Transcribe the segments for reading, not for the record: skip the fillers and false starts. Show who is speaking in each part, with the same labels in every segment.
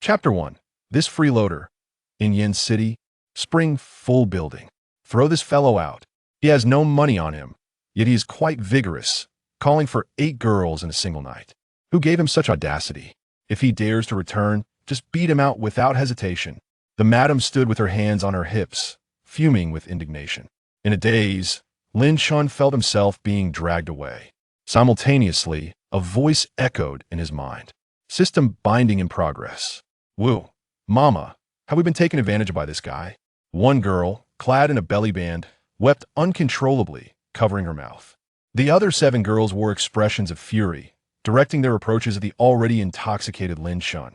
Speaker 1: Chapter 1. This freeloader. In Yin City. Spring full building. Throw this fellow out. He has no money on him, yet he is quite vigorous, calling for 8 girls in a single night. Who gave him such audacity? If he dares to return, just beat him out without hesitation. The madam stood with her hands on her hips, fuming with indignation. In a daze, Lin Yuanbai felt himself being dragged away. Simultaneously, a voice echoed in his mind. System binding in progress. Woo, mama, have we been taken advantage of by this guy? One girl, clad in a belly band, wept uncontrollably, covering her mouth. The other 7 girls wore expressions of fury, directing their approaches at the already intoxicated Lin Yuanbai.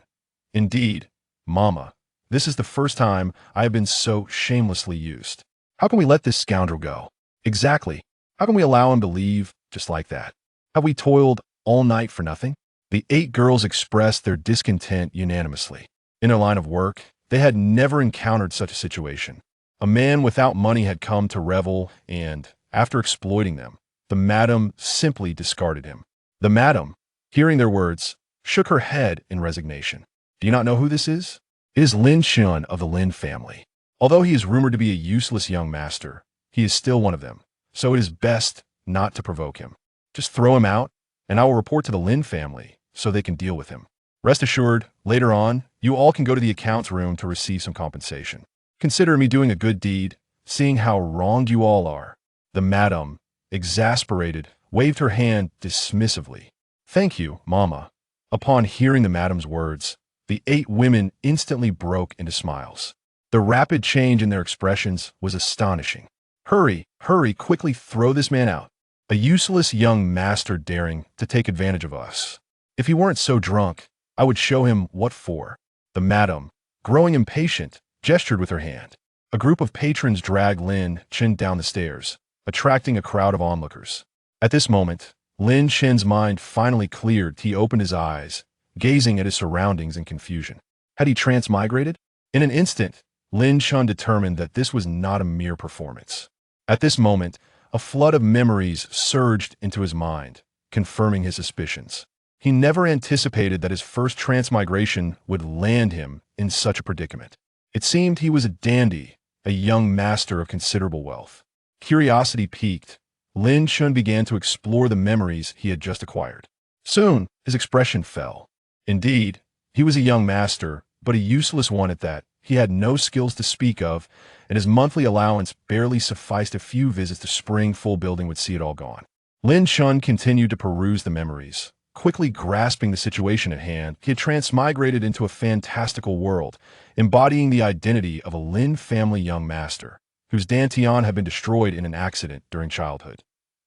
Speaker 1: Indeed, mama, this is the first time I have been so shamelessly used. How can we let this scoundrel go? Exactly. How can we allow him to leave just like that? Have we toiled all night for nothing? The 8 girls expressed their discontent unanimously. In their line of work, they had never encountered such a situation. A man without money had come to revel and, after exploiting them, the madam simply discarded him. The madam, hearing their words, shook her head in resignation. Do you not know who this is? It is Lin Yuanbai of the Lin family. Although he is rumored to be a useless young master, he is still one of them, so it is best not to provoke him. Just throw him out, and I will report to the Lin family so they can deal with him. Rest assured, later on, you all can go to the accounts room to receive some compensation. Consider me doing a good deed, seeing how wronged you all are. The madam, exasperated, waved her hand dismissively. Thank you, mama. Upon hearing the madam's words, the 8 women instantly broke into smiles. The rapid change in their expressions was astonishing. Hurry, hurry, quickly throw this man out. A useless young master daring to take advantage of us. If he weren't so drunk, I would show him what for. The madam, growing impatient, gestured with her hand. A group of patrons dragged Lin Chen down the stairs, attracting a crowd of onlookers. At this moment, Lin Chen's mind finally cleared. He opened his eyes, gazing at his surroundings in confusion. Had he transmigrated? In an instant, Lin Yuanbai determined that this was not a mere performance. At this moment, a flood of memories surged into his mind, confirming his suspicions. He never anticipated that his first transmigration would land him in such a predicament. It seemed he was a dandy, a young master of considerable wealth. Curiosity piqued, Lin Yuanbai began to explore the memories he had just acquired. Soon, his expression fell. Indeed, he was a young master, but a useless one at that. He had no skills to speak of, and his monthly allowance barely sufficed. A few visits to Spring Full Building would see it all gone. Lin Yuanbai continued to peruse the memories. Quickly grasping the situation at hand, he had transmigrated into a fantastical world, embodying the identity of a Lin family young master, whose Dantian had been destroyed in an accident during childhood.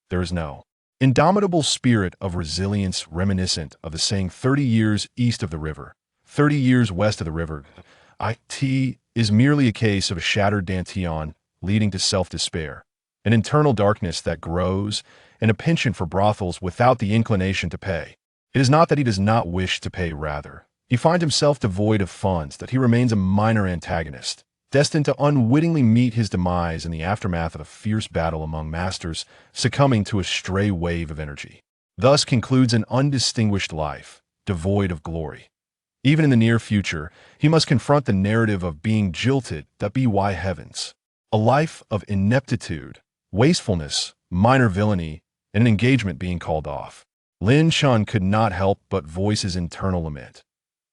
Speaker 1: There is no indomitable spirit of resilience reminiscent of the saying 30 years east of the river, 30 years west of the river. It is merely a case of a shattered Dantian leading to self-despair, an internal darkness that grows, and a penchant for brothels without the inclination to pay. It is not that he does not wish to pay, rather. He finds himself devoid of funds, that he remains a minor antagonist, destined to unwittingly meet his demise in the aftermath of a fierce battle among masters, succumbing to a stray wave of energy. Thus concludes an undistinguished life, devoid of glory. Even in the near future, he must confront the narrative of being jilted, that be why heavens. A life of ineptitude, wastefulness, minor villainy, and an engagement being called off. Lin Yuanbai could not help but voice his internal lament.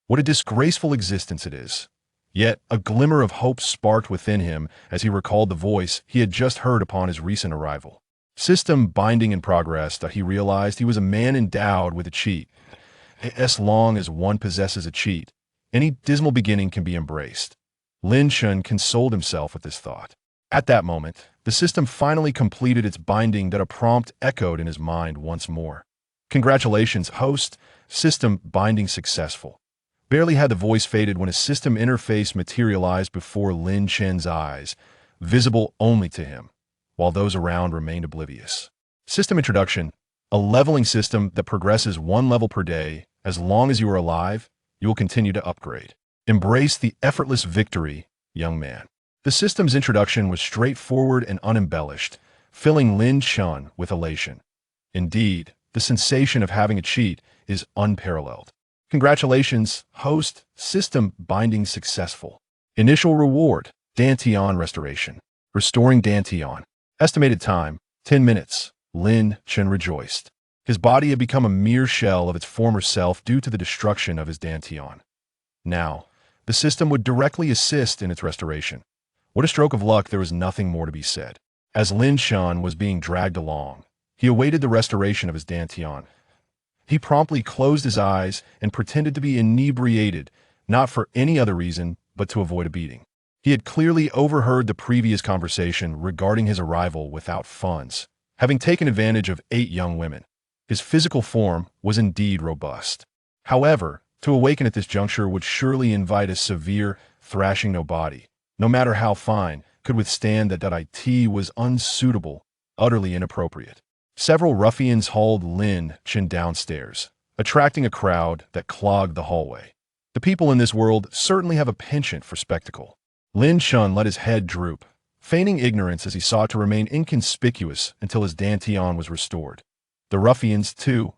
Speaker 1: What a disgraceful existence it is. Yet a glimmer of hope sparked within him as he recalled the voice he had just heard upon his recent arrival. System binding in progress, that he realized he was a man endowed with a cheat. As long as one possesses a cheat, any dismal beginning can be embraced. Lin Yuanbai consoled himself with this thought. At that moment, the system finally completed its binding, that a prompt echoed in his mind once more. Congratulations, host. System binding successful. Barely had the voice faded when a system interface materialized before Lin Yuanbai's eyes, visible only to him, while those around remained oblivious. System introduction. A leveling system that progresses 1 level per day. As long as you are alive, you will continue to upgrade. Embrace the effortless victory, young man. The system's introduction was straightforward and unembellished, filling Lin Yuanbai with elation. Indeed, the sensation of having a cheat is unparalleled. Congratulations, host, system binding successful. Initial reward, Dantian restoration. Restoring Dantian. Estimated time, 10 minutes. Lin Chen rejoiced. His body had become a mere shell of its former self due to the destruction of his Dantian. Now, the system would directly assist in its restoration. What a stroke of luck, there was nothing more to be said. As Lin Shan was being dragged along, he awaited the restoration of his Dantian. He promptly closed his eyes and pretended to be inebriated, not for any other reason but to avoid a beating. He had clearly overheard the previous conversation regarding his arrival without funds, having taken advantage of 8 young women. His physical form was indeed robust. However, to awaken at this juncture would surely invite a severe thrashing. No body, no matter how fine, could withstand that. It was unsuitable, utterly inappropriate. Several ruffians hauled Lin Chen downstairs, attracting a crowd that clogged the hallway. The people in this world certainly have a penchant for spectacle. Lin Chen let his head droop, feigning ignorance as he sought to remain inconspicuous until his Dantian was restored. The ruffians, too,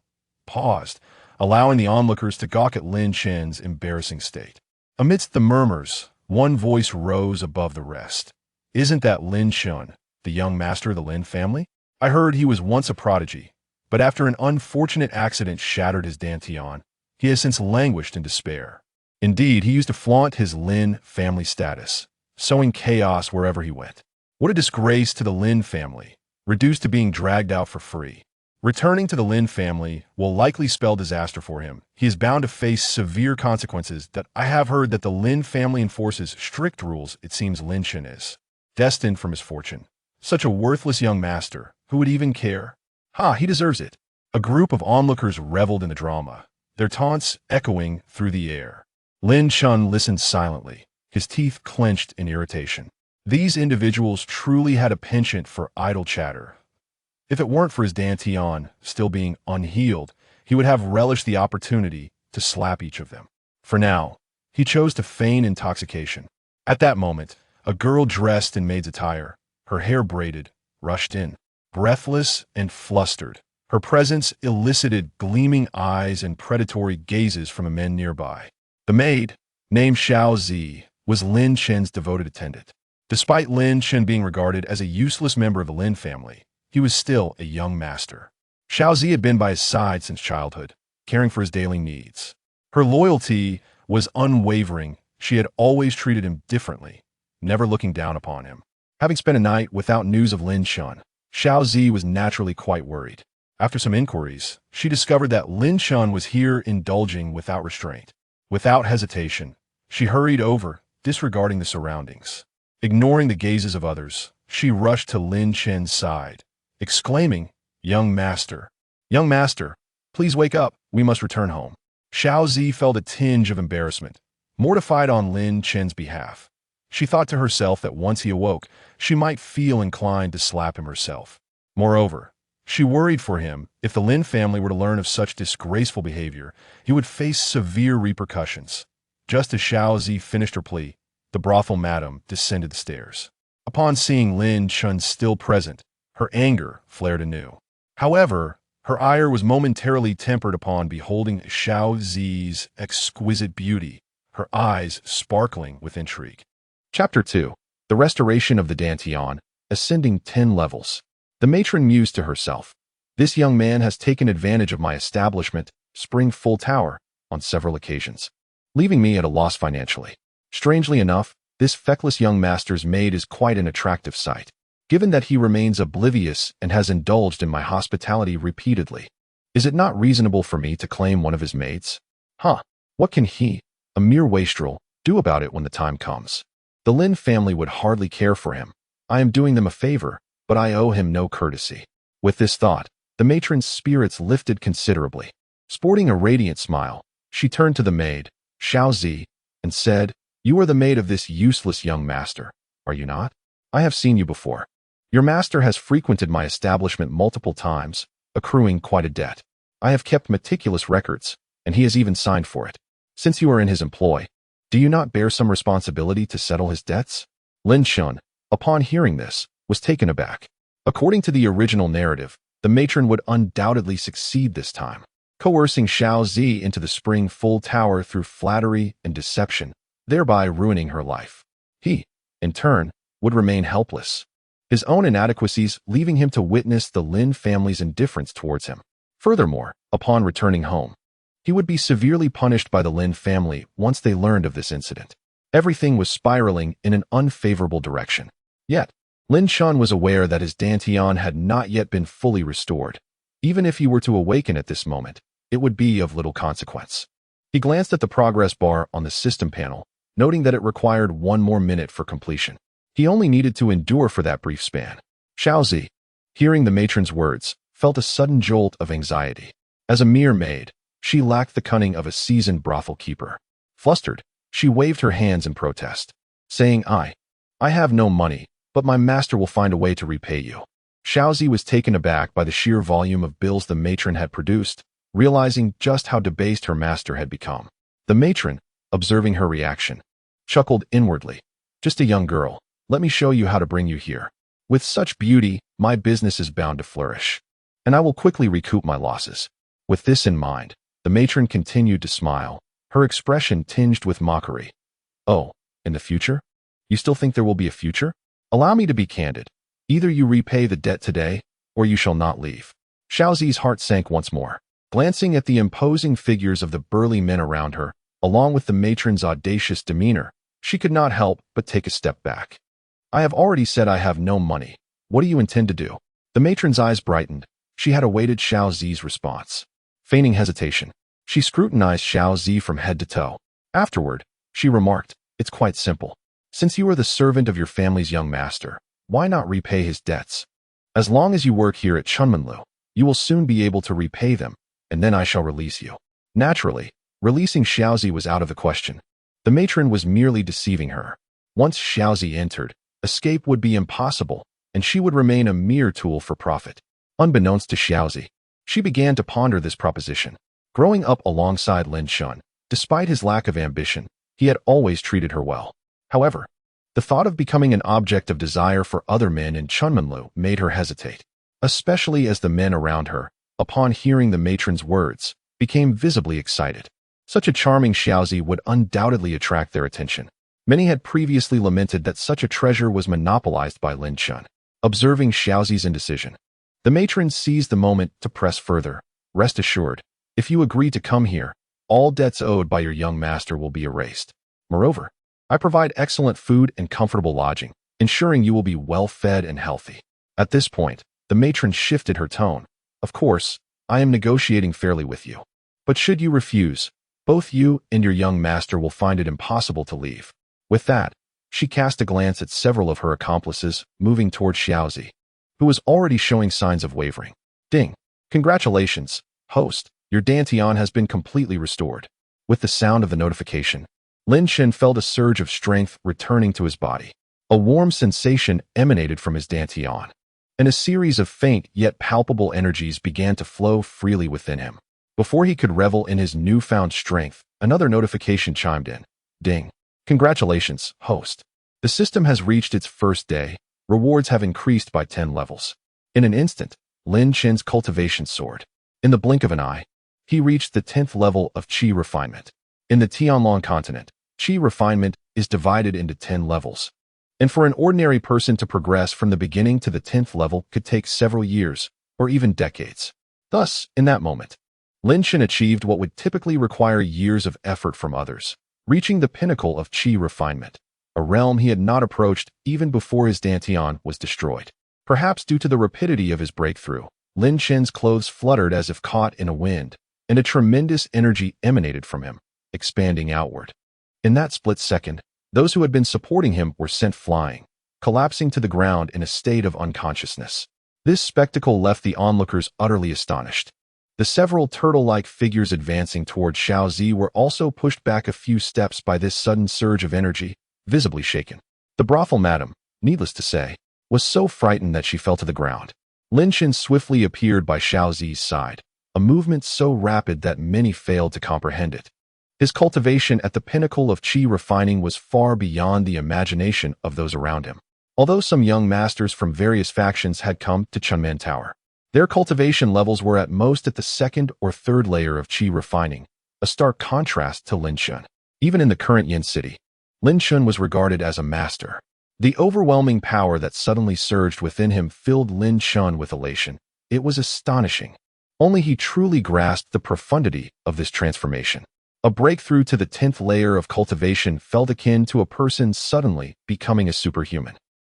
Speaker 1: paused, allowing the onlookers to gawk at Lin Chen's embarrassing state. Amidst the murmurs, one voice rose above the rest. "Isn't that Lin Chen, the young master of the Lin family? I heard he was once a prodigy, but after an unfortunate accident shattered his Dantian, he has since languished in despair. Indeed, he used to flaunt his Lin family status, sowing chaos wherever he went. What a disgrace to the Lin family, reduced to being dragged out for free. Returning to the Lin family will likely spell disaster for him. He is bound to face severe consequences. That I have heard that the Lin family enforces strict rules. It seems Lin Chen is destined for misfortune. Such a worthless young master, who would even care? Ha, he deserves it." A group of onlookers reveled in the drama, their taunts echoing through the air. Lin Chen listened silently, his teeth clenched in irritation. These individuals truly had a penchant for idle chatter. If it weren't for his Dantian still being unhealed, he would have relished the opportunity to slap each of them. For now, he chose to feign intoxication. At that moment, a girl dressed in maid's attire, her hair braided, rushed in. Breathless and flustered, her presence elicited gleaming eyes and predatory gazes from the men nearby. The maid, named Sigh, was Lin Chen's devoted attendant. Despite Lin Chen being regarded as a useless member of the Lin family, he was still a young master. Sigh had been by his side since childhood, caring for his daily needs. Her loyalty was unwavering. She had always treated him differently, never looking down upon him. Having spent a night without news of Lin Chen, Sigh was naturally quite worried. After some inquiries, she discovered that Lin Chen was here indulging without restraint. Without hesitation, she hurried over, disregarding the surroundings. Ignoring the gazes of others, she rushed to Lin Chen's side, exclaiming, young master, please wake up, we must return home." Sigh felt a tinge of embarrassment, mortified on Lin Chen's behalf. She thought to herself that once he awoke, she might feel inclined to slap him herself. Moreover, she worried for him. If the Lin family were to learn of such disgraceful behavior, he would face severe repercussions. Just as Sigh finished her plea, the brothel madam descended the stairs. Upon seeing Lin Chen still present, her anger flared anew. However, her ire was momentarily tempered upon beholding Sig's exquisite beauty, her eyes sparkling with intrigue. Chapter 2. The Restoration of the Dantian, ascending 10 levels. The matron mused to herself, "This young man has taken advantage of my establishment, Spring Full Tower, on several occasions, leaving me at a loss financially. Strangely enough, this feckless young master's maid is quite an attractive sight, given that he remains oblivious and has indulged in my hospitality repeatedly. Is it not reasonable for me to claim one of his maids? What can he, a mere wastrel, do about it when the time comes? The Lin family would hardly care for him. I am doing them a favor, but I owe him no courtesy." With this thought, the matron's spirits lifted considerably. Sporting a radiant smile, she turned to the maid, Sigh, and said, "You are the maid of this useless young master, are you not? I have seen you before. Your master has frequented my establishment multiple times, accruing quite a debt. I have kept meticulous records, and he has even signed for it. Since you are in his employ, do you not bear some responsibility to settle his debts?" Lin Chen, upon hearing this, was taken aback. According to the original narrative, the matron would undoubtedly succeed this time. coercing Xiao Zi into the spring full tower through flattery and deception, thereby ruining her life. He, in turn, would remain helpless, his own inadequacies leaving him to witness the Lin family's indifference towards him. Furthermore, upon returning home, he would be severely punished by the Lin family once they learned of this incident. Everything was spiraling in an unfavorable direction. Yet, Lin Chen was aware that his Dantian had not yet been fully restored. Even if he were to awaken at this moment, it would be of little consequence. He glanced at the progress bar on the system panel, noting that it required 1 more minute for completion. He only needed to endure for that brief span. Xiaozi, hearing the matron's words, felt a sudden jolt of anxiety. As a mere maid, she lacked the cunning of a seasoned brothel keeper. Flustered, she waved her hands in protest, saying, I have no money, but my master will find a way to repay you. Xiaozi was taken aback by the sheer volume of bills the matron had produced, realizing just how debased her master had become. The matron, observing her reaction, chuckled inwardly. Just a young girl, let me show you how to bring you here. With such beauty, my business is bound to flourish, and I will quickly recoup my losses. With this in mind, the matron continued to smile, her expression tinged with mockery. Oh, in the future? You still think there will be a future? Allow me to be candid. Either you repay the debt today, or you shall not leave. Xiaozi's heart sank once more. Glancing at the imposing figures of the burly men around her, along with the matron's audacious demeanor, she could not help but take a step back. I have already said I have no money. What do you intend to do? The matron's eyes brightened. She had awaited Xiao Zi's response. Feigning hesitation, she scrutinized Xiao Zi from head to toe. Afterward, she remarked, It's quite simple. Since you are the servant of your family's young master, why not repay his debts? As long as you work here at Chunmanlu, you will soon be able to repay them, and then I shall release you. Naturally, releasing Xiaozi was out of the question. The matron was merely deceiving her. Once Xiaozi entered, escape would be impossible, and she would remain a mere tool for profit. Unbeknownst to Xiaozi, she began to ponder this proposition. Growing up alongside Lin Chen, despite his lack of ambition, he had always treated her well. However, the thought of becoming an object of desire for other men in Chunmanlu made her hesitate, especially as the men around her, upon hearing the matron's words, became visibly excited. Such a charming Xiaozi would undoubtedly attract their attention. Many had previously lamented that such a treasure was monopolized by Lin Chen. Observing Xiaozi's indecision, the matron seized the moment to press further. Rest assured, if you agree to come here, all debts owed by your young master will be erased. Moreover, I provide excellent food and comfortable lodging, ensuring you will be well fed and healthy. At this point, the matron shifted her tone. Of course, I am negotiating fairly with you. But should you refuse, both you and your young master will find it impossible to leave. With that, she cast a glance at several of her accomplices, moving toward Xiaozi, who was already showing signs of wavering. Ding! Congratulations, host, your Dantian has been completely restored. With the sound of the notification, Lin Chen felt a surge of strength returning to his body. A warm sensation emanated from his Dantian, and a series of faint yet palpable energies began to flow freely within him. Before he could revel in his newfound strength, another notification chimed in. Ding! Congratulations, host. The system has reached its first day. Rewards have increased by 10 levels. In an instant, Lin Chen's cultivation soared. In the blink of an eye, he reached the 10th level of Qi refinement. In the Tianlong continent, Qi refinement is divided into 10 levels, and for an ordinary person to progress from the beginning to the 10th level could take several years, or even decades. Thus, in that moment, Lin Chen achieved what would typically require years of effort from others, reaching the pinnacle of Qi refinement, a realm he had not approached even before his Dantian was destroyed. Perhaps due to the rapidity of his breakthrough, Lin Chen's clothes fluttered as if caught in a wind, and a tremendous energy emanated from him, expanding outward. In that split second, those who had been supporting him were sent flying, collapsing to the ground in a state of unconsciousness. This spectacle left the onlookers utterly astonished. The several turtle-like figures advancing toward Xiaozi were also pushed back a few steps by this sudden surge of energy, visibly shaken. The brothel madam, needless to say, was so frightened that she fell to the ground. Lin Chen swiftly appeared by Xiaozi's side, a movement so rapid that many failed to comprehend it. His cultivation at the pinnacle of Qi refining was far beyond the imagination of those around him. Although some young masters from various factions had come to Chunman Tower, Their cultivation levels were at most at the second or third layer of qi refining, a stark contrast to Lin Yuanbai. Even in the current Yin city, Lin Yuanbai was regarded as a master. The overwhelming power that suddenly surged within him filled Lin Yuanbai with elation. It was astonishing. Only he truly grasped the profundity of this transformation. A breakthrough to the 10th layer of cultivation felt akin to a person suddenly becoming a superhuman.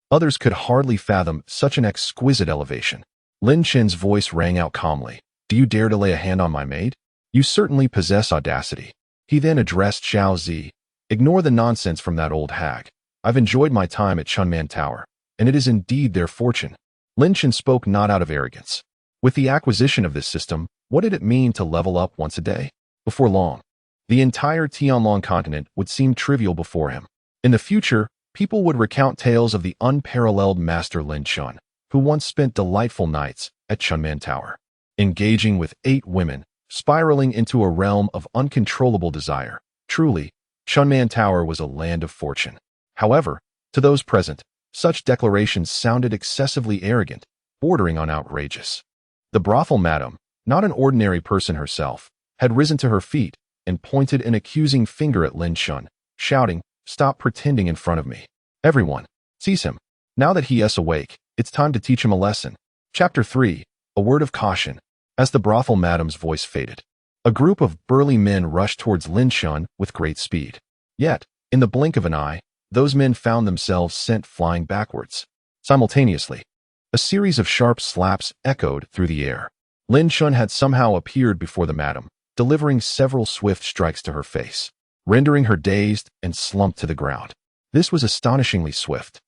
Speaker 1: Others could hardly fathom such an exquisite elevation. Lin Yuanbai's voice rang out calmly. "Do you dare to lay a hand on my maid? You certainly possess audacity." He then addressed Sigh. "Ignore the nonsense from that old hag. I've enjoyed my time at Chunman Tower, and it is indeed their fortune." Lin Yuanbai spoke not out of arrogance. With the acquisition of this system, what did it mean to level up once a day? Before long, the entire Tianlong continent would seem trivial before him. In the future, people would recount tales of the unparalleled master Lin Yuanbai, who once spent delightful nights at Chunman Tower, engaging with 8 women, spiraling into a realm of uncontrollable desire. Truly, Chunman Tower was a land of fortune. However, to those present, such declarations sounded excessively arrogant, bordering on outrageous. The brothel madam, not an ordinary person herself, had risen to her feet and pointed an accusing finger at Lin Yuanbai, shouting, "Stop pretending in front of me. Everyone, seize him. Now that he is awake, it's time to teach him a lesson." Chapter 3, A Word of Caution. As the brothel madam's voice faded, a group of burly men rushed towards Lin Yuanbai with great speed. Yet, in the blink of an eye, those men found themselves sent flying backwards. Simultaneously, a series of sharp slaps echoed through the air. Lin Yuanbai had somehow appeared before the madam, delivering several swift strikes to her face, rendering her dazed and slumped to the ground. This was astonishingly swift.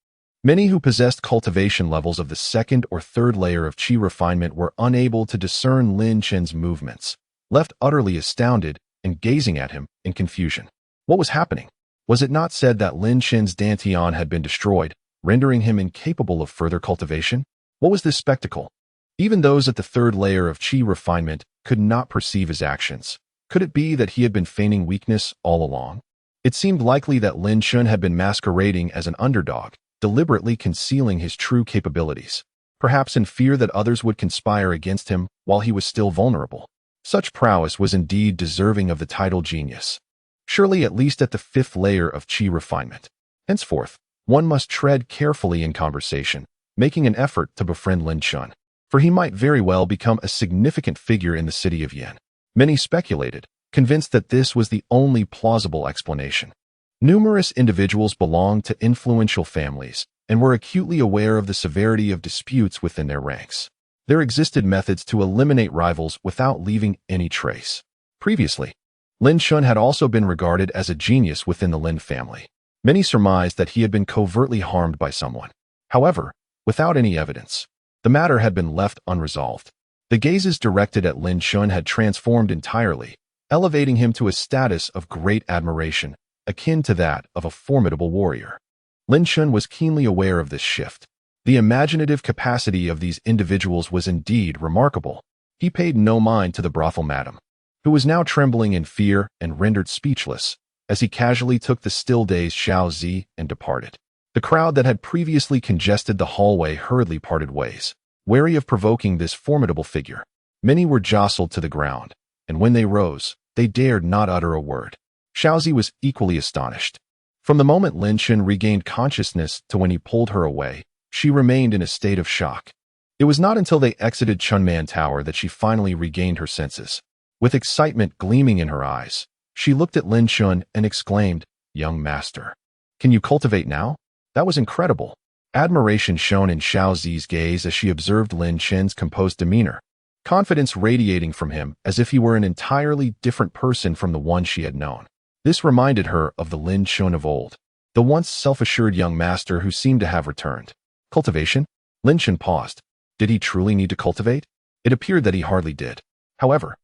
Speaker 1: Many who possessed cultivation levels of the second or third layer of qi refinement were unable to discern Lin Yuanbai's movements, left utterly astounded and gazing at him in confusion. What was happening? Was it not said that Lin Yuanbai's Dantian had been destroyed, rendering him incapable of further cultivation? What was this spectacle? Even those at the third layer of qi refinement could not perceive his actions. Could it be that he had been feigning weakness all along? It seemed likely that Lin Yuanbai had been masquerading as an underdog, deliberately concealing his true capabilities, perhaps in fear that others would conspire against him while he was still vulnerable. Such prowess was indeed deserving of the title genius. Surely at least at the 5th layer of qi refinement. Henceforth, one must tread carefully in conversation, making an effort to befriend Lin Yuanbai, for he might very well become a significant figure in the city of Yin. Many speculated, convinced that this was the only plausible explanation. Numerous individuals belonged to influential families and were acutely aware of the severity of disputes within their ranks. There existed methods to eliminate rivals without leaving any trace. Previously, Lin Yuanbai had also been regarded as a genius within the Lin family. Many surmised that he had been covertly harmed by someone. However, without any evidence, the matter had been left unresolved. The gazes directed at Lin Yuanbai had transformed entirely, elevating him to a status of great admiration, akin to that of a formidable warrior. Lin Yuanbai was keenly aware of this shift. The imaginative capacity of these individuals was indeed remarkable. He paid no mind to the brothel madam, who was now trembling in fear and rendered speechless, as he casually took the still-dazed Sigh and departed. The crowd that had previously congested the hallway hurriedly parted ways, wary of provoking this formidable figure. Many were jostled to the ground, and when they rose, they dared not utter a word. Sigh was equally astonished. From the moment Lin Yuanbai regained consciousness to when he pulled her away, she remained in a state of shock. It was not until they exited Chunman Tower that she finally regained her senses. With excitement gleaming in her eyes, she looked at Lin Yuanbai and exclaimed, "Young master, can you cultivate now?" That was incredible. Admiration shone in Sig's gaze as she observed Lin Yuanbai's composed demeanor, confidence radiating from him as if he were an entirely different person from the one she had known. This reminded her of the Lin Yuanbai of old, the once self-assured young master who seemed to have returned. Cultivation? Lin Yuanbai paused. Did he truly need to cultivate? It appeared that he hardly did. However,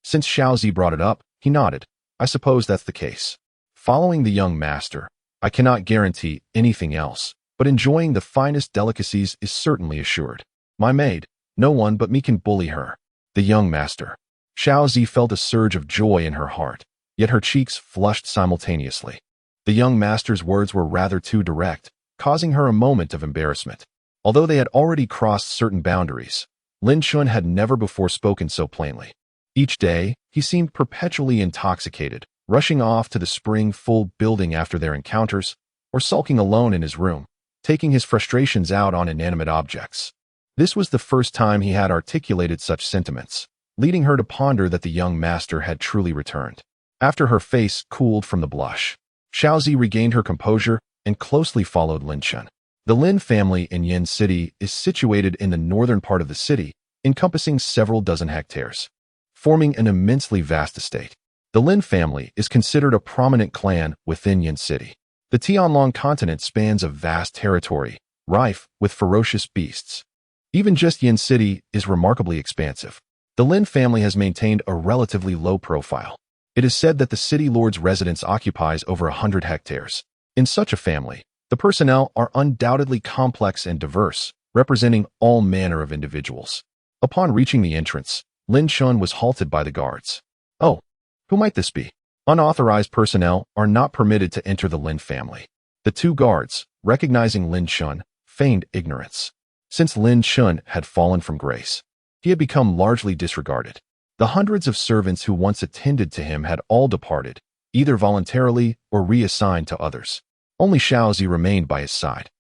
Speaker 1: since Sigh brought it up, he nodded. I suppose that's the case. Following the young master, I cannot guarantee anything else, but enjoying the finest delicacies is certainly assured. My maid, no one but me can bully her. The young master. Sigh felt a surge of joy in her heart, yet her cheeks flushed simultaneously. The young master's words were rather too direct, causing her a moment of embarrassment. Although they had already crossed certain boundaries, Lin Yuanbai had never before spoken so plainly. Each day, he seemed perpetually intoxicated, rushing off to the spring-full building after their encounters, or sulking alone in his room, taking his frustrations out on inanimate objects. This was the first time he had articulated such sentiments, leading her to ponder that the young master had truly returned. After her face cooled from the blush, Xiaozi regained her composure and closely followed Lin Yuanbai. The Lin family in Yin City is situated in the northern part of the city, encompassing several dozen hectares, forming an immensely vast estate. The Lin family is considered a prominent clan within Yin City. The Tianlong continent spans a vast territory, rife with ferocious beasts. Even just Yin City is remarkably expansive. The Lin family has maintained a relatively low profile. It is said that the city lord's residence occupies over 100 hectares. In such a family, the personnel are undoubtedly complex and diverse, representing all manner of individuals. Upon reaching the entrance, Lin Yuanbai was halted by the guards. Oh, who might this be? Unauthorized personnel are not permitted to enter the Lin family. The two guards, recognizing Lin Yuanbai, feigned ignorance. Since Lin Yuanbai had fallen from grace, he had become largely disregarded. The hundreds of servants who once attended to him had all departed, either voluntarily or reassigned to others. Only Xiaozi remained by his side.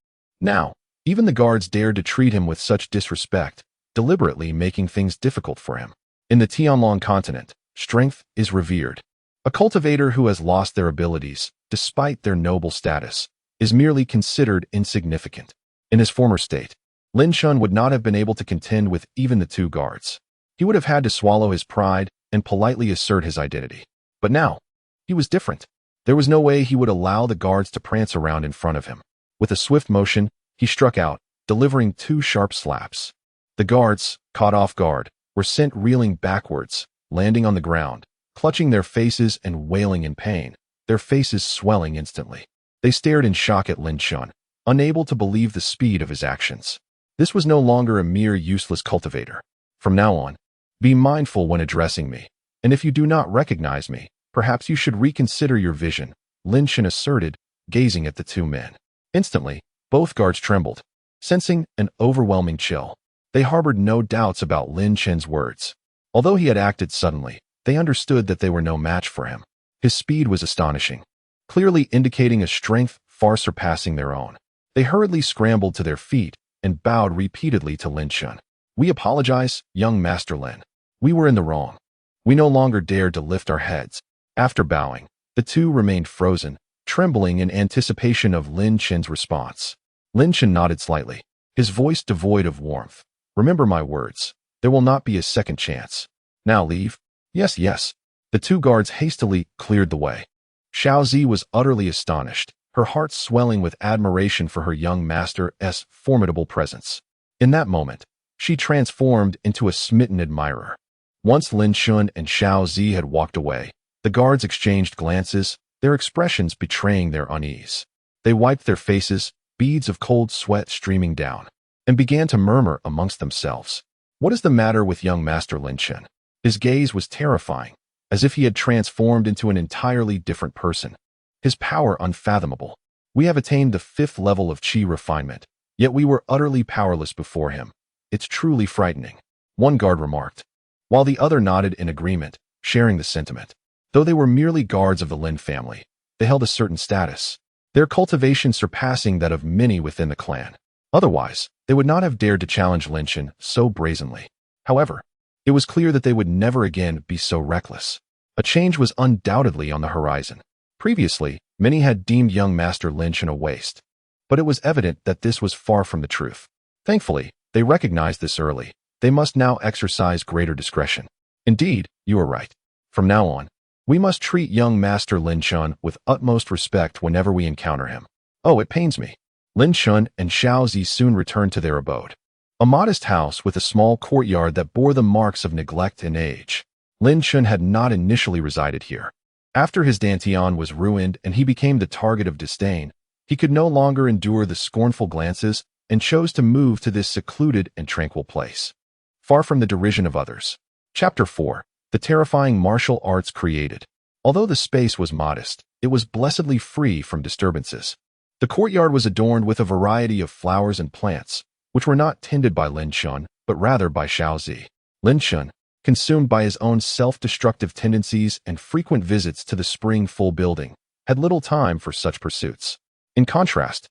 Speaker 1: Now, even the guards dared to treat him with such disrespect, deliberately making things difficult for him. In the Tianlong continent, strength is revered. A cultivator who has lost their abilities, despite their noble status, is merely considered insignificant. In his former state, Lin Yuanbai would not have been able to contend with even the two guards. He would have had to swallow his pride and politely assert his identity. But now, he was different. There was no way he would allow the guards to prance around in front of him. With a swift motion, he struck out, delivering 2 sharp slaps. The guards, caught off guard, were sent reeling backwards, landing on the ground, clutching their faces and wailing in pain, their faces swelling instantly. They stared in shock at Lin Yuanbai, unable to believe the speed of his actions. This was no longer a mere useless cultivator. From now on, be mindful when addressing me, and if you do not recognize me, perhaps you should reconsider your vision, Lin Yuanbai asserted, gazing at the two men. Instantly, both guards trembled, sensing an overwhelming chill. They harbored no doubts about Lin Yuanbai's words. Although he had acted suddenly, they understood that they were no match for him. His speed was astonishing, clearly indicating a strength far surpassing their own. They hurriedly scrambled to their feet and bowed repeatedly to Lin Yuanbai. We apologize, young Master Lin. We were in the wrong. We no longer dared to lift our heads. After bowing, the two remained frozen, trembling in anticipation of Lin Yuanbai's response. Lin Yuanbai nodded slightly, his voice devoid of warmth. Remember my words. There will not be a second chance. Now leave. Yes, yes. The two guards hastily cleared the way. Xiaozi was utterly astonished, her heart swelling with admiration for her young master's formidable presence. In that moment, she transformed into a smitten admirer. Once Lin Yuanbai and Xiaozi had walked away, the guards exchanged glances, their expressions betraying their unease. They wiped their faces, beads of cold sweat streaming down, and began to murmur amongst themselves. What is the matter with young Master Lin Yuanbai? His gaze was terrifying, as if he had transformed into an entirely different person. His power unfathomable. We have attained the 5th level of qi refinement, yet we were utterly powerless before him. It's truly frightening, one guard remarked, while the other nodded in agreement, sharing the sentiment. Though they were merely guards of the Lin family, they held a certain status, their cultivation surpassing that of many within the clan. Otherwise, they would not have dared to challenge Lin Yuanbai so brazenly. However, it was clear that they would never again be so reckless. A change was undoubtedly on the horizon. Previously, many had deemed young Master Lin Yuanbai a waste, but it was evident that this was far from the truth. Thankfully, they recognized this early. They must now exercise greater discretion. Indeed, you are right. From now on, we must treat young Master Lin Yuanbai with utmost respect whenever we encounter him. Oh, it pains me. Lin Yuanbai and Xiaozi soon returned to their abode. A modest house with a small courtyard that bore the marks of neglect and age. Lin Yuanbai had not initially resided here. After his Dantian was ruined and he became the target of disdain, he could no longer endure the scornful glances and chose to move to this secluded and tranquil place, far from the derision of others. Chapter 4. The terrifying martial arts created. Although the space was modest, it was blessedly free from disturbances. The courtyard was adorned with a variety of flowers and plants, which were not tended by Lin Yuanbai, but rather by Xiaozi. Lin Yuanbai, consumed by his own self-destructive tendencies and frequent visits to the spring full building, had little time for such pursuits. In contrast,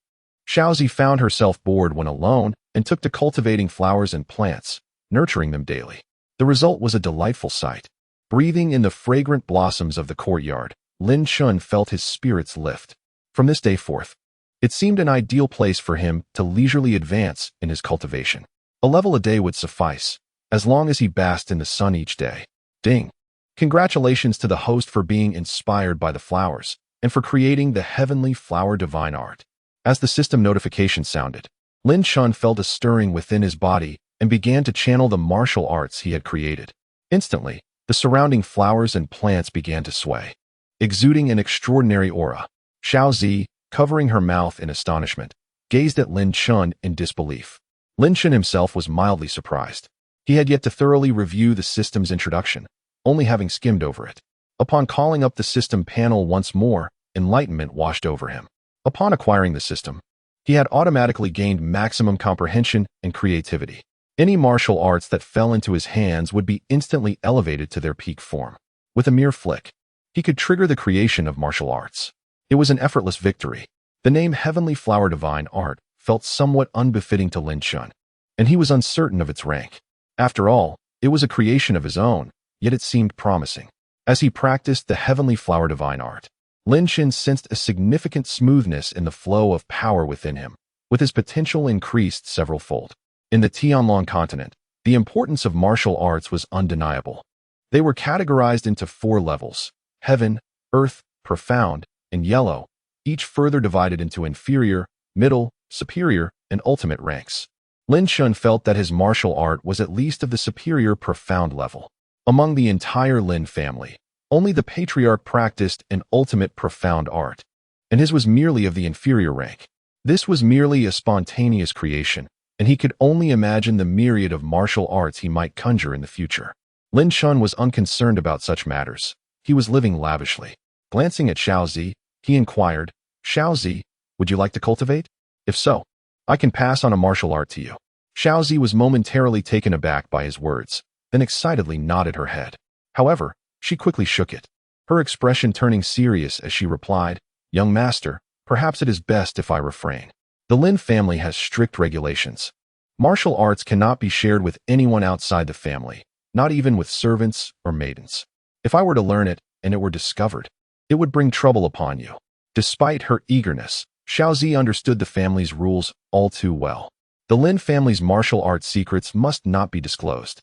Speaker 1: Xiaozi found herself bored when alone and took to cultivating flowers and plants, nurturing them daily. The result was a delightful sight. Breathing in the fragrant blossoms of the courtyard, Lin Yuanbai felt his spirits lift. From this day forth, it seemed an ideal place for him to leisurely advance in his cultivation. A level a day would suffice, as long as he basked in the sun each day. Ding! Congratulations to the host for being inspired by the flowers and for creating the heavenly flower divine art. As the system notification sounded, Lin Yuanbai felt a stirring within his body and began to channel the martial arts he had created. Instantly, the surrounding flowers and plants began to sway, exuding an extraordinary aura. Xiaozi, covering her mouth in astonishment, gazed at Lin Yuanbai in disbelief. Lin Yuanbai himself was mildly surprised. He had yet to thoroughly review the system's introduction, only having skimmed over it. Upon calling up the system panel once more, enlightenment washed over him. Upon acquiring the system, he had automatically gained maximum comprehension and creativity. Any martial arts that fell into his hands would be instantly elevated to their peak form. With a mere flick, he could trigger the creation of martial arts. It was an effortless victory. The name Heavenly Flower Divine Art felt somewhat unbefitting to Lin Yuanbai, and he was uncertain of its rank. After all, it was a creation of his own, yet it seemed promising. As he practiced the Heavenly Flower Divine Art, Lin Yuanbai sensed a significant smoothness in the flow of power within him, with his potential increased several-fold. In the Tianlong continent, the importance of martial arts was undeniable. They were categorized into 4 levels: heaven, earth, profound, and yellow, each further divided into inferior, middle, superior, and ultimate ranks. Lin Yuanbai felt that his martial art was at least of the superior profound level. Among the entire Lin family, only the patriarch practiced an ultimate profound art, and his was merely of the inferior rank. This was merely a spontaneous creation, and he could only imagine the myriad of martial arts he might conjure in the future. Lin Yuanbai was unconcerned about such matters. He was living lavishly. Glancing at Xiaozi, he inquired, "Xiaozi, would you like to cultivate? If so, I can pass on a martial art to you." Xiaozi was momentarily taken aback by his words, then excitedly nodded her head. However, she quickly shook it, her expression turning serious as she replied, "Young master, perhaps it is best if I refrain. The Lin family has strict regulations. Martial arts cannot be shared with anyone outside the family, not even with servants or maidens. If I were to learn it and it were discovered, it would bring trouble upon you." Despite her eagerness, Xiaozi understood the family's rules all too well. The Lin family's martial arts secrets must not be disclosed.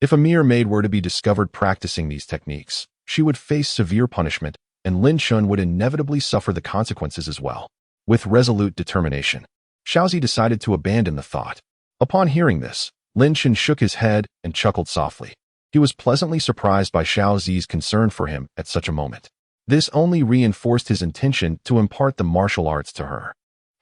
Speaker 1: If a mere maid were to be discovered practicing these techniques, she would face severe punishment, and Lin Yuanbai would inevitably suffer the consequences as well. With resolute determination, Xiaozi decided to abandon the thought. Upon hearing this, Lin Yuanbai shook his head and chuckled softly. He was pleasantly surprised by Xiaozi's concern for him at such a moment. This only reinforced his intention to impart the martial arts to her.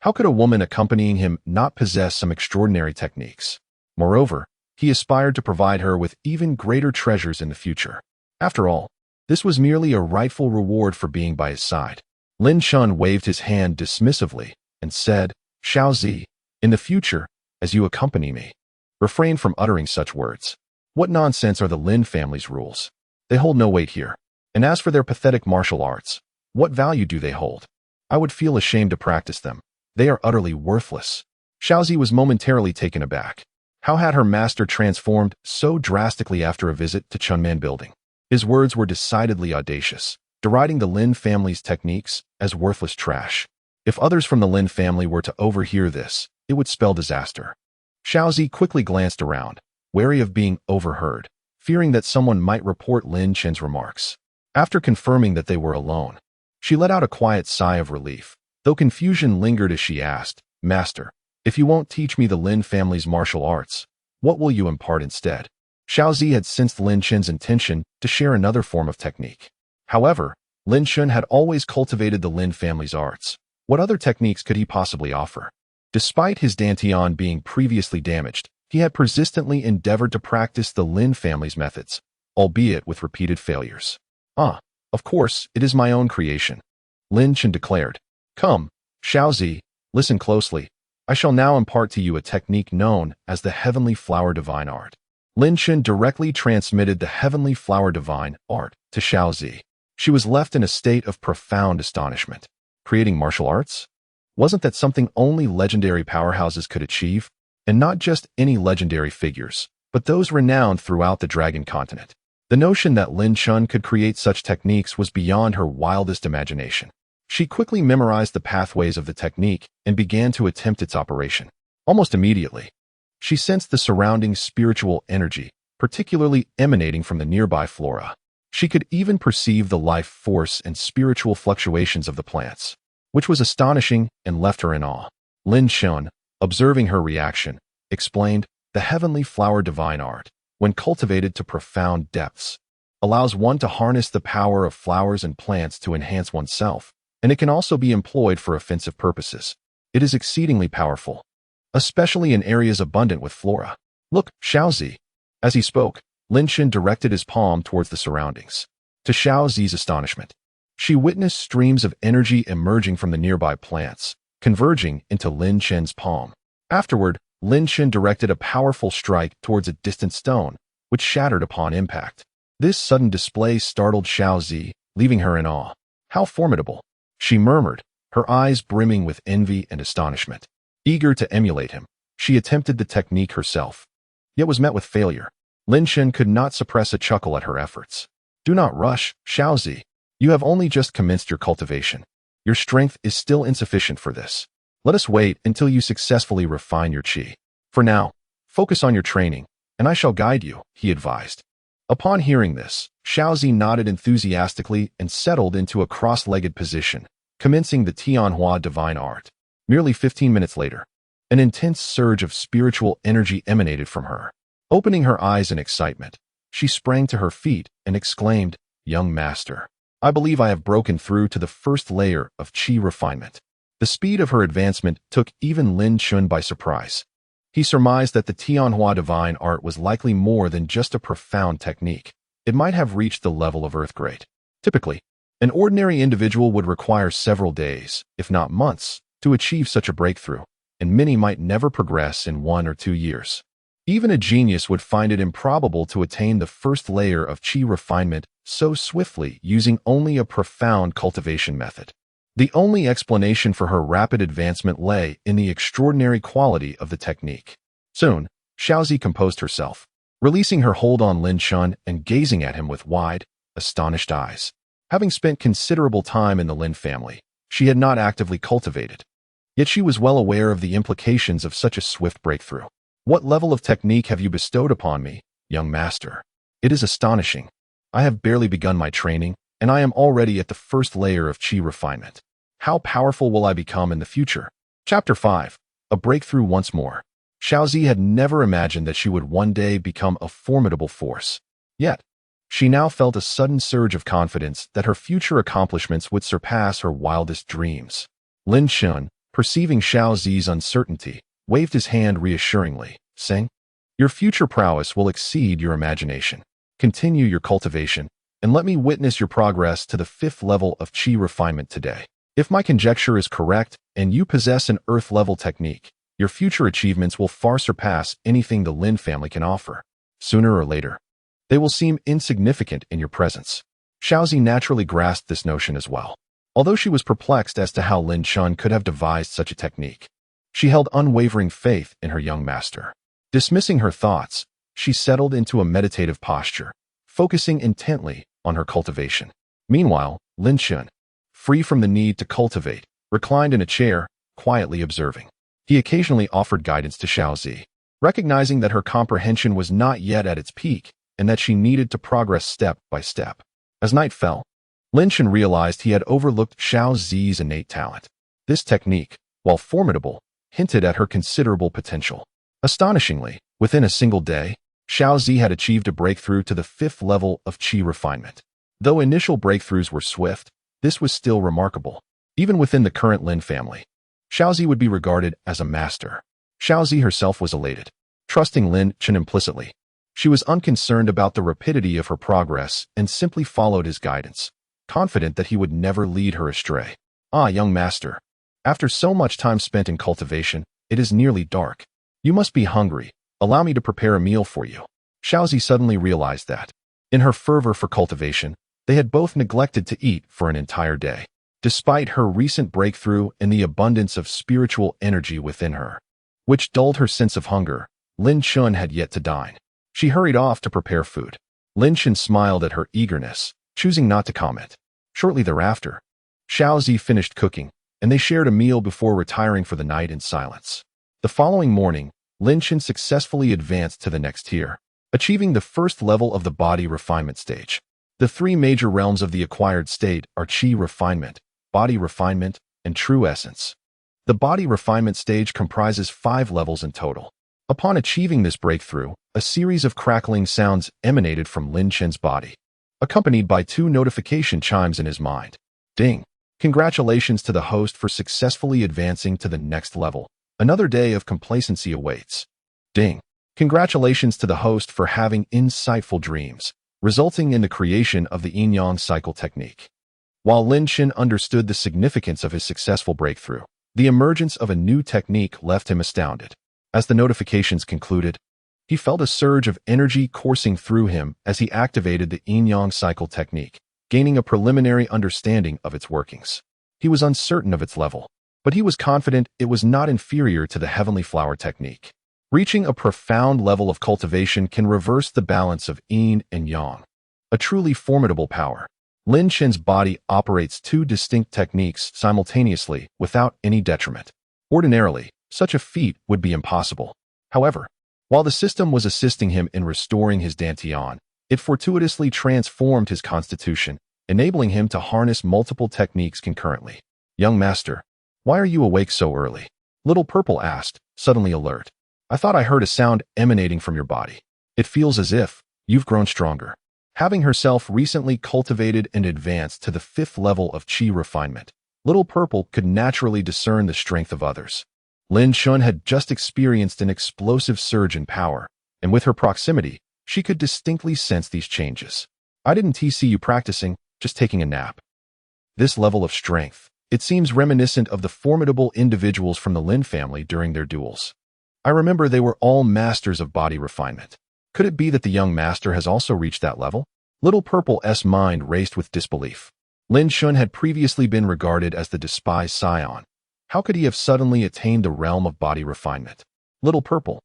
Speaker 1: How could a woman accompanying him not possess some extraordinary techniques? Moreover, he aspired to provide her with even greater treasures in the future. After all, this was merely a rightful reward for being by his side. Lin Yuanbai waved his hand dismissively and said, "Xiaozi, in the future, as you accompany me, refrain from uttering such words. What nonsense are the Lin family's rules? They hold no weight here. And as for their pathetic martial arts, what value do they hold? I would feel ashamed to practice them. They are utterly worthless." Xiaozi was momentarily taken aback. How had her master transformed so drastically after a visit to Chunman building? His words were decidedly audacious, deriding the Lin family's techniques as worthless trash. If others from the Lin family were to overhear this, it would spell disaster. Xiaozi quickly glanced around, wary of being overheard, fearing that someone might report Lin Chen's remarks. After confirming that they were alone, she let out a quiet sigh of relief, though confusion lingered as she asked, "Master, if you won't teach me the Lin family's martial arts, what will you impart instead?" Xiaozi had sensed Lin Chen's intention to share another form of technique. However, Lin Yuanbai had always cultivated the Lin family's arts. What other techniques could he possibly offer? Despite his Dantian being previously damaged, he had persistently endeavored to practice the Lin family's methods, albeit with repeated failures. Of course, it is my own creation," Lin Chen declared. "Come, Xiaozi, listen closely. I shall now impart to you a technique known as the Heavenly Flower Divine Art. Lin Chen directly transmitted the Heavenly Flower Divine Art to Xiaozi. She was left in a state of profound astonishment. Creating martial arts? Wasn't that something only legendary powerhouses could achieve? And not just any legendary figures, but those renowned throughout the Dragon Continent. The notion that Lin Chen could create such techniques was beyond her wildest imagination. She quickly memorized the pathways of the technique and began to attempt its operation. Almost immediately, she sensed the surrounding spiritual energy, particularly emanating from the nearby flora. She could even perceive the life force and spiritual fluctuations of the plants, which was astonishing and left her in awe. Lin Chen, observing her reaction, explained, "The Heavenly Flower Divine Art, when cultivated to profound depths, allows one to harness the power of flowers and plants to enhance oneself, and it can also be employed for offensive purposes. It is exceedingly powerful, especially in areas abundant with flora. Look, Xiaozi." As he spoke, Lin Chen directed his palm towards the surroundings. To Xiaozi's astonishment, she witnessed streams of energy emerging from the nearby plants, converging into Lin Chen's palm. Afterward, Lin Chen directed a powerful strike towards a distant stone, which shattered upon impact. This sudden display startled Xiaozi, leaving her in awe. "How formidable," she murmured, her eyes brimming with envy and astonishment. Eager to emulate him, she attempted the technique herself, yet was met with failure. Lin Chen could not suppress a chuckle at her efforts. "Do not rush, Xiaozi. You have only just commenced your cultivation. Your strength is still insufficient for this. Let us wait until you successfully refine your qi. For now, focus on your training, and I shall guide you," he advised. Upon hearing this, Xiaozi nodded enthusiastically and settled into a cross-legged position, commencing the Tianhua Divine Art. Merely 15 minutes later, an intense surge of spiritual energy emanated from her. Opening her eyes in excitement, she sprang to her feet and exclaimed, "Young master, I believe I have broken through to the first layer of qi refinement." The speed of her advancement took even Lin Chen by surprise. He surmised that the Tianhua Divine Art was likely more than just a profound technique. It might have reached the level of Earth Grade. Typically, an ordinary individual would require several days, if not months, to achieve such a breakthrough, and many might never progress in 1 or 2 years. Even a genius would find it improbable to attain the first layer of qi refinement so swiftly using only a profound cultivation method. The only explanation for her rapid advancement lay in the extraordinary quality of the technique. Soon, Xiaozi composed herself, releasing her hold on Lin Chen and gazing at him with wide, astonished eyes. Having spent considerable time in the Lin family, she had not actively cultivated. Yet she was well aware of the implications of such a swift breakthrough. "What level of technique have you bestowed upon me, young master? It is astonishing. I have barely begun my training, and I am already at the first layer of qi refinement. How powerful will I become in the future?" Chapter 5. A Breakthrough Once More. Xiaozi had never imagined that she would one day become a formidable force. Yet, she now felt a sudden surge of confidence that her future accomplishments would surpass her wildest dreams. Lin Chen, perceiving Xiaozi's uncertainty, waved his hand reassuringly, saying, "Your future prowess will exceed your imagination. Continue your cultivation, and let me witness your progress to the 5th level of qi refinement today. If my conjecture is correct, and you possess an Earth-level technique, your future achievements will far surpass anything the Lin family can offer. Sooner or later, they will seem insignificant in your presence." Xiaozi naturally grasped this notion as well. Although she was perplexed as to how Lin Chen could have devised such a technique, she held unwavering faith in her young master. Dismissing her thoughts, she settled into a meditative posture, focusing intently on her cultivation. Meanwhile, Lin Chen, free from the need to cultivate, reclined in a chair, quietly observing. He occasionally offered guidance to Xiaozi, recognizing that her comprehension was not yet at its peak and that she needed to progress step by step. As night fell, Lin Chen realized he had overlooked Xiaozi's innate talent. This technique, while formidable, hinted at her considerable potential. Astonishingly, within a single day, Xiaozi had achieved a breakthrough to the 5th level of qi refinement. Though initial breakthroughs were swift, this was still remarkable. Even within the current Lin family, Xiaozi would be regarded as a master. Xiaozi herself was elated, trusting Lin Chen implicitly. She was unconcerned about the rapidity of her progress and simply followed his guidance, confident that he would never lead her astray. "Ah, young master, after so much time spent in cultivation, it is nearly dark. You must be hungry. Allow me to prepare a meal for you. Xiaozi suddenly realized that, in her fervor for cultivation, they had both neglected to eat for an entire day. Despite her recent breakthrough and the abundance of spiritual energy within her, which dulled her sense of hunger, Lin Chun had yet to dine. She hurried off to prepare food. Lin Chun smiled at her eagerness, choosing not to comment. Shortly thereafter, Xiaozi finished cooking, and they shared a meal before retiring for the night in silence. The following morning, Lin Chun successfully advanced to the next tier, achieving the first level of the body refinement stage. The three major realms of the acquired state are Qi refinement, body refinement, and true essence. The body refinement stage comprises 5 levels in total. Upon achieving this breakthrough, a series of crackling sounds emanated from Lin Chen's body, accompanied by 2 notification chimes in his mind. Ding! Congratulations to the host for successfully advancing to the next level. Another day of complacency awaits. Ding! Congratulations to the host for having insightful dreams, resulting in the creation of the Yin-Yang cycle technique. While Lin Chen understood the significance of his successful breakthrough, the emergence of a new technique left him astounded. As the notifications concluded, he felt a surge of energy coursing through him as he activated the Yin-Yang cycle technique, gaining a preliminary understanding of its workings. He was uncertain of its level, but he was confident it was not inferior to the heavenly flower technique. Reaching a profound level of cultivation can reverse the balance of yin and yang, a truly formidable power. Lin Chen's body operates 2 distinct techniques simultaneously without any detriment. Ordinarily, such a feat would be impossible. However, while the system was assisting him in restoring his Dantian, it fortuitously transformed his constitution, enabling him to harness multiple techniques concurrently. Young master, why are you awake so early? Little Purple asked, suddenly alert. I thought I heard a sound emanating from your body. It feels as if you've grown stronger. Having herself recently cultivated and advanced to the 5th level of Qi refinement, Little Purple could naturally discern the strength of others. Lin Chun had just experienced an explosive surge in power, and with her proximity, she could distinctly sense these changes. I didn't see you practicing, just taking a nap. This level of strength, it seems reminiscent of the formidable individuals from the Lin family during their duels. I remember they were all masters of body refinement. Could it be that the young master has also reached that level? Little Purple's mind raced with disbelief. Lin Chun had previously been regarded as the despised scion. How could he have suddenly attained the realm of body refinement? Little Purple,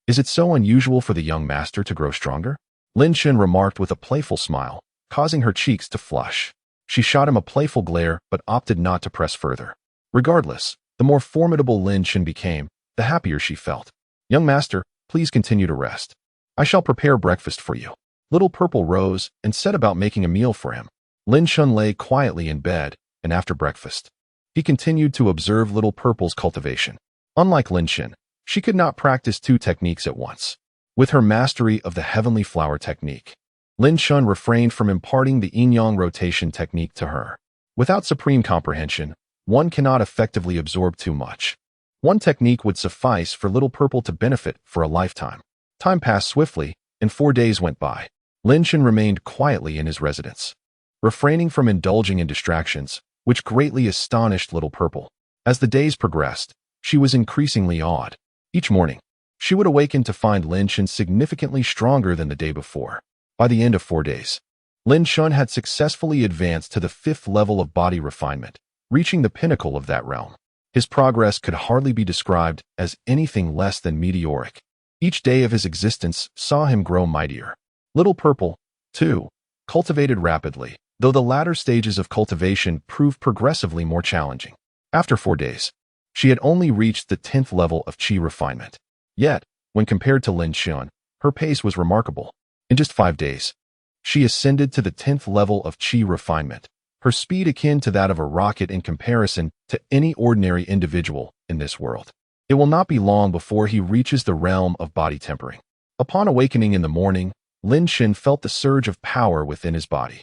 Speaker 1: is it so unusual for the young master to grow stronger? Lin Chun remarked with a playful smile, causing her cheeks to flush. She shot him a playful glare but opted not to press further. Regardless, the more formidable Lin Chun became, the happier she felt. Young master, please continue to rest. I shall prepare breakfast for you. Little Purple rose and set about making a meal for him. Lin Chun lay quietly in bed, and after breakfast, he continued to observe Little Purple's cultivation. Unlike Lin Chun, she could not practice 2 techniques at once. With her mastery of the heavenly flower technique, Lin Chun refrained from imparting the yin-yang rotation technique to her. Without supreme comprehension, one cannot effectively absorb too much. One technique would suffice for Little Purple to benefit for a lifetime. Time passed swiftly, and 4 days went by. Lin Chun remained quietly in his residence, refraining from indulging in distractions, which greatly astonished Little Purple. As the days progressed, she was increasingly awed. Each morning, she would awaken to find Lin Chun significantly stronger than the day before. By the end of 4 days, Lin Chun had successfully advanced to the 5th level of body refinement, reaching the pinnacle of that realm. His progress could hardly be described as anything less than meteoric. Each day of his existence saw him grow mightier. Little Purple, too, cultivated rapidly, though the latter stages of cultivation proved progressively more challenging. After 4 days, she had only reached the 10th level of Qi refinement. Yet, when compared to Lin Chun, her pace was remarkable. In just 5 days, she ascended to the 10th level of Qi refinement, her speed akin to that of a rocket in comparison to any ordinary individual in this world. It will not be long before he reaches the realm of body tempering. Upon awakening in the morning, Lin Chun felt the surge of power within his body.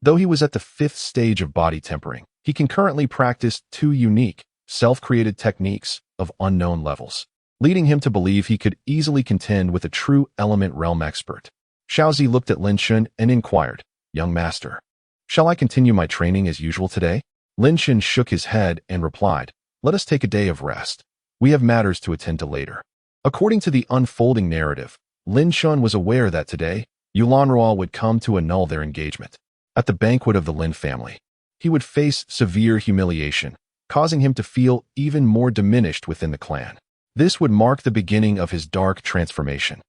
Speaker 1: Though he was at the 5th stage of body tempering, he concurrently practiced 2 unique, self-created techniques of unknown levels, leading him to believe he could easily contend with a true element realm expert. Xiaozi looked at Lin Chun and inquired, "Young master, shall I continue my training as usual today?" Lin Chun shook his head and replied, "Let us take a day of rest. We have matters to attend to later. According to the unfolding narrative, Lin Shun was aware that today, Yulan would come to annul their engagement. At the banquet of the Lin family, he would face severe humiliation, causing him to feel even more diminished within the clan. This would mark the beginning of his dark transformation,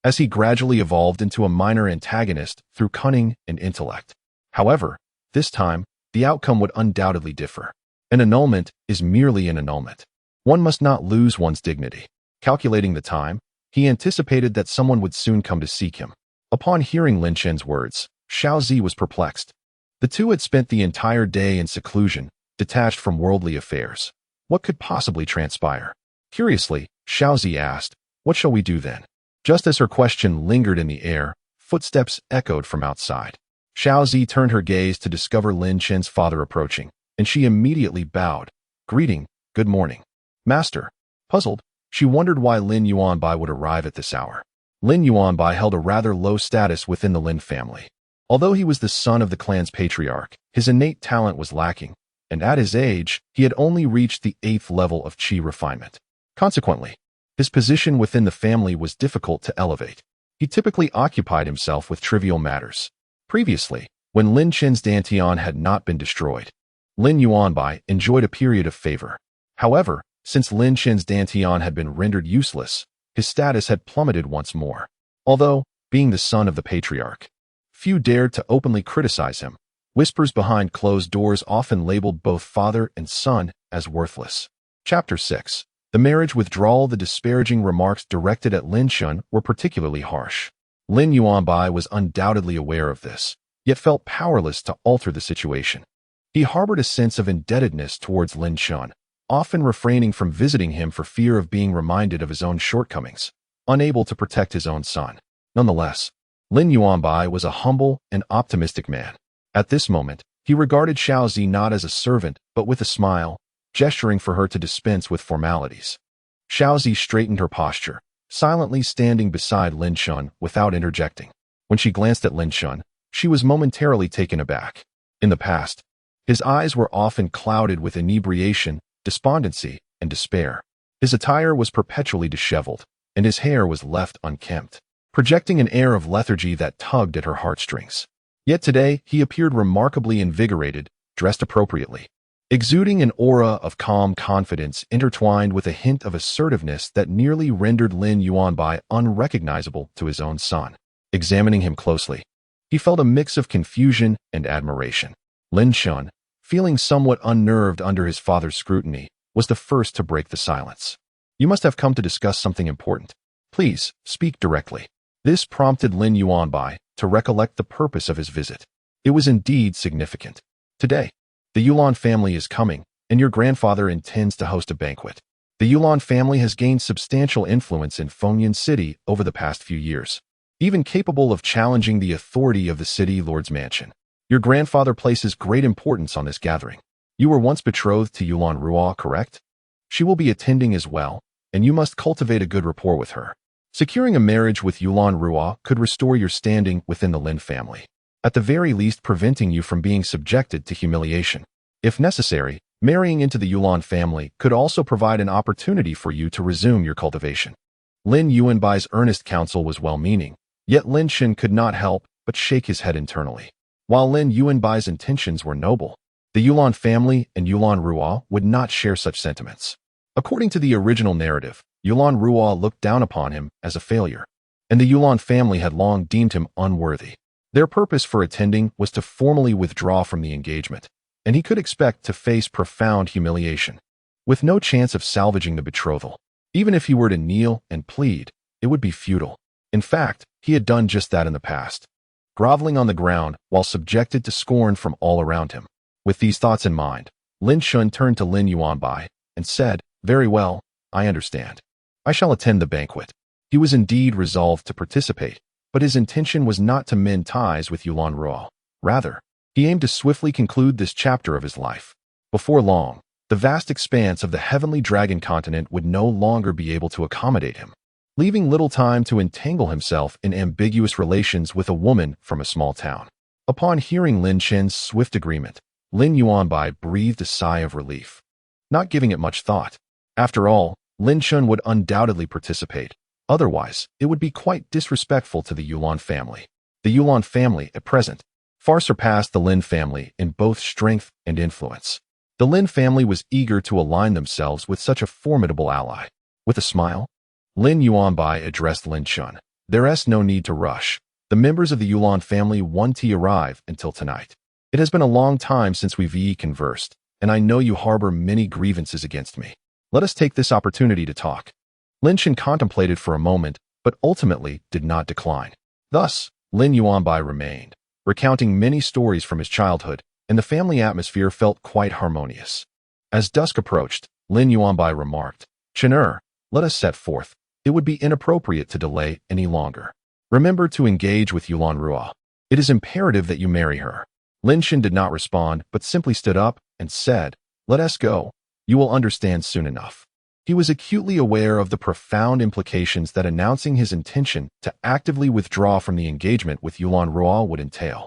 Speaker 1: as he gradually evolved into a minor antagonist through cunning and intellect. However, this time, the outcome would undoubtedly differ. An annulment is merely an annulment. One must not lose one's dignity. Calculating the time, he anticipated that someone would soon come to seek him. Upon hearing Lin Chen's words, Xiaozi was perplexed. The two had spent the entire day in seclusion, detached from worldly affairs. What could possibly transpire? Curiously, Xiaozi asked, "What shall we do then?" Just as her question lingered in the air, footsteps echoed from outside. Xiaozi turned her gaze to discover Lin Chen's father approaching, and she immediately bowed. "Greeting, good morning, master." Puzzled, she wondered why Lin Yuanbai would arrive at this hour. Lin Yuanbai held a rather low status within the Lin family. Although he was the son of the clan's patriarch, his innate talent was lacking, and at his age, he had only reached the 8th level of qi refinement. Consequently, his position within the family was difficult to elevate. He typically occupied himself with trivial matters. Previously, when Lin Chen's Dantian had not been destroyed, Lin Yuanbai enjoyed a period of favor. However, since Lin Chen's Dantian had been rendered useless, his status had plummeted once more. Although, being the son of the patriarch, few dared to openly criticize him. Whispers behind closed doors often labeled both father and son as worthless. Chapter 6. The marriage withdrawal. The disparaging remarks directed at Lin Shun were particularly harsh. Lin Yuanbai was undoubtedly aware of this, yet felt powerless to alter the situation. He harbored a sense of indebtedness towards Lin Shun, often refraining from visiting him for fear of being reminded of his own shortcomings, unable to protect his own son. Nonetheless, Lin Yuanbai was a humble and optimistic man. At this moment, he regarded Xiaozi not as a servant but with a smile, gesturing for her to dispense with formalities. Xiaozi straightened her posture, silently standing beside Lin Shun without interjecting. When she glanced at Lin Shun, she was momentarily taken aback. In the past, his eyes were often clouded with inebriation, despondency, and despair. His attire was perpetually disheveled, and his hair was left unkempt, projecting an air of lethargy that tugged at her heartstrings. Yet today, he appeared remarkably invigorated, dressed appropriately, exuding an aura of calm confidence intertwined with a hint of assertiveness that nearly rendered Lin Yuanbai unrecognizable to his own son. Examining him closely, he felt a mix of confusion and admiration. Lin Shun, feeling somewhat unnerved under his father's scrutiny, was the first to break the silence. "You must have come to discuss something important. Please, speak directly." This prompted Lin Yuanbai to recollect the purpose of his visit. It was indeed significant. "Today, the Yulan family is coming, and your grandfather intends to host a banquet. The Yulan family has gained substantial influence in Fengyan City over the past few years, even capable of challenging the authority of the city lord's mansion. Your grandfather places great importance on this gathering. You were once betrothed to Yulan, correct? She will be attending as well, and you must cultivate a good rapport with her. Securing a marriage with Yulan could restore your standing within the Lin family, at the very least preventing you from being subjected to humiliation. If necessary, marrying into the Yulan family could also provide an opportunity for you to resume your cultivation." Lin Yuanbai's earnest counsel was well-meaning, yet Lin Shin could not help but shake his head internally. While Lin Yuanbai's intentions were noble, the Yulan family and Yulan would not share such sentiments. According to the original narrative, Yulan looked down upon him as a failure, and the Yulan family had long deemed him unworthy. Their purpose for attending was to formally withdraw from the engagement, and he could expect to face profound humiliation, with no chance of salvaging the betrothal. Even if he were to kneel and plead, it would be futile. In fact, he had done just that in the past, groveling on the ground while subjected to scorn from all around him. With these thoughts in mind, Lin Shun turned to Lin Yuanbai and said, "Very well, I understand. I shall attend the banquet." He was indeed resolved to participate, but his intention was not to mend ties with Yulan. Rather, he aimed to swiftly conclude this chapter of his life. Before long, the vast expanse of the heavenly dragon continent would no longer be able to accommodate him, leaving little time to entangle himself in ambiguous relations with a woman from a small town. Upon hearing Lin Chen's swift agreement, Lin Yuanbai breathed a sigh of relief, not giving it much thought. After all, Lin Chun would undoubtedly participate. Otherwise, it would be quite disrespectful to the Yulan family. The Yulan family, at present, far surpassed the Lin family in both strength and influence. The Lin family was eager to align themselves with such a formidable ally. With a smile, Lin Yuanbai addressed Lin Chun. There's no need to rush. The members of the Yulan family won't arrive until tonight. It has been a long time since we've conversed, and I know you harbor many grievances against me. Let us take this opportunity to talk. Lin Chun contemplated for a moment, but ultimately did not decline. Thus, Lin Yuanbai remained, recounting many stories from his childhood, and the family atmosphere felt quite harmonious. As dusk approached, Lin Yuanbai remarked, "Chen, let us set forth. It would be inappropriate to delay any longer. Remember to engage with Yulan Ruo. It is imperative that you marry her." Lin Chun did not respond, but simply stood up and said, "Let us go. You will understand soon enough." He was acutely aware of the profound implications that announcing his intention to actively withdraw from the engagement with Yulan Ruo would entail.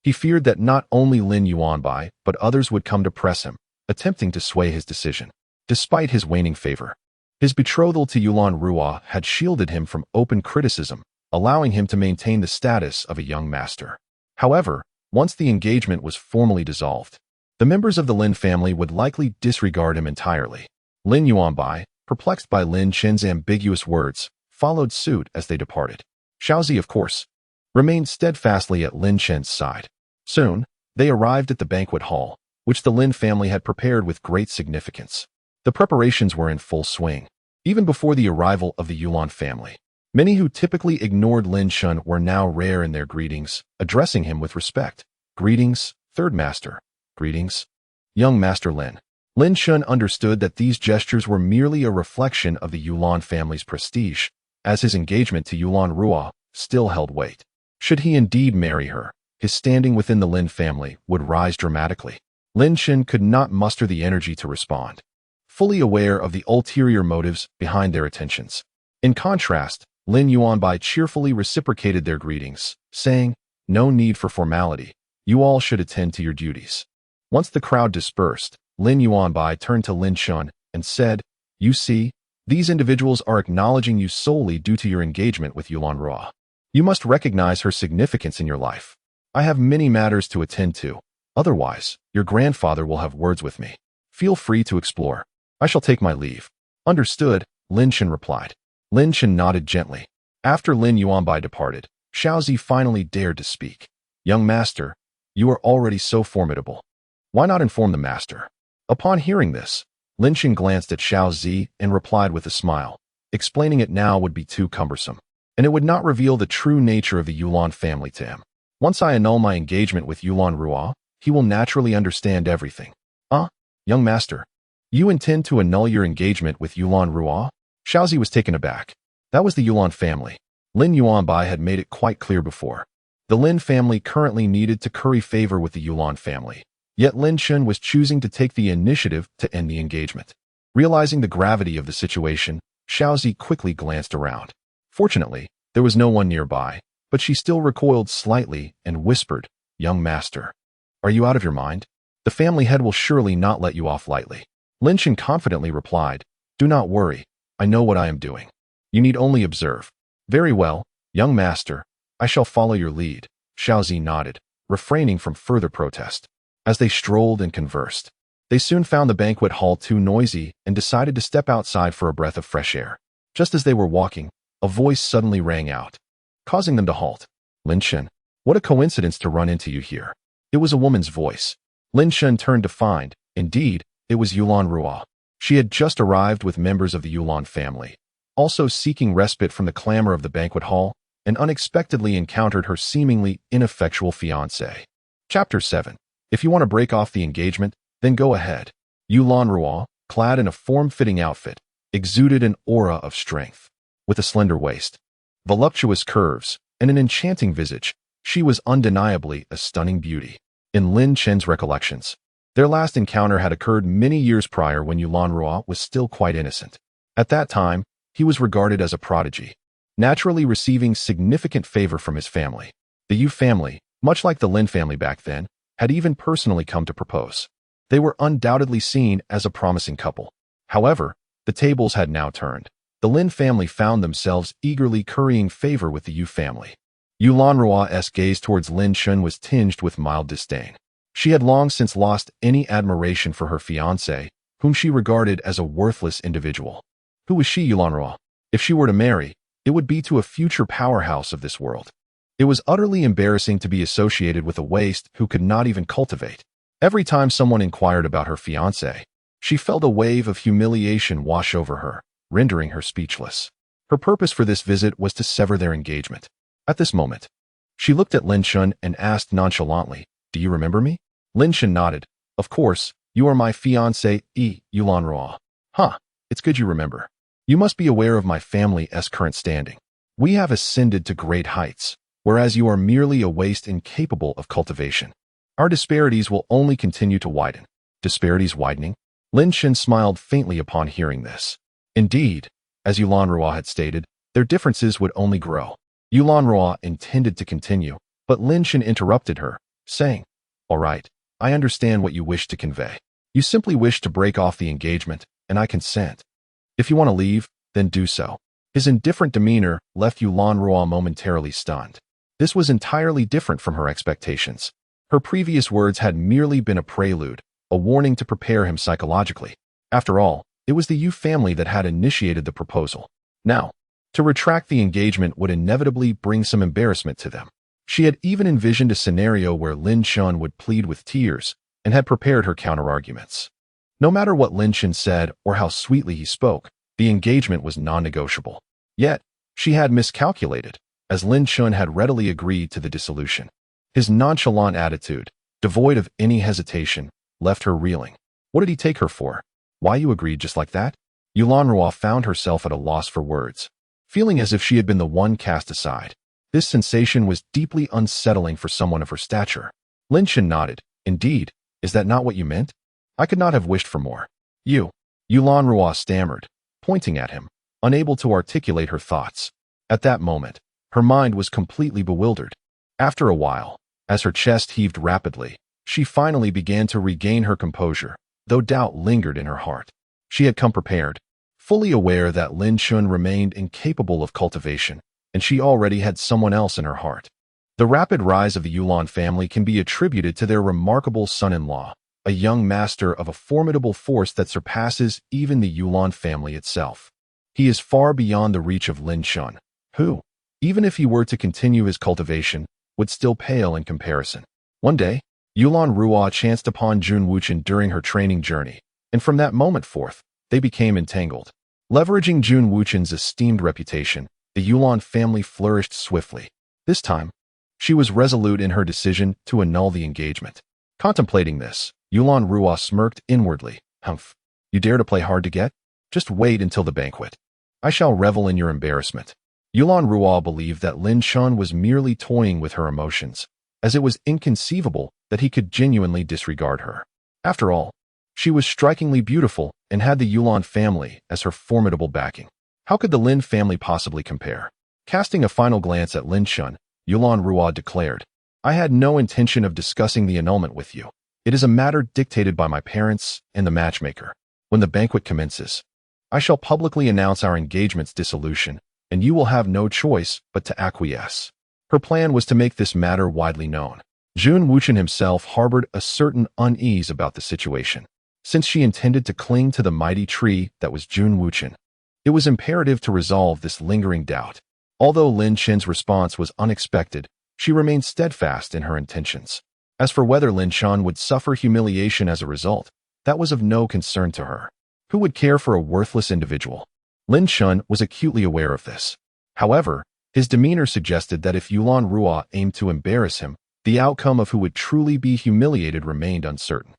Speaker 1: He feared that not only Lin Yuanbai, but others would come to press him, attempting to sway his decision. Despite his waning favor, his betrothal to Yulan Ruo had shielded him from open criticism, allowing him to maintain the status of a young master. However, once the engagement was formally dissolved, the members of the Lin family would likely disregard him entirely. Lin Yuanbai, perplexed by Lin Chen's ambiguous words, followed suit as they departed. Xiaozi, of course, remained steadfastly at Lin Chen's side. Soon, they arrived at the banquet hall, which the Lin family had prepared with great significance. The preparations were in full swing, even before the arrival of the Yulan family. Many who typically ignored Lin Chun were now rare in their greetings, addressing him with respect. "Greetings, Third Master." "Greetings, Young Master Lin." Lin Chun understood that these gestures were merely a reflection of the Yulan family's prestige, as his engagement to Yulan Ruo still held weight. Should he indeed marry her, his standing within the Lin family would rise dramatically. Lin Chun could not muster the energy to respond, fully aware of the ulterior motives behind their attentions. In contrast, Lin Yuanbai cheerfully reciprocated their greetings, saying, "No need for formality. You all should attend to your duties." Once the crowd dispersed, Lin Yuanbai turned to Lin Chun and said, "You see, these individuals are acknowledging you solely due to your engagement with Yulan Ruo. You must recognize her significance in your life. I have many matters to attend to. Otherwise, your grandfather will have words with me. Feel free to explore. I shall take my leave." "Understood," Lin Chun replied. Lin Chun nodded gently. After Lin Yuanbai departed, Xiaozi finally dared to speak. "Young master, you are already so formidable. Why not inform the master?" Upon hearing this, Lin Chun glanced at Xiaozi and replied with a smile. Explaining it now would be too cumbersome, and it would not reveal the true nature of the Yulan family to him. Once I annul my engagement with Yulan Ruo, he will naturally understand everything. Young master, you intend to annul your engagement with Yulan Ruo?" Xiaozi was taken aback. That was the Yulan family. Lin Yuanbai had made it quite clear before. The Lin family currently needed to curry favor with the Yulan family. Yet Lin Chun was choosing to take the initiative to end the engagement. Realizing the gravity of the situation, Xiaozi quickly glanced around. Fortunately, there was no one nearby, but she still recoiled slightly and whispered, "Young master, are you out of your mind? The family head will surely not let you off lightly." Lin Chun confidently replied, "Do not worry, I know what I am doing. You need only observe." "Very well, young master, I shall follow your lead." Xiaozi nodded, refraining from further protest. As they strolled and conversed, they soon found the banquet hall too noisy and decided to step outside for a breath of fresh air. Just as they were walking, a voice suddenly rang out, causing them to halt. "Lin Chun, what a coincidence to run into you here." It was a woman's voice. Lin Chun turned to find, indeed, it was Yulan Ruo. She had just arrived with members of the Yulan family, also seeking respite from the clamor of the banquet hall, and unexpectedly encountered her seemingly ineffectual fiancé. Chapter 7. If you want to break off the engagement, then go ahead. Yulan Ruo, clad in a form-fitting outfit, exuded an aura of strength. With a slender waist, voluptuous curves, and an enchanting visage, she was undeniably a stunning beauty. In Lin Chen's recollections, their last encounter had occurred many years prior when Yulan Ruo was still quite innocent. At that time, he was regarded as a prodigy, naturally receiving significant favor from his family. The Yu family, much like the Lin family back then, had even personally come to propose. They were undoubtedly seen as a promising couple. However, The tables had now turned. The Lin family found themselves eagerly currying favor with the Yu family. Yulanrua's gaze towards Lin Shun was tinged with mild disdain. She had long since lost any admiration for her fiancé, whom she regarded as a worthless individual. Who was she, Yulanrua? If she were to marry, it would be to a future powerhouse of this world. It was utterly embarrassing to be associated with a waste who could not even cultivate. Every time someone inquired about her fiancé, she felt a wave of humiliation wash over her, rendering her speechless. Her purpose for this visit was to sever their engagement. At this moment, she looked at Lin Shun and asked nonchalantly, "Do you remember me?" Lin Shun nodded. "Of course, you are my fiancé, Yulanrua." "Huh, it's good you remember. You must be aware of my family's current standing. We have ascended to great heights, whereas you are merely a waste incapable of cultivation. Our disparities will only continue to widen." Disparities widening? Lin Shun smiled faintly upon hearing this. Indeed, as Yulanrua had stated, their differences would only grow. Yulanrua intended to continue, but Lin Shun interrupted her, saying, "All right, I understand what you wish to convey. You simply wish to break off the engagement, and I consent. If you want to leave, then do so." His indifferent demeanor left Yulanrua momentarily stunned. This was entirely different from her expectations. Her previous words had merely been a prelude, a warning to prepare him psychologically. After all, it was the Yu family that had initiated the proposal. Now, to retract the engagement would inevitably bring some embarrassment to them. She had even envisioned a scenario where Lin Shun would plead with tears and had prepared her counterarguments. No matter what Lin Shun said or how sweetly he spoke, the engagement was non-negotiable. Yet, she had miscalculated, as Lin Shun had readily agreed to the dissolution. His nonchalant attitude, devoid of any hesitation, left her reeling. What did he take her for? Why you agreed just like that? Yulanrua found herself at a loss for words, feeling as if she had been the one cast aside. This sensation was deeply unsettling for someone of her stature. Lin Shun nodded. "Indeed, is that not what you meant? I could not have wished for more." Yulanrua stammered, pointing at him, unable to articulate her thoughts. At that moment, her mind was completely bewildered. After a while, as her chest heaved rapidly, she finally began to regain her composure, though doubt lingered in her heart. She had come prepared, fully aware that Lin Shun remained incapable of cultivation, and she already had someone else in her heart. The rapid rise of the Yulan family can be attributed to their remarkable son-in-law, a young master of a formidable force that surpasses even the Yulan family itself. He is far beyond the reach of Lin Shun, who, even if he were to continue his cultivation, would still pale in comparison. One day, Yulanrua chanced upon Jun Wuchen during her training journey, and from that moment forth, they became entangled. Leveraging Jun Wuchen's esteemed reputation, the Yulan family flourished swiftly. This time, she was resolute in her decision to annul the engagement. Contemplating this, Yulanrua smirked inwardly. "Humph, you dare to play hard to get? Just wait until the banquet. I shall revel in your embarrassment." Yulanrua believed that Lin Shun was merely toying with her emotions, as it was inconceivable that he could genuinely disregard her. After all, she was strikingly beautiful and had the Yulan family as her formidable backing. How could the Lin family possibly compare? Casting a final glance at Lin Shun, Yulanrua declared, "I had no intention of discussing the annulment with you. It is a matter dictated by my parents and the matchmaker. When the banquet commences, I shall publicly announce our engagement's dissolution, and you will have no choice but to acquiesce." Her plan was to make this matter widely known. Jun Wuchen himself harbored a certain unease about the situation. Since she intended to cling to the mighty tree that was Jun Wuchen, it was imperative to resolve this lingering doubt. Although Lin Chen's response was unexpected, she remained steadfast in her intentions. As for whether Lin Shan would suffer humiliation as a result, that was of no concern to her. Who would care for a worthless individual? Lin Shun was acutely aware of this. However, his demeanor suggested that if Yulanrua aimed to embarrass him, the outcome of who would truly be humiliated remained uncertain.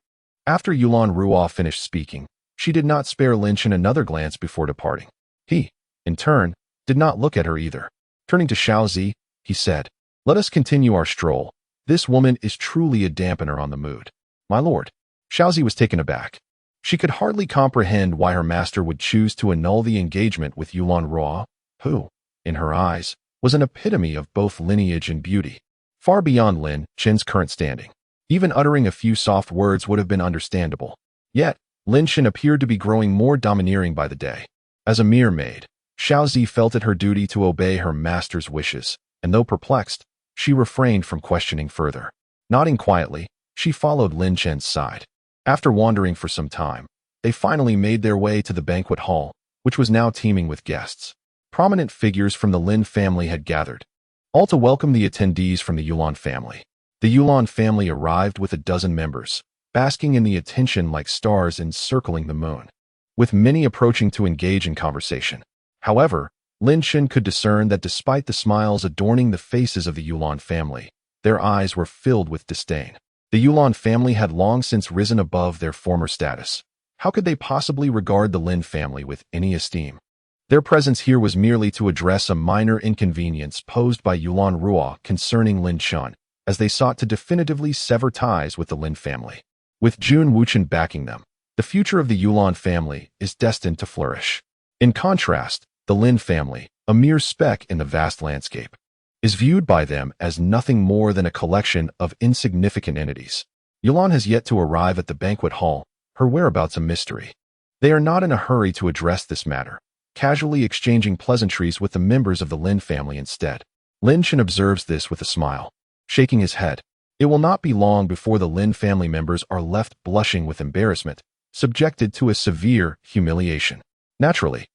Speaker 1: After Yulanrua finished speaking, she did not spare Lin Shun another glance before departing. He, in turn, did not look at her either. Turning to Xiaozi, he said, "Let us continue our stroll. This woman is truly a dampener on the mood." "My lord." Xiaozi was taken aback. She could hardly comprehend why her master would choose to annul the engagement with Yulanrua, who, in her eyes, was an epitome of both lineage and beauty, far beyond Lin Chen's current standing. Even uttering a few soft words would have been understandable. Yet, Lin Chen appeared to be growing more domineering by the day. As a mere maid, Xiaozi felt it her duty to obey her master's wishes, and though perplexed, she refrained from questioning further. Nodding quietly, she followed Lin Chen's side. After wandering for some time, they finally made their way to the banquet hall, which was now teeming with guests. Prominent figures from the Lin family had gathered, all to welcome the attendees from the Yulan family. The Yulan family arrived with a dozen members, basking in the attention like stars encircling the moon, with many approaching to engage in conversation. However, Lin Chen could discern that despite the smiles adorning the faces of the Yulan family, their eyes were filled with disdain. The Yulan family had long since risen above their former status. How could they possibly regard the Lin family with any esteem? Their presence here was merely to address a minor inconvenience posed by Yulan Ruo concerning Lin Chen, as they sought to definitively sever ties with the Lin family. With Jun Wuchen backing them, the future of the Yulan family is destined to flourish. In contrast, the Lin family, a mere speck in the vast landscape, is viewed by them as nothing more than a collection of insignificant entities. Yulan has yet to arrive at the banquet hall, her whereabouts a mystery. They are not in a hurry to address this matter, casually exchanging pleasantries with the members of the Lin family instead. Lin Chen observes this with a smile, shaking his head. It will not be long before the Lin family members are left blushing with embarrassment, subjected to a severe humiliation. Naturally,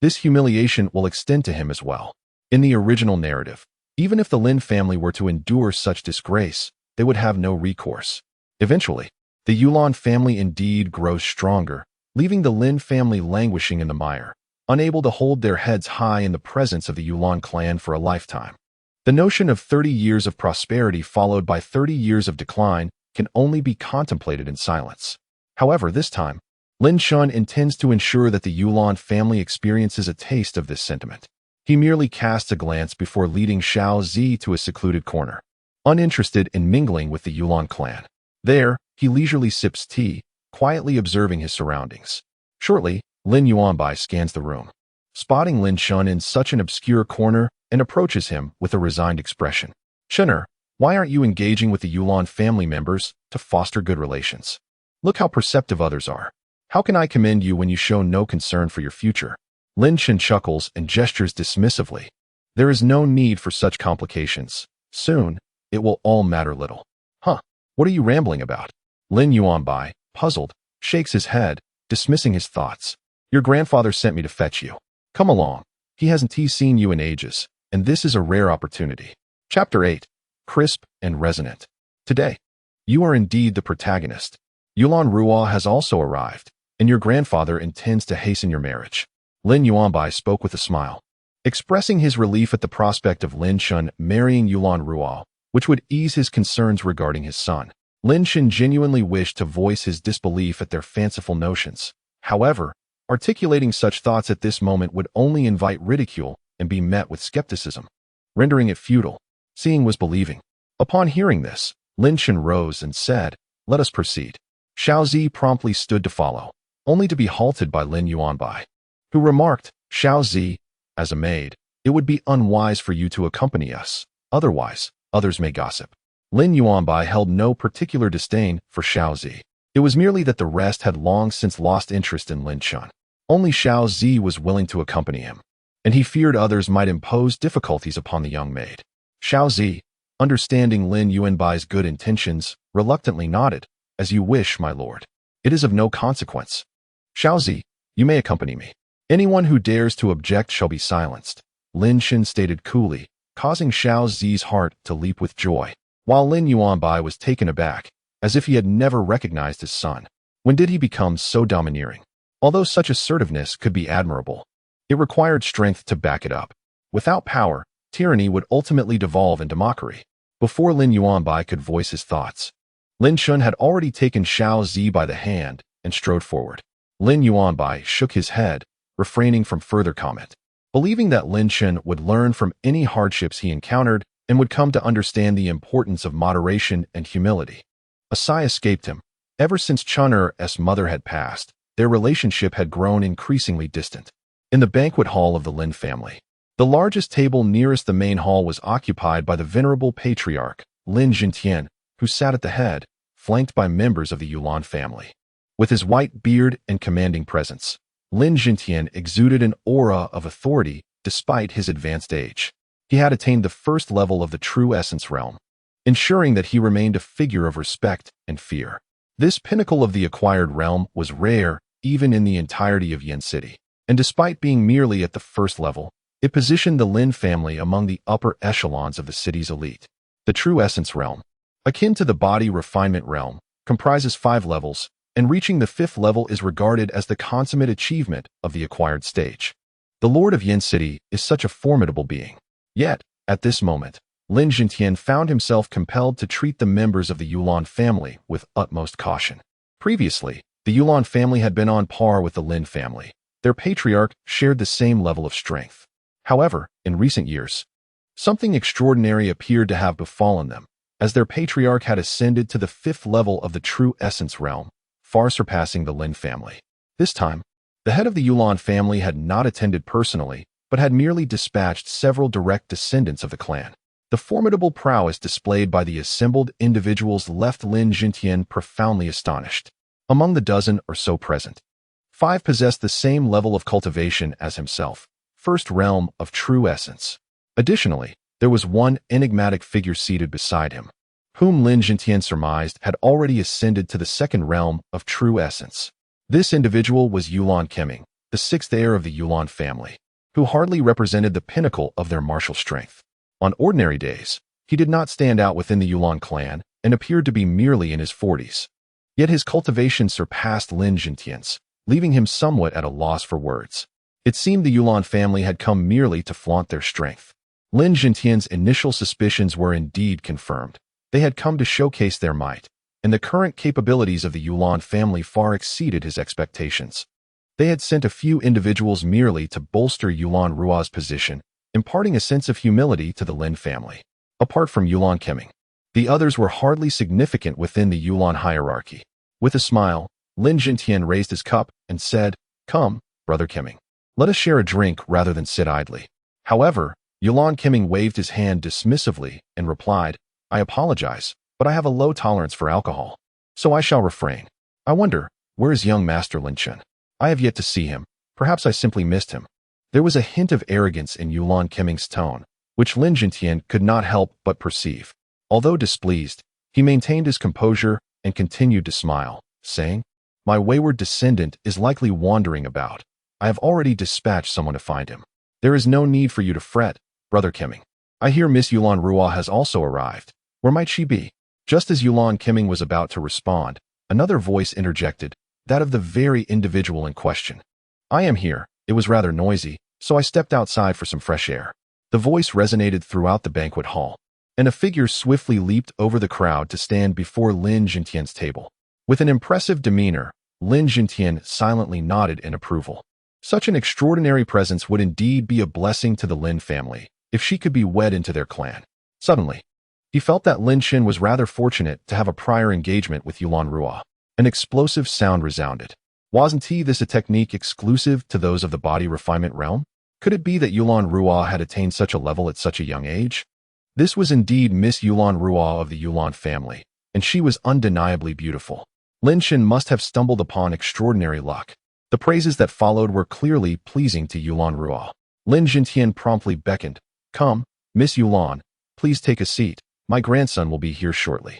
Speaker 1: this humiliation will extend to him as well. In the original narrative, even if the Lin family were to endure such disgrace, they would have no recourse. Eventually, the Yulan family indeed grows stronger, leaving the Lin family languishing in the mire, unable to hold their heads high in the presence of the Yulan clan for a lifetime. The notion of 30 years of prosperity followed by 30 years of decline can only be contemplated in silence. However, this time, Lin Chen intends to ensure that the Yulan family experiences a taste of this sentiment. He merely casts a glance before leading Xiaozi to a secluded corner, uninterested in mingling with the Yulan clan. There, he leisurely sips tea, quietly observing his surroundings. Shortly, Lin Yuanbai scans the room, spotting Lin Chen in such an obscure corner, and approaches him with a resigned expression. "Chener, why aren't you engaging with the Yulan family members to foster good relations? Look how perceptive others are. How can I commend you when you show no concern for your future?" Lin Chen chuckles and gestures dismissively. There is no need for such complications. Soon, it will all matter little. Huh, what are you rambling about? Lin Yuanbai, puzzled, shakes his head, dismissing his thoughts. Your grandfather sent me to fetch you. Come along. He hasn't seen you in ages, and this is a rare opportunity. Chapter 8. Crisp and Resonant. Today, you are indeed the protagonist. Yulan Ruo has also arrived, and your grandfather intends to hasten your marriage. Lin Yuanbai spoke with a smile, expressing his relief at the prospect of Lin Chen marrying Yulan Ruo, which would ease his concerns regarding his son. Lin Chen genuinely wished to voice his disbelief at their fanciful notions. However, articulating such thoughts at this moment would only invite ridicule and be met with skepticism, rendering it futile. Seeing was believing. Upon hearing this, Lin Chen rose and said, "Let us proceed." Xiaozi promptly stood to follow, only to be halted by Lin Yuanbai, who remarked, "Xiaozi, as a maid, it would be unwise for you to accompany us. Otherwise, others may gossip." Lin Yuanbai held no particular disdain for Xiaozi. It was merely that the rest had long since lost interest in Lin Chen. Only Xiaozi was willing to accompany him, and he feared others might impose difficulties upon the young maid. Xiaozi, understanding Lin Yuanbai's good intentions, reluctantly nodded, "As you wish, my lord. It is of no consequence. Xiaozi, you may accompany me. Anyone who dares to object shall be silenced," Lin Chen stated coolly, causing Xiaozi's heart to leap with joy, while Lin Yuanbai was taken aback, as if he had never recognized his son. When did he become so domineering? Although such assertiveness could be admirable, it required strength to back it up. Without power, tyranny would ultimately devolve into mockery. Before Lin Yuanbai could voice his thoughts, Lin Chen had already taken Xiaozi by the hand and strode forward. Lin Yuanbai shook his head, refraining from further comment, believing that Lin Chen would learn from any hardships he encountered and would come to understand the importance of moderation and humility. A sigh escaped him. Ever since Chener's mother had passed, their relationship had grown increasingly distant. In the banquet hall of the Lin family, the largest table nearest the main hall was occupied by the venerable patriarch, Lin Jintian, who sat at the head, flanked by members of the Yulan family. With his white beard and commanding presence, Lin Yuanbai exuded an aura of authority despite his advanced age. He had attained the first level of the true essence realm, ensuring that he remained a figure of respect and fear. This pinnacle of the acquired realm was rare even in the entirety of Yin City, and despite being merely at the first level, it positioned the Lin family among the upper echelons of the city's elite. The true essence realm, akin to the body refinement realm, comprises 5 levels, and reaching the 5th level is regarded as the consummate achievement of the acquired stage. The Lord of Yin City is such a formidable being. Yet, at this moment, Lin Yuanbai found himself compelled to treat the members of the Youlan family with utmost caution. Previously, the Youlan family had been on par with the Lin family. Their patriarch shared the same level of strength. However, in recent years, something extraordinary appeared to have befallen them, as their patriarch had ascended to the 5th level of the true essence realm, far surpassing the Lin family. This time, the head of the Youlan family had not attended personally, but had merely dispatched several direct descendants of the clan. The formidable prowess displayed by the assembled individuals left Lin Yuanbai profoundly astonished. Among the dozen or so present, 5 possessed the same level of cultivation as himself, first realm of true essence. Additionally, there was one enigmatic figure seated beside him, whom Lin Yuanbai surmised had already ascended to the 2nd realm of true essence. This individual was Taming, the 6th heir of the Youlan family, who hardly represented the pinnacle of their martial strength. On ordinary days, he did not stand out within the Youlan clan and appeared to be merely in his 40s. Yet his cultivation surpassed Lin Yuanbai's, leaving him somewhat at a loss for words. It seemed the Youlan family had come merely to flaunt their strength. Lin Yuanbai's initial suspicions were indeed confirmed. They had come to showcase their might, and the current capabilities of the Youlan family far exceeded his expectations. They had sent a few individuals merely to bolster Yulan Rua's position, imparting a sense of humility to the Lin family. Apart from Yulan, the others were hardly significant within the Youlan hierarchy. With a smile, Lin Yuanbai raised his cup and said, "Come, brother Kemming. Let us share a drink rather than sit idly." However, Yulan waved his hand dismissively and replied, "I apologize, but I have a low tolerance for alcohol, so I shall refrain. I wonder, where is young Master Lin Chen? I have yet to see him. Perhaps I simply missed him." There was a hint of arrogance in Yulan's tone, which Lin Yuanbai could not help but perceive. Although displeased, he maintained his composure and continued to smile, saying, "My wayward descendant is likely wandering about. I have already dispatched someone to find him. There is no need for you to fret, brother Kemming. I hear Miss Yulan Rua has also arrived. Where might she be?" Just as Yulan was about to respond, another voice interjected, that of the very individual in question. "I am here. It was rather noisy, so I stepped outside for some fresh air." The voice resonated throughout the banquet hall, and a figure swiftly leaped over the crowd to stand before Lin Yuanbai's table. With an impressive demeanor, Lin Yuanbai silently nodded in approval. Such an extraordinary presence would indeed be a blessing to the Lin family, if she could be wed into their clan. Suddenly, he felt that Lin Chen was rather fortunate to have a prior engagement with Yulan Rua. An explosive sound resounded. Wasn't this a technique exclusive to those of the body refinement realm? Could it be that Yulan Rua had attained such a level at such a young age? This was indeed Miss Yulan Rua of the Youlan family, and she was undeniably beautiful. Lin Chen must have stumbled upon extraordinary luck. The praises that followed were clearly pleasing to Yulan Rua. Lin Yuanbai promptly beckoned, "Come, Miss Yulan, please take a seat. My grandson will be here shortly."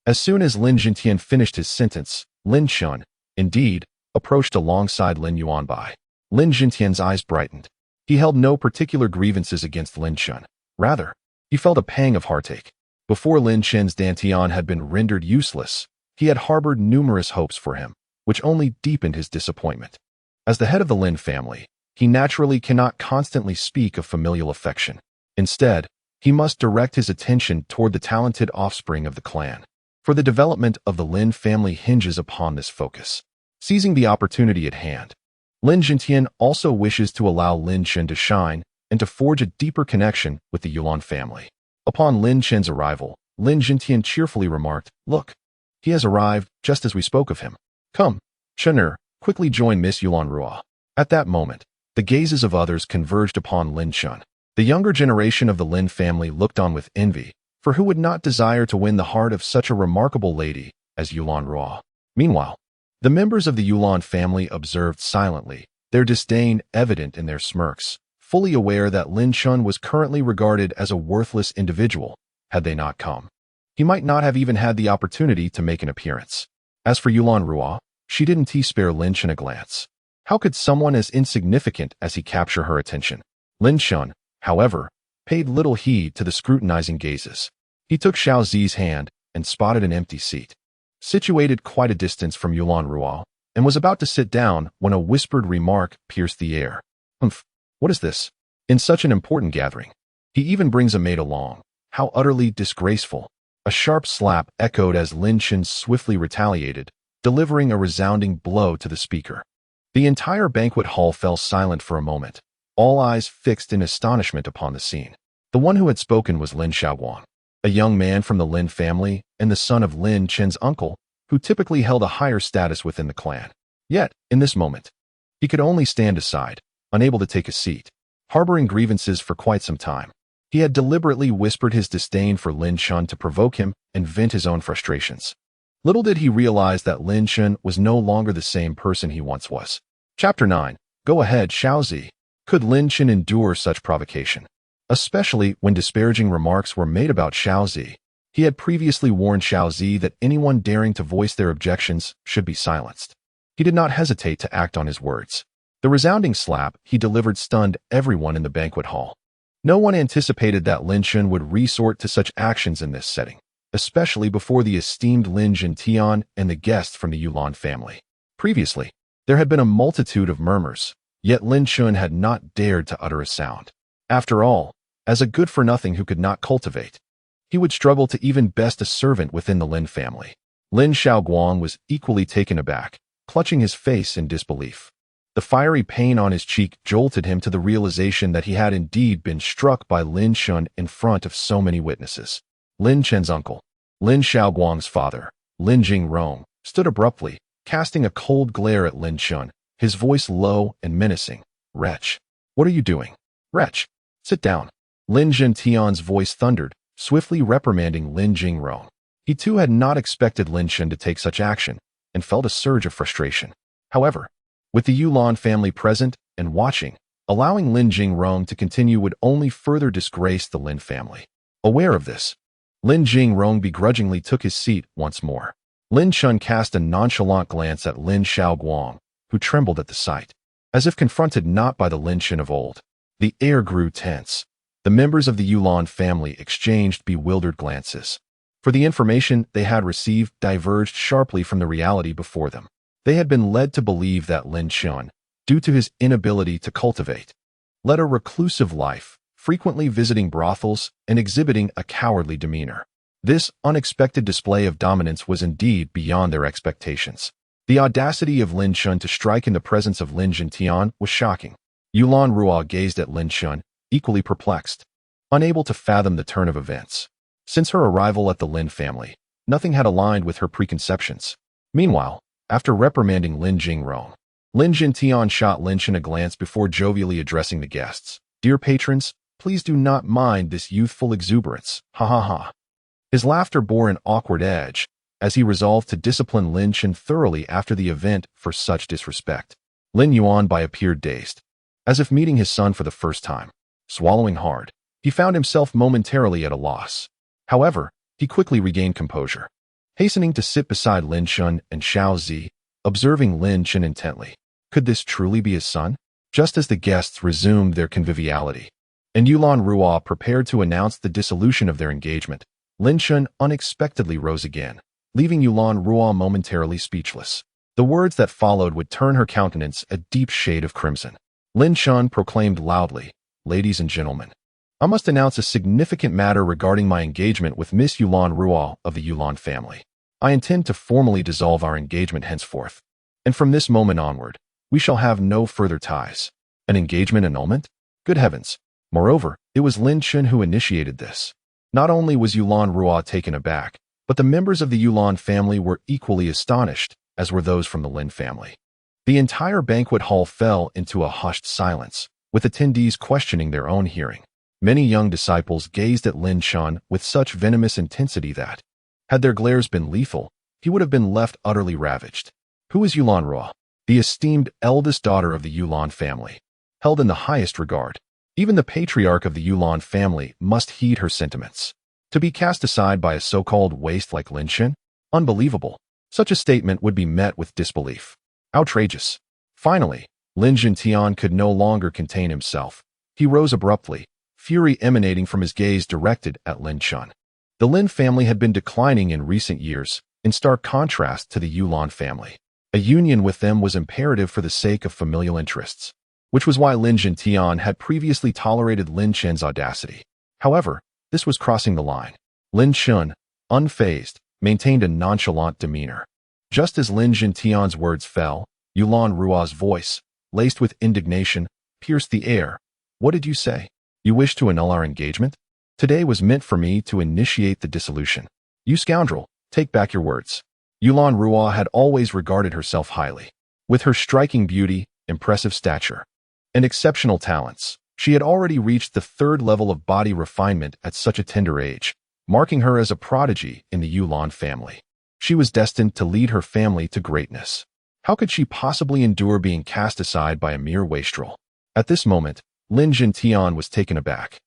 Speaker 1: As soon as Lin Yuanbai finished his sentence, Lin Chen, indeed, approached alongside Lin Yuanbai. Lin Yuanbai's eyes brightened. He held no particular grievances against Lin Chen. Rather, he felt a pang of heartache. Before Lin Chen's Dantian had been rendered useless, he had harbored numerous hopes for him, which only deepened his disappointment. As the head of the Lin family, he naturally cannot constantly speak of familial affection. Instead, he must direct his attention toward the talented offspring of the clan. For the development of the Lin family hinges upon this focus. Seizing the opportunity at hand, Lin Yuanbai also wishes to allow Lin Chen to shine and to forge a deeper connection with the Youlan family. Upon Lin Chen's arrival, Lin Yuanbai cheerfully remarked, "Look, he has arrived just as we spoke of him. Come, Chener, quickly join Miss Yulan Rua." At that moment, the gazes of others converged upon Lin Chen. The younger generation of the Lin family looked on with envy, for who would not desire to win the heart of such a remarkable lady as Yulan Rua? Meanwhile, The members of the Yulan family observed silently, their disdain evident in their smirks, fully aware that Lin Chun was currently regarded as a worthless individual. Had they not come, he might not have even had the opportunity to make an appearance. As for Yulan Ruo, she didn't spare Lin Chun a glance. How could someone as insignificant as he capture her attention? Lin Chun, however, paid little heed to the scrutinizing gazes. He took Xiao Zi's hand and spotted an empty seat, situated quite a distance from Yulan Ruo, and was about to sit down when a whispered remark pierced the air. Humph, what is this? In such an important gathering, he even brings a maid along. How utterly disgraceful. A sharp slap echoed as Lin Chun swiftly retaliated, delivering a resounding blow to the speaker. The entire banquet hall fell silent for a moment, all eyes fixed in astonishment upon the scene. The one who had spoken was Lin Xiaoguang, a young man from the Lin family and the son of Lin Chen's uncle, who typically held a higher status within the clan. Yet, in this moment, he could only stand aside, unable to take a seat, harboring grievances for quite some time. He had deliberately whispered his disdain for Lin Chun to provoke him and vent his own frustrations. Little did he realize that Lin Chun was no longer the same person he once was. Chapter 9. Go ahead, Xiaozi. Could Lin Chun endure such provocation? Especially when disparaging remarks were made about Xiaozi. He had previously warned Xiaozi that anyone daring to voice their objections should be silenced. He did not hesitate to act on his words. The resounding slap he delivered stunned everyone in the banquet hall. No one anticipated that Lin Chun would resort to such actions in this setting, especially before the esteemed Lin Jintian and the guests from the Yulan family. Previously, there had been a multitude of murmurs, yet Lin Chun had not dared to utter a sound. After all, as a good-for-nothing who could not cultivate, he would struggle to even best a servant within the Lin family. Lin Xiaoguang was equally taken aback, clutching his face in disbelief. The fiery pain on his cheek jolted him to the realization that he had indeed been struck by Lin Chun in front of so many witnesses. Lin Chen's uncle, Lin Xiaoguang's father, Lin Jingrong, stood abruptly, casting a cold glare at Lin Chun, his voice low and menacing. Wretch, what are you doing? Wretch, sit down. Lin Jintian's voice thundered, swiftly reprimanding Lin Jingrong. He too had not expected Lin Chun to take such action, and felt a surge of frustration. However, with the Yulan family present and watching, allowing Lin Jingrong to continue would only further disgrace the Lin family. Aware of this, Lin Jingrong begrudgingly took his seat once more. Lin Chun cast a nonchalant glance at Lin Xiaoguang, who trembled at the sight. As if confronted not by the Lin Chun of old, the air grew tense. The members of the Yulan family exchanged bewildered glances, for the information they had received diverged sharply from the reality before them. They had been led to believe that Lin Chun, due to his inability to cultivate, led a reclusive life, frequently visiting brothels and exhibiting a cowardly demeanor. This unexpected display of dominance was indeed beyond their expectations. The audacity of Lin Chun to strike in the presence of Lin Jintian was shocking. Yulan Ruo gazed at Lin Chun, equally perplexed, unable to fathom the turn of events. Since her arrival at the Lin family, nothing had aligned with her preconceptions. Meanwhile, after reprimanding Lin Jingrong, Lin Jintian shot Lin Chun a glance before jovially addressing the guests. Dear patrons, please do not mind this youthful exuberance. Ha ha ha. His laughter bore an awkward edge, as he resolved to discipline Lin Chun thoroughly after the event for such disrespect. Lin Yuanbai appeared dazed, as if meeting his son for the first time. Swallowing hard, he found himself momentarily at a loss. However, he quickly regained composure, hastening to sit beside Lin Chun and Xiao Zi, observing Lin Chun intently. Could this truly be his son? Just as the guests resumed their conviviality, and Yulan Ruo prepared to announce the dissolution of their engagement, Lin Chun unexpectedly rose again, leaving Yulan Ruo momentarily speechless. The words that followed would turn her countenance a deep shade of crimson. Lin Chun proclaimed loudly, "Ladies and gentlemen, I must announce a significant matter regarding my engagement with Miss Yulan Ruo of the Yulan family. I intend to formally dissolve our engagement henceforth, and from this moment onward, we shall have no further ties." An engagement annulment? Good heavens! Moreover, it was Lin Chun who initiated this. Not only was Yulan Ruo taken aback, but the members of the Yulan family were equally astonished, as were those from the Lin family. The entire banquet hall fell into a hushed silence, with attendees questioning their own hearing. Many young disciples gazed at Lin Chun with such venomous intensity that, had their glares been lethal, he would have been left utterly ravaged. Who is Yulan, the esteemed eldest daughter of the Yulan family, held in the highest regard. Even the patriarch of the Yulan family must heed her sentiments. To be cast aside by a so-called waste like Lin Chen? Unbelievable. Such a statement would be met with disbelief. Outrageous. Finally, Lin Yuanbai could no longer contain himself. He rose abruptly, fury emanating from his gaze directed at Lin Chen. The Lin family had been declining in recent years, in stark contrast to the Yulan family. A union with them was imperative for the sake of familial interests, which was why Lin Yuanbai had previously tolerated Lin Chen's audacity. However, this was crossing the line. Lin Chen, unfazed, maintained a nonchalant demeanor. Just as Lin Yuanbai's words fell, Yulan's voice, laced with indignation, pierced the air. What did you say? You wish to annul our engagement? Today was meant for me to initiate the dissolution. You scoundrel, take back your words. Yulan had always regarded herself highly. With her striking beauty, impressive stature, and exceptional talents, she had already reached the third level of body refinement at such a tender age, marking her as a prodigy in the Yulan family. She was destined to lead her family to greatness. How could she possibly endure being cast aside by a mere wastrel? At this moment, Lin Yuanbai was taken aback.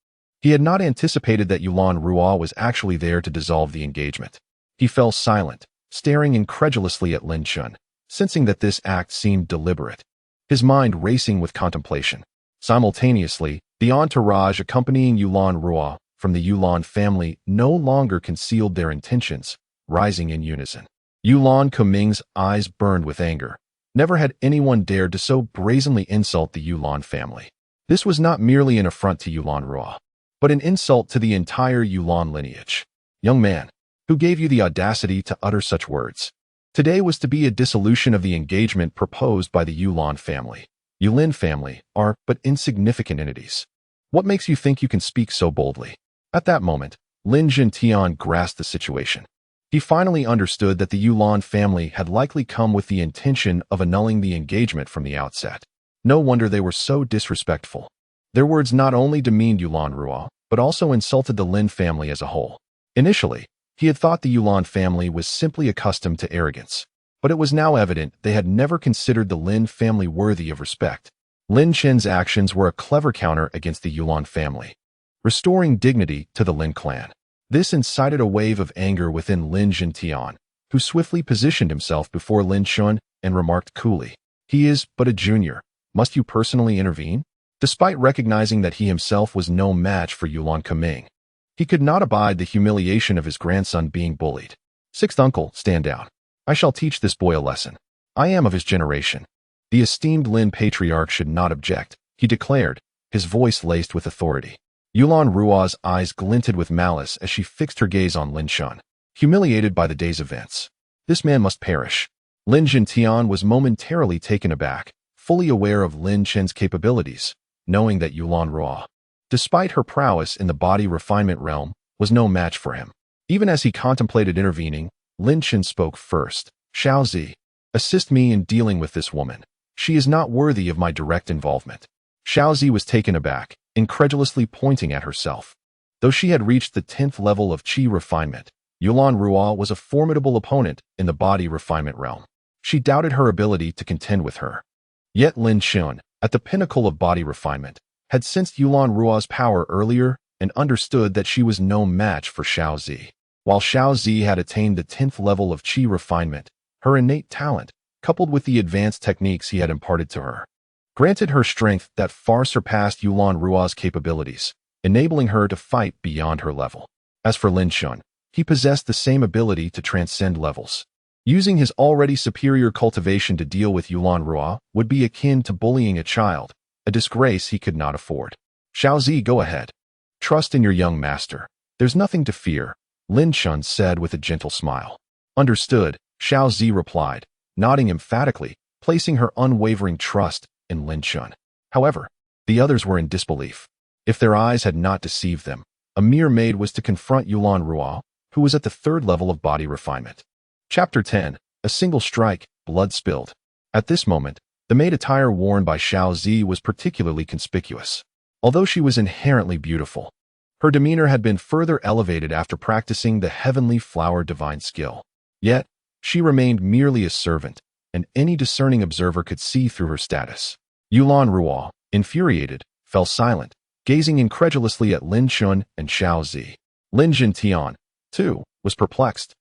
Speaker 1: He had not anticipated that Yulan was actually there to dissolve the engagement. He fell silent, staring incredulously at Lin Chen, sensing that this act seemed deliberate, his mind racing with contemplation. Simultaneously, the entourage accompanying Yulan from the Yulan family no longer concealed their intentions, rising in unison. Yulan's eyes burned with anger. Never had anyone dared to so brazenly insult the Yulan family. This was not merely an affront to Yulan, but an insult to the entire Yulan lineage. Young man, who gave you the audacity to utter such words? Today was to be a dissolution of the engagement proposed by the Yulan family. Yulan family are but insignificant entities. What makes you think you can speak so boldly? At that moment, Lin Yuanbai grasped the situation. He finally understood that the Yulan family had likely come with the intention of annulling the engagement from the outset. No wonder they were so disrespectful. Their words not only demeaned Yulan, but also insulted the Lin family as a whole. Initially, he had thought the Yulan family was simply accustomed to arrogance, but it was now evident they had never considered the Lin family worthy of respect. Lin Chen's actions were a clever counter against the Yulan family, restoring dignity to the Lin clan. This incited a wave of anger within Lin Yuanbai, who swiftly positioned himself before Lin Chen and remarked coolly, "He is but a junior. Must you personally intervene?" Despite recognizing that he himself was no match for Yulan, he could not abide the humiliation of his grandson being bullied. "Sixth uncle, stand down. I shall teach this boy a lesson. I am of his generation." The esteemed Lin patriarch should not object, he declared, his voice laced with authority. Yulan's eyes glinted with malice as she fixed her gaze on Lin Chen, humiliated by the day's events. This man must perish. Lin Yuanbai was momentarily taken aback, fully aware of Lin Chen's capabilities, knowing that Yulan, despite her prowess in the body refinement realm, was no match for him. Even as he contemplated intervening, Lin Chen spoke first. "Sigh, assist me in dealing with this woman. She is not worthy of my direct involvement." Sigh was taken aback, incredulously pointing at herself. Though she had reached the 10th level of qi refinement, Yulan was a formidable opponent in the body refinement realm. She doubted her ability to contend with her. Yet Lin Chen, at the pinnacle of body refinement, had sensed Yulan's power earlier and understood that she was no match for Sigh. While Sigh had attained the 10th level of qi refinement, her innate talent, coupled with the advanced techniques he had imparted to her, granted her strength that far surpassed Yulan's capabilities, enabling her to fight beyond her level. As for Lin Chen, he possessed the same ability to transcend levels. Using his already superior cultivation to deal with Yulan would be akin to bullying a child, a disgrace he could not afford. "Sigh, go ahead. Trust in your young master. There's nothing to fear," Lin Chen said with a gentle smile. "Understood," Sigh replied, nodding emphatically, placing her unwavering trust in Lin Chen. However, the others were in disbelief. If their eyes had not deceived them, a mere maid was to confront Yulan, who was at the 3rd level of body refinement. Chapter 10. A single strike, blood spilled. At this moment, the maid attire worn by Sigh was particularly conspicuous. Although she was inherently beautiful, her demeanor had been further elevated after practicing the heavenly flower divine skill. Yet, she remained merely a servant, and any discerning observer could see through her status. Yulan Ruo, infuriated, fell silent, gazing incredulously at Lin Chun and Xiao Zi. Lin Jintian, too, was perplexed,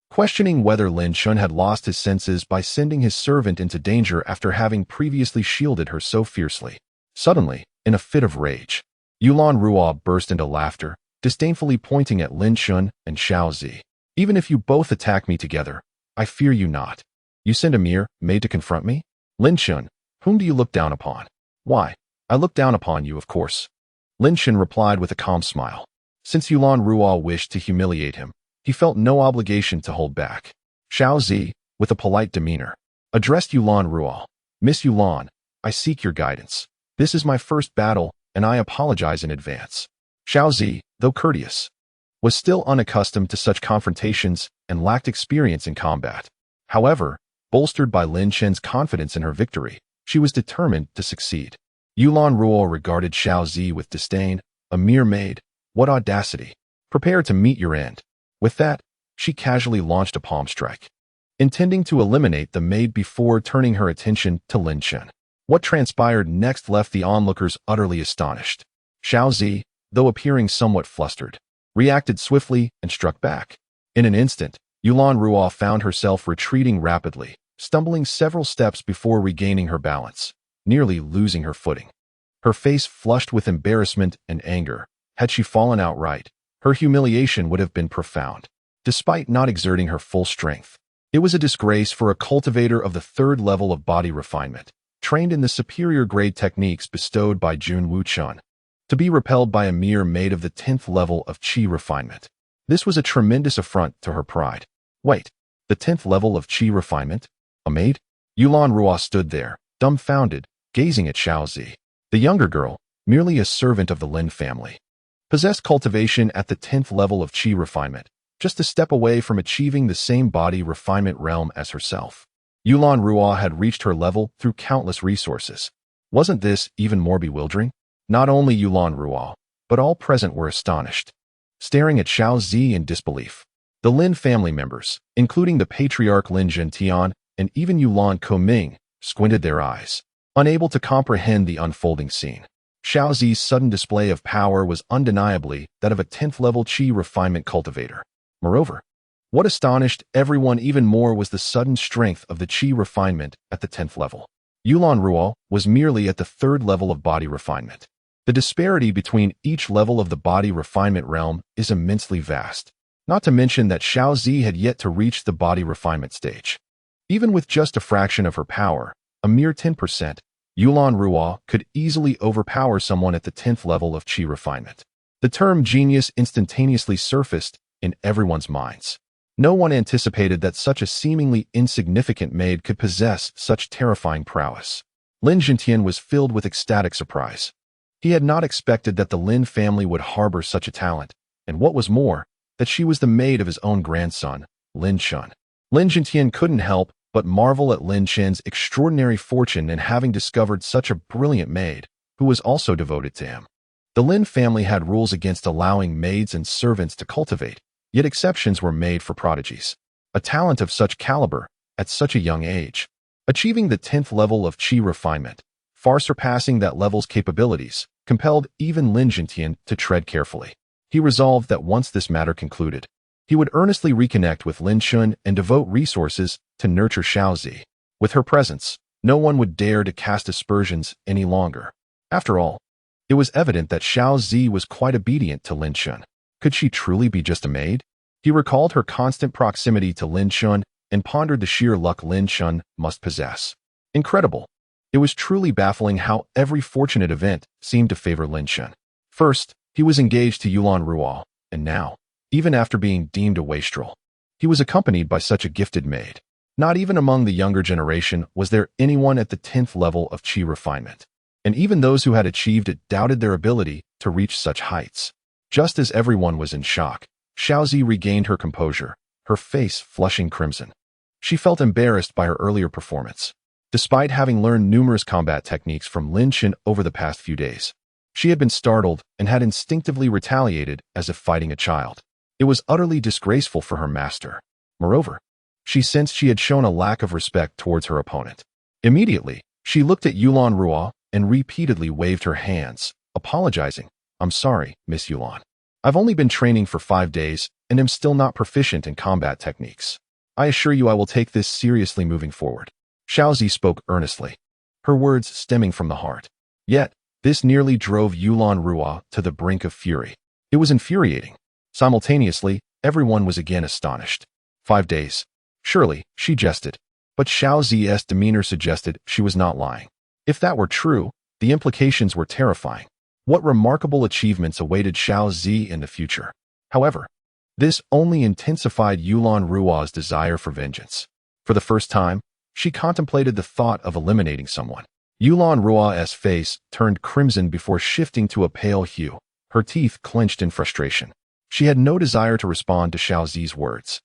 Speaker 1: questioning whether Lin Chun had lost his senses by sending his servant into danger after having previously shielded her so fiercely. Suddenly, in a fit of rage, Yulan Ruo burst into laughter, disdainfully pointing at Lin Chun and Xiao Zi. Even if you both attack me together, I fear you not. You send a mere maid to confront me? Lin Chun, whom do you look down upon? Why, I look down upon you, of course. Lin Chun replied with a calm smile. Since Yulan Ruo wished to humiliate him, he felt no obligation to hold back. Xiao Zi, with a polite demeanor, addressed Yulan Ruo. Miss Yulan, I seek your guidance. This is my first battle, and I apologize in advance. Xiao Zi, though courteous, was still unaccustomed to such confrontations and lacked experience in combat. However, bolstered by Lin Chen's confidence in her victory, she was determined to succeed. Yulan Ruo regarded Xiao Zi with disdain. A mere maid, what audacity. Prepare to meet your end. With that, she casually launched a palm strike, intending to eliminate the maid before turning her attention to Lin Chen. What transpired next left the onlookers utterly astonished. Xiao Zi, though appearing somewhat flustered, reacted swiftly and struck back. In an instant, Yulan Ruo found herself retreating rapidly, stumbling several steps before regaining her balance, nearly losing her footing. Her face flushed with embarrassment and anger. Had she fallen outright, her humiliation would have been profound. Despite not exerting her full strength, it was a disgrace for a cultivator of the third level of body refinement, trained in the superior grade techniques bestowed by Jun Wuchun, to be repelled by a mere maid of the 10th level of qi refinement. This was a tremendous affront to her pride. Wait, the 10th level of qi refinement? A maid? Yulan Ruo stood there, dumbfounded, gazing at Xiao Zi. The younger girl, merely a servant of the Lin family, possessed cultivation at the 10th level of qi refinement, just a step away from achieving the same body refinement realm as herself. Yulan Ruo had reached her level through countless resources. Wasn't this even more bewildering? Not only Yulan Ruo, but all present were astonished, staring at Xiao Zi in disbelief. The Lin family members, including the patriarch Lin Jintian and even Yulan Koming, squinted their eyes, unable to comprehend the unfolding scene. Xiao Zi's sudden display of power was undeniably that of a 10th level qi refinement cultivator. Moreover, what astonished everyone even more was the sudden strength of the qi refinement at the 10th level. Yulan Ruo was merely at the 3rd level of body refinement. The disparity between each level of the body refinement realm is immensely vast, not to mention that Xiao Zi had yet to reach the body refinement stage. Even with just a fraction of her power, a mere 10%, Yulan Ruo could easily overpower someone at the 10th level of qi refinement. The term genius instantaneously surfaced in everyone's minds. No one anticipated that such a seemingly insignificant maid could possess such terrifying prowess. Lin Jintian was filled with ecstatic surprise. He had not expected that the Lin family would harbor such a talent, and what was more, that she was the maid of his own grandson, Lin Chun. Lin Jintian couldn't help but marvel at Lin Chen's extraordinary fortune in having discovered such a brilliant maid, who was also devoted to him. The Lin family had rules against allowing maids and servants to cultivate, yet exceptions were made for prodigies. A talent of such caliber, at such a young age, achieving the 10th level of qi refinement, far surpassing that level's capabilities, compelled even Lin Jintian to tread carefully. He resolved that once this matter concluded, he would earnestly reconnect with Lin Chun and devote resources to nurture Xiao Zi. With her presence, no one would dare to cast aspersions any longer. After all, it was evident that Xiao Zi was quite obedient to Lin Chun. Could she truly be just a maid? He recalled her constant proximity to Lin Chun and pondered the sheer luck Lin Chun must possess. Incredible. It was truly baffling how every fortunate event seemed to favor Lin Chun. First, he was engaged to Yulan Ruo, and now, even after being deemed a wastrel, he was accompanied by such a gifted maid. Not even among the younger generation was there anyone at the 10th level of qi refinement, and even those who had achieved it doubted their ability to reach such heights. Just as everyone was in shock, Xiao Zi regained her composure, her face flushing crimson. She felt embarrassed by her earlier performance. Despite having learned numerous combat techniques from Lin Chen over the past few days, she had been startled and had instinctively retaliated as if fighting a child. It was utterly disgraceful for her master. Moreover, She sensed she had shown a lack of respect towards her opponent. Immediately, she looked at Yulan Ruo and repeatedly waved her hands, apologizing. I'm sorry, Miss Yulan. I've only been training for 5 days and am still not proficient in combat techniques. I assure you I will take this seriously moving forward. Xiaozi spoke earnestly, her words stemming from the heart. Yet, this nearly drove Yulan Ruo to the brink of fury. It was infuriating. Simultaneously, everyone was again astonished. 5 days. Surely, she jested. But Xiaozi's demeanor suggested she was not lying. If that were true, the implications were terrifying. What remarkable achievements awaited Xiaozi in the future? However, this only intensified Yulan Ruo's desire for vengeance. For the first time, she contemplated the thought of eliminating someone. Yulan Ruo's face turned crimson before shifting to a pale hue, her teeth clenched in frustration. She had no desire to respond to Xiaozi's words.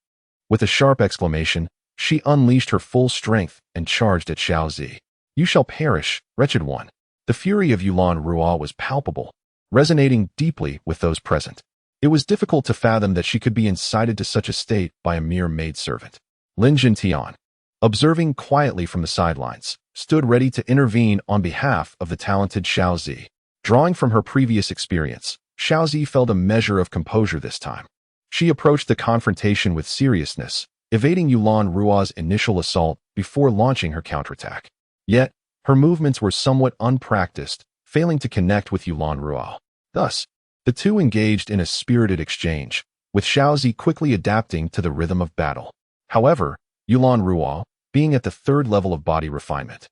Speaker 1: With a sharp exclamation, she unleashed her full strength and charged at Xiaozi. You shall perish, wretched one. The fury of Yulan Ruo was palpable, resonating deeply with those present. It was difficult to fathom that she could be incited to such a state by a mere maidservant. Lin Yuanbai, observing quietly from the sidelines, stood ready to intervene on behalf of the talented Xiaozi. Drawing from her previous experience, Xiaozi felt a measure of composure this time. She approached the confrontation with seriousness, evading Yulan Ruo's initial assault before launching her counterattack. Yet, her movements were somewhat unpracticed, failing to connect with Yulan Ruo. Thus, the two engaged in a spirited exchange, with Xiaozi quickly adapting to the rhythm of battle. However, Yulan Ruo, being at the 3rd level of body refinement,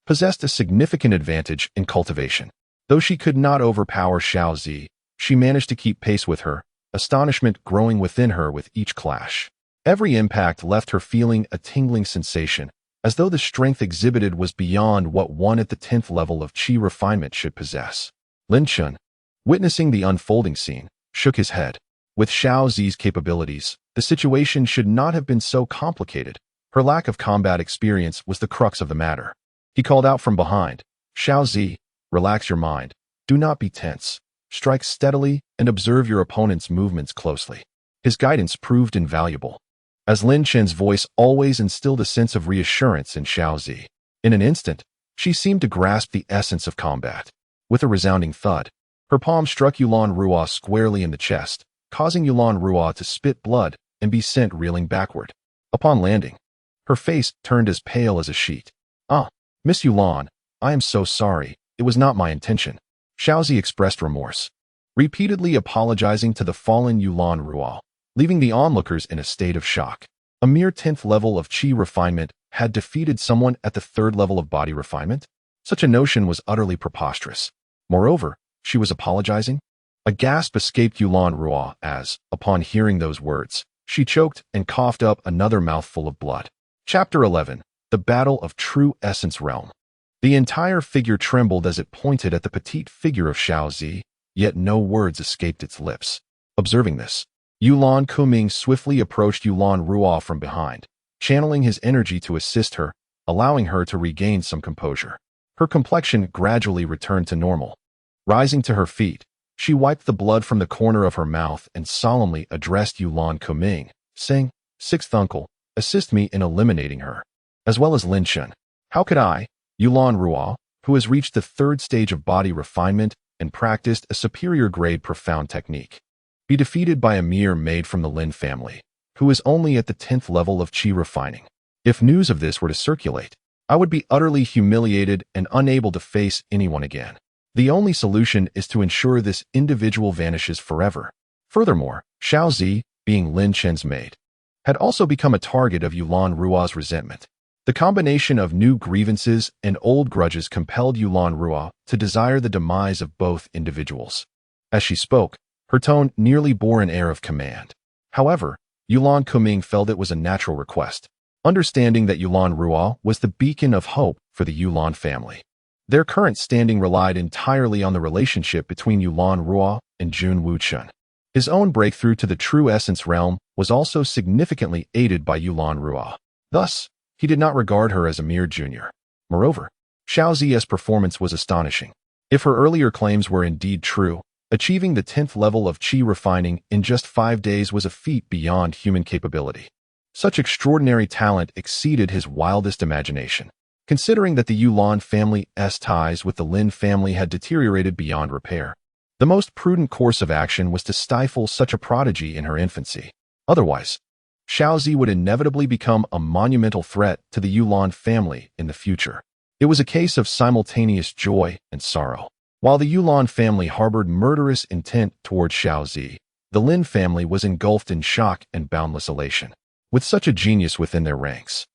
Speaker 1: possessed a significant advantage in cultivation. Though she could not overpower Xiaozi, she managed to keep pace with her, astonishment growing within her with each clash. Every impact left her feeling a tingling sensation, as though the strength exhibited was beyond what one at the 10th level of qi refinement should possess. Lin Chen, witnessing the unfolding scene, shook his head. With Xiaozi's capabilities, the situation should not have been so complicated. Her lack of combat experience was the crux of the matter. He called out from behind, Xiaozi, relax your mind. Do not be tense. Strike steadily and observe your opponent's movements closely. His guidance proved invaluable, as Lin Chen's voice always instilled a sense of reassurance in Xiaozi. In an instant, she seemed to grasp the essence of combat. With a resounding thud, her palm struck Yulan Ruo squarely in the chest, causing Yulan Ruo to spit blood and be sent reeling backward. Upon landing, her face turned as pale as a sheet. Ah, Miss Yulan, I am so sorry. It was not my intention. Xiaozi expressed remorse, repeatedly apologizing to the fallen Yulan Ruo, leaving the onlookers in a state of shock. A mere 10th level of qi refinement had defeated someone at the 3rd level of body refinement? Such a notion was utterly preposterous. Moreover, she was apologizing? A gasp escaped Yulan Ruo as, upon hearing those words, she choked and coughed up another mouthful of blood. Chapter 11. The Battle of True Essence Realm. The entire figure trembled as it pointed at the petite figure of Xiaozi, yet no words escaped its lips. Observing this, Yulan Kuming swiftly approached Yulan Ruo from behind, channeling his energy to assist her, allowing her to regain some composure. Her complexion gradually returned to normal. Rising to her feet, she wiped the blood from the corner of her mouth and solemnly addressed Yulan Kuming, saying, 6th uncle, assist me in eliminating her. As well as Lin Chen. How could I, Yulan Ruo, who has reached the 3rd stage of body refinement and practiced a superior grade profound technique, be defeated by a mere maid from the Lin family, who is only at the 10th level of qi refining? If news of this were to circulate, I would be utterly humiliated and unable to face anyone again. The only solution is to ensure this individual vanishes forever. Furthermore, Xiaozi, being Lin Chen's maid, had also become a target of Yulan Ruo's resentment. The combination of new grievances and old grudges compelled Yulan Ruo to desire the demise of both individuals. As she spoke, her tone nearly bore an air of command. However, Yulan Kuming felt it was a natural request, understanding that Yulan Ruo was the beacon of hope for the Yulan family. Their current standing relied entirely on the relationship between Yulan Ruo and Jun Wuchen. His own breakthrough to the true essence realm was also significantly aided by Yulan Ruo. Thus, he did not regard her as a mere junior. Moreover, Xiaozi's performance was astonishing. If her earlier claims were indeed true, achieving the 10th level of qi refining in just 5 days was a feat beyond human capability. Such extraordinary talent exceeded his wildest imagination. Considering that the Yulan family's ties with the Lin family had deteriorated beyond repair, the most prudent course of action was to stifle such a prodigy in her infancy. Otherwise, Xiaozi would inevitably become a monumental threat to the Yulan family in the future. It was a case of simultaneous joy and sorrow. While the Yulan family harbored murderous intent toward Xiaozi, the Lin family was engulfed in shock and boundless elation. With such a genius within their ranks,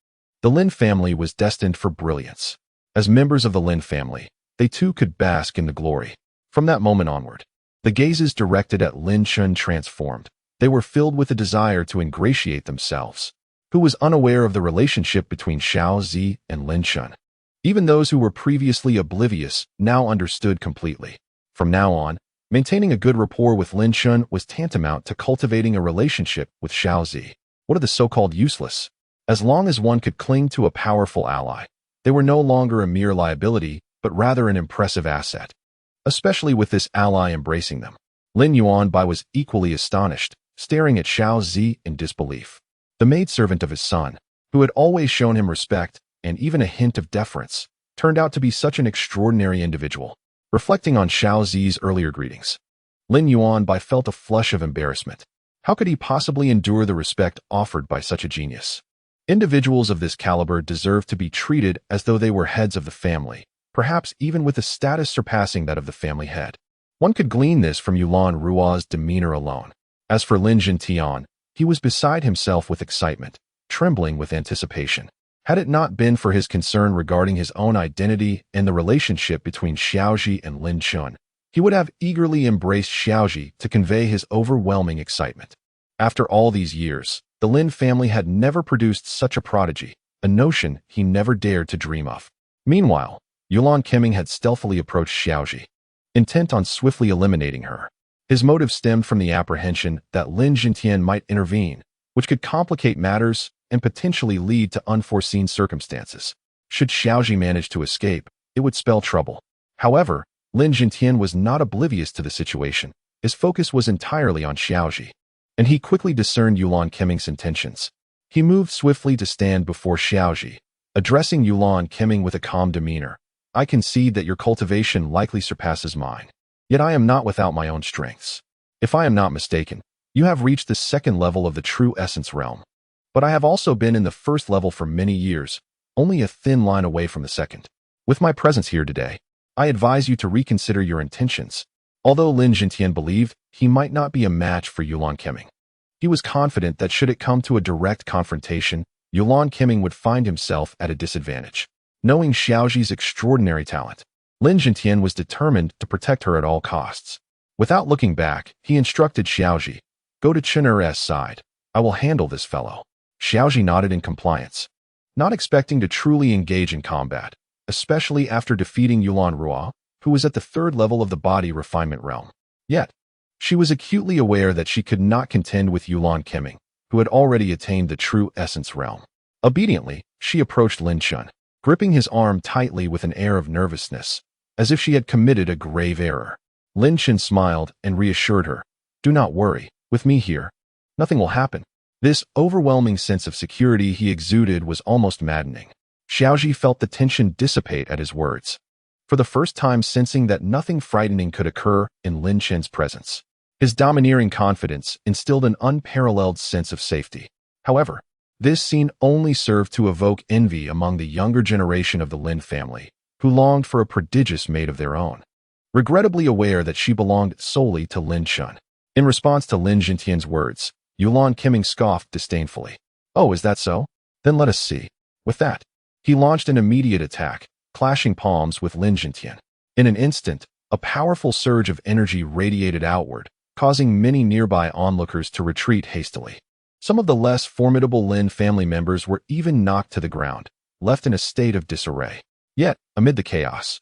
Speaker 1: the Lin family was destined for brilliance. As members of the Lin family, they too could bask in the glory. From that moment onward, the gazes directed at Lin Chen transformed. They were filled with a desire to ingratiate themselves. Who was unaware of the relationship between Xiaozi and Lin Chen? Even those who were previously oblivious now understood completely. From now on, maintaining a good rapport with Lin Chen was tantamount to cultivating a relationship with Xiaozi. What of the so-called useless? As long as one could cling to a powerful ally, they were no longer a mere liability, but rather an impressive asset. Especially with this ally embracing them, Lin Yuanbai was equally astonished, staring at Xiaozi in disbelief. The maidservant of his son, who had always shown him respect and even a hint of deference, turned out to be such an extraordinary individual. Reflecting on Xiaozi's earlier greetings, Lin Yuanbai felt a flush of embarrassment. How could he possibly endure the respect offered by such a genius? Individuals of this caliber deserve to be treated as though they were heads of the family, perhaps even with a status surpassing that of the family head. One could glean this from Yulan Ruo's demeanor alone. As for Lin Jintian, he was beside himself with excitement, trembling with anticipation. Had it not been for his concern regarding his own identity and the relationship between Xiaozi and Lin Chen, he would have eagerly embraced Xiaozi to convey his overwhelming excitement. After all these years, the Lin family had never produced such a prodigy, a notion he never dared to dream of. Meanwhile, Yulan Kemming had stealthily approached Xiaozi, intent on swiftly eliminating her. His motive stemmed from the apprehension that Lin Jintian might intervene, which could complicate matters and potentially lead to unforeseen circumstances. Should Xiaozi manage to escape, it would spell trouble. However, Lin Jintian was not oblivious to the situation. His focus was entirely on Xiaozi, and he quickly discerned Yulan Kemming's intentions. He moved swiftly to stand before Xiaozi, addressing Yulan Kemming with a calm demeanor. I concede that your cultivation likely surpasses mine. Yet I am not without my own strengths. If I am not mistaken, you have reached the second level of the true essence realm. But I have also been in the first level for many years, only a thin line away from the second. With my presence here today, I advise you to reconsider your intentions. Although Lin Jintian believed he might not be a match for Yulan Kemming, he was confident that should it come to a direct confrontation, Yulan Kemming would find himself at a disadvantage. Knowing Xiaozi's extraordinary talent, Lin Jintian was determined to protect her at all costs. Without looking back, he instructed Xiaozi, "Go to Chen's side. I will handle this fellow." Xiaozi nodded in compliance, not expecting to truly engage in combat, especially after defeating Yulan Ruo, who was at the third level of the body refinement realm. Yet, she was acutely aware that she could not contend with Yulan Kemming, who had already attained the true essence realm. Obediently, she approached Lin Chen, gripping his arm tightly with an air of nervousness, as if she had committed a grave error. Lin Chen smiled and reassured her, "Do not worry, with me here, nothing will happen." This overwhelming sense of security he exuded was almost maddening. Xiaozi felt the tension dissipate at his words, for the first time sensing that nothing frightening could occur in Lin Chen's presence. His domineering confidence instilled an unparalleled sense of safety. However, this scene only served to evoke envy among the younger generation of the Lin family, who longed for a prodigious maid of their own, regrettably aware that she belonged solely to Lin Chen. In response to Lin Jintian's words, Yulan Kemming scoffed disdainfully. "Oh, is that so? Then let us see." With that, he launched an immediate attack, clashing palms with Lin Jintian. In an instant, a powerful surge of energy radiated outward, causing many nearby onlookers to retreat hastily. Some of the less formidable Lin family members were even knocked to the ground, left in a state of disarray. Yet, amid the chaos,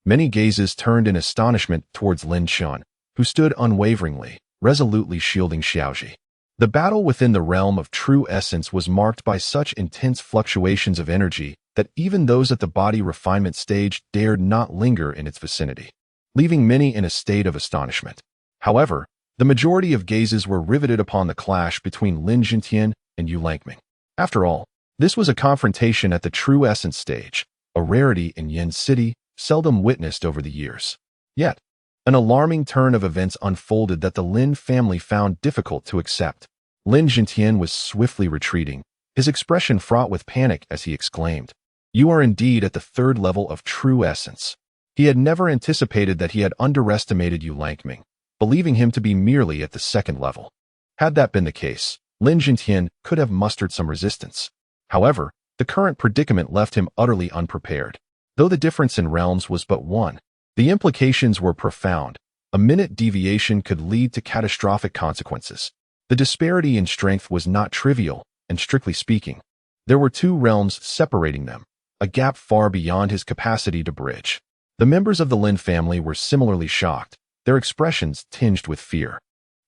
Speaker 1: many gazes turned in astonishment towards Lin Chen, who stood unwaveringly, resolutely shielding Xiaozi. The battle within the realm of true essence was marked by such intense fluctuations of energy that even those at the body refinement stage dared not linger in its vicinity, leaving many in a state of astonishment. However, the majority of gazes were riveted upon the clash between Lin Jintian and Yulan Kemming. After all, this was a confrontation at the true essence stage, a rarity in Yin City, seldom witnessed over the years. Yet, an alarming turn of events unfolded that the Lin family found difficult to accept. Lin Yuanbai was swiftly retreating, his expression fraught with panic as he exclaimed, "You are indeed at the third level of true essence." He had never anticipated that he had underestimated Yulan, believing him to be merely at the second level. Had that been the case, Lin Yuanbai could have mustered some resistance. However, the current predicament left him utterly unprepared. Though the difference in realms was but one, the implications were profound. A minute deviation could lead to catastrophic consequences. The disparity in strength was not trivial, and strictly speaking, there were two realms separating them, a gap far beyond his capacity to bridge. The members of the Lin family were similarly shocked, their expressions tinged with fear.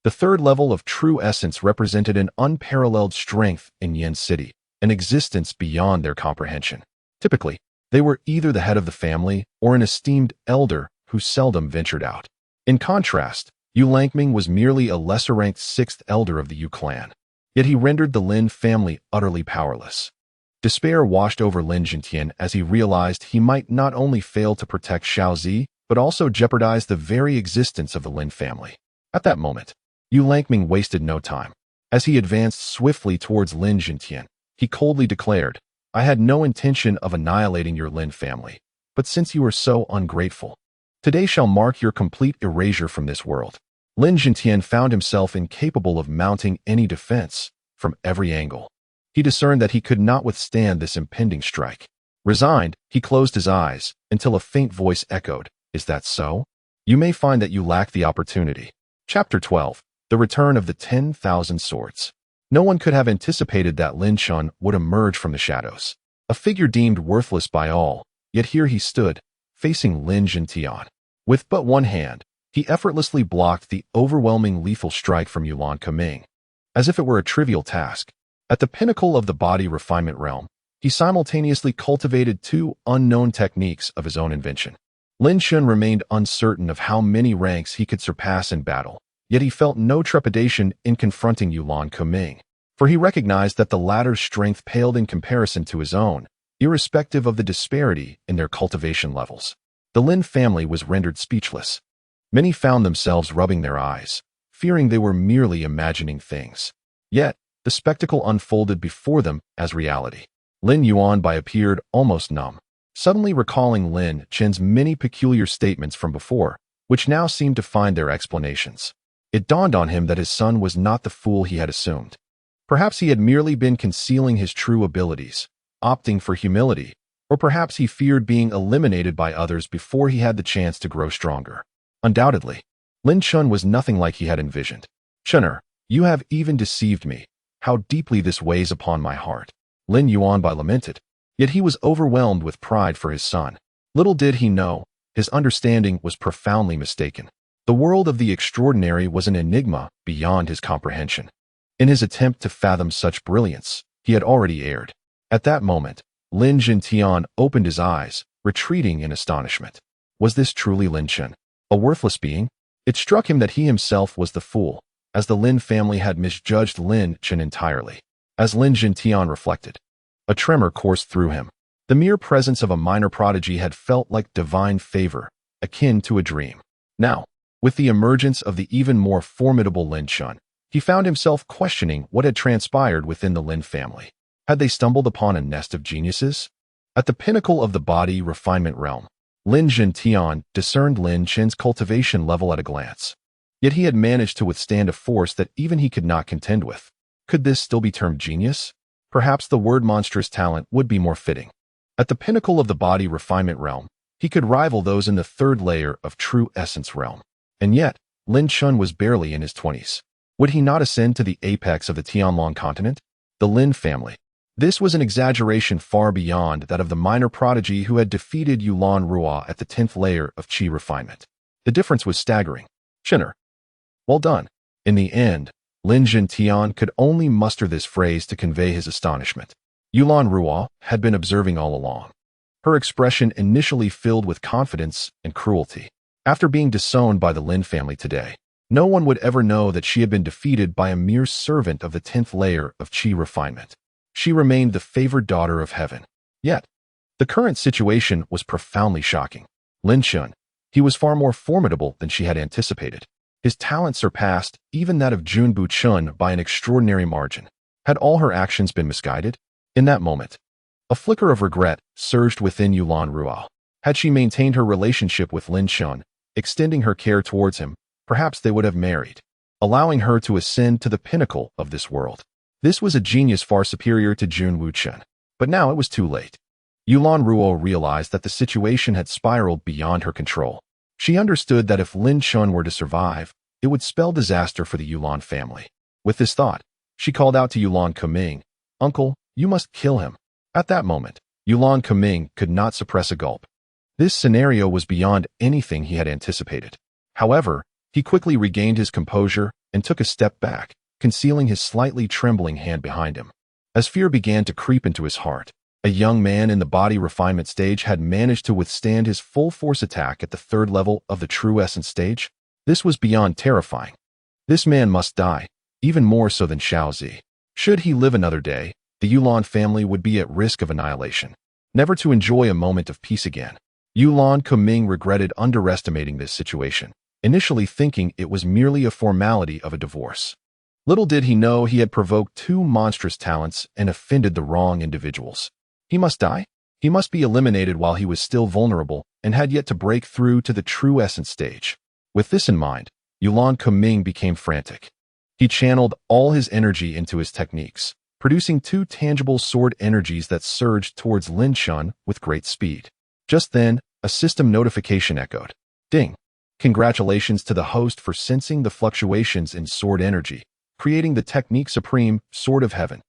Speaker 1: The third level of true essence represented an unparalleled strength in Yin City, an existence beyond their comprehension. Typically, they were either the head of the family or an esteemed elder who seldom ventured out. In contrast, Yulan was merely a lesser-ranked sixth elder of the Yu clan. Yet he rendered the Lin family utterly powerless. Despair washed over Lin Yuanbai as he realized he might not only fail to protect Xiaozi, but also jeopardize the very existence of the Lin family. At that moment, Yulan wasted no time. As he advanced swiftly towards Lin Yuanbai, he coldly declared, "I had no intention of annihilating your Lin family, but since you are so ungrateful, today shall mark your complete erasure from this world." Lin Yuanbai found himself incapable of mounting any defense. From every angle, he discerned that he could not withstand this impending strike. Resigned, he closed his eyes until a faint voice echoed, "Is that so? You may find that you lack the opportunity." Chapter 12. The Return of the 10,000 Swords. No one could have anticipated that Lin Chun would emerge from the shadows. A figure deemed worthless by all, yet here he stood, facing Lin Yuanbai. With but one hand, he effortlessly blocked the overwhelming lethal strike from Yulan, as if it were a trivial task. At the pinnacle of the body refinement realm, he simultaneously cultivated two unknown techniques of his own invention. Lin Chun remained uncertain of how many ranks he could surpass in battle, yet he felt no trepidation in confronting Yulan, for he recognized that the latter's strength paled in comparison to his own, irrespective of the disparity in their cultivation levels. The Lin family was rendered speechless. Many found themselves rubbing their eyes, fearing they were merely imagining things. Yet, the spectacle unfolded before them as reality. Lin Yuanbai appeared almost numb, suddenly recalling Lin Chen's many peculiar statements from before, which now seemed to find their explanations. It dawned on him that his son was not the fool he had assumed. Perhaps he had merely been concealing his true abilities, opting for humility, or perhaps he feared being eliminated by others before he had the chance to grow stronger. Undoubtedly, Lin Chun was nothing like he had envisioned. "Chunner, you have even deceived me. How deeply this weighs upon my heart." Lin Yuanbai lamented, yet he was overwhelmed with pride for his son. Little did he know, his understanding was profoundly mistaken. The world of the extraordinary was an enigma beyond his comprehension. In his attempt to fathom such brilliance, he had already erred. At that moment, Lin Yuanbai opened his eyes, retreating in astonishment. Was this truly Lin Chun, a worthless being? It struck him that he himself was the fool, as the Lin family had misjudged Lin Chun entirely. As Lin Yuanbai reflected, a tremor coursed through him. The mere presence of a minor prodigy had felt like divine favor, akin to a dream. Now, with the emergence of the even more formidable Lin Chun, he found himself questioning what had transpired within the Lin family. Had they stumbled upon a nest of geniuses? At the pinnacle of the body refinement realm, Lin Yuanbai discerned Lin Chen's cultivation level at a glance. Yet he had managed to withstand a force that even he could not contend with. Could this still be termed genius? Perhaps the word monstrous talent would be more fitting. At the pinnacle of the body refinement realm, he could rival those in the third layer of true essence realm. And yet, Lin Chun was barely in his 20s. Would he not ascend to the apex of the Tianlong continent? The Lin family. This was an exaggeration far beyond that of the minor prodigy who had defeated Yulan Ruo at the 10th layer of Qi refinement. The difference was staggering. "Chinner. Well done." In the end, Lin Yuanbai could only muster this phrase to convey his astonishment. Yulan Ruo had been observing all along. Her expression initially filled with confidence and cruelty. After being disowned by the Lin family today, no one would ever know that she had been defeated by a mere servant of the 10th layer of Qi refinement. she remained the favored daughter of heaven. Yet, the current situation was profoundly shocking. Lin Yuanbai, he was far more formidable than she had anticipated. His talent surpassed even that of Junbu Chun by an extraordinary margin. Had all her actions been misguided? In that moment, a flicker of regret surged within Yulan Ruo. Had she maintained her relationship with Lin Yuanbai, extending her care towards him, perhaps they would have married, allowing her to ascend to the pinnacle of this world. This was a genius far superior to Junbu Chun. But now it was too late. Yulan Ruo realized that the situation had spiraled beyond her control. She understood that if Lin Yuanbai were to survive, it would spell disaster for the Yulan family. With this thought, she called out to Yulan Kuming, "Uncle, you must kill him." At that moment, Yulan Kuming could not suppress a gulp. This scenario was beyond anything he had anticipated. However, he quickly regained his composure and took a step back, concealing his slightly trembling hand behind him. As fear began to creep into his heart, a young man in the body refinement stage had managed to withstand his full force attack at the third level of the true essence stage. This was beyond terrifying. This man must die, even more so than Xiaozi. Should he live another day, the Yulan family would be at risk of annihilation, never to enjoy a moment of peace again. Yulan Kuming regretted underestimating this situation, initially thinking it was merely a formality of a divorce. Little did he know he had provoked two monstrous talents and offended the wrong individuals. He must die. He must be eliminated while he was still vulnerable and had yet to break through to the true essence stage. With this in mind, Yulan Kuming became frantic. He channeled all his energy into his techniques, producing two tangible sword energies that surged towards Lin Yuanbai with great speed. Just then, a system notification echoed. Ding! Congratulations to the host for sensing the fluctuations in sword energy, creating the technique supreme, Sword of Heaven.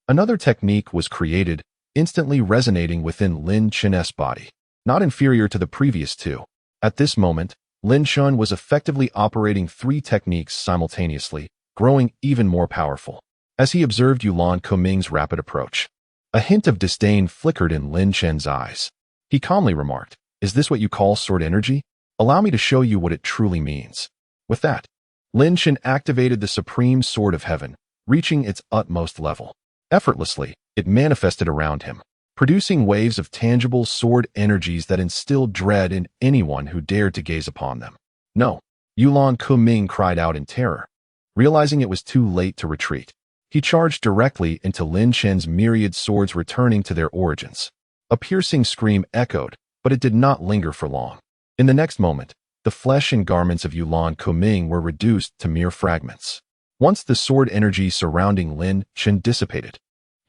Speaker 1: Another technique was created, instantly resonating within Lin Yuanbai's body, not inferior to the previous two. At this moment, Lin Yuanbai was effectively operating three techniques simultaneously, growing even more powerful. As he observed Yulan Kuming's rapid approach, a hint of disdain flickered in Lin Yuanbai's eyes. He calmly remarked, "Is this what you call sword energy? Allow me to show you what it truly means." With that, Lin Yuanbai activated the supreme Sword of Heaven, reaching its utmost level. Effortlessly, it manifested around him, producing waves of tangible sword energies that instilled dread in anyone who dared to gaze upon them. "No!" Yulan Kuming cried out in terror. Realizing it was too late to retreat, he charged directly into Lin Yuanbai's myriad swords returning to their origins. A piercing scream echoed, but it did not linger for long. In the next moment, the flesh and garments of Yulan Kuming were reduced to mere fragments. Once the sword energy surrounding Lin Yuanbai dissipated,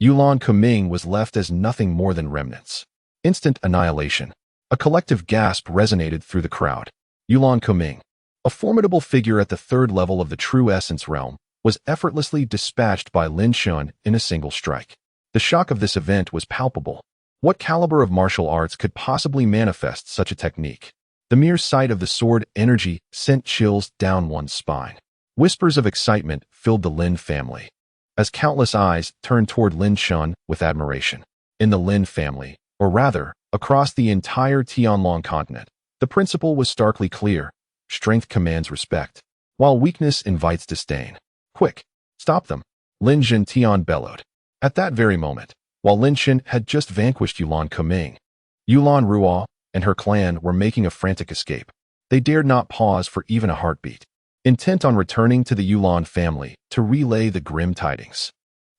Speaker 1: Yulan Kuming was left as nothing more than remnants. Instant annihilation. A collective gasp resonated through the crowd. Yulan Kuming, a formidable figure at the third level of the true essence realm, was effortlessly dispatched by Lin Yuanbai in a single strike. The shock of this event was palpable. What caliber of martial arts could possibly manifest such a technique? The mere sight of the sword energy sent chills down one's spine. Whispers of excitement filled the Lin family, as countless eyes turned toward Lin Yuanbai with admiration. In the Lin family, or rather, across the entire Tianlong continent, the principle was starkly clear. Strength commands respect, while weakness invites disdain. "Quick! Stop them!" Lin Yuanbai bellowed. At that very moment, while Lin Yuanbai had just vanquished Yulan Kuming, Yulan Ruo and her clan were making a frantic escape. They dared not pause for even a heartbeat, intent on returning to the Yulan family to relay the grim tidings.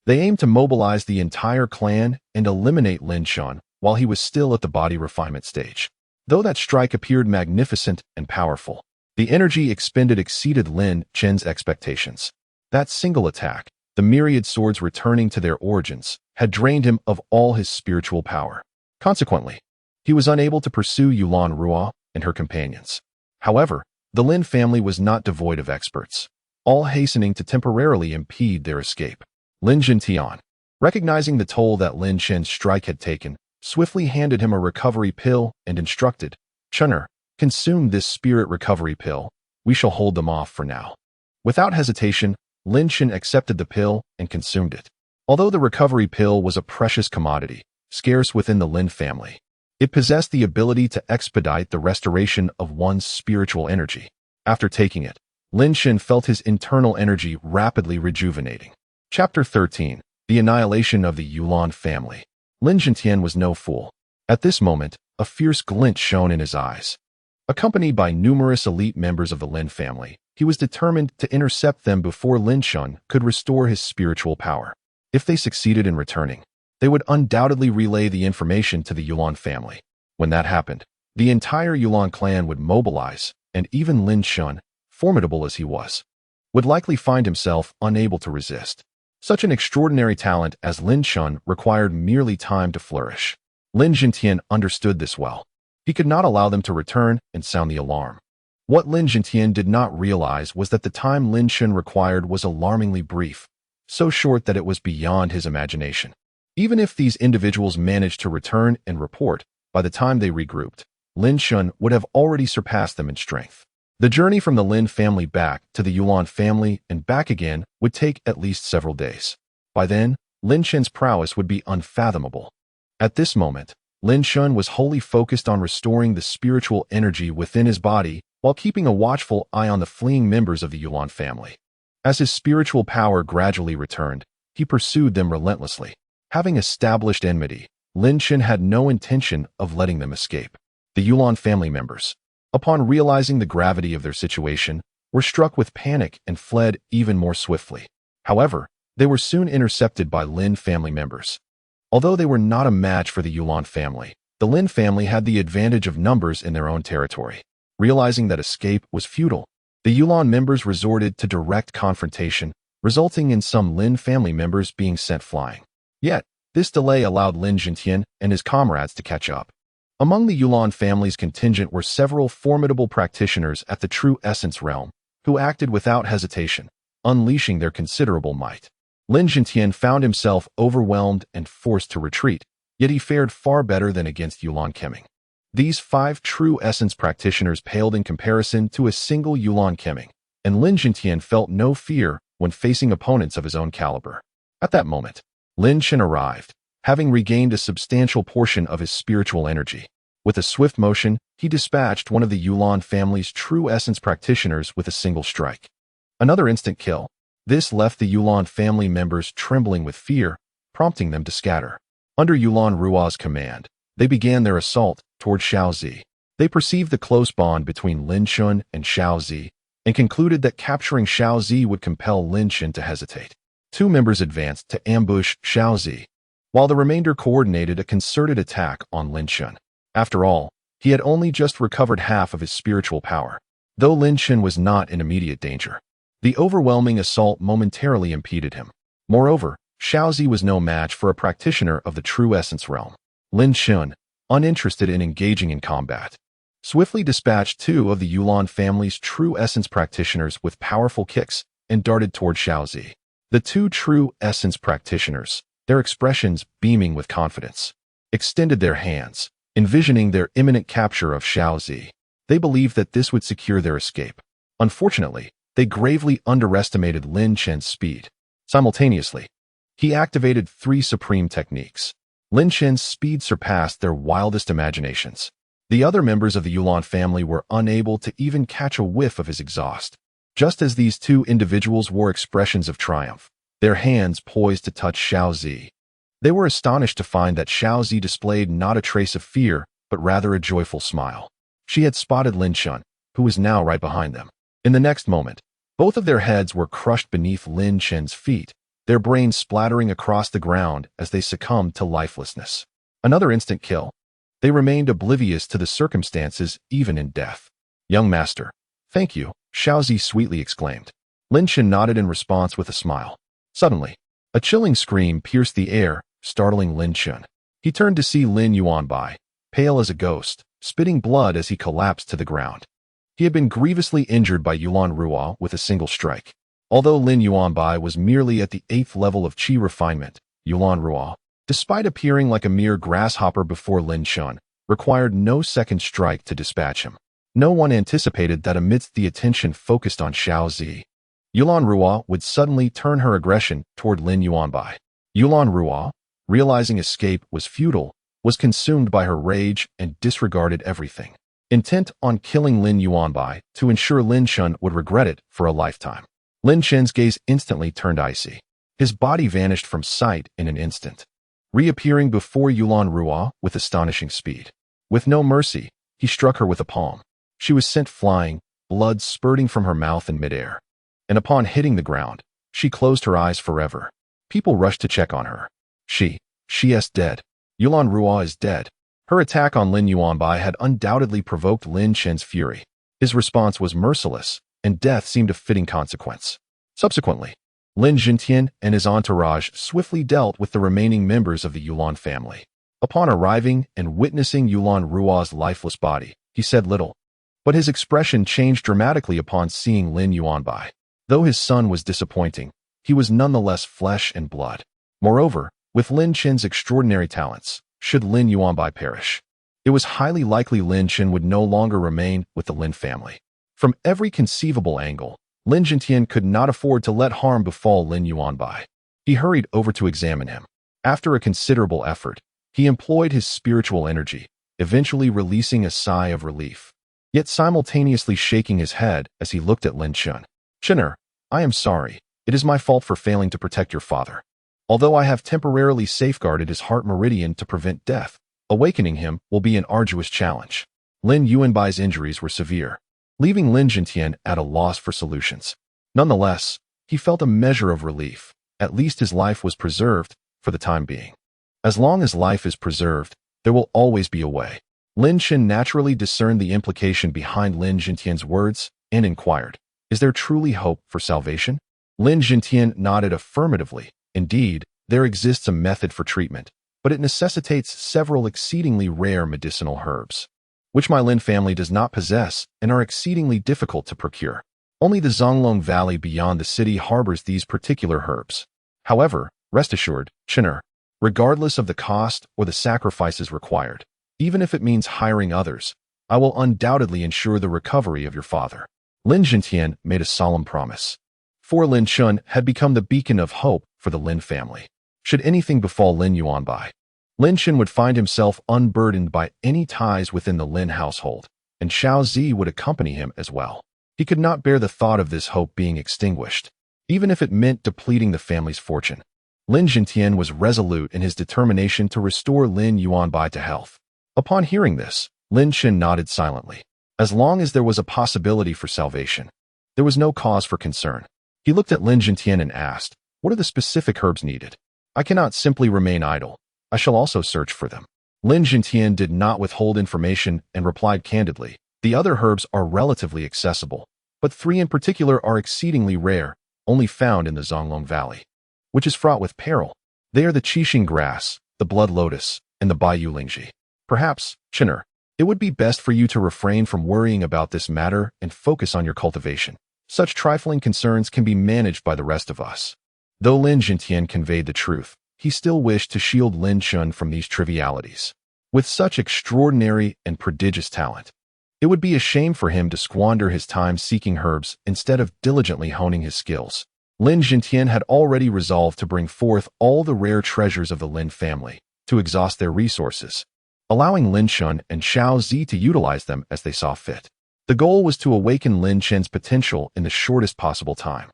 Speaker 1: They aimed to mobilize the entire clan and eliminate Lin Yuanbai while he was still at the body refinement stage. Though that strike appeared magnificent and powerful, the energy expended exceeded Lin Yuanbai's expectations. That single attack, the myriad swords returning to their origins, had drained him of all his spiritual power. Consequently, he was unable to pursue Yulan Ruo and her companions. However, the Lin family was not devoid of experts, all hastening to temporarily impede their escape. Lin Yuanbai, recognizing the toll that Lin Yuanbai's strike had taken, swiftly handed him a recovery pill and instructed, "Chun'er, consume this spirit recovery pill. We shall hold them off for now." Without hesitation, Lin Yuanbai accepted the pill and consumed it. Although the recovery pill was a precious commodity, scarce within the Lin family, it possessed the ability to expedite the restoration of one's spiritual energy. After taking it, Lin Yuanbai felt his internal energy rapidly rejuvenating. Chapter 13. The annihilation of the Yulan family. Lin Yuanbai was no fool. At this moment, a fierce glint shone in his eyes. Accompanied by numerous elite members of the Lin family, he was determined to intercept them before Lin Yuanbai could restore his spiritual power. If they succeeded in returning, they would undoubtedly relay the information to the Yulan family. When that happened, the entire Yulan clan would mobilize, and even Lin Yuanbai, formidable as he was, would likely find himself unable to resist. Such an extraordinary talent as Lin Yuanbai required merely time to flourish. Lin Yuanbai understood this well. He could not allow them to return and sound the alarm. What Lin Yuanbai did not realize was that the time Lin Yuanbai required was alarmingly brief, so short that it was beyond his imagination. Even if these individuals managed to return and report, by the time they regrouped, Lin Yuanbai would have already surpassed them in strength. The journey from the Lin family back to the Yulan family and back again would take at least several days. By then, Lin Yuanbai's prowess would be unfathomable. At this moment, Lin Yuanbai was wholly focused on restoring the spiritual energy within his body while keeping a watchful eye on the fleeing members of the Yulan family. As his spiritual power gradually returned, he pursued them relentlessly. Having established enmity, Lin Yuanbai had no intention of letting them escape. The Yulan family members, upon realizing the gravity of their situation, were struck with panic and fled even more swiftly. However, they were soon intercepted by Lin family members. Although they were not a match for the Yulan family, the Lin family had the advantage of numbers in their own territory. Realizing that escape was futile, the Yulan members resorted to direct confrontation, resulting in some Lin family members being sent flying. Yet, this delay allowed Lin Yuanbai and his comrades to catch up. Among the Yulan family's contingent were several formidable practitioners at the true essence realm, who acted without hesitation, unleashing their considerable might. Lin Yuanbai found himself overwhelmed and forced to retreat, yet he fared far better than against Yulan Kemming. These 5 true essence practitioners paled in comparison to a single Yulan Kemming, and Lin Yuanbai felt no fear when facing opponents of his own caliber. At that moment, Lin Yuanbai arrived, having regained a substantial portion of his spiritual energy. With a swift motion, he dispatched one of the Yulan family's true essence practitioners with a single strike. Another instant kill. This left the Yulan family members trembling with fear, prompting them to scatter. Under Yulan Ruo's command, they began their assault toward Xiaozi. They perceived the close bond between Lin Yuanbai and Xiaozi and concluded that capturing Xiaozi would compel Lin Yuanbai to hesitate. 2 members advanced to ambush Xiaozi, while the remainder coordinated a concerted attack on Lin Yuanbai. After all, he had only just recovered half of his spiritual power. Though Lin Yuanbai was not in immediate danger, the overwhelming assault momentarily impeded him. Moreover, Xiaozi was no match for a practitioner of the true essence realm. Lin Yuanbai, uninterested in engaging in combat, swiftly dispatched 2 of the Yulan family's true essence practitioners with powerful kicks and darted toward Xiaozi. The 2 true essence practitioners, their expressions beaming with confidence, extended their hands, envisioning their imminent capture of Xiaozi. They believed that this would secure their escape. Unfortunately, they gravely underestimated Lin Yuanbai's speed. Simultaneously, he activated 3 supreme techniques. Lin Yuanbai's speed surpassed their wildest imaginations. The other members of the Yulan family were unable to even catch a whiff of his exhaust. Just as these 2 individuals wore expressions of triumph, their hands poised to touch Xiaozi, they were astonished to find that Xiaozi displayed not a trace of fear, but rather a joyful smile. She had spotted Lin Yuanbai, who was now right behind them. In the next moment, both of their heads were crushed beneath Lin Yuanbai's feet, their brains splattering across the ground as they succumbed to lifelessness. Another instant kill. They remained oblivious to the circumstances even in death. "Young master, thank you," Xiaozi sweetly exclaimed. Lin Yuanbai nodded in response with a smile. Suddenly, a chilling scream pierced the air, startling Lin Yuanbai. He turned to see Lin Yuanbai, pale as a ghost, spitting blood as he collapsed to the ground. He had been grievously injured by Yulan Ruo with a single strike. Although Lin Yuanbai was merely at the 8th level of qi refinement, Yulan Ruo, despite appearing like a mere grasshopper before Lin Yuanbai, required no second strike to dispatch him. No one anticipated that amidst the attention focused on Xiaozi, Yulan Ruo would suddenly turn her aggression toward Lin Yuanbai. Yulan Ruo, realizing escape was futile, was consumed by her rage and disregarded everything, intent on killing Lin Yuanbai to ensure Lin Yuanbai would regret it for a lifetime. Lin Yuanbai's gaze instantly turned icy. His body vanished from sight in an instant, reappearing before Yulan Ruo with astonishing speed. With no mercy, he struck her with a palm. She was sent flying, blood spurting from her mouth in midair. And upon hitting the ground, she closed her eyes forever. People rushed to check on her. She is dead. Yulan Ruo is dead. Her attack on Lin Yuanbai had undoubtedly provoked Lin Chen's fury. His response was merciless, and death seemed a fitting consequence. Subsequently, Lin Jintian and his entourage swiftly dealt with the remaining members of the Yulan family. Upon arriving and witnessing Yulan Ruo's lifeless body, he said little, but his expression changed dramatically upon seeing Lin Yuanbai. Though his son was disappointing, he was nonetheless flesh and blood. Moreover, with Lin Chen's extraordinary talents, should Lin Yuanbai perish, it was highly likely Lin Chen would no longer remain with the Lin family. From every conceivable angle, Lin Jintian could not afford to let harm befall Lin Yuanbai. He hurried over to examine him. After a considerable effort, he employed his spiritual energy, eventually releasing a sigh of relief, yet simultaneously shaking his head as he looked at Lin Chen. Chener, I am sorry. It is my fault for failing to protect your father. Although I have temporarily safeguarded his heart meridian to prevent death, awakening him will be an arduous challenge. Lin Yuanbai's injuries were severe, leaving Lin Jintian at a loss for solutions. Nonetheless, he felt a measure of relief. At least his life was preserved for the time being. As long as life is preserved, there will always be a way. Lin Chen naturally discerned the implication behind Lin Jintian's words and inquired, is there truly hope for salvation? Lin Jintian nodded affirmatively. Indeed, there exists a method for treatment, but it necessitates several exceedingly rare medicinal herbs, which my Lin family does not possess and are exceedingly difficult to procure. Only the Zonglong Valley beyond the city harbors these particular herbs. However, rest assured, Chener, regardless of the cost or the sacrifices required, even if it means hiring others, I will undoubtedly ensure the recovery of your father. Lin Jintian made a solemn promise. For Lin Chen had become the beacon of hope for the Lin family. Should anything befall Lin Yuanbai, Lin Chen would find himself unburdened by any ties within the Lin household, and Xiao Zi would accompany him as well. He could not bear the thought of this hope being extinguished, even if it meant depleting the family's fortune. Lin Jintian was resolute in his determination to restore Lin Yuanbai to health. Upon hearing this, Lin Chen nodded silently. As long as there was a possibility for salvation, there was no cause for concern. He looked at Lin Jintian and asked, what are the specific herbs needed? I cannot simply remain idle. I shall also search for them. Lin Jintian did not withhold information and replied candidly, the other herbs are relatively accessible, but 3 in particular are exceedingly rare, only found in the Zonglong Valley, which is fraught with peril. They are the qixing grass, the blood lotus, and the baiyu lingji. Perhaps, Chener, it would be best for you to refrain from worrying about this matter and focus on your cultivation. Such trifling concerns can be managed by the rest of us. Though Lin Jintian conveyed the truth, he still wished to shield Lin Chen from these trivialities. With such extraordinary and prodigious talent, it would be a shame for him to squander his time seeking herbs instead of diligently honing his skills. Lin Jintian had already resolved to bring forth all the rare treasures of the Lin family, to exhaust their resources, allowing Lin Chen and Xiao Zi to utilize them as they saw fit. The goal was to awaken Lin Chen's potential in the shortest possible time,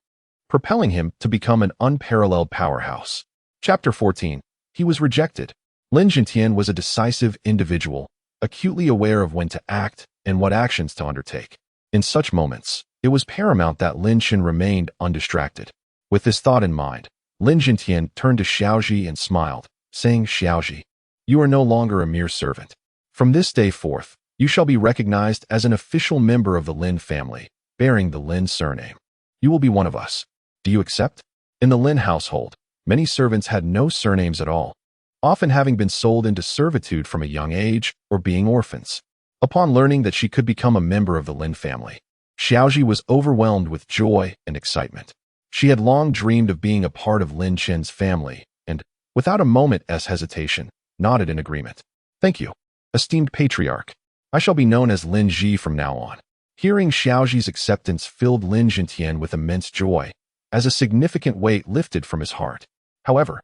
Speaker 1: propelling him to become an unparalleled powerhouse. Chapter 14. He was rejected. Lin Jintian was a decisive individual, acutely aware of when to act and what actions to undertake. In such moments, it was paramount that Lin Chen remained undistracted. With this thought in mind, Lin Jintian turned to Xiaozhi and smiled, saying, Xiaozhi, you are no longer a mere servant. From this day forth, you shall be recognized as an official member of the Lin family, bearing the Lin surname. You will be one of us. Do you accept? In the Lin household, many servants had no surnames at all, often having been sold into servitude from a young age or being orphans. Upon learning that she could become a member of the Lin family, Xiaozhi was overwhelmed with joy and excitement. She had long dreamed of being a part of Lin Chen's family and, without a moment's hesitation, nodded in agreement. Thank you, esteemed patriarch. I shall be known as Lin Ji from now on. Hearing Xiaozhi's acceptance filled Lin Jintian with immense joy, as a significant weight lifted from his heart. However,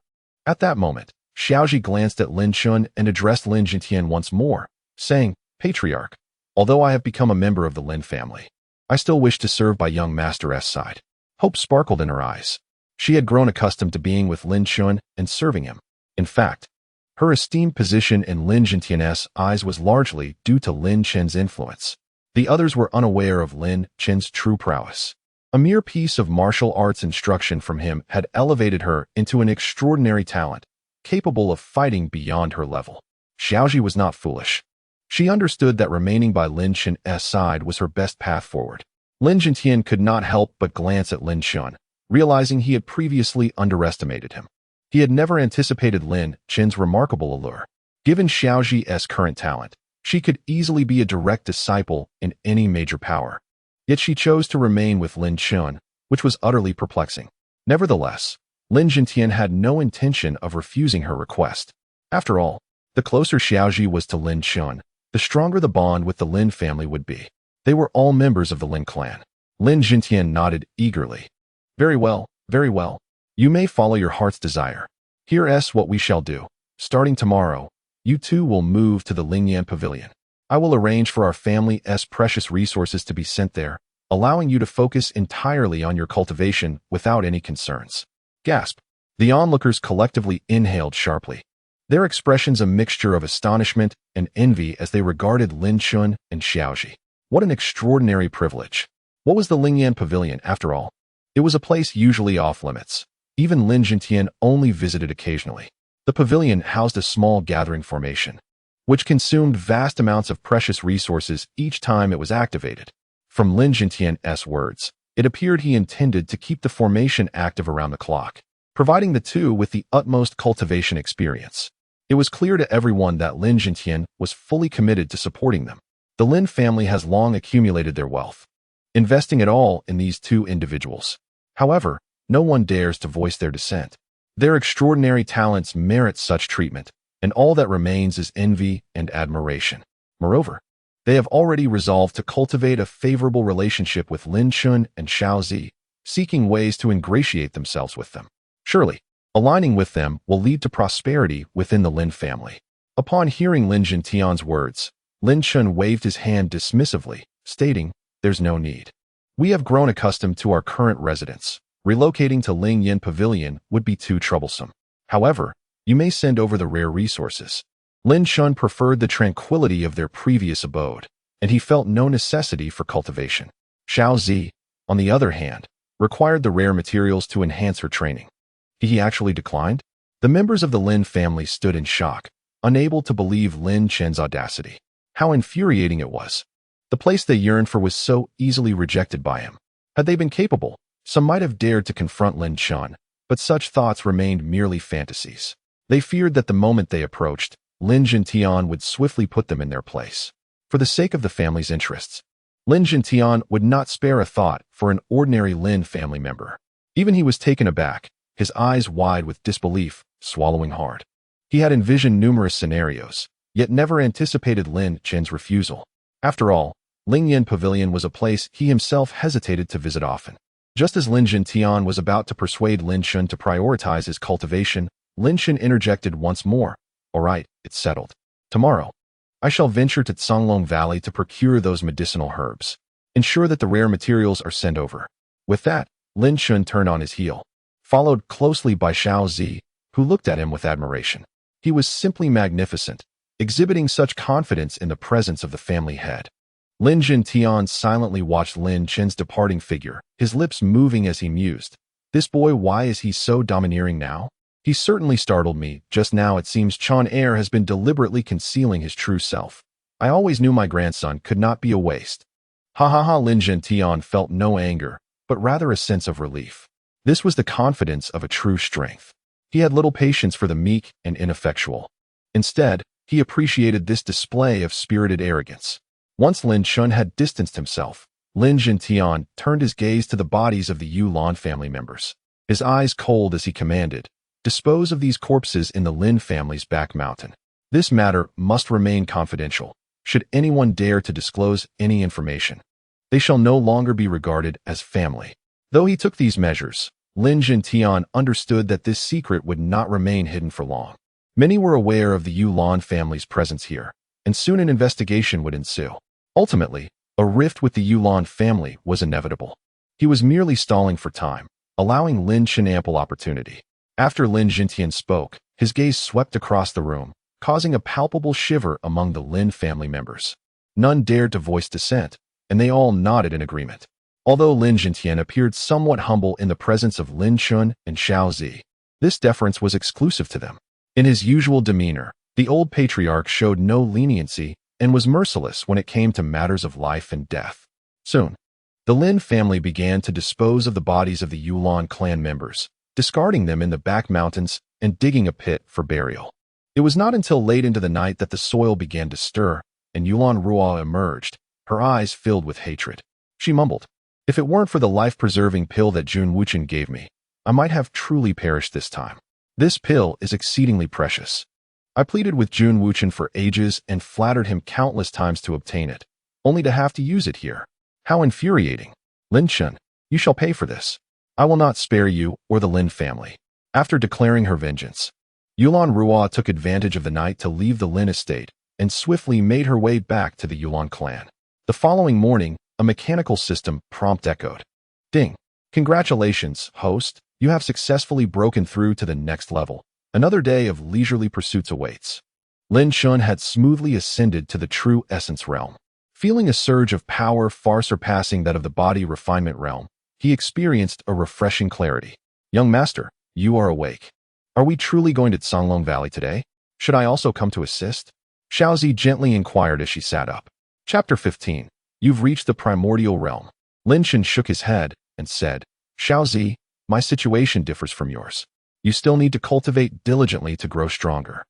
Speaker 1: at that moment, Xiaozhi glanced at Lin Chen and addressed Lin Jintian once more, saying, Patriarch, although I have become a member of the Lin family, I still wish to serve by young Master S side. Hope sparkled in her eyes. She had grown accustomed to being with Lin Chun and serving him. In fact, her esteemed position in Lin Jintian's eyes was largely due to Lin Chen's influence. The others were unaware of Lin Chen's true prowess. A mere piece of martial arts instruction from him had elevated her into an extraordinary talent, capable of fighting beyond her level. Xiaoji was not foolish. She understood that remaining by Lin Chen's side was her best path forward. Lin Jintian could not help but glance at Lin Chun, realizing he had previously underestimated him. He had never anticipated Lin Chen's remarkable allure. Given Xiaoji's current talent, she could easily be a direct disciple in any major power. Yet she chose to remain with Lin Chun, which was utterly perplexing. Nevertheless, Lin Jintian had no intention of refusing her request. After all, the closer Xiaoji was to Lin Chun, the stronger the bond with the Lin family would be. They were all members of the Lin clan. Lin Jintian nodded eagerly. Very well, very well. You may follow your heart's desire. Here's what we shall do. Starting tomorrow, you two will move to the Lingyan Pavilion. I will arrange for our family's precious resources to be sent there, allowing you to focus entirely on your cultivation without any concerns. Gasp. The onlookers collectively inhaled sharply. Their expressions a mixture of astonishment and envy as they regarded Lin Chun and Xiaoji. What an extraordinary privilege. What was the Lingyan Pavilion, after all? It was a place usually off-limits. Even Lin Jintian only visited occasionally. The pavilion housed a small gathering formation, which consumed vast amounts of precious resources each time it was activated. From Lin Jintian's words, it appeared he intended to keep the formation active around the clock, providing the two with the utmost cultivation experience. It was clear to everyone that Lin Jintian was fully committed to supporting them. The Lin family has long accumulated their wealth, investing it all in these two individuals. However, no one dares to voice their dissent. Their extraordinary talents merit such treatment, and all that remains is envy and admiration. Moreover, they have already resolved to cultivate a favorable relationship with Lin Chun and Xiaozi, seeking ways to ingratiate themselves with them. Surely, aligning with them will lead to prosperity within the Lin family. Upon hearing Lin Jintian's words, Lin Chun waved his hand dismissively, stating, "There's no need. We have grown accustomed to our current residence. Relocating to Lingyan Pavilion would be too troublesome. However, you may send over the rare resources." Lin Chun preferred the tranquility of their previous abode, and he felt no necessity for cultivation. Xiaozi, on the other hand, required the rare materials to enhance her training. He actually declined? The members of the Lin family stood in shock, unable to believe Lin Chen's audacity. How infuriating it was. The place they yearned for was so easily rejected by him. Had they been capable, some might have dared to confront Lin Chun, but such thoughts remained merely fantasies. They feared that the moment they approached, Lin Jintian would swiftly put them in their place. For the sake of the family's interests, Lin Jintian would not spare a thought for an ordinary Lin family member. Even he was taken aback, his eyes wide with disbelief, swallowing hard. He had envisioned numerous scenarios, yet never anticipated Lin Chen's refusal. After all, Lingyan Pavilion was a place he himself hesitated to visit often. Just as Lin Jintian was about to persuade Lin Chun to prioritize his cultivation, Lin Chun interjected once more. "All right, it's settled. Tomorrow, I shall venture to Songlong Valley to procure those medicinal herbs. Ensure that the rare materials are sent over." With that, Lin Chun turned on his heel, followed closely by Xiaozi, who looked at him with admiration. He was simply magnificent, exhibiting such confidence in the presence of the family head. Lin Jintian silently watched Lin Chen's departing figure, his lips moving as he mused. "This boy, why is he so domineering now? He certainly startled me. Just now it seems Chen Heir has been deliberately concealing his true self. I always knew my grandson could not be a waste." Ha ha ha. Lin Jintian felt no anger, but rather a sense of relief. This was the confidence of a true strength. He had little patience for the meek and ineffectual. Instead, he appreciated this display of spirited arrogance. Once Lin Chun had distanced himself, Lin Jintian turned his gaze to the bodies of the Yulan family members. His eyes cold as he commanded, "Dispose of these corpses in the Lin family's back mountain. This matter must remain confidential. Should anyone dare to disclose any information, they shall no longer be regarded as family." Though he took these measures, Lin Jintian understood that this secret would not remain hidden for long. Many were aware of the Yulan family's presence here, and soon an investigation would ensue. Ultimately, a rift with the Yulan family was inevitable. He was merely stalling for time, allowing Lin Chen ample opportunity. After Lin Jintian spoke, his gaze swept across the room, causing a palpable shiver among the Lin family members. None dared to voice dissent, and they all nodded in agreement. Although Lin Jintian appeared somewhat humble in the presence of Lin Chun and Xiao Zi, this deference was exclusive to them. In his usual demeanor, the old patriarch showed no leniency and was merciless when it came to matters of life and death. Soon, the Lin family began to dispose of the bodies of the Yulan clan members, discarding them in the back mountains and digging a pit for burial. It was not until late into the night that the soil began to stir, and Yulan Ruo emerged, her eyes filled with hatred. She mumbled, "If it weren't for the life-preserving pill that Jun Wuchen gave me, I might have truly perished this time. This pill is exceedingly precious. I pleaded with Jun Wuchen for ages and flattered him countless times to obtain it, only to have to use it here. How infuriating. Lin Chen, you shall pay for this. I will not spare you or the Lin family." After declaring her vengeance, Yulan Ruo took advantage of the night to leave the Lin estate and swiftly made her way back to the Yulan clan. The following morning, a mechanical system prompt echoed. "Ding. Congratulations, host. You have successfully broken through to the next level. Another day of leisurely pursuits awaits." Lin Chun had smoothly ascended to the true essence realm. Feeling a surge of power far surpassing that of the body refinement realm, he experienced a refreshing clarity. "Young master, you are awake. Are we truly going to Songlong Valley today? Should I also come to assist?" Xiaozi gently inquired as she sat up. Chapter 15. You've reached the primordial realm. Lin Chen shook his head and said, "Xiaozi, my situation differs from yours. You still need to cultivate diligently to grow stronger.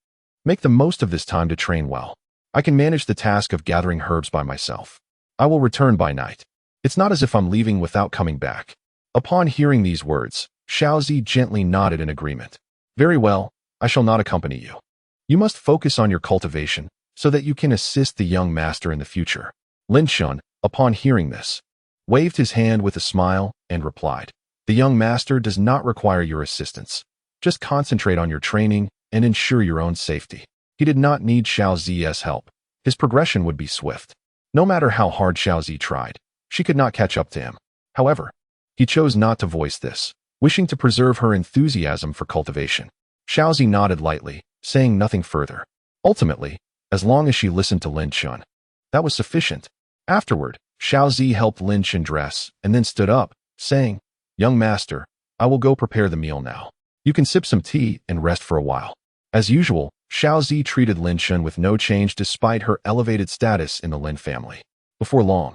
Speaker 1: Make the most of this time to train well. I can manage the task of gathering herbs by myself. I will return by night. It's not as if I'm leaving without coming back." Upon hearing these words, Xiaozi gently nodded in agreement. "Very well, I shall not accompany you. You must focus on your cultivation so that you can assist the young master in the future." Lin Chun, upon hearing this, waved his hand with a smile and replied, "The young master does not require your assistance. Just concentrate on your training and ensure your own safety." He did not need Xiao Zi's help. His progression would be swift. No matter how hard Xiao Zi tried, she could not catch up to him. However, he chose not to voice this, wishing to preserve her enthusiasm for cultivation. Xiao Zi nodded lightly, saying nothing further. Ultimately, as long as she listened to Lin Chun, that was sufficient. Afterward, Xiao Zi helped Lin Chen dress and then stood up, saying, "Young master, I will go prepare the meal now. You can sip some tea and rest for a while." As usual, Xiao Zi treated Lin Chen with no change despite her elevated status in the Lin family. Before long,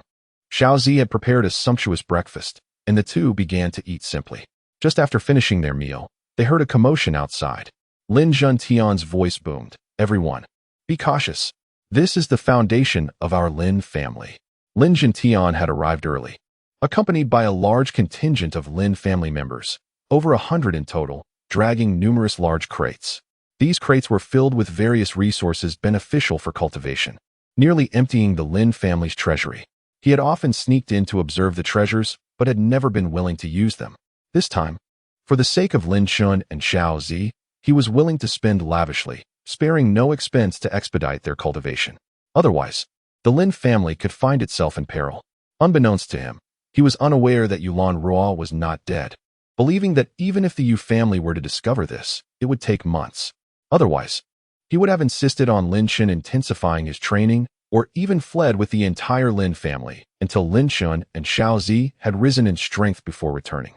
Speaker 1: Xiao Zi had prepared a sumptuous breakfast, and the two began to eat simply. Just after finishing their meal, they heard a commotion outside. Lin Juntian's voice boomed, "Everyone, be cautious. This is the foundation of our Lin family." Lin Juntian had arrived early, accompanied by a large contingent of Lin family members, over 100 in total, dragging numerous large crates. These crates were filled with various resources beneficial for cultivation, nearly emptying the Lin family's treasury. He had often sneaked in to observe the treasures, but had never been willing to use them. This time, for the sake of Lin Chun and Xiao Zi, he was willing to spend lavishly, sparing no expense to expedite their cultivation. Otherwise, the Lin family could find itself in peril. Unbeknownst to him, he was unaware that Yulan Ruo was not dead, believing that even if the Yu family were to discover this, it would take months. Otherwise, he would have insisted on Lin Chen intensifying his training or even fled with the entire Lin family until Lin Chun and Xiao Zi had risen in strength before returning.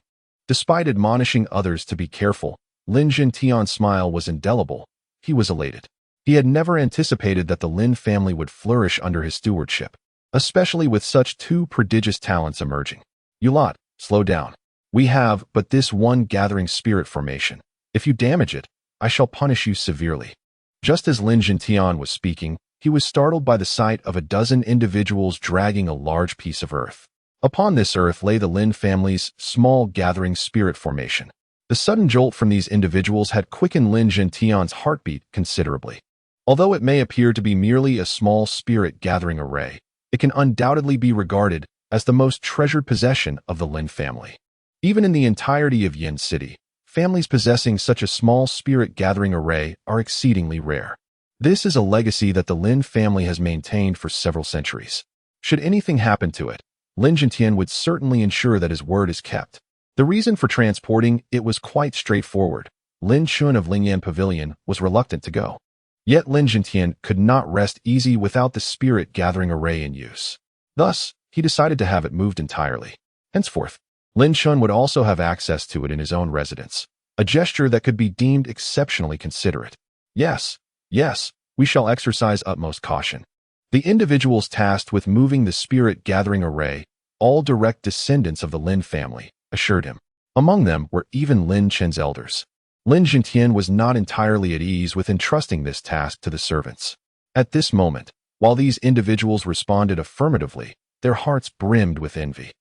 Speaker 1: Despite admonishing others to be careful, Lin Jintian's smile was indelible. He was elated. He had never anticipated that the Lin family would flourish under his stewardship, especially with such two prodigious talents emerging. "You lot, slow down. We have but this one gathering spirit formation. If you damage it, I shall punish you severely." Just as Lin Jintian was speaking, he was startled by the sight of a dozen individuals dragging a large piece of earth. Upon this earth lay the Lin family's small gathering spirit formation. The sudden jolt from these individuals had quickened Lin Jintian's heartbeat considerably. Although it may appear to be merely a small spirit gathering array, it can undoubtedly be regarded as the most treasured possession of the Lin family. Even in the entirety of Yin City, families possessing such a small spirit gathering array are exceedingly rare. This is a legacy that the Lin family has maintained for several centuries. Should anything happen to it, Lin Jintian would certainly ensure that his word is kept. The reason for transporting it was quite straightforward. Lin Chun of Lingyan Pavilion was reluctant to go. Yet Lin Jintian could not rest easy without the spirit-gathering array in use. Thus, he decided to have it moved entirely. Henceforth, Lin Chun would also have access to it in his own residence, a gesture that could be deemed exceptionally considerate. Yes, we shall exercise utmost caution. The individuals tasked with moving the spirit-gathering array, all direct descendants of the Lin family, assured him. Among them were even Lin Chen's elders. Lin Jintian was not entirely at ease with entrusting this task to the servants. At this moment, while these individuals responded affirmatively, their hearts brimmed with envy.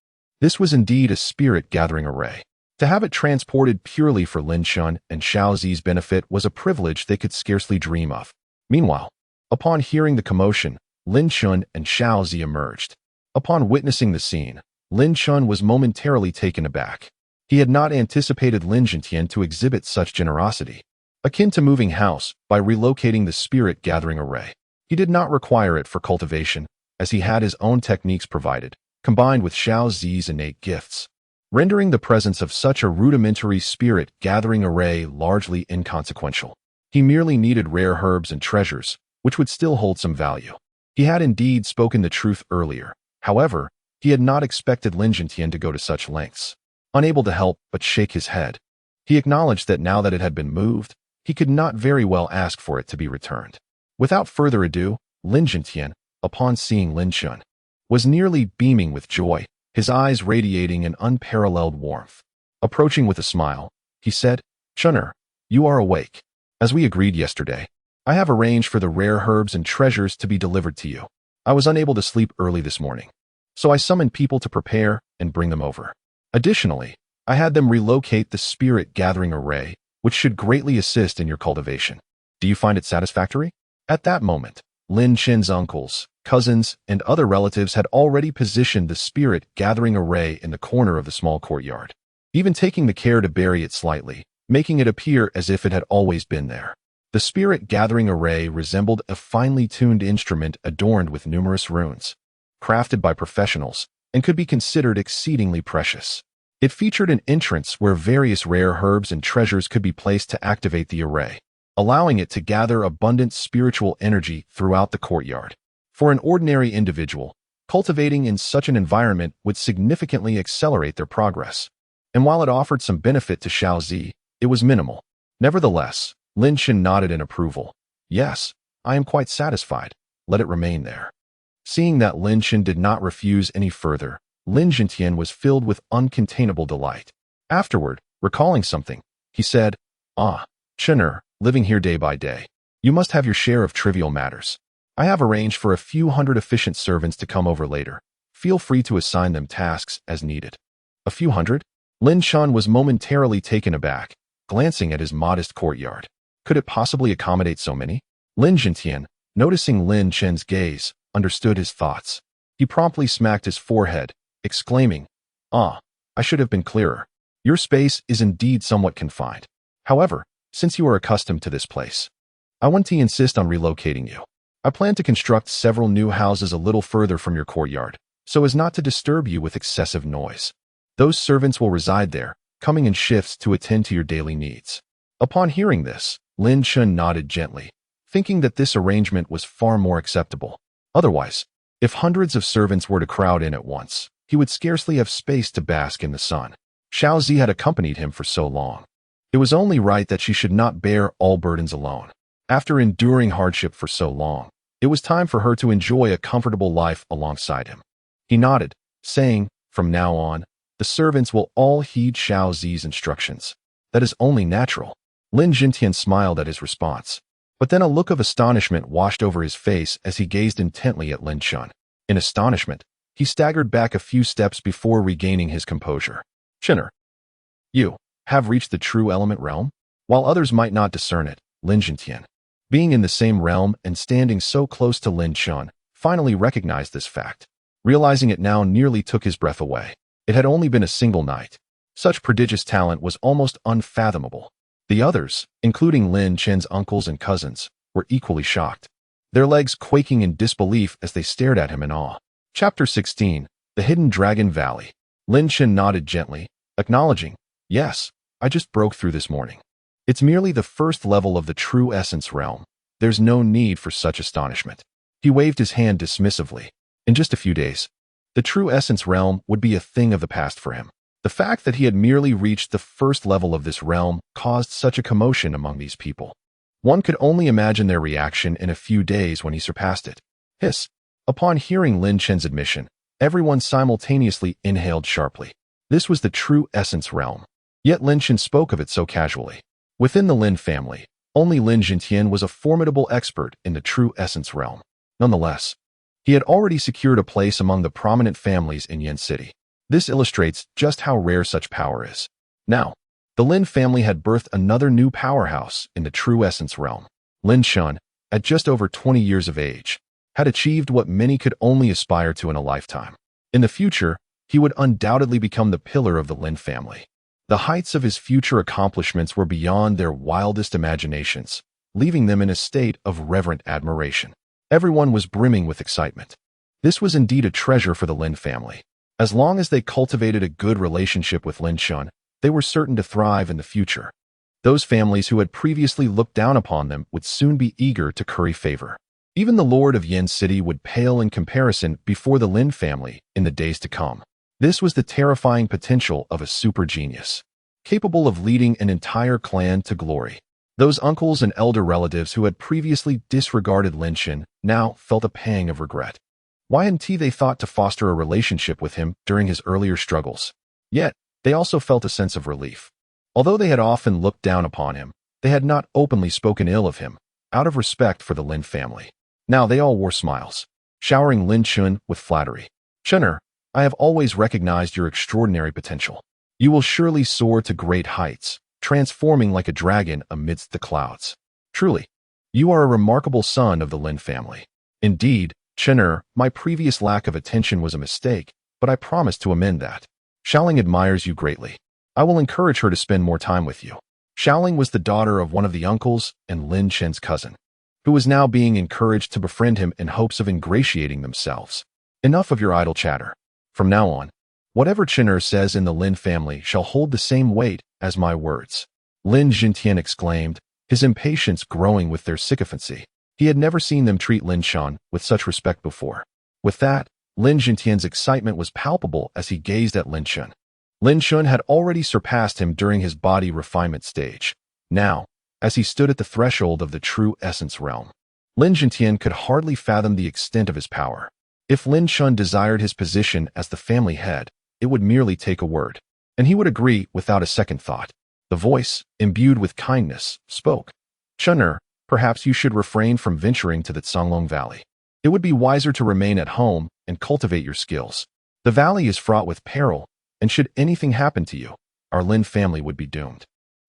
Speaker 1: This was indeed a spirit-gathering array. To have it transported purely for Lin Chun and Xiao Zi's benefit was a privilege they could scarcely dream of. Meanwhile, upon hearing the commotion, Lin Chun and Xiao Zi emerged. Upon witnessing the scene, Lin Chun was momentarily taken aback. He had not anticipated Lin Jintian to exhibit such generosity. Akin to moving house by relocating the spirit-gathering array. He did not require it for cultivation, as he had his own techniques provided, combined with Xiao Zi's innate gifts, rendering the presence of such a rudimentary spirit-gathering array largely inconsequential. He merely needed rare herbs and treasures, which would still hold some value. He had indeed spoken the truth earlier. However, he had not expected Lin Jintian to go to such lengths. Unable to help but shake his head, he acknowledged that now that it had been moved, he could not very well ask for it to be returned. Without further ado, Lin Jintian, upon seeing Lin Chun, was nearly beaming with joy, his eyes radiating an unparalleled warmth. Approaching with a smile, he said, "Chunner, you are awake. As we agreed yesterday, I have arranged for the rare herbs and treasures to be delivered to you. I was unable to sleep early this morning, so I summoned people to prepare and bring them over. Additionally, I had them relocate the spirit-gathering array, which should greatly assist in your cultivation. Do you find it satisfactory?" At that moment, Lin Chen's uncles, cousins, and other relatives had already positioned the spirit-gathering array in the corner of the small courtyard, even taking the care to bury it slightly, making it appear as if it had always been there. The spirit-gathering array resembled a finely tuned instrument adorned with numerous runes, crafted by professionals, and could be considered exceedingly precious. It featured an entrance where various rare herbs and treasures could be placed to activate the array, allowing it to gather abundant spiritual energy throughout the courtyard. For an ordinary individual, cultivating in such an environment would significantly accelerate their progress. And while it offered some benefit to Xiao Zi, it was minimal. Nevertheless, Lin Chen nodded in approval. "Yes, I am quite satisfied. Let it remain there." Seeing that Lin Chen did not refuse any further, Lin Jintian was filled with uncontainable delight. Afterward, recalling something, he said, "Chenner, living here day by day, you must have your share of trivial matters. I have arranged for a few hundred efficient servants to come over later. Feel free to assign them tasks as needed." A few hundred? Lin Chun was momentarily taken aback, glancing at his modest courtyard. Could it possibly accommodate so many? Lin Jintian, noticing Lin Chen's gaze, understood his thoughts. He promptly smacked his forehead, exclaiming, I should have been clearer. Your space is indeed somewhat confined. However, since you are accustomed to this place, I want to insist on relocating you. I plan to construct several new houses a little further from your courtyard, so as not to disturb you with excessive noise. Those servants will reside there, coming in shifts to attend to your daily needs." Upon hearing this, Lin Chun nodded gently, thinking that this arrangement was far more acceptable. Otherwise, if hundreds of servants were to crowd in at once, he would scarcely have space to bask in the sun. Xiao Zi had accompanied him for so long. It was only right that she should not bear all burdens alone. After enduring hardship for so long, it was time for her to enjoy a comfortable life alongside him. He nodded, saying, "From now on, the servants will all heed Xiao Zi's instructions. That is only natural." Lin Jintian smiled at his response, but then a look of astonishment washed over his face as he gazed intently at Lin Chun. In astonishment, he staggered back a few steps before regaining his composure. "Chenner, you have reached the true element realm?" While others might not discern it, Lin Jintian, being in the same realm and standing so close to Lin Chun, finally recognized this fact. Realizing it now nearly took his breath away. It had only been a single night. Such prodigious talent was almost unfathomable. The others, including Lin Chen's uncles and cousins, were equally shocked, their legs quaking in disbelief as they stared at him in awe. Chapter 16, The Hidden Dragon Valley. Lin Chen nodded gently, acknowledging, "Yes, I just broke through this morning. It's merely the first level of the true essence realm. There's no need for such astonishment." He waved his hand dismissively. In just a few days, the true essence realm would be a thing of the past for him. The fact that he had merely reached the first level of this realm caused such a commotion among these people. One could only imagine their reaction in a few days when he surpassed it. Hiss. Upon hearing Lin Chen's admission, everyone simultaneously inhaled sharply. This was the true essence realm. Yet Lin Chen spoke of it so casually. Within the Lin family, only Lin Jintian was a formidable expert in the true essence realm. Nonetheless, he had already secured a place among the prominent families in Yin City. This illustrates just how rare such power is. Now, the Lin family had birthed another new powerhouse in the true essence realm. Lin Shun, at just over 20 years of age, had achieved what many could only aspire to in a lifetime. In the future, he would undoubtedly become the pillar of the Lin family. The heights of his future accomplishments were beyond their wildest imaginations, leaving them in a state of reverent admiration. Everyone was brimming with excitement. This was indeed a treasure for the Lin family. As long as they cultivated a good relationship with Lin Shun, they were certain to thrive in the future. Those families who had previously looked down upon them would soon be eager to curry favor. Even the Lord of Yin City would pale in comparison before the Lin family in the days to come. This was the terrifying potential of a super genius, capable of leading an entire clan to glory. Those uncles and elder relatives who had previously disregarded Lin Chen now felt a pang of regret. Why hadn't they thought to foster a relationship with him during his earlier struggles? Yet, they also felt a sense of relief. Although they had often looked down upon him, they had not openly spoken ill of him, out of respect for the Lin family. Now they all wore smiles, showering Lin Chun with flattery. "Chener, I have always recognized your extraordinary potential. You will surely soar to great heights, transforming like a dragon amidst the clouds. Truly, you are a remarkable son of the Lin family. Indeed, Chener, my previous lack of attention was a mistake, but I promise to amend that. Xiaoling admires you greatly. I will encourage her to spend more time with you." Xiaoling was the daughter of one of the uncles and Lin Chen's cousin, who was now being encouraged to befriend him in hopes of ingratiating themselves. "Enough of your idle chatter. From now on, whatever Chener says in the Lin family shall hold the same weight as my words," Lin Jintian exclaimed, his impatience growing with their sycophancy. He had never seen them treat Lin Shan with such respect before. With that, Lin Jintian's excitement was palpable as he gazed at Lin Shun. Lin Shun had already surpassed him during his body refinement stage. Now, as he stood at the threshold of the true essence realm, Lin Jintian could hardly fathom the extent of his power. If Lin Shun desired his position as the family head, it would merely take a word, and he would agree without a second thought. The voice, imbued with kindness, spoke. "Chener, perhaps you should refrain from venturing to the Songlong Valley. It would be wiser to remain at home and cultivate your skills. The valley is fraught with peril, and should anything happen to you, our Lin family would be doomed."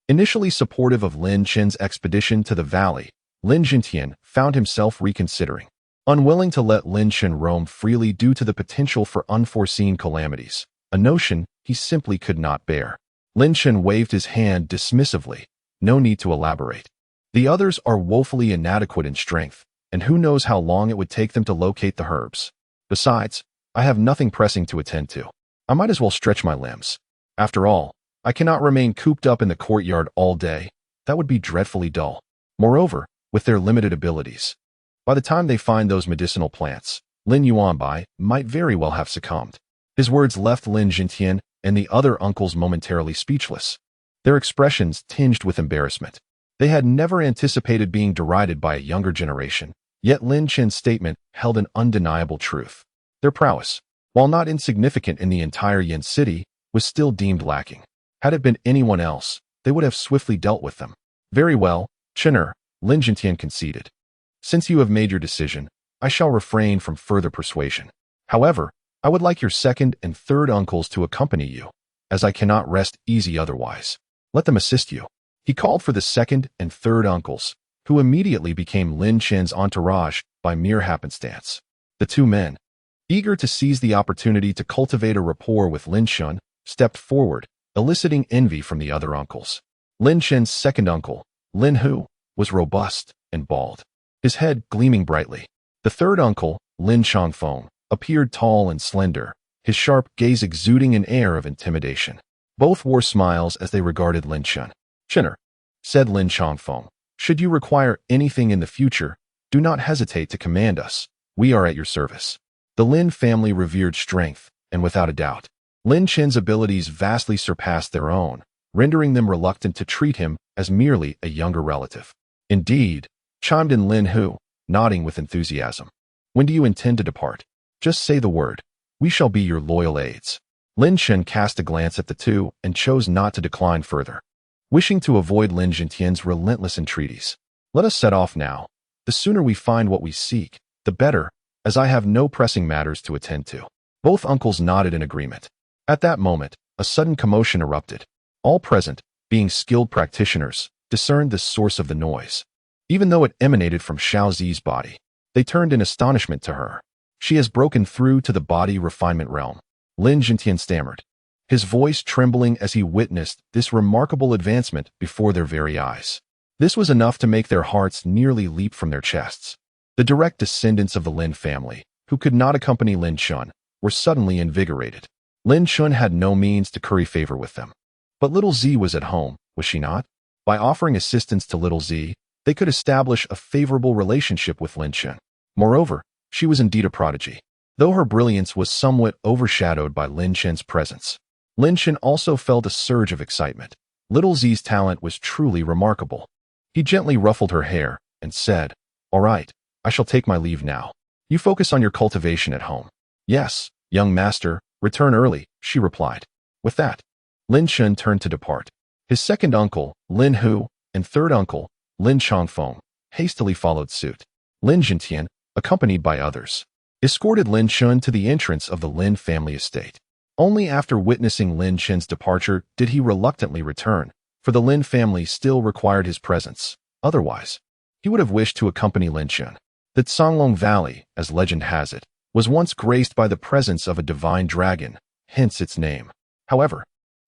Speaker 1: Initially supportive of Lin Chen's expedition to the valley, Lin Jintian found himself reconsidering. Unwilling to let Lin Chen roam freely due to the potential for unforeseen calamities, a notion he simply could not bear. Lin Chen waved his hand dismissively. "No need to elaborate. The others are woefully inadequate in strength, and who knows how long it would take them to locate the herbs. Besides, I have nothing pressing to attend to. I might as well stretch my limbs. After all, I cannot remain cooped up in the courtyard all day. That would be dreadfully dull. Moreover, with their limited abilities, by the time they find those medicinal plants, Lin Yuanbai might very well have succumbed." His words left Lin Jintian and the other uncles momentarily speechless, their expressions tinged with embarrassment. They had never anticipated being derided by a younger generation, yet Lin Chen's statement held an undeniable truth. Their prowess, while not insignificant in the entire Yin City, was still deemed lacking. Had it been anyone else, they would have swiftly dealt with them. "Very well, Chener," Lin Jintian conceded. "Since you have made your decision, I shall refrain from further persuasion. However, I would like your second and third uncles to accompany you, as I cannot rest easy otherwise. Let them assist you." He called for the second and third uncles, who immediately became Lin Chen's entourage by mere happenstance. The two men, eager to seize the opportunity to cultivate a rapport with Lin Shun, stepped forward, eliciting envy from the other uncles. Lin Chen's second uncle, Lin Hu, was robust and bald, his head gleaming brightly. The third uncle, Lin Changfeng, appeared tall and slender, his sharp gaze exuding an air of intimidation. Both wore smiles as they regarded Lin Chen. "Chenner," said Lin Chongfeng, "should you require anything in the future, do not hesitate to command us. We are at your service." The Lin family revered strength, and without a doubt, Lin Chen's abilities vastly surpassed their own, rendering them reluctant to treat him as merely a younger relative. "Indeed," chimed in Lin Hu, nodding with enthusiasm. "When do you intend to depart? Just say the word. We shall be your loyal aides." Lin Chen cast a glance at the two and chose not to decline further. Wishing to avoid Lin Jintian's relentless entreaties, "Let us set off now. The sooner we find what we seek, the better, as I have no pressing matters to attend to." Both uncles nodded in agreement. At that moment, a sudden commotion erupted. All present, being skilled practitioners, discerned the source of the noise. Even though it emanated from Xiao Zi's body, they turned in astonishment to her. "She has broken through to the body refinement realm," Lin Jintian stammered, his voice trembling as he witnessed this remarkable advancement before their very eyes. This was enough to make their hearts nearly leap from their chests. The direct descendants of the Lin family, who could not accompany Lin Chun, were suddenly invigorated. Lin Chun had no means to curry favor with them. But little Z was at home, was she not? By offering assistance to little Z, they could establish a favorable relationship with Lin Chun. Moreover, she was indeed a prodigy, though her brilliance was somewhat overshadowed by Lin Chen's presence. Lin Chen also felt a surge of excitement. Little Z's talent was truly remarkable. He gently ruffled her hair and said, "All right, I shall take my leave now. You focus on your cultivation at home." "Yes, young master, return early," she replied. With that, Lin Chen turned to depart. His second uncle, Lin Hu, and third uncle, Lin Chongfeng, hastily followed suit. Lin Jintian, accompanied by others, escorted Lin Chen to the entrance of the Lin family estate. Only after witnessing Lin Chen's departure did he reluctantly return, for the Lin family still required his presence. Otherwise, he would have wished to accompany Lin Chen. The Songlong Valley, as legend has it, was once graced by the presence of a divine dragon, hence its name. However,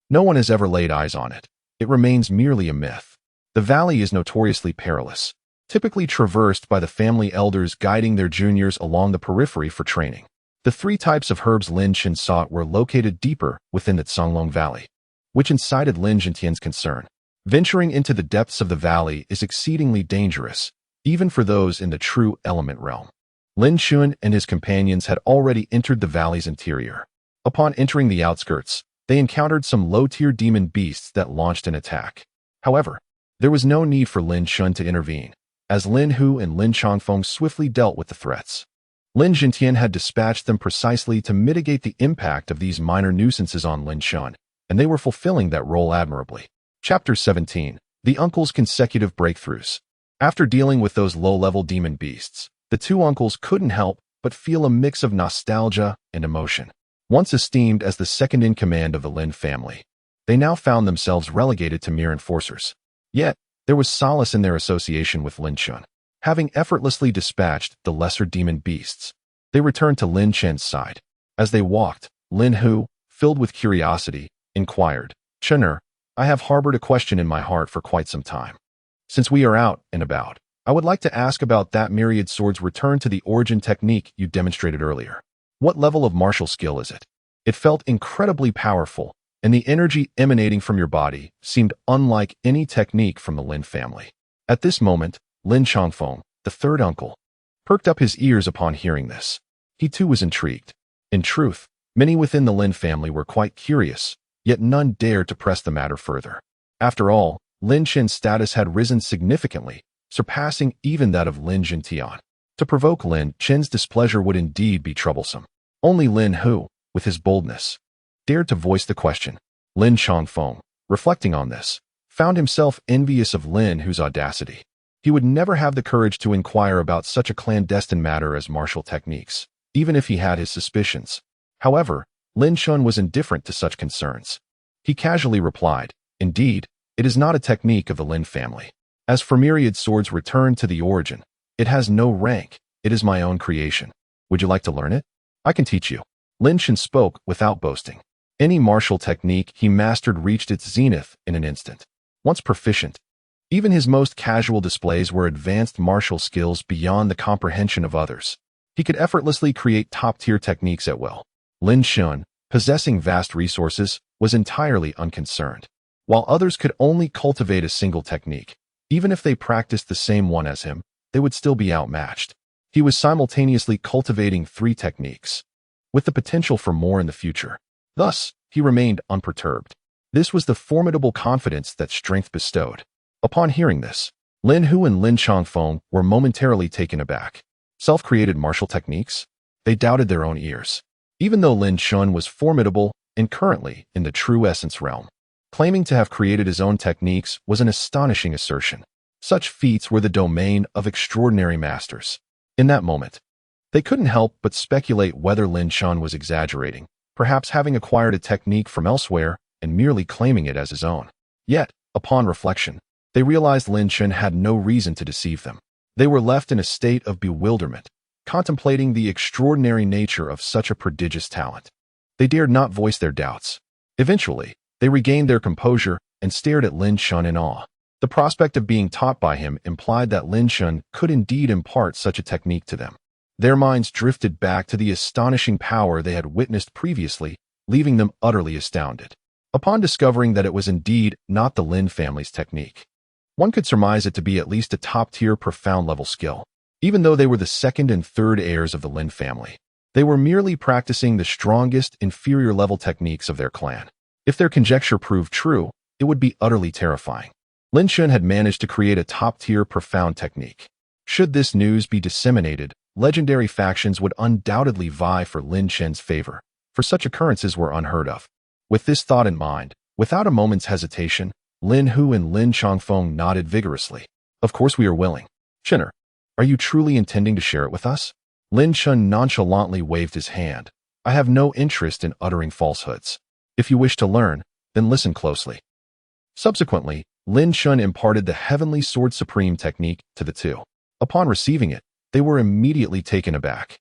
Speaker 1: no one has ever laid eyes on it. It remains merely a myth. The valley is notoriously perilous, typically traversed by the family elders guiding their juniors along the periphery for training. The three types of herbs Lin Chen sought were located deeper within the Songlong Valley, which incited Lin Jintian's concern. Venturing into the depths of the valley is exceedingly dangerous, even for those in the true element realm. Lin Chun and his companions had already entered the valley's interior. Upon entering the outskirts, they encountered some low-tier demon beasts that launched an attack. However, there was no need for Lin Chun to intervene, as Lin Hu and Lin Chongfeng swiftly dealt with the threats. Lin Jintian had dispatched them precisely to mitigate the impact of these minor nuisances on Lin Chun, and they were fulfilling that role admirably. Chapter 17. The Uncles' Consecutive Breakthroughs. After dealing with those low-level demon beasts, the two uncles couldn't help but feel a mix of nostalgia and emotion. Once esteemed as the second-in-command of the Lin family, they now found themselves relegated to mere enforcers. Yet, there was solace in their association with Lin Chun. Having effortlessly dispatched the lesser demon beasts, they returned to Lin Chen's side. As they walked, Lin Hu, filled with curiosity, inquired, "Chenner, I have harbored a question in my heart for quite some time. Since we are out and about, I would like to ask about that myriad sword's return to the origin technique you demonstrated earlier. What level of martial skill is it? It felt incredibly powerful, and the energy emanating from your body seemed unlike any technique from the Lin family." At this moment, Lin Chongfeng, the third uncle, perked up his ears upon hearing this. He too was intrigued. In truth, many within the Lin family were quite curious, yet none dared to press the matter further. After all, Lin Chen's status had risen significantly, surpassing even that of Lin Jintian. To provoke Lin Chen's displeasure would indeed be troublesome. Only Lin Hu, with his boldness, dared to voice the question. Lin Chongfeng, reflecting on this, found himself envious of Lin Hu's audacity. He would never have the courage to inquire about such a clandestine matter as martial techniques, even if he had his suspicions. However, Lin Chun was indifferent to such concerns. He casually replied, "Indeed, it is not a technique of the Lin family. As for myriad swords returned to the origin, it has no rank. It is my own creation. Would you like to learn it? I can teach you." Lin Chen spoke without boasting. Any martial technique he mastered reached its zenith in an instant. Once proficient, even his most casual displays were advanced martial skills beyond the comprehension of others. He could effortlessly create top-tier techniques at will. Lin Chun, possessing vast resources, was entirely unconcerned. While others could only cultivate a single technique, even if they practiced the same one as him, they would still be outmatched. He was simultaneously cultivating 3 techniques, with the potential for more in the future. Thus, he remained unperturbed. This was the formidable confidence that strength bestowed. Upon hearing this, Lin Hu and Lin Changfeng were momentarily taken aback. Self-created martial techniques? They doubted their own ears. Even though Lin Chun was formidable and currently in the true essence realm, claiming to have created his own techniques was an astonishing assertion. Such feats were the domain of extraordinary masters. In that moment, they couldn't help but speculate whether Lin Chun was exaggerating, perhaps having acquired a technique from elsewhere and merely claiming it as his own. Yet, upon reflection, they realized Lin Chun had no reason to deceive them. They were left in a state of bewilderment, contemplating the extraordinary nature of such a prodigious talent. They dared not voice their doubts. Eventually, they regained their composure and stared at Lin Chun in awe. The prospect of being taught by him implied that Lin Chun could indeed impart such a technique to them. Their minds drifted back to the astonishing power they had witnessed previously, leaving them utterly astounded. Upon discovering that it was indeed not the Lin family's technique, one could surmise it to be at least a top-tier profound-level skill. Even though they were the second and third heirs of the Lin family, they were merely practicing the strongest, inferior-level techniques of their clan. If their conjecture proved true, it would be utterly terrifying. Lin Chun had managed to create a top-tier profound technique. Should this news be disseminated, legendary factions would undoubtedly vie for Lin Chen's favor, for such occurrences were unheard of. With this thought in mind, without a moment's hesitation, Lin Hu and Lin Changfeng nodded vigorously. Of course we are willing. Chinner, are you truly intending to share it with us? Lin Chun nonchalantly waved his hand. I have no interest in uttering falsehoods. If you wish to learn, then listen closely. Subsequently, Lin Chun imparted the Heavenly Sword Supreme technique to the two. Upon receiving it, they were immediately taken aback.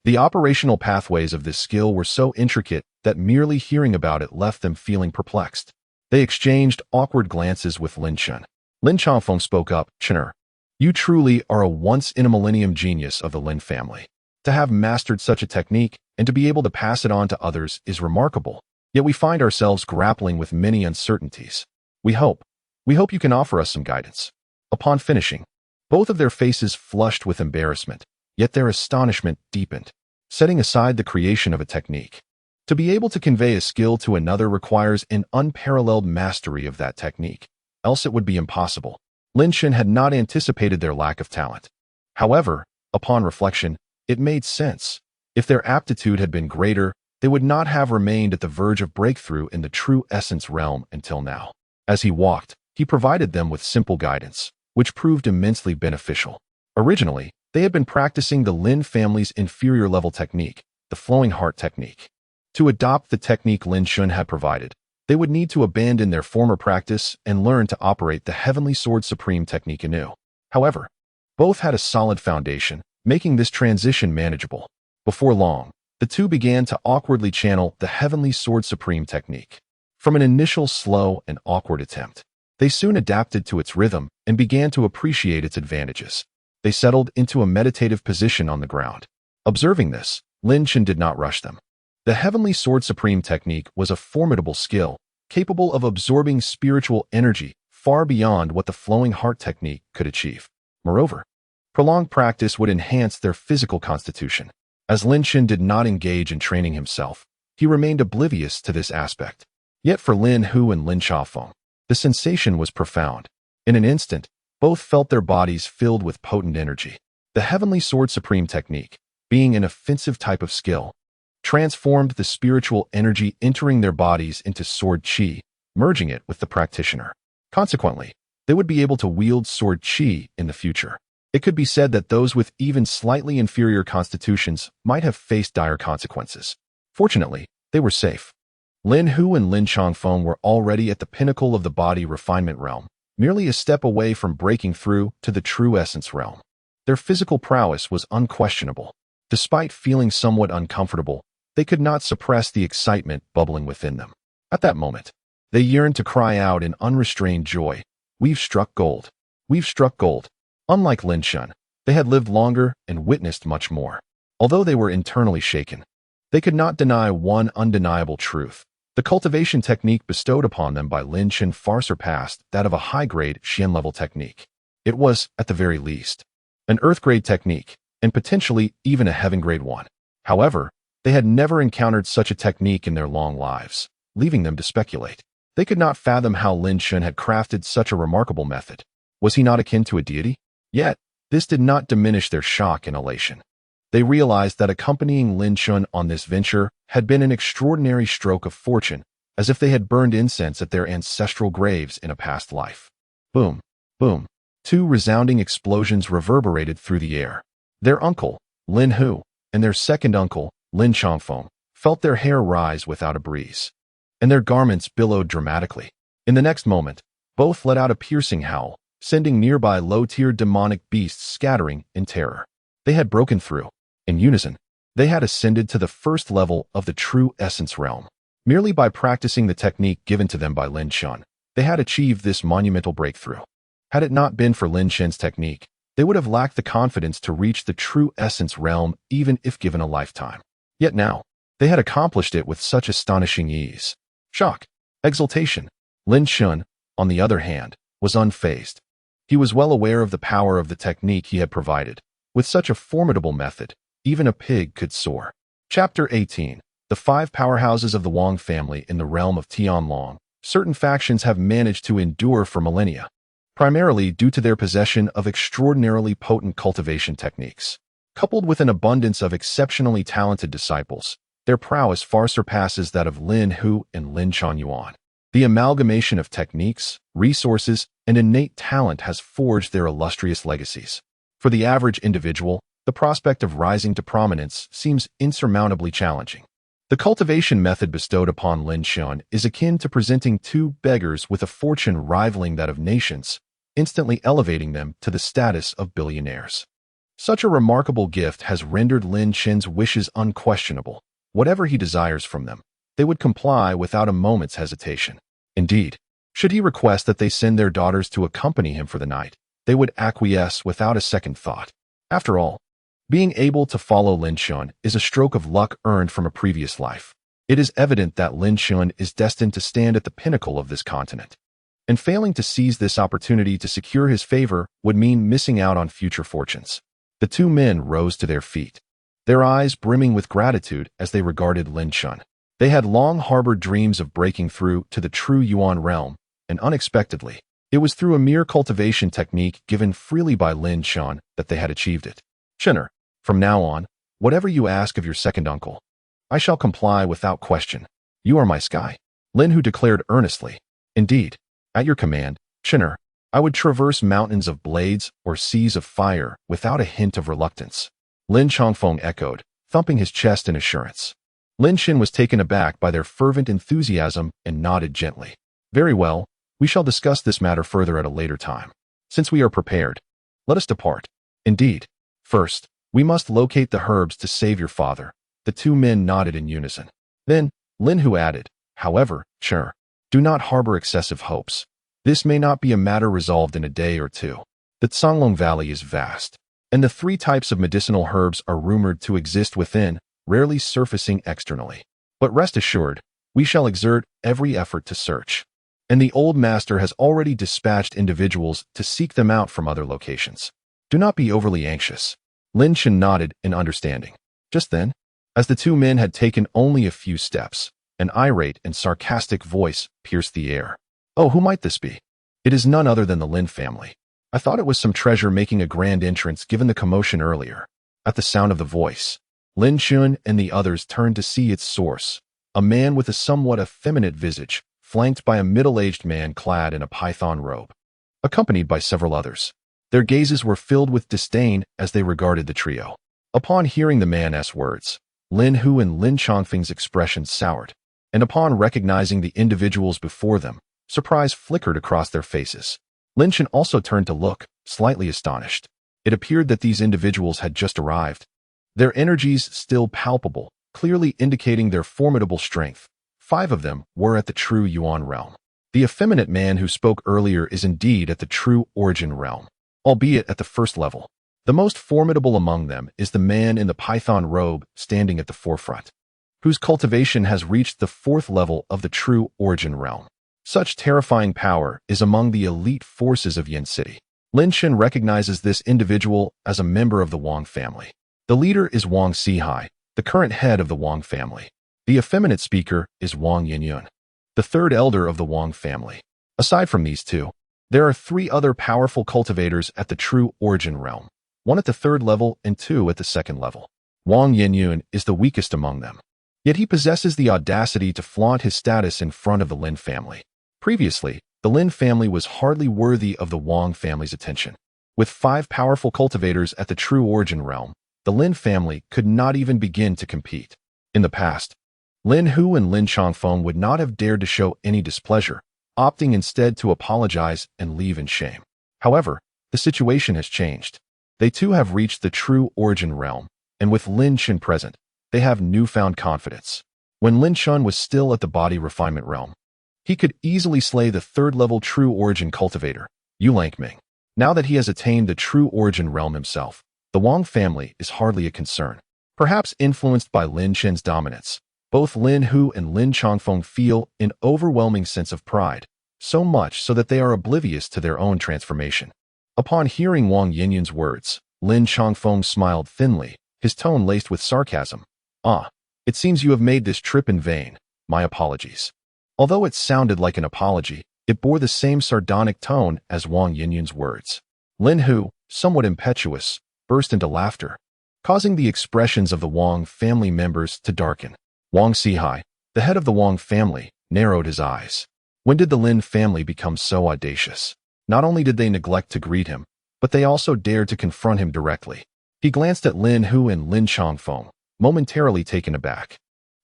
Speaker 1: The operational pathways of this skill were so intricate that merely hearing about it left them feeling perplexed. They exchanged awkward glances with Lin Chun. Lin Changfeng spoke up, Chinner, you truly are a once-in-a-millennium genius of the Lin family. To have mastered such a technique and to be able to pass it on to others is remarkable. Yet we find ourselves grappling with many uncertainties. We hope you can offer us some guidance. Upon finishing, both of their faces flushed with embarrassment, yet their astonishment deepened. Setting aside the creation of a technique, to be able to convey a skill to another requires an unparalleled mastery of that technique, else it would be impossible. Lin Chun had not anticipated their lack of talent. However, upon reflection, it made sense. If their aptitude had been greater, they would not have remained at the verge of breakthrough in the true essence realm until now. As he walked, he provided them with simple guidance, which proved immensely beneficial. Originally, they had been practicing the Lin family's inferior-level technique, the flowing heart technique. To adopt the technique Lin Chun had provided, they would need to abandon their former practice and learn to operate the Heavenly Sword Supreme technique anew. However, both had a solid foundation, making this transition manageable. Before long, the two began to awkwardly channel the Heavenly Sword Supreme technique. From an initial slow and awkward attempt, they soon adapted to its rhythm and began to appreciate its advantages. They settled into a meditative position on the ground. Observing this, Lin Chun did not rush them. The Heavenly Sword Supreme technique was a formidable skill, capable of absorbing spiritual energy far beyond what the flowing heart technique could achieve. Moreover, prolonged practice would enhance their physical constitution. As Lin Chun did not engage in training himself, he remained oblivious to this aspect. Yet for Lin Hu and Lin Changfeng, the sensation was profound. In an instant, both felt their bodies filled with potent energy. The Heavenly Sword Supreme technique, being an offensive type of skill, transformed the spiritual energy entering their bodies into sword chi, merging it with the practitioner. Consequently, they would be able to wield sword chi in the future. It could be said that those with even slightly inferior constitutions might have faced dire consequences. Fortunately, they were safe. Lin Hu and Lin Changfeng were already at the pinnacle of the body refinement realm, merely a step away from breaking through to the true essence realm. Their physical prowess was unquestionable. Despite feeling somewhat uncomfortable, they could not suppress the excitement bubbling within them. At that moment, they yearned to cry out in unrestrained joy, "We've struck gold! We've struck gold!" Unlike Lin Chun, they had lived longer and witnessed much more. Although they were internally shaken, they could not deny one undeniable truth. The cultivation technique bestowed upon them by Lin Chen far surpassed that of a high-grade Xian-level technique. It was, at the very least, an earth-grade technique, and potentially even a heaven-grade one. However, they had never encountered such a technique in their long lives, leaving them to speculate. They could not fathom how Lin Chen had crafted such a remarkable method. Was he not akin to a deity? Yet, this did not diminish their shock and elation. They realized that accompanying Lin Chen on this venture had been an extraordinary stroke of fortune, as if they had burned incense at their ancestral graves in a past life. Boom, boom. Two resounding explosions reverberated through the air. Their uncle, Lin Hu, and their second uncle, Lin Chongfeng, felt their hair rise without a breeze, and their garments billowed dramatically. In the next moment, both let out a piercing howl, sending nearby low-tier demonic beasts scattering in terror. They had broken through. In unison, they had ascended to the first level of the true essence realm. Merely by practicing the technique given to them by Lin Chen, they had achieved this monumental breakthrough. Had it not been for Lin Chen's technique, they would have lacked the confidence to reach the true essence realm even if given a lifetime. Yet now, they had accomplished it with such astonishing ease. Shock, exultation. Lin Chen, on the other hand, was unfazed. He was well aware of the power of the technique he had provided. With such a formidable method, even a pig could soar. Chapter 18. The five powerhouses of the Wang family in the realm of Tianlong. Certain factions have managed to endure for millennia, primarily due to their possession of extraordinarily potent cultivation techniques. Coupled with an abundance of exceptionally talented disciples, their prowess far surpasses that of Lin Hu and Lin Yuan. The amalgamation of techniques, resources, and innate talent has forged their illustrious legacies. For the average individual, the prospect of rising to prominence seems insurmountably challenging. The cultivation method bestowed upon Lin Chen is akin to presenting two beggars with a fortune rivaling that of nations, instantly elevating them to the status of billionaires. Such a remarkable gift has rendered Lin Chen's wishes unquestionable. Whatever he desires from them, they would comply without a moment's hesitation. Indeed, should he request that they send their daughters to accompany him for the night, they would acquiesce without a second thought. After all, being able to follow Lin Chen is a stroke of luck earned from a previous life. It is evident that Lin Chen is destined to stand at the pinnacle of this continent, and failing to seize this opportunity to secure his favor would mean missing out on future fortunes. The two men rose to their feet, their eyes brimming with gratitude as they regarded Lin Chen. They had long harbored dreams of breaking through to the true Yuan realm, and unexpectedly, it was through a mere cultivation technique given freely by Lin Chen that they had achieved it. Chener, from now on, whatever you ask of your second uncle, I shall comply without question. You are my sky, Lin Hu declared earnestly. Indeed, at your command, Chener, I would traverse mountains of blades or seas of fire without a hint of reluctance. Lin Chongfeng echoed, thumping his chest in assurance. Lin Chen was taken aback by their fervent enthusiasm and nodded gently. Very well, we shall discuss this matter further at a later time. Since we are prepared, let us depart. Indeed, first, we must locate the herbs to save your father. The two men nodded in unison. Then, Lin Hu added, however, Chen, do not harbor excessive hopes. This may not be a matter resolved in a day or two. The Canglong Valley is vast, and the three types of medicinal herbs are rumored to exist within, rarely surfacing externally. But rest assured, we shall exert every effort to search. And the old master has already dispatched individuals to seek them out from other locations. Do not be overly anxious. Lin Chen nodded in understanding. Just then, as the two men had taken only a few steps, an irate and sarcastic voice pierced the air. Oh, who might this be? It is none other than the Lin family. I thought it was some treasure making a grand entrance given the commotion earlier. At the sound of the voice, Lin Chen and the others turned to see its source, a man with a somewhat effeminate visage, flanked by a middle-aged man clad in a python robe, accompanied by several others. Their gazes were filled with disdain as they regarded the trio. Upon hearing the man's words, Lin Hu and Lin Chongfeng's expressions soured, and upon recognizing the individuals before them, surprise flickered across their faces. Lin Chen also turned to look, slightly astonished. It appeared that these individuals had just arrived, their energies still palpable, clearly indicating their formidable strength. 5 of them were at the true Yuan realm. The effeminate man who spoke earlier is indeed at the true origin realm, albeit at the first level. The most formidable among them is the man in the python robe standing at the forefront. whose cultivation has reached the 4th level of the true origin realm. Such terrifying power is among the elite forces of Yin City. Lin Chen recognizes this individual as a member of the Wang family. The leader is Wang Sigh, the current head of the Wang family. The effeminate speaker is Wang Yinyun, the 3rd elder of the Wang family. Aside from these two, there are 3 other powerful cultivators at the true origin realm, 1 at the 3rd level and 2 at the 2nd level. Wang Yinyun is the weakest among them, yet he possesses the audacity to flaunt his status in front of the Lin family. Previously, the Lin family was hardly worthy of the Wang family's attention. With 5 powerful cultivators at the true origin realm, the Lin family could not even begin to compete. In the past, Lin Hu and Lin Changfeng would not have dared to show any displeasure, opting instead to apologize and leave in shame. However, the situation has changed. They too have reached the true origin realm, and with Lin Chen present, they have newfound confidence. When Lin Chen was still at the body refinement realm, he could easily slay the 3rd level true origin cultivator, Yulan. Now that he has attained the true origin realm himself, the Wang family is hardly a concern. Perhaps influenced by Lin Chen's dominance, both Lin Hu and Lin Changfeng feel an overwhelming sense of pride, so much so that they are oblivious to their own transformation. Upon hearing Wang Yinyun's words, Lin Changfeng smiled thinly, his tone laced with sarcasm. "Ah, it seems you have made this trip in vain. My apologies." Although it sounded like an apology, it bore the same sardonic tone as Wang Yinyun's words. Lin Hu, somewhat impetuous, burst into laughter, causing the expressions of the Wang family members to darken. Wang Sigh, the head of the Wang family, narrowed his eyes. When did the Lin family become so audacious? Not only did they neglect to greet him, but they also dared to confront him directly. He glanced at Lin Hu and Lin Changfeng, momentarily taken aback.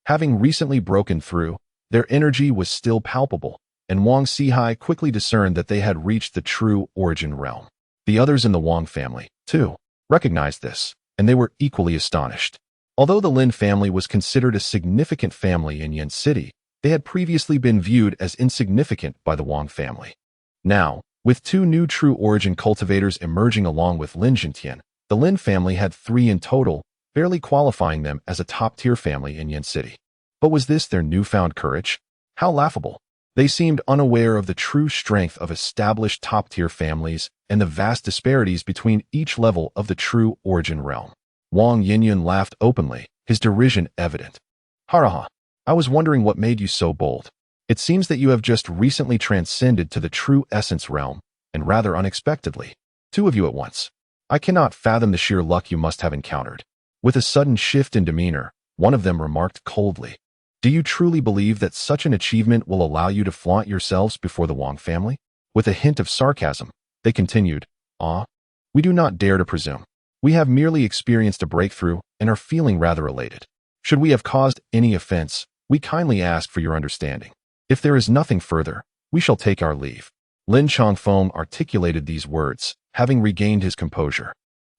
Speaker 1: Having recently broken through, their energy was still palpable, and Wang Sigh quickly discerned that they had reached the true origin realm. The others in the Wang family, too, recognized this, and they were equally astonished. Although the Lin family was considered a significant family in Yin City, they had previously been viewed as insignificant by the Wang family. Now, with 2 new true origin cultivators emerging along with Lin Zhentian, the Lin family had 3 in total, barely qualifying them as a top-tier family in Yin City. But was this their newfound courage? How laughable. They seemed unaware of the true strength of established top-tier families and the vast disparities between each level of the true origin realm. Wang Yinyun laughed openly, his derision evident. "Haraha, I was wondering what made you so bold. It seems that you have just recently transcended to the true essence realm, and rather unexpectedly. 2 of you at once. I cannot fathom the sheer luck you must have encountered." With a sudden shift in demeanor, one of them remarked coldly, "Do you truly believe that such an achievement will allow you to flaunt yourselves before the Wang family?" With a hint of sarcasm, they continued, "Ah, we do not dare to presume. We have merely experienced a breakthrough and are feeling rather elated. Should we have caused any offense, we kindly ask for your understanding. If there is nothing further, we shall take our leave." Lin Changfeng articulated these words, having regained his composure.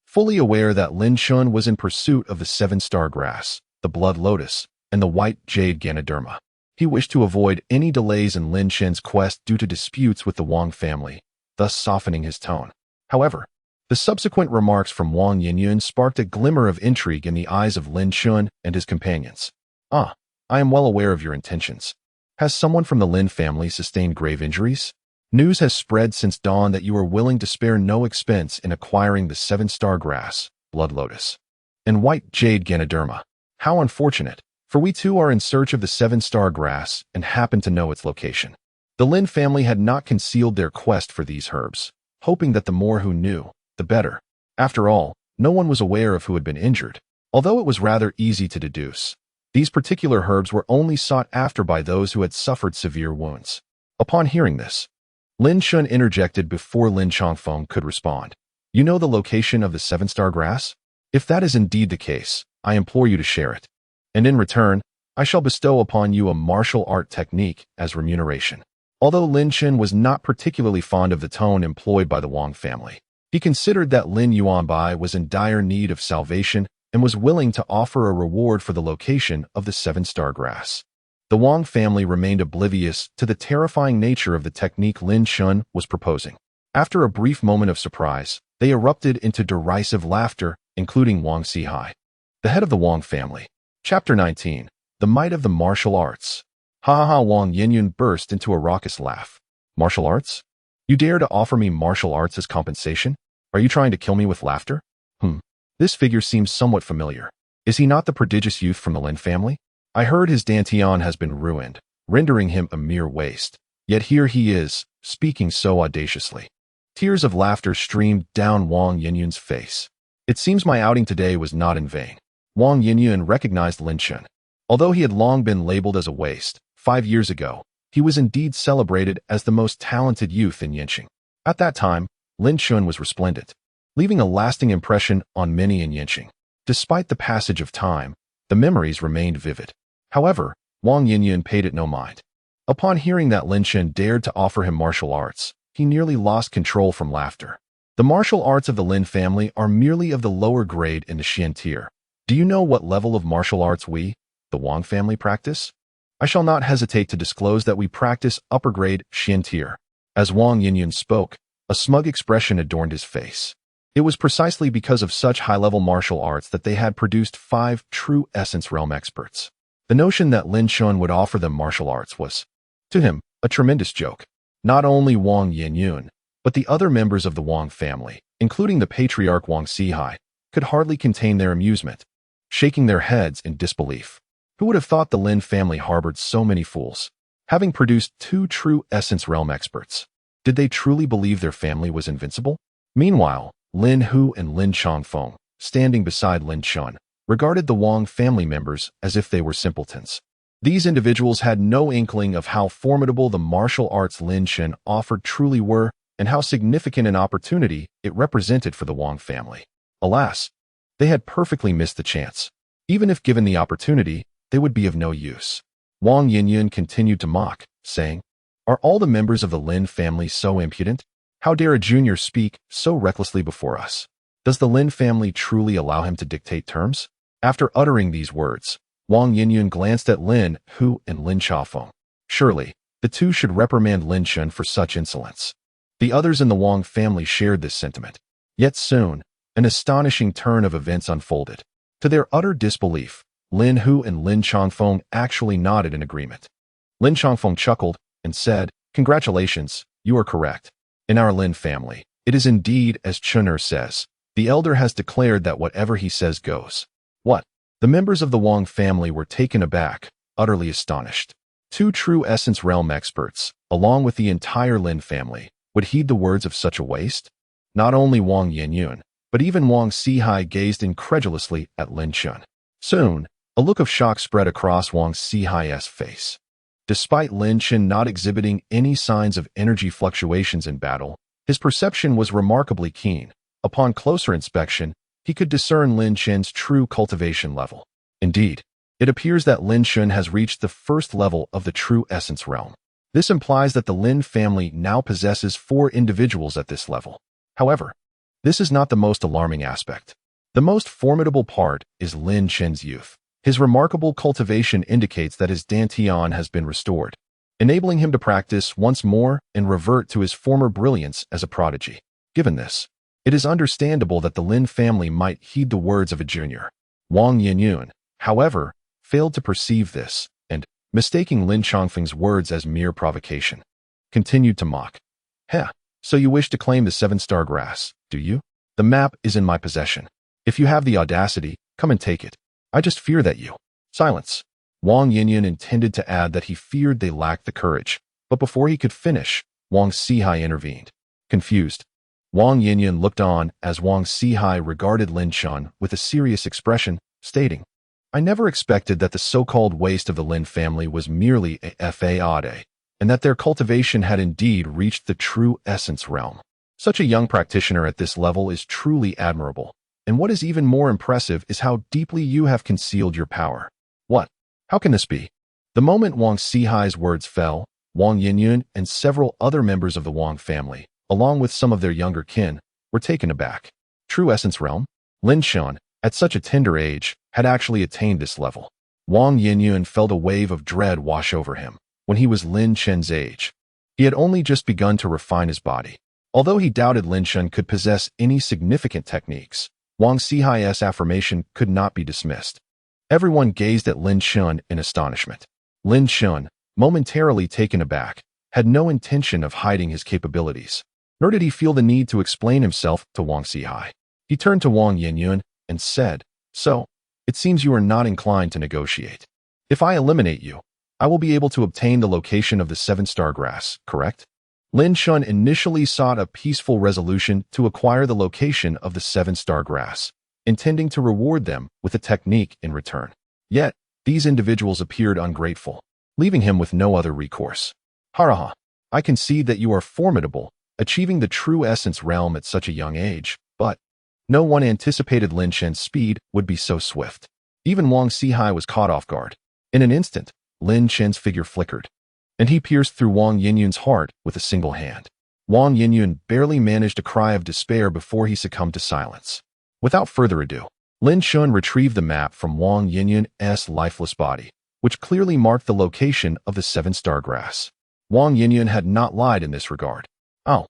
Speaker 1: Fully aware that Lin Chun was in pursuit of the 7-star grass, the blood lotus, and the white jade Ganoderma, he wished to avoid any delays in Lin Chen's quest due to disputes with the Wang family, thus softening his tone. However, the subsequent remarks from Wang Yinyun sparked a glimmer of intrigue in the eyes of Lin Chun and his companions. "Ah, I am well aware of your intentions. Has someone from the Lin family sustained grave injuries? News has spread since dawn that you are willing to spare no expense in acquiring the 7-star grass, blood lotus, and white jade Ganoderma. How unfortunate, for we too are in search of the 7-star grass and happen to know its location." The Lin family had not concealed their quest for these herbs, hoping that the more who knew, the better. After all, no one was aware of who had been injured. Although it was rather easy to deduce, these particular herbs were only sought after by those who had suffered severe wounds. Upon hearing this, Lin Chun interjected before Lin Changfeng could respond. "You know the location of the 7-star grass? If that is indeed the case, I implore you to share it. And in return, I shall bestow upon you a martial art technique as remuneration." Although Lin Chen was not particularly fond of the tone employed by the Wang family, he considered that Lin Yuanbai was in dire need of salvation and was willing to offer a reward for the location of the 7-star grass. The Wang family remained oblivious to the terrifying nature of the technique Lin Chun was proposing. After a brief moment of surprise, they erupted into derisive laughter, including Wang Sigh, the head of the Wang family. Chapter 19. The might of the martial arts. Ha ha ha, Wang Yinyun burst into a raucous laugh. Martial arts? You dare to offer me martial arts as compensation? Are you trying to kill me with laughter? This figure seems somewhat familiar. Is he not the prodigious youth from the Lin family? I heard his Dantian has been ruined, rendering him a mere waste. Yet here he is, speaking so audaciously. Tears of laughter streamed down Wang Yinyun's face. It seems my outing today was not in vain. Wang Yinyun recognized Lin Chen. Although he had long been labeled as a waste, 5 years ago, he was indeed celebrated as the most talented youth in Yinqing. At that time, Lin Chen was resplendent, leaving a lasting impression on many in Yinqing. Despite the passage of time, the memories remained vivid. However, Wang Yinyun paid it no mind. Upon hearing that Lin Chen dared to offer him martial arts, he nearly lost control from laughter. The martial arts of the Lin family are merely of the lower grade in the Xian tier. Do you know what level of martial arts we, the Wang family, practice? I shall not hesitate to disclose that we practice upper grade Xian tier. As Wang Yinyun spoke, a smug expression adorned his face. It was precisely because of such high-level martial arts that they had produced 5 true essence realm experts. The notion that Lin Chen would offer them martial arts was, to him, a tremendous joke. Not only Wang Yinyun, but the other members of the Wang family, including the patriarch Wang Sigh, could hardly contain their amusement, shaking their heads in disbelief. Who would have thought the Lin family harbored so many fools? Having produced 2 true essence realm experts, did they truly believe their family was invincible? Meanwhile, Lin Hu and Lin Chongfeng, standing beside Lin Chen, regarded the Wang family members as if they were simpletons. These individuals had no inkling of how formidable the martial arts Lin Chen offered truly were and how significant an opportunity it represented for the Wang family. Alas, they had perfectly missed the chance. Even if given the opportunity, they would be of no use. Wang Yinyun continued to mock, saying, "Are all the members of the Lin family so impudent? How dare a junior speak so recklessly before us? Does the Lin family truly allow him to dictate terms?" After uttering these words, Wang Yinyun glanced at Lin Hu and Lin Chongfeng. Surely, the two should reprimand Lin Chen for such insolence. The others in the Wang family shared this sentiment. Yet soon, an astonishing turn of events unfolded. To their utter disbelief, Lin Hu and Lin Chongfeng actually nodded in agreement. Lin Chongfeng chuckled and said, "Congratulations, you are correct. In our Lin family, it is indeed as Chen says. The elder has declared that whatever he says goes." What? The members of the Wang family were taken aback, utterly astonished. 2 true essence realm experts, along with the entire Lin family, would heed the words of such a waste? Not only Wang Yinyun, but even Wang Sigh gazed incredulously at Lin Chen. Soon, a look of shock spread across Wang Sigh's face. Despite Lin Chen not exhibiting any signs of energy fluctuations in battle, his perception was remarkably keen. Upon closer inspection, he could discern Lin Chen's true cultivation level. Indeed, it appears that Lin Chen has reached the first level of the true essence realm. This implies that the Lin family now possesses 4 individuals at this level. However, this is not the most alarming aspect. The most formidable part is Lin Chen's youth. His remarkable cultivation indicates that his Dantian has been restored, enabling him to practice once more and revert to his former brilliance as a prodigy. Given this, it is understandable that the Lin family might heed the words of a junior. Wang Yinyun, however, failed to perceive this, and, mistaking Lin Chongfeng's words as mere provocation, continued to mock. "Heh, so you wish to claim the 7-star grass, do you? The map is in my possession. If you have the audacity, come and take it. I just fear that you—" Silence. Wang Yinyun intended to add that he feared they lacked the courage, but before he could finish, Wang Sigh intervened. Confused, Wang Yinyun looked on as Wang Sigh regarded Lin Chen with a serious expression, stating, "I never expected that the so-called waste of the Lin family was merely a fade, and that their cultivation had indeed reached the true essence realm. Such a young practitioner at this level is truly admirable, and what is even more impressive is how deeply you have concealed your power. What? How can this be?" The moment Wang Sigh's words fell, Wang Yinyun and several other members of the Wang family, along with some of their younger kin, were taken aback. True essence realm? Lin Chen, at such a tender age, had actually attained this level. Wang Yinyun felt a wave of dread wash over him. When he was Lin Chen's age, he had only just begun to refine his body. Although he doubted Lin Chen could possess any significant techniques, Wang Sigh's affirmation could not be dismissed. Everyone gazed at Lin Chun in astonishment. Lin Chun, momentarily taken aback, had no intention of hiding his capabilities, nor did he feel the need to explain himself to Wang Sigh. He turned to Wang Yinyun and said, "So, it seems you are not inclined to negotiate. If I eliminate you, I will be able to obtain the location of the 7-star grass, correct?" Lin Chun initially sought a peaceful resolution to acquire the location of the 7-star grass, intending to reward them with a technique in return. Yet, these individuals appeared ungrateful, leaving him with no other recourse. "Haraha, I concede that you are formidable, achieving the true essence realm at such a young age, but no one anticipated Lin Chen's speed would be so swift." Even Wang Sigh was caught off guard. In an instant, Lin Chen's figure flickered, and he pierced through Wang Yinyun's heart with a single hand. Wang Yinyun barely managed a cry of despair before he succumbed to silence. Without further ado, Lin Chun retrieved the map from Wang Yinyun's lifeless body, which clearly marked the location of the 7-star grass. Wang Yinyun had not lied in this regard. "Oh,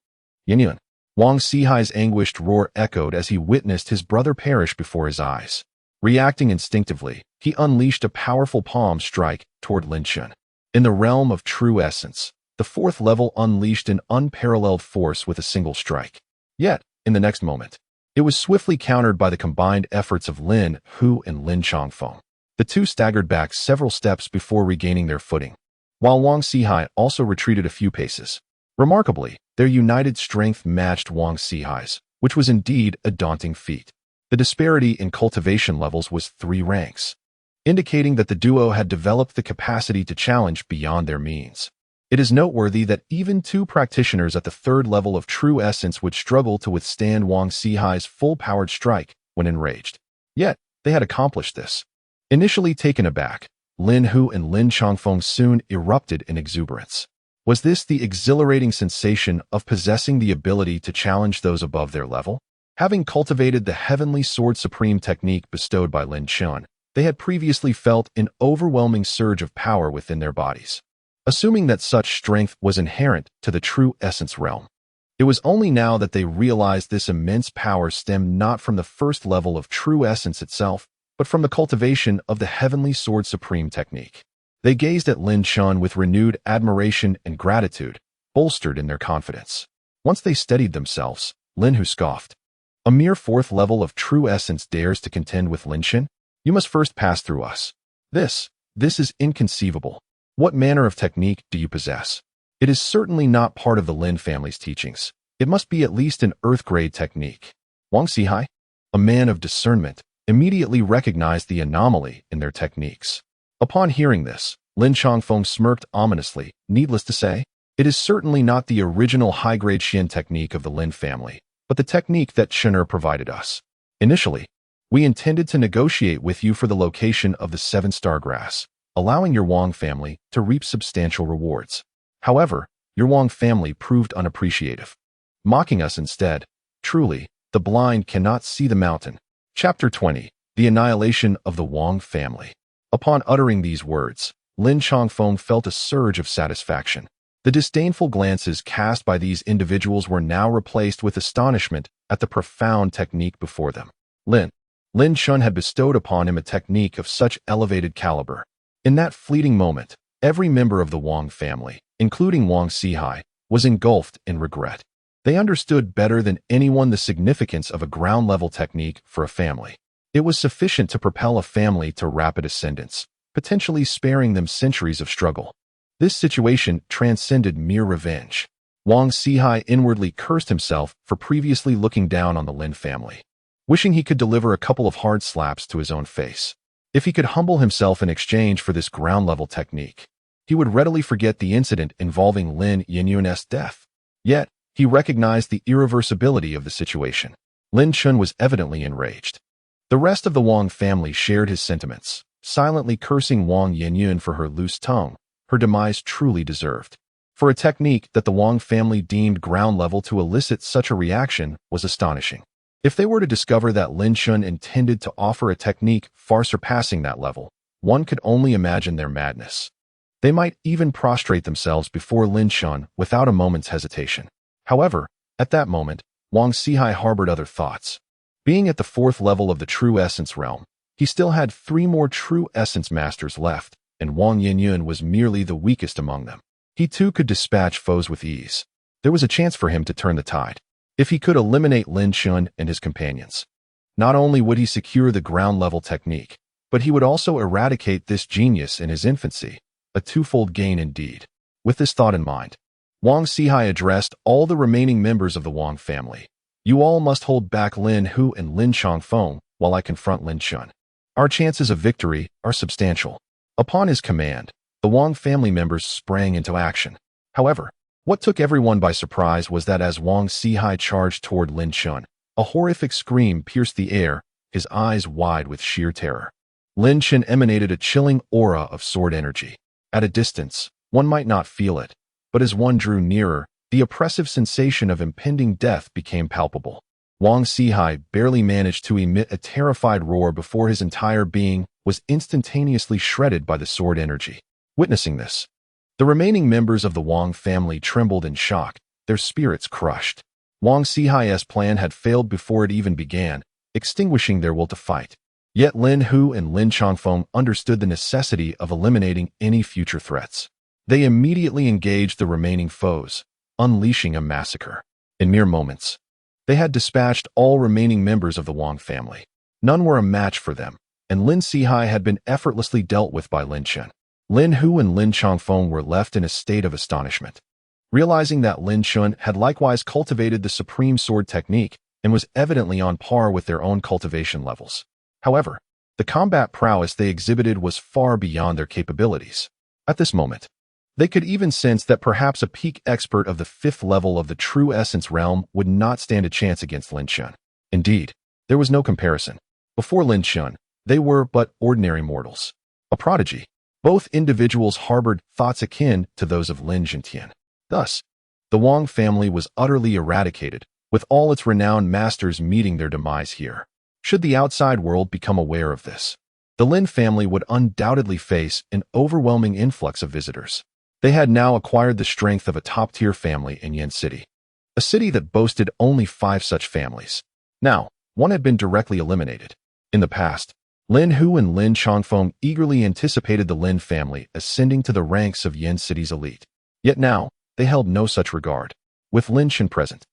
Speaker 1: Yinyun." Wang Sighai's anguished roar echoed as he witnessed his brother perish before his eyes. Reacting instinctively, he unleashed a powerful palm strike toward Lin Chun. In the realm of true essence, the 4th level unleashed an unparalleled force with a single strike. Yet, in the next moment, it was swiftly countered by the combined efforts of Lin Hu and Lin Chongfeng. The two staggered back several steps before regaining their footing, while Wang Sigh also retreated a few paces. Remarkably, their united strength matched Wang Sighai's, which was indeed a daunting feat. The disparity in cultivation levels was 3 ranks, indicating that the duo had developed the capacity to challenge beyond their means. It is noteworthy that even 2 practitioners at the 3rd level of true essence would struggle to withstand Wang Sighai's full-powered strike when enraged. Yet, they had accomplished this. Initially taken aback, Lin Hu and Lin Chongfeng soon erupted in exuberance. Was this the exhilarating sensation of possessing the ability to challenge those above their level? Having cultivated the Heavenly Sword Supreme technique bestowed by Lin Chun, they had previously felt an overwhelming surge of power within their bodies. Assuming that such strength was inherent to the true essence realm, it was only now that they realized this immense power stemmed not from the 1st level of true essence itself, but from the cultivation of the Heavenly Sword Supreme technique. They gazed at Lin Chun with renewed admiration and gratitude, bolstered in their confidence. Once they steadied themselves, Lin Hu scoffed. "A mere 4th level of true essence dares to contend with Lin Chen? You must first pass through us. This is inconceivable. What manner of technique do you possess? It is certainly not part of the Lin family's teachings. It must be at least an Earth-grade technique." Wang Sigh, a man of discernment, immediately recognized the anomaly in their techniques. Upon hearing this, Lin Chongfeng smirked ominously. "Needless to say, it is certainly not the original high-grade Xin technique of the Lin family, but the technique that Chen provided us. Initially, we intended to negotiate with you for the location of the 7-star grass, allowing your Wang family to reap substantial rewards. However, your Wang family proved unappreciative, mocking us instead. Truly, the blind cannot see the mountain." Chapter 20. The Annihilation of the Wang Family. Upon uttering these words, Lin Chongfeng felt a surge of satisfaction. The disdainful glances cast by these individuals were now replaced with astonishment at the profound technique before them. Lin Chun had bestowed upon him a technique of such elevated caliber. In that fleeting moment, every member of the Wang family, including Wang Sigh, was engulfed in regret. They understood better than anyone the significance of a ground-level technique for a family. It was sufficient to propel a family to rapid ascendance, potentially sparing them centuries of struggle. This situation transcended mere revenge. Wang Sigh inwardly cursed himself for previously looking down on the Lin family, wishing he could deliver a couple of hard slaps to his own face. If he could humble himself in exchange for this ground-level technique, he would readily forget the incident involving Lin Yuanbai's death. Yet, he recognized the irreversibility of the situation. Lin Chun was evidently enraged. The rest of the Wang family shared his sentiments, silently cursing Wang Yinyun for her loose tongue. Her demise truly deserved. For a technique that the Wang family deemed ground-level to elicit such a reaction was astonishing. If they were to discover that Lin Chun intended to offer a technique far surpassing that level, one could only imagine their madness. They might even prostrate themselves before Lin Chun without a moment's hesitation. However, at that moment, Wang Sigh harbored other thoughts. Being at the 4th level of the true essence realm, He still had 3 more true essence masters left, and Wang Yinyun was merely the weakest among them. He too could dispatch foes with ease. There was a chance for him to turn the tide, if he could eliminate Lin Chun and his companions. Not only would he secure the ground-level technique, but he would also eradicate this genius in his infancy, a twofold gain indeed. With this thought in mind, Wang Sigh addressed all the remaining members of the Wang family. You all must hold back Lin Hu and Lin Changfeng while I confront Lin Chun. Our chances of victory are substantial. Upon his command, the Wang family members sprang into action. However, what took everyone by surprise was that as Wang Sigh charged toward Lin Chun, a horrific scream pierced the air, his eyes wide with sheer terror. Lin Chun emanated a chilling aura of sword energy. At a distance, one might not feel it, but as one drew nearer, the oppressive sensation of impending death became palpable. Wang Sigh barely managed to emit a terrified roar before his entire being was instantaneously shredded by the sword energy. Witnessing this, the remaining members of the Wang family trembled in shock, their spirits crushed. Wang Sigh's plan had failed before it even began, extinguishing their will to fight. Yet Lin Hu and Lin Changfeng understood the necessity of eliminating any future threats. They immediately engaged the remaining foes, unleashing a massacre. In mere moments, they had dispatched all remaining members of the Wang family. None were a match for them, and Lin Sigh had been effortlessly dealt with by Lin Chen. Lin Hu and Lin Changfeng were left in a state of astonishment. Realizing that Lin Chun had likewise cultivated the supreme sword technique and was evidently on par with their own cultivation levels. However, the combat prowess they exhibited was far beyond their capabilities. At this moment, they could even sense that perhaps a peak expert of the 5th level of the true essence realm would not stand a chance against Lin Chun. Indeed, there was no comparison. Before Lin Chun, they were but ordinary mortals. A prodigy. Both individuals harbored thoughts akin to those of Lin Zhentian. Thus, the Wang family was utterly eradicated, with all its renowned masters meeting their demise here. Should the outside world become aware of this, the Lin family would undoubtedly face an overwhelming influx of visitors. They had now acquired the strength of a top-tier family in Yin City, a city that boasted only 5 such families. Now, one had been directly eliminated. In the past, Lin Hu and Lin Changfeng eagerly anticipated the Lin family ascending to the ranks of Yin City's elite. Yet now, they held no such regard. With Lin Chen present,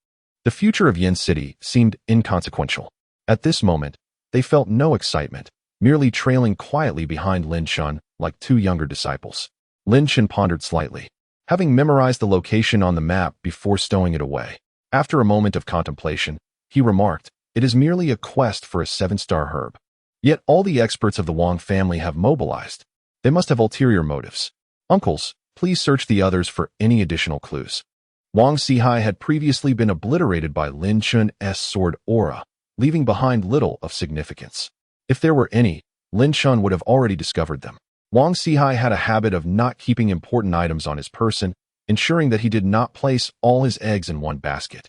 Speaker 1: the future of Yin City seemed inconsequential. At this moment, they felt no excitement, merely trailing quietly behind Lin Chun like 2 younger disciples. Lin Chen pondered slightly, having memorized the location on the map before stowing it away. After a moment of contemplation, he remarked, "It is merely a quest for a 7-star herb. Yet all the experts of the Wang family have mobilized. They must have ulterior motives. Uncles, please search the others for any additional clues." Wang Sigh had previously been obliterated by Lin Chun's sword aura, leaving behind little of significance. If there were any, Lin Chun would have already discovered them. Wang Sigh had a habit of not keeping important items on his person, ensuring that he did not place all his eggs in one basket.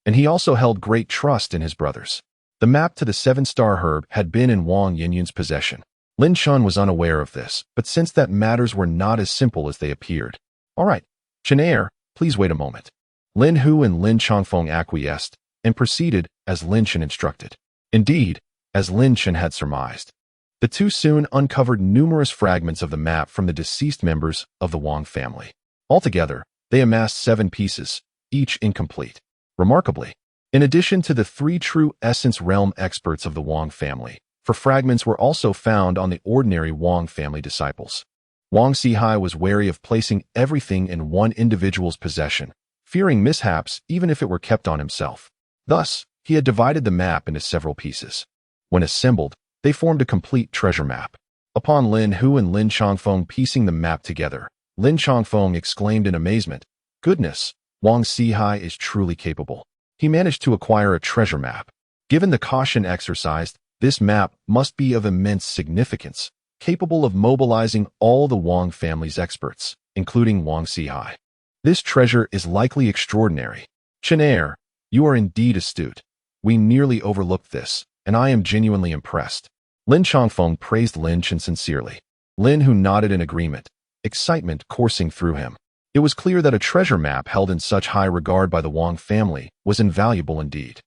Speaker 1: And he also held great trust in his brothers. The map to the 7-star herb had been in Wang Yinyun's possession. Lin Chun was unaware of this, but sensed that matters were not as simple as they appeared. "All right, Chen, please wait a moment." Lin Hu and Lin Changfeng acquiesced and proceeded as Lin Chen instructed. Indeed, as Lin Chen had surmised, the 2 soon uncovered numerous fragments of the map from the deceased members of the Wang family. Altogether, they amassed 7 pieces, each incomplete. Remarkably, in addition to the 3 true essence realm experts of the Wang family, 4 fragments were also found on the ordinary Wang family disciples. Wang Sigh was wary of placing everything in one individual's possession, fearing mishaps even if it were kept on himself. Thus, he had divided the map into several pieces. When assembled, they formed a complete treasure map. Upon Lin Hu and Lin Changfeng piecing the map together, Lin Changfeng exclaimed in amazement, "Goodness, Wang Sigh is truly capable. He managed to acquire a treasure map. Given the caution exercised, this map must be of immense significance, capable of mobilizing all the Wang family's experts, including Wang Sigh. This treasure is likely extraordinary. Chen, you are indeed astute. We nearly overlooked this, and I am genuinely impressed." Lin Changfeng praised Lin Chen sincerely. Lin Hu nodded in agreement, excitement coursing through him. It was clear that a treasure map held in such high regard by the Wang family was invaluable indeed.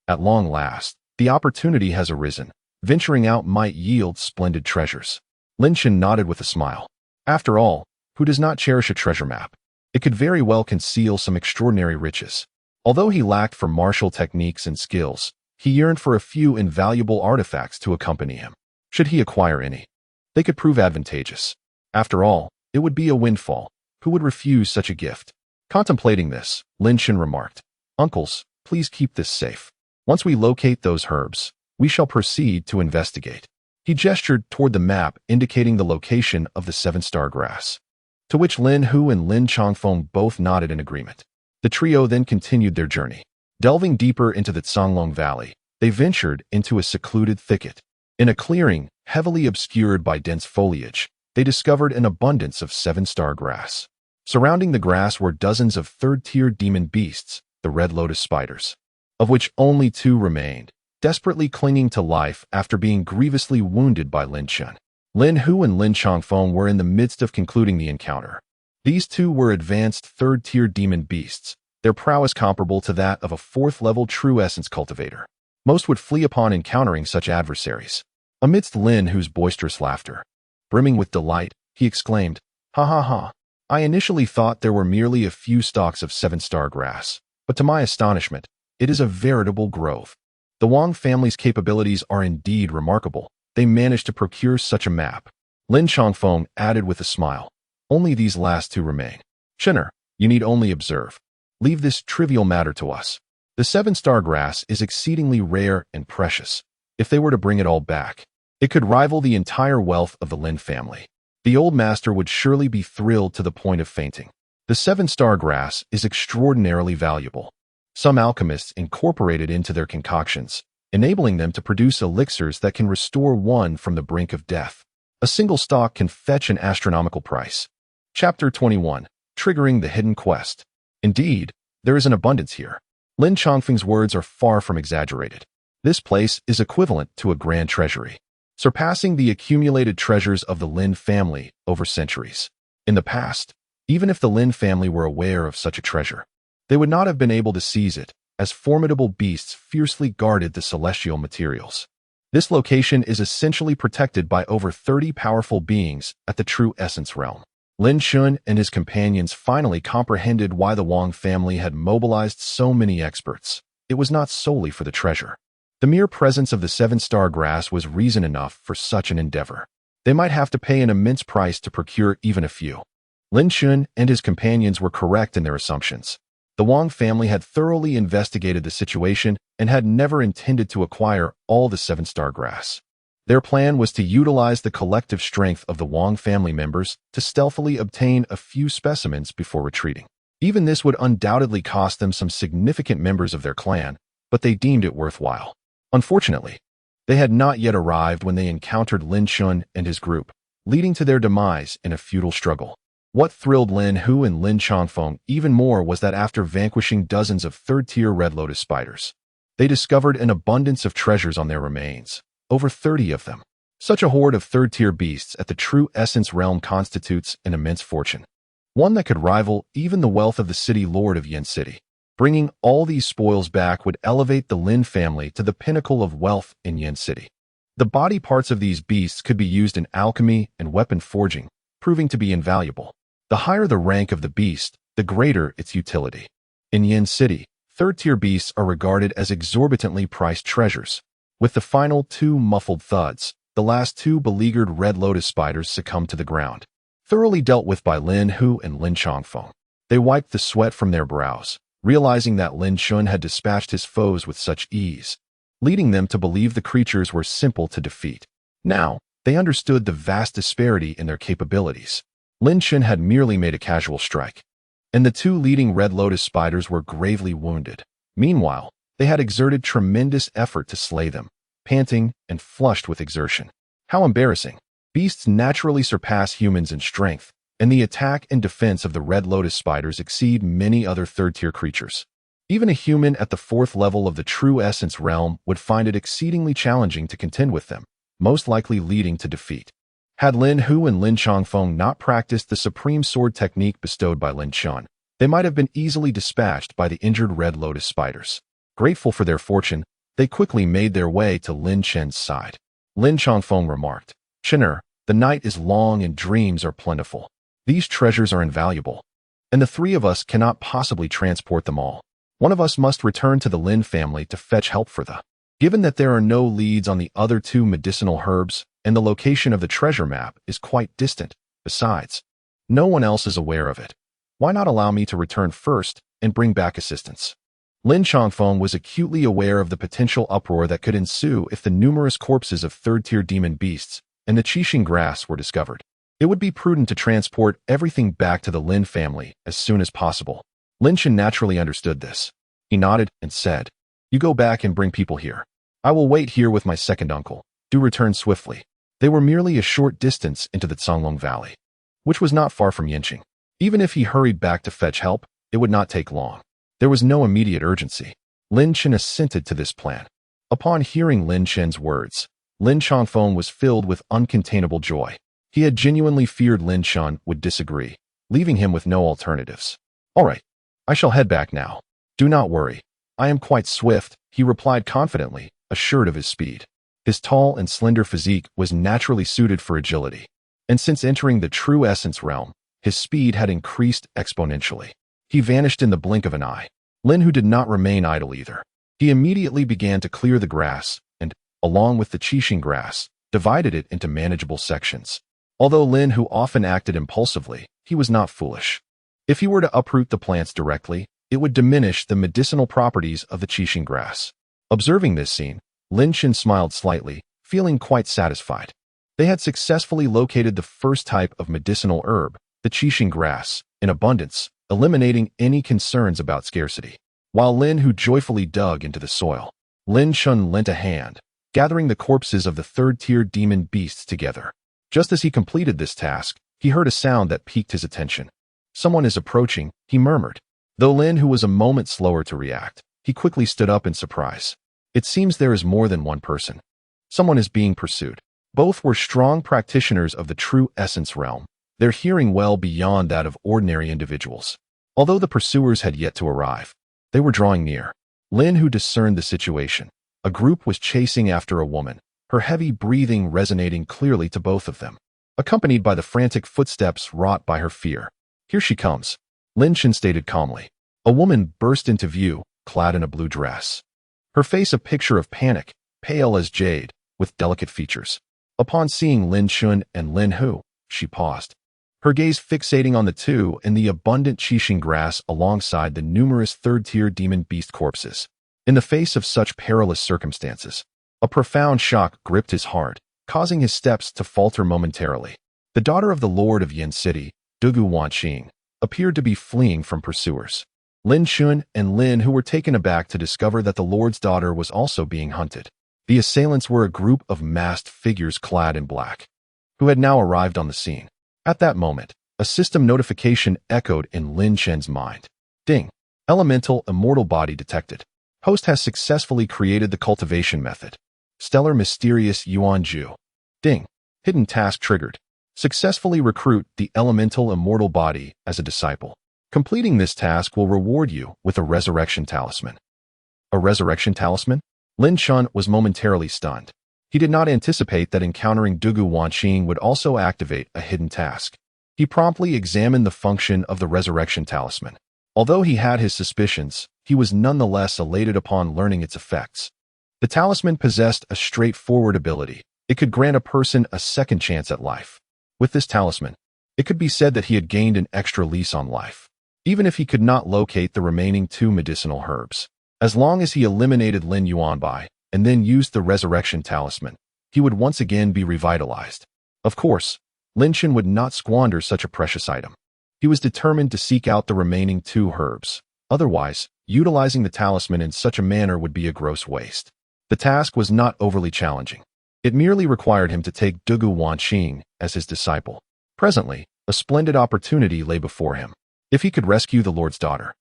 Speaker 1: "At long last, the opportunity has arisen," venturing out might yield splendid treasures. Lin Chen nodded with a smile. After all, who does not cherish a treasure map? It could very well conceal some extraordinary riches. Although he lacked for martial techniques and skills, he yearned for a few invaluable artifacts to accompany him. Should he acquire any, they could prove advantageous. After all, it would be a windfall. Who would refuse such a gift? Contemplating this, Lin Chen remarked, "Uncles, please keep this safe. Once we locate those herbs, we shall proceed to investigate." He gestured toward the map indicating the location of the seven-star grass, to which Lin Hu and Lin Changfeng both nodded in agreement. The trio then continued their journey. Delving deeper into the Canglong Valley, they ventured into a secluded thicket. In a clearing, heavily obscured by dense foliage, they discovered an abundance of seven-star grass. Surrounding the grass were dozens of third-tier demon beasts, the red lotus spiders, of which only two remained, desperately clinging to life after being grievously wounded by Lin Chen. Lin Hu and Lin Changfeng were in the midst of concluding the encounter. These two were advanced third-tier demon beasts, their prowess comparable to that of a fourth-level true essence cultivator. Most would flee upon encountering such adversaries. Amidst Lin Hu's boisterous laughter, brimming with delight, he exclaimed, "Ha ha ha! I initially thought there were merely a few stalks of seven-star grass, but to my astonishment, it is a veritable grove. The Wang family's capabilities are indeed remarkable. They managed to procure such a map." Lin Changfeng added with a smile, "Only these last two remain. Chenner, you need only observe. Leave this trivial matter to us. The seven-star grass is exceedingly rare and precious. If they were to bring it all back, it could rival the entire wealth of the Lin family. The old master would surely be thrilled to the point of fainting. The seven-star grass is extraordinarily valuable. Some alchemists incorporate it into their concoctions, enabling them to produce elixirs that can restore one from the brink of death. A single stalk can fetch an astronomical price." Chapter 21. Triggering the Hidden Quest. Indeed, there is an abundance here. Lin Changfeng's words are far from exaggerated. This place is equivalent to a grand treasury, surpassing the accumulated treasures of the Lin family over centuries. In the past, even if the Lin family were aware of such a treasure, they would not have been able to seize it, as formidable beasts fiercely guarded the celestial materials. This location is essentially protected by over 30 powerful beings at the true essence realm. Lin Shun and his companions finally comprehended why the Wang family had mobilized so many experts. It was not solely for the treasure. The mere presence of the seven-star grass was reason enough for such an endeavor. They might have to pay an immense price to procure even a few. Lin Shun and his companions were correct in their assumptions. The Wang family had thoroughly investigated the situation and had never intended to acquire all the seven-star grass. Their plan was to utilize the collective strength of the Wang family members to stealthily obtain a few specimens before retreating. Even this would undoubtedly cost them some significant members of their clan, but they deemed it worthwhile. Unfortunately, they had not yet arrived when they encountered Lin Shun and his group, leading to their demise in a futile struggle. What thrilled Lin Hu and Lin Changfeng even more was that after vanquishing dozens of third-tier red lotus spiders, they discovered an abundance of treasures on their remains, over 30 of them. Such a horde of third-tier beasts at the true essence realm constitutes an immense fortune, one that could rival even the wealth of the city lord of Yin City. Bringing all these spoils back would elevate the Lin family to the pinnacle of wealth in Yin City. The body parts of these beasts could be used in alchemy and weapon forging, proving to be invaluable. The higher the rank of the beast, the greater its utility. In Yin City, third-tier beasts are regarded as exorbitantly priced treasures. With the final two muffled thuds, the last two beleaguered red lotus spiders succumbed to the ground. Thoroughly dealt with by Lin Hu and Lin Changfeng, they wiped the sweat from their brows, realizing that Lin Shun had dispatched his foes with such ease, leading them to believe the creatures were simple to defeat. Now, they understood the vast disparity in their capabilities. Lin Shun had merely made a casual strike, and the two leading red lotus spiders were gravely wounded. Meanwhile, they had exerted tremendous effort to slay them, panting and flushed with exertion. How embarrassing! Beasts naturally surpass humans in strength, and the attack and defense of the red lotus spiders exceed many other third-tier creatures. Even a human at the fourth level of the true essence realm would find it exceedingly challenging to contend with them, most likely leading to defeat. Had Lin Hu and Lin Changfeng not practiced the supreme sword technique bestowed by Lin Chen, they might have been easily dispatched by the injured red lotus spiders. Grateful for their fortune, they quickly made their way to Lin Chen's side. Lin Chongfeng remarked. Chener, the night is long and dreams are plentiful. These treasures are invaluable, and the three of us cannot possibly transport them all. One of us must return to the Lin family to fetch help for the. Given that there are no leads on the other two medicinal herbs, and the location of the treasure map is quite distant, besides, no one else is aware of it. Why not allow me to return first and bring back assistance? Lin Chongfeng was acutely aware of the potential uproar that could ensue if the numerous corpses of third-tier demon beasts and the Qixing grass were discovered. It would be prudent to transport everything back to the Lin family as soon as possible. Lin Chen naturally understood this. He nodded and said, "You go back and bring people here. I will wait here with my second uncle. Do return swiftly." They were merely a short distance into the Conglong Valley, which was not far from Yinqing. Even if he hurried back to fetch help, it would not take long. There was no immediate urgency. Lin Chen assented to this plan. Upon hearing Lin Chen's words, Lin Chongfeng was filled with uncontainable joy. He had genuinely feared Lin Chen would disagree, leaving him with no alternatives. "All right, I shall head back now. Do not worry. I am quite swift," he replied confidently, assured of his speed. His tall and slender physique was naturally suited for agility, and since entering the true essence realm, his speed had increased exponentially. He vanished in the blink of an eye. Lin Hu did not remain idle either. He immediately began to clear the grass and, along with the Qixing grass, divided it into manageable sections. Although Lin Hu often acted impulsively, he was not foolish. If he were to uproot the plants directly, it would diminish the medicinal properties of the Qixing grass. Observing this scene, Lin Chen smiled slightly, feeling quite satisfied. They had successfully located the first type of medicinal herb, the Qixing grass, in abundance, eliminating any concerns about scarcity. While Lin Hu joyfully dug into the soil, Lin Chen lent a hand, gathering the corpses of the third-tier demon beasts together. Just as he completed this task, he heard a sound that piqued his attention. "Someone is approaching," he murmured. Though Lin Hu was a moment slower to react, he quickly stood up in surprise. It seems there is more than one person. Someone is being pursued. Both were strong practitioners of the true essence realm, their hearing well beyond that of ordinary individuals. Although the pursuers had yet to arrive, they were drawing near. Lin Hu discerned the situation. A group was chasing after a woman, her heavy breathing resonating clearly to both of them, accompanied by the frantic footsteps wrought by her fear. "Here she comes," Lin Chen stated calmly. A woman burst into view, clad in a blue dress. Her face a picture of panic, pale as jade, with delicate features. Upon seeing Lin Chen and Lin Hu, she paused, her gaze fixating on the two and the abundant Qixing grass alongside the numerous third-tier demon beast corpses. In the face of such perilous circumstances, a profound shock gripped his heart, causing his steps to falter momentarily. The daughter of the Lord of Yin City, Dugu Wanqing, appeared to be fleeing from pursuers. Lin Chen and Lin Hu were taken aback to discover that the Lord's daughter was also being hunted. The assailants were a group of masked figures clad in black, who had now arrived on the scene. At that moment, a system notification echoed in Lin Chen's mind. Ding! Elemental immortal body detected. Host has successfully created the cultivation method. Stellar mysterious Yuan Ju. Ding! Hidden task triggered. Successfully recruit the elemental immortal body as a disciple. Completing this task will reward you with a resurrection talisman. A resurrection talisman? Lin Chen was momentarily stunned. He did not anticipate that encountering Dugu Wanqing would also activate a hidden task. He promptly examined the function of the resurrection talisman. Although he had his suspicions, he was nonetheless elated upon learning its effects. The talisman possessed a straightforward ability. It could grant a person a second chance at life. With this talisman, it could be said that he had gained an extra lease on life, even if he could not locate the remaining two medicinal herbs. As long as he eliminated Lin Yuanbai and then used the resurrection talisman, he would once again be revitalized. Of course, Lin Chen would not squander such a precious item. He was determined to seek out the remaining two herbs. Otherwise, utilizing the talisman in such a manner would be a gross waste. The task was not overly challenging. It merely required him to take Dugu Wanqing as his disciple. Presently, a splendid opportunity lay before him. If he could rescue the Lord's daughter,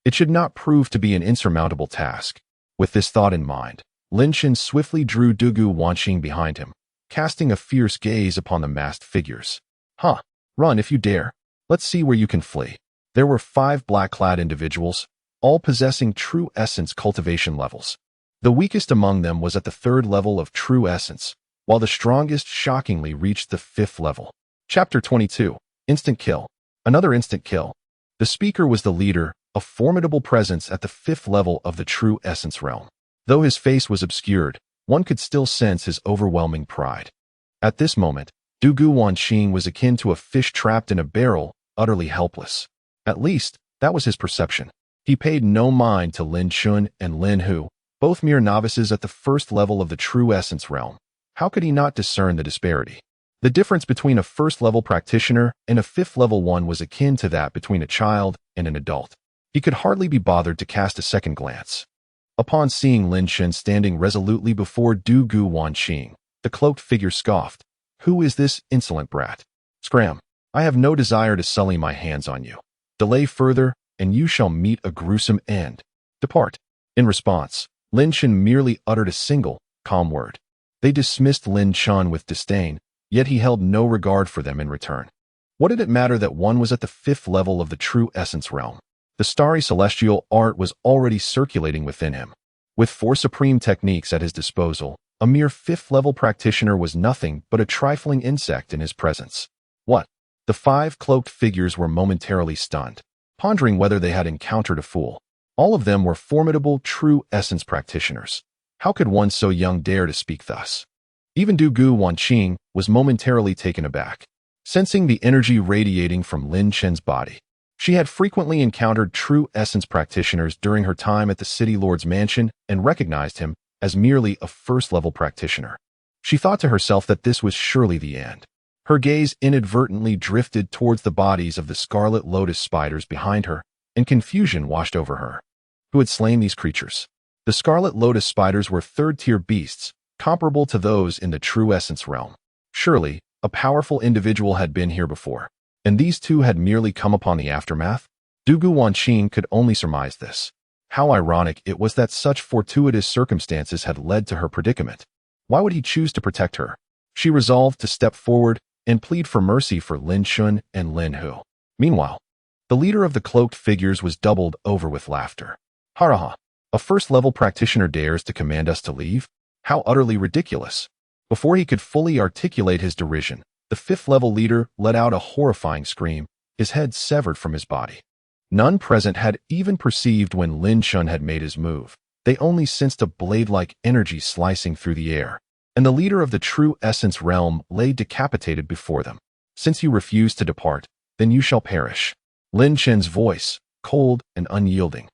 Speaker 1: it should not prove to be an insurmountable task. With this thought in mind, Lin Chen swiftly drew Dugu Wanqing behind him, casting a fierce gaze upon the masked figures. "Huh, run if you dare. Let's see where you can flee." There were 5 black-clad individuals, all possessing true essence cultivation levels. The weakest among them was at the 3rd level of true essence, while the strongest shockingly reached the 5th level. Chapter 22. Instant Kill. Another instant kill. The speaker was the leader, a formidable presence at the 5th level of the true essence realm. Though his face was obscured, one could still sense his overwhelming pride. At this moment, Du Guanxing was akin to a fish trapped in a barrel, utterly helpless. At least, that was his perception. He paid no mind to Lin Chun and Lin Hu, both mere novices at the 1st level of the true essence realm. How could he not discern the disparity? The difference between a 1st-level practitioner and a 5th-level one was akin to that between a child and an adult. He could hardly be bothered to cast a second glance. Upon seeing Lin Chen standing resolutely before Du Guanxing, the cloaked figure scoffed. "Who is this insolent brat? Scram! I have no desire to sully my hands on you. Delay further, and you shall meet a gruesome end. Depart." In response, Lin Chen merely uttered a single, calm word. They dismissed Lin Chun with disdain, yet he held no regard for them in return. What did it matter that one was at the 5th level of the true essence realm? The starry celestial art was already circulating within him. With 4 supreme techniques at his disposal, a mere 5th-level practitioner was nothing but a trifling insect in his presence. What? The 5 cloaked figures were momentarily stunned, pondering whether they had encountered a fool. All of them were formidable true essence practitioners. How could one so young dare to speak thus? Even Du Guanxing was momentarily taken aback, sensing the energy radiating from Lin Chen's body. She had frequently encountered true essence practitioners during her time at the City Lord's mansion and recognized him as merely a 1st-level practitioner. She thought to herself that this was surely the end. Her gaze inadvertently drifted towards the bodies of the scarlet lotus spiders behind her, and confusion washed over her. Who had slain these creatures? The scarlet lotus spiders were 3rd-tier beasts, comparable to those in the true essence realm. Surely, a powerful individual had been here before, and these two had merely come upon the aftermath? Du Guanxing could only surmise this. How ironic it was that such fortuitous circumstances had led to her predicament. Why would he choose to protect her? She resolved to step forward and plead for mercy for Lin Chun and Lin Hu. Meanwhile, the leader of the cloaked figures was doubled over with laughter. "Haraha! A 1st-level practitioner dares to command us to leave? How utterly ridiculous!" Before he could fully articulate his derision, the 5th-level leader let out a horrifying scream, his head severed from his body. None present had even perceived when Lin Chun had made his move. They only sensed a blade-like energy slicing through the air, and the leader of the true essence realm lay decapitated before them. "Since you refuse to depart, then you shall perish." Lin Chen's voice, cold and unyielding,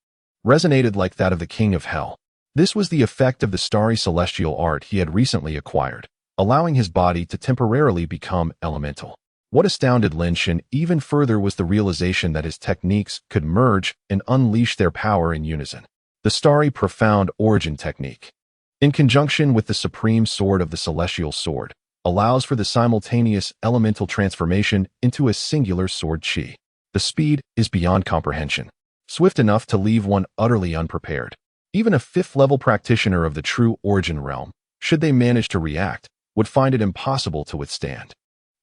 Speaker 1: resonated like that of the king of hell. This was the effect of the starry celestial art he had recently acquired, allowing his body to temporarily become elemental. What astounded Lin Chen even further was the realization that his techniques could merge and unleash their power in unison. The starry profound origin technique, in conjunction with the supreme sword of the celestial sword, allows for the simultaneous elemental transformation into a singular sword chi. The speed is beyond comprehension, swift enough to leave one utterly unprepared. Even a 5th-level practitioner of the true origin realm, should they manage to react, would find it impossible to withstand.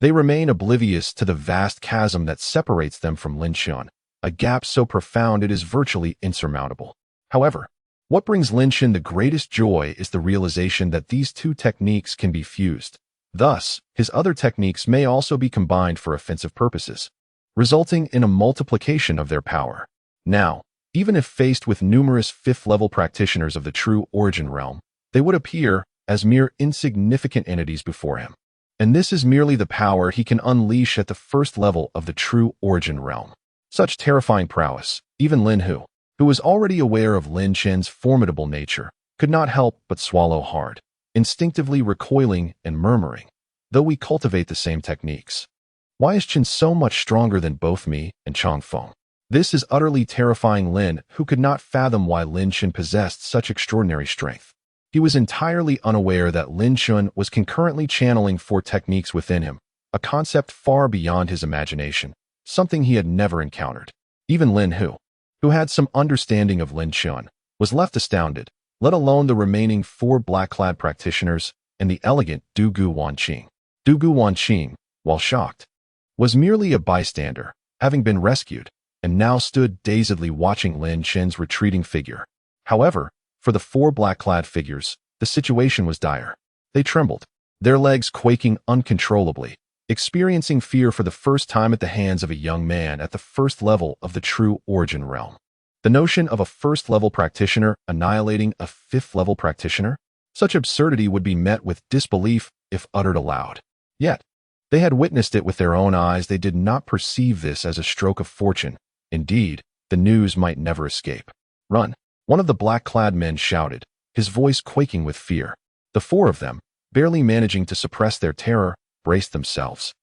Speaker 1: They remain oblivious to the vast chasm that separates them from Lin Chun, a gap so profound it is virtually insurmountable. However, what brings Lin Chen the greatest joy is the realization that these 2 techniques can be fused. Thus, his other techniques may also be combined for offensive purposes, resulting in a multiplication of their power. Now, even if faced with numerous 5th-level practitioners of the true origin realm, they would appear as mere insignificant entities before him. And this is merely the power he can unleash at the 1st level of the true origin realm. Such terrifying prowess, even Lin Hu, who was already aware of Lin Chen's formidable nature, could not help but swallow hard, instinctively recoiling and murmuring, "Though we cultivate the same techniques, why is Chen so much stronger than both me and Changfeng?" This is utterly terrifying Lin, who could not fathom why Lin Chen possessed such extraordinary strength. He was entirely unaware that Lin Chun was concurrently channeling 4 techniques within him, a concept far beyond his imagination, something he had never encountered. Even Lin Hu, who had some understanding of Lin Chun, was left astounded, let alone the remaining 4 black-clad practitioners and the elegant Du Guanxing. Du Guanxing, while shocked, was merely a bystander, having been rescued, and now stood dazedly watching Lin Chen's retreating figure. However, for the 4 black-clad figures, the situation was dire. They trembled. their legs quaking uncontrollably, experiencing fear for the first time at the hands of a young man at the first level of the true origin realm. The notion of a first-level practitioner annihilating a fifth-level practitioner? Such absurdity would be met with disbelief if uttered aloud. Yet, they had witnessed it with their own eyes. They did not perceive this as a stroke of fortune. Indeed, the news might never escape. "Run!" one of the black-clad men shouted, his voice quaking with fear. The four of them, barely managing to suppress their terror, braced themselves,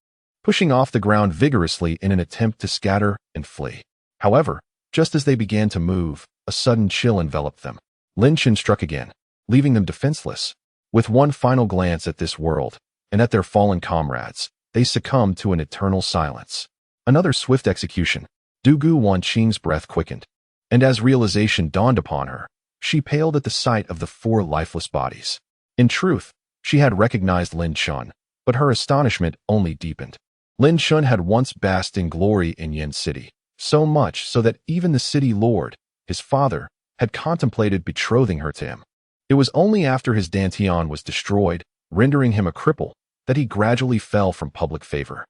Speaker 1: pushing off the ground vigorously in an attempt to scatter and flee. However, just as they began to move, a sudden chill enveloped them. Lin Chen struck again, leaving them defenseless. With one final glance at this world, and at their fallen comrades, they succumbed to an eternal silence. Another swift execution. Dugu Wanqing's breath quickened, and as realization dawned upon her, she paled at the sight of the four lifeless bodies. In truth, she had recognized Lin Chun, but her astonishment only deepened. Lin Chun had once basked in glory in Yin City, so much so that even the city lord, his father, had contemplated betrothing her to him. It was only after his Dantian was destroyed, rendering him a cripple, that he gradually fell from public favor.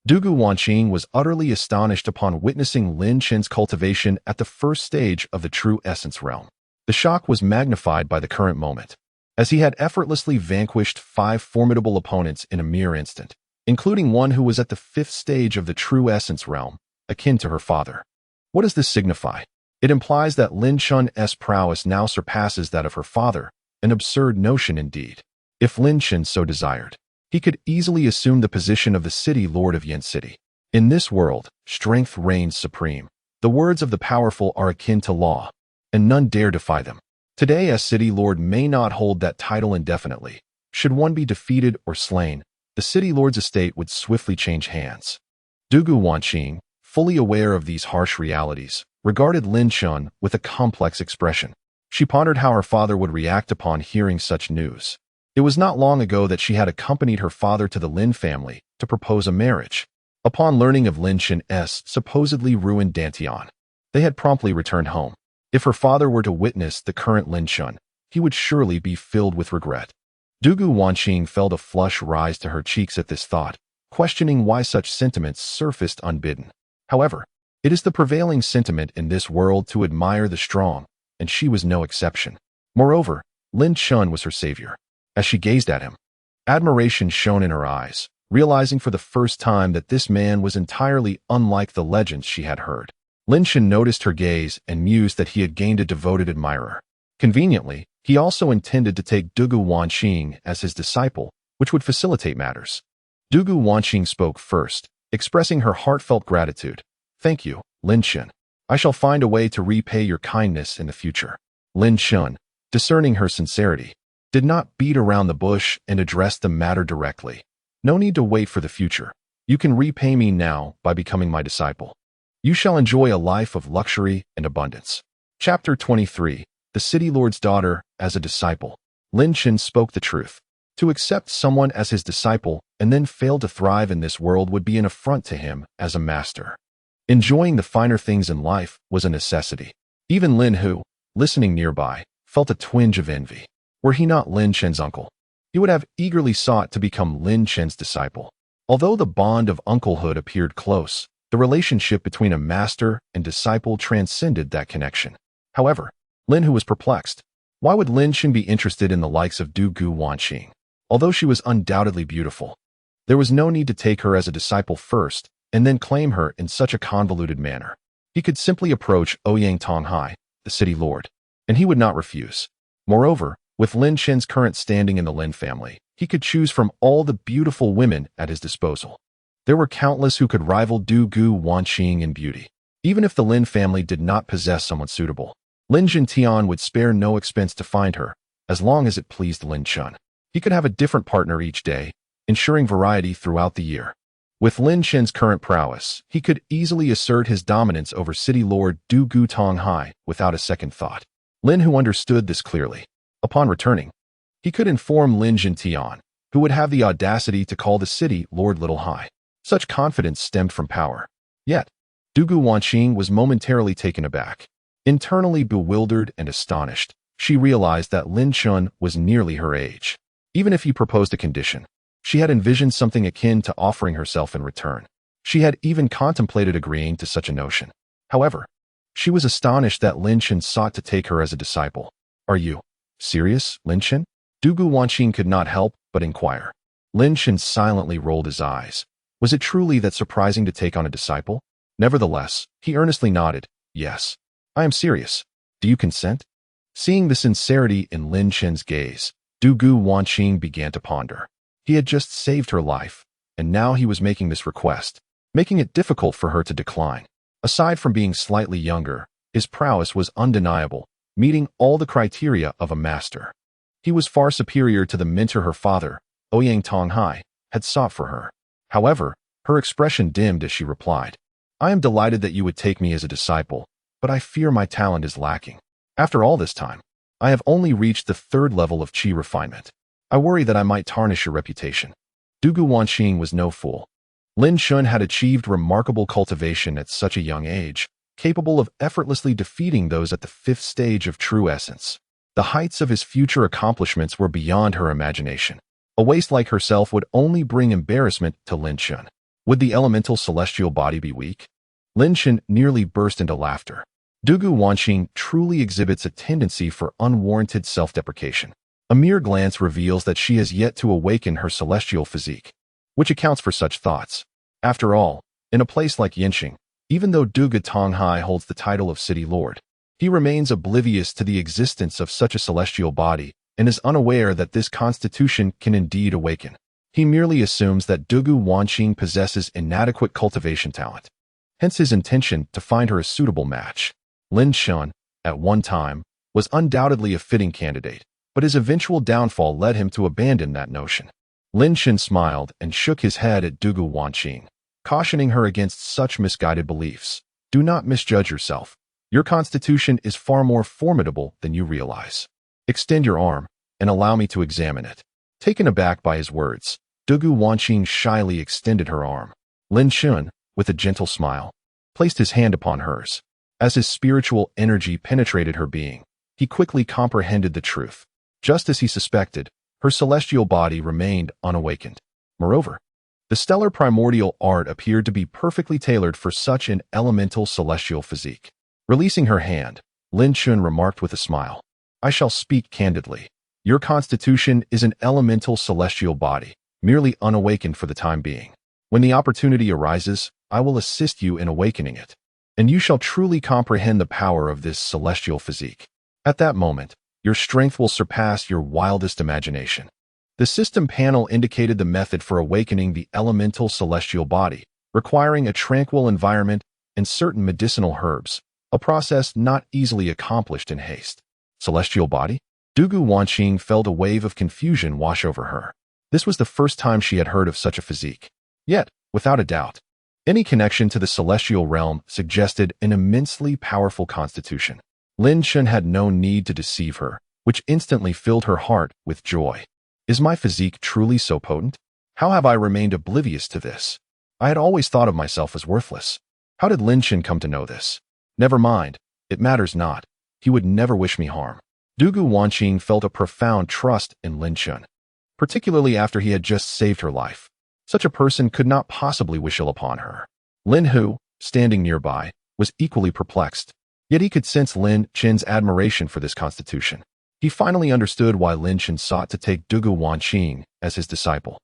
Speaker 1: Dugu Wanqing was utterly astonished upon witnessing Lin Chen's cultivation at the first stage of the true essence realm. The shock was magnified by the current moment, as he had effortlessly vanquished 5 formidable opponents in a mere instant, including one who was at the 5th stage of the true essence realm, akin to her father. What does this signify? It implies that Lin Chun's prowess now surpasses that of her father, an absurd notion indeed. If Lin Chen so desired, he could easily assume the position of the city lord of Yin City. In this world, strength reigns supreme. The words of the powerful are akin to law, and none dare defy them. Today, a city lord may not hold that title indefinitely. Should one be defeated or slain, the city lord's estate would swiftly change hands. Dugu Wanqing, fully aware of these harsh realities, regarded Lin Chun with a complex expression. She pondered how her father would react upon hearing such news. It was not long ago that she had accompanied her father to the Lin family to propose a marriage. Upon learning of Lin Chen's supposedly ruined Dantian, they had promptly returned home. If her father were to witness the current Lin Chun, he would surely be filled with regret. Dugu Wanqing felt a flush rise to her cheeks at this thought, questioning why such sentiments surfaced unbidden. However, it is the prevailing sentiment in this world to admire the strong, and she was no exception. Moreover, Lin Chun was her savior. As she gazed at him, admiration shone in her eyes, realizing for the first time that this man was entirely unlike the legends she had heard. Lin Chen noticed her gaze and mused that he had gained a devoted admirer. Conveniently, he also intended to take Dugu Wanqing as his disciple, which would facilitate matters. Dugu Wanqing spoke first, expressing her heartfelt gratitude. "Thank you, Lin Chen. I shall find a way to repay your kindness in the future." Lin Chen, discerning her sincerity, did not beat around the bush and address the matter directly. "No need to wait for the future. You can repay me now by becoming my disciple. You shall enjoy a life of luxury and abundance." Chapter 23. The City Lord's Daughter as a Disciple. Lin Chen spoke the truth. To accept someone as his disciple and then fail to thrive in this world would be an affront to him as a master. Enjoying the finer things in life was a necessity. Even Lin, who, listening nearby, felt a twinge of envy. Were he not Lin Chen's uncle, he would have eagerly sought to become Lin Chen's disciple. Although the bond of unclehood appeared close, the relationship between a master and disciple transcended that connection. However, Lin, who was perplexed, why would Lin Chen be interested in the likes of Dugu Wanqing? Although she was undoubtedly beautiful, there was no need to take her as a disciple first and then claim her in such a convoluted manner. He could simply approach Ouyang Tonghai, the city lord, and he would not refuse. Moreover, with Lin Chen's current standing in the Lin family, he could choose from all the beautiful women at his disposal. There were countless who could rival Dugu Wanqing in beauty. Even if the Lin family did not possess someone suitable, Lin Jintian would spare no expense to find her, as long as it pleased Lin Chun. He could have a different partner each day, ensuring variety throughout the year. With Lin Chen's current prowess, he could easily assert his dominance over city lord Dugu Tonghai without a second thought. Lin, who understood this clearly, upon returning, he could inform Lin Jintian, who would have the audacity to call the city Lord Little Hai. Such confidence stemmed from power. Yet, Dugu Wanqing was momentarily taken aback. Internally bewildered and astonished, she realized that Lin Chun was nearly her age. Even if he proposed a condition, She had envisioned something akin to offering herself in return. She had even contemplated agreeing to such a notion. However, she was astonished that Lin Chen sought to take her as a disciple. "Are you serious, Lin Chen?" Dugu Wanqing could not help but inquire. Lin Chen silently rolled his eyes. Was it truly that surprising to take on a disciple? Nevertheless, he earnestly nodded. "Yes, I am serious. Do you consent?" Seeing the sincerity in Lin Chen's gaze, Dugu Wanqing began to ponder. He had just saved her life, and now he was making this request, making it difficult for her to decline. Aside from being slightly younger, his prowess was undeniable, meeting all the criteria of a master. He was far superior to the mentor her father, Ouyang Tonghai, had sought for her. However, her expression dimmed as she replied, "I am delighted that you would take me as a disciple, but I fear my talent is lacking. After all this time, I have only reached the 3rd level of qi refinement. I worry that I might tarnish your reputation." Dugu Wanqing was no fool. Lin Chen had achieved remarkable cultivation at such a young age, capable of effortlessly defeating those at the 5th stage of true essence. The heights of his future accomplishments were beyond her imagination. A waste like herself would only bring embarrassment to Lin Chen. Would the elemental celestial body be weak? Lin Chen nearly burst into laughter. Dugu Wanqing truly exhibits a tendency for unwarranted self-deprecation. A mere glance reveals that she has yet to awaken her celestial physique, which accounts for such thoughts. After all, in a place like Yinxing, even though Dugu Tonghai holds the title of city lord, he remains oblivious to the existence of such a celestial body and is unaware that this constitution can indeed awaken. He merely assumes that Dugu Wanqing possesses inadequate cultivation talent, hence his intention to find her a suitable match. Lin Chen, at one time, was undoubtedly a fitting candidate, but his eventual downfall led him to abandon that notion. Lin Chen smiled and shook his head at Dugu Wanqing, cautioning her against such misguided beliefs. "Do not misjudge yourself. Your constitution is far more formidable than you realize. Extend your arm and allow me to examine it." Taken aback by his words, Dugu Wanqing shyly extended her arm. Lin Chen, with a gentle smile, placed his hand upon hers. As his spiritual energy penetrated her being, he quickly comprehended the truth. Just as he suspected, her celestial body remained unawakened. Moreover, the stellar primordial art appeared to be perfectly tailored for such an elemental celestial physique. Releasing her hand, Lin Chen remarked with a smile, "I shall speak candidly. Your constitution is an elemental celestial body, merely unawakened for the time being. When the opportunity arises, I will assist you in awakening it, and you shall truly comprehend the power of this celestial physique. At that moment, your strength will surpass your wildest imagination." The system panel indicated the method for awakening the elemental celestial body, requiring a tranquil environment and certain medicinal herbs, a process not easily accomplished in haste. Celestial body? Dugu Wanqing felt a wave of confusion wash over her. This was the first time she had heard of such a physique. Yet, without a doubt, any connection to the celestial realm suggested an immensely powerful constitution. Lin Chen had no need to deceive her, which instantly filled her heart with joy. Is my physique truly so potent? How have I remained oblivious to this? I had always thought of myself as worthless. How did Lin Chen come to know this? Never mind, it matters not. He would never wish me harm. Dugu Wanqing felt a profound trust in Lin Chen, particularly after he had just saved her life. Such a person could not possibly wish ill upon her. Lin Hu, standing nearby, was equally perplexed. Yet he could sense Lin Chen's admiration for this constitution. He finally understood why Lin Chen sought to take Dugu Wanqing as his disciple.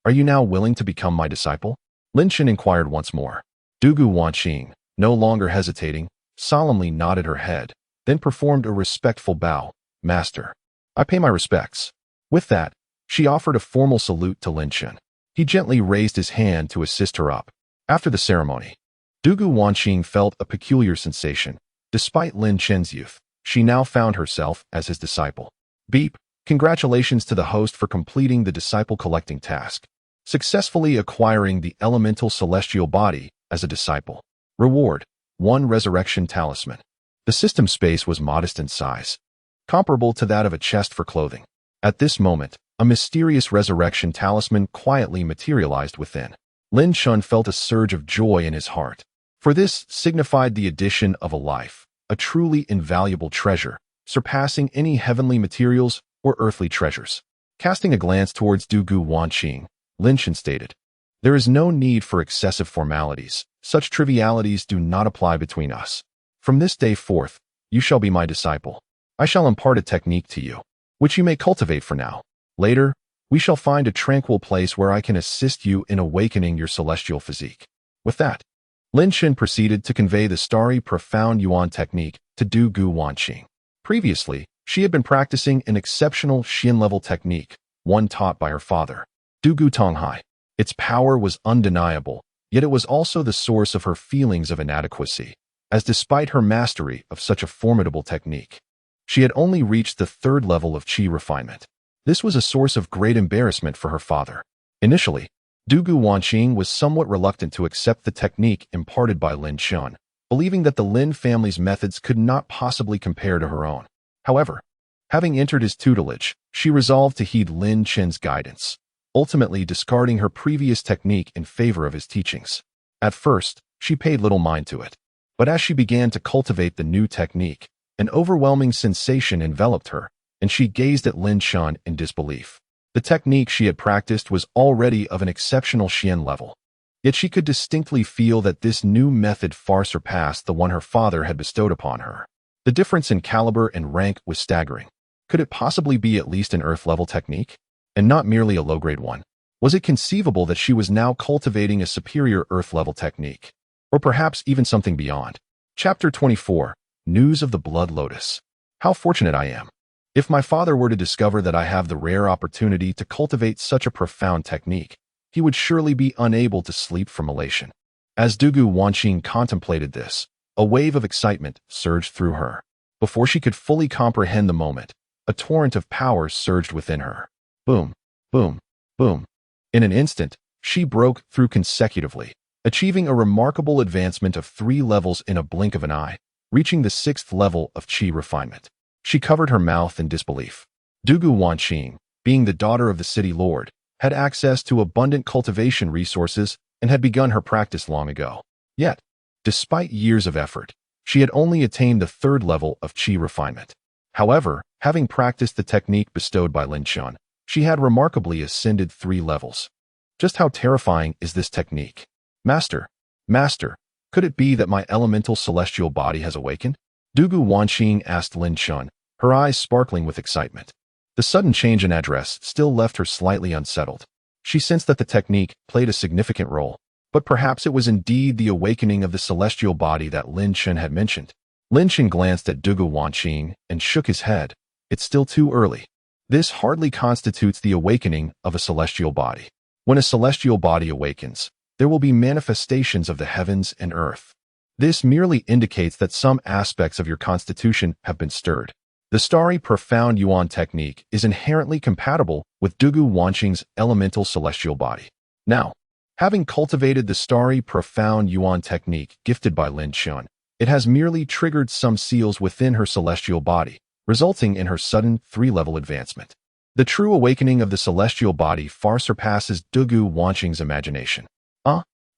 Speaker 1: "Are you now willing to become my disciple?" Lin Chen inquired once more. Dugu Wanqing, no longer hesitating, solemnly nodded her head, then performed a respectful bow. "Master, I pay my respects." With that, she offered a formal salute to Lin Chen. He gently raised his hand to assist her up. After the ceremony, Dugu Wanqing felt a peculiar sensation. Despite Lin Chen's youth, she now found herself as his disciple. Beep, congratulations to the host for completing the disciple collecting task, successfully acquiring the elemental celestial body as a disciple. Reward, 1 resurrection talisman. The system space was modest in size, comparable to that of a chest for clothing. At this moment, a mysterious resurrection talisman quietly materialized within. Lin Chen felt a surge of joy in his heart, for this signified the addition of a life, a truly invaluable treasure, surpassing any heavenly materials or earthly treasures. Casting a glance towards Dugu Wanqing, Lin Yuanbai stated. There is no need for excessive formalities. Such trivialities do not apply between us. From this day forth, you shall be my disciple. I shall impart a technique to you, which you may cultivate for now. Later, we shall find a tranquil place where I can assist you in awakening your celestial physique. With that, Lin Yuanbai proceeded to convey the starry profound Yuan technique to Du Gu Wanqing. Previously, she had been practicing an exceptional Xian-level technique, one taught by her father, Du Gu Tonghai. Its power was undeniable, yet it was also the source of her feelings of inadequacy, as despite her mastery of such a formidable technique, she had only reached the third level of qi refinement. This was a source of great embarrassment for her father. Initially, Du Gu Wanqing was somewhat reluctant to accept the technique imparted by Lin Yuanbai, believing that the Lin family's methods could not possibly compare to her own. However, having entered his tutelage, she resolved to heed Lin Chen's guidance, ultimately discarding her previous technique in favor of his teachings. At first, she paid little mind to it, but as she began to cultivate the new technique, an overwhelming sensation enveloped her, and she gazed at Lin Yuanbai in disbelief. The technique she had practiced was already of an exceptional Xian level, yet she could distinctly feel that this new method far surpassed the one her father had bestowed upon her. The difference in caliber and rank was staggering. Could it possibly be at least an earth-level technique, and not merely a low-grade one? Was it conceivable that she was now cultivating a superior earth-level technique, or perhaps even something beyond? Chapter 24. News of the Blood Lotus. How fortunate I am. If my father were to discover that I have the rare opportunity to cultivate such a profound technique, he would surely be unable to sleep from elation. As Du Gu Wanqing contemplated this, a wave of excitement surged through her. Before she could fully comprehend the moment, a torrent of power surged within her. Boom, boom, boom. In an instant, she broke through consecutively, achieving a remarkable advancement of 3 levels in a blink of an eye, reaching the 6th level of qi refinement. She covered her mouth in disbelief. Du Gu Wanqing, being the daughter of the city lord, had access to abundant cultivation resources and had begun her practice long ago. Yet, despite years of effort, she had only attained the 3rd level of qi refinement. However, having practiced the technique bestowed by Lin Yuanbai, she had remarkably ascended 3 levels. Just how terrifying is this technique? Master, could it be that my elemental celestial body has awakened? Du Gu Wanqing asked Lin Yuanbai, her eyes sparkling with excitement. The sudden change in address still left her slightly unsettled. She sensed that the technique played a significant role, but perhaps it was indeed the awakening of the celestial body that Lin Yuanbai had mentioned. Lin Yuanbai glanced at Du Gu Wanqing and shook his head. It's still too early. This hardly constitutes the awakening of a celestial body. When a celestial body awakens, there will be manifestations of the heavens and earth. This merely indicates that some aspects of your constitution have been stirred. The starry profound Yuan technique is inherently compatible with Du Gu Wanqing's elemental celestial body. Now, having cultivated the starry profound Yuan technique gifted by Lin Yuanbai, it has merely triggered some seals within her celestial body, resulting in her sudden 3-level advancement. The true awakening of the celestial body far surpasses Du Gu Wanqing's imagination.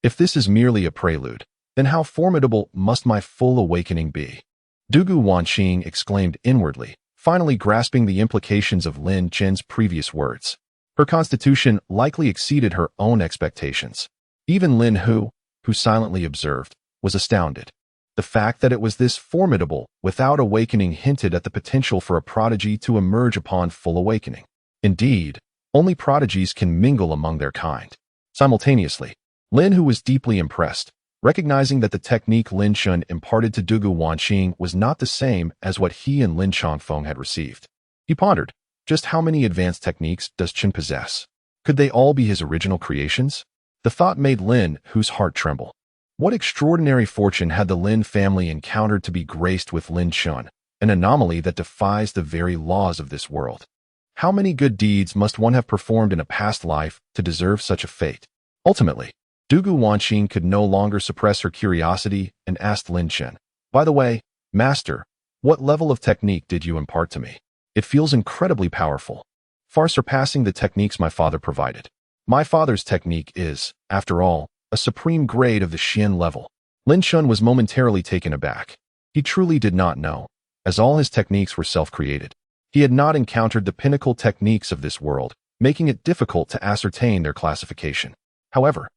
Speaker 1: If this is merely a prelude, then how formidable must my full awakening be? Du Gu Wanqing exclaimed inwardly, finally grasping the implications of Lin Chen's previous words. Her constitution likely exceeded her own expectations. Even Lin Hu, who silently observed, was astounded. The fact that it was this formidable without awakening hinted at the potential for a prodigy to emerge upon full awakening. Indeed, only prodigies can mingle among their kind. Simultaneously, Lin Hu was deeply impressed, recognizing that the technique Lin Yuanbai imparted to Du Gu Wanqing was not the same as what he and Lin Chongfeng had received. He pondered, just how many advanced techniques does Chen possess? Could they all be his original creations? The thought made Lin Hu's heart tremble. What extraordinary fortune had the Lin family encountered to be graced with Lin Yuanbai, an anomaly that defies the very laws of this world? How many good deeds must one have performed in a past life to deserve such a fate? Ultimately, Du Gu Wanqing could no longer suppress her curiosity and asked Lin Yuanbai, "By the way, Master, what level of technique did you impart to me? It feels incredibly powerful, far surpassing the techniques my father provided. My father's technique is, after all, a supreme grade of the Xian level." Lin Yuanbai was momentarily taken aback. He truly did not know, as all his techniques were self-created. He had not encountered the pinnacle techniques of this world, making it difficult to ascertain their classification. However,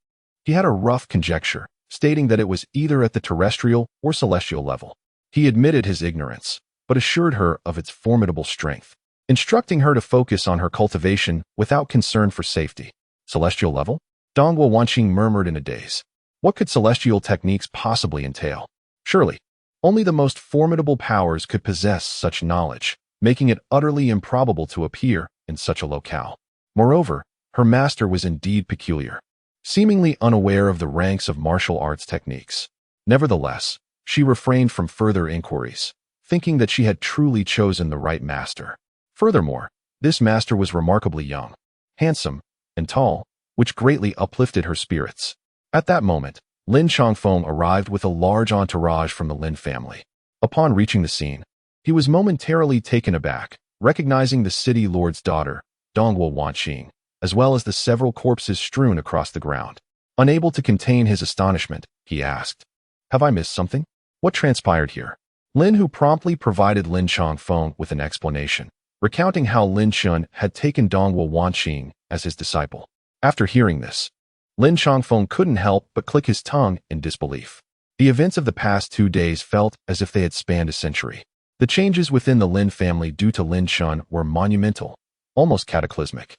Speaker 1: he had a rough conjecture, stating that it was either at the terrestrial or celestial level. He admitted his ignorance, but assured her of its formidable strength, instructing her to focus on her cultivation without concern for safety. Celestial level? Dongguo Wanqing murmured in a daze. What could celestial techniques possibly entail? Surely, only the most formidable powers could possess such knowledge, making it utterly improbable to appear in such a locale. Moreover, her master was indeed peculiar, seemingly unaware of the ranks of martial arts techniques. Nevertheless, she refrained from further inquiries, thinking that she had truly chosen the right master. Furthermore, this master was remarkably young, handsome, and tall, which greatly uplifted her spirits. At that moment, Lin Chongfeng arrived with a large entourage from the Lin family. Upon reaching the scene, he was momentarily taken aback, recognizing the city lord's daughter, Dongguo Wanqing, as well as the several corpses strewn across the ground. Unable to contain his astonishment, he asked, "Have I missed something? What transpired here?" Lin Hu promptly provided Lin Chongfeng with an explanation, recounting how Lin Chun had taken Dongguo Wanqing as his disciple. After hearing this, Lin Chongfeng couldn't help but click his tongue in disbelief. The events of the past 2 days felt as if they had spanned a century. The changes within the Lin family due to Lin Chun were monumental, almost cataclysmic.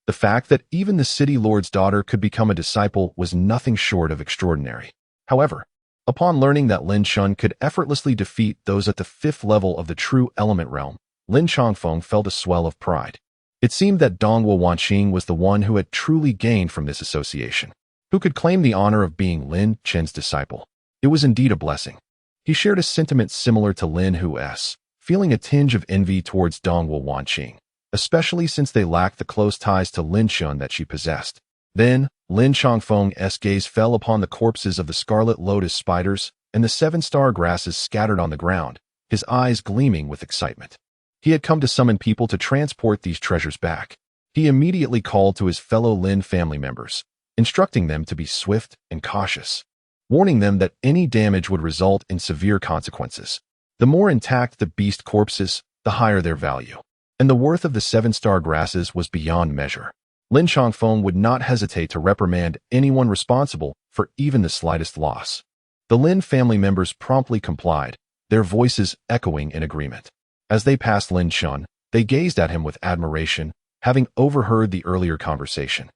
Speaker 1: The fact that even the city lord's daughter could become a disciple was nothing short of extraordinary. However, upon learning that Lin Chun could effortlessly defeat those at the 5th level of the true element realm, Lin Chongfeng felt a swell of pride. It seemed that Dongguo Wanqing was the one who had truly gained from this association, who could claim the honor of being Lin Chen's disciple. It was indeed a blessing. He shared a sentiment similar to Lin Hu's, feeling a tinge of envy towards Dongguo Wanqing, especially since they lacked the close ties to Lin Chun that she possessed. Then, Lin Chongfeng's gaze fell upon the corpses of the scarlet lotus spiders and the 7-star grasses scattered on the ground, his eyes gleaming with excitement. He had come to summon people to transport these treasures back. He immediately called to his fellow Lin family members, instructing them to be swift and cautious, warning them that any damage would result in severe consequences. The more intact the beast corpses, the higher their value, and the worth of the 7-star grasses was beyond measure. Lin Chongfeng would not hesitate to reprimand anyone responsible for even the slightest loss. The Lin family members promptly complied, their voices echoing in agreement. As they passed Lin Chun, they gazed at him with admiration, having overheard the earlier conversation.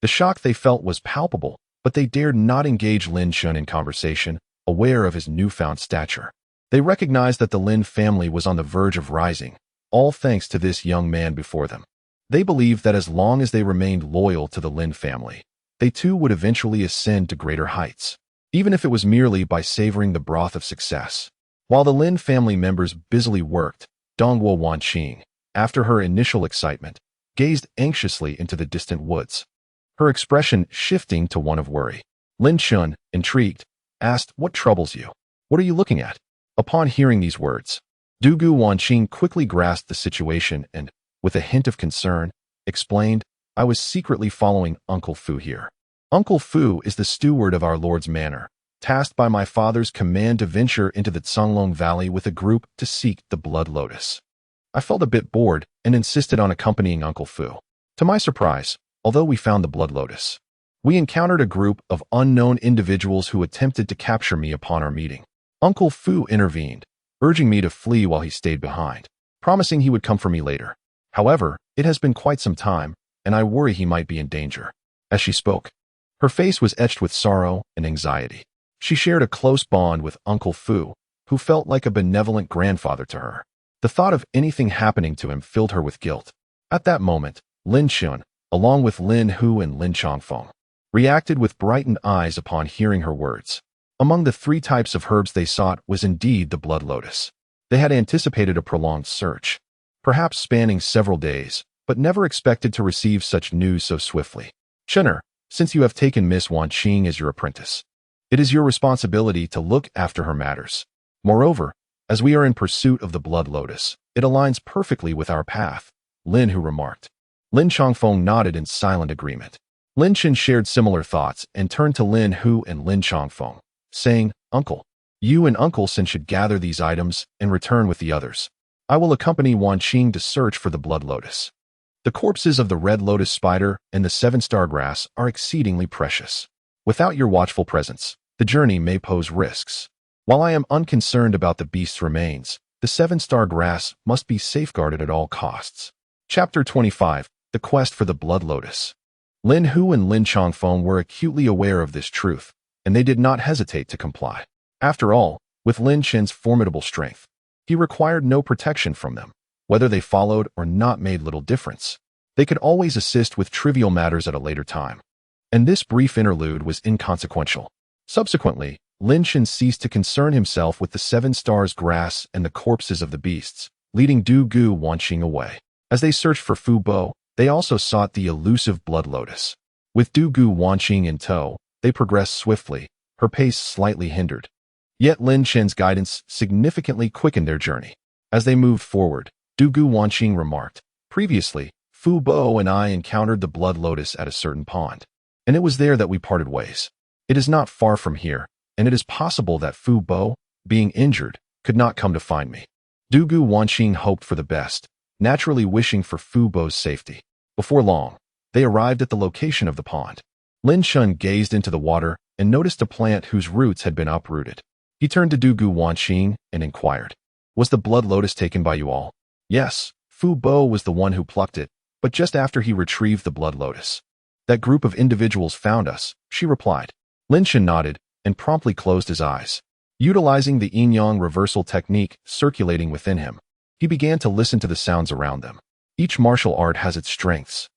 Speaker 1: The shock they felt was palpable, but they dared not engage Lin Chun in conversation, aware of his newfound stature. They recognized that the Lin family was on the verge of rising, all thanks to this young man before them. They believed that as long as they remained loyal to the Lin family, they too would eventually ascend to greater heights, even if it was merely by savoring the broth of success. While the Lin family members busily worked, Dongguo Wanqing, after her initial excitement, gazed anxiously into the distant woods, her expression shifting to one of worry. Lin Chun, intrigued, asked, "What troubles you? What are you looking at?" Upon hearing these words, Dongguo Wanqing quickly grasped the situation and, with a hint of concern, explained, "I was secretly following Uncle Fu here. Uncle Fu is the steward of our Lord's manor, tasked by my father's command to venture into the Cunglong Valley with a group to seek the blood lotus. I felt a bit bored and insisted on accompanying Uncle Fu. To my surprise, although we found the blood lotus, we encountered a group of unknown individuals who attempted to capture me upon our meeting. Uncle Fu intervened, urging me to flee while he stayed behind, promising he would come for me later. However, it has been quite some time, and I worry he might be in danger." As she spoke, her face was etched with sorrow and anxiety. She shared a close bond with Uncle Fu, who felt like a benevolent grandfather to her. The thought of anything happening to him filled her with guilt. At that moment, Lin Chun, along with Lin Hu and Lin Chongfeng, reacted with brightened eyes upon hearing her words. Among the 3 types of herbs they sought was indeed the blood lotus. They had anticipated a prolonged search, perhaps spanning several days, but never expected to receive such news so swiftly. "Chener, since you have taken Miss Wanqing as your apprentice, it is your responsibility to look after her matters. Moreover, as we are in pursuit of the blood lotus, it aligns perfectly with our path," Lin Hu remarked. Lin Chongfeng nodded in silent agreement. Lin Chen shared similar thoughts and turned to Lin Hu and Lin Chongfeng, saying, "Uncle, you and Uncle Sin should gather these items and return with the others. I will accompany Wanqing to search for the blood lotus." The corpses of the red lotus spider and the seven-star grass are exceedingly precious. Without your watchful presence, the journey may pose risks. While I am unconcerned about the beast's remains, the seven-star grass must be safeguarded at all costs. Chapter 25. The Quest for the Blood Lotus. Lin Hu and Lin Chongfeng were acutely aware of this truth, and they did not hesitate to comply. After all, with Lin Chen's formidable strength, he required no protection from them. Whether they followed or not made little difference. They could always assist with trivial matters at a later time. And this brief interlude was inconsequential. Subsequently, Lin Chen ceased to concern himself with the seven stars grass and the corpses of the beasts, leading Du Gu Wanqing away. As they searched for Fu Bo, they also sought the elusive blood lotus. With Du Gu Wanqing in tow, they progressed swiftly, her pace slightly hindered. Yet Lin Chen's guidance significantly quickened their journey. As they moved forward, Du Gu Wanqing remarked, "Previously, Fu Bo and I encountered the blood lotus at a certain pond, and it was there that we parted ways. It is not far from here, and it is possible that Fu Bo, being injured, could not come to find me." Du Gu Wanqing hoped for the best, naturally wishing for Fu Bo's safety. Before long, they arrived at the location of the pond. Lin Shun gazed into the water and noticed a plant whose roots had been uprooted. He turned to Du Gu Wanqing and inquired, "Was the blood lotus taken by you all?" "Yes, Fu Bo was the one who plucked it, but just after he retrieved the blood lotus. That group of individuals found us," she replied. Lin Shen nodded and promptly closed his eyes. Utilizing the Yin-Yang reversal technique circulating within him, he began to listen to the sounds around them. Each martial art has its strengths,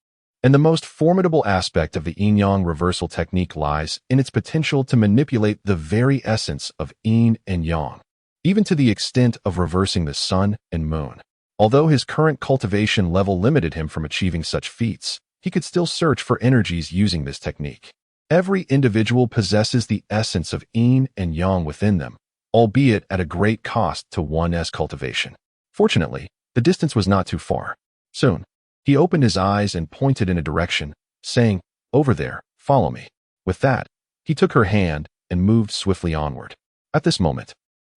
Speaker 1: and the most formidable aspect of the Yin-Yang reversal technique lies in its potential to manipulate the very essence of Yin and Yang, even to the extent of reversing the sun and moon. Although his current cultivation level limited him from achieving such feats, he could still search for energies using this technique. Every individual possesses the essence of Yin and Yang within them, albeit at a great cost to one's cultivation. Fortunately, the distance was not too far. Soon, he opened his eyes and pointed in a direction, saying, "Over there, follow me." With that, he took her hand and moved swiftly onward. At this moment,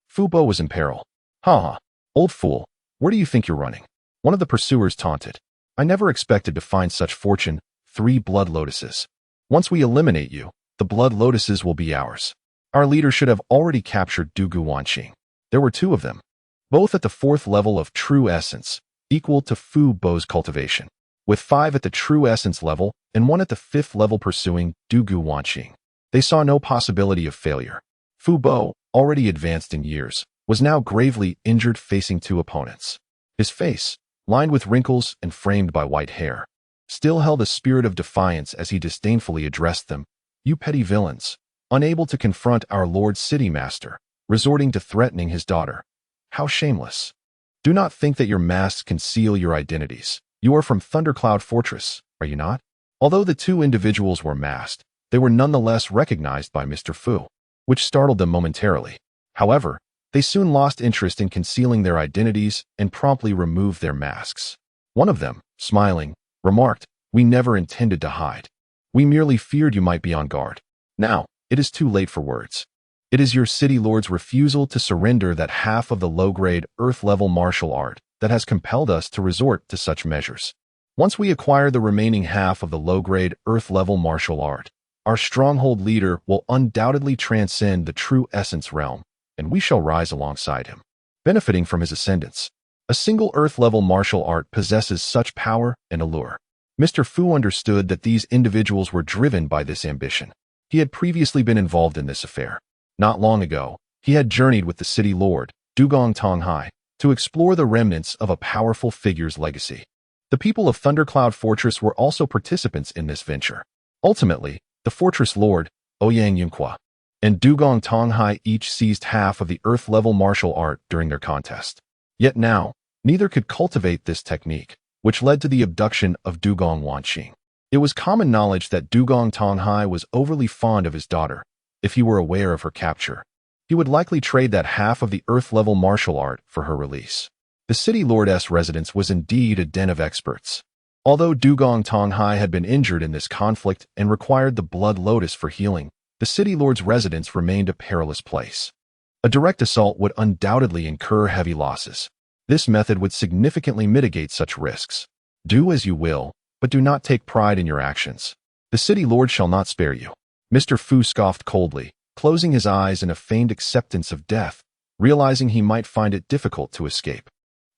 Speaker 1: Fu Bo was in peril. "Ha ha, old fool. Where do you think you're running?" One of the pursuers taunted. "I never expected to find such fortune, 3 blood lotuses. Once we eliminate you, the blood lotuses will be ours." Our leader should have already captured Du Gu Wanqing. There were 2 of them, both at the 4th level of true essence, equal to Fu Bo's cultivation, with 5 at the true essence level and 1 at the 5th level pursuing Du Gu Wanqing. They saw no possibility of failure. Fu Bo, already advanced in years, was now gravely injured facing 2 opponents. His face, lined with wrinkles and framed by white hair, still held a spirit of defiance as he disdainfully addressed them. "You petty villains, unable to confront our Lord City Master, resorting to threatening his daughter. How shameless. Do not think that your masks conceal your identities. You are from Thundercloud Fortress, are you not?" Although the 2 individuals were masked, they were nonetheless recognized by Mr. Fu, which startled them momentarily. However, they soon lost interest in concealing their identities and promptly removed their masks. One of them, smiling, remarked, "We never intended to hide. We merely feared you might be on guard. Now, it is too late for words. It is your city lord's refusal to surrender that half of the low-grade, earth-level martial art that has compelled us to resort to such measures. Once we acquire the remaining half of the low-grade, earth-level martial art, our stronghold leader will undoubtedly transcend the true essence realm, and we shall rise alongside him, benefiting from his ascendance. A single earth-level martial art possesses such power and allure." Mr. Fu understood that these individuals were driven by this ambition. He had previously been involved in this affair. Not long ago, he had journeyed with the city lord, Dugong Tonghai, to explore the remnants of a powerful figure's legacy. The people of Thundercloud Fortress were also participants in this venture. Ultimately, the fortress lord, Ouyang Yunqua, and Dugong Tonghai each seized half of the earth-level martial art during their contest. Yet now, neither could cultivate this technique, which led to the abduction of Dugong Wanqing. It was common knowledge that Dugong Tonghai was overly fond of his daughter. If he were aware of her capture, he would likely trade that half of the earth-level martial art for her release. The city lord's residence was indeed a den of experts. Although Dugong Tonghai had been injured in this conflict and required the blood lotus for healing, the city lord's residence remained a perilous place. A direct assault would undoubtedly incur heavy losses. This method would significantly mitigate such risks. Do as you will, but do not take pride in your actions. The city lord shall not spare you. Mr. Fu scoffed coldly, closing his eyes in a feigned acceptance of death, realizing he might find it difficult to escape.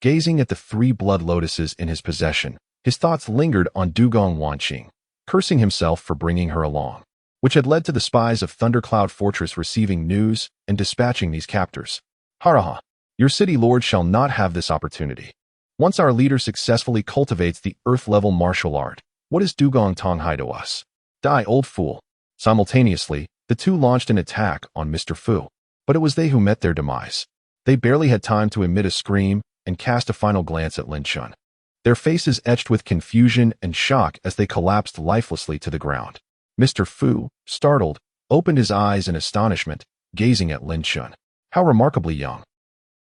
Speaker 1: Gazing at the 3 blood lotuses in his possession, his thoughts lingered on Dugong Wanqing, cursing himself for bringing her along, which had led to the spies of Thundercloud Fortress receiving news and dispatching these captors. Haraha! Your city lord shall not have this opportunity. Once our leader successfully cultivates the earth-level martial art, what is Dugong Tonghai to us? Die, old fool! Simultaneously, the two launched an attack on Mr. Fu, but it was they who met their demise. They barely had time to emit a scream and cast a final glance at Lin Yuanbai. Their faces etched with confusion and shock as they collapsed lifelessly to the ground. Mr. Fu, startled, opened his eyes in astonishment, gazing at Lin Yuanbai. How remarkably young.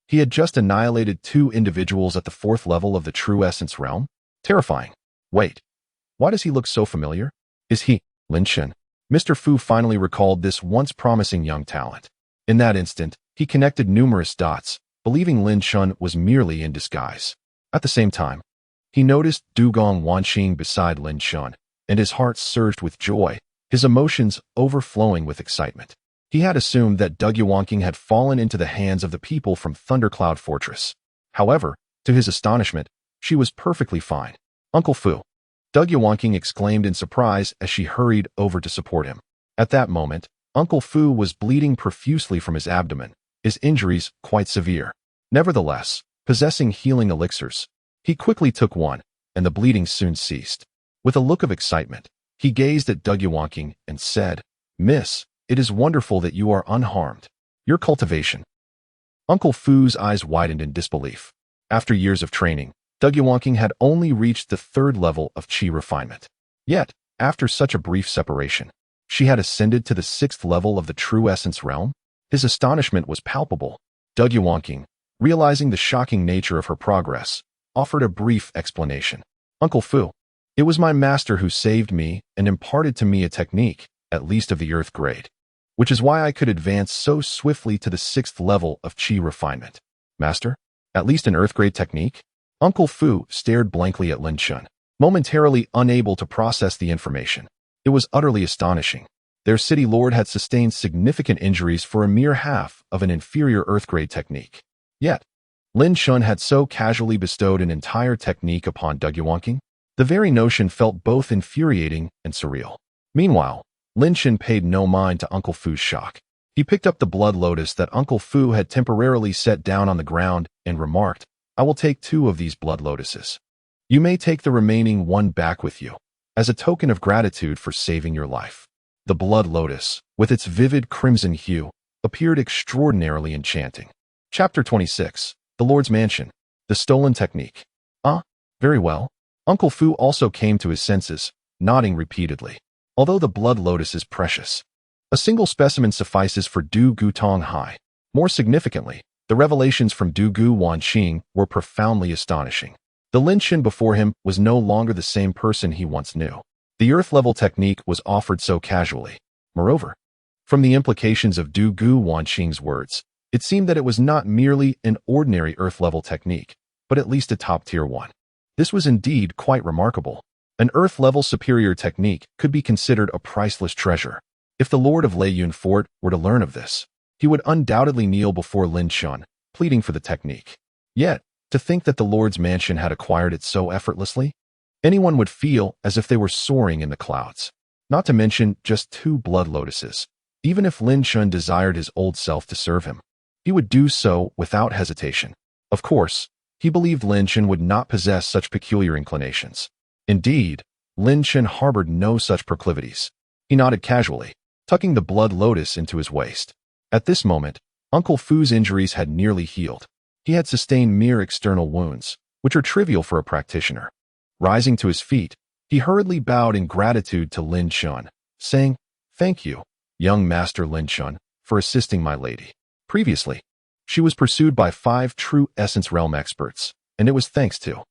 Speaker 1: He had just annihilated 2 individuals at the 4th level of the True Essence realm? Terrifying. Wait. Why does he look so familiar? Is he Lin Yuanbai? Mr. Fu finally recalled this once promising young talent. In that instant, he connected numerous dots, believing Lin Yuanbai was merely in disguise. At the same time, he noticed Dugong Wanqing beside Lin Yuanbai, and his heart surged with joy, his emotions overflowing with excitement. He had assumed that Wanqing had fallen into the hands of the people from Thundercloud Fortress. However, to his astonishment, she was perfectly fine. Uncle Fu! Wanqing exclaimed in surprise as she hurried over to support him. At that moment, Uncle Fu was bleeding profusely from his abdomen, his injuries quite severe. Nevertheless, possessing healing elixirs, he quickly took one, and the bleeding soon ceased. With a look of excitement, he gazed at Wanqing and said, "Miss, it is wonderful that you are unharmed. Your cultivation." Uncle Fu's eyes widened in disbelief. After years of training, Wanqing had only reached the 3rd level of qi refinement. Yet, after such a brief separation, she had ascended to the 6th level of the True Essence realm. His astonishment was palpable. Wanqing, realizing the shocking nature of her progress, offered a brief explanation. Uncle Fu, it was my master who saved me and imparted to me a technique, at least of the earth grade, which is why I could advance so swiftly to the 6th level of qi refinement. Master? At least an earth grade technique? Uncle Fu stared blankly at Lin Yuanbai, momentarily unable to process the information. It was utterly astonishing. Their city lord had sustained significant injuries for a mere half of an inferior earth grade technique. Yet, Lin Yuanbai had so casually bestowed an entire technique upon Wanqing. The very notion felt both infuriating and surreal. Meanwhile, Lin Yuanbai paid no mind to Uncle Fu's shock. He picked up the blood lotus that Uncle Fu had temporarily set down on the ground and remarked, "I will take 2 of these blood lotuses. You may take the remaining 1 back with you, as a token of gratitude for saving your life." The blood lotus, with its vivid crimson hue, appeared extraordinarily enchanting. Chapter 26, The Lord's Mansion, The Stolen Technique. Very well. Uncle Fu also came to his senses, nodding repeatedly. Although the blood lotus is precious, a single specimen suffices for Du Gu Tong Hai. More significantly, the revelations from Du Gu Wanqing were profoundly astonishing. The Lin Yuanbai before him was no longer the same person he once knew. The earth-level technique was offered so casually. Moreover, from the implications of Du Gu Wanqing's words, it seemed that it was not merely an ordinary earth-level technique, but at least a top-tier one. This was indeed quite remarkable. An earth-level superior technique could be considered a priceless treasure. If the Lord of Layun Fort were to learn of this, he would undoubtedly kneel before Lin Yuanbai, pleading for the technique. Yet, to think that the Lord's mansion had acquired it so effortlessly? Anyone would feel as if they were soaring in the clouds. Not to mention just 2 blood lotuses. Even if Lin Yuanbai desired his old self to serve him, he would do so without hesitation. Of course, he believed Lin Yuanbai would not possess such peculiar inclinations. Indeed, Lin Yuanbai harbored no such proclivities. He nodded casually, tucking the blood lotus into his waist. At this moment, Uncle Fu's injuries had nearly healed. He had sustained mere external wounds, which are trivial for a practitioner. Rising to his feet, he hurriedly bowed in gratitude to Lin Yuanbai, saying, "Thank you, young Master Lin Yuanbai, for assisting my lady. Previously, she was pursued by 5 True Essence Realm experts, and it was thanks to..."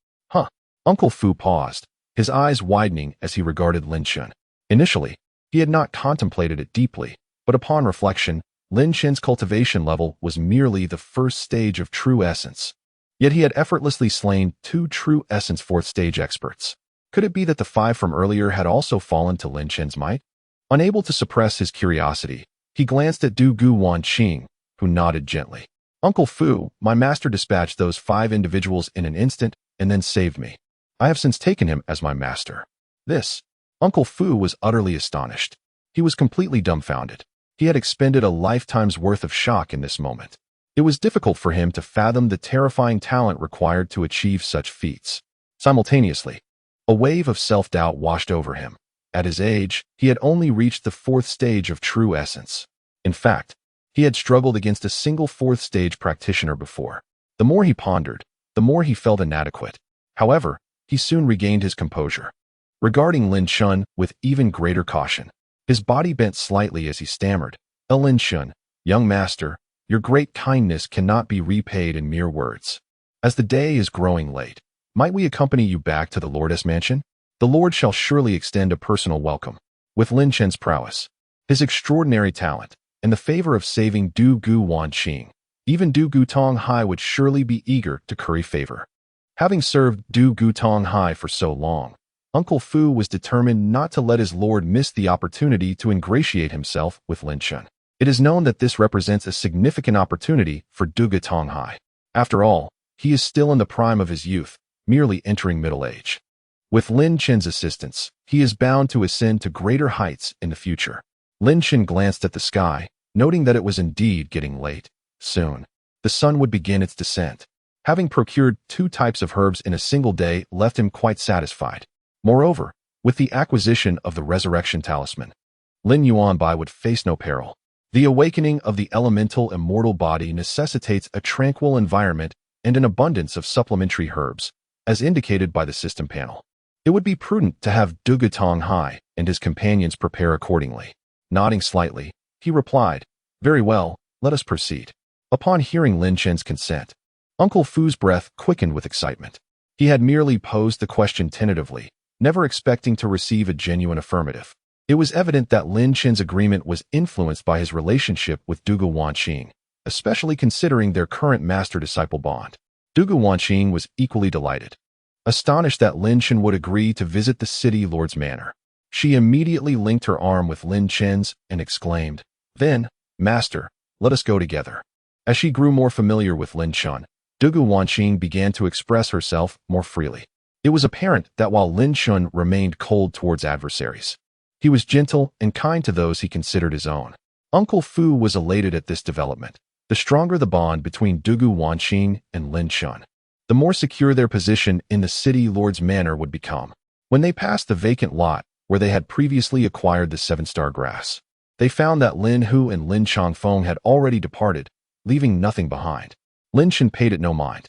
Speaker 1: Uncle Fu paused, his eyes widening as he regarded Lin Yuanbai. Initially, he had not contemplated it deeply, but upon reflection, Lin Yuanbai's cultivation level was merely the first stage of True Essence. Yet he had effortlessly slain 2 true essence 4th stage experts. Could it be that the 5 from earlier had also fallen to Lin Chen's might? Unable to suppress his curiosity, he glanced at Du Gu Wanqing, who nodded gently. Uncle Fu, my master dispatched those 5 individuals in an instant and then saved me. I have since taken him as my master. This. Uncle Fu was utterly astonished. He was completely dumbfounded. He had expended a lifetime's worth of shock in this moment. It was difficult for him to fathom the terrifying talent required to achieve such feats. Simultaneously, a wave of self-doubt washed over him. At his age, he had only reached the 4th stage of true essence. In fact, he had struggled against a single 4th stage practitioner before. The more he pondered, the more he felt inadequate. However, he soon regained his composure. Regarding Lin Chun with even greater caution, his body bent slightly as he stammered, Lin Chun, young master, your great kindness cannot be repaid in mere words. As the day is growing late, might we accompany you back to the Lord's mansion? The Lord shall surely extend a personal welcome. With Lin Chen's prowess, his extraordinary talent, and the favor of saving Du Gu Wanqing, even Du Gu Tonghai would surely be eager to curry favor. Having served Du Gu Tonghai for so long, Uncle Fu was determined not to let his lord miss the opportunity to ingratiate himself with Lin Chun. It is known that this represents a significant opportunity for Du Gu Tonghai. After all, he is still in the prime of his youth, merely entering middle age. With Lin Chen's assistance, he is bound to ascend to greater heights in the future. Lin Chen glanced at the sky, noting that it was indeed getting late. Soon, the sun would begin its descent. Having procured 2 types of herbs in a single day left him quite satisfied. Moreover, with the acquisition of the resurrection talisman, Lin Yuanbai would face no peril. The awakening of the elemental immortal body necessitates a tranquil environment and an abundance of supplementary herbs, as indicated by the system panel. It would be prudent to have Du Gu Tonghai and his companions prepare accordingly. Nodding slightly, he replied, very well, let us proceed. Upon hearing Lin Chen's consent, Uncle Fu's breath quickened with excitement. He had merely posed the question tentatively, never expecting to receive a genuine affirmative. It was evident that Lin Chen's agreement was influenced by his relationship with Du Gu Wanqing, especially considering their current master-disciple bond. Du Gu Wanqing was equally delighted. Astonished that Lin Chen would agree to visit the city lord's manor, she immediately linked her arm with Lin Chen's and exclaimed, then, master, let us go together. As she grew more familiar with Lin Chen, Du Gu Wanqing began to express herself more freely. It was apparent that while Lin Chen remained cold towards adversaries, he was gentle and kind to those he considered his own. Uncle Fu was elated at this development. The stronger the bond between Du Gu Wanqing and Lin Chen, the more secure their position in the city lord's manor would become. When they passed the vacant lot where they had previously acquired the 7-star grass, they found that Lin Hu and Lin Changfeng had already departed, leaving nothing behind. Lin Chen paid it no mind.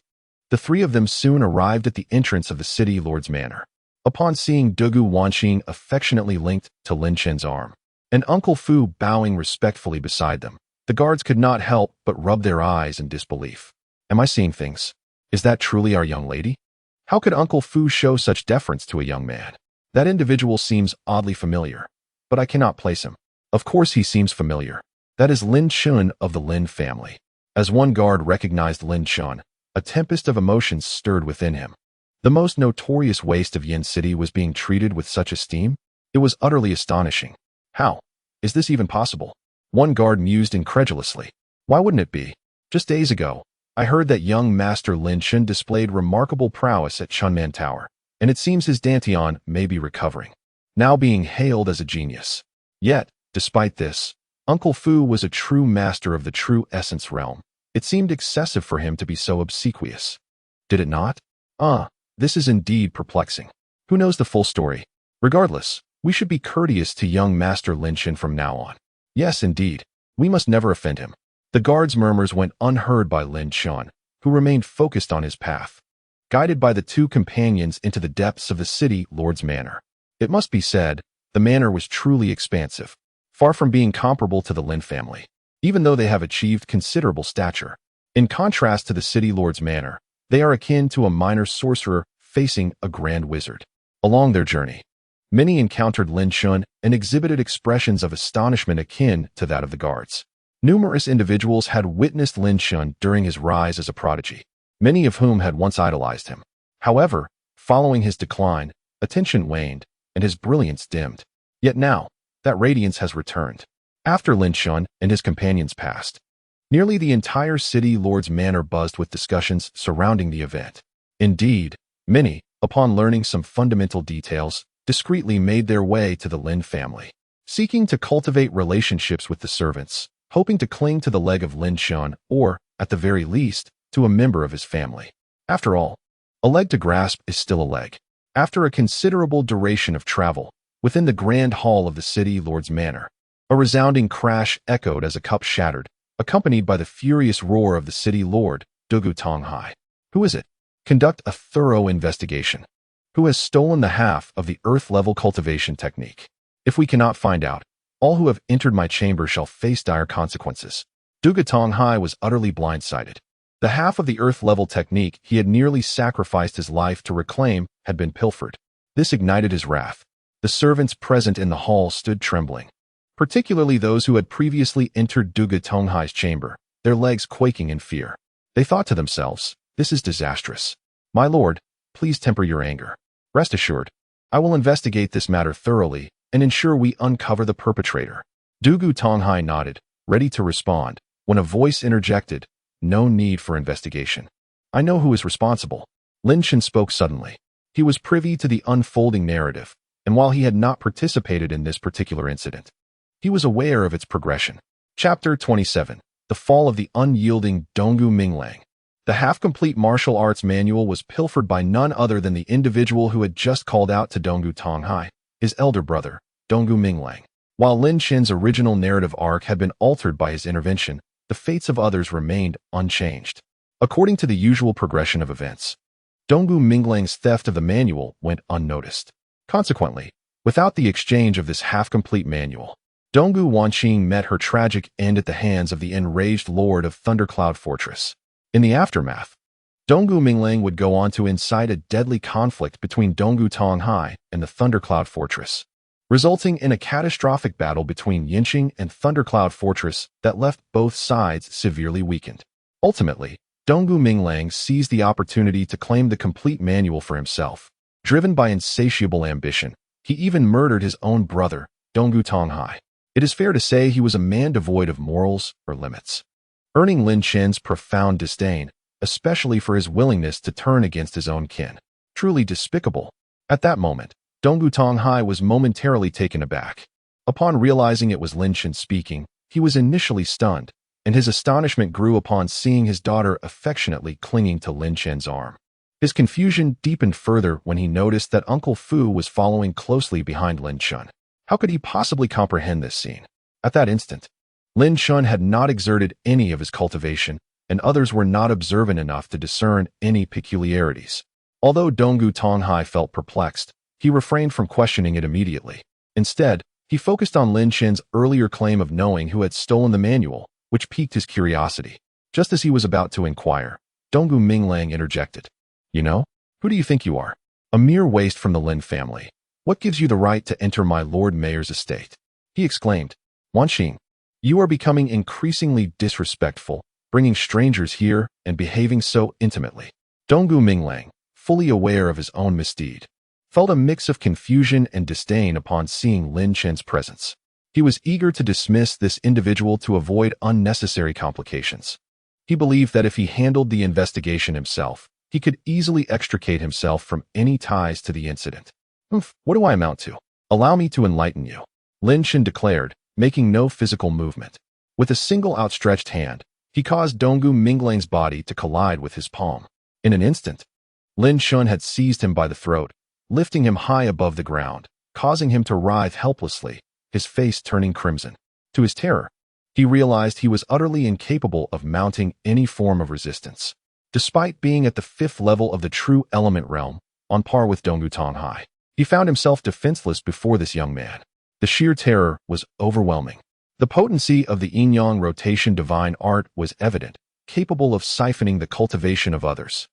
Speaker 1: The 3 of them soon arrived at the entrance of the city lord's manor. Upon seeing Du Gu Wanqing affectionately linked to Lin Chen's arm, and Uncle Fu bowing respectfully beside them, the guards could not help but rub their eyes in disbelief. Am I seeing things? Is that truly our young lady? How could Uncle Fu show such deference to a young man? That individual seems oddly familiar, but I cannot place him. Of course he seems familiar. That is Lin Chun of the Lin family. As one guard recognized Lin Chun, a tempest of emotions stirred within him. The most notorious waste of Yin City was being treated with such esteem? It was utterly astonishing. How? Is this even possible? One guard mused incredulously. Why wouldn't it be? Just days ago, I heard that young Master Lin Chen displayed remarkable prowess at Chunman Tower, and it seems his Dantian may be recovering, now being hailed as a genius. Yet, despite this, Uncle Fu was a true master of the true essence realm. It seemed excessive for him to be so obsequious. Did it not? This is indeed perplexing. Who knows the full story? Regardless, we should be courteous to young Master Lin Chen from now on. Yes, indeed. We must never offend him. The guard's murmurs went unheard by Lin Chen, who remained focused on his path, guided by the 2 companions into the depths of the city lord's manor. It must be said, the manor was truly expansive, far from being comparable to the Lin family, even though they have achieved considerable stature. In contrast to the city lord's manor, they are akin to a minor sorcerer facing a grand wizard. Along their journey, many encountered Lin Chen and exhibited expressions of astonishment akin to that of the guards. Numerous individuals had witnessed Lin Chen during his rise as a prodigy. many of whom had once idolized him. However, following his decline, attention waned, and his brilliance dimmed. Yet now, that radiance has returned. After Lin Yuanbai and his companions passed, nearly the entire city lord's manor buzzed with discussions surrounding the event. Indeed, many, upon learning some fundamental details, discreetly made their way to the Lin family, seeking to cultivate relationships with the servants, hoping to cling to the leg of Lin Yuanbai or, at the very least, to a member of his family. After all, a leg to grasp is still a leg. After a considerable duration of travel, within the grand hall of the city lord's manor, a resounding crash echoed as a cup shattered, accompanied by the furious roar of the city lord, Dugu Tonghai. Who is it? Conduct a thorough investigation. Who has stolen the half of the earth-level cultivation technique? If we cannot find out, all who have entered my chamber shall face dire consequences. Dugu Tonghai was utterly blindsided. The half of the earth-level technique he had nearly sacrificed his life to reclaim had been pilfered. This ignited his wrath. The servants present in the hall stood trembling, particularly those who had previously entered Dugu Tonghai's chamber, their legs quaking in fear. They thought to themselves, "This is disastrous. My lord, please temper your anger. Rest assured, I will investigate this matter thoroughly and ensure we uncover the perpetrator." Dugu Tonghai nodded, ready to respond, when a voice interjected, "No need for investigation. I know who is responsible." Lin Chen spoke suddenly. He was privy to the unfolding narrative, and while he had not participated in this particular incident, he was aware of its progression. Chapter 27. The Fall of the Unyielding Donggu Minglang. The half-complete martial arts manual was pilfered by none other than the individual who had just called out to Donggu Tonghai, his elder brother, Donggu Minglang. While Lin Chen's original narrative arc had been altered by his intervention, the fates of others remained unchanged. According to the usual progression of events, Donggu Minglang's theft of the manual went unnoticed. Consequently, without the exchange of this half-complete manual, Donggu Wanqing met her tragic end at the hands of the enraged lord of Thundercloud Fortress. In the aftermath, Donggu Minglang would go on to incite a deadly conflict between Donggu Tonghai and the Thundercloud Fortress, resulting in a catastrophic battle between Yinqing and Thundercloud Fortress that left both sides severely weakened. Ultimately, Donggu Minglang seized the opportunity to claim the complete manual for himself. Driven by insatiable ambition, he even murdered his own brother, Donggu Tonghai. It is fair to say he was a man devoid of morals or limits, earning Lin Chen's profound disdain, especially for his willingness to turn against his own kin. Truly despicable. At that moment, Donggu Tonghai was momentarily taken aback. Upon realizing it was Lin Chen speaking, he was initially stunned, and his astonishment grew upon seeing his daughter affectionately clinging to Lin Chen's arm. His confusion deepened further when he noticed that Uncle Fu was following closely behind Lin Chen. How could he possibly comprehend this scene? At that instant, Lin Chen had not exerted any of his cultivation, and others were not observant enough to discern any peculiarities. Although Donggu Tonghai felt perplexed, he refrained from questioning it immediately. Instead, he focused on Lin Chen's earlier claim of knowing who had stolen the manual, which piqued his curiosity. Just as he was about to inquire, Donggu Minglang interjected. "You know, who do you think you are? A mere waste from the Lin family. What gives you the right to enter my Lord Mayor's estate?" He exclaimed. "Wanqing, you are becoming increasingly disrespectful, bringing strangers here and behaving so intimately." Donggu Minglang, fully aware of his own misdeed, felt a mix of confusion and disdain upon seeing Lin Chen's presence. He was eager to dismiss this individual to avoid unnecessary complications. He believed that if he handled the investigation himself, he could easily extricate himself from any ties to the incident. What do I amount to? Allow me to enlighten you," Lin Chen declared, making no physical movement. With a single outstretched hand, he caused Donggu Minglang's body to collide with his palm. In an instant, Lin Chen had seized him by the throat, lifting him high above the ground, causing him to writhe helplessly, his face turning crimson. To his terror, he realized he was utterly incapable of mounting any form of resistance. Despite being at the 5th level of the true element realm, on par with Donggu Tonghai, he found himself defenseless before this young man. The sheer terror was overwhelming. The potency of the Yin-Yang rotation divine art was evident, capable of siphoning the cultivation of others.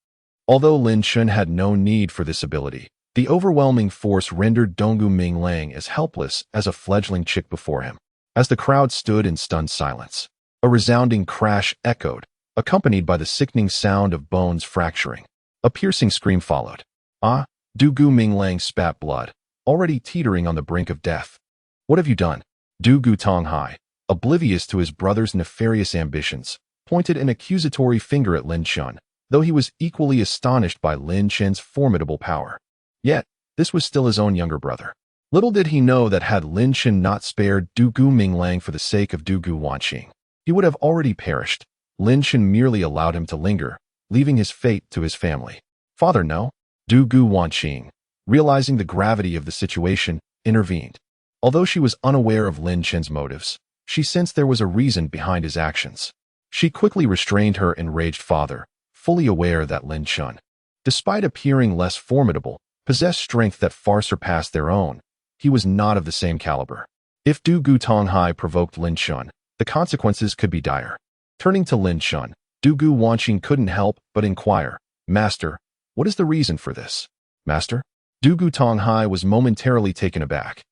Speaker 1: Although Lin Chen had no need for this ability, the overwhelming force rendered Donggu Minglang as helpless as a fledgling chick before him. As the crowd stood in stunned silence, a resounding crash echoed, accompanied by the sickening sound of bones fracturing. A piercing scream followed. Ah, Du Gu Minglang spat blood, already teetering on the brink of death. What have you done? Du Gu Tonghai, oblivious to his brother's nefarious ambitions, pointed an accusatory finger at Lin Chun, though he was equally astonished by Lin Chen's formidable power. Yet, this was still his own younger brother. Little did he know that had Lin Chen not spared Du Gu Minglang for the sake of Du Gu Wanqing, he would have already perished. Lin Chen merely allowed him to linger, leaving his fate to his family. Father, no. Du Gu Wanqing, realizing the gravity of the situation, intervened. Although she was unaware of Lin Chen's motives, she sensed there was a reason behind his actions. She quickly restrained her enraged father, fully aware that Lin Chen, despite appearing less formidable, possessed strength that far surpassed their own. He was not of the same caliber. If Du Gu Tonghai provoked Lin Chen, the consequences could be dire. Turning to Lin Chen, Du Gu Wanqing couldn't help but inquire, Master, what is the reason for this? Master? Du Gu Tonghai was momentarily taken aback,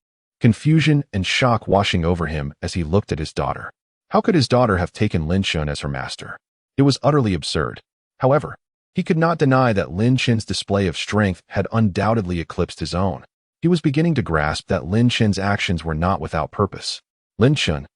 Speaker 1: confusion and shock washing over him as he looked at his daughter. How could his daughter have taken Lin Chen as her master? It was utterly absurd. However, he could not deny that Lin Chen's display of strength had undoubtedly eclipsed his own. He was beginning to grasp that Lin Chen's actions were not without purpose. Lin Chen,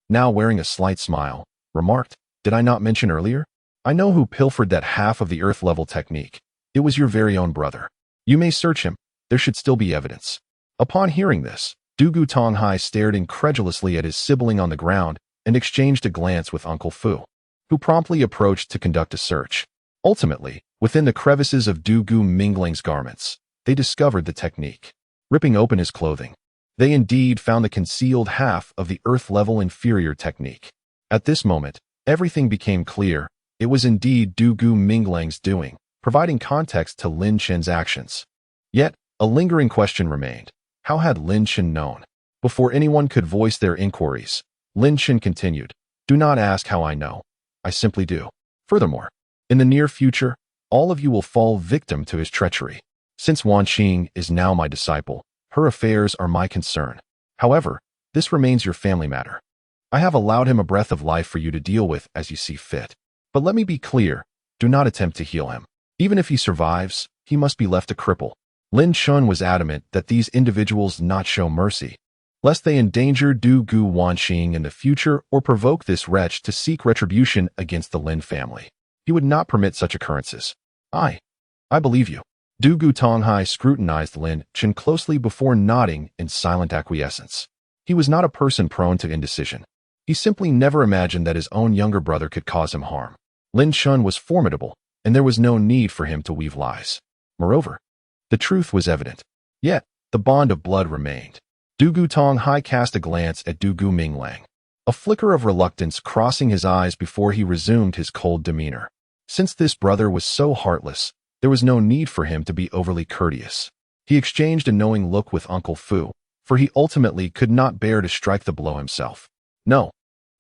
Speaker 1: now wearing a slight smile, remarked, Did I not mention earlier? I know who pilfered that half of the earth-level technique. It was your very own brother. You may search him. There should still be evidence. Upon hearing this, Du Gu Tonghai stared incredulously at his sibling on the ground and exchanged a glance with Uncle Fu, who promptly approached to conduct a search. Ultimately, within the crevices of Du Gu Mingling's garments, they discovered the technique. Ripping open his clothing, they indeed found the concealed half of the earth-level inferior technique. At this moment, everything became clear. It was indeed Du Gu Mingling's doing, providing context to Lin Chen's actions. Yet, a lingering question remained. How had Lin Chen known? Before anyone could voice their inquiries, Lin Chen continued, Do not ask how I know. I simply do. Furthermore, in the near future, all of you will fall victim to his treachery. Since Wanqing is now my disciple, her affairs are my concern. However, this remains your family matter. I have allowed him a breath of life for you to deal with as you see fit. But let me be clear, do not attempt to heal him. Even if he survives, he must be left a cripple. Lin Chen was adamant that these individuals not show mercy, lest they endanger Du Gu Wanqing in the future or provoke this wretch to seek retribution against the Lin family. He would not permit such occurrences. I believe you. Du Gu Tonghai scrutinized Lin Chen closely before nodding in silent acquiescence. He was not a person prone to indecision. He simply never imagined that his own younger brother could cause him harm. Lin Chen was formidable, and there was no need for him to weave lies. Moreover, the truth was evident. Yet, the bond of blood remained. Du Gu Tonghai cast a glance at Du Gu Minglang, a flicker of reluctance crossing his eyes before he resumed his cold demeanor. Since this brother was so heartless, there was no need for him to be overly courteous. He exchanged a knowing look with Uncle Fu, for he ultimately could not bear to strike the blow himself. No.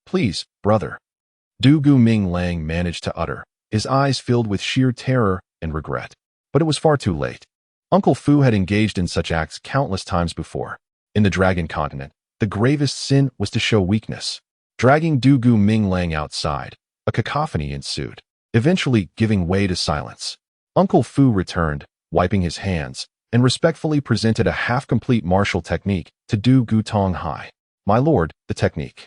Speaker 1: Please, brother. Du Gu Minglang managed to utter, his eyes filled with sheer terror and regret. But it was far too late. Uncle Fu had engaged in such acts countless times before. In the Dragon Continent, the gravest sin was to show weakness. Dragging Du Gu Minglang outside, a cacophony ensued, eventually giving way to silence. Uncle Fu returned, wiping his hands, and respectfully presented a half-complete martial technique to Du Gu Tonghai. My lord, the technique.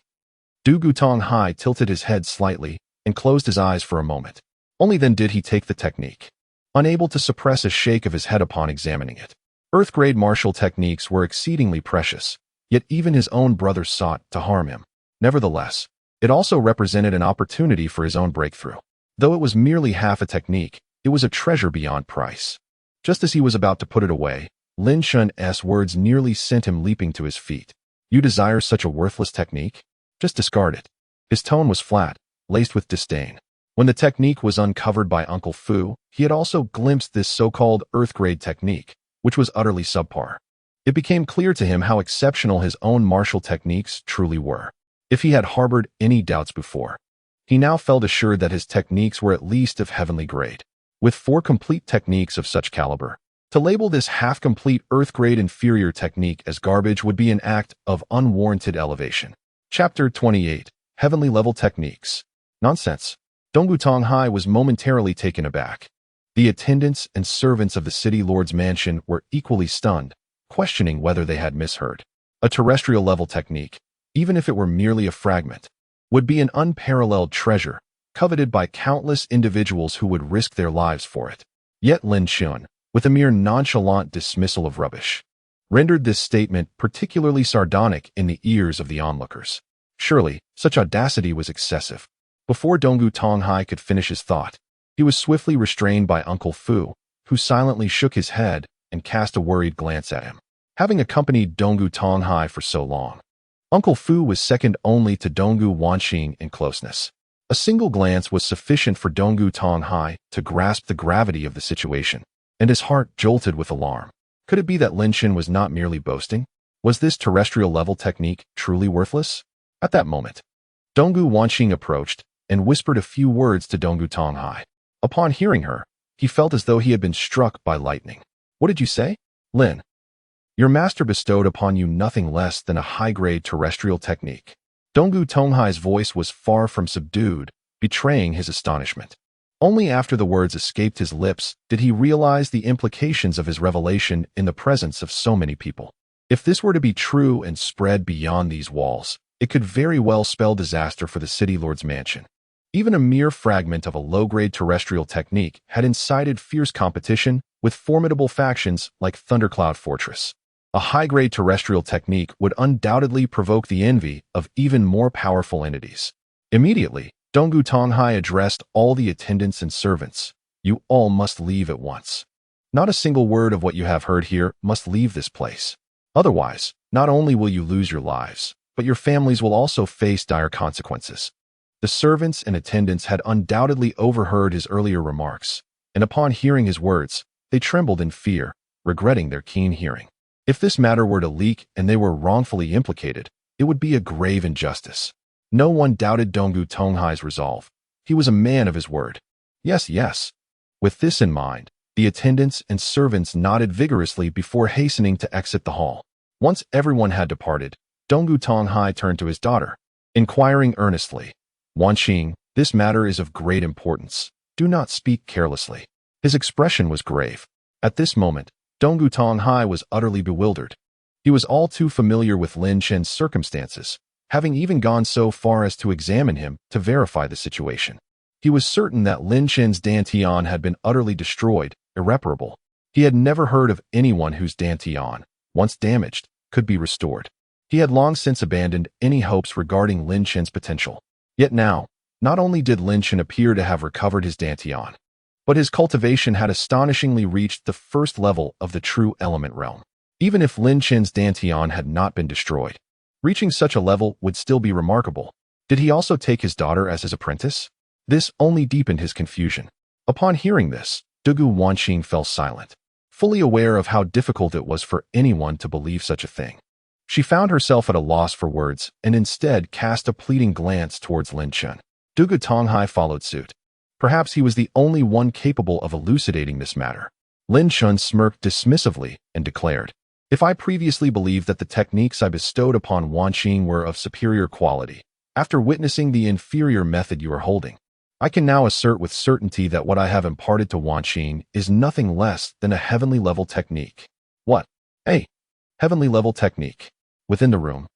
Speaker 1: Du Gu Tonghai tilted his head slightly and closed his eyes for a moment. Only then did he take the technique, unable to suppress a shake of his head upon examining it. Earth-grade martial techniques were exceedingly precious, yet even his own brother sought to harm him. Nevertheless, it also represented an opportunity for his own breakthrough. Though it was merely half a technique, it was a treasure beyond price. Just as he was about to put it away, Lin Chun's words nearly sent him leaping to his feet. You desire such a worthless technique? Just discard it. His tone was flat, laced with disdain. When the technique was uncovered by Uncle Fu, he had also glimpsed this so-called earth-grade technique, which was utterly subpar. It became clear to him how exceptional his own martial techniques truly were. If he had harbored any doubts before, he now felt assured that his techniques were at least of heavenly grade. With 4 complete techniques of such caliber, to label this half-complete earth-grade inferior technique as garbage would be an act of unwarranted elevation. Chapter 28. Heavenly Level Techniques. Nonsense. Donggu Tonghai was momentarily taken aback. The attendants and servants of the city lord's mansion were equally stunned, questioning whether they had misheard. A terrestrial-level technique, even if it were merely a fragment, would be an unparalleled treasure, coveted by countless individuals who would risk their lives for it. Yet Lin Yuanbai, with a mere nonchalant dismissal of rubbish, rendered this statement particularly sardonic in the ears of the onlookers. Surely, such audacity was excessive. Before Donggu Tonghai could finish his thought, he was swiftly restrained by Uncle Fu, who silently shook his head and cast a worried glance at him. Having accompanied Donggu Tonghai for so long, Uncle Fu was second only to Donggu Wanxing in closeness. A single glance was sufficient for Donggu Tonghai to grasp the gravity of the situation, and his heart jolted with alarm. Could it be that Lin Yuanbai was not merely boasting? Was this terrestrial-level technique truly worthless? At that moment, Donggu Wanxing approached and whispered a few words to Donggu Tonghai. Upon hearing her, he felt as though he had been struck by lightning. What did you say? Lin, your master bestowed upon you nothing less than a high-grade terrestrial technique. Donggu Tonghai's voice was far from subdued, betraying his astonishment. Only after the words escaped his lips did he realize the implications of his revelation in the presence of so many people. If this were to be true and spread beyond these walls, it could very well spell disaster for the city lord's mansion. Even a mere fragment of a low-grade terrestrial technique had incited fierce competition with formidable factions like Thundercloud Fortress. A high-grade terrestrial technique would undoubtedly provoke the envy of even more powerful entities. Immediately, Donggu Tonghai addressed all the attendants and servants. You all must leave at once. Not a single word of what you have heard here must leave this place. Otherwise, not only will you lose your lives, but your families will also face dire consequences. The servants and attendants had undoubtedly overheard his earlier remarks, and upon hearing his words, they trembled in fear, regretting their keen hearing. If this matter were to leak and they were wrongfully implicated, it would be a grave injustice. No one doubted Donggu Tonghai's resolve. He was a man of his word. Yes, yes. With this in mind, the attendants and servants nodded vigorously before hastening to exit the hall. Once everyone had departed, Donggu Tonghai turned to his daughter, inquiring earnestly, Wanxing, this matter is of great importance. Do not speak carelessly. His expression was grave. At this moment, Donggu Tonghai was utterly bewildered. He was all too familiar with Lin Yuanbai's circumstances, having even gone so far as to examine him to verify the situation. He was certain that Lin Yuanbai's Dantian had been utterly destroyed, irreparable. He had never heard of anyone whose Dantian, once damaged, could be restored. He had long since abandoned any hopes regarding Lin Yuanbai's potential. Yet now, not only did Lin Yuanbai appear to have recovered his Dantian, but his cultivation had astonishingly reached the first level of the true element realm. Even if Lin Yuanbai's Dantian had not been destroyed, reaching such a level would still be remarkable. Did he also take his daughter as his apprentice? This only deepened his confusion. Upon hearing this, Donggu Wanxing fell silent, fully aware of how difficult it was for anyone to believe such a thing. She found herself at a loss for words and instead cast a pleading glance towards Lin Yuanbai. Donggu Tonghai followed suit. Perhaps he was the only one capable of elucidating this matter. Lin Yuanbai smirked dismissively and declared, If I previously believed that the techniques I bestowed upon Wanxing were of superior quality, after witnessing the inferior method you are holding, I can now assert with certainty that what I have imparted to Wanxing is nothing less than a heavenly level technique. What? A heavenly level technique. Within the room,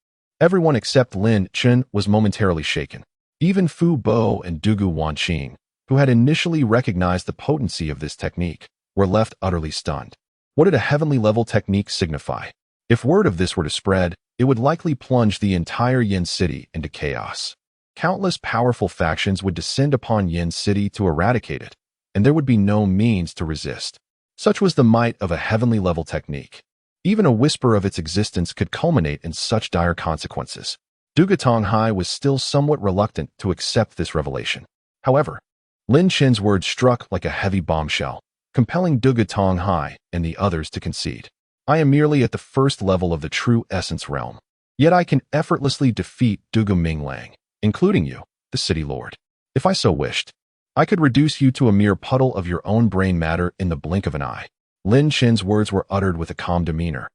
Speaker 1: everyone except Lin Yuanbai was momentarily shaken. Even Fu Bo and Donggu Wanxing, who had initially recognized the potency of this technique, were left utterly stunned. What did a heavenly level technique signify? If word of this were to spread, it would likely plunge the entire Yin city into chaos. Countless powerful factions would descend upon Yin city to eradicate it, and there would be no means to resist. Such was the might of a heavenly level technique. Even a whisper of its existence could culminate in such dire consequences. Donggu Tonghai was still somewhat reluctant to accept this revelation. However, Lin Yuanbai's words struck like a heavy bombshell, compelling Donggu Tonghai and the others to concede. I am merely at the first level of the true essence realm, yet I can effortlessly defeat Donggu Minglang, including you, the city lord. If I so wished, I could reduce you to a mere puddle of your own brain matter in the blink of an eye. Lin Yuanbai's words were uttered with a calm demeanor,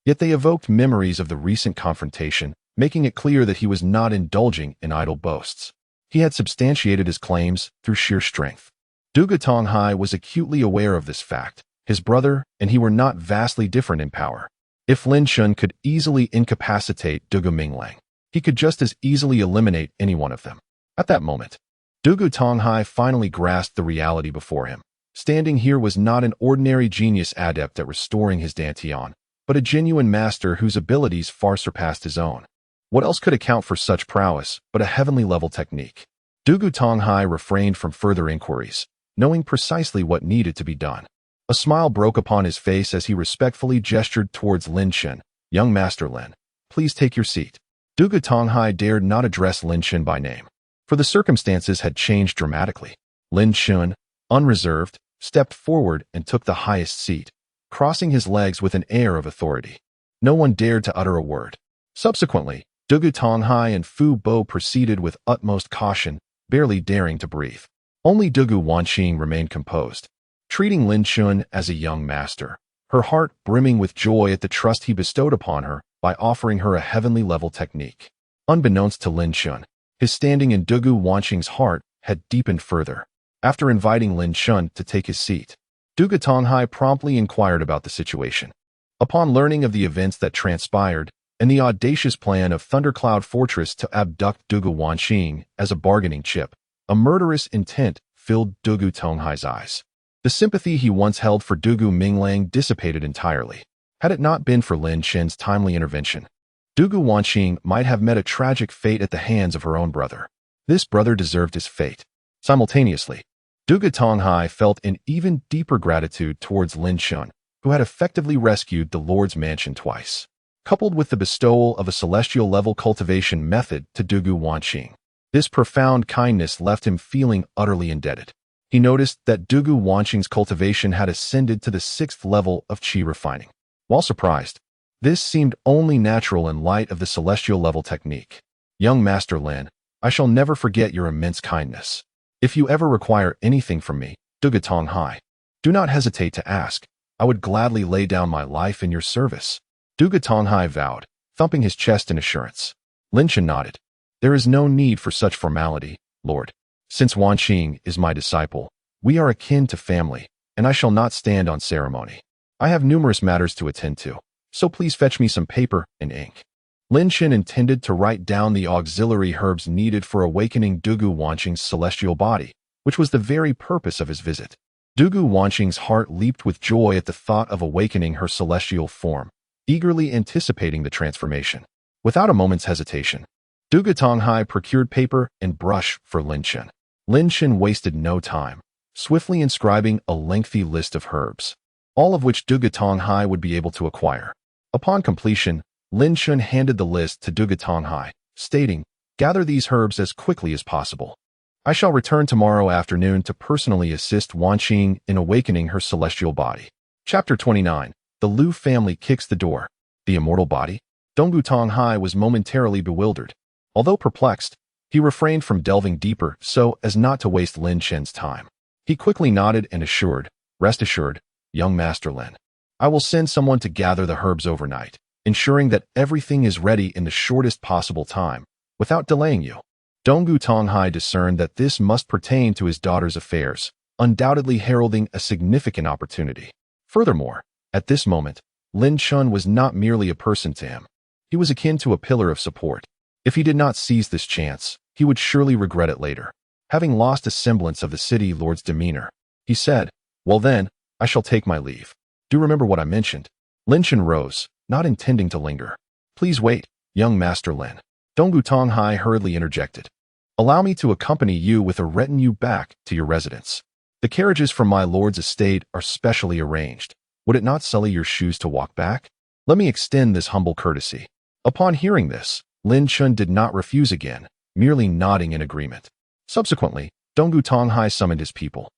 Speaker 1: yet they evoked memories of the recent confrontation, making it clear that he was not indulging in idle boasts. He had substantiated his claims through sheer strength. Dugu Tonghai was acutely aware of this fact. His brother and he were not vastly different in power. If Lin Shun could easily incapacitate Dugu Minglang, he could just as easily eliminate any one of them. At that moment, Dugu Tonghai finally grasped the reality before him. Standing here was not an ordinary genius adept at restoring his Dantian, but a genuine master whose abilities far surpassed his own. What else could account for such prowess but a heavenly-level technique? Dugu Tonghai refrained from further inquiries, knowing precisely what needed to be done. A smile broke upon his face as he respectfully gestured towards Lin Chen. "Young Master Lin, please take your seat." Dugu Tonghai dared not address Lin Chen by name, for the circumstances had changed dramatically. Lin Chen, unreserved, stepped forward and took the highest seat, crossing his legs with an air of authority. No one dared to utter a word. Subsequently, Dugu Tonghai and Fu Bo proceeded with utmost caution, barely daring to breathe. Only Dugu Wanqing remained composed, treating Lin Chun as a young master, her heart brimming with joy at the trust he bestowed upon her by offering her a heavenly-level technique. Unbeknownst to Lin Chun, his standing in Dugu Wanqing's heart had deepened further. After inviting Lin Chun to take his seat, Dugu Tonghai promptly inquired about the situation. Upon learning of the events that transpired and the audacious plan of Thundercloud Fortress to abduct Dugu Wanqing as a bargaining chip, a murderous intent filled Dugu Tonghai's eyes. The sympathy he once held for Dugu Minglang dissipated entirely. Had it not been for Lin Chen's timely intervention, Dugu Wanqing might have met a tragic fate at the hands of her own brother. This brother deserved his fate. Simultaneously, Dugu Tonghai felt an even deeper gratitude towards Lin Chun, who had effectively rescued the Lord's mansion twice, coupled with the bestowal of a celestial-level cultivation method to Dugu Wanqing. This profound kindness left him feeling utterly indebted. He noticed that Dugu Wanqing's cultivation had ascended to the 6th level of qi refining. While surprised, this seemed only natural in light of the celestial-level technique. "Young Master Lin, I shall never forget your immense kindness. If you ever require anything from me, Dugu Tonghai, do not hesitate to ask. I would gladly lay down my life in your service." Dugu Tonghai vowed, thumping his chest in assurance. Lin Chen nodded. "There is no need for such formality, Lord. Since Wanqing is my disciple, we are akin to family, and I shall not stand on ceremony. I have numerous matters to attend to, so please fetch me some paper and ink." Lin Chen intended to write down the auxiliary herbs needed for awakening Dugu Wanqing's celestial body, which was the very purpose of his visit. Dugu Wanqing's heart leaped with joy at the thought of awakening her celestial form, eagerly anticipating the transformation. Without a moment's hesitation, Dugu Tonghai procured paper and brush for Lin Chen. Lin Chen wasted no time, swiftly inscribing a lengthy list of herbs, all of which Dugu Tonghai would be able to acquire. Upon completion, Lin Chen handed the list to Dugu Tonghai, stating, "Gather these herbs as quickly as possible. I shall return tomorrow afternoon to personally assist Wanqing in awakening her celestial body." Chapter 29. The Liu family kicks the door. The immortal body? Dugu Tonghai was momentarily bewildered. Although perplexed, he refrained from delving deeper so as not to waste Lin Chen's time. He quickly nodded and assured, "Rest assured, young Master Lin. I will send someone to gather the herbs overnight, ensuring that everything is ready in the shortest possible time, without delaying you." Dugu Tonghai discerned that this must pertain to his daughter's affairs, undoubtedly heralding a significant opportunity. Furthermore, at this moment, Lin Chun was not merely a person to him. He was akin to a pillar of support. If he did not seize this chance, he would surely regret it later. Having lost a semblance of the city lord's demeanor, he said, "Well then, I shall take my leave. Do remember what I mentioned." Lin Chen rose, not intending to linger. "Please wait, young Master Lin," Dugu Tonghai hurriedly interjected. "Allow me to accompany you with a retinue back to your residence. The carriages from my lord's estate are specially arranged. Would it not sully your shoes to walk back? Let me extend this humble courtesy." Upon hearing this, Lin Chun did not refuse again, merely nodding in agreement. Subsequently, Dugu Tonghai summoned his people,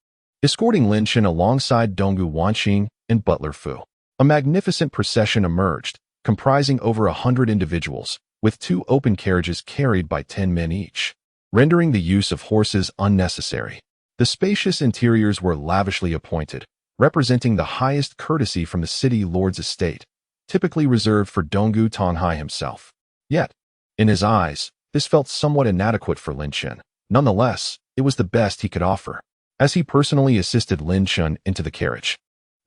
Speaker 1: escorting Lin Chen alongside Dugu Wanqing and Butler Fu. A magnificent procession emerged, comprising over 100 individuals, with 2 open carriages carried by 10 men each, rendering the use of horses unnecessary. The spacious interiors were lavishly appointed, representing the highest courtesy from the city lord's estate, typically reserved for Dugu Tonghai himself. Yet, in his eyes, this felt somewhat inadequate for Lin Chen, Nonetheless, it was the best he could offer, as he personally assisted Lin Chun into the carriage.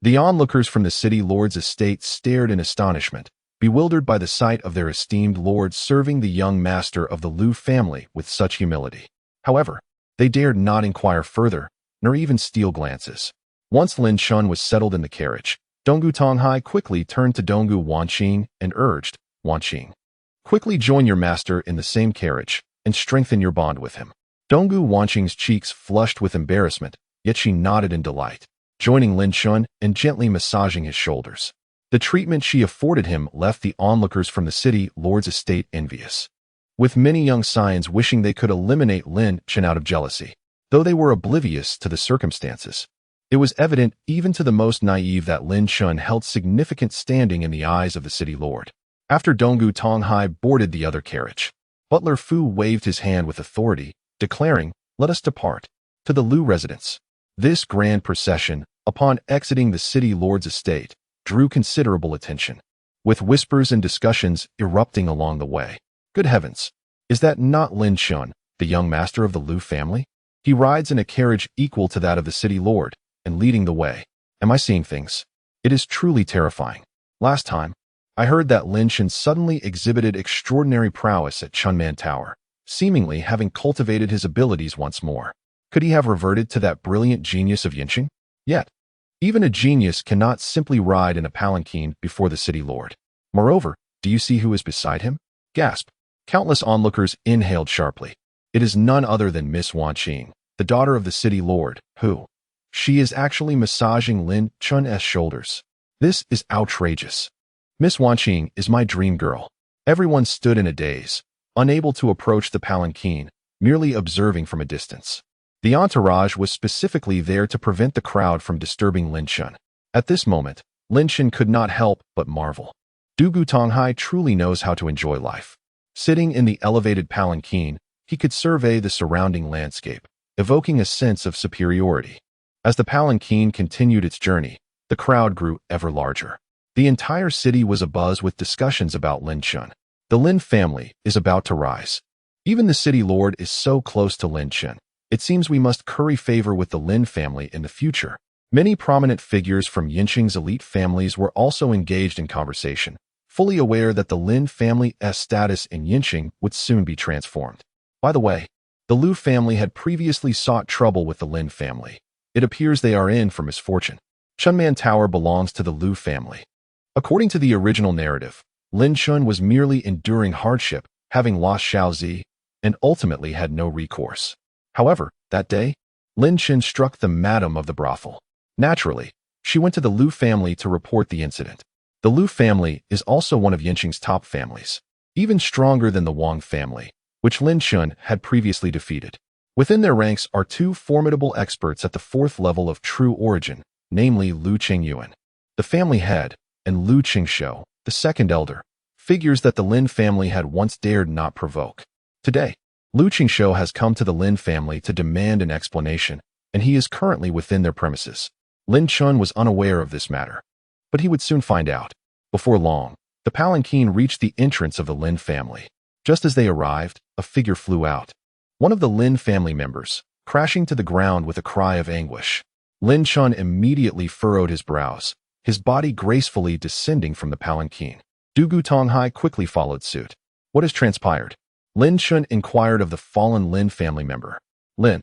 Speaker 1: The onlookers from the city lord's estate stared in astonishment, bewildered by the sight of their esteemed lord serving the young master of the Liu family with such humility. However, they dared not inquire further, nor even steal glances. Once Lin Chun was settled in the carriage, Donggu Tonghai quickly turned to Donggu Wanqing and urged, Wanqing, quickly join your master in the same carriage and strengthen your bond with him. Donggu Wanqing's cheeks flushed with embarrassment, yet she nodded in delight, joining Lin Chun and gently massaging his shoulders. The treatment she afforded him left the onlookers from the city lord's estate envious, with many young scions wishing they could eliminate Lin Chun out of jealousy. Though they were oblivious to the circumstances, it was evident even to the most naive that Lin Chun held significant standing in the eyes of the city lord. After Donggu Tonghai boarded the other carriage, Butler Fu waved his hand with authority, declaring, "Let us depart to the Liu residence." This grand procession, upon exiting the city lord's estate, drew considerable attention, with whispers and discussions erupting along the way. Good heavens! Is that not Lin Chun, the young master of the Liu family? He rides in a carriage equal to that of the city lord, and leading the way. Am I seeing things? It is truly terrifying. Last time, I heard that Lin Chun suddenly exhibited extraordinary prowess at Chunman Tower, seemingly having cultivated his abilities once more. Could he have reverted to that brilliant genius of Yinqing? Yet, even a genius cannot simply ride in a palanquin before the city lord. Moreover, do you see who is beside him? Gasp! Countless onlookers inhaled sharply. It is none other than Miss Wanqing, the daughter of the city lord, who? She is actually massaging Lin Chun's shoulders. This is outrageous. Miss Wanqing is my dream girl. Everyone stood in a daze, unable to approach the palanquin, merely observing from a distance. The entourage was specifically there to prevent the crowd from disturbing Lin Chun. At this moment, Lin Chun could not help but marvel. Donggu Tonghai truly knows how to enjoy life. Sitting in the elevated palanquin, he could survey the surrounding landscape, evoking a sense of superiority. As the palanquin continued its journey, the crowd grew ever larger. The entire city was abuzz with discussions about Lin Chun. The Lin family is about to rise. Even the city lord is so close to Lin Chun. It seems we must curry favor with the Lin family in the future. Many prominent figures from Yinqing's elite families were also engaged in conversation, fully aware that the Lin family's status in Yinqing would soon be transformed. By the way, the Liu family had previously sought trouble with the Lin family. It appears they are in for misfortune. Chunman Tower belongs to the Liu family. According to the original narrative, Lin Chun was merely enduring hardship, having lost Xiaozi, and ultimately had no recourse. However, that day, Lin Chun struck the madam of the brothel. Naturally, she went to the Liu family to report the incident. The Liu family is also one of Yinqing's top families, even stronger than the Wang family, which Lin Chun had previously defeated. Within their ranks are two formidable experts at the fourth level of true origin, namely Liu Qingyuan, the family head, and Liu Qingshou, the second elder, figures that the Lin family had once dared not provoke. Today, Liu Qingshou has come to the Lin family to demand an explanation, and he is currently within their premises. Lin Chun was unaware of this matter, but he would soon find out. Before long, the palanquin reached the entrance of the Lin family. Just as they arrived, a figure flew out. One of the Lin family members, crashing to the ground with a cry of anguish. Lin Chun immediately furrowed his brows, his body gracefully descending from the palanquin. Donggu Tonghai quickly followed suit. What has transpired? Lin Chun inquired of the fallen Lin family member. Lin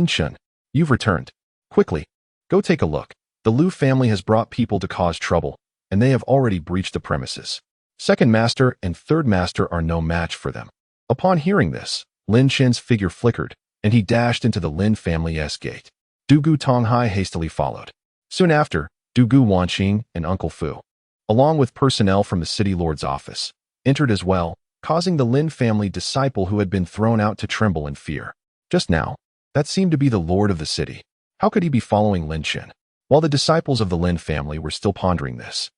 Speaker 1: Chun, you've returned. Quickly, go take a look. The Liu family has brought people to cause trouble, and they have already breached the premises. Second master and third master are no match for them. Upon hearing this, Lin Chen's figure flickered, and he dashed into the Lin family's gate. Donggu Tonghai hastily followed. Soon after, Donggu Wanqing and Uncle Fu, along with personnel from the city lord's office, entered as well, causing the Lin family disciple who had been thrown out to tremble in fear. Just now, that seemed to be the lord of the city. How could he be following Lin Chen? While the disciples of the Lin family were still pondering this,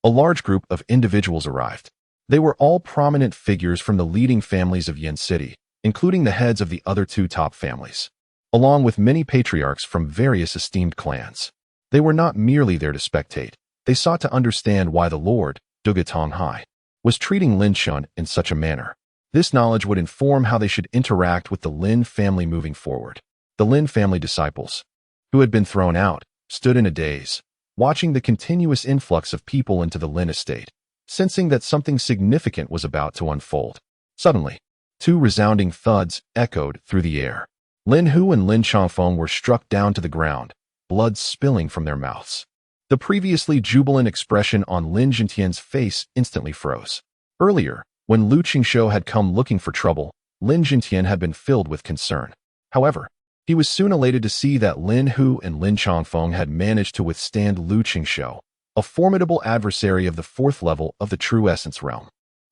Speaker 1: a large group of individuals arrived. They were all prominent figures from the leading families of Yin City, including the heads of the other two top families, along with many patriarchs from various esteemed clans. They were not merely there to spectate. They sought to understand why the Lord, Donggu Tonghai, was treating Lin Chun in such a manner. This knowledge would inform how they should interact with the Lin family moving forward. The Lin family disciples, who had been thrown out, stood in a daze, watching the continuous influx of people into the Lin estate, sensing that something significant was about to unfold. Suddenly, two resounding thuds echoed through the air. Lin Hu and Lin Changfeng were struck down to the ground, blood spilling from their mouths. The previously jubilant expression on Lin Jintian's face instantly froze. Earlier, when Lu Qingshou had come looking for trouble, Lin Jintian had been filled with concern. However, he was soon elated to see that Lin Hu and Lin Changfeng had managed to withstand Lu Qingshou, a formidable adversary of the fourth level of the true essence realm.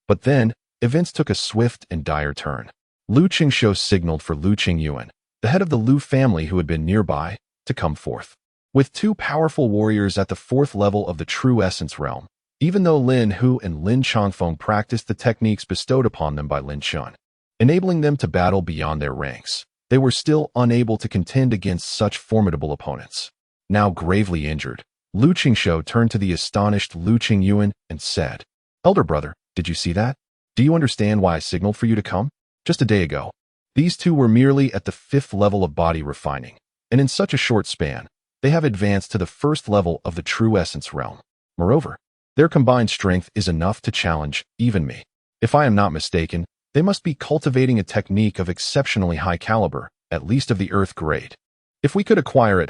Speaker 1: But then, events took a swift and dire turn. Lu Qingshou signaled for Lu Qingyuan, the head of the Lu family who had been nearby, to come forth. With two powerful warriors at the fourth level of the true essence realm, even though Lin Hu and Lin Changfeng practiced the techniques bestowed upon them by Lin Chun, enabling them to battle beyond their ranks, they were still unable to contend against such formidable opponents. Now gravely injured, Lu Qingshou turned to the astonished Lu Qingyuan and said, "Elder brother, did you see that? Do you understand why I signaled for you to come? Just a day ago, these two were merely at the fifth level of body refining, and in such a short span, they have advanced to the first level of the true essence realm. Moreover, their combined strength is enough to challenge even me. If I am not mistaken, they must be cultivating a technique of exceptionally high caliber, at least of the earth grade. If we could acquire it,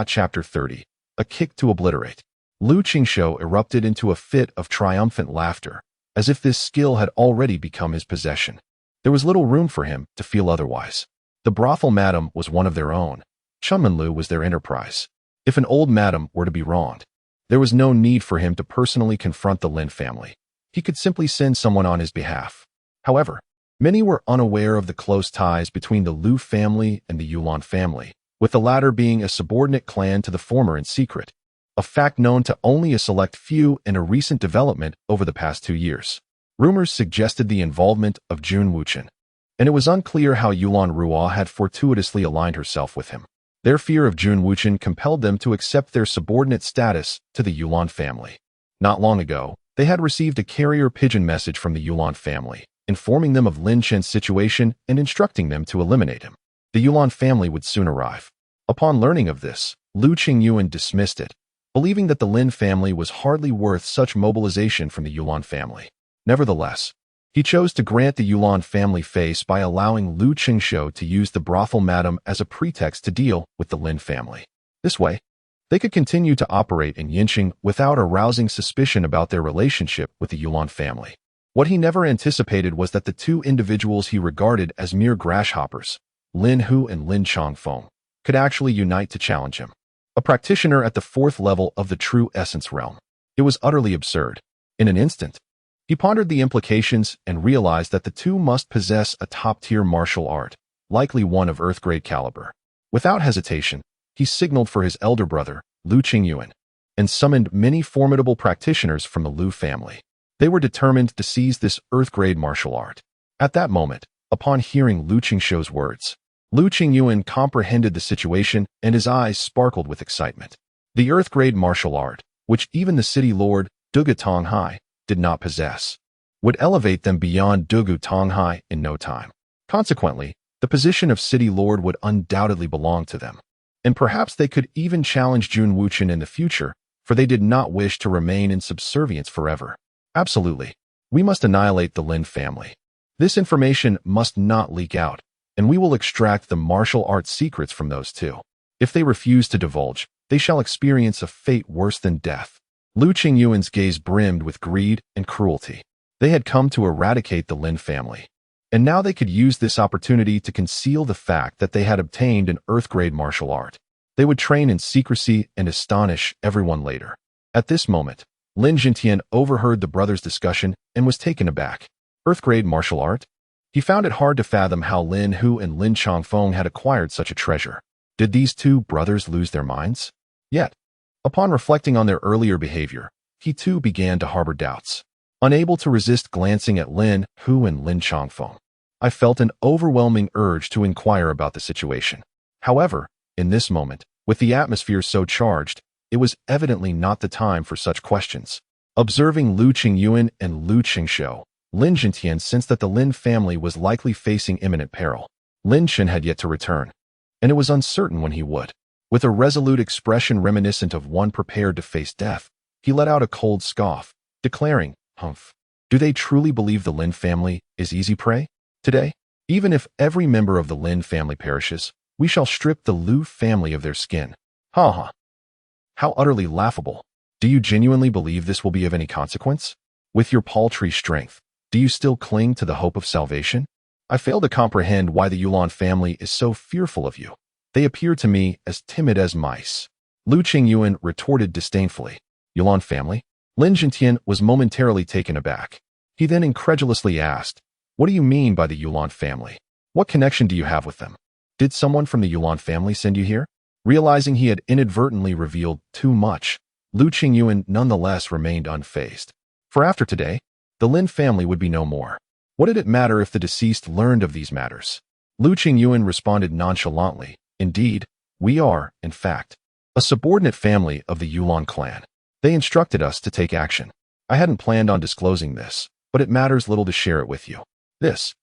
Speaker 1: Chapter 30, a kick to obliterate." Lu Qingshou erupted into a fit of triumphant laughter, as if this skill had already become his possession. There was little room for him to feel otherwise. The brothel madam was one of their own. Chunmanlu was their enterprise. If an old madam were to be wronged, there was no need for him to personally confront the Lin family. He could simply send someone on his behalf. However, many were unaware of the close ties between the Lu family and the Yulan family, with the latter being a subordinate clan to the former in secret, a fact known to only a select few and a recent development over the past 2 years. Rumors suggested the involvement of Jun Wuchen, and it was unclear how Yulan Ruo had fortuitously aligned herself with him. Their fear of Jun Wuchen compelled them to accept their subordinate status to the Yulan family. Not long ago, they had received a carrier pigeon message from the Yulan family, informing them of Lin Chen's situation and instructing them to eliminate him. The Yulan family would soon arrive. Upon learning of this, Lu Qingyuan dismissed it, believing that the Lin family was hardly worth such mobilization from the Yulan family. Nevertheless, he chose to grant the Yulan family face by allowing Lu Qingshou to use the brothel madam as a pretext to deal with the Lin family. This way, they could continue to operate in Yinqing without arousing suspicion about their relationship with the Yulan family. What he never anticipated was that the two individuals he regarded as mere grasshoppers, Lin Hu and Lin Changfeng, could actually unite to challenge him. A practitioner at the fourth level of the true essence realm. It was utterly absurd. In an instant, he pondered the implications and realized that the two must possess a top-tier martial art, likely one of earth-grade caliber. Without hesitation, he signaled for his elder brother, Lu Qingyuan, and summoned many formidable practitioners from the Lu family. They were determined to seize this earth-grade martial art. At that moment, upon hearing Lu Qingshou's words, Lu Qingyuan comprehended the situation and his eyes sparkled with excitement. The earth-grade martial art, which even the city lord, Dugu Tonghai, did not possess, would elevate them beyond Dugu Tonghai in no time. Consequently, the position of city lord would undoubtedly belong to them. And perhaps they could even challenge Jun Wuchen in the future, for they did not wish to remain in subservience forever. Absolutely. We must annihilate the Lin family. This information must not leak out, and we will extract the martial arts secrets from those two. If they refuse to divulge, they shall experience a fate worse than death. Lu Qingyuan's gaze brimmed with greed and cruelty. They had come to eradicate the Lin family, and now they could use this opportunity to conceal the fact that they had obtained an earth-grade martial art. They would train in secrecy and astonish everyone later. At this moment, Lin Jintian overheard the brothers' discussion and was taken aback. Earth-grade martial art? He found it hard to fathom how Lin Hu and Lin Changfeng had acquired such a treasure. Did these two brothers lose their minds? Yet, upon reflecting on their earlier behavior, he too began to harbor doubts. Unable to resist glancing at Lin Hu and Lin Changfeng, I felt an overwhelming urge to inquire about the situation. However, in this moment, with the atmosphere so charged, it was evidently not the time for such questions. Observing Lu Qingyuan and Lu Qingshou, Lin Yuanbai sensed that the Lin family was likely facing imminent peril. Lin Chen had yet to return, and it was uncertain when he would. With a resolute expression reminiscent of one prepared to face death, he let out a cold scoff, declaring, "Humph. Do they truly believe the Lin family is easy prey? Today, even if every member of the Lin family perishes, we shall strip the Lu family of their skin." Ha ha. How utterly laughable. Do you genuinely believe this will be of any consequence? With your paltry strength, do you still cling to the hope of salvation? I fail to comprehend why the Yulan family is so fearful of you. They appear to me as timid as mice. Lu Qingyuan retorted disdainfully. Yulan family? Lin Yuanbai was momentarily taken aback. He then incredulously asked, "What do you mean by the Yulan family? What connection do you have with them? Did someone from the Yulan family send you here?" Realizing he had inadvertently revealed too much, Lu Qingyuan nonetheless remained unfazed. For after today, the Lin family would be no more. What did it matter if the deceased learned of these matters? Lu Qingyuan responded nonchalantly, "Indeed, we are, in fact, a subordinate family of the Yulan clan. They instructed us to take action. I hadn't planned on disclosing this, but it matters little to share it with you. This.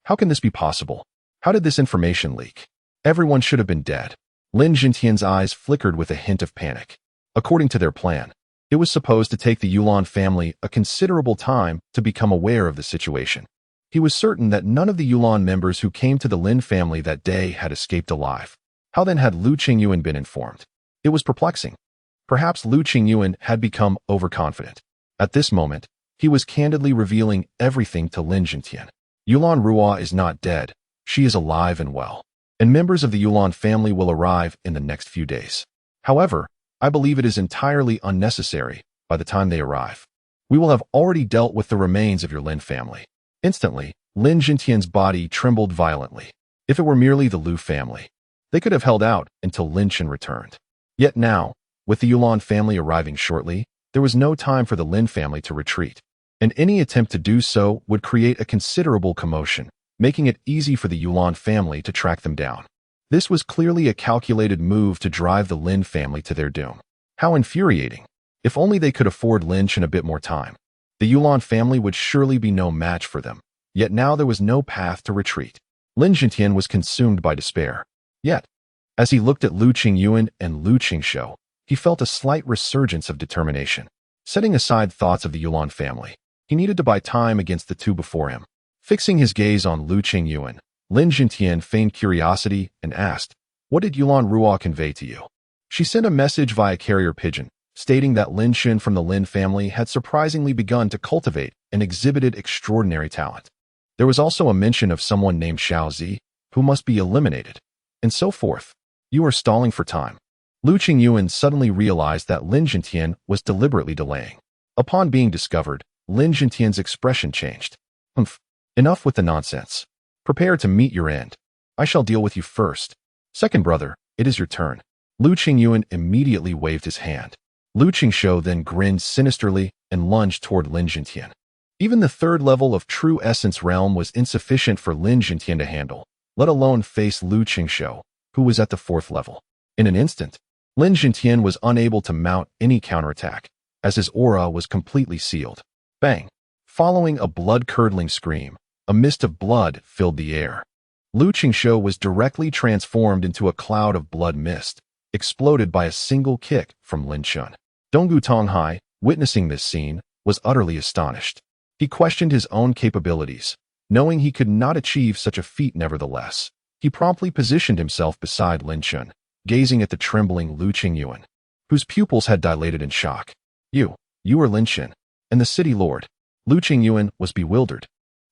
Speaker 1: How can this be possible? How did this information leak? Everyone should have been dead." Lin Yuanbai's eyes flickered with a hint of panic. According to their plan, it was supposed to take the Yulan family a considerable time to become aware of the situation. He was certain that none of the Yulan members who came to the Lin family that day had escaped alive. How then had Lu Qingyuan been informed? It was perplexing. Perhaps Lu Qingyuan had become overconfident. At this moment, he was candidly revealing everything to Lin Yuanbai. Yulan Ruo is not dead. She is alive and well, and members of the Yulan family will arrive in the next few days. However, I believe it is entirely unnecessary by the time they arrive. We will have already dealt with the remains of your Lin family. Instantly, Lin Yuanbai's body trembled violently. If it were merely the Lu family, they could have held out until Lin Chen returned. Yet now, with the Yulan family arriving shortly, there was no time for the Lin family to retreat, and any attempt to do so would create a considerable commotion, making it easy for the Yulan family to track them down. This was clearly a calculated move to drive the Lin family to their doom. How infuriating. If only they could afford Lin Chen a bit more time. The Yulan family would surely be no match for them, yet now there was no path to retreat. Lin Yuanbai was consumed by despair. Yet, as he looked at Lu Qingyuan and Lu Qingshou, he felt a slight resurgence of determination. Setting aside thoughts of the Yulan family, he needed to buy time against the two before him. Fixing his gaze on Lu Qingyuan, Lin Yuanbai feigned curiosity and asked, "What did Yulan Ruo convey to you?" She sent a message via carrier pigeon, stating that Lin Chen from the Lin family had surprisingly begun to cultivate and exhibited extraordinary talent. There was also a mention of someone named Xiaozi, who must be eliminated, and so forth. You are stalling for time. Lu Qingyuan suddenly realized that Lin Yuanbai was deliberately delaying. Upon being discovered, Lin Yuanbai's expression changed. "Humph. Enough with the nonsense. Prepare to meet your end. I shall deal with you first. Second brother, it is your turn." Lu Qingyuan immediately waved his hand. Lu Qingshou then grinned sinisterly and lunged toward Lin Yuanbai. Even the third level of true essence realm was insufficient for Lin Yuanbai to handle, let alone face Lu Qingshou, who was at the fourth level. In an instant, Lin Yuanbai was unable to mount any counterattack, as his aura was completely sealed. Bang! Following a blood-curdling scream, a mist of blood filled the air. Lu Qingshou was directly transformed into a cloud of blood mist, exploded by a single kick from Lin Chen. Donggu Tonghai, witnessing this scene, was utterly astonished. He questioned his own capabilities, knowing he could not achieve such a feat nevertheless. He promptly positioned himself beside Lin Chen, gazing at the trembling Lu Qingyuan, whose pupils had dilated in shock. You are Lin Chen, and the city lord." Lu Qingyuan was bewildered.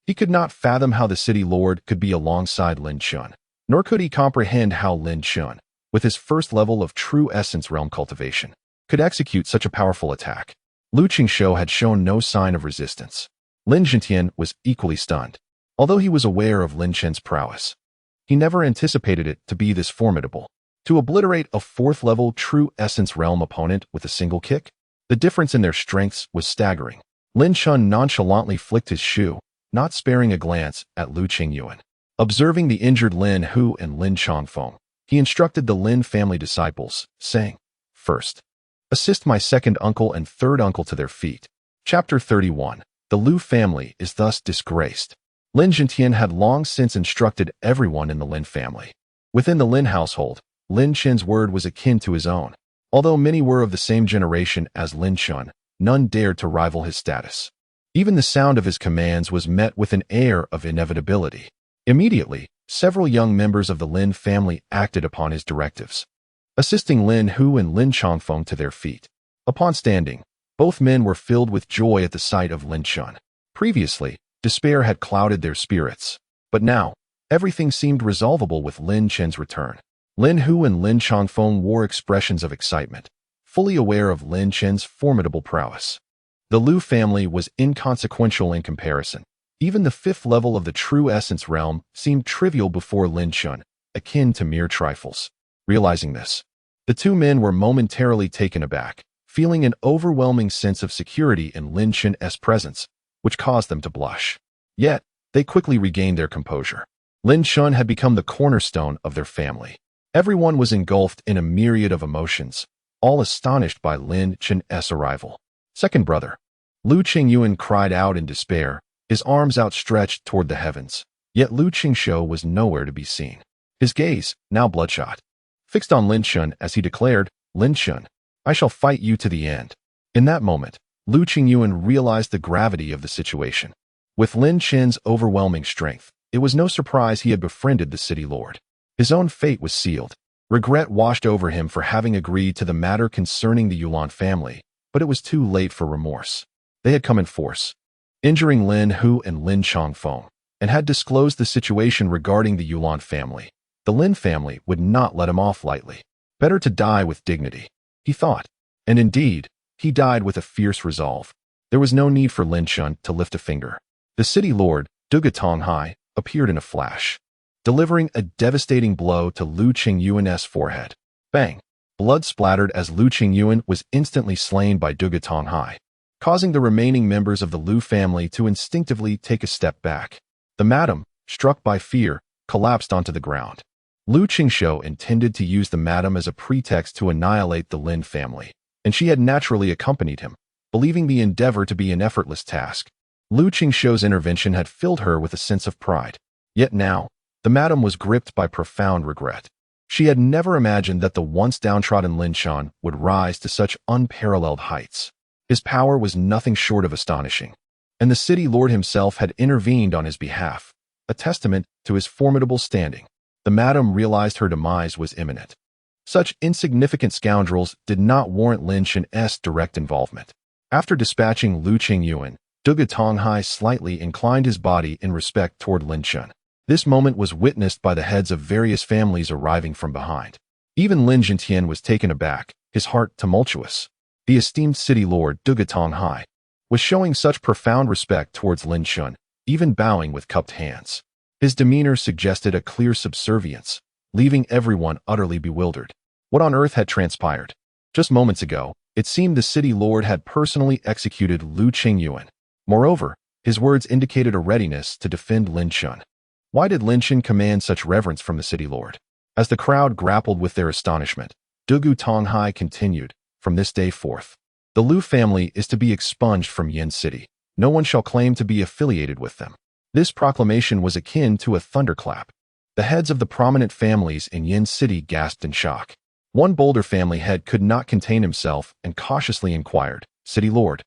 Speaker 1: He could not fathom how the city lord could be alongside Lin Chen, nor could he comprehend how Lin Chen, with his first level of true essence realm cultivation, could execute such a powerful attack. Lu Qingshou had shown no sign of resistance. Lin Yuanbai was equally stunned. Although he was aware of Lin Chen's prowess, he never anticipated it to be this formidable. To obliterate a fourth-level true essence realm opponent with a single kick? The difference in their strengths was staggering. Lin Chen nonchalantly flicked his shoe, not sparing a glance at Lu Qingyuan. Observing the injured Lin Hu and Lin Chongfeng, he instructed the Lin family disciples, saying, "First, assist my second uncle and third uncle to their feet." Chapter 31. The Liu family is thus disgraced. Lin Yuanbai had long since instructed everyone in the Lin family. Within the Lin household, Lin Chen's word was akin to his own. Although many were of the same generation as Lin Chen, none dared to rival his status. Even the sound of his commands was met with an air of inevitability. Immediately, several young members of the Lin family acted upon his directives, assisting Lin Hu and Lin Chongfeng to their feet. Upon standing, both men were filled with joy at the sight of Lin Chen. Previously, despair had clouded their spirits, but now, everything seemed resolvable with Lin Chen's return. Lin Hu and Lin Chongfeng wore expressions of excitement, fully aware of Lin Chen's formidable prowess. The Liu family was inconsequential in comparison. Even the fifth level of the true essence realm seemed trivial before Lin Chen, akin to mere trifles. Realizing this, the two men were momentarily taken aback, feeling an overwhelming sense of security in Lin Chen's presence, which caused them to blush. Yet, they quickly regained their composure. Lin Chen had become the cornerstone of their family. Everyone was engulfed in a myriad of emotions, all astonished by Lin Chen's arrival. Second brother, Liu Qingyuan cried out in despair, his arms outstretched toward the heavens. Yet Liu Qingshuo was nowhere to be seen. His gaze, now bloodshot, fixed on Lin Chen as he declared, "Lin Chen, I shall fight you to the end." In that moment, Liu Qingyuan realized the gravity of the situation. With Lin Chen's overwhelming strength, it was no surprise he had befriended the city lord. His own fate was sealed. Regret washed over him for having agreed to the matter concerning the Yulan family, but it was too late for remorse. They had come in force, injuring Lin Hu and Lin Chongfeng, and had disclosed the situation regarding the Yulan family. The Lin family would not let him off lightly. Better to die with dignity, he thought. And indeed, he died with a fierce resolve. There was no need for Lin Chen to lift a finger. The city lord, Tonghai, appeared in a flash, delivering a devastating blow to Liu Qingyuan's forehead. Bang! Blood splattered as Liu Qingyuan was instantly slain by Tonghai, causing the remaining members of the Liu family to instinctively take a step back. The madam, struck by fear, collapsed onto the ground. Liu Qingshuo intended to use the madam as a pretext to annihilate the Lin family, and she had naturally accompanied him, believing the endeavor to be an effortless task. Liu Qingshuo's intervention had filled her with a sense of pride. Yet now, the madam was gripped by profound regret. She had never imagined that the once downtrodden Lin Chen would rise to such unparalleled heights. His power was nothing short of astonishing, and the city lord himself had intervened on his behalf, a testament to his formidable standing. The madam realized her demise was imminent. Such insignificant scoundrels did not warrant Lin Chen's direct involvement. After dispatching Liu Qingyuan, Tonghai slightly inclined his body in respect toward Lin Chen. This moment was witnessed by the heads of various families arriving from behind. Even Lin Yuanbai was taken aback, his heart tumultuous. The esteemed city lord, Tonghai, was showing such profound respect towards Lin Chen, even bowing with cupped hands. His demeanor suggested a clear subservience, leaving everyone utterly bewildered. What on earth had transpired? Just moments ago, it seemed the city lord had personally executed Liu Qingyuan. Moreover, his words indicated a readiness to defend Lin Chen. Why did Lin Chen command such reverence from the city lord? As the crowd grappled with their astonishment, Tonghai continued, "From this day forth, the Liu family is to be expunged from Yin City. No one shall claim to be affiliated with them." This proclamation was akin to a thunderclap. The heads of the prominent families in Yin City gasped in shock. One bolder family head could not contain himself and cautiously inquired, "City lord,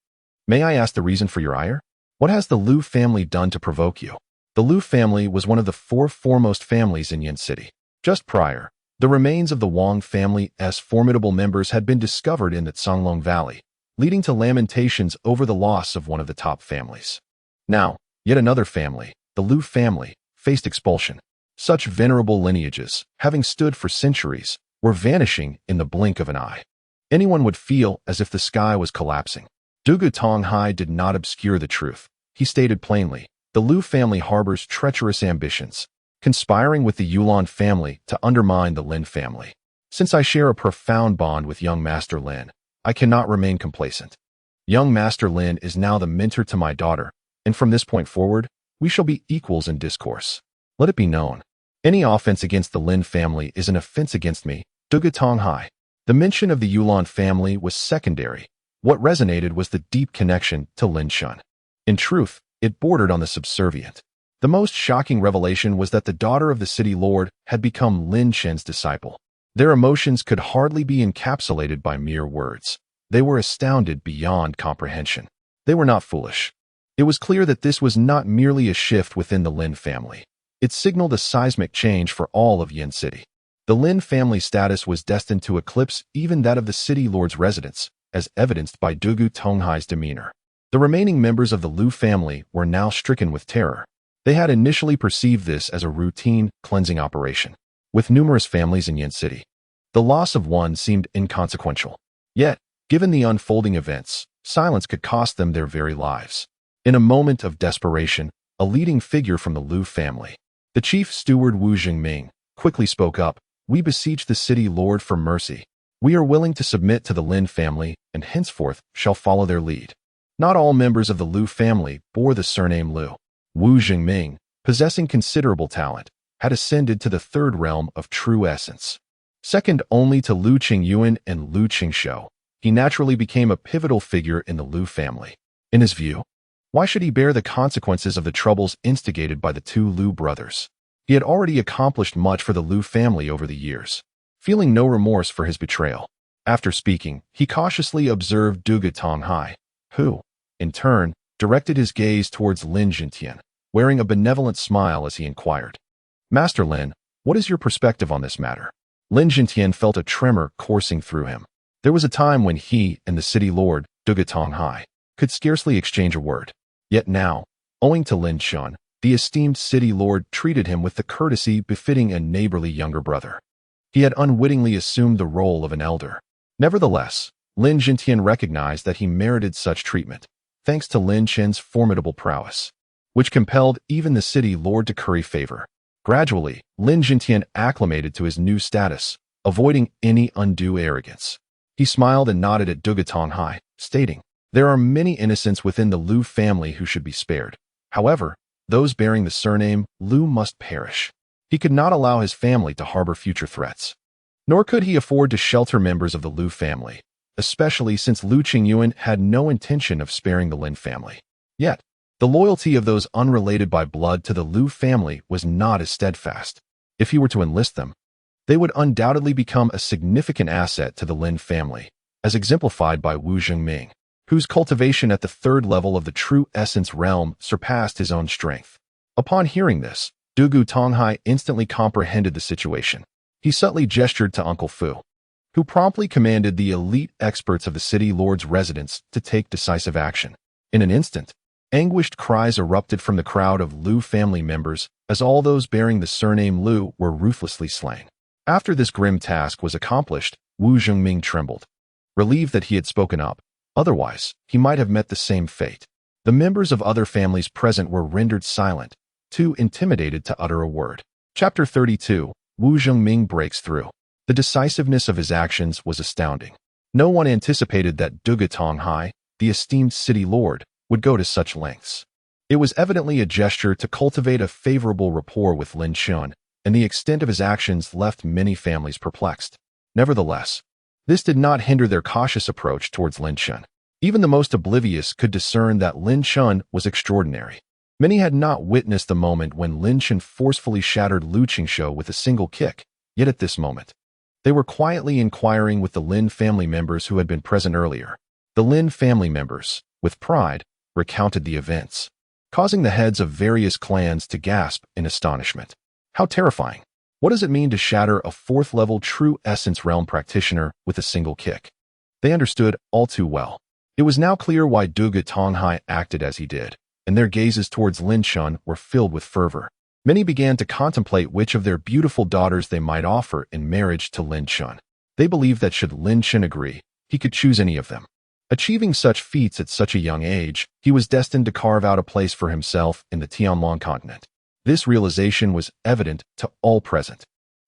Speaker 1: may I ask the reason for your ire? What has the Liu family done to provoke you?" The Liu family was one of the four foremost families in Yin City. Just prior, the remains of the Wang family's formidable members had been discovered in the Songlong Valley, leading to lamentations over the loss of one of the top families. Now, yet another family, the Liu family, faced expulsion. Such venerable lineages, having stood for centuries, were vanishing in the blink of an eye. Anyone would feel as if the sky was collapsing. Tonghai did not obscure the truth. He stated plainly, the Liu family harbors treacherous ambitions, conspiring with the Yulan family to undermine the Lin family. Since I share a profound bond with young Master Lin, I cannot remain complacent. Young Master Lin is now the mentor to my daughter, and from this point forward, we shall be equals in discourse. Let it be known, any offense against the Lin family is an offense against me, Tonghai. The mention of the Yulan family was secondary. What resonated was the deep connection to Lin Chen. In truth, it bordered on the subservient. The most shocking revelation was that the daughter of the city lord had become Lin Chen's disciple. Their emotions could hardly be encapsulated by mere words. They were astounded beyond comprehension. They were not foolish. It was clear that this was not merely a shift within the Lin family. It signaled a seismic change for all of Yin City. The Lin family status was destined to eclipse even that of the city lord's residence, as evidenced by Dugu Tonghai's demeanor. The remaining members of the Lu family were now stricken with terror. They had initially perceived this as a routine cleansing operation. With numerous families in Yin City, the loss of one seemed inconsequential. Yet, given the unfolding events, silence could cost them their very lives. In a moment of desperation, a leading figure from the Lu family, the chief steward Wu Jingming, quickly spoke up. "We beseech the city lord for mercy. We are willing to submit to the Lin family and henceforth shall follow their lead." Not all members of the Lu family bore the surname Lu. Wu Jingming, possessing considerable talent, had ascended to the third realm of true essence. Second only to Lu Qingyuan and Lu Qingshou, he naturally became a pivotal figure in the Lu family. In his view, why should he bear the consequences of the troubles instigated by the two Lu brothers? He had already accomplished much for the Lu family over the years, feeling no remorse for his betrayal. After speaking, he cautiously observed Dugu Tonghai, who, in turn, directed his gaze towards Lin Jintian, wearing a benevolent smile as he inquired, "Master Lin, what is your perspective on this matter?" Lin Jintian felt a tremor coursing through him. There was a time when he and the city lord, Dugu Tonghai, could scarcely exchange a word. Yet now, owing to Lin Chun, the esteemed city lord treated him with the courtesy befitting a neighborly younger brother. He had unwittingly assumed the role of an elder. Nevertheless, Lin Jintian recognized that he merited such treatment, thanks to Lin Chen's formidable prowess, which compelled even the city lord to curry favor. Gradually, Lin Jintian acclimated to his new status, avoiding any undue arrogance. He smiled and nodded at Dugu Tonghai, stating, "There are many innocents within the Lu family who should be spared. However, those bearing the surname Lu must perish." He could not allow his family to harbor future threats. Nor could he afford to shelter members of the Lu family, especially since Lu Qingyuan had no intention of sparing the Lin family. Yet, the loyalty of those unrelated by blood to the Lu family was not as steadfast. If he were to enlist them, they would undoubtedly become a significant asset to the Lin family, as exemplified by Wu Jingming, whose cultivation at the third level of the true essence realm surpassed his own strength. Upon hearing this, Dugu Tonghai instantly comprehended the situation. He subtly gestured to Uncle Fu, who promptly commanded the elite experts of the city lord's residence to take decisive action. In an instant, anguished cries erupted from the crowd of Lu family members as all those bearing the surname Lu were ruthlessly slain. After this grim task was accomplished, Wu Jingming trembled, relieved that he had spoken up. Otherwise, he might have met the same fate. The members of other families present were rendered silent, too intimidated to utter a word. Chapter 32, Wu Jingming breaks through. The decisiveness of his actions was astounding. No one anticipated that Dugu Tonghai, the esteemed city lord, would go to such lengths. It was evidently a gesture to cultivate a favorable rapport with Lin Chun, and the extent of his actions left many families perplexed. Nevertheless, this did not hinder their cautious approach towards Lin Chun. Even the most oblivious could discern that Lin Chun was extraordinary. Many had not witnessed the moment when Lin Chun forcefully shattered Lu Qingshou with a single kick, yet at this moment, they were quietly inquiring with the Lin family members who had been present earlier. The Lin family members, with pride, recounted the events, causing the heads of various clans to gasp in astonishment. How terrifying! What does it mean to shatter a fourth-level true essence realm practitioner with a single kick? They understood all too well. It was now clear why Dugu Tonghai acted as he did, and their gazes towards Lin Chun were filled with fervor. Many began to contemplate which of their beautiful daughters they might offer in marriage to Lin Chun. They believed that should Lin Chun agree, he could choose any of them. Achieving such feats at such a young age, he was destined to carve out a place for himself in the Tianlong continent. This realization was evident to all present.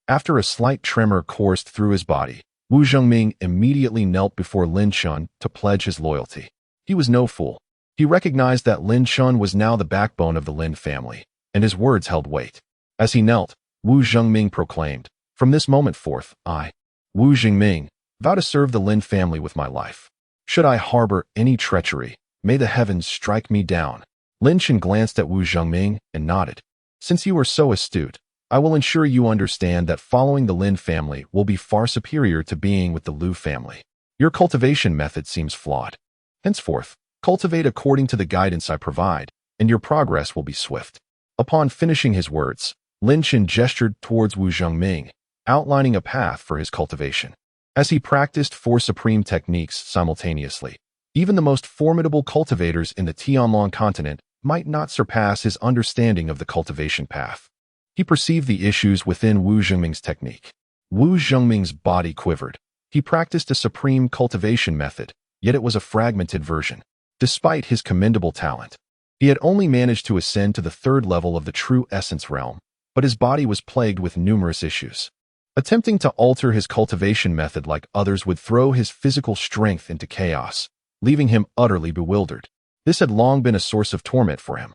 Speaker 1: After a slight tremor coursed through his body, Wu Jingming immediately knelt before Lin Chun to pledge his loyalty. He was no fool. He recognized that Lin Chun was now the backbone of the Lin family, and his words held weight. As he knelt, Wu Jingming proclaimed, "From this moment forth, I, Wu Jingming, vow to serve the Lin family with my life. Should I harbor any treachery, may the heavens strike me down, Lin Chen glanced at Wu Zhengming and nodded. Since you are so astute, I will ensure you understand that following the Lin family will be far superior to being with the Lu family. Your cultivation method seems flawed. Henceforth, cultivate according to the guidance I provide, and your progress will be swift. Upon finishing his words, Lin Chen gestured towards Wu Zhengming, outlining a path for his cultivation. As he practiced 4 supreme techniques simultaneously, even the most formidable cultivators in the Tianlong continent might not surpass his understanding of the cultivation path. He perceived the issues within Wu Zhengming's technique. Wu Zhengming's body quivered. He practiced a supreme cultivation method, yet it was a fragmented version. Despite his commendable talent, he had only managed to ascend to the 3rd level of the true essence realm, but his body was plagued with numerous issues. Attempting to alter his cultivation method like others would throw his physical strength into chaos, leaving him utterly bewildered. This had long been a source of torment for him.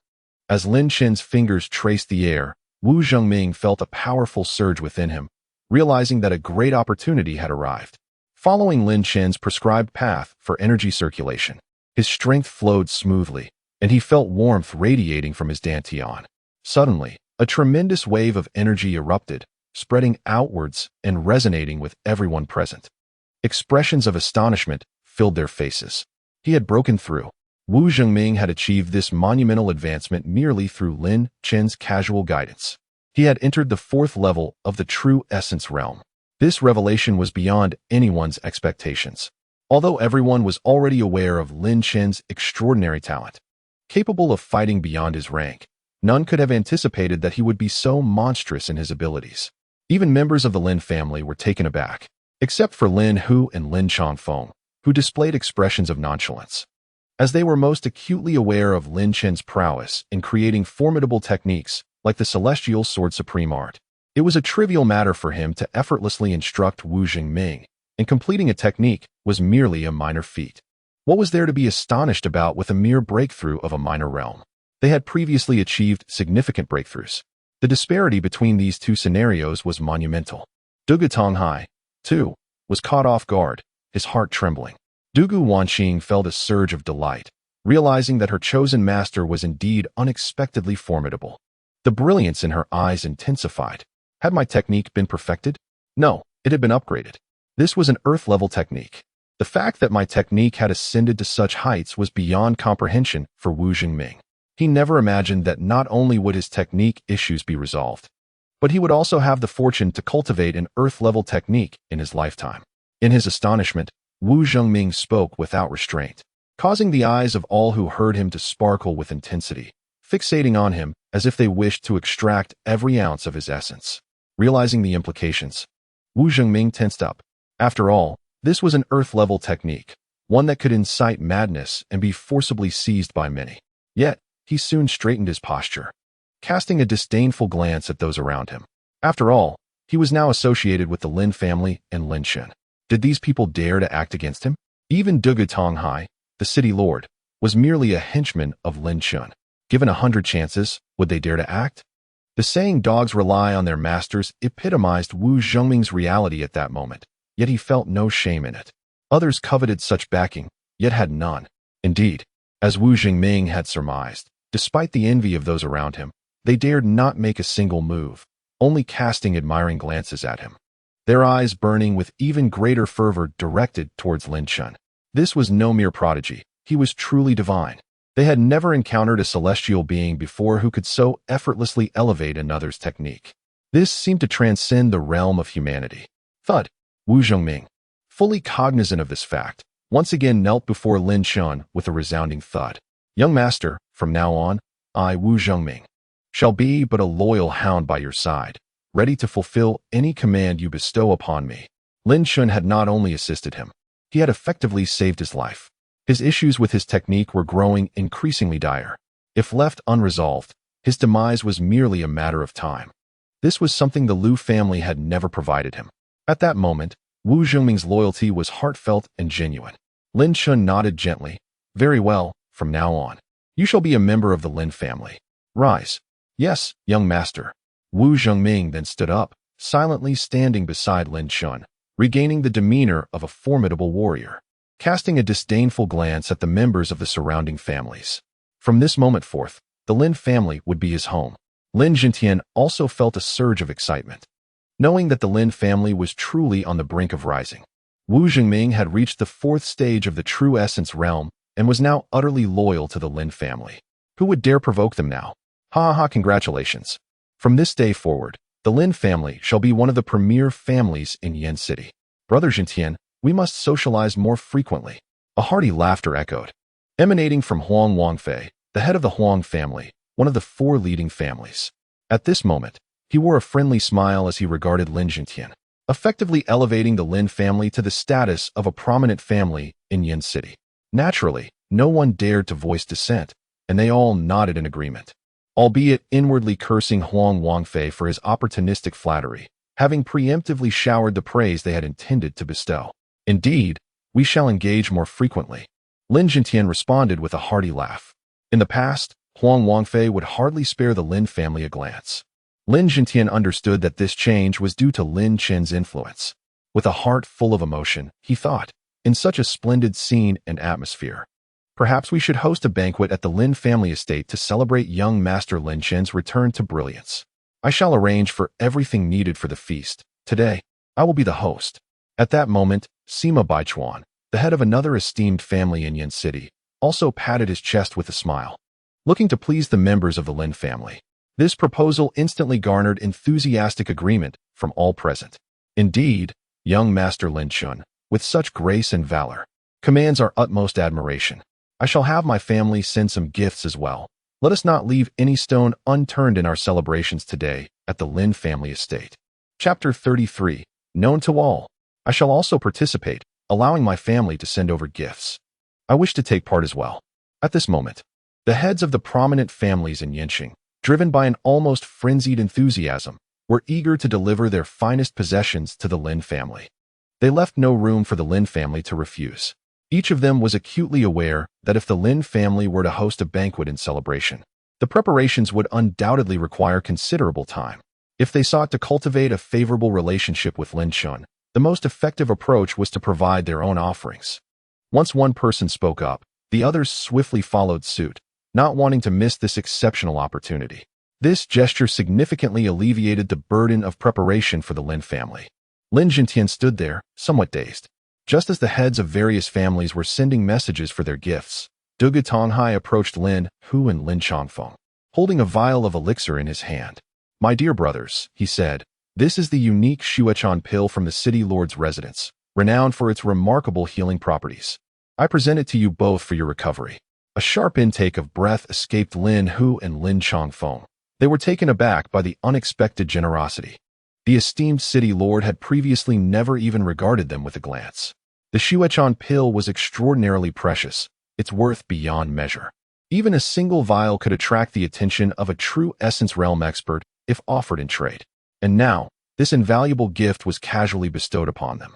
Speaker 1: As Lin Chen's fingers traced the air, Wu Zhengming felt a powerful surge within him, realizing that a great opportunity had arrived. Following Lin Chen's prescribed path for energy circulation, his strength flowed smoothly, and he felt warmth radiating from his Dantian. Suddenly, a tremendous wave of energy erupted, spreading outwards and resonating with everyone present. Expressions of astonishment filled their faces. He had broken through. Wu Zhengming had achieved this monumental advancement merely through Lin Chen's casual guidance. He had entered the 4th level of the true essence realm. This revelation was beyond anyone's expectations. Although everyone was already aware of Lin Chen's extraordinary talent, capable of fighting beyond his rank, none could have anticipated that he would be so monstrous in his abilities. Even members of the Lin family were taken aback, except for Lin Hu and Lin Changfeng, who displayed expressions of nonchalance. As they were most acutely aware of Lin Chen's prowess in creating formidable techniques like the Celestial Sword Supreme Art, it was a trivial matter for him to effortlessly instruct Wu Zhengming, and completing a technique was merely a minor feat. What was there to be astonished about with a mere breakthrough of a minor realm? They had previously achieved significant breakthroughs. The disparity between these 2 scenarios was monumental. Dugu Tonghai, too, was caught off guard, his heart trembling. Dugu Wanqing felt a surge of delight, realizing that her chosen master was indeed unexpectedly formidable. The brilliance in her eyes intensified. Had my technique been perfected? No, it had been upgraded. This was an earth-level technique. The fact that my technique had ascended to such heights was beyond comprehension for Wu Zhengming. He never imagined that not only would his technique issues be resolved, but he would also have the fortune to cultivate an earth-level technique in his lifetime. In his astonishment, Wu Zhengming spoke without restraint, causing the eyes of all who heard him to sparkle with intensity, fixating on him as if they wished to extract every ounce of his essence. Realizing the implications, Wu Zhengming tensed up. After all, this was an earth-level technique, one that could incite madness and be forcibly seized by many. Yet, he soon straightened his posture, casting a disdainful glance at those around him. After all, he was now associated with the Lin family and Lin Chen. Did these people dare to act against him? Even Dugu Tonghai, the city lord, was merely a henchman of Lin Chen. Given 100 chances, would they dare to act? The saying dogs rely on their masters epitomized Wu Zhengming's reality at that moment, yet he felt no shame in it. Others coveted such backing, yet had none. Indeed, as Wu Zhengming had surmised, despite the envy of those around him, they dared not make a single move, only casting admiring glances at him, their eyes burning with even greater fervor directed towards Lin Chen. This was no mere prodigy, he was truly divine. They had never encountered a celestial being before who could so effortlessly elevate another's technique. This seemed to transcend the realm of humanity. Thud. Wu Zhengming, fully cognizant of this fact, once again knelt before Lin Chen with a resounding thud. Young master, from now on, I, Wu Zhengming, shall be but a loyal hound by your side, ready to fulfill any command you bestow upon me. Lin Chen had not only assisted him, he had effectively saved his life. His issues with his technique were growing increasingly dire. If left unresolved, his demise was merely a matter of time. This was something the Lu family had never provided him. At that moment, Wu Zhengming's loyalty was heartfelt and genuine. Lin Chen nodded gently. Very well, from now on, you shall be a member of the Lin family. Rise. Yes, young master. Wu Zhengming then stood up, silently standing beside Lin Chen, regaining the demeanor of a formidable warrior, casting a disdainful glance at the members of the surrounding families. From this moment forth, the Lin family would be his home. Lin Jintian also felt a surge of excitement, knowing that the Lin family was truly on the brink of rising. Wu Jingming had reached the fourth stage of the true essence realm and was now utterly loyal to the Lin family. Who would dare provoke them now? Ha ha, congratulations. From this day forward, the Lin family shall be one of the premier families in Yin City. Brother Jintian, we must socialize more frequently. A hearty laughter echoed, emanating from Huang Wangfei, the head of the Huang family, one of the four leading families. At this moment, he wore a friendly smile as he regarded Lin Jintian, effectively elevating the Lin family to the status of a prominent family in Yin City. Naturally, no one dared to voice dissent, and they all nodded in agreement, albeit inwardly cursing Huang Wangfei for his opportunistic flattery, having preemptively showered the praise they had intended to bestow. Indeed, we shall engage more frequently. Lin Jintian responded with a hearty laugh. In the past, Huang Wangfei would hardly spare the Lin family a glance. Lin Jintian understood that this change was due to Lin Chen's influence. With a heart full of emotion, he thought, in such a splendid scene and atmosphere, perhaps we should host a banquet at the Lin family estate to celebrate young Master Lin Chen's return to brilliance. I shall arrange for everything needed for the feast. Today, I will be the host. At that moment, Sima Baichuan, the head of another esteemed family in Yin City, also patted his chest with a smile, looking to please the members of the Lin family. This proposal instantly garnered enthusiastic agreement from all present. Indeed, young Master Lin Chun, with such grace and valor, commands our utmost admiration. I shall have my family send some gifts as well. Let us not leave any stone unturned in our celebrations today at the Lin family estate. Chapter 33, known to all. I shall also participate, allowing my family to send over gifts. I wish to take part as well. At this moment, the heads of the prominent families in Yinqing, driven by an almost frenzied enthusiasm, were eager to deliver their finest possessions to the Lin family. They left no room for the Lin family to refuse. Each of them was acutely aware that if the Lin family were to host a banquet in celebration, the preparations would undoubtedly require considerable time. If they sought to cultivate a favorable relationship with Lin Chun, the most effective approach was to provide their own offerings. Once one person spoke up, the others swiftly followed suit, not wanting to miss this exceptional opportunity. This gesture significantly alleviated the burden of preparation for the Lin family. Lin Jintian stood there, somewhat dazed. Just as the heads of various families were sending messages for their gifts, Dugu Tonghai approached Lin Hu and Lin Chongfeng, holding a vial of elixir in his hand. My dear brothers, he said, this is the unique Shuechan pill from the city lord's residence, renowned for its remarkable healing properties. I present it to you both for your recovery. A sharp intake of breath escaped Lin Hu and Lin Chongfeng. They were taken aback by the unexpected generosity. The esteemed city lord had previously never even regarded them with a glance. The Shuechan pill was extraordinarily precious, its worth beyond measure. Even a single vial could attract the attention of a true essence realm expert if offered in trade. And now, this invaluable gift was casually bestowed upon them.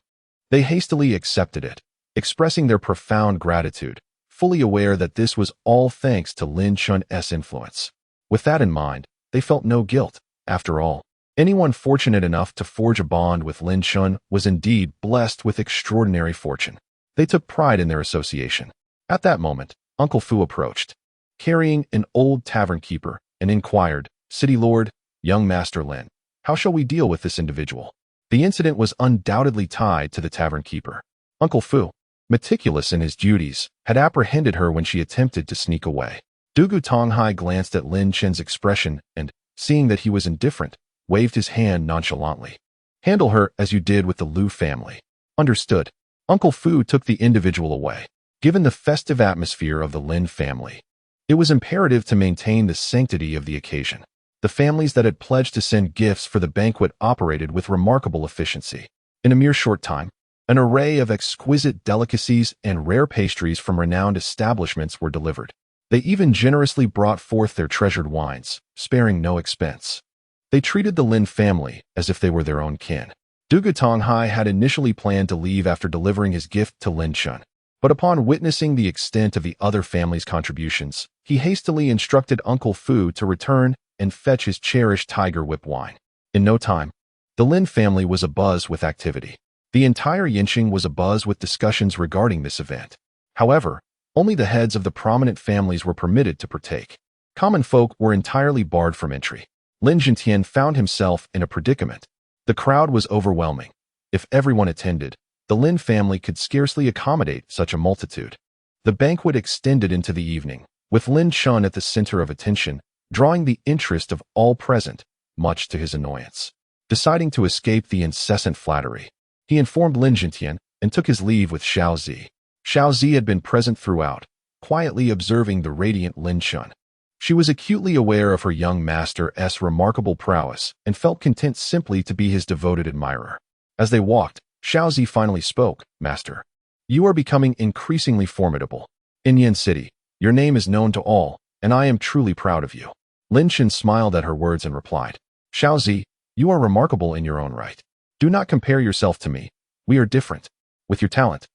Speaker 1: They hastily accepted it, expressing their profound gratitude, fully aware that this was all thanks to Lin Chun's influence. With that in mind, they felt no guilt. After all, anyone fortunate enough to forge a bond with Lin Chun was indeed blessed with extraordinary fortune. They took pride in their association. At that moment, Uncle Fu approached, carrying an old tavern keeper, and inquired, City Lord, young Master Lin, how shall we deal with this individual? The incident was undoubtedly tied to the tavern keeper. Uncle Fu, meticulous in his duties, had apprehended her when she attempted to sneak away. Dugu Tonghai glanced at Lin Chen's expression and, seeing that he was indifferent, waved his hand nonchalantly. Handle her as you did with the Liu family. Understood. Uncle Fu took the individual away. Given the festive atmosphere of the Lin family, it was imperative to maintain the sanctity of the occasion. The families that had pledged to send gifts for the banquet operated with remarkable efficiency. In a mere short time, an array of exquisite delicacies and rare pastries from renowned establishments were delivered. They even generously brought forth their treasured wines, sparing no expense. They treated the Lin family as if they were their own kin. Dugu Tonghai had initially planned to leave after delivering his gift to Lin Chun, but upon witnessing the extent of the other family's contributions, he hastily instructed Uncle Fu to return and fetch his cherished tiger whip wine. In no time, the Lin family was abuzz with activity. The entire Yinqing was abuzz with discussions regarding this event. However, Only the heads of the prominent families were permitted to partake. Common folk were entirely barred from entry. Lin Yuanbai found himself in a predicament. The crowd was overwhelming. If everyone attended, the Lin family could scarcely accommodate such a multitude. The banquet extended into the evening, with Lin Chen at the center of attention, drawing the interest of all present, much to his annoyance. Deciding to escape the incessant flattery, he informed Lin Yuanbai and took his leave with Sigh. Sigh had been present throughout, quietly observing the radiant Lin Chen. She was acutely aware of her young master's remarkable prowess and felt content simply to be his devoted admirer. As they walked, Sigh finally spoke. "Master, you are becoming increasingly formidable. In Yin City, your name is known to all, and I am truly proud of you." Lin Chen smiled at her words and replied, "Sigh, you are remarkable in your own right. Do not compare yourself to me. We are different. With your talent,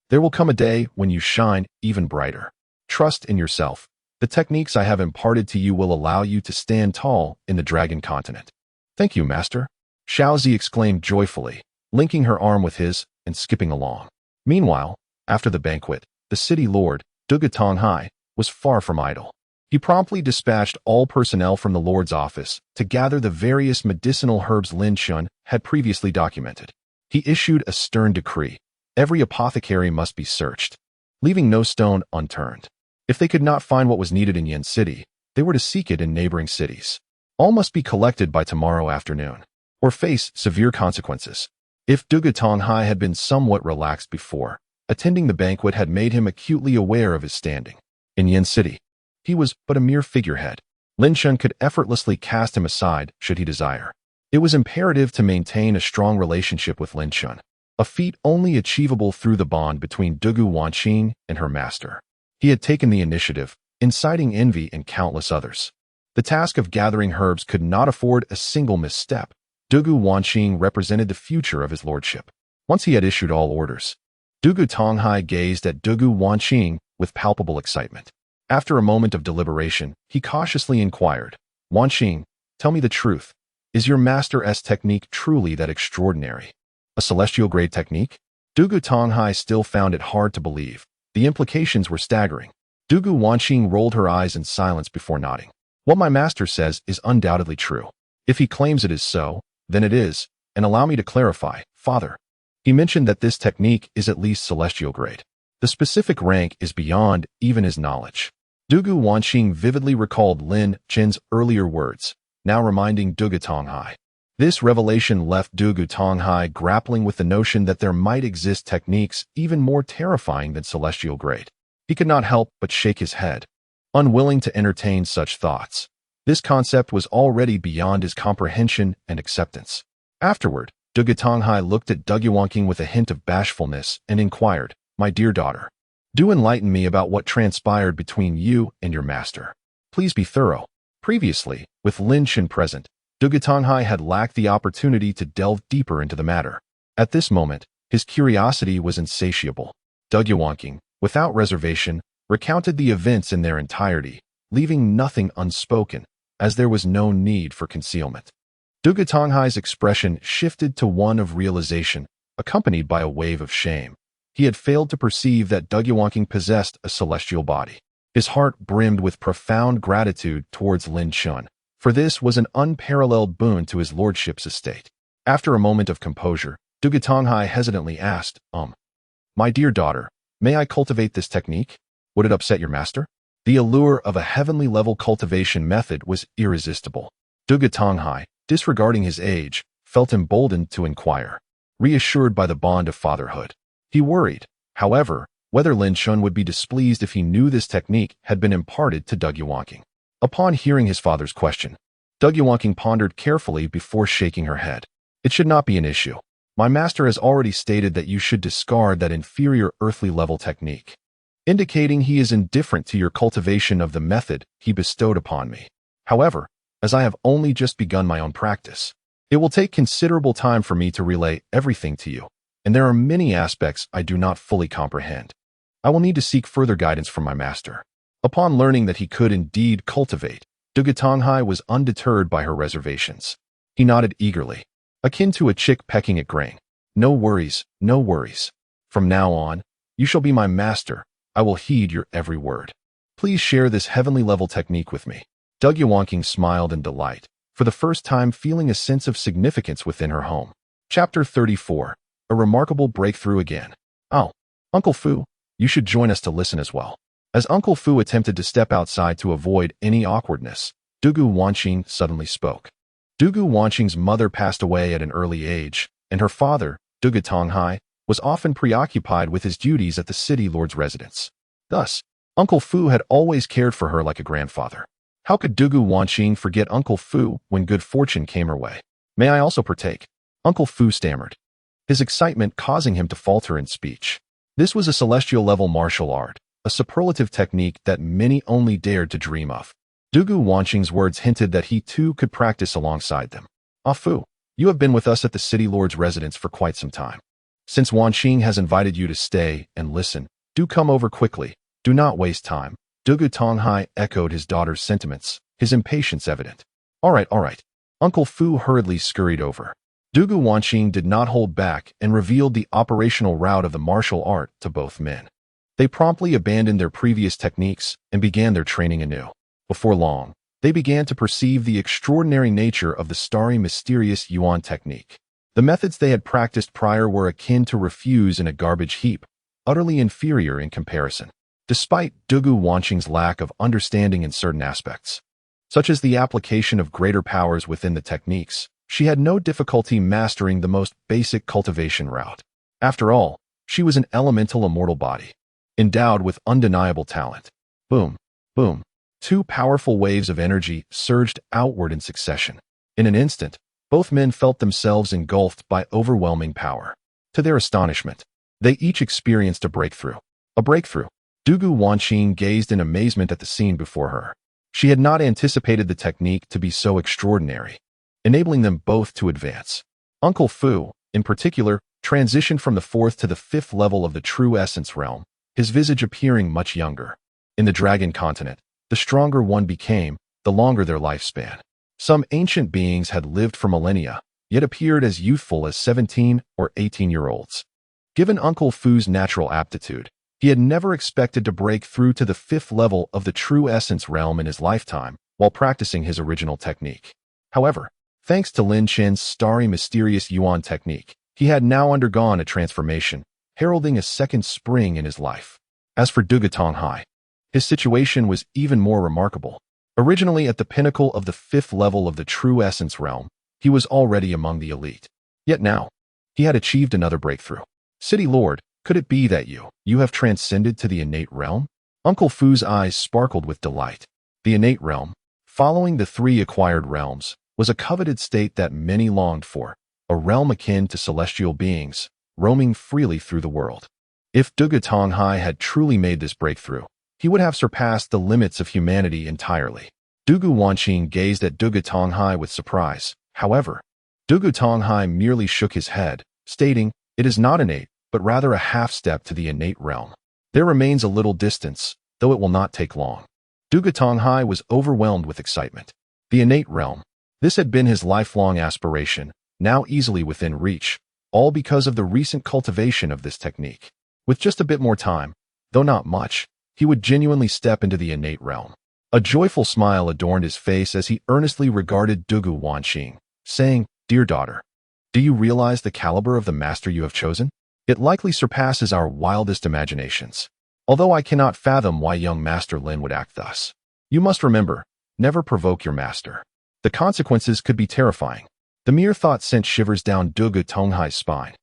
Speaker 1: there will come a day when you shine even brighter. Trust in yourself. The techniques I have imparted to you will allow you to stand tall in the Dragon Continent." "Thank you, Master," Sigh exclaimed joyfully, linking her arm with his and skipping along. Meanwhile, after the banquet, the city lord, Tanghai, was far from idle. He promptly dispatched all personnel from the lord's office to gather the various medicinal herbs Lin Chen had previously documented. He issued a stern decree. Every apothecary must be searched, leaving no stone unturned. If they could not find what was needed in Yin City, they were to seek it in neighboring cities. All must be collected by tomorrow afternoon, or face severe consequences. If Tanghai had been somewhat relaxed before, attending the banquet had made him acutely aware of his standing. In Yin City, he was but a mere figurehead. Lin Chen could effortlessly cast him aside should he desire. It was imperative to maintain a strong relationship with Lin Chen, a feat only achievable through the bond between Wanqing and her master. He had taken the initiative, inciting envy in countless others. The task of gathering herbs could not afford a single misstep. Wanqing represented the future of his lordship. Once he had issued all orders, Tanghai gazed at Wanqing with palpable excitement. After a moment of deliberation, he cautiously inquired, "Wanqing, tell me the truth. Is your master's technique truly that extraordinary? A celestial-grade technique?" Tanghai still found it hard to believe. The implications were staggering. Wanqing rolled her eyes in silence before nodding. "What my master says is undoubtedly true. If he claims it is so, then it is, and allow me to clarify, father. He mentioned that this technique is at least celestial grade. The specific rank is beyond even his knowledge." Wanqing vividly recalled Lin Chen's earlier words, now reminding Tanghai. This revelation left Tanghai grappling with the notion that there might exist techniques even more terrifying than celestial grade. He could not help but shake his head, unwilling to entertain such thoughts. This concept was already beyond his comprehension and acceptance. Afterward, Tanghai looked at Wanqing with a hint of bashfulness and inquired, "My dear daughter, do enlighten me about what transpired between you and your master. Please be thorough." Previously, with Lin Chen present, Tanghai had lacked the opportunity to delve deeper into the matter. At this moment, his curiosity was insatiable. Wanqing, without reservation, recounted the events in their entirety, leaving nothing unspoken, as there was no need for concealment. Tanghai's expression shifted to one of realization, accompanied by a wave of shame. He had failed to perceive that Wanqing possessed a celestial body. His heart brimmed with profound gratitude towards Lin Chen, for this was an unparalleled boon to his lordship's estate. After a moment of composure, Tanghai hesitantly asked, "My dear daughter, may I cultivate this technique? Would it upset your master?" The allure of a heavenly-level cultivation method was irresistible. Tanghai, disregarding his age, felt emboldened to inquire, reassured by the bond of fatherhood. He worried, however, whether Lin Chen would be displeased if he knew this technique had been imparted to Wanqing. Upon hearing his father's question, Wanqing pondered carefully before shaking her head. "It should not be an issue. My master has already stated that you should discard that inferior earthly-level technique, indicating he is indifferent to your cultivation of the method he bestowed upon me. However, as I have only just begun my own practice, it will take considerable time for me to relay everything to you, and there are many aspects I do not fully comprehend. I will need to seek further guidance from my master." Upon learning that he could indeed cultivate, Tanghai was undeterred by her reservations. He nodded eagerly, akin to a chick pecking at grain. "No worries, no worries. From now on, you shall be my master, I will heed your every word. Please share this heavenly level technique with me. Yuanqing smiled in delight, for the first time feeling a sense of significance within her home. Chapter 34. A remarkable breakthrough again. Oh, Uncle Fu, you should join us to listen as well. As Uncle Fu attempted to step outside to avoid any awkwardness, Wanqing suddenly spoke. Wanqing's mother passed away at an early age, and her father, Tonghai, was often preoccupied with his duties at the city lord's residence. Thus, Uncle Fu had always cared for her like a grandfather. How could Wanqing forget Uncle Fu when good fortune came her way? May I also partake? Uncle Fu stammered, his excitement causing him to falter in speech. This was a celestial-level martial art, a superlative technique that many only dared to dream of. Wanqing's words hinted that he too could practice alongside them. Ah Fu, you have been with us at the city lord's residence for quite some time. Since Wanqing has invited you to stay and listen, do come over quickly. Do not waste time. Tonghai echoed his daughter's sentiments, his impatience evident. All right. Uncle Fu hurriedly scurried over. Wanqing did not hold back and revealed the operational route of the martial art to both men. They promptly abandoned their previous techniques and began their training anew. Before long, they began to perceive the extraordinary nature of the starry mysterious Yuan technique. The methods they had practiced prior were akin to refuse in a garbage heap, utterly inferior in comparison. Despite Wanqing's lack of understanding in certain aspects, such as the application of greater powers within the techniques, she had no difficulty mastering the most basic cultivation route. After all, she was an elemental immortal body, endowed with undeniable talent. Boom, boom. Two powerful waves of energy surged outward in succession. In an instant, both men felt themselves engulfed by overwhelming power. To their astonishment, they each experienced a breakthrough. A breakthrough. Wanqing gazed in amazement at the scene before her. She had not anticipated the technique to be so extraordinary, enabling them both to advance. Uncle Fu, in particular, transitioned from the 4th to the 5th level of the true essence realm, his visage appearing much younger. In the dragon continent, the stronger one became, the longer their lifespan. Some ancient beings had lived for millennia, yet appeared as youthful as 17 or 18-year-olds. Given Uncle Fu's natural aptitude, he had never expected to break through to the 5th level of the true essence realm in his lifetime while practicing his original technique. However, thanks to Lin Chen's starry mysterious Yuan technique, he had now undergone a transformation, heralding a second spring in his life. As for Tonghai, his situation was even more remarkable. Originally at the pinnacle of the 5th level of the true essence realm, he was already among the elite. Yet now, he had achieved another breakthrough. City Lord, could it be that you have transcended to the innate realm? Uncle Fu's eyes sparkled with delight. The innate realm, following the 3 acquired realms, was a coveted state that many longed for, a realm akin to celestial beings, roaming freely through the world. If Tonghai had truly made this breakthrough, he would have surpassed the limits of humanity entirely. Wanqing gazed at Tonghai with surprise. However, Tonghai merely shook his head, stating, "It is not innate, but rather a half-step to the innate realm. There remains a little distance, though it will not take long." Tonghai was overwhelmed with excitement. The innate realm. This had been his lifelong aspiration, now easily within reach, all because of the recent cultivation of this technique. With just a bit more time, though not much, he would genuinely step into the innate realm. A joyful smile adorned his face as he earnestly regarded Wanqing, saying, "Dear daughter, do you realize the caliber of the master you have chosen? It likely surpasses our wildest imaginations. Although I cannot fathom why young Master Lin would act thus. You must remember, never provoke your master. The consequences could be terrifying." The mere thought sent shivers down Tonghai's spine,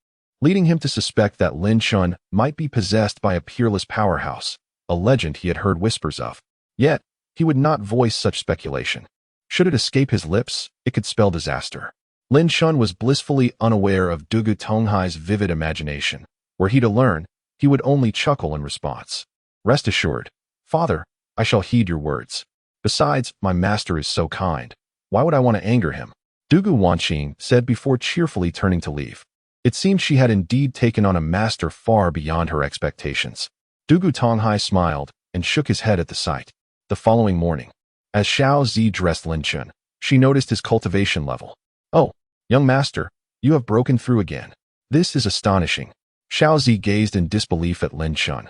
Speaker 1: leading him to suspect that Lin Shun might be possessed by a peerless powerhouse, a legend he had heard whispers of. Yet, he would not voice such speculation. Should it escape his lips, it could spell disaster. Lin Shun was blissfully unaware of Tonghai's vivid imagination. Were he to learn, he would only chuckle in response. "Rest assured, father, I shall heed your words. Besides, my master is so kind. Why would I want to anger him?" Wanqing said before cheerfully turning to leave. It seemed she had indeed taken on a master far beyond her expectations. Tonghai smiled and shook his head at the sight. The following morning, as Xiao Zi dressed Lin Chun, she noticed his cultivation level. "Oh, young master, you have broken through again. This is astonishing." Xiao Zi gazed in disbelief at Lin Chun.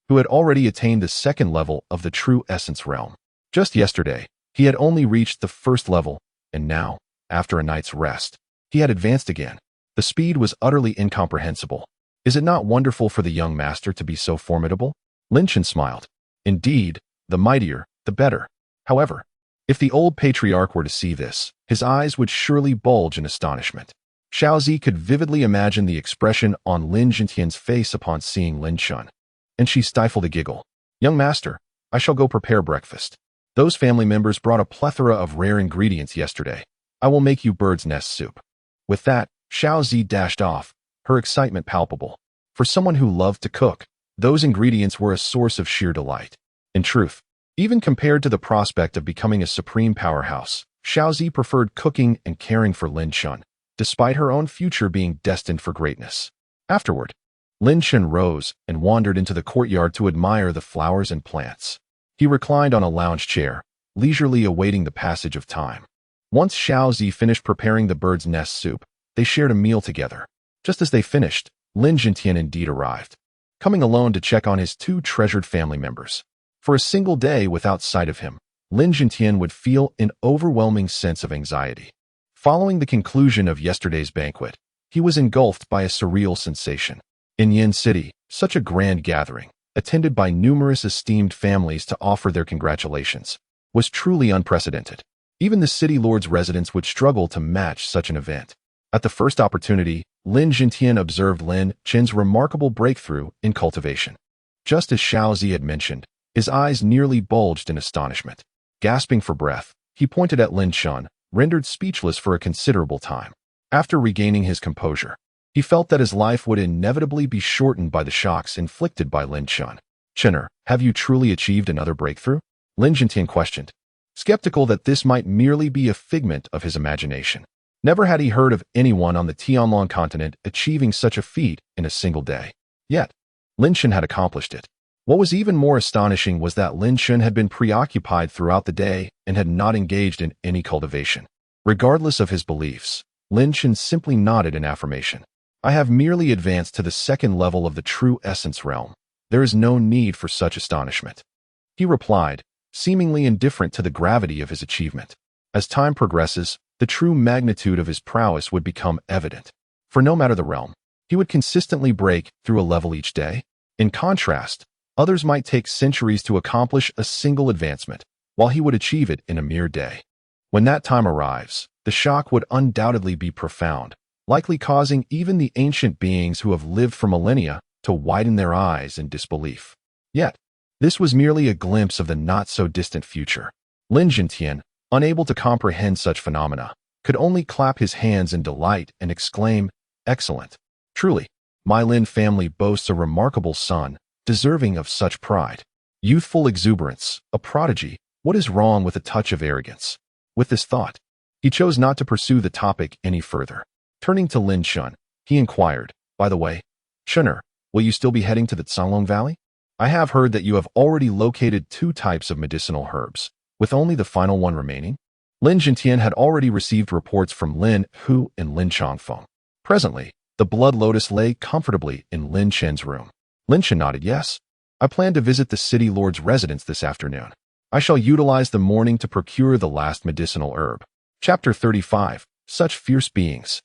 Speaker 1: who had already attained the second level of the true essence realm. Just yesterday, he had only reached the first level, and now, after a night's rest, he had advanced again. The speed was utterly incomprehensible. Is it not wonderful for the young master to be so formidable? Lin Chen smiled. Indeed, the mightier, the better. However, if the old patriarch were to see this, his eyes would surely bulge in astonishment. Xiaozi could vividly imagine the expression on Lin Jintian's face upon seeing Lin Chen, and she stifled a giggle. Young master, I shall go prepare breakfast. Those family members brought a plethora of rare ingredients yesterday. I will make you bird's nest soup. With that, Xiaozi dashed off, her excitement palpable. For someone who loved to cook, those ingredients were a source of sheer delight. In truth, even compared to the prospect of becoming a supreme powerhouse, Xiaozi preferred cooking and caring for Lin Chen, despite her own future being destined for greatness. Afterward, Lin Chen rose and wandered into the courtyard to admire the flowers and plants. He reclined on a lounge chair, leisurely awaiting the passage of time. Once Xiaozi finished preparing the bird's nest soup, they shared a meal together. Just as they finished, Lin Jintian indeed arrived, coming alone to check on his two treasured family members. For a single day without sight of him, Lin Jintian would feel an overwhelming sense of anxiety. Following the conclusion of yesterday's banquet, he was engulfed by a surreal sensation. In Yin City, such a grand gathering, attended by numerous esteemed families to offer their congratulations, was truly unprecedented. Even the city lord's residence would struggle to match such an event. At the first opportunity, Lin Jintian observed Lin Chen's remarkable breakthrough in cultivation. Just as Xiaozi had mentioned, his eyes nearly bulged in astonishment. Gasping for breath, he pointed at Lin Chen, rendered speechless for a considerable time. After regaining his composure, he felt that his life would inevitably be shortened by the shocks inflicted by Lin Chen. Chener, have you truly achieved another breakthrough? Lin Jintian questioned, skeptical that this might merely be a figment of his imagination. Never had he heard of anyone on the Tianlong continent achieving such a feat in a single day. Yet, Lin Chen had accomplished it. What was even more astonishing was that Lin Chen had been preoccupied throughout the day and had not engaged in any cultivation. Regardless of his beliefs, Lin Chen simply nodded in affirmation. I have merely advanced to the second level of the true essence realm. There is no need for such astonishment. He replied, seemingly indifferent to the gravity of his achievement. As time progresses, the true magnitude of his prowess would become evident. For no matter the realm, he would consistently break through a level each day. In contrast, others might take centuries to accomplish a single advancement, while he would achieve it in a mere day. When that time arrives, the shock would undoubtedly be profound, likely causing even the ancient beings who have lived for millennia to widen their eyes in disbelief. Yet, this was merely a glimpse of the not-so-distant future. Lin Jintian, unable to comprehend such phenomena, could only clap his hands in delight and exclaim, "Excellent! Truly, my Lin family boasts a remarkable son, deserving of such pride. Youthful exuberance, a prodigy, what is wrong with a touch of arrogance?" With this thought, he chose not to pursue the topic any further. Turning to Lin Chen, he inquired, "By the way, Chener, will you still be heading to the Canglong Valley? I have heard that you have already located 2 types of medicinal herbs, with only the final one remaining." Lin Jintian had already received reports from Lin Hu and Lin Changfeng. Presently, the blood lotus lay comfortably in Lin Chen's room. Lin Chen nodded yes. I plan to visit the city lord's residence this afternoon. I shall utilize the morning to procure the last medicinal herb. Chapter 35. Such fierce beings.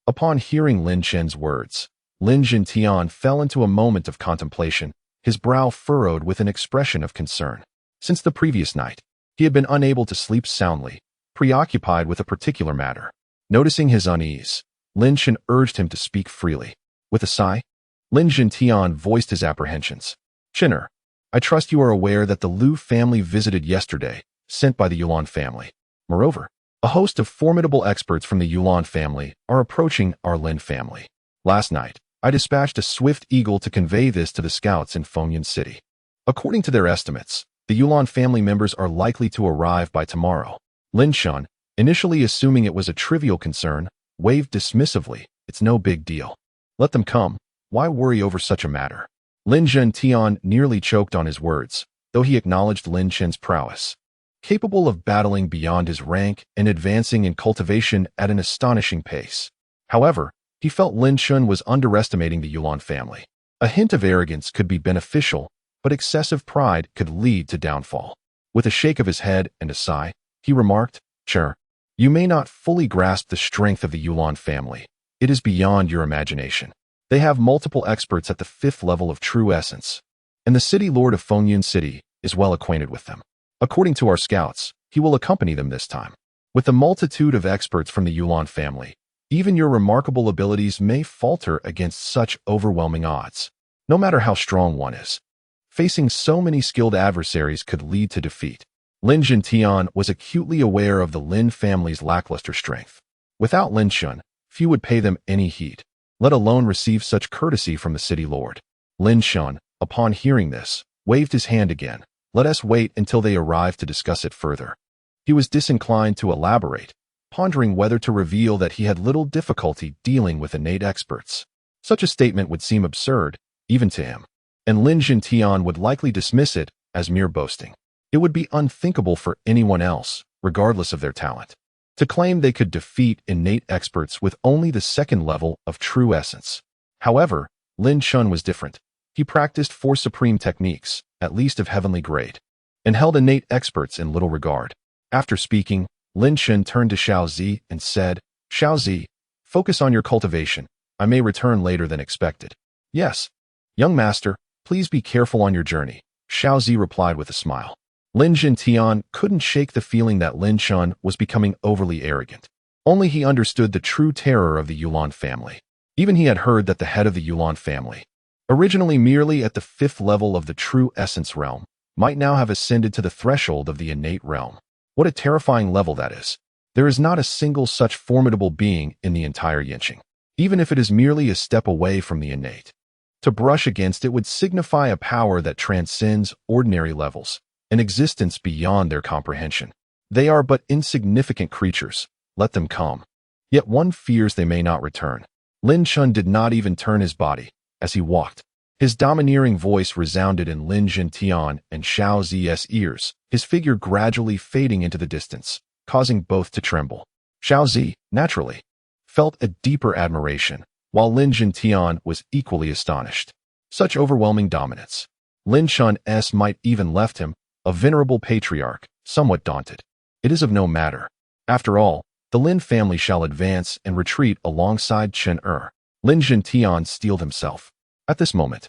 Speaker 1: Upon hearing Lin Chen's words, Lin Jintian fell into a moment of contemplation, his brow furrowed with an expression of concern. Since the previous night, he had been unable to sleep soundly, preoccupied with a particular matter. Noticing his unease, Lin Chen urged him to speak freely. With a sigh, Lin Jintian voiced his apprehensions. "Chener, I trust you are aware that the Liu family visited yesterday, sent by the Yulan family. Moreover, a host of formidable experts from the Yulan family are approaching our Lin family. Last night, I dispatched a swift eagle to convey this to the scouts in Fengyan City. According to their estimates, the Yulan family members are likely to arrive by tomorrow." Lin Chen, initially assuming it was a trivial concern, waved dismissively, "It's no big deal. Let them come. Why worry over such a matter?" Lin Jintian nearly choked on his words, though he acknowledged Lin Chen's prowess. Capable of battling beyond his rank and advancing in cultivation at an astonishing pace. However, he felt Lin Chen was underestimating the Yulan family. A hint of arrogance could be beneficial, but excessive pride could lead to downfall. With a shake of his head and a sigh, he remarked, "Chen, you may not fully grasp the strength of the Yulan family. It is beyond your imagination. They have multiple experts at the 5th level of true essence, and the city lord of Fengyun City is well acquainted with them. According to our scouts, he will accompany them this time. With the multitude of experts from the Yulan family, even your remarkable abilities may falter against such overwhelming odds. No matter how strong one is, facing so many skilled adversaries could lead to defeat." Lin Yuanbai was acutely aware of the Lin family's lackluster strength. Without Lin Yuanbai, few would pay them any heed, let alone receive such courtesy from the city lord. Lin Yuanbai, upon hearing this, waved his hand again. "Let us wait until they arrive to discuss it further." He was disinclined to elaborate, pondering whether to reveal that he had little difficulty dealing with innate experts. Such a statement would seem absurd, even to him, and Lin Yuanbai would likely dismiss it as mere boasting. It would be unthinkable for anyone else, regardless of their talent, to claim they could defeat innate experts with only the 2nd level of true essence. However, Lin Yuanbai was different. He practiced 4 supreme techniques, at least of heavenly grade, and held innate experts in little regard. After speaking, Lin Yuanbai turned to Sigh and said, "Sigh, focus on your cultivation. I may return later than expected." "Yes, young master, please be careful on your journey," Sigh replied with a smile. Lin Yuanbai couldn't shake the feeling that Lin Yuanbai was becoming overly arrogant. Only he understood the true terror of the Yulan family. Even he had heard that the head of the Yulan family, originally merely at the 5th level of the true essence realm, might now have ascended to the threshold of the innate realm. What a terrifying level that is. There is not a single such formidable being in the entire Yinching, even if it is merely a step away from the innate. To brush against it would signify a power that transcends ordinary levels, an existence beyond their comprehension. They are but insignificant creatures. Let them come. Yet one fears they may not return. Lin Yuanbai did not even turn his body as he walked. His domineering voice resounded in Lin Yuanbai and Sigh's ears, his figure gradually fading into the distance, causing both to tremble. Sigh, naturally, felt a deeper admiration, while Lin Yuanbai was equally astonished. Such overwhelming dominance. Lin Yuanbai might even left him, a venerable patriarch, somewhat daunted. It is of no matter. After all, the Lin family shall advance and retreat alongside Chen. Lin Yuanbai steeled himself. At this moment,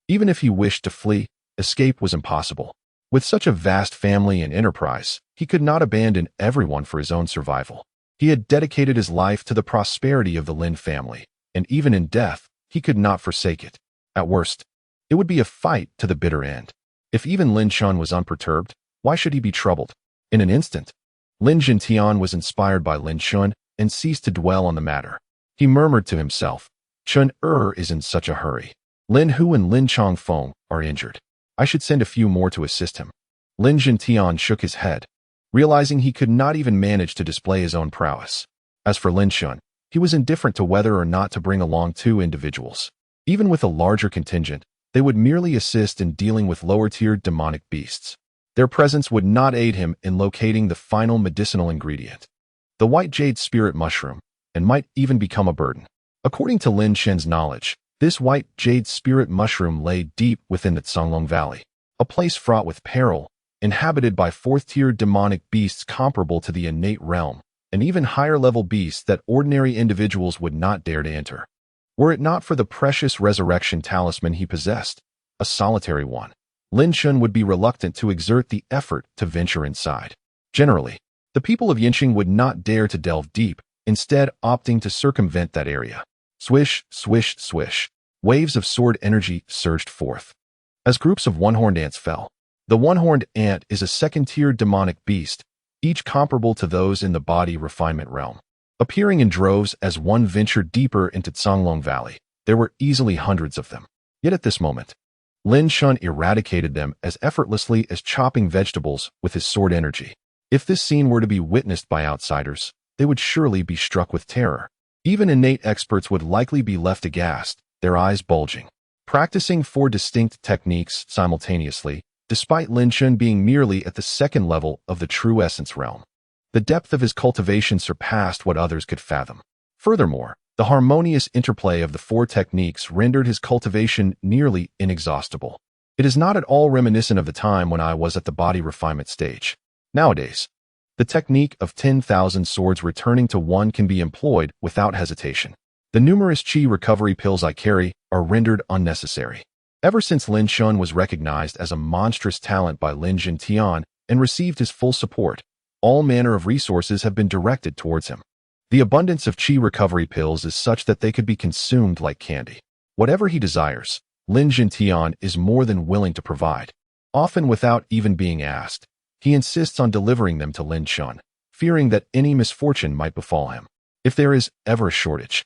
Speaker 1: even if he wished to flee, escape was impossible. With such a vast family and enterprise, he could not abandon everyone for his own survival. He had dedicated his life to the prosperity of the Lin family, and even in death, he could not forsake it. At worst, it would be a fight to the bitter end. If even Lin Yuanbai was unperturbed, why should he be troubled? In an instant, Lin Yuanbai was inspired by Lin Yuanbai and ceased to dwell on the matter. He murmured to himself, "Chen is in such a hurry. Lin Hu and Lin Chongfeng are injured. I should send a few more to assist him." Lin Yuanbai shook his head, realizing he could not even manage to display his own prowess. As for Lin Yuanbai, he was indifferent to whether or not to bring along 2 individuals. Even with a larger contingent, they would merely assist in dealing with lower-tiered demonic beasts. Their presence would not aid him in locating the final medicinal ingredient, the white jade spirit mushroom, and might even become a burden. According to Lin Chen's knowledge, this white jade spirit mushroom lay deep within the Songlong Valley, a place fraught with peril, inhabited by 4th-tier demonic beasts comparable to the innate realm, and even higher-level beasts that ordinary individuals would not dare to enter. Were it not for the precious resurrection talisman he possessed, a solitary one, Lin Yuanbai would be reluctant to exert the effort to venture inside. Generally, the people of Yinching would not dare to delve deep, instead opting to circumvent that area. Swish, swish, swish. Waves of sword energy surged forth as groups of one-horned ants fell. The one-horned ant is a 2nd-tier demonic beast, each comparable to those in the body refinement realm. Appearing in droves as one ventured deeper into Songlong Valley, there were easily hundreds of them. Yet at this moment, Lin Yuanbai eradicated them as effortlessly as chopping vegetables with his sword energy. If this scene were to be witnessed by outsiders, they would surely be struck with terror. Even innate experts would likely be left aghast, their eyes bulging. Practicing 4 distinct techniques simultaneously, despite Lin Yuanbai being merely at the 2nd level of the true essence realm, the depth of his cultivation surpassed what others could fathom. Furthermore, the harmonious interplay of the 4 techniques rendered his cultivation nearly inexhaustible. It is not at all reminiscent of the time when I was at the body refinement stage. Nowadays, the technique of 10,000 swords returning to one can be employed without hesitation. The numerous qi recovery pills I carry are rendered unnecessary. Ever since Lin Yuanbai was recognized as a monstrous talent by Lin Yuanbai and received his full support, all manner of resources have been directed towards him. The abundance of qi recovery pills is such that they could be consumed like candy. Whatever he desires, Lin Yuanbai is more than willing to provide. Often without even being asked, he insists on delivering them to Lin Yuanbai, fearing that any misfortune might befall him. If there is ever a shortage,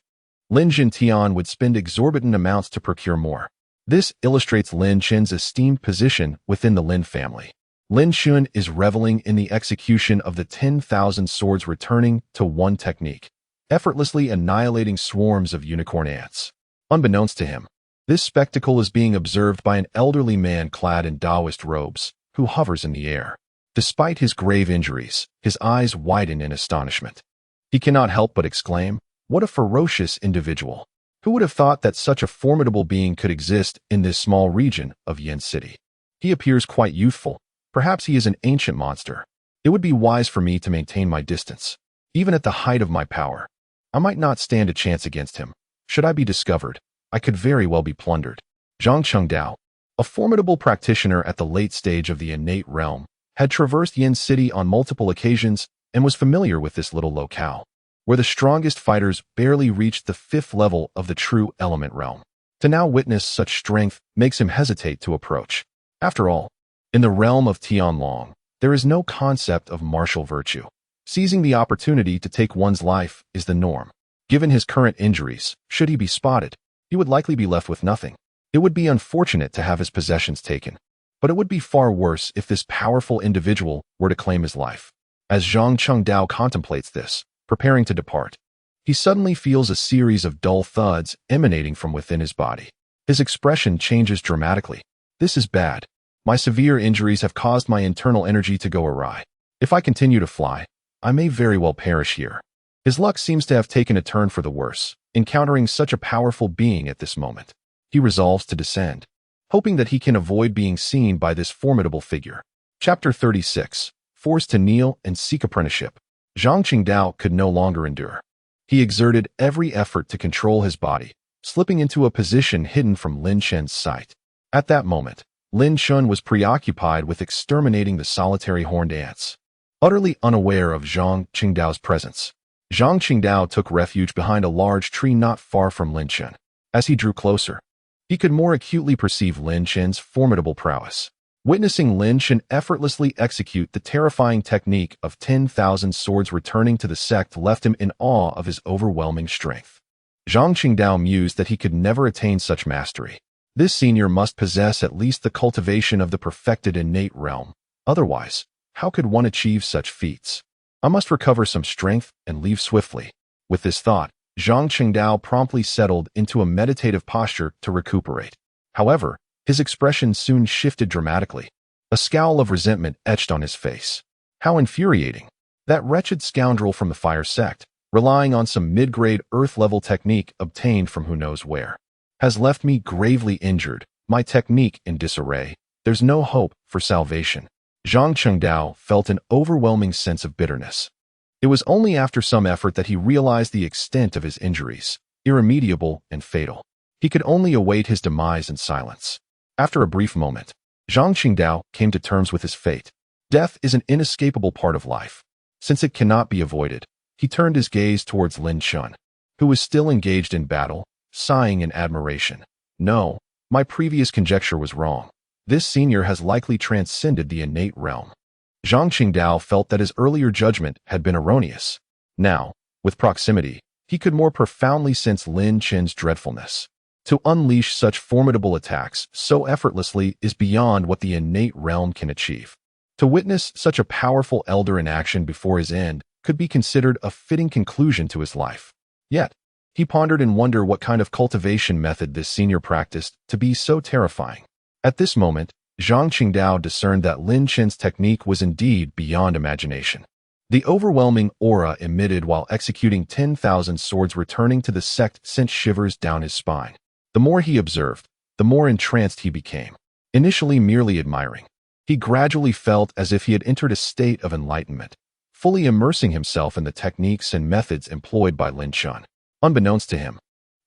Speaker 1: Lin Yuanbai would spend exorbitant amounts to procure more. This illustrates Lin Chen's esteemed position within the Lin family. Lin Yuanbai is reveling in the execution of the 10,000 swords returning to one technique, effortlessly annihilating swarms of unicorn ants. Unbeknownst to him, this spectacle is being observed by an elderly man clad in Taoist robes, who hovers in the air. Despite his grave injuries, his eyes widen in astonishment. He cannot help but exclaim, "What a ferocious individual! Who would have thought that such a formidable being could exist in this small region of Yin City? He appears quite youthful. Perhaps he is an ancient monster. It would be wise for me to maintain my distance. Even at the height of my power, I might not stand a chance against him. Should I be discovered, I could very well be plundered." Zhang Chengdao, a formidable practitioner at the late stage of the innate realm, had traversed Yin City on multiple occasions and was familiar with this little locale, where the strongest fighters barely reached the 5th level of the true element realm. To now witness such strength makes him hesitate to approach. After all, in the realm of Tianlong, there is no concept of martial virtue. Seizing the opportunity to take one's life is the norm. Given his current injuries, should he be spotted, he would likely be left with nothing. It would be unfortunate to have his possessions taken, but it would be far worse if this powerful individual were to claim his life. As Zhang Chengdao contemplates this, preparing to depart, he suddenly feels a series of dull thuds emanating from within his body. His expression changes dramatically. "This is bad. My severe injuries have caused my internal energy to go awry. If I continue to fly, I may very well perish here." His luck seems to have taken a turn for the worse, encountering such a powerful being at this moment. He resolves to descend, hoping that he can avoid being seen by this formidable figure. Chapter 36. Forced to kneel and seek apprenticeship. Zhang Qingdao could no longer endure. He exerted every effort to control his body, slipping into a position hidden from Lin Chen's sight. At that moment, Lin Yuanbai was preoccupied with exterminating the solitary horned ants. Utterly unaware of Zhang Qingdao's presence, Zhang Qingdao took refuge behind a large tree not far from Lin Yuanbai. As he drew closer, he could more acutely perceive Lin Yuanbai's formidable prowess. Witnessing Lin Yuanbai effortlessly execute the terrifying technique of 10,000 swords returning to the sect left him in awe of his overwhelming strength. Zhang Qingdao mused that he could never attain such mastery. This senior must possess at least the cultivation of the perfected innate realm. Otherwise, how could one achieve such feats? I must recover some strength and leave swiftly. With this thought, Zhang Qingdao promptly settled into a meditative posture to recuperate. However, his expression soon shifted dramatically. A scowl of resentment etched on his face. How infuriating! That wretched scoundrel from the fire sect, relying on some mid-grade earth-level technique obtained from who knows where, has left me gravely injured, my technique in disarray. There's no hope for salvation. Zhang Chengdao felt an overwhelming sense of bitterness. It was only after some effort that he realized the extent of his injuries, irremediable and fatal. He could only await his demise in silence. After a brief moment, Zhang Qingdao came to terms with his fate. Death is an inescapable part of life. Since it cannot be avoided, he turned his gaze towards Lin Yuanbai, who was still engaged in battle, sighing in admiration. "No, my previous conjecture was wrong. This senior has likely transcended the innate realm." Zhang Qingdao felt that his earlier judgment had been erroneous. Now, with proximity, he could more profoundly sense Lin Chen's dreadfulness. To unleash such formidable attacks so effortlessly is beyond what the innate realm can achieve. To witness such a powerful elder in action before his end could be considered a fitting conclusion to his life. Yet, he pondered in wonder what kind of cultivation method this senior practiced to be so terrifying. At this moment, Zhang Qingdao discerned that Lin Chen's technique was indeed beyond imagination. The overwhelming aura emitted while executing 10,000 swords returning to the sect sent shivers down his spine. The more he observed, the more entranced he became. Initially merely admiring, he gradually felt as if he had entered a state of enlightenment, fully immersing himself in the techniques and methods employed by Lin Yuanbai. Unbeknownst to him,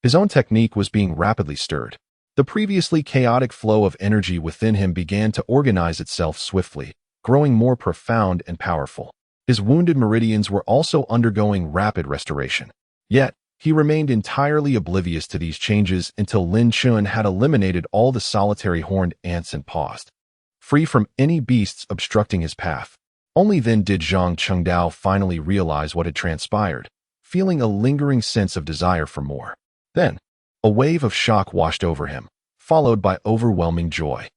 Speaker 1: his own technique was being rapidly stirred. The previously chaotic flow of energy within him began to organize itself swiftly, growing more profound and powerful. His wounded meridians were also undergoing rapid restoration. Yet, he remained entirely oblivious to these changes until Lin Yuanbai had eliminated all the solitary horned ants and paused, free from any beasts obstructing his path. Only then did Zhang Chengdao finally realize what had transpired, feeling a lingering sense of desire for more. Then, a wave of shock washed over him, followed by overwhelming joy.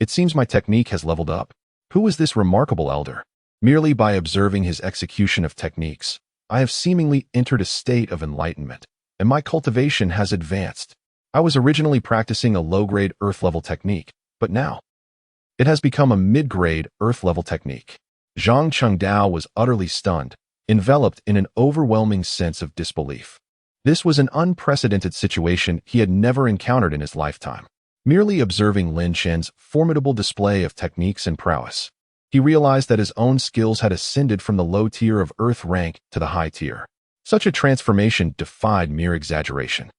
Speaker 1: It seems my technique has leveled up. Who is this remarkable elder? Merely by observing his execution of techniques, I have seemingly entered a state of enlightenment, and my cultivation has advanced. I was originally practicing a low-grade earth-level technique, but now it has become a mid-grade earth-level technique. Zhang Chengdao was utterly stunned, enveloped in an overwhelming sense of disbelief. This was an unprecedented situation he had never encountered in his lifetime. Merely observing Lin Yuanbai's formidable display of techniques and prowess, he realized that his own skills had ascended from the low tier of earth rank to the high tier. Such a transformation defied mere exaggeration.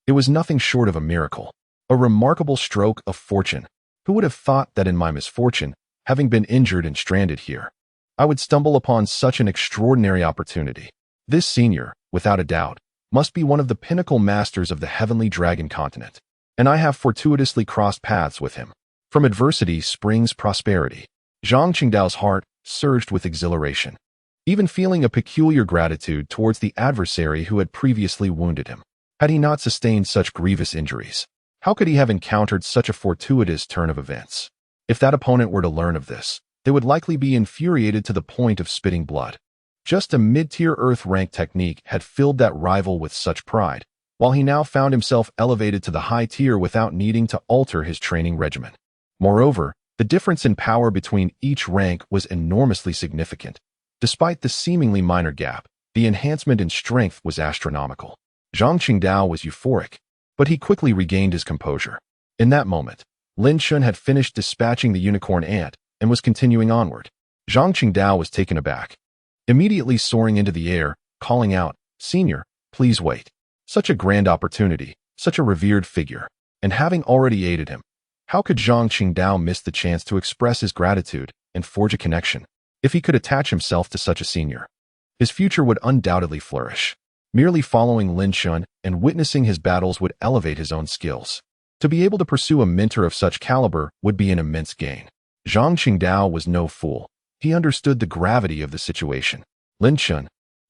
Speaker 1: It was nothing short of a miracle, a remarkable stroke of fortune. Who would have thought that in my misfortune, having been injured and stranded here, I would stumble upon such an extraordinary opportunity? This senior, without a doubt, must be one of the pinnacle masters of the heavenly dragon continent, and I have fortuitously crossed paths with him. From adversity springs prosperity. Zhang Chengdao's heart surged with exhilaration, even feeling a peculiar gratitude towards the adversary who had previously wounded him. Had he not sustained such grievous injuries, how could he have encountered such a fortuitous turn of events? If that opponent were to learn of this, they would likely be infuriated to the point of spitting blood. Just a mid-tier earth-rank technique had filled that rival with such pride, while he now found himself elevated to the high tier without needing to alter his training regimen. Moreover, the difference in power between each rank was enormously significant. Despite the seemingly minor gap, the enhancement in strength was astronomical. Zhang Chengdao was euphoric, but he quickly regained his composure. In that moment, Lin Yuanbai had finished dispatching the unicorn ant and was continuing onward. Zhang Chengdao was taken aback, immediately soaring into the air, calling out, "Senior, please wait." Such a grand opportunity, such a revered figure, and having already aided him, how could Zhang Chengdao miss the chance to express his gratitude and forge a connection? If he could attach himself to such a senior, his future would undoubtedly flourish. Merely following Lin Yuanbai and witnessing his battles would elevate his own skills. To be able to pursue a mentor of such caliber would be an immense gain. Zhang Chengdao was no fool. He understood the gravity of the situation. Lin Yuanbai,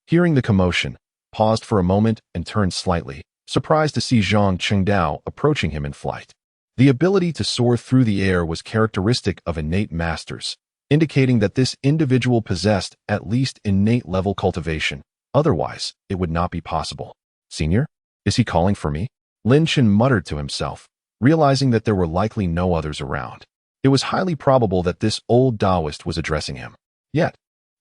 Speaker 1: hearing the commotion, paused for a moment and turned slightly, surprised to see Zhang Chengdao approaching him in flight. The ability to soar through the air was characteristic of innate masters, indicating that this individual possessed at least innate level cultivation. Otherwise, it would not be possible. "Senior? Is he calling for me?" Lin Yuanbai muttered to himself, realizing that there were likely no others around. It was highly probable that this old Taoist was addressing him. Yet,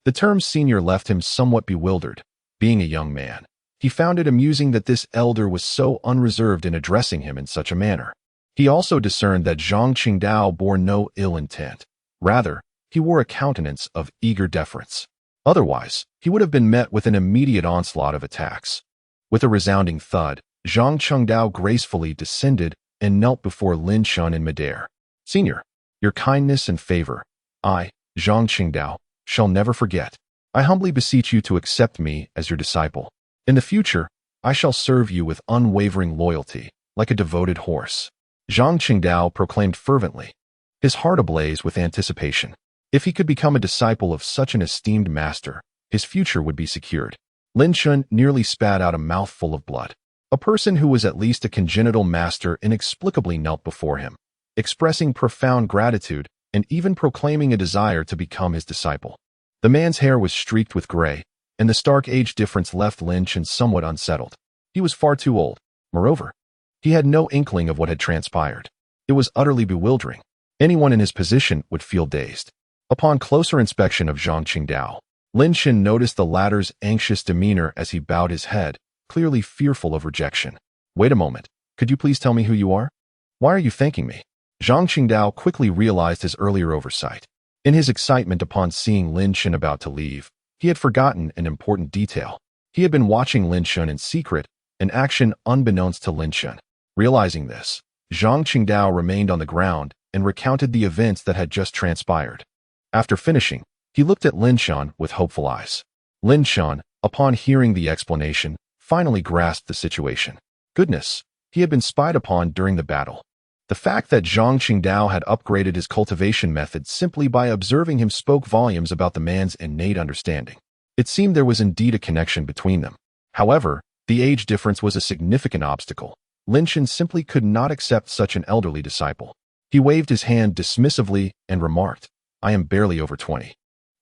Speaker 1: the term senior left him somewhat bewildered. Being a young man, he found it amusing that this elder was so unreserved in addressing him in such a manner. He also discerned that Zhang Chengdao bore no ill intent. Rather, he wore a countenance of eager deference. Otherwise, he would have been met with an immediate onslaught of attacks. With a resounding thud, Zhang Chengdao gracefully descended and knelt before Lin Yuanbai in midair. "Senior, your kindness and favor, I, Zhang Chengdao, shall never forget. I humbly beseech you to accept me as your disciple. In the future, I shall serve you with unwavering loyalty, like a devoted horse." Zhang Chengdao proclaimed fervently, his heart ablaze with anticipation. If he could become a disciple of such an esteemed master, his future would be secured. Lin Yuanbai nearly spat out a mouthful of blood. A person who was at least a congenital master inexplicably knelt before him, expressing profound gratitude and even proclaiming a desire to become his disciple. The man's hair was streaked with gray, and the stark age difference left Lin Yuanbai somewhat unsettled. He was far too old. Moreover, he had no inkling of what had transpired. It was utterly bewildering. Anyone in his position would feel dazed. Upon closer inspection of Zhang Chengdao, Lin Yuanbai noticed the latter's anxious demeanor as he bowed his head, clearly fearful of rejection. "Wait a moment. Could you please tell me who you are? Why are you thanking me?" Zhang Qingdao quickly realized his earlier oversight. In his excitement upon seeing Lin Chen about to leave, he had forgotten an important detail. He had been watching Lin Chen in secret, an action unbeknownst to Lin Chen. Realizing this, Zhang Qingdao remained on the ground and recounted the events that had just transpired. After finishing, he looked at Lin Chen with hopeful eyes. Lin Chen, upon hearing the explanation, finally grasped the situation. Goodness, he had been spied upon during the battle. The fact that Zhang Qingdao had upgraded his cultivation method simply by observing him spoke volumes about the man's innate understanding. It seemed there was indeed a connection between them. However, the age difference was a significant obstacle. Lin Chen simply could not accept such an elderly disciple. He waved his hand dismissively and remarked, "I am barely over 20.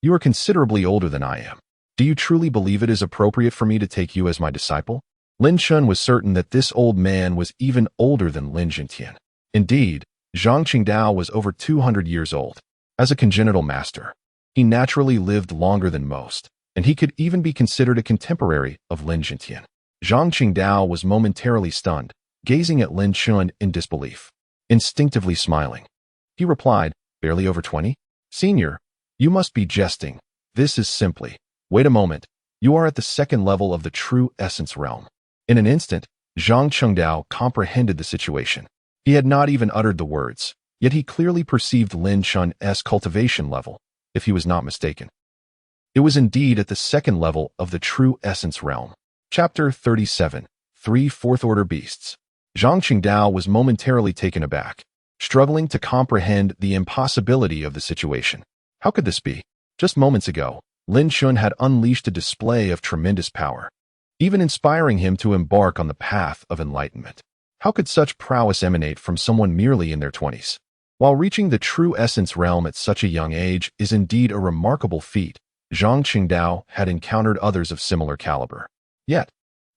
Speaker 1: You are considerably older than I am. Do you truly believe it is appropriate for me to take you as my disciple?" Lin Chen was certain that this old man was even older than Lin Jintian. Indeed, Zhang Qingdao was over 200 years old. As a congenital master, he naturally lived longer than most, and he could even be considered a contemporary of Lin Jintian. Zhang Qingdao was momentarily stunned, gazing at Lin Chen in disbelief. Instinctively smiling, he replied, "Barely over 20? Senior, you must be jesting. This is simply, wait a moment, you are at the second level of the true essence realm." In an instant, Zhang Qingdao comprehended the situation. He had not even uttered the words, yet he clearly perceived Lin Chen's cultivation level, if he was not mistaken. It was indeed at the second level of the true essence realm. Chapter 37. 3 Fourth-Order Beasts. Zhang Qingdao was momentarily taken aback, struggling to comprehend the impossibility of the situation. How could this be? Just moments ago, Lin Chen had unleashed a display of tremendous power, even inspiring him to embark on the path of enlightenment. How could such prowess emanate from someone merely in their 20s? While reaching the true essence realm at such a young age is indeed a remarkable feat, Zhang Qingdao had encountered others of similar caliber. Yet,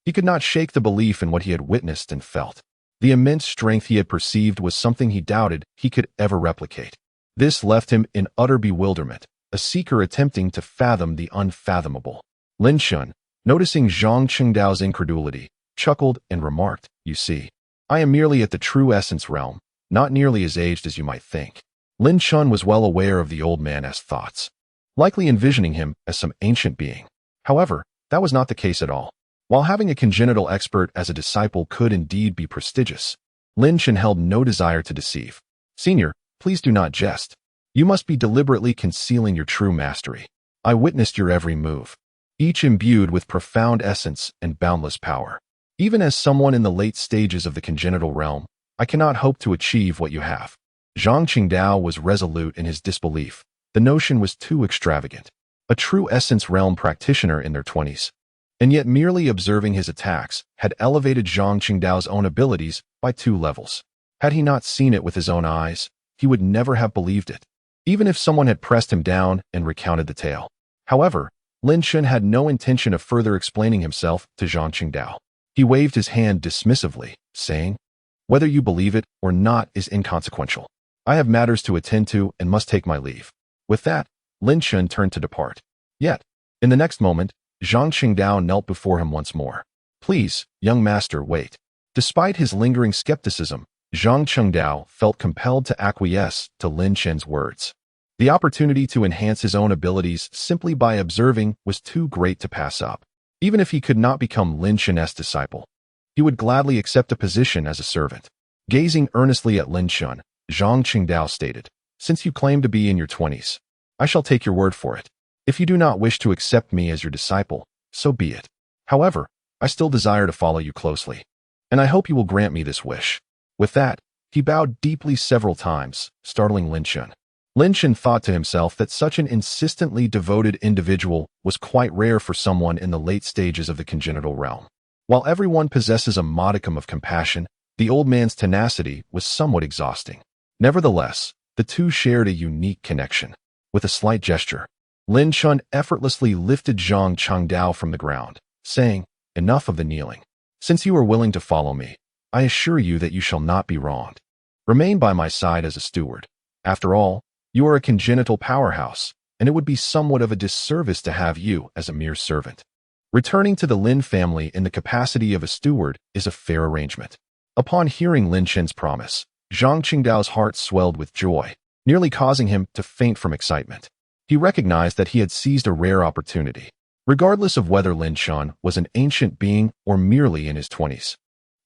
Speaker 1: he could not shake the belief in what he had witnessed and felt. The immense strength he had perceived was something he doubted he could ever replicate. This left him in utter bewilderment, a seeker attempting to fathom the unfathomable. Lin Chen, noticing Zhang Qingdao's incredulity, chuckled and remarked, "You see, I am merely at the true essence realm, not nearly as aged as you might think." Lin Chen was well aware of the old man's thoughts, likely envisioning him as some ancient being. However, that was not the case at all. While having a congenital expert as a disciple could indeed be prestigious, Lin Chen held no desire to deceive. "Senior, please do not jest. You must be deliberately concealing your true mastery. I witnessed your every move, each imbued with profound essence and boundless power. Even as someone in the late stages of the congenital realm, I cannot hope to achieve what you have." Zhang Qingdao was resolute in his disbelief. The notion was too extravagant. A true essence realm practitioner in their 20s, and yet merely observing his attacks, had elevated Zhang Qingdao's own abilities by 2 levels. Had he not seen it with his own eyes, he would never have believed it, even if someone had pressed him down and recounted the tale. However, Lin Chen had no intention of further explaining himself to Zhang Qingdao. He waved his hand dismissively, saying, "Whether you believe it or not is inconsequential. I have matters to attend to and must take my leave." With that, Lin Chen turned to depart. Yet, in the next moment, Zhang Qingdao knelt before him once more. "Please, young master, wait." Despite his lingering skepticism, Zhang Qingdao felt compelled to acquiesce to Lin Chen's words. The opportunity to enhance his own abilities simply by observing was too great to pass up. Even if he could not become Lin Chen's disciple, he would gladly accept a position as a servant. Gazing earnestly at Lin Chen, Zhang Qingdao stated, "Since you claim to be in your 20s, I shall take your word for it. If you do not wish to accept me as your disciple, so be it. However, I still desire to follow you closely, and I hope you will grant me this wish." With that, he bowed deeply several times, startling Lin Chen. Lin Chen thought to himself that such an insistently devoted individual was quite rare for someone in the late stages of the congenital realm. While everyone possesses a modicum of compassion, the old man's tenacity was somewhat exhausting. Nevertheless, the two shared a unique connection. With a slight gesture, Lin Chen effortlessly lifted Zhang Qingdao from the ground, saying, "Enough of the kneeling. Since you are willing to follow me, I assure you that you shall not be wronged. Remain by my side as a steward. After all, you are a congenital powerhouse, and it would be somewhat of a disservice to have you as a mere servant. Returning to the Lin family in the capacity of a steward is a fair arrangement." Upon hearing Lin Chen's promise, Zhang Qingdao's heart swelled with joy, nearly causing him to faint from excitement. He recognized that he had seized a rare opportunity, regardless of whether Lin Shan was an ancient being or merely in his 20s.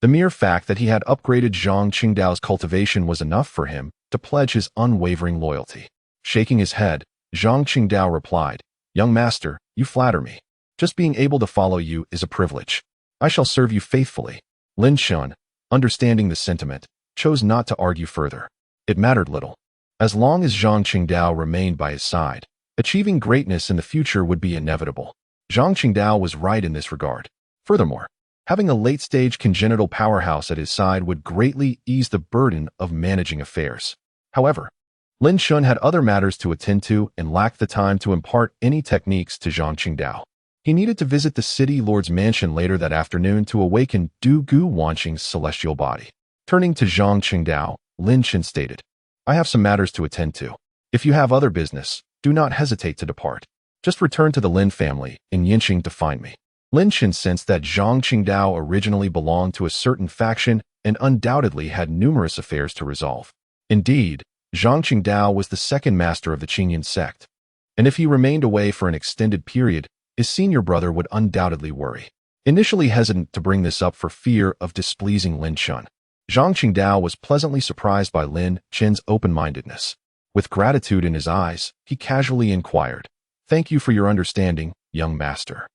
Speaker 1: The mere fact that he had upgraded Zhang Qingdao's cultivation was enough for him to pledge his unwavering loyalty. Shaking his head, Zhang Qingdao replied, "Young master, you flatter me. Just being able to follow you is a privilege. I shall serve you faithfully." Lin Shan, understanding the sentiment, chose not to argue further. It mattered little. As long as Zhang Qingdao remained by his side, achieving greatness in the future would be inevitable. Zhang Qingdao was right in this regard. Furthermore, having a late-stage congenital powerhouse at his side would greatly ease the burden of managing affairs. However, Lin Shun had other matters to attend to and lacked the time to impart any techniques to Zhang Qingdao. He needed to visit the city lord's mansion later that afternoon to awaken Du Gu Wanqing's celestial body. Turning to Zhang Qingdao, Lin Shan stated, "I have some matters to attend to. If you have other business, do not hesitate to depart. Just return to the Lin family in Yinqing to find me." Lin Shan sensed that Zhang Qingdao originally belonged to a certain faction and undoubtedly had numerous affairs to resolve. Indeed, Zhang Qingdao was the second master of the Qingyan sect, and if he remained away for an extended period, his senior brother would undoubtedly worry. Initially hesitant to bring this up for fear of displeasing Lin Shun, Zhang Qingdao was pleasantly surprised by Lin Chen's open-mindedness. With gratitude in his eyes, he casually inquired, "Thank you for your understanding, young master.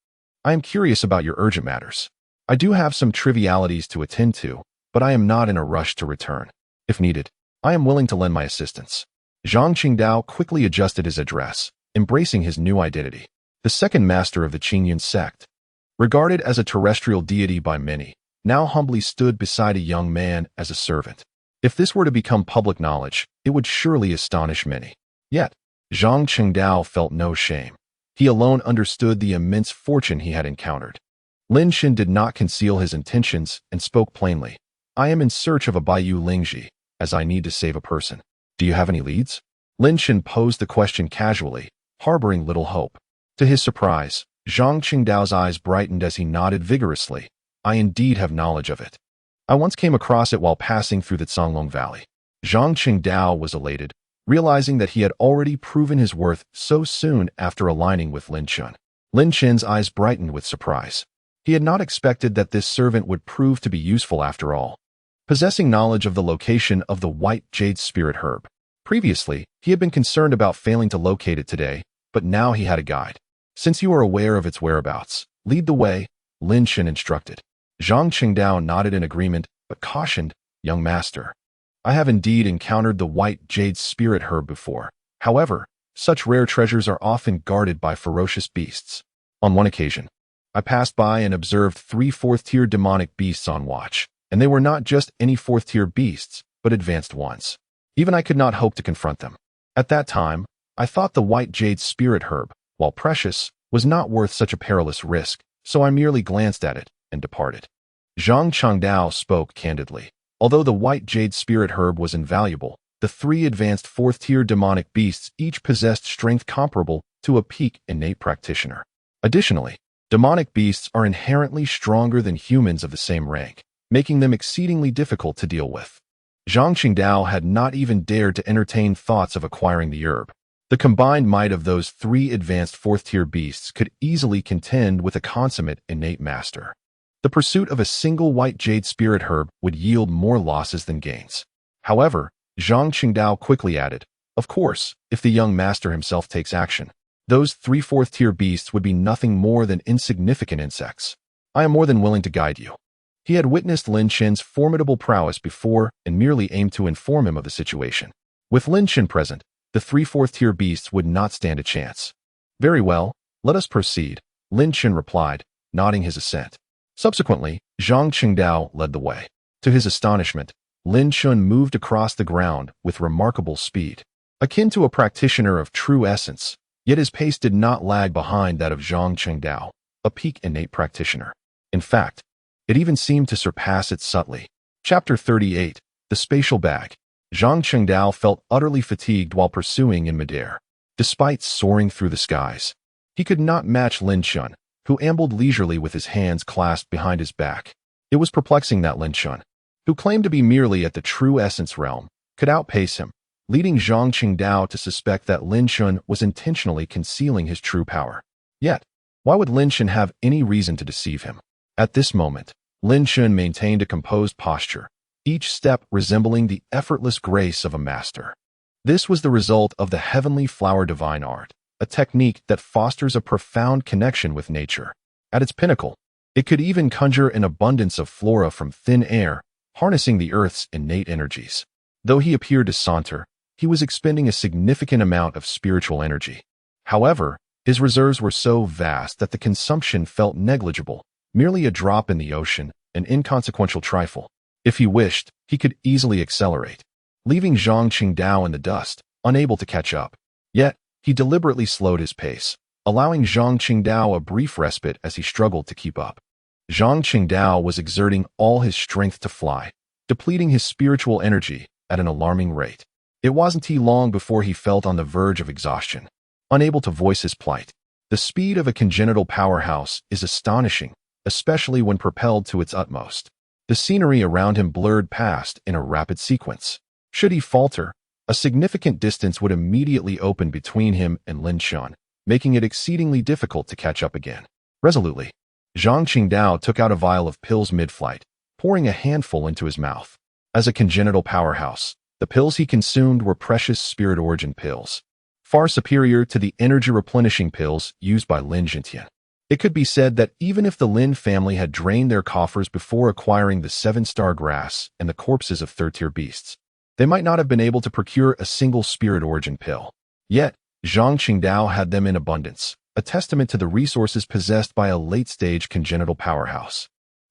Speaker 1: I am curious about your urgent matters. I do have some trivialities to attend to, but I am not in a rush to return. If needed, I am willing to lend my assistance." Zhang Qingdao quickly adjusted his address, embracing his new identity. The second master of the Qingyan sect, regarded as a terrestrial deity by many, now humbly stood beside a young man as a servant. If this were to become public knowledge, it would surely astonish many. Yet, Zhang Qingdao felt no shame. He alone understood the immense fortune he had encountered. Lin Shan did not conceal his intentions and spoke plainly. "I am in search of a Baiyu Lingji, as I need to save a person. Do you have any leads?" Lin Shan posed the question casually, harboring little hope. To his surprise, Zhang Qingdao's eyes brightened as he nodded vigorously. "I indeed have knowledge of it. I once came across it while passing through the Canglong Valley." Zhang Qingdao was elated, realizing that he had already proven his worth so soon after aligning with Lin Shan. Lin Shan's eyes brightened with surprise. He had not expected that this servant would prove to be useful after all. Possessing knowledge of the location of the white jade spirit herb. Previously, he had been concerned about failing to locate it today, but now he had a guide. "Since you are aware of its whereabouts, lead the way," Lin Shan instructed. Zhang Qingdao nodded in agreement, but cautioned, "Young master, I have indeed encountered the white jade spirit herb before. However, such rare treasures are often guarded by ferocious beasts. On one occasion, I passed by and observed 3 fourth-tier demonic beasts on watch, and they were not just any fourth-tier beasts, but advanced ones. Even I could not hope to confront them. At that time, I thought the white jade spirit herb, while precious, was not worth such a perilous risk, so I merely glanced at it and departed." Zhang Qingdao spoke candidly. Although the white jade spirit herb was invaluable, the 3 advanced 4th-tier demonic beasts each possessed strength comparable to a peak innate practitioner. Additionally, demonic beasts are inherently stronger than humans of the same rank, making them exceedingly difficult to deal with. Zhang Qingdao had not even dared to entertain thoughts of acquiring the herb. The combined might of those 3 advanced 4th-tier beasts could easily contend with a consummate innate master. The pursuit of a single white jade spirit herb would yield more losses than gains. However, Zhang Qingdao quickly added, "Of course, if the young master himself takes action, those 3 4th-tier beasts would be nothing more than insignificant insects. I am more than willing to guide you." He had witnessed Lin Chen's formidable prowess before and merely aimed to inform him of the situation. With Lin Chen present, the 3 4th-tier beasts would not stand a chance. "Very well, let us proceed," Lin Chen replied, nodding his assent. Subsequently, Zhang Qingdao led the way. To his astonishment, Lin Shun moved across the ground with remarkable speed. Akin to a practitioner of true essence, yet his pace did not lag behind that of Zhang Qingdao, a peak innate practitioner. In fact, it even seemed to surpass it subtly. Chapter 38, The Spatial Bag. Zhang Qingdao felt utterly fatigued while pursuing in midair. Despite soaring through the skies, he could not match Lin Shun, who ambled leisurely with his hands clasped behind his back. It was perplexing that Lin Shun, who claimed to be merely at the true essence realm, could outpace him, leading Zhang Qingdao to suspect that Lin Chun was intentionally concealing his true power. Yet, why would Lin Chun have any reason to deceive him? At this moment, Lin Chun maintained a composed posture, each step resembling the effortless grace of a master. This was the result of the heavenly flower divine art, a technique that fosters a profound connection with nature. At its pinnacle, it could even conjure an abundance of flora from thin air, harnessing the earth's innate energies. Though he appeared to saunter, he was expending a significant amount of spiritual energy. However, his reserves were so vast that the consumption felt negligible, merely a drop in the ocean, an inconsequential trifle. If he wished, he could easily accelerate, leaving Zhang Qingdao in the dust, unable to catch up. Yet, he deliberately slowed his pace, allowing Zhang Qingdao a brief respite as he struggled to keep up. Zhang Qingdao was exerting all his strength to fly, depleting his spiritual energy at an alarming rate. It wasn't long before he felt on the verge of exhaustion, unable to voice his plight. The speed of a congenital powerhouse is astonishing, especially when propelled to its utmost. The scenery around him blurred past in a rapid sequence. Should he falter, a significant distance would immediately open between him and Lin Chun, making it exceedingly difficult to catch up again. Resolutely, Zhang Qingdao took out a vial of pills mid-flight, pouring a handful into his mouth. As a congenital powerhouse, the pills he consumed were precious spirit origin pills, far superior to the energy-replenishing pills used by Lin Jintian. It could be said that even if the Lin family had drained their coffers before acquiring the 7-star grass and the corpses of third-tier beasts, they might not have been able to procure a single spirit origin pill. Yet, Zhang Qingdao had them in abundance, a testament to the resources possessed by a late-stage congenital powerhouse.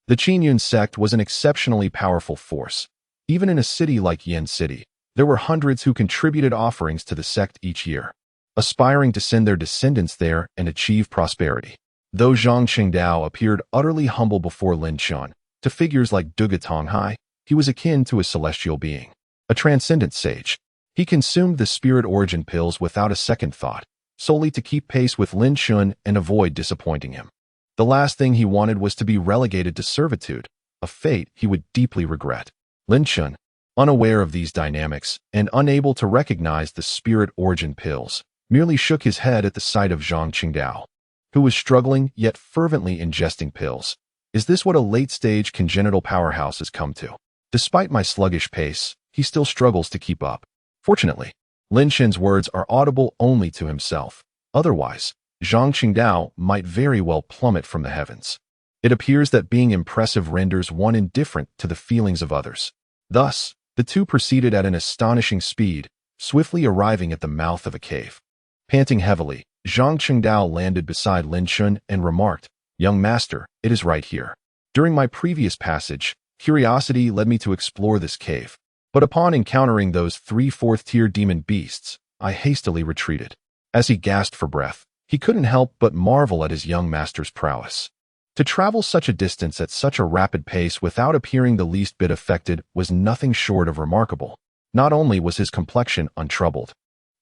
Speaker 1: The Qinyun sect was an exceptionally powerful force. Even in a city like Yin City, there were hundreds who contributed offerings to the sect each year, aspiring to send their descendants there and achieve prosperity. Though Zhang Qingdao appeared utterly humble before Lin Chun, to figures like Duga Tonghai, he was akin to a celestial being, a transcendent sage. He consumed the spirit origin pills without a second thought, solely to keep pace with Lin Chun and avoid disappointing him. The last thing he wanted was to be relegated to servitude, a fate he would deeply regret. Lin Chun, unaware of these dynamics and unable to recognize the spirit origin pills, merely shook his head at the sight of Zhang Qingdao, who was struggling yet fervently ingesting pills. Is this what a late-stage congenital powerhouse has come to? Despite my sluggish pace, he still struggles to keep up. Fortunately, Lin Chen's words are audible only to himself. Otherwise, Zhang Qingdao might very well plummet from the heavens. It appears that being impressive renders one indifferent to the feelings of others. Thus, the two proceeded at an astonishing speed, swiftly arriving at the mouth of a cave. Panting heavily, Zhang Qingdao landed beside Lin Chun and remarked, "Young master, it is right here. During my previous passage, curiosity led me to explore this cave. But upon encountering those 3 4th-tier demon beasts, I hastily retreated." As he gasped for breath, he couldn't help but marvel at his young master's prowess. To travel such a distance at such a rapid pace without appearing the least bit affected was nothing short of remarkable. Not only was his complexion untroubled,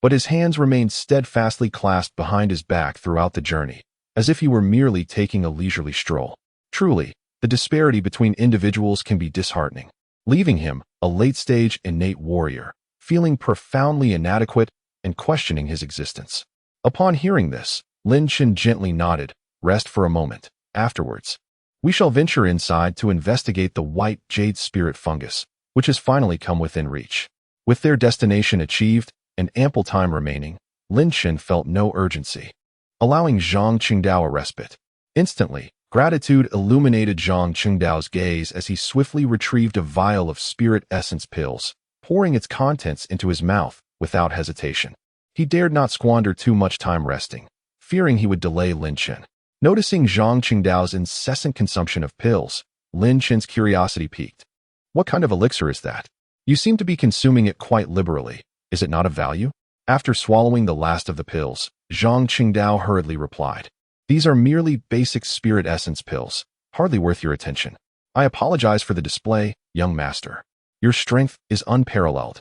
Speaker 1: but his hands remained steadfastly clasped behind his back throughout the journey, as if he were merely taking a leisurely stroll. Truly, the disparity between individuals can be disheartening, leaving him, a late-stage innate warrior, feeling profoundly inadequate and questioning his existence. Upon hearing this, Lin Chun gently nodded. "Rest for a moment. Afterwards, we shall venture inside to investigate the white jade spirit fungus, which has finally come within reach." With their destination achieved and ample time remaining, Lin Chun felt no urgency, allowing Zhang Qingdao a respite. Instantly, gratitude illuminated Zhang Qingdao's gaze as he swiftly retrieved a vial of spirit essence pills, pouring its contents into his mouth without hesitation. He dared not squander too much time resting, fearing he would delay Lin Chun. Noticing Zhang Qingdao's incessant consumption of pills, Lin Chun's curiosity piqued. "What kind of elixir is that? You seem to be consuming it quite liberally. Is it not of value?" After swallowing the last of the pills, Zhang Qingdao hurriedly replied, "These are merely basic spirit essence pills, hardly worth your attention. I apologize for the display, young master. Your strength is unparalleled,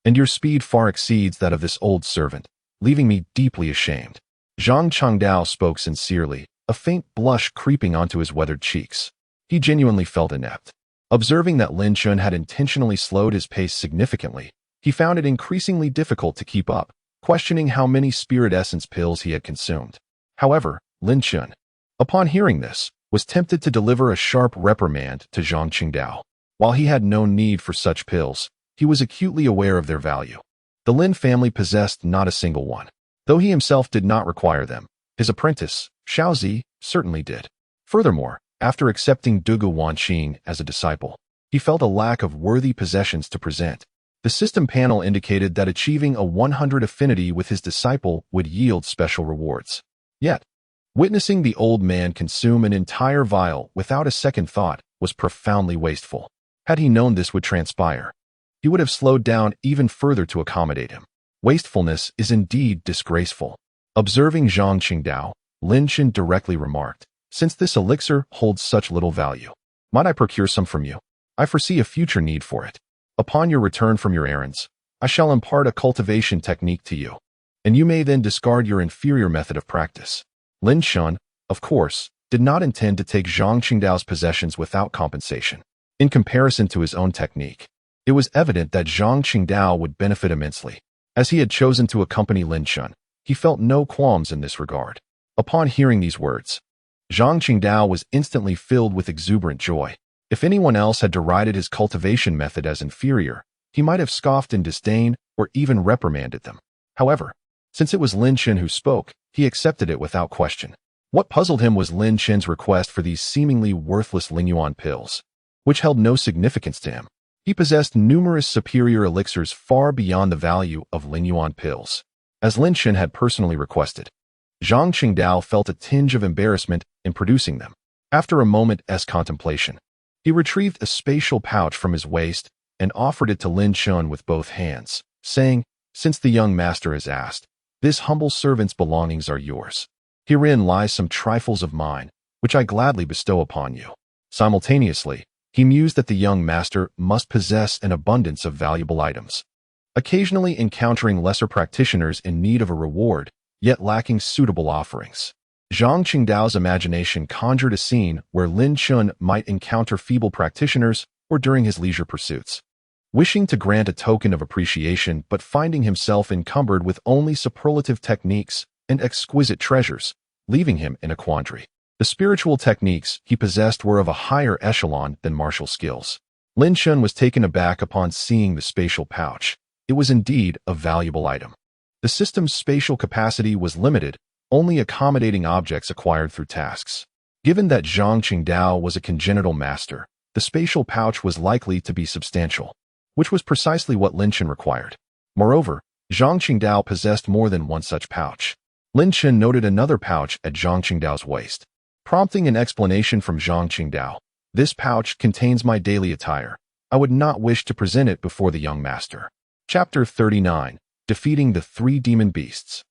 Speaker 1: and your speed far exceeds that of this old servant, leaving me deeply ashamed." Zhang Qingdao spoke sincerely, a faint blush creeping onto his weathered cheeks. He genuinely felt inept. Observing that Lin Yuanbai had intentionally slowed his pace significantly, he found it increasingly difficult to keep up, questioning how many spirit essence pills he had consumed. However, Lin Yuanbai, upon hearing this, was tempted to deliver a sharp reprimand to Zhang Qingdao. While he had no need for such pills, he was acutely aware of their value. The Lin family possessed not a single one. Though he himself did not require them, his apprentice, Sigh, certainly did. Furthermore, after accepting Dugu Wanqing as a disciple, he felt a lack of worthy possessions to present. The system panel indicated that achieving a 100 affinity with his disciple would yield special rewards. Yet, witnessing the old man consume an entire vial without a second thought was profoundly wasteful. Had he known this would transpire, he would have slowed down even further to accommodate him. Wastefulness is indeed disgraceful. Observing Zhang Qingdao, Lin Yuanbai directly remarked, "Since this elixir holds such little value, might I procure some from you? I foresee a future need for it. Upon your return from your errands, I shall impart a cultivation technique to you, and you may then discard your inferior method of practice." Lin Yuanbai, of course, did not intend to take Zhang Qingdao's possessions without compensation. In comparison to his own technique, it was evident that Zhang Qingdao would benefit immensely. As he had chosen to accompany Lin Yuanbai, he felt no qualms in this regard. Upon hearing these words, Zhang Qingdao was instantly filled with exuberant joy. If anyone else had derided his cultivation method as inferior, he might have scoffed in disdain or even reprimanded them. However, since it was Lin Yuanbai who spoke, he accepted it without question. What puzzled him was Lin Yuanbai's request for these seemingly worthless Lin Yuan pills, which held no significance to him. He possessed numerous superior elixirs far beyond the value of Lin Yuan pills. As Lin Yuanbai had personally requested, Zhang Qingdao felt a tinge of embarrassment in producing them. After a moment's contemplation, he retrieved a spatial pouch from his waist and offered it to Lin Yuanbai with both hands, saying, "Since the young master has asked, this humble servant's belongings are yours. Herein lies some trifles of mine, which I gladly bestow upon you." Simultaneously, he mused that the young master must possess an abundance of valuable items. Occasionally encountering lesser practitioners in need of a reward, yet lacking suitable offerings. Zhang Qingdao's imagination conjured a scene where Lin Yuanbai might encounter feeble practitioners or during his leisure pursuits. Wishing to grant a token of appreciation but finding himself encumbered with only superlative techniques and exquisite treasures, leaving him in a quandary. The spiritual techniques he possessed were of a higher echelon than martial skills. Lin Yuanbai was taken aback upon seeing the spatial pouch. It was indeed a valuable item. The system's spatial capacity was limited, only accommodating objects acquired through tasks. Given that Zhang Qingdao was a congenital master, the spatial pouch was likely to be substantial, which was precisely what Lin Yuanbai required. Moreover, Zhang Qingdao possessed more than one such pouch. Lin Yuanbai noted another pouch at Zhang Qingdao's waist. Prompting an explanation from Zhang Qingdao, "This pouch contains my daily attire. I would not wish to present it before the young master." Chapter 39. Defeating the Three Demon Beasts.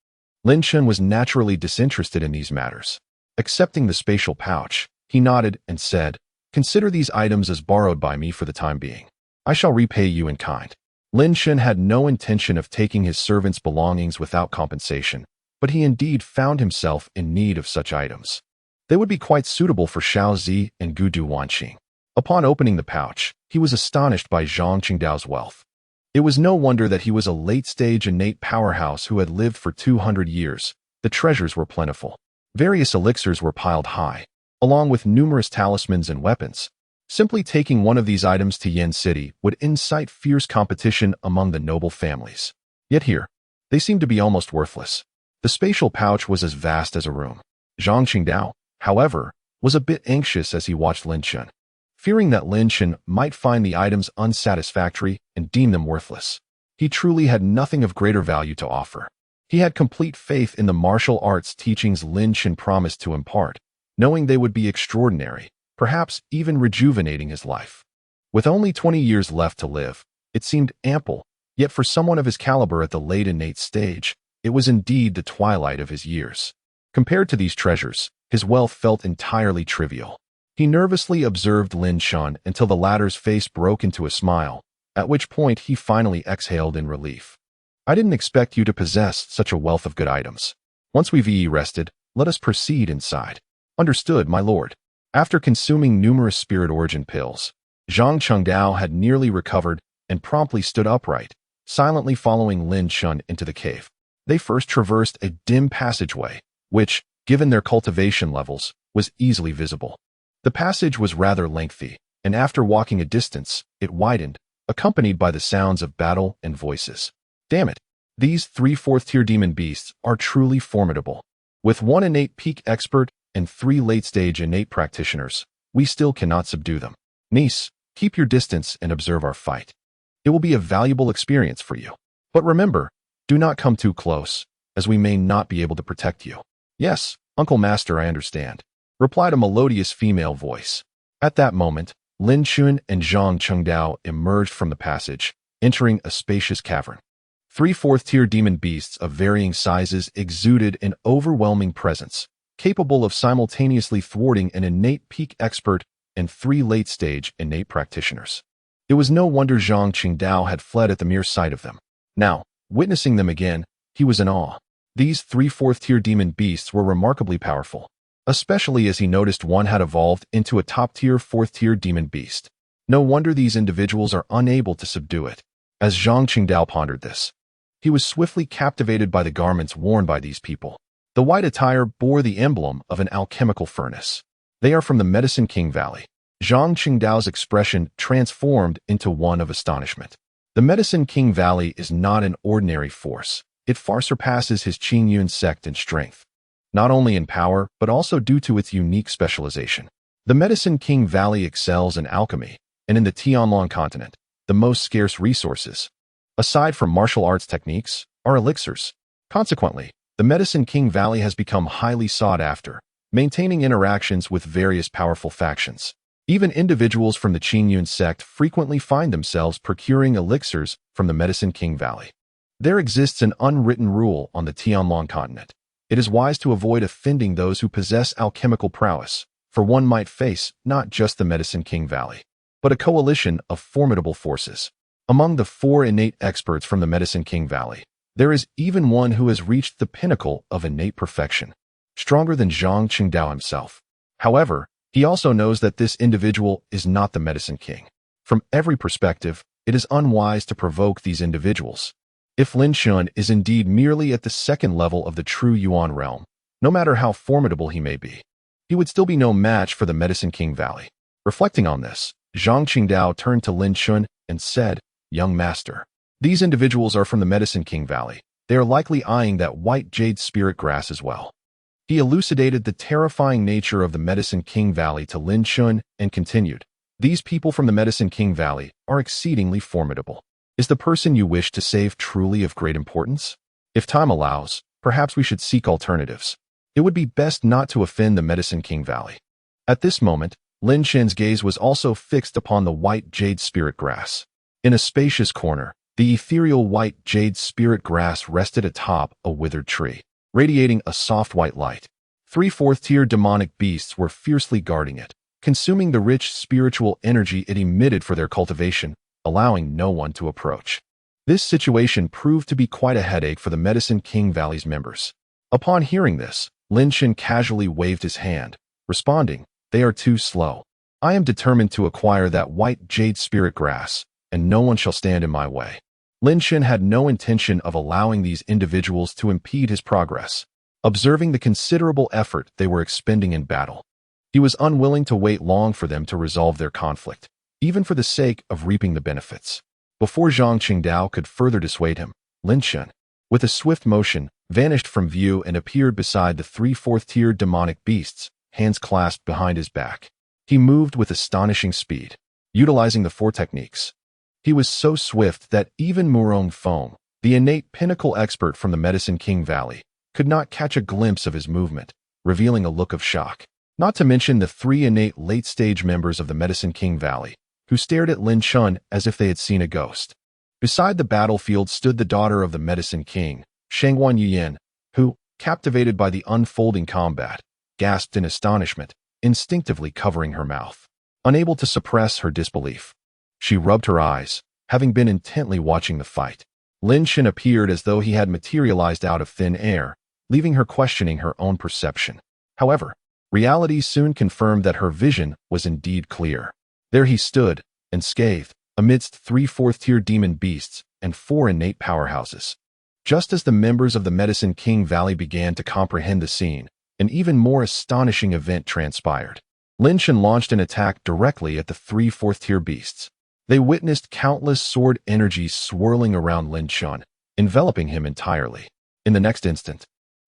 Speaker 1: Lin Yuanbai was naturally disinterested in these matters. Accepting the spatial pouch, he nodded and said, "Consider these items as borrowed by me for the time being. I shall repay you in kind." Lin Yuanbai had no intention of taking his servant's belongings without compensation, but he indeed found himself in need of such items. They would be quite suitable for Sigh and Gudu Wanqing. Upon opening the pouch, he was astonished by Zhang Qingdao's wealth. It was no wonder that he was a late-stage innate powerhouse who had lived for 200 years. The treasures were plentiful. Various elixirs were piled high, along with numerous talismans and weapons. Simply taking one of these items to Yin City would incite fierce competition among the noble families. Yet here, they seemed to be almost worthless. The spatial pouch was as vast as a room. Zhang Qingdao, however, was a bit anxious as he watched Lin Yuanbai, fearing that Lin Yuanbai might find the items unsatisfactory and deem them worthless. He truly had nothing of greater value to offer. He had complete faith in the martial arts teachings Lin Yuanbai promised to impart, knowing they would be extraordinary, perhaps even rejuvenating his life. With only 20 years left to live, it seemed ample, yet for someone of his caliber at the late innate stage, it was indeed the twilight of his years. Compared to these treasures, his wealth felt entirely trivial. He nervously observed Lin Yuanbai until the latter's face broke into a smile, at which point he finally exhaled in relief. "I didn't expect you to possess such a wealth of good items. Once we've rested, let us proceed inside." "Understood, my lord." After consuming numerous spirit origin pills, Zhang Chengdao had nearly recovered and promptly stood upright, silently following Lin Chun into the cave. They first traversed a dim passageway, which, given their cultivation levels, was easily visible. The passage was rather lengthy, and after walking a distance, it widened, accompanied by the sounds of battle and voices. Damn it! These 3 4th-tier demon beasts are truly formidable. With 1 innate peak expert and 3 late-stage innate practitioners, we still cannot subdue them. Niece, keep your distance and observe our fight. It will be a valuable experience for you. But remember, do not come too close, as we may not be able to protect you. Yes, Uncle Master, I understand, replied a melodious female voice. At that moment, Lin Chun and Zhang Chengdao emerged from the passage, entering a spacious cavern. 3 4th-tier demon beasts of varying sizes exuded an overwhelming presence, capable of simultaneously thwarting an innate peak expert and 3 late-stage innate practitioners. It was no wonder Zhang Chengdao had fled at the mere sight of them. Now, witnessing them again, he was in awe. These 3 4th-tier demon beasts were remarkably powerful, especially as he noticed one had evolved into a top-tier 4th-tier demon beast. No wonder these individuals are unable to subdue it. As Zhang Chengdao pondered this, he was swiftly captivated by the garments worn by these people. The white attire bore the emblem of an alchemical furnace. They are from the Medicine King Valley. Zhang Chengdao's expression transformed into one of astonishment. The Medicine King Valley is not an ordinary force. It far surpasses his Qingyun sect in strength, not only in power, but also due to its unique specialization. The Medicine King Valley excels in alchemy, and in the Tianlong continent, the most scarce resources, aside from martial arts techniques, are elixirs. Consequently, the Medicine King Valley has become highly sought after, maintaining interactions with various powerful factions. Even individuals from the Qingyun sect frequently find themselves procuring elixirs from the Medicine King Valley. There exists an unwritten rule on the Tianlong continent. It is wise to avoid offending those who possess alchemical prowess, for one might face not just the Medicine King Valley, but a coalition of formidable forces. Among the 4 innate experts from the Medicine King Valley, there is even one who has reached the pinnacle of innate perfection, stronger than Zhang Chengdao himself. However, he also knows that this individual is not the Medicine King. From every perspective, it is unwise to provoke these individuals. If Lin Chun is indeed merely at the 2nd level of the true Yuan realm, no matter how formidable he may be, he would still be no match for the Medicine King Valley. Reflecting on this, Zhang Chengdao turned to Lin Chun and said, "Young master, these individuals are from the Medicine King Valley. They are likely eyeing that white jade spirit grass as well." He elucidated the terrifying nature of the Medicine King Valley to Lin Chun and continued, "These people from the Medicine King Valley are exceedingly formidable. Is the person you wish to save truly of great importance? If time allows, perhaps we should seek alternatives. It would be best not to offend the Medicine King Valley." At this moment, Lin Chen's gaze was also fixed upon the white jade spirit grass. In a spacious corner, the ethereal white jade spirit grass rested atop a withered tree, radiating a soft white light. 3 4th-tier demonic beasts were fiercely guarding it, consuming the rich spiritual energy it emitted for their cultivation, allowing no one to approach. This situation proved to be quite a headache for the Medicine King Valley's members. Upon hearing this, Lin Chen casually waved his hand, responding, "They are too slow. I am determined to acquire that white jade spirit grass, and no one shall stand in my way." Lin Chen had no intention of allowing these individuals to impede his progress. Observing the considerable effort they were expending in battle, he was unwilling to wait long for them to resolve their conflict, even for the sake of reaping the benefits. Before Zhang Chengdao could further dissuade him, Lin Chen, with a swift motion, vanished from view and appeared beside the 3 4th-tier demonic beasts, hands clasped behind his back. He moved with astonishing speed, utilizing the 4 techniques. He was so swift that even Murong Feng, the innate pinnacle expert from the Medicine King Valley, could not catch a glimpse of his movement, revealing a look of shock. Not to mention the 3 innate late-stage members of the Medicine King Valley, who stared at Lin Chun as if they had seen a ghost. Beside the battlefield stood the daughter of the Medicine King, Shangguan Yuyan, who, captivated by the unfolding combat, gasped in astonishment, instinctively covering her mouth. Unable to suppress her disbelief, she rubbed her eyes, having been intently watching the fight. Lin Chen appeared as though he had materialized out of thin air, leaving her questioning her own perception. However, reality soon confirmed that her vision was indeed clear. There he stood, unscathed, amidst 3 fourth-tier demon beasts and 4 innate powerhouses. Just as the members of the Medicine King Valley began to comprehend the scene, an even more astonishing event transpired. Lin Yuanbai launched an attack directly at the 3 fourth-tier beasts. They witnessed countless sword energies swirling around Lin Yuanbai, enveloping him entirely. In the next instant,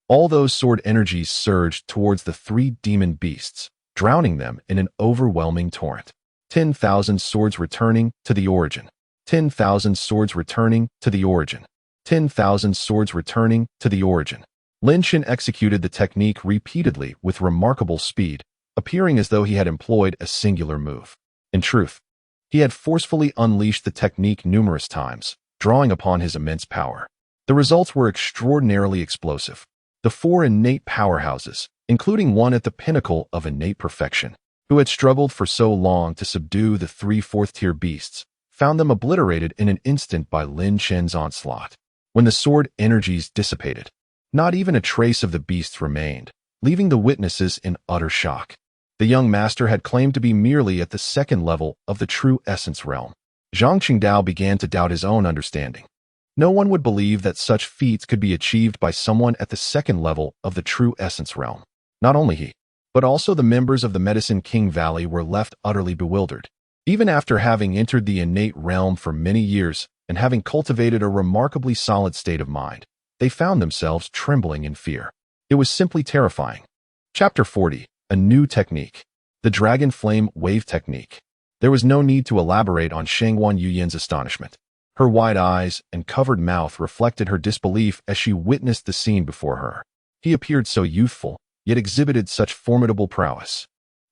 Speaker 1: all those sword energies surged towards the 3 demon beasts, drowning them in an overwhelming torrent. 10,000 swords returning to the origin. 10,000 swords returning to the origin. 10,000 swords returning to the origin. Lin Yuanbai executed the technique repeatedly with remarkable speed, appearing as though he had employed a singular move. In truth, he had forcefully unleashed the technique numerous times, drawing upon his immense power. The results were extraordinarily explosive. The 4 innate powerhouses, including one at the pinnacle of innate perfection, who had struggled for so long to subdue the 3 fourth-tier beasts, found them obliterated in an instant by Lin Yuanbai's onslaught. When the sword energies dissipated, not even a trace of the beasts remained, leaving the witnesses in utter shock. The young master had claimed to be merely at the 2nd level of the true essence realm. Zhang Qingdao began to doubt his own understanding. No one would believe that such feats could be achieved by someone at the 2nd level of the true essence realm. Not only he, but also the members of the Medicine King Valley were left utterly bewildered. Even after having entered the innate realm for many years and having cultivated a remarkably solid state of mind, they found themselves trembling in fear. It was simply terrifying. Chapter 40. A new technique. The Dragon Flame Wave Technique. There was no need to elaborate on Shangguan Yuyan's astonishment. Her wide eyes and covered mouth reflected her disbelief as she witnessed the scene before her. He appeared so youthful, yet exhibited such formidable prowess.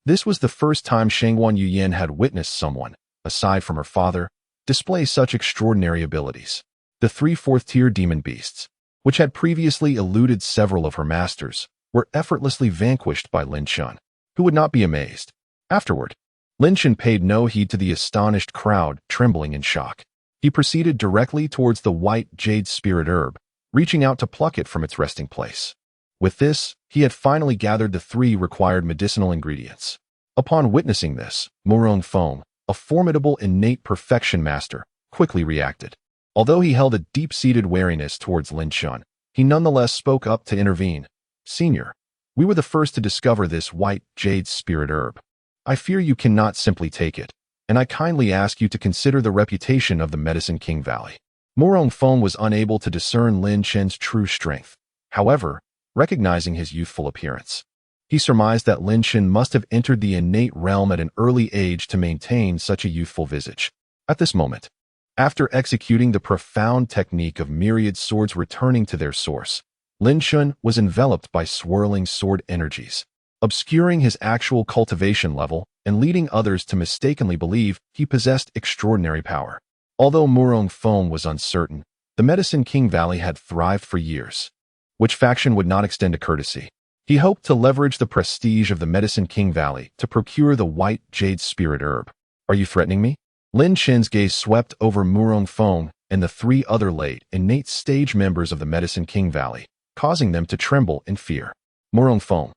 Speaker 1: This was the first time Shangguan Yuyan had witnessed someone, aside from her father, display such extraordinary abilities. The 3 fourth-tier demon beasts, which had previously eluded several of her masters, were effortlessly vanquished by Lin Yuanbai, who would not be amazed. Afterward, Lin Yuanbai paid no heed to the astonished crowd trembling in shock. He proceeded directly towards the white jade spirit herb, reaching out to pluck it from its resting place. With this, he had finally gathered the 3 required medicinal ingredients. Upon witnessing this, Murong Feng, a formidable innate perfection master, quickly reacted. Although he held a deep-seated wariness towards Lin Yuanbai, he nonetheless spoke up to intervene. "Senior, we were the first to discover this white jade spirit herb. I fear you cannot simply take it, and I kindly ask you to consider the reputation of the Medicine King Valley." Murong Feng was unable to discern Lin Yuanbai's true strength. However, recognizing his youthful appearance, he surmised that Lin Yuanbai must have entered the innate realm at an early age to maintain such a youthful visage. At this moment, after executing the profound technique of myriad swords returning to their source, Lin Yuanbai was enveloped by swirling sword energies, obscuring his actual cultivation level and leading others to mistakenly believe he possessed extraordinary power. Although Murong Feng was uncertain, the Medicine King Valley had thrived for years. Which faction would not extend a courtesy? He hoped to leverage the prestige of the Medicine King Valley to procure the white jade spirit herb. "Are you threatening me?" Lin Yuanbai's gaze swept over Murong Feng and the 3 other late innate stage members of the Medicine King Valley, causing them to tremble in fear. Murong Feng,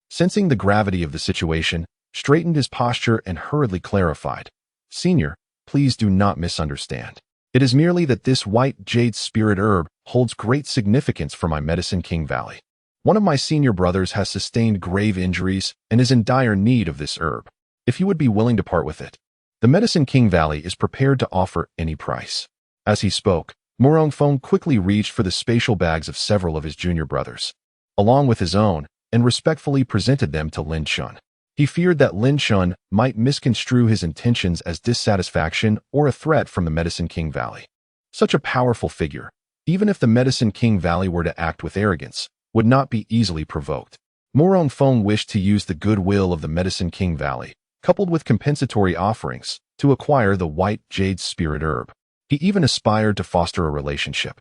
Speaker 1: sensing the gravity of the situation, straightened his posture and hurriedly clarified. "Senior, please do not misunderstand. It is merely that this white jade spirit herb holds great significance for my Medicine King Valley. One of my senior brothers has sustained grave injuries and is in dire need of this herb. If you would be willing to part with it, the Medicine King Valley is prepared to offer any price." As he spoke, Murong Feng quickly reached for the spatial bags of several of his junior brothers, along with his own, and respectfully presented them to Lin Yuanbai. He feared that Lin Yuanbai might misconstrue his intentions as dissatisfaction or a threat from the Medicine King Valley. Such a powerful figure, even if the Medicine King Valley were to act with arrogance, would not be easily provoked. Murong Feng wished to use the goodwill of the Medicine King Valley, coupled with compensatory offerings, to acquire the white jade spirit herb. He even aspired to foster a relationship,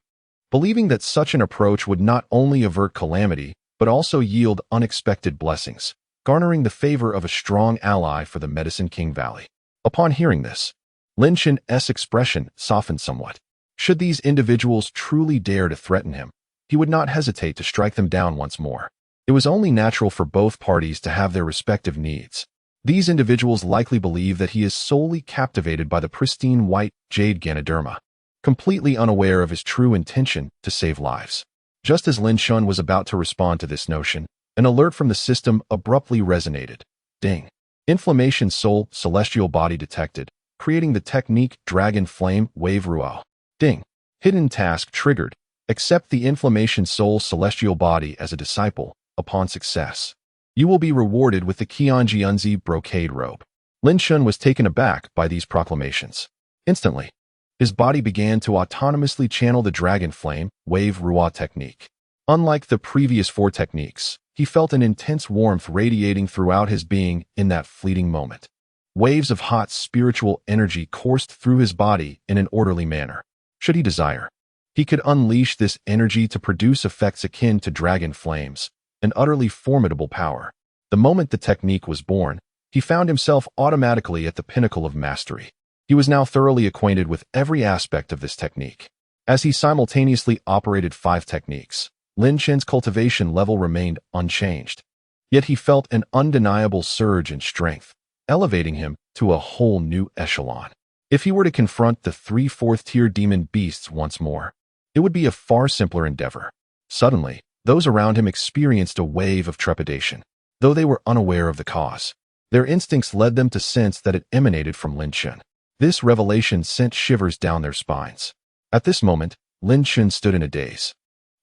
Speaker 1: believing that such an approach would not only avert calamity, but also yield unexpected blessings, garnering the favor of a strong ally for the Medicine King Valley. Upon hearing this, Lin Yuanbai's expression softened somewhat. Should these individuals truly dare to threaten him, he would not hesitate to strike them down once more. It was only natural for both parties to have their respective needs. These individuals likely believe that he is solely captivated by the pristine white jade Ganoderma, completely unaware of his true intention to save lives. Just as Lin Shun was about to respond to this notion, an alert from the system abruptly resonated. Ding. Inflammation soul celestial body detected, creating the technique Dragon Flame Wave Ruao. Ding. Hidden task triggered. Accept the inflammation soul celestial body as a disciple. Upon success, you will be rewarded with the Qianjianzi brocade robe. Lin Shun was taken aback by these proclamations. Instantly, his body began to autonomously channel the Dragon Flame Wave Ruao technique. Unlike the previous 4 techniques, he felt an intense warmth radiating throughout his being in that fleeting moment. Waves of hot spiritual energy coursed through his body in an orderly manner. Should he desire, he could unleash this energy to produce effects akin to dragon flames, an utterly formidable power. The moment the technique was born, he found himself automatically at the pinnacle of mastery. He was now thoroughly acquainted with every aspect of this technique. As he simultaneously operated 5 techniques, Lin Chen's cultivation level remained unchanged. Yet he felt an undeniable surge in strength, elevating him to a whole new echelon. If he were to confront the 3 4th-tier demon beasts once more, it would be a far simpler endeavor. Suddenly, those around him experienced a wave of trepidation, though they were unaware of the cause. Their instincts led them to sense that it emanated from Lin Chen. This revelation sent shivers down their spines. At this moment, Lin Chen stood in a daze,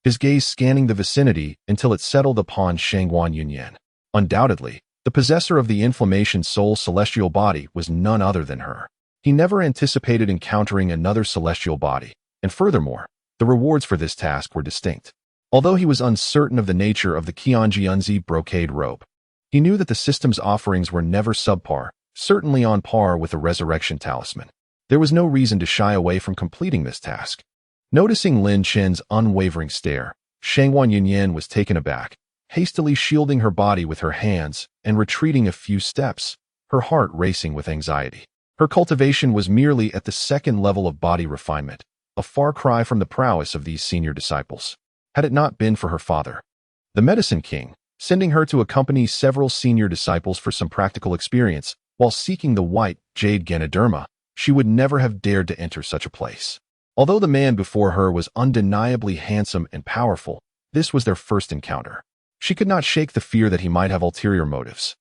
Speaker 1: his gaze scanning the vicinity until it settled upon Shangguan Yunyan. Undoubtedly, the possessor of the inflammation soul celestial body was none other than her. He never anticipated encountering another celestial body, and furthermore, the rewards for this task were distinct. Although he was uncertain of the nature of the Qianjianzi brocade robe, he knew that the system's offerings were never subpar, certainly on par with the resurrection talisman. There was no reason to shy away from completing this task. Noticing Lin Chen's unwavering stare, Shangguan Yunyan was taken aback, hastily shielding her body with her hands and retreating a few steps, her heart racing with anxiety. Her cultivation was merely at the 2nd level of body refinement, a far cry from the prowess of these senior disciples. Had it not been for her father, the Medicine King, sending her to accompany several senior disciples for some practical experience while seeking the white jade Ganoderma, she would never have dared to enter such a place. Although the man before her was undeniably handsome and powerful, this was their first encounter. She could not shake the fear that he might have ulterior motives.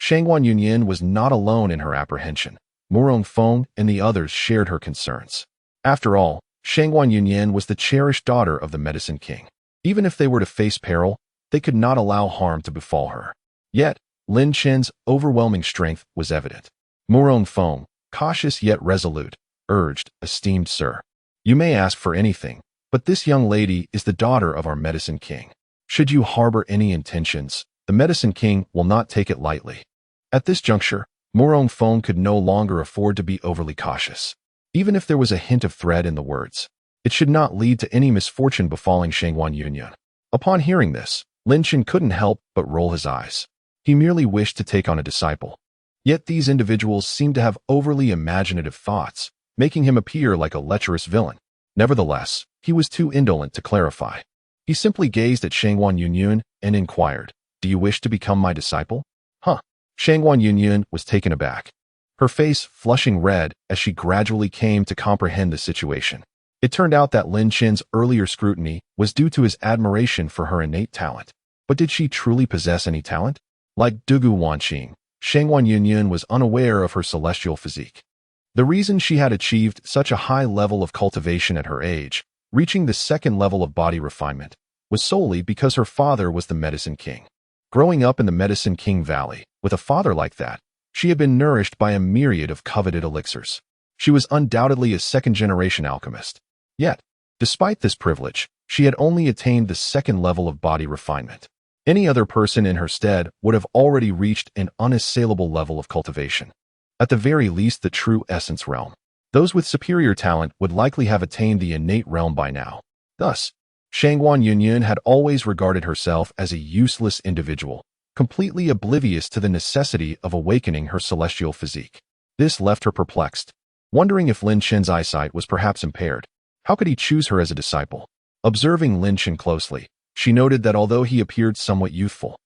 Speaker 1: Shangguan Yunyan was not alone in her apprehension. Murong Feng and the others shared her concerns. After all, Shangguan Yunyan was the cherished daughter of the Medicine King. Even if they were to face peril, they could not allow harm to befall her. Yet, Lin Chen's overwhelming strength was evident. Murong Feng, cautious yet resolute, urged, "Esteemed sir, you may ask for anything, but this young lady is the daughter of our Medicine King. Should you harbor any intentions, the Medicine King will not take it lightly." At this juncture, Murong Feng could no longer afford to be overly cautious. Even if there was a hint of threat in the words, it should not lead to any misfortune befalling Shangguan Yunyan. Upon hearing this, Lin Chen couldn't help but roll his eyes. He merely wished to take on a disciple. Yet these individuals seemed to have overly imaginative thoughts, making him appear like a lecherous villain. Nevertheless, he was too indolent to clarify. He simply gazed at Shangguan Yunyan and inquired, "Do you wish to become my disciple?" Huh. Shangguan Yunyan was taken aback, her face flushing red as she gradually came to comprehend the situation. It turned out that Lin Chen's earlier scrutiny was due to his admiration for her innate talent. But did she truly possess any talent? Like Dugu Wanqing, Shangguan Yunyan was unaware of her celestial physique. The reason she had achieved such a high level of cultivation at her age, reaching the 2nd level of body refinement, was solely because her father was the Medicine King. Growing up in the Medicine King Valley, with a father like that, she had been nourished by a myriad of coveted elixirs. She was undoubtedly a 2nd-generation alchemist. Yet, despite this privilege, she had only attained the 2nd level of body refinement. Any other person in her stead would have already reached an unassailable level of cultivation. At the very least, the true essence realm. Those with superior talent would likely have attained the innate realm by now. Thus, Shangguan Yunyan had always regarded herself as a useless individual, completely oblivious to the necessity of awakening her celestial physique. This left her perplexed, wondering if Lin Chen's eyesight was perhaps impaired. How could he choose her as a disciple? Observing Lin Chen closely, she noted that although he appeared somewhat youthful,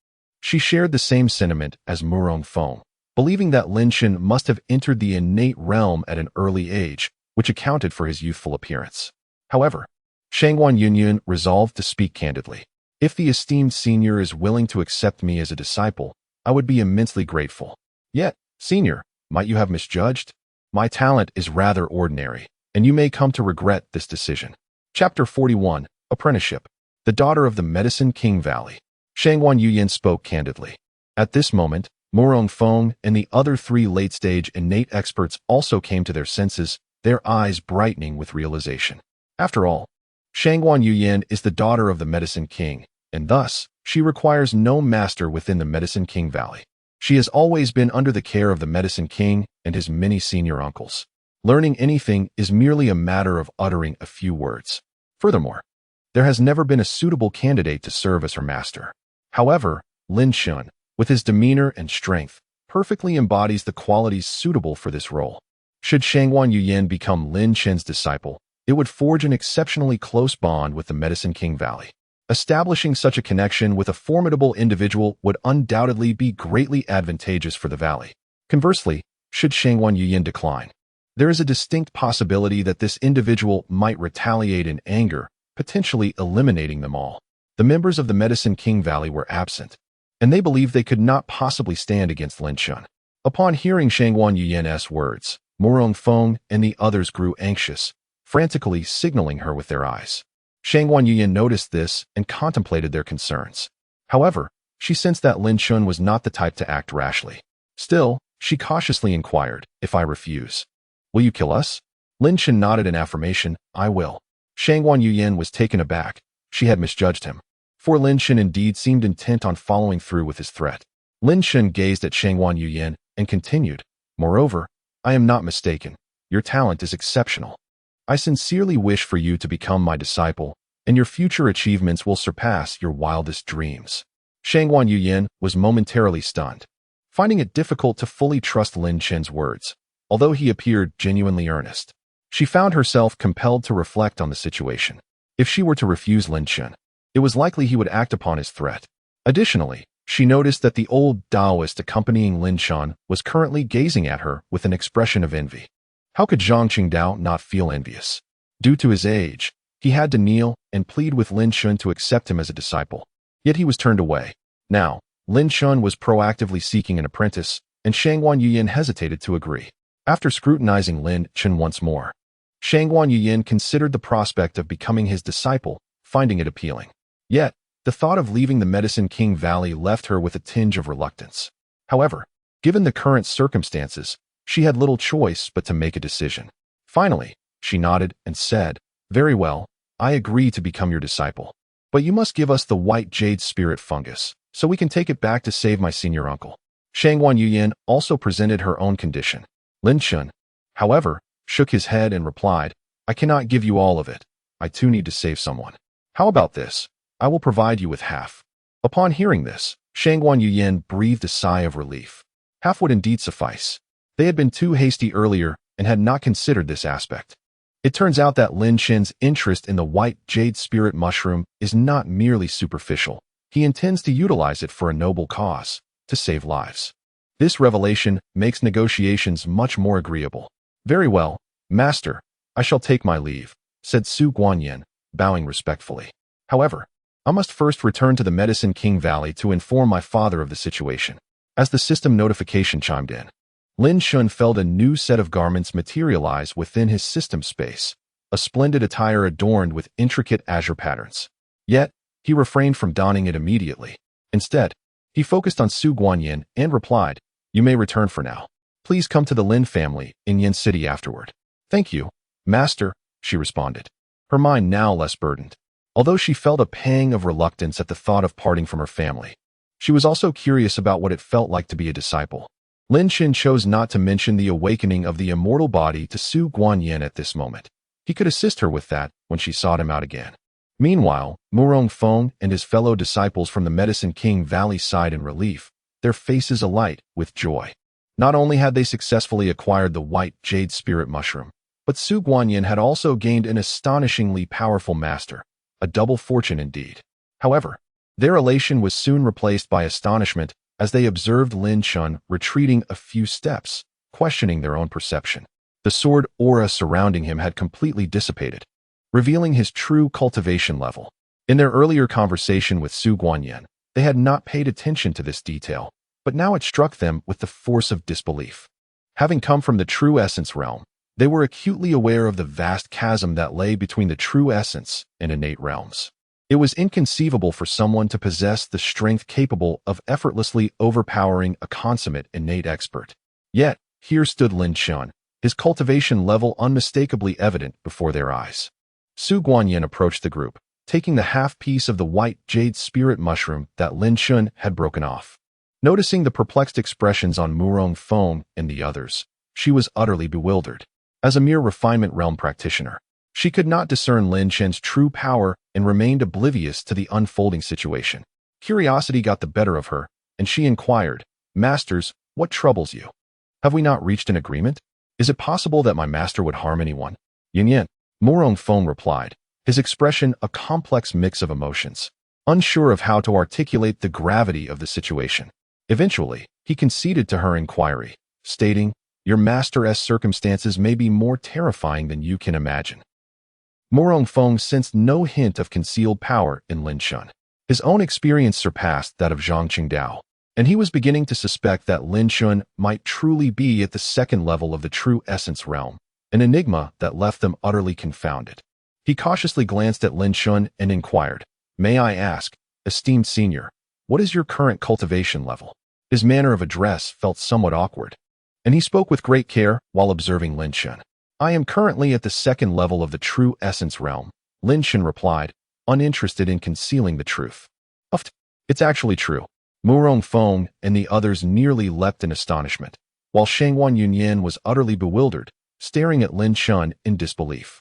Speaker 1: she shared the same sentiment as Murong Feng, believing that Lin Chen must have entered the innate realm at an early age, which accounted for his youthful appearance. However, Shangguan Yunyun resolved to speak candidly. If the esteemed senior is willing to accept me as a disciple, I would be immensely grateful. Yet, senior, might you have misjudged? My talent is rather ordinary, and you may come to regret this decision. Chapter 41, Apprenticeship. The daughter of the Medicine King Valley. Shangguan Yuyan spoke candidly. At this moment, Murong Feng and the other 3 late-stage innate experts also came to their senses, their eyes brightening with realization. After all, Shangguan Yuyan is the daughter of the Medicine King, and thus, she requires no master within the Medicine King Valley. She has always been under the care of the Medicine King and his many senior uncles. Learning anything is merely a matter of uttering a few words. Furthermore, there has never been a suitable candidate to serve as her master. However, Lin Chen, with his demeanor and strength, perfectly embodies the qualities suitable for this role. Should Shangguan Yuyan become Lin Chen's disciple, it would forge an exceptionally close bond with the Medicine King Valley. Establishing such a connection with a formidable individual would undoubtedly be greatly advantageous for the valley. Conversely, should Shangguan Yuyan decline, there is a distinct possibility that this individual might retaliate in anger, potentially eliminating them all. The members of the Medicine King Valley were absent, and they believed they could not possibly stand against Lin Chen. Upon hearing Shangguan Yuyan's words, Murong Feng and the others grew anxious, frantically signaling her with their eyes. Shangguan Yuyan noticed this and contemplated their concerns. However, she sensed that Lin Chen was not the type to act rashly. Still, she cautiously inquired, "If I refuse, will you kill us?" Lin Chen nodded in affirmation, "I will." Shangguan Yuyan was taken aback. She had misjudged him. For Lin Chen indeed seemed intent on following through with his threat. Lin Chen gazed at Shangguan Yuyan and continued, "Moreover, I am not mistaken. Your talent is exceptional. I sincerely wish for you to become my disciple, and your future achievements will surpass your wildest dreams." Shangguan Yuyan was momentarily stunned, finding it difficult to fully trust Lin Chen's words, although he appeared genuinely earnest. She found herself compelled to reflect on the situation. If she were to refuse Lin Chen, it was likely he would act upon his threat. Additionally, she noticed that the old Taoist accompanying Lin Chen was currently gazing at her with an expression of envy. How could Zhang Qingdao not feel envious? Due to his age, he had to kneel and plead with Lin Chen to accept him as a disciple. Yet he was turned away. Now, Lin Chen was proactively seeking an apprentice, and Shangguan Yuyan hesitated to agree. After scrutinizing Lin Chen once more, Shangguan Yuyan considered the prospect of becoming his disciple, finding it appealing. Yet, the thought of leaving the Medicine King Valley left her with a tinge of reluctance. However, given the current circumstances, she had little choice but to make a decision. Finally, she nodded and said, "Very well, I agree to become your disciple. But you must give us the white jade spirit fungus, so we can take it back to save my senior uncle." Shangguan Yuyan also presented her own condition. Lin Chen, however, shook his head and replied, "I cannot give you all of it. I too need to save someone. How about this? I will provide you with half." Upon hearing this, Shangguan Yuyan breathed a sigh of relief. Half would indeed suffice. They had been too hasty earlier and had not considered this aspect. It turns out that Lin Chen's interest in the white jade spirit mushroom is not merely superficial. He intends to utilize it for a noble cause, to save lives. This revelation makes negotiations much more agreeable. "Very well, master, I shall take my leave," said Su Guanyin, bowing respectfully. "However, I must first return to the Medicine King Valley to inform my father of the situation." As the system notification chimed in, Lin Chen felt a new set of garments materialize within his system space, a splendid attire adorned with intricate azure patterns. Yet, he refrained from donning it immediately. Instead, he focused on Su Guanyin and replied, "You may return for now. Please come to the Lin family in Yin City afterward." "Thank you, master," she responded, her mind now less burdened. Although she felt a pang of reluctance at the thought of parting from her family, she was also curious about what it felt like to be a disciple. Lin Chen chose not to mention the awakening of the immortal body to Su Guanyin at this moment. He could assist her with that when she sought him out again. Meanwhile, Murong Feng and his fellow disciples from the Medicine King Valley sighed in relief, their faces alight with joy. Not only had they successfully acquired the white jade spirit mushroom, but Su Guanyin had also gained an astonishingly powerful master, a double fortune indeed. However, their elation was soon replaced by astonishment as they observed Lin Yuanbai retreating a few steps, questioning their own perception. The sword aura surrounding him had completely dissipated, revealing his true cultivation level. In their earlier conversation with Su Guanyin, they had not paid attention to this detail, but now it struck them with the force of disbelief. Having come from the true essence realm, they were acutely aware of the vast chasm that lay between the true essence and innate realms. It was inconceivable for someone to possess the strength capable of effortlessly overpowering a consummate innate expert. Yet, here stood Lin Yuanbai, his cultivation level unmistakably evident before their eyes. Su Guanyin approached the group, taking the half-piece of the white jade spirit mushroom that Lin Yuanbai had broken off. Noticing the perplexed expressions on Murong Feng and the others, she was utterly bewildered. As a mere refinement realm practitioner, she could not discern Lin Yuanbai's true power and remained oblivious to the unfolding situation. Curiosity got the better of her, and she inquired, "Masters, what troubles you? Have we not reached an agreement? Is it possible that my master would harm anyone?" "Yin-Yang," Murong Feng replied, his expression a complex mix of emotions, unsure of how to articulate the gravity of the situation. Eventually, he conceded to her inquiry, stating, "Your master's circumstances may be more terrifying than you can imagine." Murong Feng sensed no hint of concealed power in Lin Yuanbai. His own experience surpassed that of Zhang Qingdao, and he was beginning to suspect that Lin Yuanbai might truly be at the second level of the true essence realm, an enigma that left them utterly confounded. He cautiously glanced at Lin Yuanbai and inquired, "May I ask, esteemed senior, what is your current cultivation level?" His manner of address felt somewhat awkward, and he spoke with great care while observing Lin Yuanbai. "I am currently at the second level of the true essence realm," Lin Yuanbai replied, uninterested in concealing the truth. "It's actually true." Murong Feng and the others nearly leapt in astonishment, while Shangwan Yunyan was utterly bewildered, staring at Lin Yuanbai in disbelief.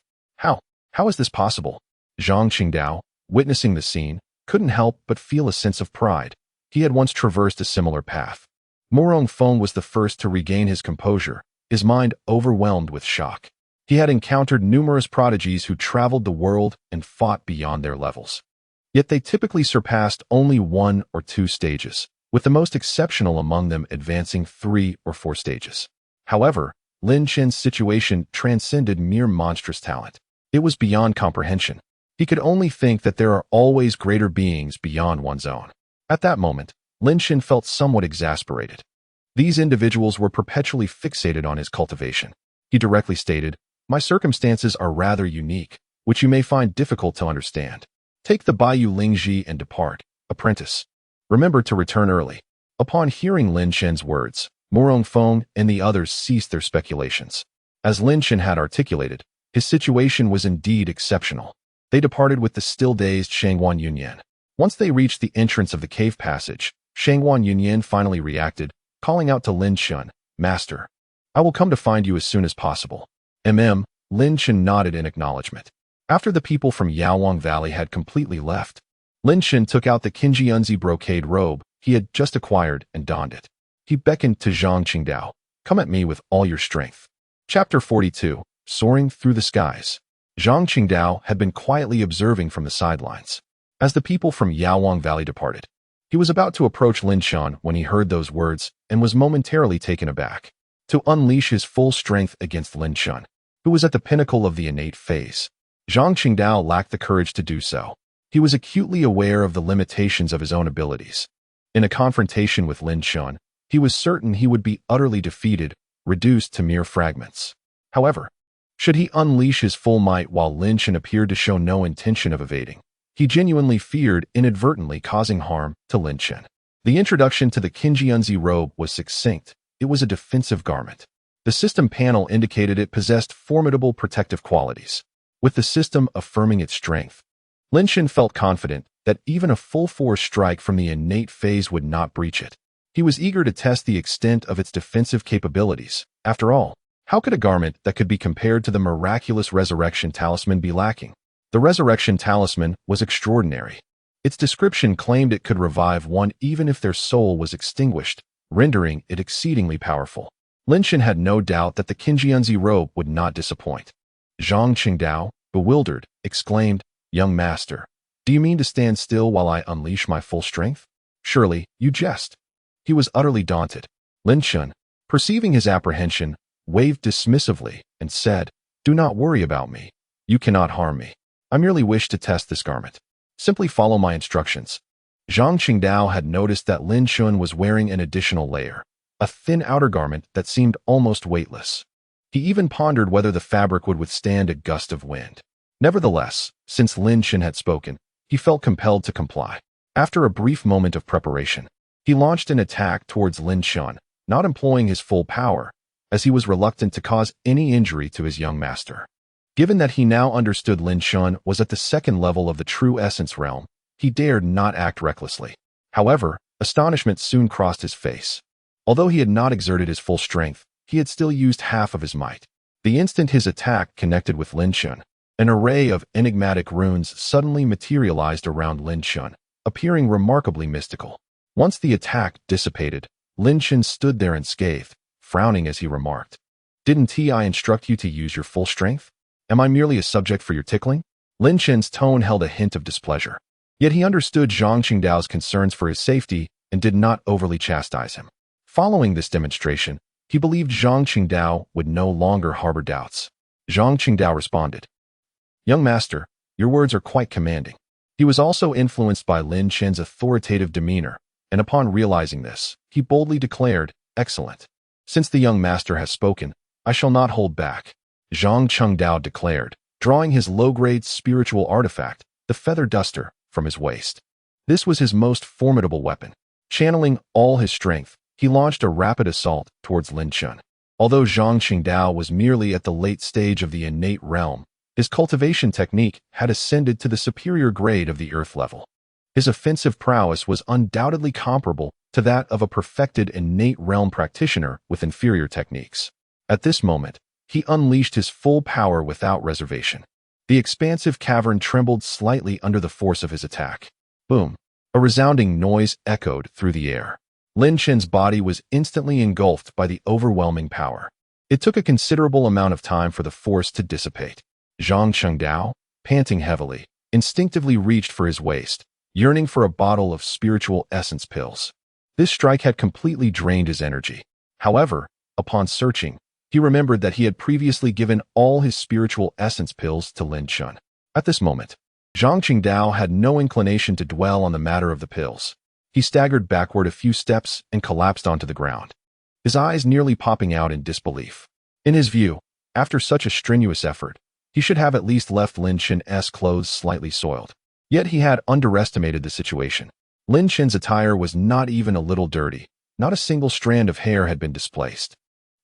Speaker 1: How is this possible?" Zhang Qingdao, witnessing the scene, couldn't help but feel a sense of pride. He had once traversed a similar path. Murong Feng was the first to regain his composure, his mind overwhelmed with shock. He had encountered numerous prodigies who traveled the world and fought beyond their levels. Yet they typically surpassed only 1 or 2 stages, with the most exceptional among them advancing 3 or 4 stages. However, Lin Yuanbai's situation transcended mere monstrous talent. It was beyond comprehension. He could only think that there are always greater beings beyond one's own. At that moment, Lin Yuanbai felt somewhat exasperated. These individuals were perpetually fixated on his cultivation. He directly stated, "My circumstances are rather unique, which you may find difficult to understand. Take the Baiyu Lingji and depart, apprentice. Remember to return early." Upon hearing Lin Yuanbai's words, Murong Feng and the others ceased their speculations. As Lin Yuanbai had articulated, his situation was indeed exceptional. They departed with the still-dazed Shangwan Yunyan. Once they reached the entrance of the cave passage, Shangwan Yunyan finally reacted, calling out to Lin Yuanbai, "Master, I will come to find you as soon as possible." Lin Yuanbai nodded in acknowledgement. After the people from Yaowang Valley had completely left, Lin Yuanbai took out the Qinjianzi brocade robe he had just acquired and donned it. He beckoned to Zhang Qingdao, "Come at me with all your strength." Chapter 42, Soaring Through the Skies. Zhang Qingdao had been quietly observing from the sidelines. As the people from Yaowang Valley departed, he was about to approach Lin Yuanbai when he heard those words and was momentarily taken aback. To unleash his full strength against Lin Yuanbai, who was at the pinnacle of the innate phase, Zhang Qingdao lacked the courage to do so. He was acutely aware of the limitations of his own abilities. In a confrontation with Lin Yuanbai, he was certain he would be utterly defeated, reduced to mere fragments. However, should he unleash his full might while Lin Yuanbai appeared to show no intention of evading, he genuinely feared inadvertently causing harm to Lin Yuanbai. The introduction to the Qinjianzi robe was succinct. It was a defensive garment. The system panel indicated it possessed formidable protective qualities. With the system affirming its strength, Lin Yuanbai felt confident that even a full-force strike from the innate phase would not breach it. He was eager to test the extent of its defensive capabilities. After all, how could a garment that could be compared to the miraculous resurrection talisman be lacking? The resurrection talisman was extraordinary. Its description claimed it could revive one even if their soul was extinguished, rendering it exceedingly powerful. Lin Yuanbai had no doubt that the Qinjianzi robe would not disappoint. Zhang Qingdao, bewildered, exclaimed, "Young master, do you mean to stand still while I unleash my full strength? Surely, you jest." He was utterly daunted. Lin Yuanbai, perceiving his apprehension, waved dismissively and said, "Do not worry about me. You cannot harm me. I merely wish to test this garment. Simply follow my instructions." Zhang Qingdao had noticed that Lin Yuanbai was wearing an additional layer, a thin outer garment that seemed almost weightless. He even pondered whether the fabric would withstand a gust of wind. Nevertheless, since Lin Yuanbai had spoken, he felt compelled to comply. After a brief moment of preparation, he launched an attack towards Lin Yuanbai, not employing his full power, as he was reluctant to cause any injury to his young master. Given that he now understood Lin Yuanbai was at the second level of the true essence realm, he dared not act recklessly. However, astonishment soon crossed his face. Although he had not exerted his full strength, he had still used half of his might. The instant his attack connected with Lin Yuanbai, an array of enigmatic runes suddenly materialized around Lin Yuanbai, appearing remarkably mystical. Once the attack dissipated, Lin Yuanbai stood there unscathed, frowning as he remarked, "Didn't I instruct you to use your full strength? Am I merely a subject for your tickling?" Lin Yuanbai's tone held a hint of displeasure. Yet he understood Zhang Qingdao's concerns for his safety and did not overly chastise him. Following this demonstration, he believed Zhang Qingdao would no longer harbor doubts. Zhang Qingdao responded, "Young master, your words are quite commanding." He was also influenced by Lin Yuanbai's authoritative demeanor, and upon realizing this, he boldly declared, "Excellent. Since the young master has spoken, I shall not hold back." Zhang Qingdao declared, drawing his low-grade spiritual artifact, the feather duster, from his waist. This was his most formidable weapon. Channeling all his strength, he launched a rapid assault towards Lin Yuanbai. Although Zhang Qingdao was merely at the late stage of the innate realm, his cultivation technique had ascended to the superior grade of the earth level. His offensive prowess was undoubtedly comparable to that of a perfected innate realm practitioner with inferior techniques. At this moment, he unleashed his full power without reservation. The expansive cavern trembled slightly under the force of his attack. Boom! A resounding noise echoed through the air. Lin Yuanbai's body was instantly engulfed by the overwhelming power. It took a considerable amount of time for the force to dissipate. Zhang Qingdao, panting heavily, instinctively reached for his waist, yearning for a bottle of spiritual essence pills. This strike had completely drained his energy. However, upon searching, he remembered that he had previously given all his spiritual essence pills to Lin Yuanbai. At this moment, Zhang Qingdao had no inclination to dwell on the matter of the pills. He staggered backward a few steps and collapsed onto the ground, his eyes nearly popping out in disbelief. In his view, after such a strenuous effort, he should have at least left Lin Yuanbai's clothes slightly soiled. Yet he had underestimated the situation. Lin Yuanbai's attire was not even a little dirty. Not a single strand of hair had been displaced.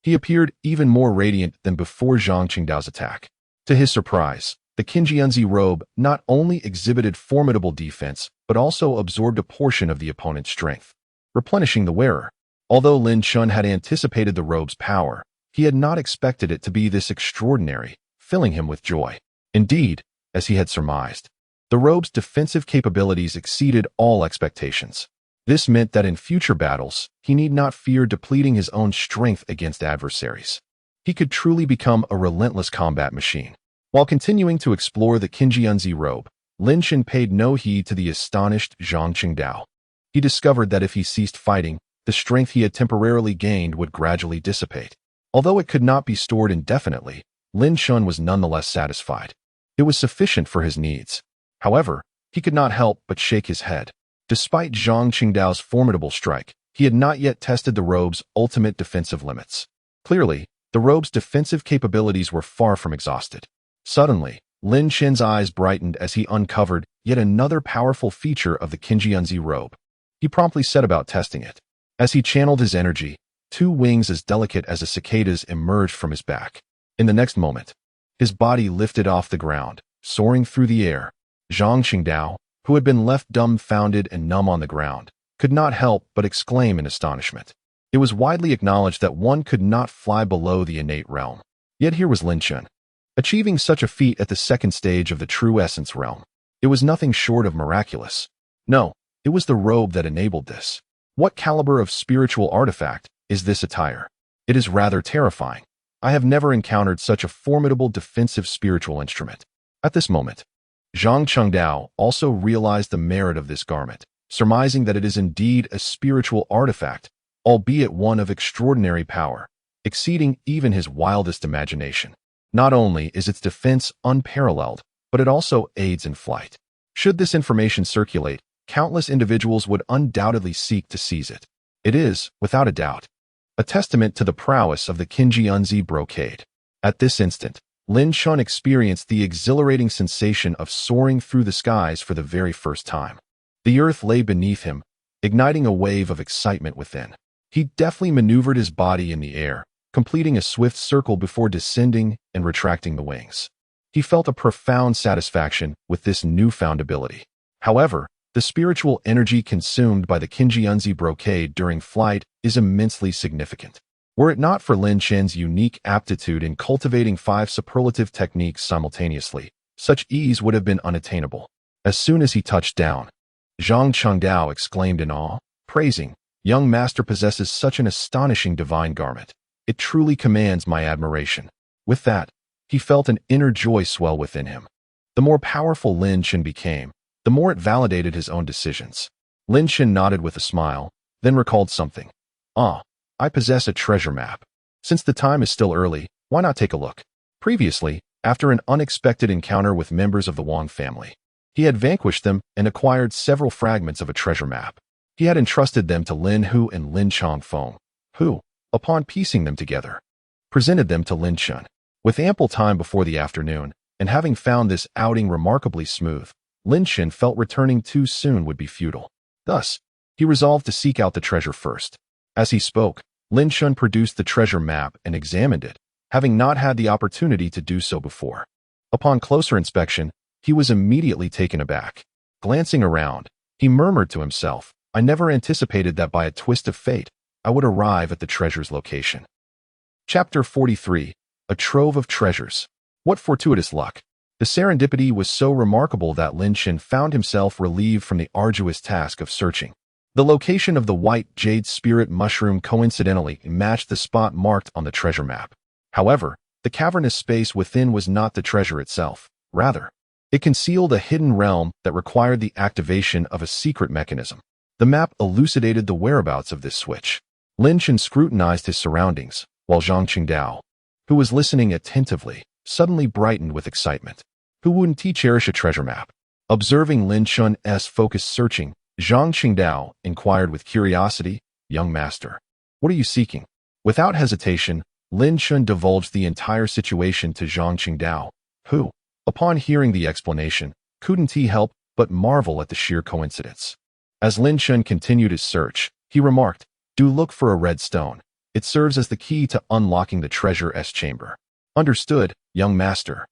Speaker 1: He appeared even more radiant than before Zhang Qingdao's attack. To his surprise, the Qingjianzi robe not only exhibited formidable defense, but also absorbed a portion of the opponent's strength, replenishing the wearer. Although Lin Yuanbai had anticipated the robe's power, he had not expected it to be this extraordinary, filling him with joy. Indeed, as he had surmised, the robe's defensive capabilities exceeded all expectations. This meant that in future battles, he need not fear depleting his own strength against adversaries. He could truly become a relentless combat machine. While continuing to explore the Qingjianzi robe, Lin Yuanbai paid no heed to the astonished Zhang Qingdao. He discovered that if he ceased fighting, the strength he had temporarily gained would gradually dissipate. Although it could not be stored indefinitely, Lin Yuanbai was nonetheless satisfied. It was sufficient for his needs. However, he could not help but shake his head. Despite Zhang Qingdao's formidable strike, he had not yet tested the robe's ultimate defensive limits. Clearly, the robe's defensive capabilities were far from exhausted. Suddenly, Lin Yuanbai's eyes brightened as he uncovered yet another powerful feature of the Qingjianzi robe. He promptly set about testing it. As he channeled his energy, two wings as delicate as a cicada's emerged from his back. In the next moment, his body lifted off the ground, soaring through the air. Zhang Qingdao, who had been left dumbfounded and numb on the ground, could not help but exclaim in astonishment. It was widely acknowledged that one could not fly below the innate realm. Yet here was Lin Yuanbai, achieving such a feat at the second stage of the true essence realm. It was nothing short of miraculous. No, it was the robe that enabled this. What caliber of spiritual artifact is this attire? It is rather terrifying. I have never encountered such a formidable defensive spiritual instrument. At this moment, Zhang Qingdao also realized the merit of this garment, surmising that it is indeed a spiritual artifact albeit one of extraordinary power, exceeding even his wildest imagination. Not only is its defense unparalleled, but it also aids in flight. Should this information circulate, countless individuals would undoubtedly seek to seize it. It is, without a doubt, a testament to the prowess of the Qinjianzi brocade. At this instant, Lin Chun experienced the exhilarating sensation of soaring through the skies for the very first time. The earth lay beneath him, igniting a wave of excitement within. He deftly maneuvered his body in the air, completing a swift circle before descending and retracting the wings. He felt a profound satisfaction with this newfound ability. However, the spiritual energy consumed by the Qinjianzi brocade during flight is immensely significant. Were it not for Lin Chen's unique aptitude in cultivating 5 superlative techniques simultaneously, such ease would have been unattainable. As soon as he touched down, Zhang Chengdao exclaimed in awe, praising, "Young master possesses such an astonishing divine garment. It truly commands my admiration." With that, he felt an inner joy swell within him. The more powerful Lin Chen became, the more it validated his own decisions. Lin Chen nodded with a smile, then recalled something. I possess a treasure map. Since the time is still early, why not take a look?" Previously, after an unexpected encounter with members of the Wang family, he had vanquished them and acquired several fragments of a treasure map. He had entrusted them to Lin Hu and Lin Chongfeng, who, upon piecing them together, presented them to Lin Chen. With ample time before the afternoon, and having found this outing remarkably smooth, Lin Chen felt returning too soon would be futile. Thus, he resolved to seek out the treasure first. As he spoke, Lin Chen produced the treasure map and examined it, having not had the opportunity to do so before. Upon closer inspection, he was immediately taken aback. Glancing around, he murmured to himself, "I never anticipated that by a twist of fate, I would arrive at the treasure's location." Chapter 43. A Trove of Treasures. What fortuitous luck! The serendipity was so remarkable that Lin Chen found himself relieved from the arduous task of searching. The location of the white jade spirit mushroom coincidentally matched the spot marked on the treasure map. However, the cavernous space within was not the treasure itself. Rather, it concealed a hidden realm that required the activation of a secret mechanism. The map elucidated the whereabouts of this switch. Lin Chen scrutinized his surroundings, while Zhang Qingdao, who was listening attentively, suddenly brightened with excitement. Who wouldn't he cherish a treasure map? Observing Lin Chun's focused searching, Zhang Qingdao inquired with curiosity, "Young master, what are you seeking?" Without hesitation, Lin Chun divulged the entire situation to Zhang Qingdao, who, upon hearing the explanation, couldn't help but marvel at the sheer coincidence. As Lin Chun continued his search, he remarked, "Do look for a red stone. It serves as the key to unlocking the treasure's chamber." "Understood, young master,"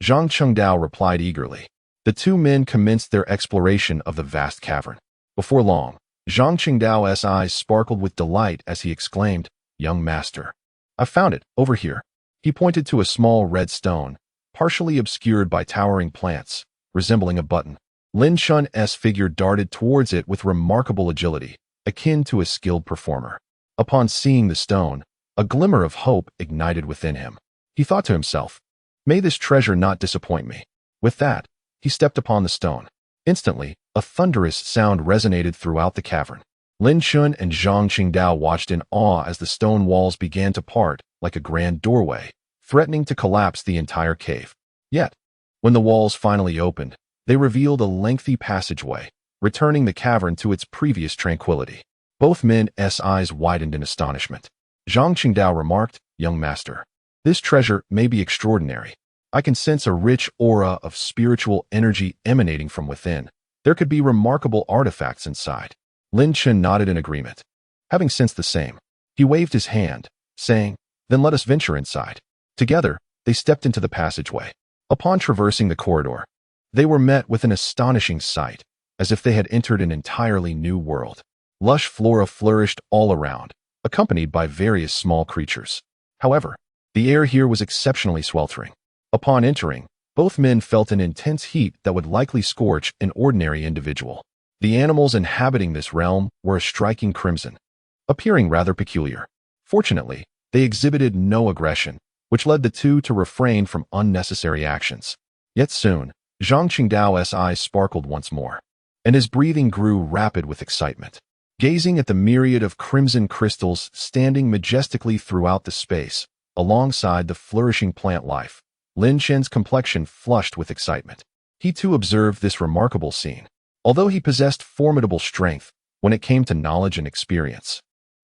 Speaker 1: Zhang Qingdao replied eagerly. The two men commenced their exploration of the vast cavern. Before long, Zhang Qingdao's eyes sparkled with delight as he exclaimed, "Young master, I found it, over here." He pointed to a small red stone, partially obscured by towering plants, resembling a button. Lin Chun's figure darted towards it with remarkable agility, akin to a skilled performer. Upon seeing the stone, a glimmer of hope ignited within him. He thought to himself, "May this treasure not disappoint me." With that, he stepped upon the stone. Instantly, a thunderous sound resonated throughout the cavern. Lin Chun and Zhang Qingdao watched in awe as the stone walls began to part like a grand doorway, threatening to collapse the entire cave. Yet, when the walls finally opened, they revealed a lengthy passageway, returning the cavern to its previous tranquility. Both men's eyes widened in astonishment. Zhang Qingdao remarked, "Young master, this treasure may be extraordinary. I can sense a rich aura of spiritual energy emanating from within. There could be remarkable artifacts inside." Lin Chen nodded in agreement. Having sensed the same, he waved his hand, saying, "Then let us venture inside." Together, they stepped into the passageway. Upon traversing the corridor, they were met with an astonishing sight, as if they had entered an entirely new world. Lush flora flourished all around, accompanied by various small creatures. However, the air here was exceptionally sweltering. Upon entering, both men felt an intense heat that would likely scorch an ordinary individual. The animals inhabiting this realm were a striking crimson, appearing rather peculiar. Fortunately, they exhibited no aggression, which led the two to refrain from unnecessary actions. Yet soon, Zhang Qingdao's eyes sparkled once more, and his breathing grew rapid with excitement. Gazing at the myriad of crimson crystals standing majestically throughout the space, alongside the flourishing plant life, Lin Chen's complexion flushed with excitement. He too observed this remarkable scene. Although he possessed formidable strength when it came to knowledge and experience,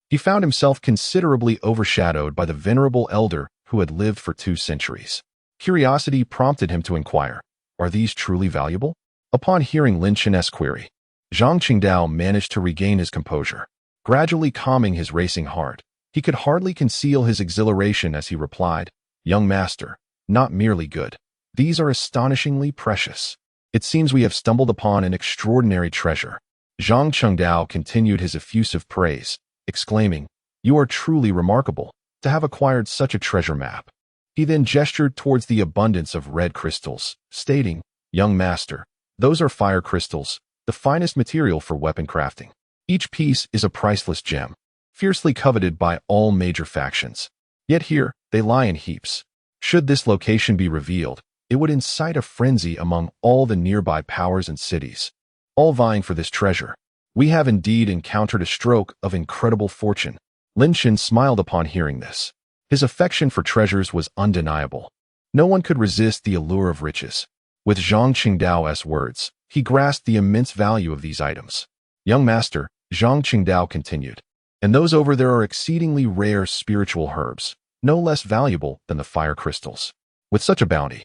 Speaker 1: he found himself considerably overshadowed by the venerable elder who had lived for 2 centuries. Curiosity prompted him to inquire, "Are these truly valuable?" Upon hearing Lin Chen's query, Zhang Qingdao managed to regain his composure. Gradually calming his racing heart, he could hardly conceal his exhilaration as he replied, "Young master, not merely good. These are astonishingly precious. It seems we have stumbled upon an extraordinary treasure." Zhang Qingdao continued his effusive praise, exclaiming, "You are truly remarkable to have acquired such a treasure map." He then gestured towards the abundance of red crystals, stating, "Young master, those are fire crystals, the finest material for weapon crafting. Each piece is a priceless gem, fiercely coveted by all major factions. Yet here, they lie in heaps. Should this location be revealed, it would incite a frenzy among all the nearby powers and cities, all vying for this treasure. We have indeed encountered a stroke of incredible fortune." Lin Chen smiled upon hearing this. His affection for treasures was undeniable. No one could resist the allure of riches. With Zhang Qingdao's words, he grasped the immense value of these items. "Young master," Zhang Qingdao continued, "and those over there are exceedingly rare spiritual herbs, no less valuable than the fire crystals. With such a bounty,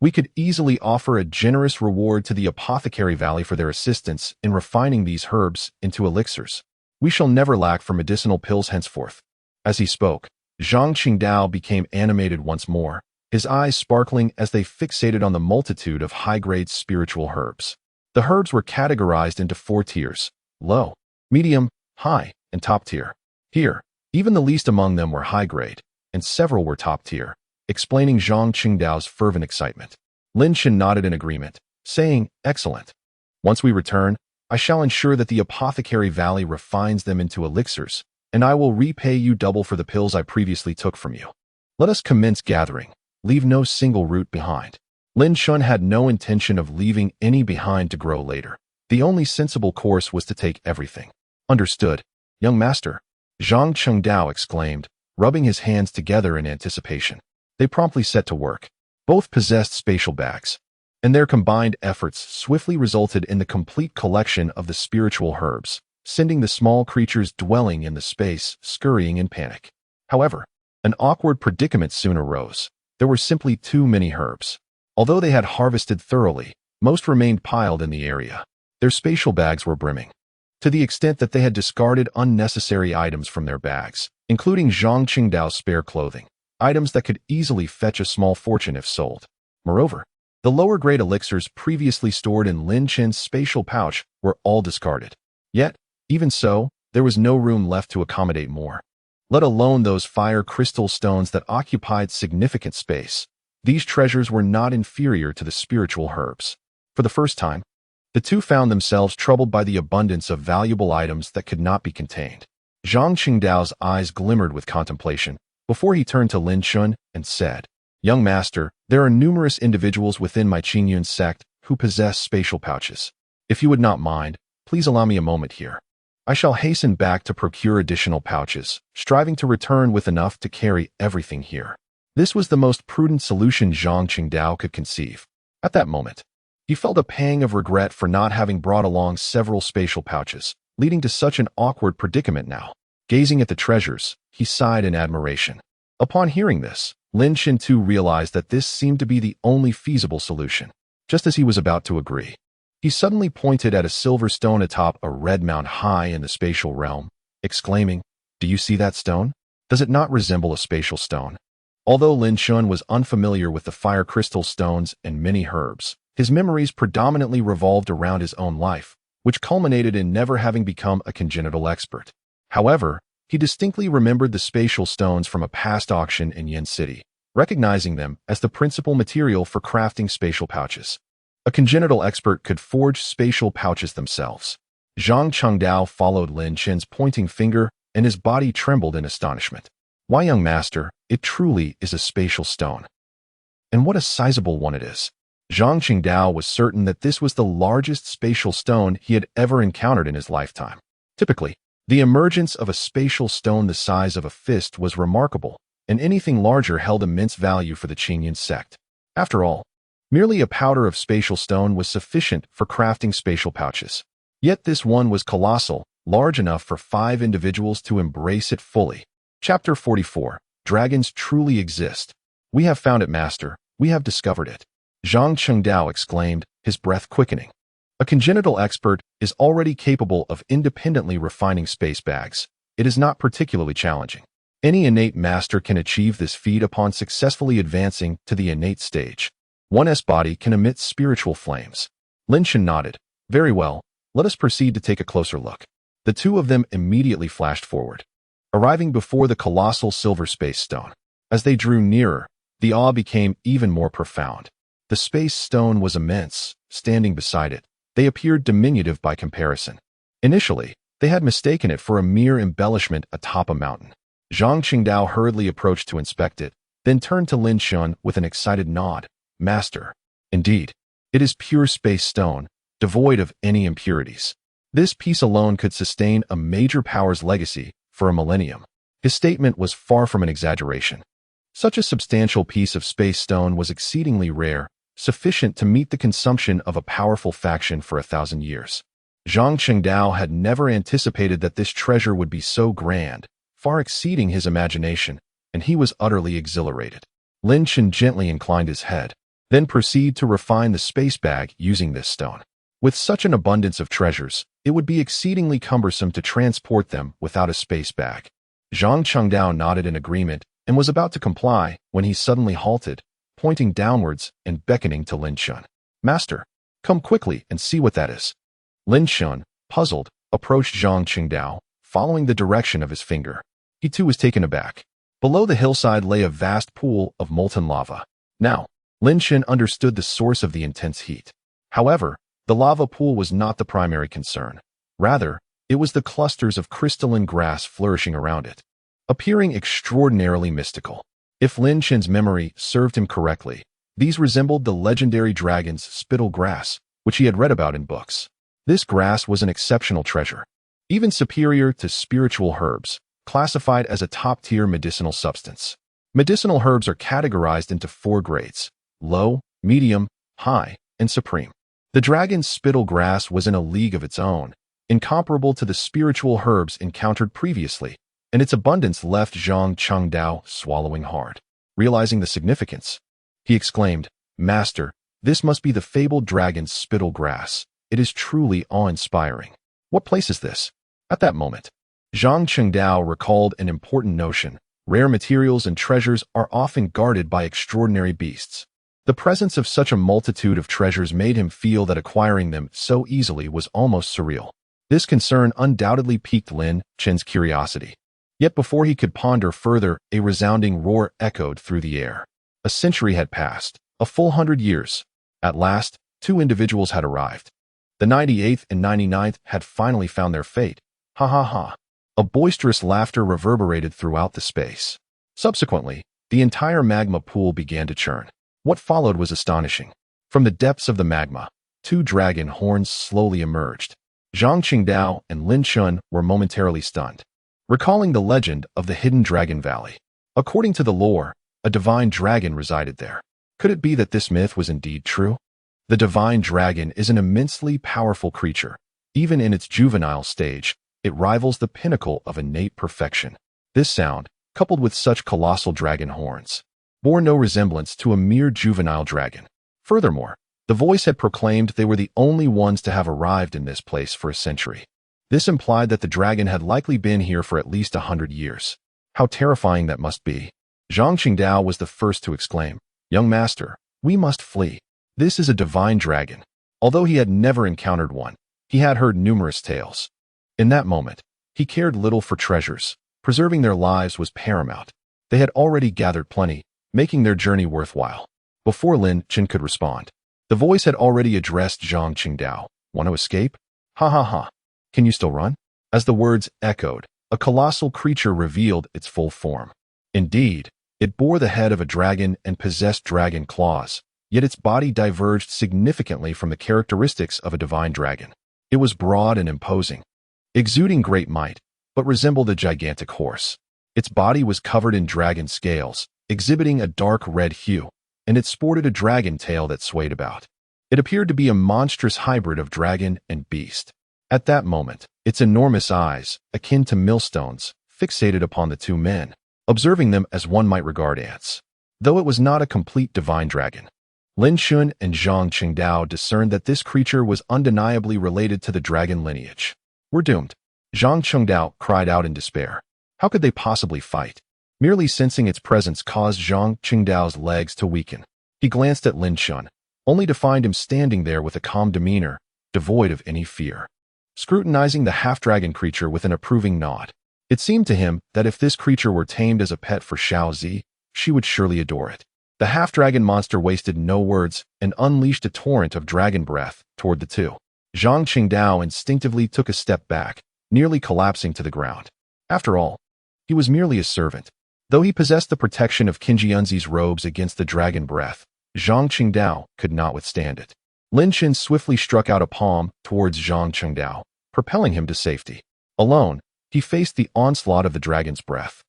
Speaker 1: we could easily offer a generous reward to the Apothecary Valley for their assistance in refining these herbs into elixirs. We shall never lack for medicinal pills henceforth." As he spoke, Zhang Qingdao became animated once more, his eyes sparkling as they fixated on the multitude of high-grade spiritual herbs. The herbs were categorized into 4 tiers: low, medium, high, and top tier. Here, even the least among them were high-grade, and several were top tier, explaining Zhang Qingdao's fervent excitement. Lin Chen nodded in agreement, saying, "Excellent. Once we return, I shall ensure that the Apothecary Valley refines them into elixirs, and I will repay you double for the pills I previously took from you. Let us commence gathering. Leave no single root behind." Lin Chen had no intention of leaving any behind to grow later. The only sensible course was to take everything. "Understood, young master," Zhang Qingdao exclaimed, rubbing his hands together in anticipation. They promptly set to work. Both possessed spatial bags, and their combined efforts swiftly resulted in the complete collection of the spiritual herbs, sending the small creatures dwelling in the space scurrying in panic. However, an awkward predicament soon arose. There were simply too many herbs. Although they had harvested thoroughly, most remained piled in the area. Their spatial bags were brimming, to the extent that they had discarded unnecessary items from their bags, including Zhang Qingdao's spare clothing, items that could easily fetch a small fortune if sold. Moreover, the lower-grade elixirs previously stored in Lin Chen's spatial pouch were all discarded. Yet, even so, there was no room left to accommodate more, let alone those fire crystal stones that occupied significant space. These treasures were not inferior to the spiritual herbs. For the first time, the two found themselves troubled by the abundance of valuable items that could not be contained. Zhang Qingdao's eyes glimmered with contemplation before he turned to Lin Chen and said, "Young master, there are numerous individuals within my Qingyun sect who possess spatial pouches. If you would not mind, please allow me a moment here. I shall hasten back to procure additional pouches, striving to return with enough to carry everything here." This was the most prudent solution Zhang Qingdao could conceive. At that moment, he felt a pang of regret for not having brought along several spatial pouches, leading to such an awkward predicament now. Gazing at the treasures, he sighed in admiration. Upon hearing this, Lin Chen too realized that this seemed to be the only feasible solution. Just as he was about to agree, he suddenly pointed at a silver stone atop a red mound high in the spatial realm, exclaiming, "Do you see that stone? Does it not resemble a spatial stone?" Although Lin Chen was unfamiliar with the fire crystal stones and many herbs, his memories predominantly revolved around his own life, which culminated in never having become a congenital expert. However, he distinctly remembered the spatial stones from a past auction in Yin City, recognizing them as the principal material for crafting spatial pouches. A congenital expert could forge spatial pouches themselves. Zhang Qingdao followed Lin Chen's pointing finger, and his body trembled in astonishment. "Why, young master, it truly is a spatial stone. And what a sizable one it is." Zhang Qingdao was certain that this was the largest spatial stone he had ever encountered in his lifetime. Typically, The emergence of a spatial stone the size of a fist was remarkable, and anything larger held immense value for the Qingyan sect. After all, merely a powder of spatial stone was sufficient for crafting spatial pouches. Yet this one was colossal, large enough for 5 individuals to embrace it fully. Chapter 44. Dragons truly exist. We have found it, master. We have discovered it. Zhang Chengdao exclaimed, his breath quickening. A congenital expert is already capable of independently refining space bags. It is not particularly challenging. Any innate master can achieve this feat upon successfully advancing to the innate stage. One's body can emit spiritual flames. Lin Chen nodded. Very well, let us proceed to take a closer look. The two of them immediately flashed forward, arriving before the colossal silver space stone. As they drew nearer, the awe became even more profound. The space stone was immense. Standing beside it, they appeared diminutive by comparison. Initially, they had mistaken it for a mere embellishment atop a mountain. Zhang Qingdao hurriedly approached to inspect it, then turned to Lin Chen with an excited nod. Master, indeed, it is pure space stone, devoid of any impurities. This piece alone could sustain a major power's legacy for a millennium. His statement was far from an exaggeration. Such a substantial piece of space stone was exceedingly rare, sufficient to meet the consumption of a powerful faction for 1,000 years. Zhang Qingdao had never anticipated that this treasure would be so grand, far exceeding his imagination, and he was utterly exhilarated. Lin Chen gently inclined his head, then proceeded to refine the space bag using this stone. With such an abundance of treasures, it would be exceedingly cumbersome to transport them without a space bag. Zhang Chengdao nodded in agreement and was about to comply when he suddenly halted, pointing downwards and beckoning to Lin Chen. Master, come quickly and see what that is. Lin Chen, puzzled, approached Zhang Qingdao, following the direction of his finger. He too was taken aback. Below the hillside lay a vast pool of molten lava. Now, Lin Chen understood the source of the intense heat. However, the lava pool was not the primary concern. Rather, it was the clusters of crystalline grass flourishing around it, appearing extraordinarily mystical. If Lin Chen's memory served him correctly, these resembled the legendary dragon's spittle grass, which he had read about in books. This grass was an exceptional treasure, even superior to spiritual herbs, classified as a top-tier medicinal substance. Medicinal herbs are categorized into 4 grades: low, medium, high, and supreme. The dragon's spittle grass was in a league of its own, incomparable to the spiritual herbs encountered previously, and its abundance left Zhang Chengdao swallowing hard. Realizing the significance, he exclaimed, Master, this must be the fabled dragon's spittle grass. It is truly awe-inspiring. What place is this? At that moment, Zhang Chengdao recalled an important notion. Rare materials and treasures are often guarded by extraordinary beasts. The presence of such a multitude of treasures made him feel that acquiring them so easily was almost surreal. This concern undoubtedly piqued Lin Chen's curiosity. Yet before he could ponder further, a resounding roar echoed through the air. A century had passed, a full 100 years. At last, 2 individuals had arrived. The 98th and 99th had finally found their fate. Ha ha ha. A boisterous laughter reverberated throughout the space. Subsequently, the entire magma pool began to churn. What followed was astonishing. From the depths of the magma, 2 dragon horns slowly emerged. Zhang Qingdao and Lin Chen were momentarily stunned, recalling the legend of the hidden dragon valley. According to the lore, a divine dragon resided there. Could it be that this myth was indeed true? The divine dragon is an immensely powerful creature. Even in its juvenile stage, it rivals the pinnacle of innate perfection. This sound, coupled with such colossal dragon horns, bore no resemblance to a mere juvenile dragon. Furthermore, the voice had proclaimed they were the only ones to have arrived in this place for a century. This implied that the dragon had likely been here for at least 100 years. How terrifying that must be. Zhang Qingdao was the first to exclaim, Young master, we must flee. This is a divine dragon. Although he had never encountered one, he had heard numerous tales. In that moment, he cared little for treasures. Preserving their lives was paramount. They had already gathered plenty, making their journey worthwhile. Before Lin Chen could respond, the voice had already addressed Zhang Qingdao. Want to escape? Ha ha ha. Can you still run? As the words echoed, a colossal creature revealed its full form. Indeed, it bore the head of a dragon and possessed dragon claws, yet its body diverged significantly from the characteristics of a divine dragon. It was broad and imposing, exuding great might, but resembled a gigantic horse. Its body was covered in dragon scales, exhibiting a dark red hue, and it sported a dragon tail that swayed about. It appeared to be a monstrous hybrid of dragon and beast. At that moment, its enormous eyes, akin to millstones, fixated upon the two men, observing them as one might regard ants. Though it was not a complete divine dragon, Lin Yuanbai and Zhang Qingdao discerned that this creature was undeniably related to the dragon lineage. "We're doomed," Zhang Qingdao cried out in despair. How could they possibly fight? Merely sensing its presence caused Zhang Qingdao's legs to weaken. He glanced at Lin Yuanbai, only to find him standing there with a calm demeanor, devoid of any fear, scrutinizing the half-dragon creature with an approving nod. It seemed to him that if this creature were tamed as a pet for Xiaozi, she would surely adore it. The half-dragon monster wasted no words and unleashed a torrent of dragon breath toward the two. Zhang Qingdao instinctively took a step back, nearly collapsing to the ground. After all, he was merely a servant. Though he possessed the protection of Qinjianzi's robes against the dragon breath, Zhang Qingdao could not withstand it. Lin Yuanbai swiftly struck out a palm towards Zhang Qingdao, propelling him to safety. Alone, he faced the onslaught of the dragon's breath,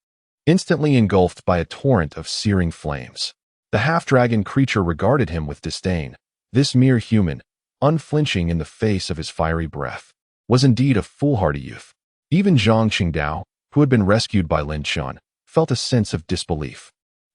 Speaker 1: instantly engulfed by a torrent of searing flames. The half-dragon creature regarded him with disdain. This mere human, unflinching in the face of his fiery breath, was indeed a foolhardy youth. Even Zhang Qingdao, who had been rescued by Lin Yuanbai, felt a sense of disbelief.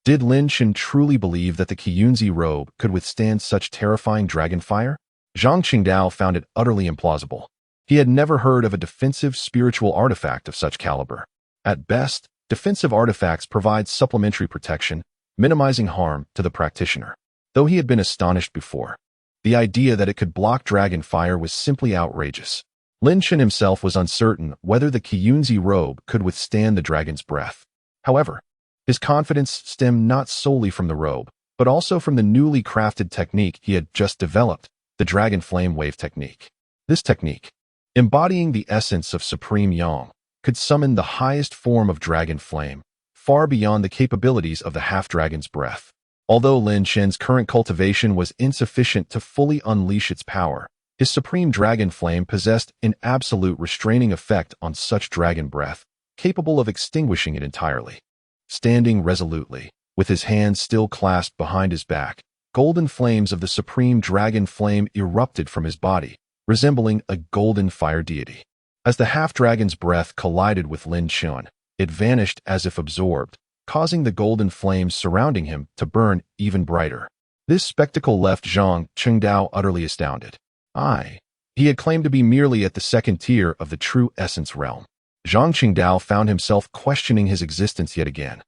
Speaker 1: Did Lin Yuanbai truly believe that the Qiyunzi robe could withstand such terrifying dragon fire? Zhang Qingdao found it utterly implausible. He had never heard of a defensive spiritual artifact of such caliber. At best, defensive artifacts provide supplementary protection, minimizing harm to the practitioner. Though he had been astonished before, the idea that it could block dragon fire was simply outrageous. Lin Yuanbai himself was uncertain whether the Qiyunzi robe could withstand the dragon's breath. However, his confidence stemmed not solely from the robe, but also from the newly crafted technique he had just developed, the dragon flame wave technique. This technique, embodying the essence of supreme yang, could summon the highest form of dragon flame, far beyond the capabilities of the half-dragon's breath. Although Lin Yuanbai's current cultivation was insufficient to fully unleash its power, his supreme dragon flame possessed an absolute restraining effect on such dragon breath, capable of extinguishing it entirely. Standing resolutely, with his hands still clasped behind his back, golden flames of the supreme dragon flame erupted from his body, resembling a golden fire deity. As the half-dragon's breath collided with Lin Yuanbai, it vanished as if absorbed, causing the golden flames surrounding him to burn even brighter. This spectacle left Zhang Qingdao utterly astounded. He had claimed to be merely at the second tier of the true essence realm. Zhang Qingdao found himself questioning his existence yet again.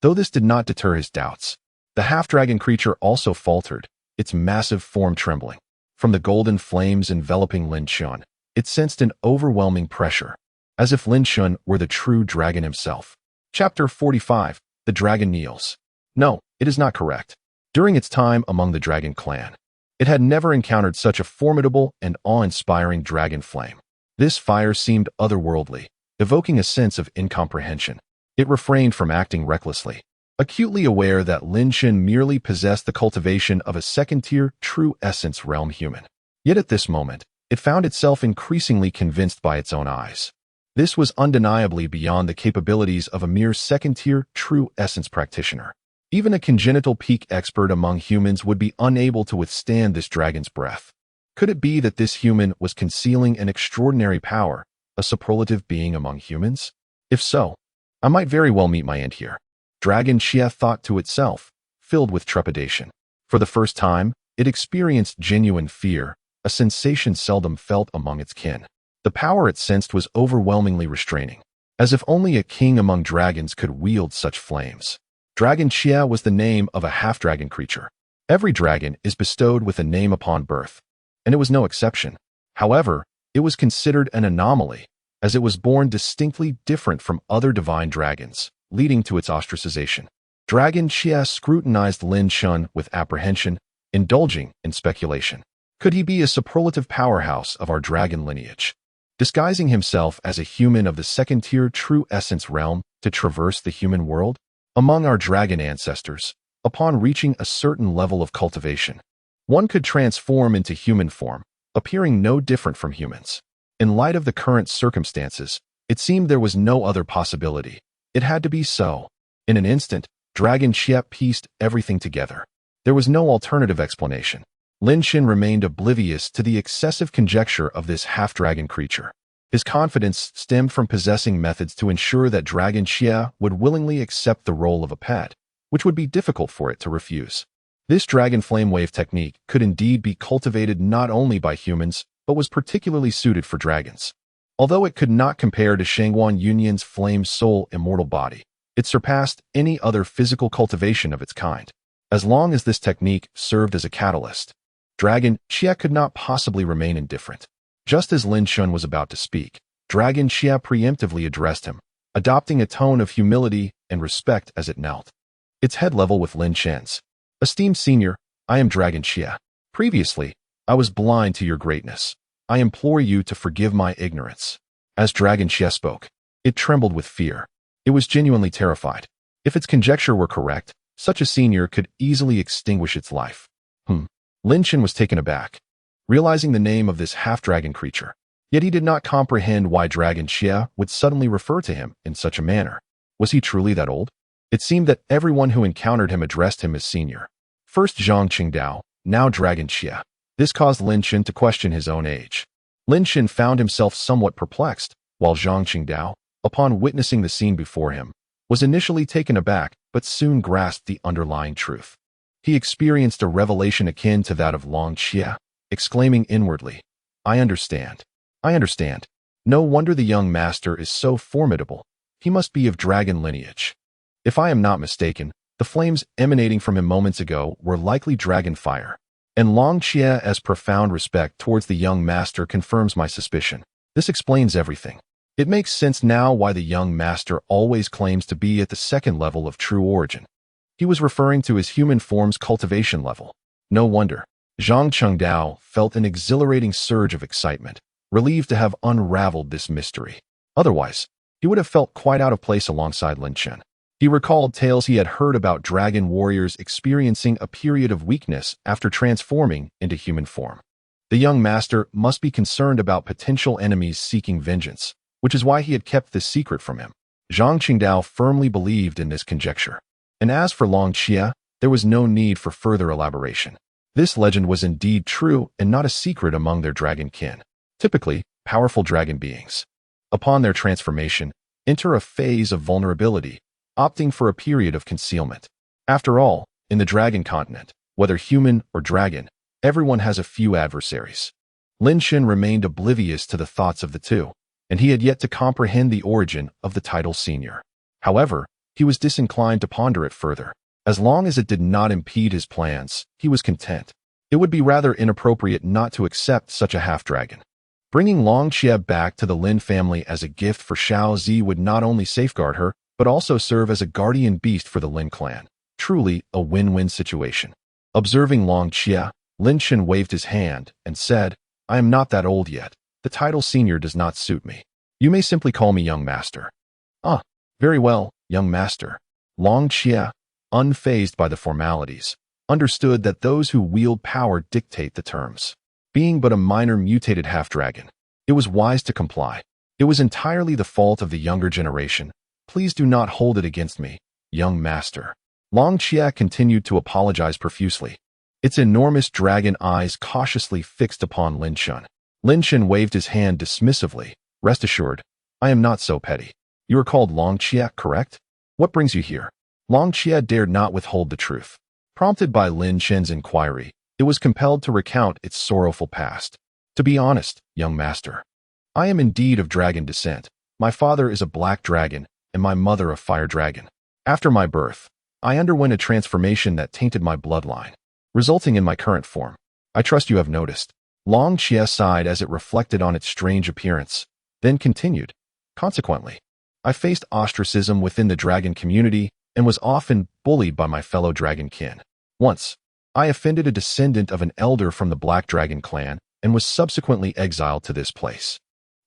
Speaker 1: Though this did not deter his doubts, the half-dragon creature also faltered, its massive form trembling. From the golden flames enveloping Lin Yuanbai, it sensed an overwhelming pressure, as if Lin Yuanbai were the true dragon himself. Chapter 45. The Dragon Kneels. No, it is not correct. During its time among the dragon clan, it had never encountered such a formidable and awe-inspiring dragon flame. This fire seemed otherworldly, evoking a sense of incomprehension. It refrained from acting recklessly, acutely aware that Lin Yuanbai merely possessed the cultivation of a second-tier, true essence realm human. Yet at this moment, it found itself increasingly convinced by its own eyes. This was undeniably beyond the capabilities of a mere second-tier, true essence practitioner. Even a congenital peak expert among humans would be unable to withstand this dragon's breath. Could it be that this human was concealing an extraordinary power, a superlative being among humans? If so, I might very well meet my end here. Dragon Xia thought to itself, filled with trepidation. For the first time, it experienced genuine fear, a sensation seldom felt among its kin. The power it sensed was overwhelmingly restraining, as if only a king among dragons could wield such flames. Dragon Xia was the name of a half-dragon creature. Every dragon is bestowed with a name upon birth, and it was no exception. However, it was considered an anomaly, as it was born distinctly different from other divine dragons, leading to its ostracization. Dragon Xia scrutinized Lin Yuanbai with apprehension, indulging in speculation. Could he be a superlative powerhouse of our dragon lineage, disguising himself as a human of the second-tier true essence realm to traverse the human world? Among our dragon ancestors, upon reaching a certain level of cultivation, one could transform into human form, appearing no different from humans. In light of the current circumstances, It seemed there was no other possibility. It had to be so. In an instant, Dragon Xie pieced everything together. There was no alternative explanation. Lin Chen remained oblivious to the excessive conjecture of this half-dragon creature. His confidence stemmed from possessing methods to ensure that Dragon Xie would willingly accept the role of a pet, which would be difficult for it to refuse. This dragon flame wave technique could indeed be cultivated not only by humans, but was particularly suited for dragons. Although it could not compare to Shangguan Yunyan's flame soul immortal body, it surpassed any other physical cultivation of its kind. As long as this technique served as a catalyst, Dragon Xie could not possibly remain indifferent. Just as Lin Chen was about to speak, Dragon Xie preemptively addressed him, adopting a tone of humility and respect as it knelt. Its head level with Lin Chen's. Esteemed senior, I am Dragon Xie. Previously, I was blind to your greatness. I implore you to forgive my ignorance. As Dragon Xie spoke, it trembled with fear. It was genuinely terrified. If its conjecture were correct, such a senior could easily extinguish its life. Lin Chen was taken aback, realizing the name of this half-dragon creature. Yet he did not comprehend why Dragon Xie would suddenly refer to him in such a manner. Was he truly that old? It seemed that everyone who encountered him addressed him as senior. First Zhang Qingdao, now Dragon Xie. This caused Lin Chen to question his own age. Lin Chen found himself somewhat perplexed, while Zhang Qingdao, upon witnessing the scene before him, was initially taken aback but soon grasped the underlying truth. He experienced a revelation akin to that of Long Xie, exclaiming inwardly, I understand. I understand. No wonder the young master is so formidable. He must be of dragon lineage. If I am not mistaken, the flames emanating from him moments ago were likely dragon fire. And Long Xie's profound respect towards the young master confirms my suspicion. This explains everything. It makes sense now why the young master always claims to be at the second level of true origin. He was referring to his human form's cultivation level. No wonder. Zhang Qingdao felt an exhilarating surge of excitement, relieved to have unraveled this mystery. Otherwise, he would have felt quite out of place alongside Lin Chen. He recalled tales he had heard about dragon warriors experiencing a period of weakness after transforming into human form. The young master must be concerned about potential enemies seeking vengeance, which is why he had kept this secret from him. Zhang Qingdao firmly believed in this conjecture. And as for Long Xie, there was no need for further elaboration. This legend was indeed true and not a secret among their dragon kin. Typically, powerful dragon beings, upon their transformation, enter a phase of vulnerability, opting for a period of concealment. After all, in the dragon continent, whether human or dragon, everyone has a few adversaries. Lin Chen remained oblivious to the thoughts of the two, and he had yet to comprehend the origin of the title senior. However, he was disinclined to ponder it further. As long as it did not impede his plans, he was content. It would be rather inappropriate not to accept such a half-dragon. Bringing Long Xie back to the Lin family as a gift for Xiao Zi would not only safeguard her, but also serve as a guardian beast for the Lin clan. Truly a win-win situation. Observing Long Xie, Lin Chen waved his hand and said, I am not that old yet. The title senior does not suit me. You may simply call me young master. Ah, very well, young master. Long Xie, unfazed by the formalities, understood that those who wield power dictate the terms. Being but a minor mutated half-dragon, it was wise to comply. It was entirely the fault of the younger generation. Please do not hold it against me, young master. Long Xie continued to apologize profusely, its enormous dragon eyes cautiously fixed upon Lin Chen. Lin Chen waved his hand dismissively. Rest assured, I am not so petty. You are called Long Xie, correct? What brings you here? Long Xie dared not withhold the truth. Prompted by Lin Chen's inquiry, it was compelled to recount its sorrowful past. To be honest, young master, I am indeed of dragon descent. My father is a black dragon, and my mother a fire dragon. After my birth, I underwent a transformation that tainted my bloodline, resulting in my current form. I trust you have noticed. Long Xie sighed as it reflected on its strange appearance, then continued. Consequently, I faced ostracism within the dragon community and was often bullied by my fellow dragon kin. Once, I offended a descendant of an elder from the Black Dragon clan and was subsequently exiled to this place,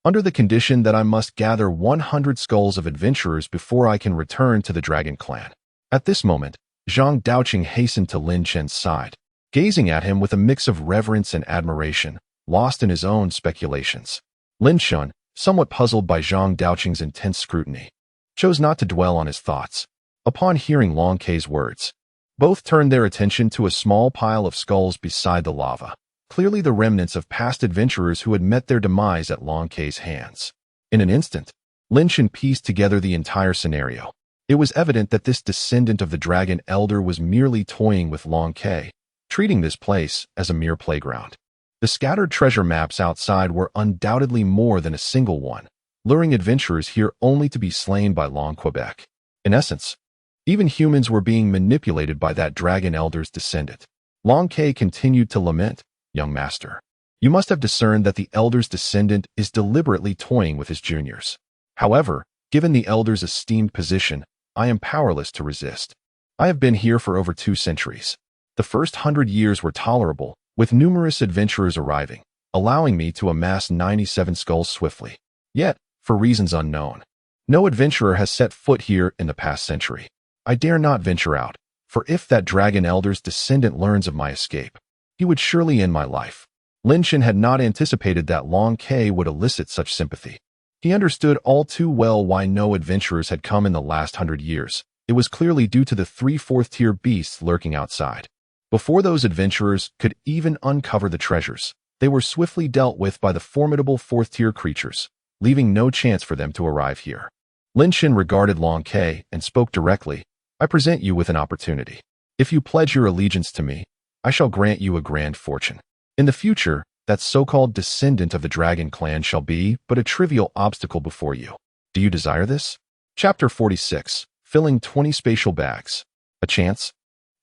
Speaker 1: under the condition that I must gather 100 skulls of adventurers before I can return to the dragon clan. At this moment, Zhang Daoqing hastened to Lin Chen's side, gazing at him with a mix of reverence and admiration, lost in his own speculations. Lin Chen, somewhat puzzled by Zhang Daoqing's intense scrutiny, chose not to dwell on his thoughts. Upon hearing Long Kei's words, both turned their attention to a small pile of skulls beside the lava, clearly the remnants of past adventurers who had met their demise at Long Kei's hands. In an instant, Lin Chen pieced together the entire scenario. It was evident that this descendant of the Dragon Elder was merely toying with Long Kei, treating this place as a mere playground. The scattered treasure maps outside were undoubtedly more than a single one, luring adventurers here only to be slain by Long Quebec. In essence, even humans were being manipulated by that Dragon Elder's descendant. Long Kei continued to lament, "Young master, you must have discerned that the Elder's descendant is deliberately toying with his juniors. However, given the Elder's esteemed position, I am powerless to resist. I have been here for over 2 centuries. The first 100 years were tolerable, with numerous adventurers arriving, allowing me to amass 97 skulls swiftly. Yet, for reasons unknown, no adventurer has set foot here in the past century. I dare not venture out, for if that Dragon Elder's descendant learns of my escape, he would surely end my life." Lin Chen had not anticipated that Long Kei would elicit such sympathy. He understood all too well why no adventurers had come in the last 100 years. It was clearly due to the 3 fourth-tier beasts lurking outside. Before those adventurers could even uncover the treasures, they were swiftly dealt with by the formidable 4th-tier creatures, leaving no chance for them to arrive here. Lin Chen regarded Long Kei and spoke directly, "I present you with an opportunity. If you pledge your allegiance to me, I shall grant you a grand fortune. In the future, that so-called descendant of the Dragon clan shall be but a trivial obstacle before you. Do you desire this?" Chapter 46. Filling 20 spatial bags. A chance?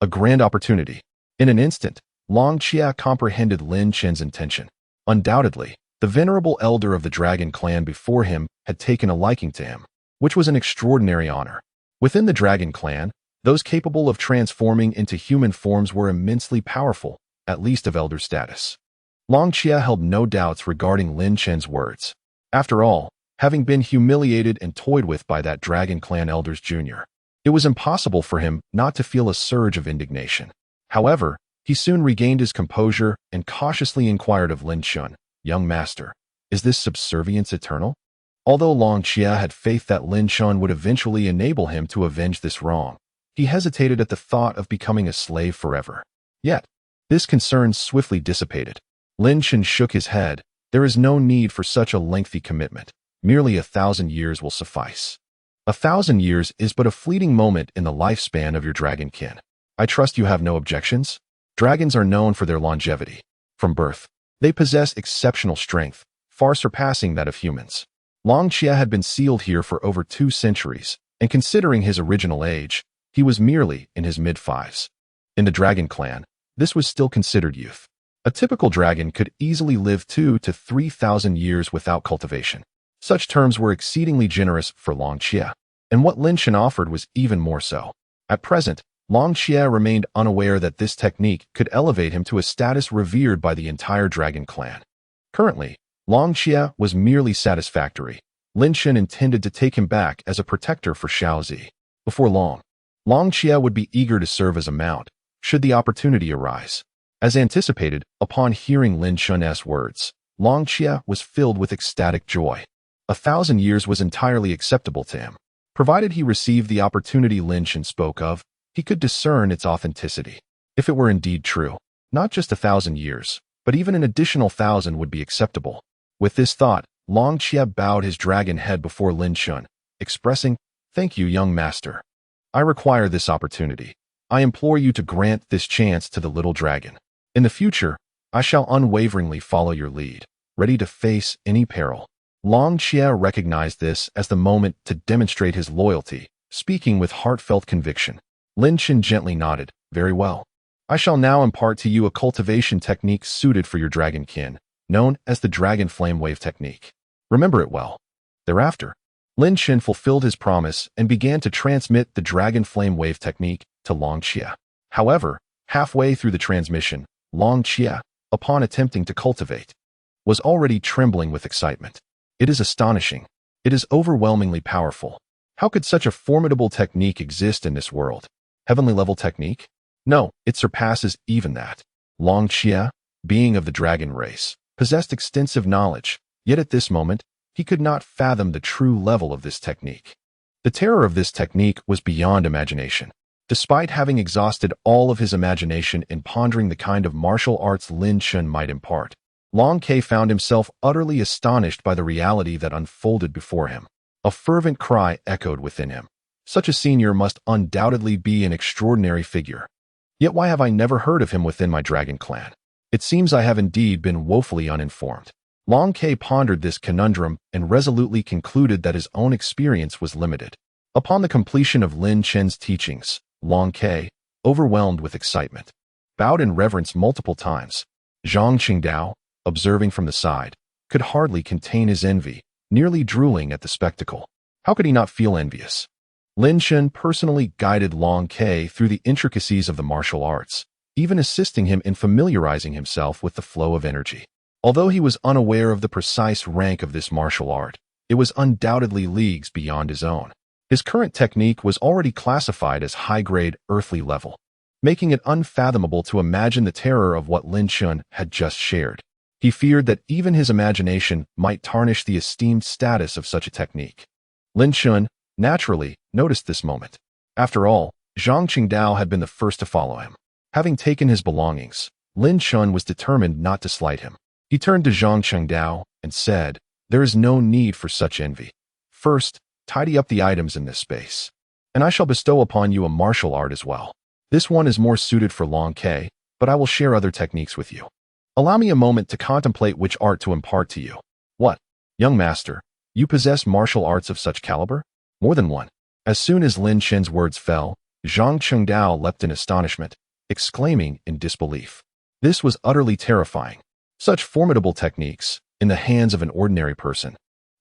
Speaker 1: A grand opportunity. In an instant, Long Chia comprehended Lin Chen's intention. Undoubtedly, the venerable elder of the Dragon clan before him had taken a liking to him, which was an extraordinary honor. Within the Dragon clan, those capable of transforming into human forms were immensely powerful, at least of elder status. Long Chia held no doubts regarding Lin Chen's words. After all, having been humiliated and toyed with by that Dragon clan elder's junior, it was impossible for him not to feel a surge of indignation. However, he soon regained his composure and cautiously inquired of Lin Chen, "Young master, is this subservience eternal?" Although Long Chia had faith that Lin Chen would eventually enable him to avenge this wrong, he hesitated at the thought of becoming a slave forever. Yet, this concern swiftly dissipated. Lin Chen shook his head. "There is no need for such a lengthy commitment. Merely 1,000 years will suffice. 1,000 years is but a fleeting moment in the lifespan of your dragon kin. I trust you have no objections?" Dragons are known for their longevity. From birth, they possess exceptional strength, far surpassing that of humans. Long Chia had been sealed here for over 2 centuries, and considering his original age, he was merely in his mid-5s. In the Dragon clan, this was still considered youth. A typical dragon could easily live 2,000 to 3,000 years without cultivation. Such terms were exceedingly generous for Long Chia, and what Lin Chen offered was even more so. At present, Long Chia remained unaware that this technique could elevate him to a status revered by the entire Dragon clan. Currently, Long Chia was merely satisfactory. Lin Chen intended to take him back as a protector for Shaozi. Before long, Long Chia would be eager to serve as a mount, should the opportunity arise. As anticipated, upon hearing Lin Chen's words, Long Chia was filled with ecstatic joy. 1,000 years was entirely acceptable to him. Provided he received the opportunity Lin Chen spoke of, he could discern its authenticity. If it were indeed true, not just 1,000 years, but even an additional 1,000 would be acceptable. With this thought, Long Chia bowed his dragon head before Lin Chen, expressing, "Thank you, young master. I require this opportunity. I implore you to grant this chance to the little dragon. In the future, I shall unwaveringly follow your lead, ready to face any peril." Long Chia recognized this as the moment to demonstrate his loyalty, speaking with heartfelt conviction. Lin Chen gently nodded, "Very well. I shall now impart to you a cultivation technique suited for your dragon kin, known as the Dragon Flame Wave Technique. Remember it well." Thereafter, Lin Chen fulfilled his promise and began to transmit the Dragon Flame Wave Technique to Long Chia. However, halfway through the transmission, Long Chia, upon attempting to cultivate, was already trembling with excitement. "It is astonishing. It is overwhelmingly powerful. How could such a formidable technique exist in this world? Heavenly level technique? No, it surpasses even that." Long Chia, being of the dragon race, possessed extensive knowledge, yet at this moment, he could not fathom the true level of this technique. The terror of this technique was beyond imagination. Despite having exhausted all of his imagination in pondering the kind of martial arts Lin Yuanbai might impart, Long Ke found himself utterly astonished by the reality that unfolded before him. A fervent cry echoed within him. Such a senior must undoubtedly be an extraordinary figure. Yet why have I never heard of him within my dragon clan? It seems I have indeed been woefully uninformed. Long Ke pondered this conundrum and resolutely concluded that his own experience was limited. Upon the completion of Lin Yuanbai's teachings, Long Ke, overwhelmed with excitement, bowed in reverence multiple times. Zhang Qingdao, observing from the side, could hardly contain his envy, nearly drooling at the spectacle. How could he not feel envious? Lin Yuanbai personally guided Long Ke through the intricacies of the martial arts, even assisting him in familiarizing himself with the flow of energy. Although he was unaware of the precise rank of this martial art, it was undoubtedly leagues beyond his own. His current technique was already classified as high-grade, earthly level, making it unfathomable to imagine the terror of what Lin Yuanbai had just shared. He feared that even his imagination might tarnish the esteemed status of such a technique. Lin Yuanbai, naturally, noticed this moment. After all, Zhang Qingdao had been the first to follow him. Having taken his belongings, Lin Yuanbai was determined not to slight him. He turned to Zhang Qingdao and said, "There is no need for such envy. First, tidy up the items in this space, and I shall bestow upon you a martial art as well. This one is more suited for Long Ke, but I will share other techniques with you. Allow me a moment to contemplate which art to impart to you." "What, young master, you possess martial arts of such caliber?" "More than one." As soon as Lin Yuanbai's words fell, Zhang Qingdao leapt in astonishment, exclaiming in disbelief. This was utterly terrifying. Such formidable techniques, in the hands of an ordinary person,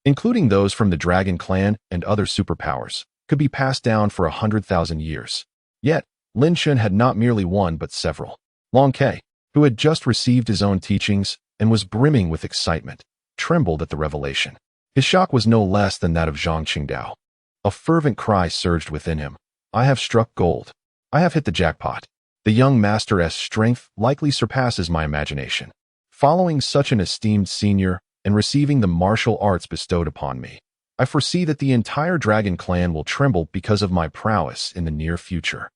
Speaker 1: including those from the Dragon Clan and other superpowers, could be passed down for 100,000 years. Yet, Lin Yuanbai had not merely one but several. Long Ke, who had just received his own teachings and was brimming with excitement, trembled at the revelation. His shock was no less than that of Zhang Qingdao. A fervent cry surged within him. "I have struck gold. I have hit the jackpot. The young master's strength likely surpasses my imagination. Following such an esteemed senior and receiving the martial arts bestowed upon me, I foresee that the entire Dragon Clan will tremble because of my prowess in the near future."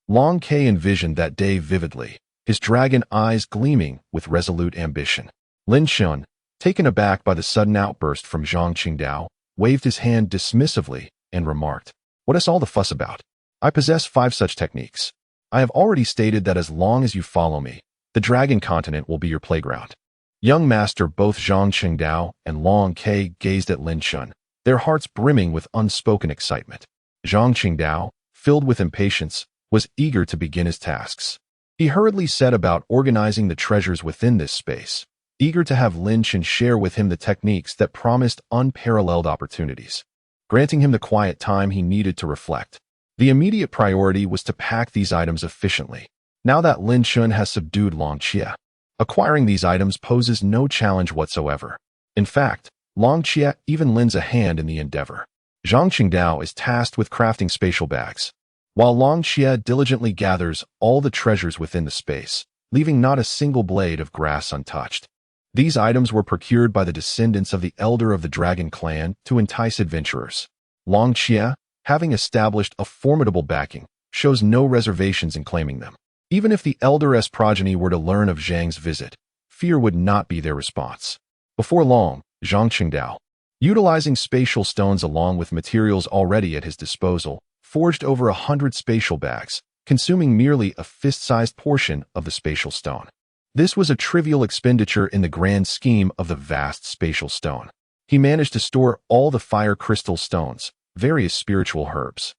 Speaker 1: Long Ke envisioned that day vividly, his dragon eyes gleaming with resolute ambition. Lin Yuanbai, taken aback by the sudden outburst from Zhang Qingdao, waved his hand dismissively and remarked, "What is all the fuss about? I possess 5 such techniques. I have already stated that as long as you follow me, the Dragon Continent will be your playground." Young master, both Zhang Qingdao and Long Ke gazed at Lin Yuanbai, their hearts brimming with unspoken excitement. Zhang Qingdao, filled with impatience, was eager to begin his tasks. He hurriedly set about organizing the treasures within this space, eager to have Lin Yuanbai share with him the techniques that promised unparalleled opportunities, granting him the quiet time he needed to reflect. The immediate priority was to pack these items efficiently. Now that Lin Yuanbai has subdued Long Ke, acquiring these items poses no challenge whatsoever. In fact, Long Ke even lends a hand in the endeavor. Zhang Qingdao is tasked with crafting spatial bags, while Long Ke diligently gathers all the treasures within the space, leaving not a single blade of grass untouched. These items were procured by the descendants of the elder of the Dragon Clan to entice adventurers. Long Ke, having established a formidable backing, shows no reservations in claiming them. Even if the elder's progeny were to learn of Zhang's visit, fear would not be their response. Before long, Zhang Qingdao, utilizing spatial stones along with materials already at his disposal, forged over 100 spatial bags, consuming merely a fist-sized portion of the spatial stone. This was a trivial expenditure in the grand scheme of the vast spatial stone. He managed to store all the fire crystal stones, various spiritual herbs,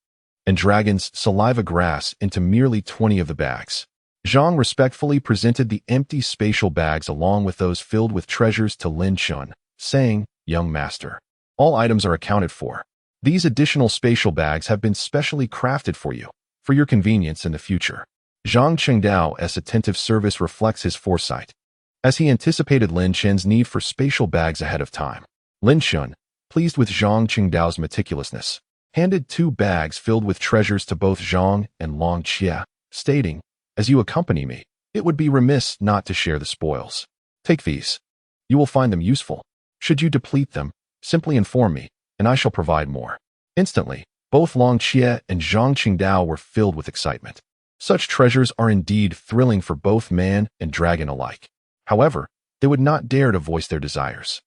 Speaker 1: and dragon's saliva grass into merely 20 of the bags. Zhang respectfully presented the empty spatial bags along with those filled with treasures to Lin Yuanbai, saying, "Young master, all items are accounted for. These additional spatial bags have been specially crafted for you, for your convenience in the future." Zhang Qingdao's attentive service reflects his foresight, as he anticipated Lin Yuanbai's need for spatial bags ahead of time. Lin Yuanbai, pleased with Zhang Qingdao's meticulousness, handed 2 bags filled with treasures to both Zhang and Long Ke, stating, "As you accompany me, it would be remiss not to share the spoils. Take these. You will find them useful. Should you deplete them, Simply inform me, and I shall provide more. Instantly, both Long Xie and Zhang Qingdao were filled with excitement. Such treasures are indeed thrilling for both man and dragon alike. However, they would not dare to voice their desires.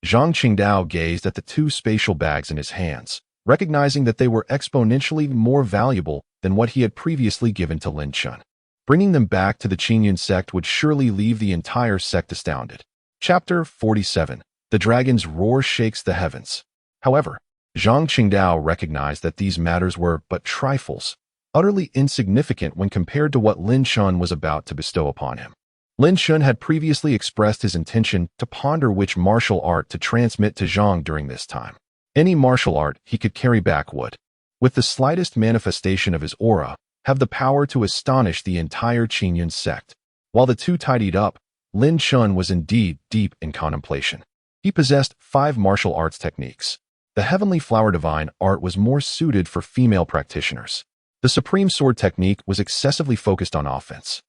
Speaker 1: Zhang Qingdao gazed at the two spatial bags in his hands, recognizing that they were exponentially more valuable than what he had previously given to Lin Chun. Bringing them back to the Qingyun sect would surely leave the entire sect astounded. Chapter 47. The Dragon's Roar Shakes the Heavens. However, Zhang Qingdao recognized that these matters were but trifles, utterly insignificant when compared to what Lin Chun was about to bestow upon him. Lin Chun had previously expressed his intention to ponder which martial art to transmit to Zhang during this time. Any martial art he could carry back would, with the slightest manifestation of his aura, have the power to astonish the entire Qingyun sect. While the two tidied up, Lin Chun was indeed deep in contemplation. He possessed 5 martial arts techniques. The Heavenly Flower Divine art was more suited for female practitioners. The Supreme Sword technique was excessively focused on offense,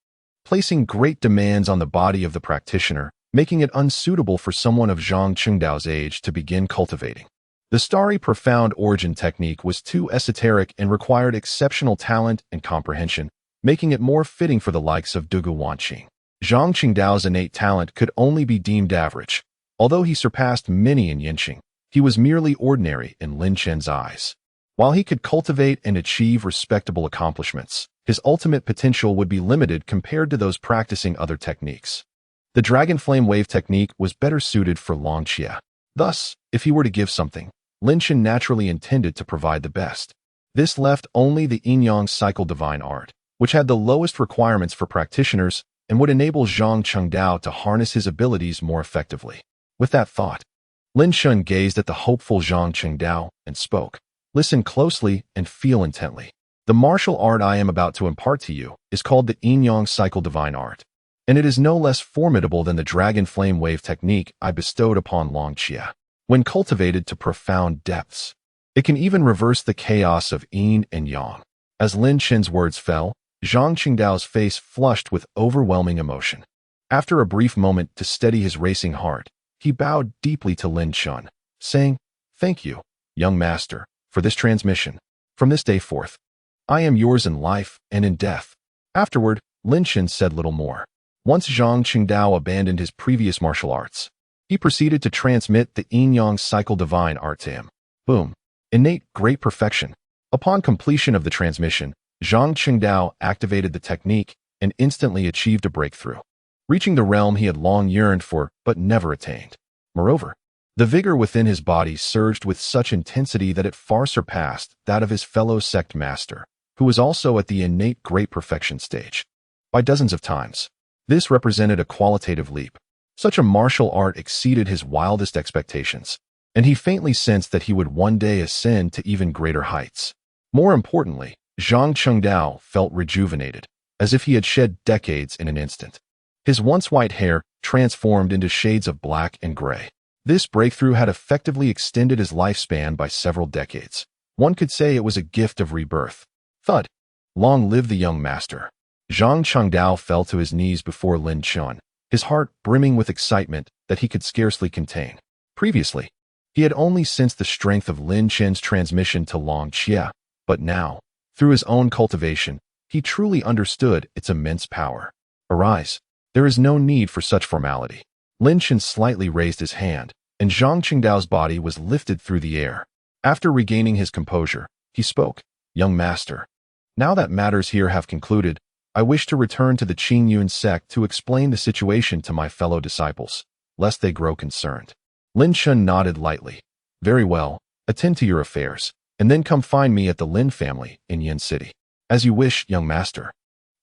Speaker 1: placing great demands on the body of the practitioner, making it unsuitable for someone of Zhang Qingdao's age to begin cultivating. The Starry Profound Origin technique was too esoteric and required exceptional talent and comprehension, making it more fitting for the likes of Dugu Wanqing. Zhang Qingdao's innate talent could only be deemed average. Although he surpassed many in Yinqing, he was merely ordinary in Lin Chen's eyes. While he could cultivate and achieve respectable accomplishments, his ultimate potential would be limited compared to those practicing other techniques. The Dragon Flame Wave technique was better suited for Long Xie. Thus, if he were to give something, Lin Chen naturally intended to provide the best. This left only the Yin-Yang cycle divine art, which had the lowest requirements for practitioners and would enable Zhang Qingdao to harness his abilities more effectively. With that thought, Lin Chun gazed at the hopeful Zhang Qingdao and spoke. Listen closely and feel intently. The martial art I am about to impart to you is called the Yin-Yang cycle divine art, and it is no less formidable than the Dragon Flame Wave technique I bestowed upon Long Xie. When cultivated to profound depths, it can even reverse the chaos of yin and yang. As Lin Chen's words fell, Zhang Qingdao's face flushed with overwhelming emotion. After a brief moment to steady his racing heart, he bowed deeply to Lin Chun, saying, "Thank you, young master, for this transmission. From this day forth, I am yours in life and in death." Afterward, Lin Chen said little more. Once Zhang Qingdao abandoned his previous martial arts, he proceeded to transmit the Yin-Yang cycle divine art to him. Boom. Innate great perfection. Upon completion of the transmission, Zhang Qingdao activated the technique and instantly achieved a breakthrough, reaching the realm he had long yearned for but never attained. Moreover, the vigor within his body surged with such intensity that it far surpassed that of his fellow sect master, who was also at the innate great perfection stage, by dozens of times. This represented a qualitative leap. Such a martial art exceeded his wildest expectations, and he faintly sensed that he would one day ascend to even greater heights. More importantly, Zhang Qingdao felt rejuvenated, as if he had shed decades in an instant. His once white hair transformed into shades of black and gray. This breakthrough had effectively extended his lifespan by several decades. One could say it was a gift of rebirth. Thud. Long live the young master. Zhang Qingdao fell to his knees before Lin Chun, his heart brimming with excitement that he could scarcely contain. Previously, he had only sensed the strength of Lin Chen's transmission to Long Xie, but now, through his own cultivation, he truly understood its immense power. Arise. There is no need for such formality. Lin Chen slightly raised his hand, and Zhang Qingdao's body was lifted through the air. After regaining his composure, he spoke. Young master, now that matters here have concluded, I wish to return to the Qingyun sect to explain the situation to my fellow disciples, lest they grow concerned. Lin Chun nodded lightly. Very well, attend to your affairs, and then come find me at the Lin family in Yin City. As you wish, young master.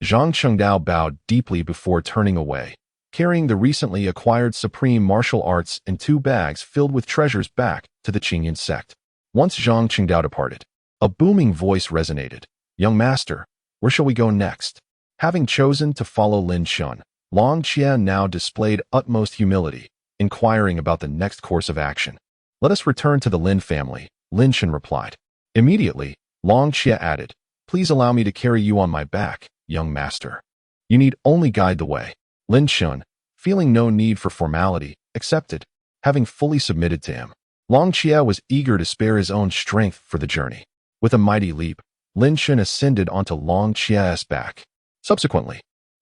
Speaker 1: Zhang Qingdao bowed deeply before turning away, carrying the recently acquired supreme martial arts and 2 bags filled with treasures back to the Qingyun sect. Once Zhang Qingdao departed, a booming voice resonated. Young master, where shall we go next? Having chosen to follow Lin Chun, Long Xie now displayed utmost humility, inquiring about the next course of action. Let us return to the Lin family, Lin Chen replied. Immediately, Long Xie added, please allow me to carry you on my back, young master. You need only guide the way. Lin Chun, feeling no need for formality, accepted, having fully submitted to him. Long Xie was eager to spare his own strength for the journey. With a mighty leap, Lin Chen ascended onto Long Xie's back. Subsequently,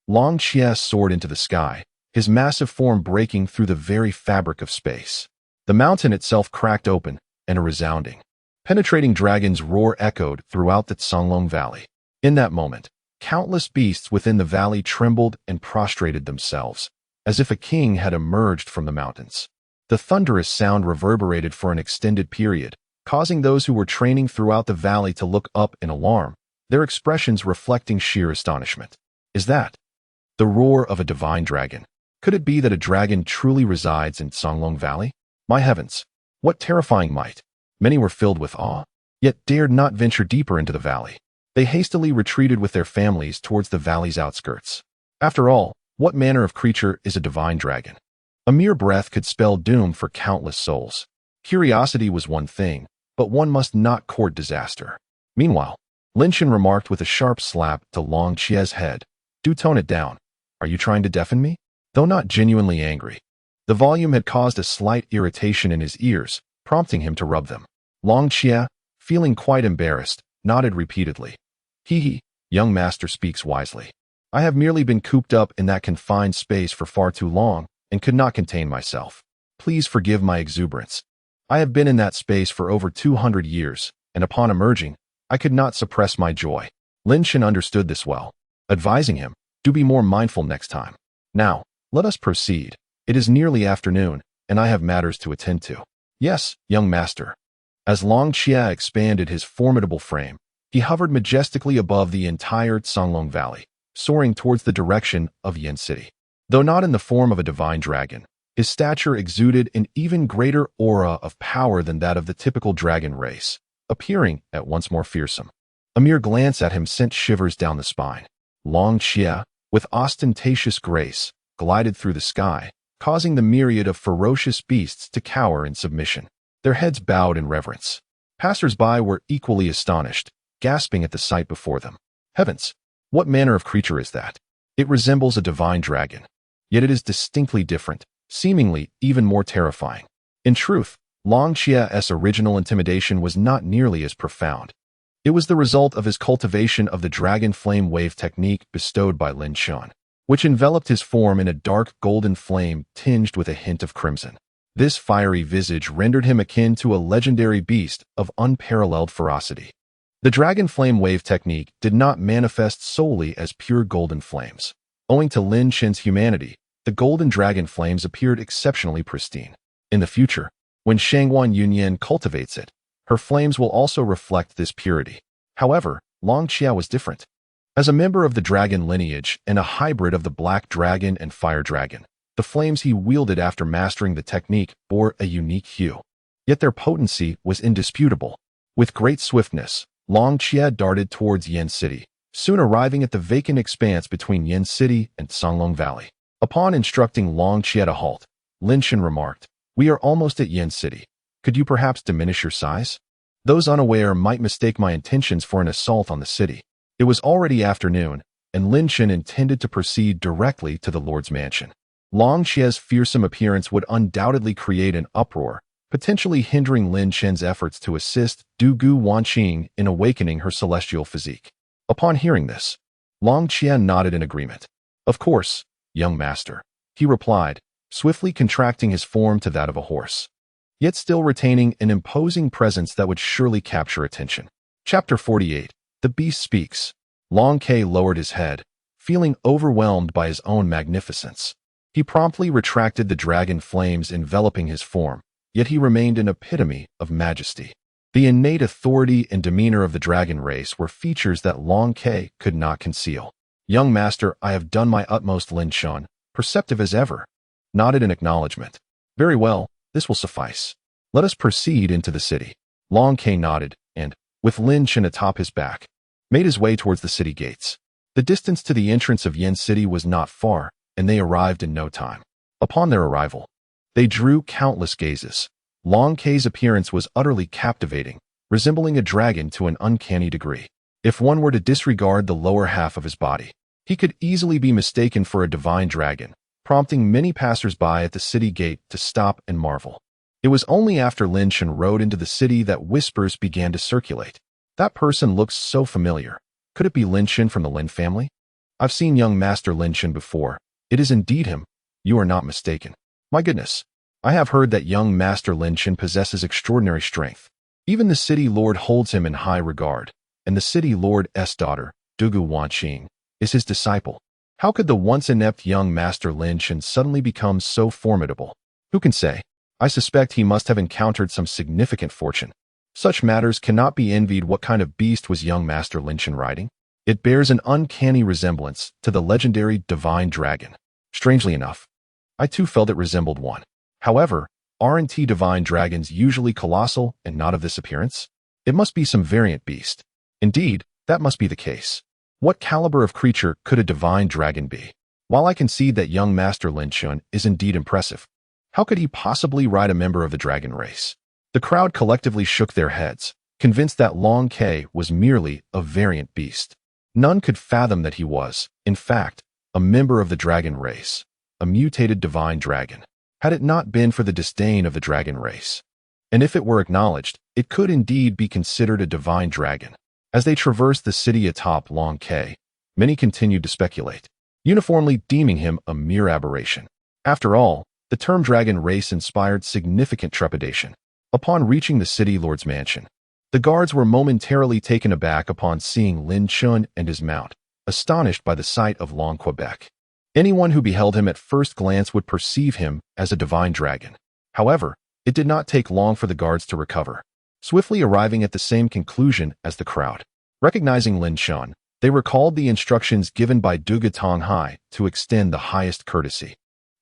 Speaker 1: Long Xie soared into the sky, his massive form breaking through the very fabric of space. The mountain itself cracked open, and a resounding, penetrating dragon's roar echoed throughout the Songlong Valley. In that moment, countless beasts within the valley trembled and prostrated themselves, as if a king had emerged from the mountains. The thunderous sound reverberated for an extended period, causing those who were training throughout the valley to look up in alarm, their expressions reflecting sheer astonishment. Is that the roar of a divine dragon? Could it be that a dragon truly resides in Songlong Valley? My heavens, what terrifying might! Many were filled with awe, yet dared not venture deeper into the valley. They hastily retreated with their families towards the valley's outskirts. After all, what manner of creature is a divine dragon? A mere breath could spell doom for countless souls. Curiosity was one thing, but one must not court disaster. Meanwhile, Lin Chen remarked with a sharp slap to Long Xie's head, "Do tone it down. Are you trying to deafen me?" Though not genuinely angry, the volume had caused a slight irritation in his ears, prompting him to rub them. Long Xie, feeling quite embarrassed, nodded repeatedly. He, young master speaks wisely. I have merely been cooped up in that confined space for far too long and could not contain myself. Please forgive my exuberance. I have been in that space for over 200 years, and upon emerging, I could not suppress my joy. Lin Chen understood this well, advising him, do be more mindful next time. Now, let us proceed. It is nearly afternoon, and I have matters to attend to. Yes, young master. As Long Xie expanded his formidable frame, he hovered majestically above the entire Songlong Valley, soaring towards the direction of Yin City. Though not in the form of a divine dragon, his stature exuded an even greater aura of power than that of the typical dragon race, appearing at once more fearsome. A mere glance at him sent shivers down the spine. Long Xie, with ostentatious grace, glided through the sky, causing the myriad of ferocious beasts to cower in submission, their heads bowed in reverence. Passers-by were equally astonished, gasping at the sight before them. Heavens, what manner of creature is that? It resembles a divine dragon, yet it is distinctly different, seemingly even more terrifying. In truth, Long Xie's original intimidation was not nearly as profound. It was the result of his cultivation of the dragon flame wave technique bestowed by Lin Chen, which enveloped his form in a dark golden flame tinged with a hint of crimson. This fiery visage rendered him akin to a legendary beast of unparalleled ferocity. The dragon flame wave technique did not manifest solely as pure golden flames. Owing to Lin Chen's humanity, the golden dragon flames appeared exceptionally pristine. In the future, when Shangwan Yunyan cultivates it, her flames will also reflect this purity. However, Long Xie was different. As a member of the dragon lineage and a hybrid of the black dragon and fire dragon, the flames he wielded after mastering the technique bore a unique hue. Yet their potency was indisputable. With great swiftness, Long Xie darted towards Yin City, soon arriving at the vacant expanse between Yin City and Songlong Valley. Upon instructing Long Xie to halt, Lin Chen remarked, "We are almost at Yin City. Could you perhaps diminish your size? Those unaware might mistake my intentions for an assault on the city." It was already afternoon, and Lin Chen intended to proceed directly to the Lord's mansion. Long Xie's fearsome appearance would undoubtedly create an uproar, potentially hindering Lin Chen's efforts to assist Du Gu Wanqing in awakening her celestial physique. Upon hearing this, Long Xie nodded in agreement. "Of course, young master," he replied, swiftly contracting his form to that of a horse, yet still retaining an imposing presence that would surely capture attention. Chapter 48. The Beast Speaks. Long Ke lowered his head, feeling overwhelmed by his own magnificence. He promptly retracted the dragon flames enveloping his form, yet he remained an epitome of majesty. The innate authority and demeanor of the dragon race were features that Long Ke could not conceal. "Young master, I have done my utmost," Lin Chen, perceptive as ever, nodded in acknowledgement. "Very well, this will suffice. Let us proceed into the city." Long Ke nodded, and, with Lin Chen atop his back, made his way towards the city gates. The distance to the entrance of Yin City was not far, and they arrived in no time. Upon their arrival, they drew countless gazes. Long Ke's appearance was utterly captivating, resembling a dragon to an uncanny degree. If one were to disregard the lower half of his body, he could easily be mistaken for a divine dragon, prompting many passers-by at the city gate to stop and marvel. It was only after Lin Chen rode into the city that whispers began to circulate. That person looks so familiar. Could it be Lin Chen from the Lin family? I've seen young Master Lin Chen before. It is indeed him. You are not mistaken. My goodness. I have heard that young Master Lin Chen possesses extraordinary strength. Even the city lord holds him in high regard, and the city lord's daughter, Dugu Wanqing, is his disciple. How could the once inept young Master Lin Chen suddenly become so formidable? Who can say? I suspect he must have encountered some significant fortune. Such matters cannot be envied. What kind of beast was young Master Lin Chen riding? It bears an uncanny resemblance to the legendary divine dragon. Strangely enough, I too felt it resembled one. However, aren't divine dragons usually colossal and not of this appearance? It must be some variant beast. Indeed, that must be the case. What caliber of creature could a divine dragon be? While I concede that young Master Lin Chen is indeed impressive, how could he possibly ride a member of the dragon race? The crowd collectively shook their heads, convinced that Long K was merely a variant beast. None could fathom that he was, in fact, a member of the dragon race, a mutated divine dragon, had it not been for the disdain of the dragon race. And if it were acknowledged, it could indeed be considered a divine dragon. As they traversed the city atop Long K, many continued to speculate, uniformly deeming him a mere aberration. After all, the term dragon race inspired significant trepidation. Upon reaching the city lord's mansion, the guards were momentarily taken aback upon seeing Lin Chen and his mount, astonished by the sight of Long Quebec. Anyone who beheld him at first glance would perceive him as a divine dragon. However, it did not take long for the guards to recover, swiftly arriving at the same conclusion as the crowd. Recognizing Lin Chen, they recalled the instructions given by Dugu Tonghai to extend the highest courtesy.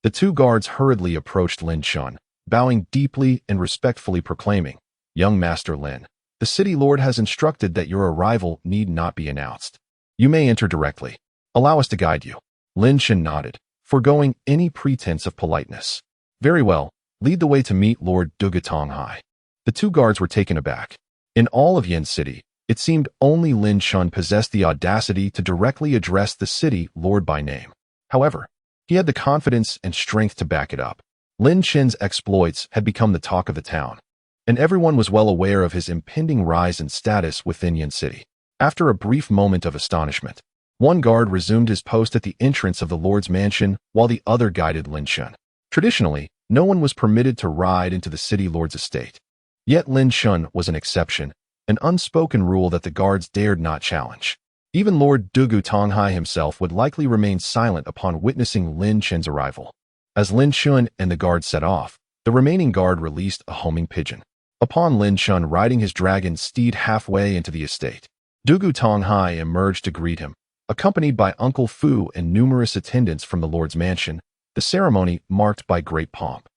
Speaker 1: The two guards hurriedly approached Lin Chen, bowing deeply and respectfully proclaiming, "Young Master Lin, the city lord has instructed that your arrival need not be announced. You may enter directly. Allow us to guide you." Lin Chen nodded, foregoing any pretense of politeness. "Very well, lead the way to meet Lord Dugu Tonghai." The two guards were taken aback. In all of Yin City, it seemed only Lin Chen possessed the audacity to directly address the city lord by name. However, he had the confidence and strength to back it up. Lin Chen's exploits had become the talk of the town, and everyone was well aware of his impending rise in status within Yin City. After a brief moment of astonishment, one guard resumed his post at the entrance of the lord's mansion while the other guided Lin Chen. Traditionally, no one was permitted to ride into the city lord's estate. Yet Lin Chen was an exception, an unspoken rule that the guards dared not challenge. Even Lord Dugu Tonghai himself would likely remain silent upon witnessing Lin Chen's arrival. As Lin Chen and the guard set off, the remaining guard released a homing pigeon. Upon Lin Chen riding his dragon steed halfway into the estate, Dugu Tonghai emerged to greet him. Accompanied by Uncle Fu and numerous attendants from the lord's mansion, the ceremony marked by great pomp.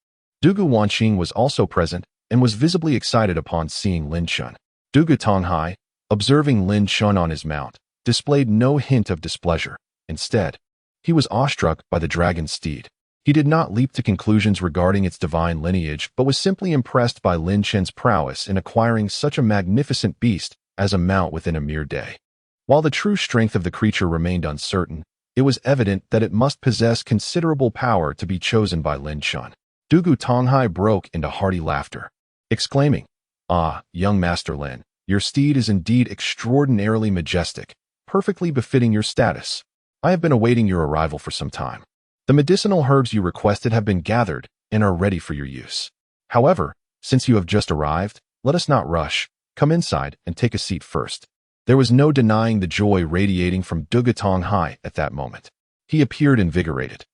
Speaker 1: Dugu Wanqing was also present and was visibly excited upon seeing Lin Chen. Dugu Tonghai, observing Lin Chen on his mount, displayed no hint of displeasure. Instead, he was awestruck by the dragon's steed. He did not leap to conclusions regarding its divine lineage, but was simply impressed by Lin Chen's prowess in acquiring such a magnificent beast as a mount within a mere day. While the true strength of the creature remained uncertain, it was evident that it must possess considerable power to be chosen by Lin Chen. Dugu Tonghai broke into hearty laughter, exclaiming, "Ah, young Master Lin, your steed is indeed extraordinarily majestic, perfectly befitting your status. I have been awaiting your arrival for some time. The medicinal herbs you requested have been gathered and are ready for your use. However, since you have just arrived, let us not rush. Come inside and take a seat first." There was no denying the joy radiating from Dugu Tonghai at that moment. He appeared invigorated.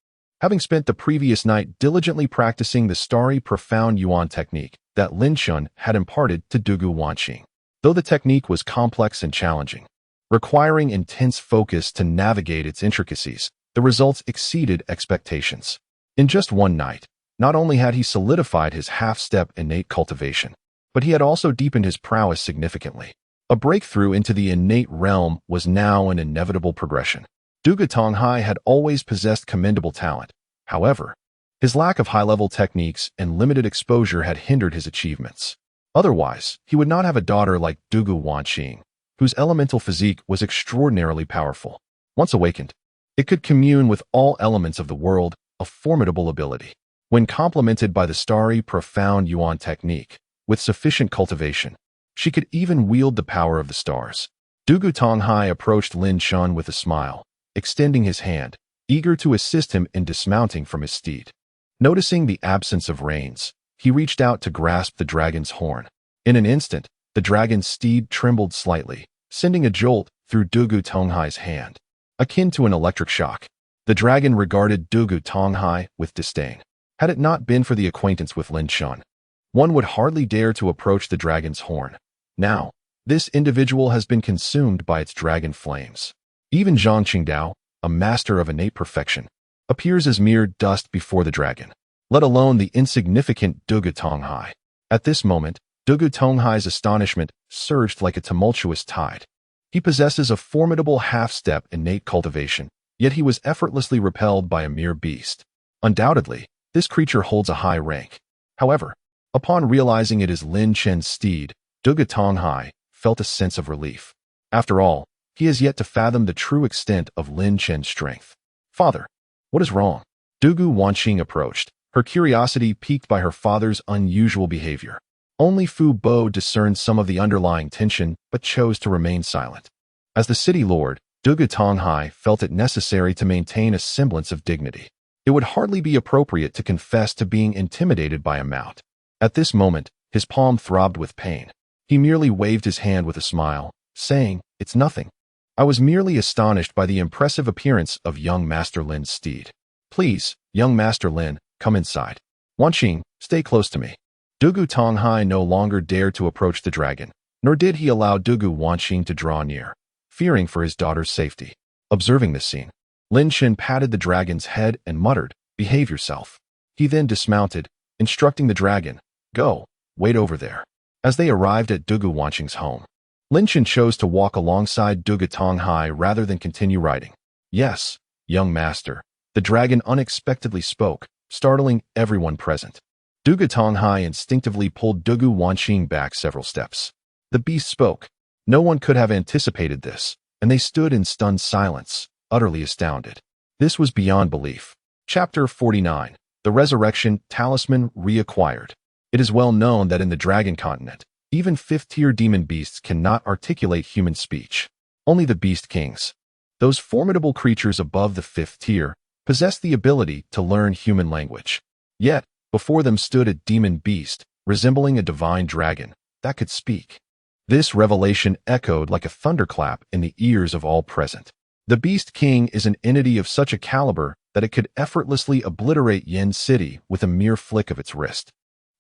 Speaker 1: Having spent the previous night diligently practicing the starry profound Yuan technique that Lin Chen had imparted to Dugu Wanqing. Though the technique was complex and challenging, requiring intense focus to navigate its intricacies, the results exceeded expectations. In just one night, not only had he solidified his half-step innate cultivation, but he had also deepened his prowess significantly. A breakthrough into the innate realm was now an inevitable progression. Dugu Tonghai had always possessed commendable talent. However, his lack of high-level techniques and limited exposure had hindered his achievements. Otherwise, he would not have a daughter like Dugu Wanqing, whose elemental physique was extraordinarily powerful. Once awakened, it could commune with all elements of the world, a formidable ability. When complemented by the starry, profound Yuan technique, with sufficient cultivation, she could even wield the power of the stars. Dugu Tonghai approached Lin Shun with a smile, extending his hand, eager to assist him in dismounting from his steed. Noticing the absence of reins, he reached out to grasp the dragon's horn. In an instant, the dragon's steed trembled slightly, sending a jolt through Dugu Tonghai's hand, akin to an electric shock. The dragon regarded Dugu Tonghai with disdain. Had it not been for the acquaintance with Lin Shun, one would hardly dare to approach the dragon's horn. Now, this individual has been consumed by its dragon flames. Even Zhang Qingdao, a master of innate perfection, appears as mere dust before the dragon, let alone the insignificant Dugu Tonghai. At this moment, Dugu Tonghai's astonishment surged like a tumultuous tide. He possesses a formidable half-step innate cultivation, yet he was effortlessly repelled by a mere beast. Undoubtedly, this creature holds a high rank. However, upon realizing it is Lin Chen's steed, Dugu Tonghai felt a sense of relief. After all, he has yet to fathom the true extent of Lin Chen's strength. Father, what is wrong? Dugu Wanqing approached, her curiosity piqued by her father's unusual behavior. Only Fu Bo discerned some of the underlying tension, but chose to remain silent. As the city lord, Dugu Tonghai felt it necessary to maintain a semblance of dignity. It would hardly be appropriate to confess to being intimidated by a mount. At this moment, his palm throbbed with pain. He merely waved his hand with a smile, saying, "It's nothing. I was merely astonished by the impressive appearance of young Master Lin's steed. Please, young Master Lin, come inside. Wanqing, stay close to me." Dugu Tonghai no longer dared to approach the dragon, nor did he allow Dugu Wanqing to draw near, fearing for his daughter's safety. Observing this scene, Lin Chen patted the dragon's head and muttered, "Behave yourself." He then dismounted, instructing the dragon, "Go, wait over there." As they arrived at Dugu Wanqing's home, Lin Chen chose to walk alongside Dugu Tonghai rather than continue riding. "Yes, young master," the dragon unexpectedly spoke, startling everyone present. Dugu Tonghai instinctively pulled Dugu Wanqing back several steps. The beast spoke. No one could have anticipated this, and they stood in stunned silence, utterly astounded. This was beyond belief. Chapter 49. The Resurrection Talisman Reacquired. It is well known that in the Dragon Continent, even fifth-tier demon beasts cannot articulate human speech. Only the Beast Kings, those formidable creatures above the fifth tier, possess the ability to learn human language. Yet, before them stood a demon beast, resembling a divine dragon, that could speak. This revelation echoed like a thunderclap in the ears of all present. The Beast King is an entity of such a caliber that it could effortlessly obliterate Yin City with a mere flick of its wrist.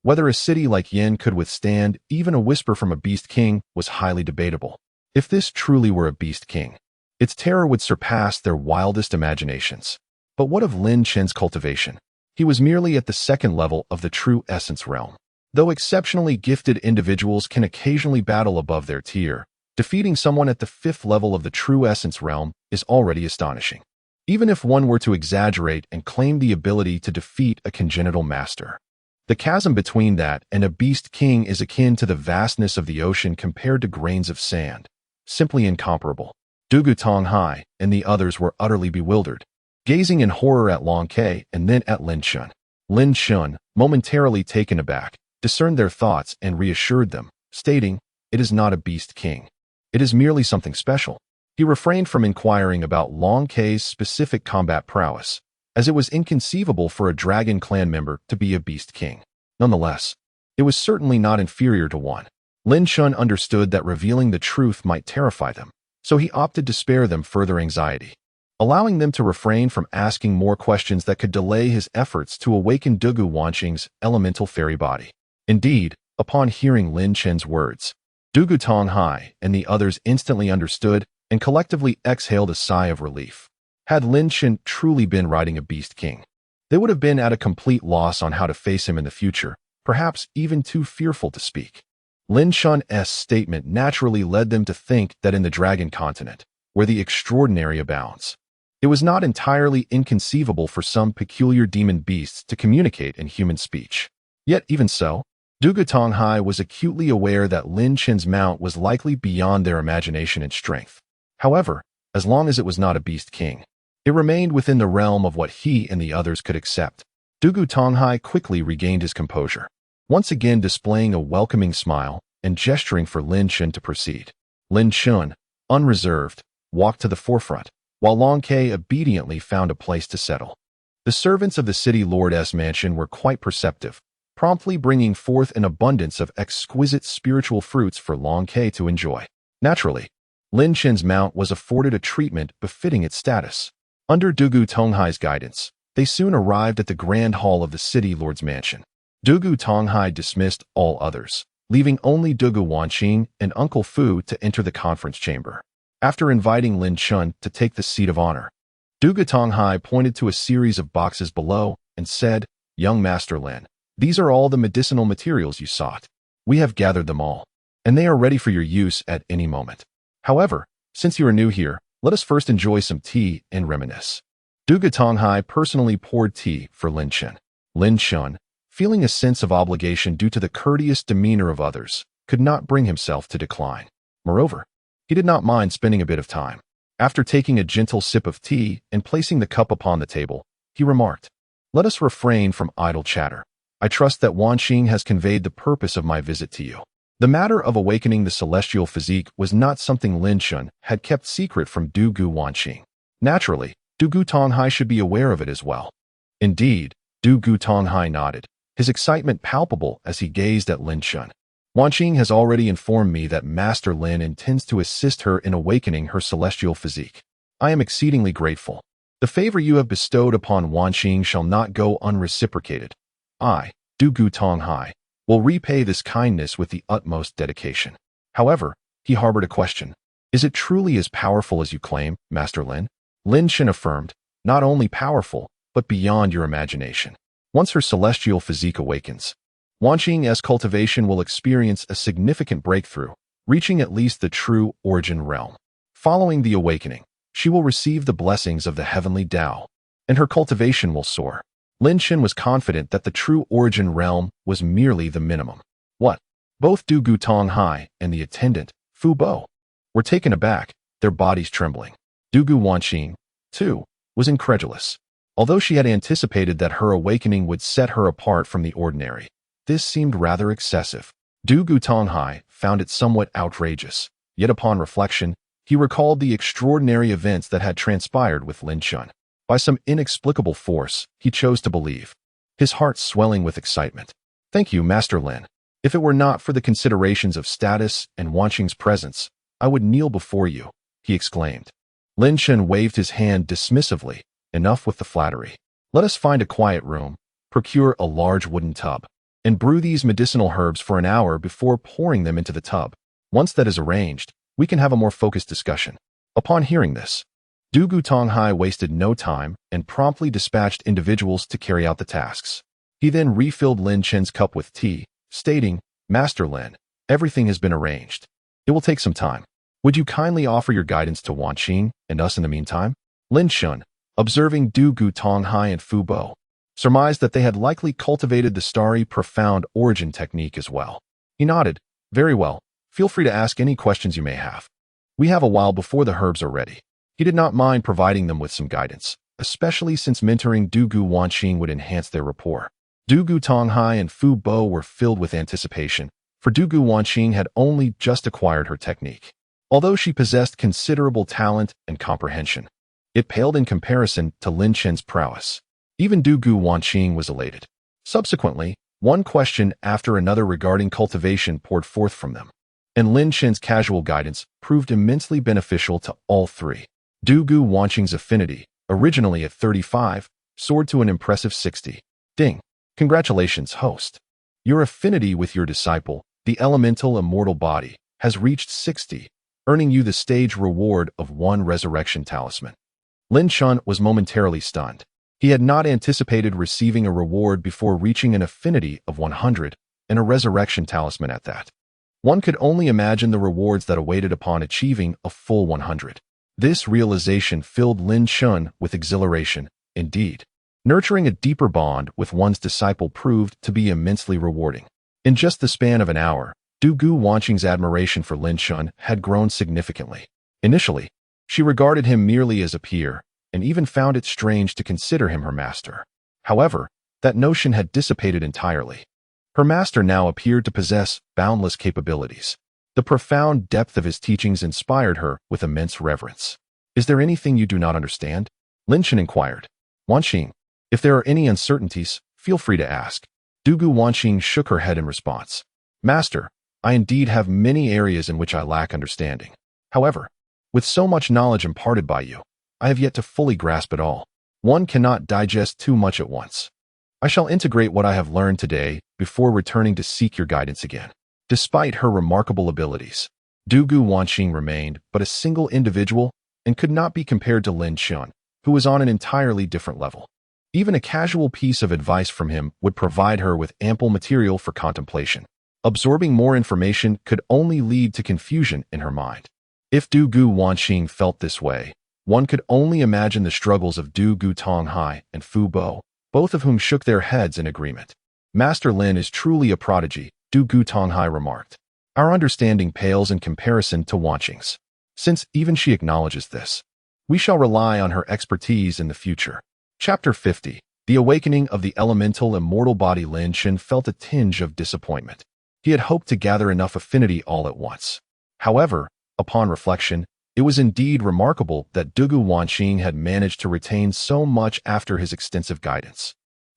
Speaker 1: Whether a city like Yin could withstand even a whisper from a Beast King was highly debatable. If this truly were a Beast King, its terror would surpass their wildest imaginations. But what of Lin Chen's cultivation? He was merely at the second level of the true essence realm. Though exceptionally gifted individuals can occasionally battle above their tier, defeating someone at the fifth level of the true essence realm is already astonishing. Even if one were to exaggerate and claim the ability to defeat a congenital master, the chasm between that and a Beast King is akin to the vastness of the ocean compared to grains of sand. Simply incomparable. Dugu Tonghai and the others were utterly bewildered, gazing in horror at Long Ke and then at Lin Shun. Lin Shun, momentarily taken aback, discerned their thoughts and reassured them, stating, "It is not a Beast King. It is merely something special." He refrained from inquiring about Long Ke's specific combat prowess, as it was inconceivable for a Dragon Clan member to be a Beast King. Nonetheless, it was certainly not inferior to one. Lin Shun understood that revealing the truth might terrify them, so he opted to spare them further anxiety, allowing them to refrain from asking more questions that could delay his efforts to awaken Dugu Wanqing's elemental fairy body. Indeed, upon hearing Lin Chen's words, Dugu Tonghai and the others instantly understood and collectively exhaled a sigh of relief. Had Lin Chen truly been riding a Beast King, they would have been at a complete loss on how to face him in the future, perhaps even too fearful to speak. Lin Shun's statement naturally led them to think that in the Dragon Continent, where the extraordinary abounds, it was not entirely inconceivable for some peculiar demon beasts to communicate in human speech. Yet even so, Dugu Tonghai was acutely aware that Lin Chen's mount was likely beyond their imagination and strength. However, as long as it was not a Beast King, it remained within the realm of what he and the others could accept. Dugu Tonghai quickly regained his composure, once again displaying a welcoming smile and gesturing for Lin Chen to proceed. Lin Chen, unreserved, walked to the forefront, while Long Ke obediently found a place to settle. The servants of the city lord's mansion were quite perceptive, promptly bringing forth an abundance of exquisite spiritual fruits for Long Ke to enjoy. Naturally, Lin Chen's mount was afforded a treatment befitting its status. Under Dugu Tonghai's guidance, they soon arrived at the grand hall of the city lord's mansion. Dugu Tonghai dismissed all others, leaving only Dugu Wanqing and Uncle Fu to enter the conference chamber. After inviting Lin Chen to take the seat of honor, Dugu Tonghai pointed to a series of boxes below and said, "Young Master Lin, these are all the medicinal materials you sought. We have gathered them all, and they are ready for your use at any moment. However, since you are new here, let us first enjoy some tea and reminisce." Dugu Tonghai personally poured tea for Lin Chen. Lin Chen, feeling a sense of obligation due to the courteous demeanor of others, could not bring himself to decline. Moreover, he did not mind spending a bit of time. After taking a gentle sip of tea and placing the cup upon the table, he remarked, "Let us refrain from idle chatter. I trust that Wanqing has conveyed the purpose of my visit to you." The matter of awakening the celestial physique was not something Lin Chen had kept secret from Dugu Wanqing. Naturally, Dugu Tonghai should be aware of it as well. Indeed, Dugu Tonghai nodded, his excitement palpable as he gazed at Lin Chen. "Wanqing has already informed me that Master Lin intends to assist her in awakening her celestial physique. I am exceedingly grateful. The favor you have bestowed upon Wanqing shall not go unreciprocated. I, Dugu Tonghai, will repay this kindness with the utmost dedication." However, he harbored a question. "Is it truly as powerful as you claim, Master Lin?" Lin Chen affirmed, "Not only powerful, but beyond your imagination. Once her celestial physique awakens, Wanqing's cultivation will experience a significant breakthrough, reaching at least the true origin realm. Following the awakening, she will receive the blessings of the heavenly Tao, and her cultivation will soar." Lin Chen was confident that the true origin realm was merely the minimum. What? Both Dugu Tonghai and the attendant, Fu Bo, were taken aback, their bodies trembling. Dugu Wanqing, too, was incredulous. Although she had anticipated that her awakening would set her apart from the ordinary, this seemed rather excessive. Dugu Tonghai found it somewhat outrageous, yet upon reflection, he recalled the extraordinary events that had transpired with Lin Chen. By some inexplicable force, he chose to believe, his heart swelling with excitement. "Thank you, Master Lin. If it were not for the considerations of status and Wanqing's presence, I would kneel before you," he exclaimed. Lin Chen waved his hand dismissively. "Enough with the flattery. Let us find a quiet room, procure a large wooden tub, and brew these medicinal herbs for an hour before pouring them into the tub. Once that is arranged, we can have a more focused discussion." Upon hearing this, Dugu Tonghai wasted no time and promptly dispatched individuals to carry out the tasks. He then refilled Lin Chen's cup with tea, stating, "Master Lin, everything has been arranged. It will take some time. Would you kindly offer your guidance to Wanqing and us in the meantime?" Lin Chen, observing Dugu Tonghai and Fu Bo, surmised that they had likely cultivated the starry profound origin technique as well. He nodded, "Very well, feel free to ask any questions you may have. We have a while before the herbs are ready." He did not mind providing them with some guidance, especially since mentoring Dugu Wanqing would enhance their rapport. Dugu Tonghai and Fu Bo were filled with anticipation, for Dugu Wanqing had only just acquired her technique. Although she possessed considerable talent and comprehension, it paled in comparison to Lin Chen's prowess. Even Dugu Wanqing was elated. Subsequently, one question after another regarding cultivation poured forth from them, and Lin Chen's casual guidance proved immensely beneficial to all three. Dugu Wanqing's affinity, originally at 35, soared to an impressive 60. Ding. Congratulations, host. Your affinity with your disciple, the elemental immortal body, has reached 60, earning you the stage reward of 1 resurrection talisman. Lin Chen was momentarily stunned. He had not anticipated receiving a reward before reaching an affinity of 100, and a resurrection talisman at that. One could only imagine the rewards that awaited upon achieving a full 100. This realization filled Lin Chen with exhilaration. Indeed, nurturing a deeper bond with one's disciple proved to be immensely rewarding. In just the span of an hour, Dugu Wanqing's admiration for Lin Chen had grown significantly. Initially, she regarded him merely as a peer, and even found it strange to consider him her master. However, that notion had dissipated entirely. Her master now appeared to possess boundless capabilities. The profound depth of his teachings inspired her with immense reverence. Is there anything you do not understand? Lin Chen inquired. Wanxing, if there are any uncertainties, feel free to ask. Dugu Wanxing shook her head in response. Master, I indeed have many areas in which I lack understanding. However, with so much knowledge imparted by you, I have yet to fully grasp it all. One cannot digest too much at once. I shall integrate what I have learned today before returning to seek your guidance again. Despite her remarkable abilities, Dugu Wanxing remained but a single individual and could not be compared to Lin Chen, who was on an entirely different level. Even a casual piece of advice from him would provide her with ample material for contemplation. Absorbing more information could only lead to confusion in her mind. If Dugu Wanxing felt this way, one could only imagine the struggles of Dugu Tonghai and Fu Bo, both of whom shook their heads in agreement. Master Lin is truly a prodigy, Dugu Tonghai remarked. Our understanding pales in comparison to Wanxing's. Since even she acknowledges this, we shall rely on her expertise in the future. Chapter 50. The Awakening of the Elemental Immortal Body. Lin Chen felt a tinge of disappointment. He had hoped to gather enough affinity all at once. However, upon reflection, it was indeed remarkable that Dugu Wanxing had managed to retain so much after his extensive guidance.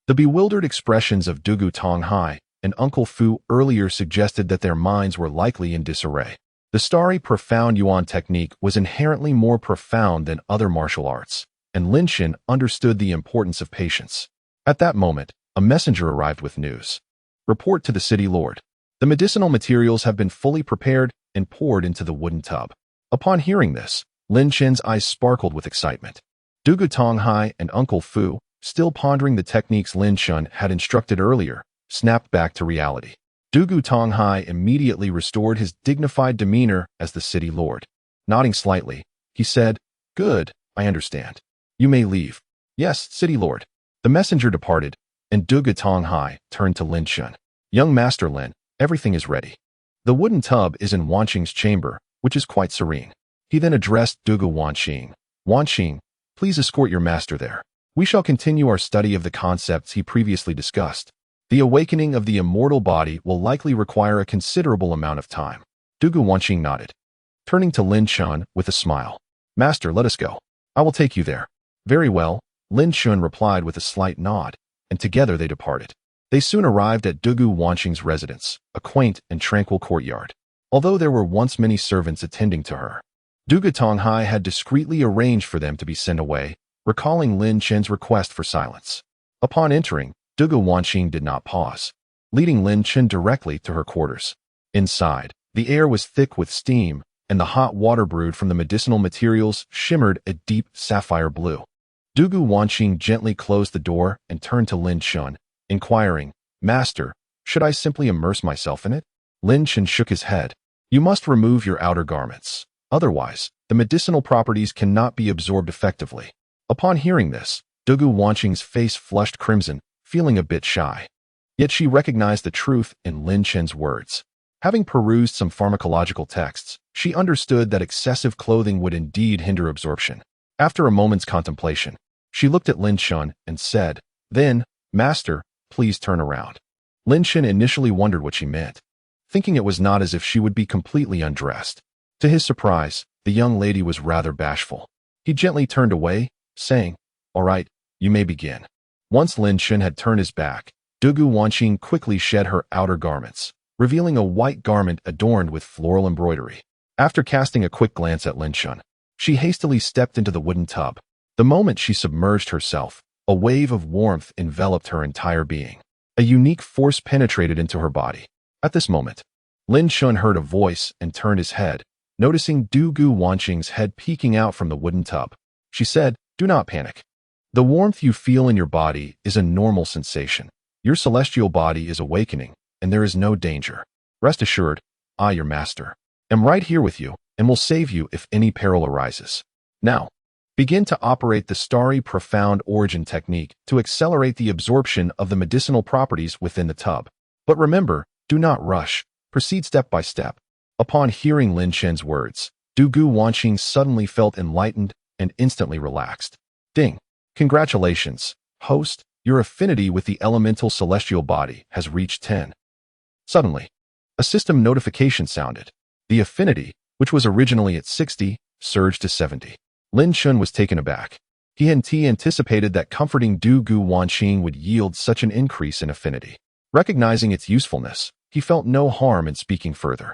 Speaker 1: The bewildered expressions of Dugu Tonghai and Uncle Fu earlier suggested that their minds were likely in disarray. The starry profound Yuan technique was inherently more profound than other martial arts, and Lin Chen understood the importance of patience. At that moment, a messenger arrived with news. Report to the city lord. The medicinal materials have been fully prepared and poured into the wooden tub. Upon hearing this, Lin Chen's eyes sparkled with excitement. Dugu Tonghai and Uncle Fu, still pondering the techniques Lin Chen had instructed earlier, snapped back to reality. Dugu Tonghai immediately restored his dignified demeanor as the city lord. Nodding slightly, he said, Good, I understand. You may leave. Yes, city lord. The messenger departed, and Dugu Tonghai turned to Lin Chen. Young Master Lin, everything is ready. The wooden tub is in Wanxing's chamber, which is quite serene. He then addressed Dugu Wanxing. Wanxing, please escort your master there. We shall continue our study of the concepts he previously discussed. The awakening of the immortal body will likely require a considerable amount of time. Dugu Wanxing nodded, turning to Lin Chen with a smile. Master, let us go. I will take you there. Very well, Lin Chen replied with a slight nod, and together they departed. They soon arrived at Dugu Wanxing's residence, a quaint and tranquil courtyard. Although there were once many servants attending to her, Dugu Tonghai had discreetly arranged for them to be sent away, recalling Lin Chen's request for silence. Upon entering, Dugu Wanxing did not pause, leading Lin Chen directly to her quarters. Inside, the air was thick with steam, and the hot water brewed from the medicinal materials shimmered a deep sapphire blue. Dugu Wanxing gently closed the door and turned to Lin Chen, inquiring, Master, should I simply immerse myself in it? Lin Chen shook his head. You must remove your outer garments. Otherwise, the medicinal properties cannot be absorbed effectively. Upon hearing this, Dugu Wanxing's face flushed crimson, feeling a bit shy. Yet she recognized the truth in Lin Chen's words. Having perused some pharmacological texts, she understood that excessive clothing would indeed hinder absorption. After a moment's contemplation, she looked at Lin Chen and said, Then, Master, please turn around. Lin Chen initially wondered what she meant, thinking it was not as if she would be completely undressed. To his surprise, the young lady was rather bashful. He gently turned away, saying, All right, you may begin. Once Lin Chen had turned his back, Dugu Wanxing quickly shed her outer garments, revealing a white garment adorned with floral embroidery. After casting a quick glance at Lin Chen, she hastily stepped into the wooden tub. The moment she submerged herself, a wave of warmth enveloped her entire being. A unique force penetrated into her body. At this moment, Lin Chen heard a voice and turned his head, noticing Dugu Wanxing's head peeking out from the wooden tub. She said, Do not panic. The warmth you feel in your body is a normal sensation. Your celestial body is awakening, and there is no danger. Rest assured, I, your master, am right here with you and will save you if any peril arises. Now, begin to operate the starry profound origin technique to accelerate the absorption of the medicinal properties within the tub. But remember, do not rush. Proceed step by step. Upon hearing Lin Chen's words, Dugu Wanxing suddenly felt enlightened and instantly relaxed. Ding! Congratulations, host. Your affinity with the elemental celestial body has reached 10. Suddenly, a system notification sounded. The affinity, which was originally at 60, surged to 70. Lin Yuanbai was taken aback. He hadn't anticipated that comforting Du Gu Wanqing would yield such an increase in affinity. Recognizing its usefulness, he felt no harm in speaking further.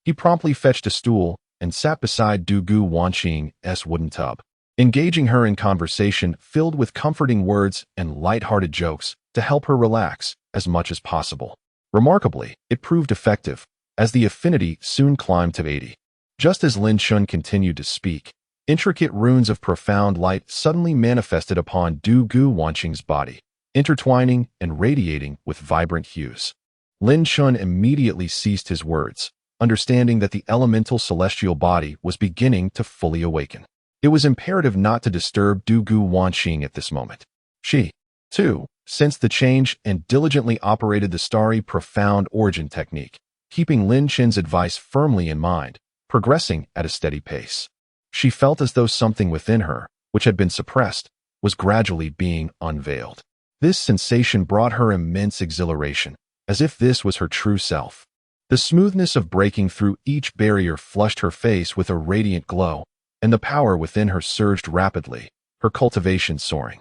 Speaker 1: He promptly fetched a stool and sat beside Du Gu Wanqing's wooden tub, engaging her in conversation filled with comforting words and light-hearted jokes to help her relax as much as possible. Remarkably, it proved effective, as the affinity soon climbed to 80. Just as Lin Yuanbai continued to speak, intricate runes of profound light suddenly manifested upon Du Gu Wanqing's body, intertwining and radiating with vibrant hues. Lin Yuanbai immediately ceased his words, understanding that the elemental celestial body was beginning to fully awaken. It was imperative not to disturb Du Gu Wanqing at this moment. She, too, sensed the change and diligently operated the starry profound origin technique, keeping Lin Yuanbai's advice firmly in mind, progressing at a steady pace. She felt as though something within her, which had been suppressed, was gradually being unveiled. This sensation brought her immense exhilaration, as if this was her true self. The smoothness of breaking through each barrier flushed her face with a radiant glow, and the power within her surged rapidly, her cultivation soaring.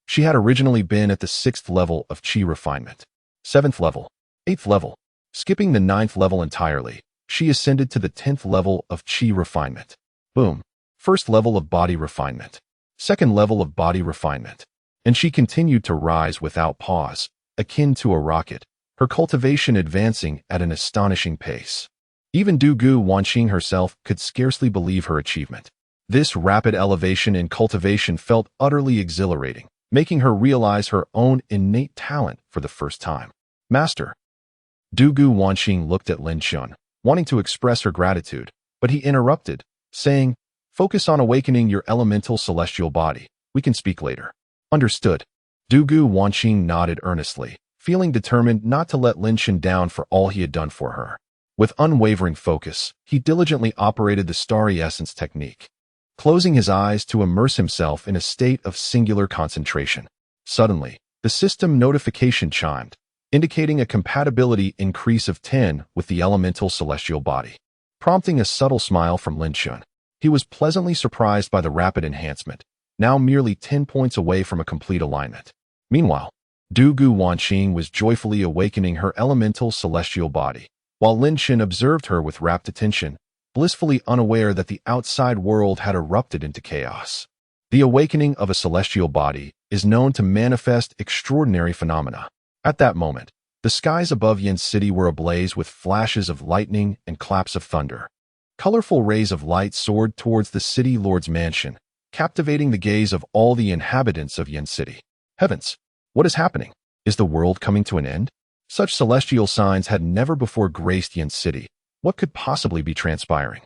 Speaker 1: She had originally been at the 6th level of Qi refinement. 7th level, 8th level. Skipping the 9th level entirely, she ascended to the 10th level of Qi refinement. Boom. 1st level of body refinement. 2nd level of body refinement. And she continued to rise without pause, akin to a rocket, her cultivation advancing at an astonishing pace. Even Du Gu Wanqing herself could scarcely believe her achievement. This rapid elevation in cultivation felt utterly exhilarating, making her realize her own innate talent for the first time. Master. Du Gu Wanqing looked at Lin Yuanbai, wanting to express her gratitude, but he interrupted, saying, "Focus on awakening your elemental celestial body. We can speak later." Understood. Du Gu Wanqing nodded earnestly, feeling determined not to let Lin Yuanbai down for all he had done for her. With unwavering focus, he diligently operated the starry essence technique, closing his eyes to immerse himself in a state of singular concentration. Suddenly, the system notification chimed, indicating a compatibility increase of 10 with the elemental celestial body. Prompting a subtle smile from Lin Yuanbai, he was pleasantly surprised by the rapid enhancement, now merely 10 points away from a complete alignment. Meanwhile, Du Gu Wanqing was joyfully awakening her elemental celestial body, while Lin Yuanbai observed her with rapt attention, blissfully unaware that the outside world had erupted into chaos. The awakening of a celestial body is known to manifest extraordinary phenomena. At that moment, the skies above Yin City were ablaze with flashes of lightning and claps of thunder. Colorful rays of light soared towards the city lord's mansion, captivating the gaze of all the inhabitants of Yin City. Heavens! What is happening? Is the world coming to an end? Such celestial signs had never before graced Yin City. What could possibly be transpiring?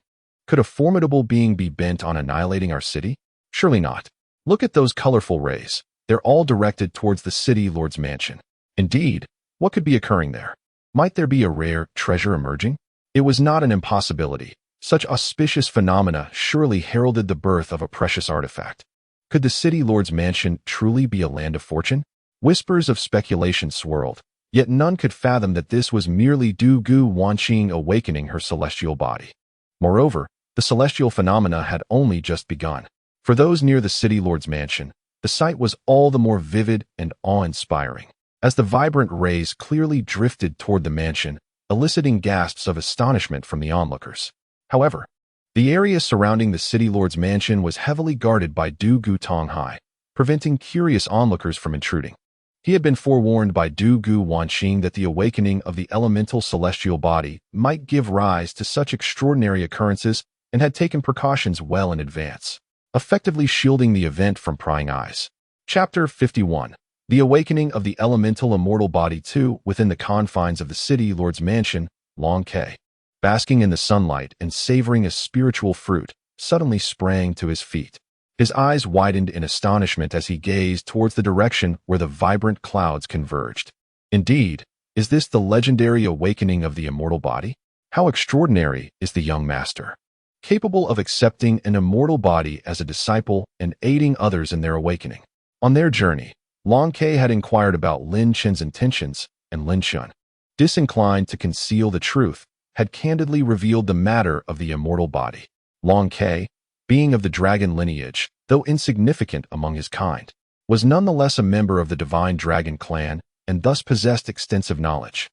Speaker 1: Could a formidable being be bent on annihilating our city? Surely not. Look at those colorful rays. They're all directed towards the city lord's mansion. Indeed, what could be occurring there? Might there be a rare treasure emerging? It was not an impossibility. Such auspicious phenomena surely heralded the birth of a precious artifact. Could the city lord's mansion truly be a land of fortune? Whispers of speculation swirled, yet none could fathom that this was merely Du Gu Wanqing awakening her celestial body. Moreover, the celestial phenomena had only just begun. For those near the city lord's mansion, the sight was all the more vivid and awe-inspiring, as the vibrant rays clearly drifted toward the mansion, eliciting gasps of astonishment from the onlookers. However, the area surrounding the city lord's mansion was heavily guarded by Du Gu Tonghai, preventing curious onlookers from intruding. He had been forewarned by Du Gu Wanqing that the awakening of the elemental celestial body might give rise to such extraordinary occurrences and had taken precautions well in advance, effectively shielding the event from prying eyes. Chapter 51. The Awakening of the Elemental Immortal Body 2 within the confines of the city lord's mansion, Long K. Basking in the sunlight and savoring a spiritual fruit, suddenly sprang to his feet. His eyes widened in astonishment as he gazed towards the direction where the vibrant clouds converged. Indeed, is this the legendary awakening of the immortal body? How extraordinary is the young master, capable of accepting an immortal body as a disciple and aiding others in their awakening. On their journey, Long Ke had inquired about Lin Chen's intentions, and Lin Chen, disinclined to conceal the truth, had candidly revealed the matter of the immortal body. Long Ke, being of the dragon lineage, though insignificant among his kind, was nonetheless a member of the divine dragon clan and thus possessed extensive knowledge.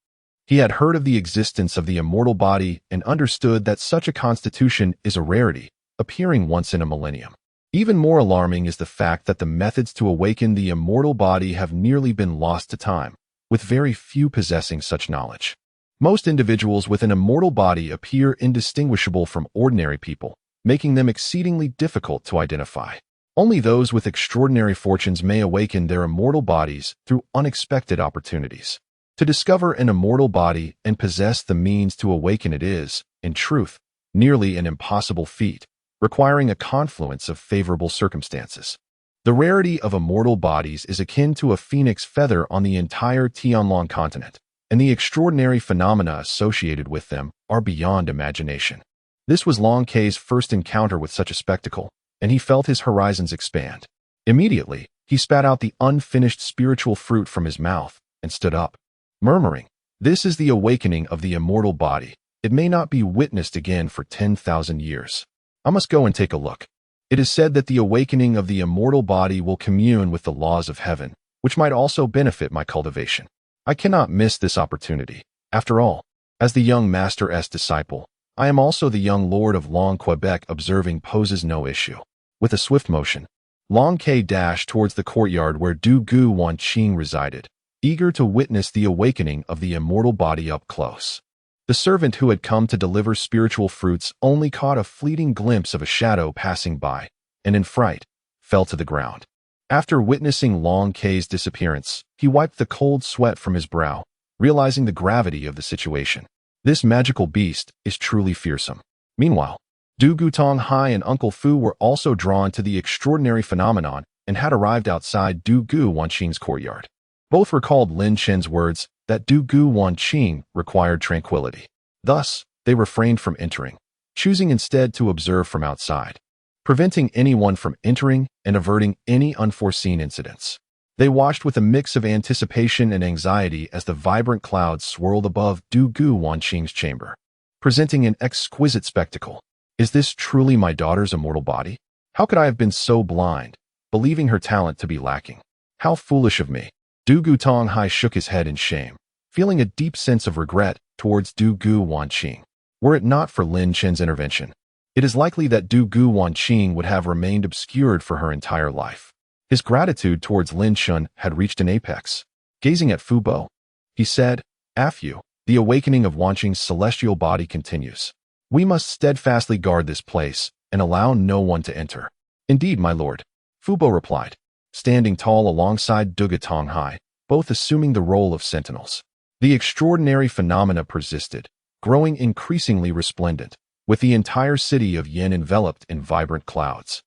Speaker 1: He had heard of the existence of the immortal body and understood that such a constitution is a rarity, appearing once in a millennium. Even more alarming is the fact that the methods to awaken the immortal body have nearly been lost to time, with very few possessing such knowledge. Most individuals with an immortal body appear indistinguishable from ordinary people, making them exceedingly difficult to identify. Only those with extraordinary fortunes may awaken their immortal bodies through unexpected opportunities. To discover an immortal body and possess the means to awaken it is, in truth, nearly an impossible feat, requiring a confluence of favorable circumstances. The rarity of immortal bodies is akin to a phoenix feather on the entire Tianlong continent, and the extraordinary phenomena associated with them are beyond imagination. This was Long Ke's first encounter with such a spectacle, and he felt his horizons expand. Immediately, he spat out the unfinished spiritual fruit from his mouth and stood up, murmuring, "This is the awakening of the immortal body. It may not be witnessed again for 10,000 years. I must go and take a look. It is said that the awakening of the immortal body will commune with the laws of heaven, which might also benefit my cultivation. I cannot miss this opportunity. After all, as the young master's disciple, I am also the young lord of Long Quebec. Observing poses no issue." With a swift motion, Long Ke dashed towards the courtyard where Du Gu Wanqing resided, eager to witness the awakening of the immortal body up close. The servant who had come to deliver spiritual fruits only caught a fleeting glimpse of a shadow passing by, and in fright, fell to the ground. After witnessing Long Ke's disappearance, he wiped the cold sweat from his brow, realizing the gravity of the situation. This magical beast is truly fearsome. Meanwhile, Du Gutonghai and Uncle Fu were also drawn to the extraordinary phenomenon and had arrived outside Du Gu Wanqing's courtyard. Both recalled Lin Chen's words that Du Gu Wanqing required tranquility. Thus, they refrained from entering, choosing instead to observe from outside, preventing anyone from entering and averting any unforeseen incidents. They watched with a mix of anticipation and anxiety as the vibrant clouds swirled above Du Gu Wanqing's chamber, presenting an exquisite spectacle. Is this truly my daughter's immortal body? How could I have been so blind, believing her talent to be lacking? How foolish of me. Du Gutonghai shook his head in shame, feeling a deep sense of regret towards Du Gu Wanqing. Were it not for Lin Chen's intervention, it is likely that Du Gu Wanqing would have remained obscured for her entire life. His gratitude towards Lin Chen had reached an apex. Gazing at Fu Bo, he said, "Afu, the awakening of Wanqing's celestial body continues. We must steadfastly guard this place and allow no one to enter." "Indeed, my lord," Fu Bo replied, standing tall alongside Du Gutonghai, both assuming the role of sentinels. The extraordinary phenomena persisted, growing increasingly resplendent, with the entire city of Yin enveloped in vibrant clouds,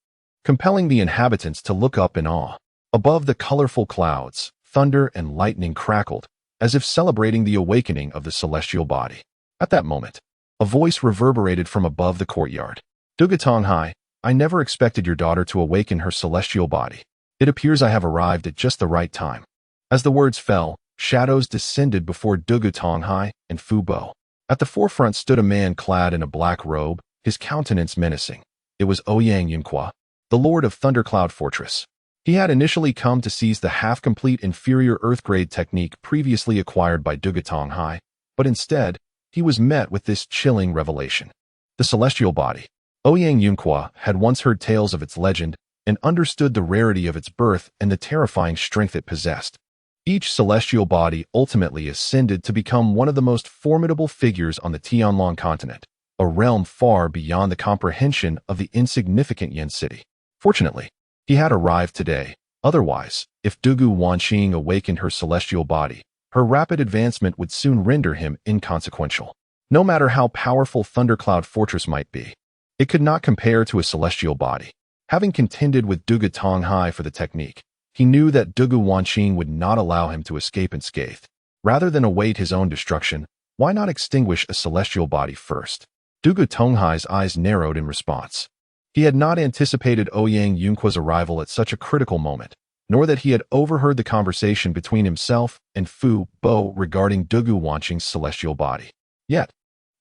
Speaker 1: compelling the inhabitants to look up in awe. Above the colorful clouds, thunder and lightning crackled, as if celebrating the awakening of the celestial body. At that moment, a voice reverberated from above the courtyard. "Du Gutonghai, I never expected your daughter to awaken her celestial body. It appears I have arrived at just the right time." As the words fell, shadows descended before Du Gutonghai and Fu Bo. At the forefront stood a man clad in a black robe, his countenance menacing. It was Ouyang Yunhua, the lord of Thundercloud Fortress. He had initially come to seize the half-complete inferior Earth-grade technique previously acquired by Du Gutonghai, but instead, he was met with this chilling revelation. The celestial body. Ouyang Yunhua had once heard tales of its legend and understood the rarity of its birth and the terrifying strength it possessed. Each celestial body ultimately ascended to become one of the most formidable figures on the Tianlong continent, a realm far beyond the comprehension of the insignificant Yin city. Fortunately, he had arrived today. Otherwise, if Du Gu Wanqing awakened her celestial body, her rapid advancement would soon render him inconsequential. No matter how powerful Thundercloud Fortress might be, it could not compare to a celestial body. Having contended with Du Gutonghai for the technique, he knew that Du Gu Wanqing would not allow him to escape unscathed. Rather than await his own destruction, why not extinguish a celestial body first? Du Gutonghai's eyes narrowed in response. He had not anticipated Ouyang Yunhua's arrival at such a critical moment, nor that he had overheard the conversation between himself and Fu Bo regarding Dugu Wanqing's celestial body. Yet,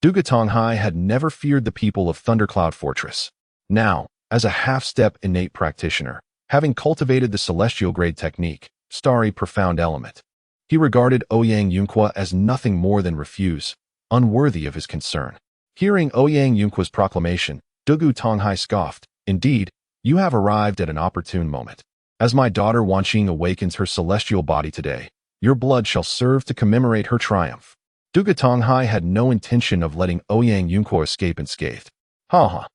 Speaker 1: Dugu Tonghai had never feared the people of Thundercloud Fortress. Now, as a half-step innate practitioner, having cultivated the celestial grade technique, starry profound element, he regarded Ouyang Yunque as nothing more than refuse, unworthy of his concern. Hearing Ouyang Yunque's proclamation, Dugu Tonghai scoffed, "Indeed, you have arrived at an opportune moment. As my daughter Wanqing awakens her celestial body today, your blood shall serve to commemorate her triumph." Dugu Tonghai had no intention of letting Ouyang Yunque escape unscathed. Ha.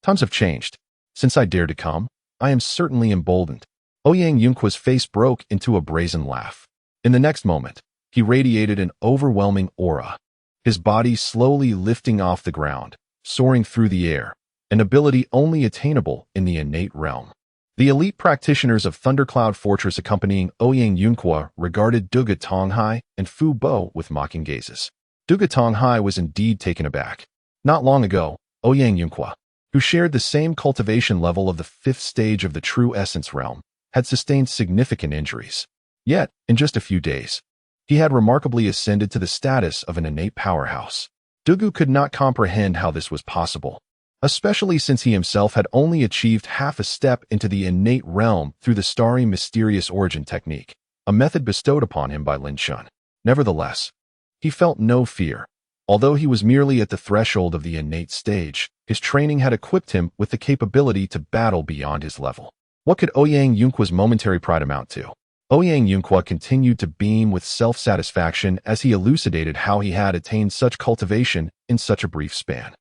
Speaker 1: Times have changed. Since I dared to come, I am certainly emboldened. Ouyang Yunque's face broke into a brazen laugh. In the next moment, he radiated an overwhelming aura, his body slowly lifting off the ground, soaring through the air, an ability only attainable in the innate realm. The elite practitioners of Thundercloud Fortress accompanying Ouyang Yunque regarded Dugu Tonghai and Fu Bo with mocking gazes. Dugu Tonghai was indeed taken aback. Not long ago, Ouyang Yunque, who shared the same cultivation level of the fifth stage of the true essence realm, had sustained significant injuries. Yet, in just a few days, he had remarkably ascended to the status of an innate powerhouse. Dugu could not comprehend how this was possible, especially since he himself had only achieved half a step into the innate realm through the starry mysterious origin technique, a method bestowed upon him by Lin Yuanbai. Nevertheless, he felt no fear. Although he was merely at the threshold of the innate stage, his training had equipped him with the capability to battle beyond his level. What could Ouyang Yunque's momentary pride amount to? Ouyang Yunque continued to beam with self-satisfaction as he elucidated how he had attained such cultivation in such a brief span.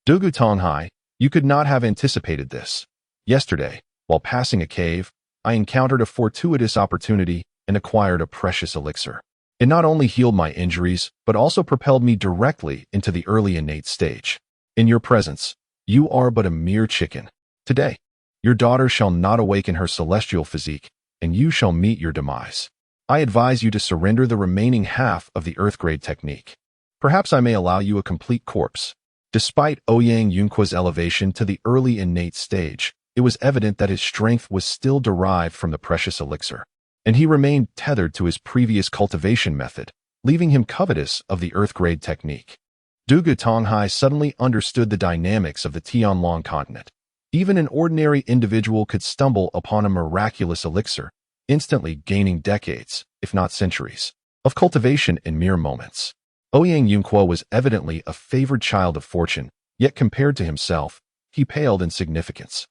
Speaker 1: Dugu Tonghai, you could not have anticipated this. Yesterday, while passing a cave, I encountered a fortuitous opportunity and acquired a precious elixir. It not only healed my injuries, but also propelled me directly into the early innate stage. In your presence, you are but a mere chicken. Today, your daughter shall not awaken her celestial physique, and you shall meet your demise. I advise you to surrender the remaining half of the earth grade technique. Perhaps I may allow you a complete corpse. Despite Ouyang Yunque's elevation to the early innate stage, it was evident that his strength was still derived from the precious elixir, and he remained tethered to his previous cultivation method, leaving him covetous of the earth grade technique. Dugu Tonghai suddenly understood the dynamics of the Tianlong continent. Even an ordinary individual could stumble upon a miraculous elixir, instantly gaining decades, if not centuries, of cultivation in mere moments. Ouyang Yunque was evidently a favored child of fortune, yet compared to himself, he paled in significance.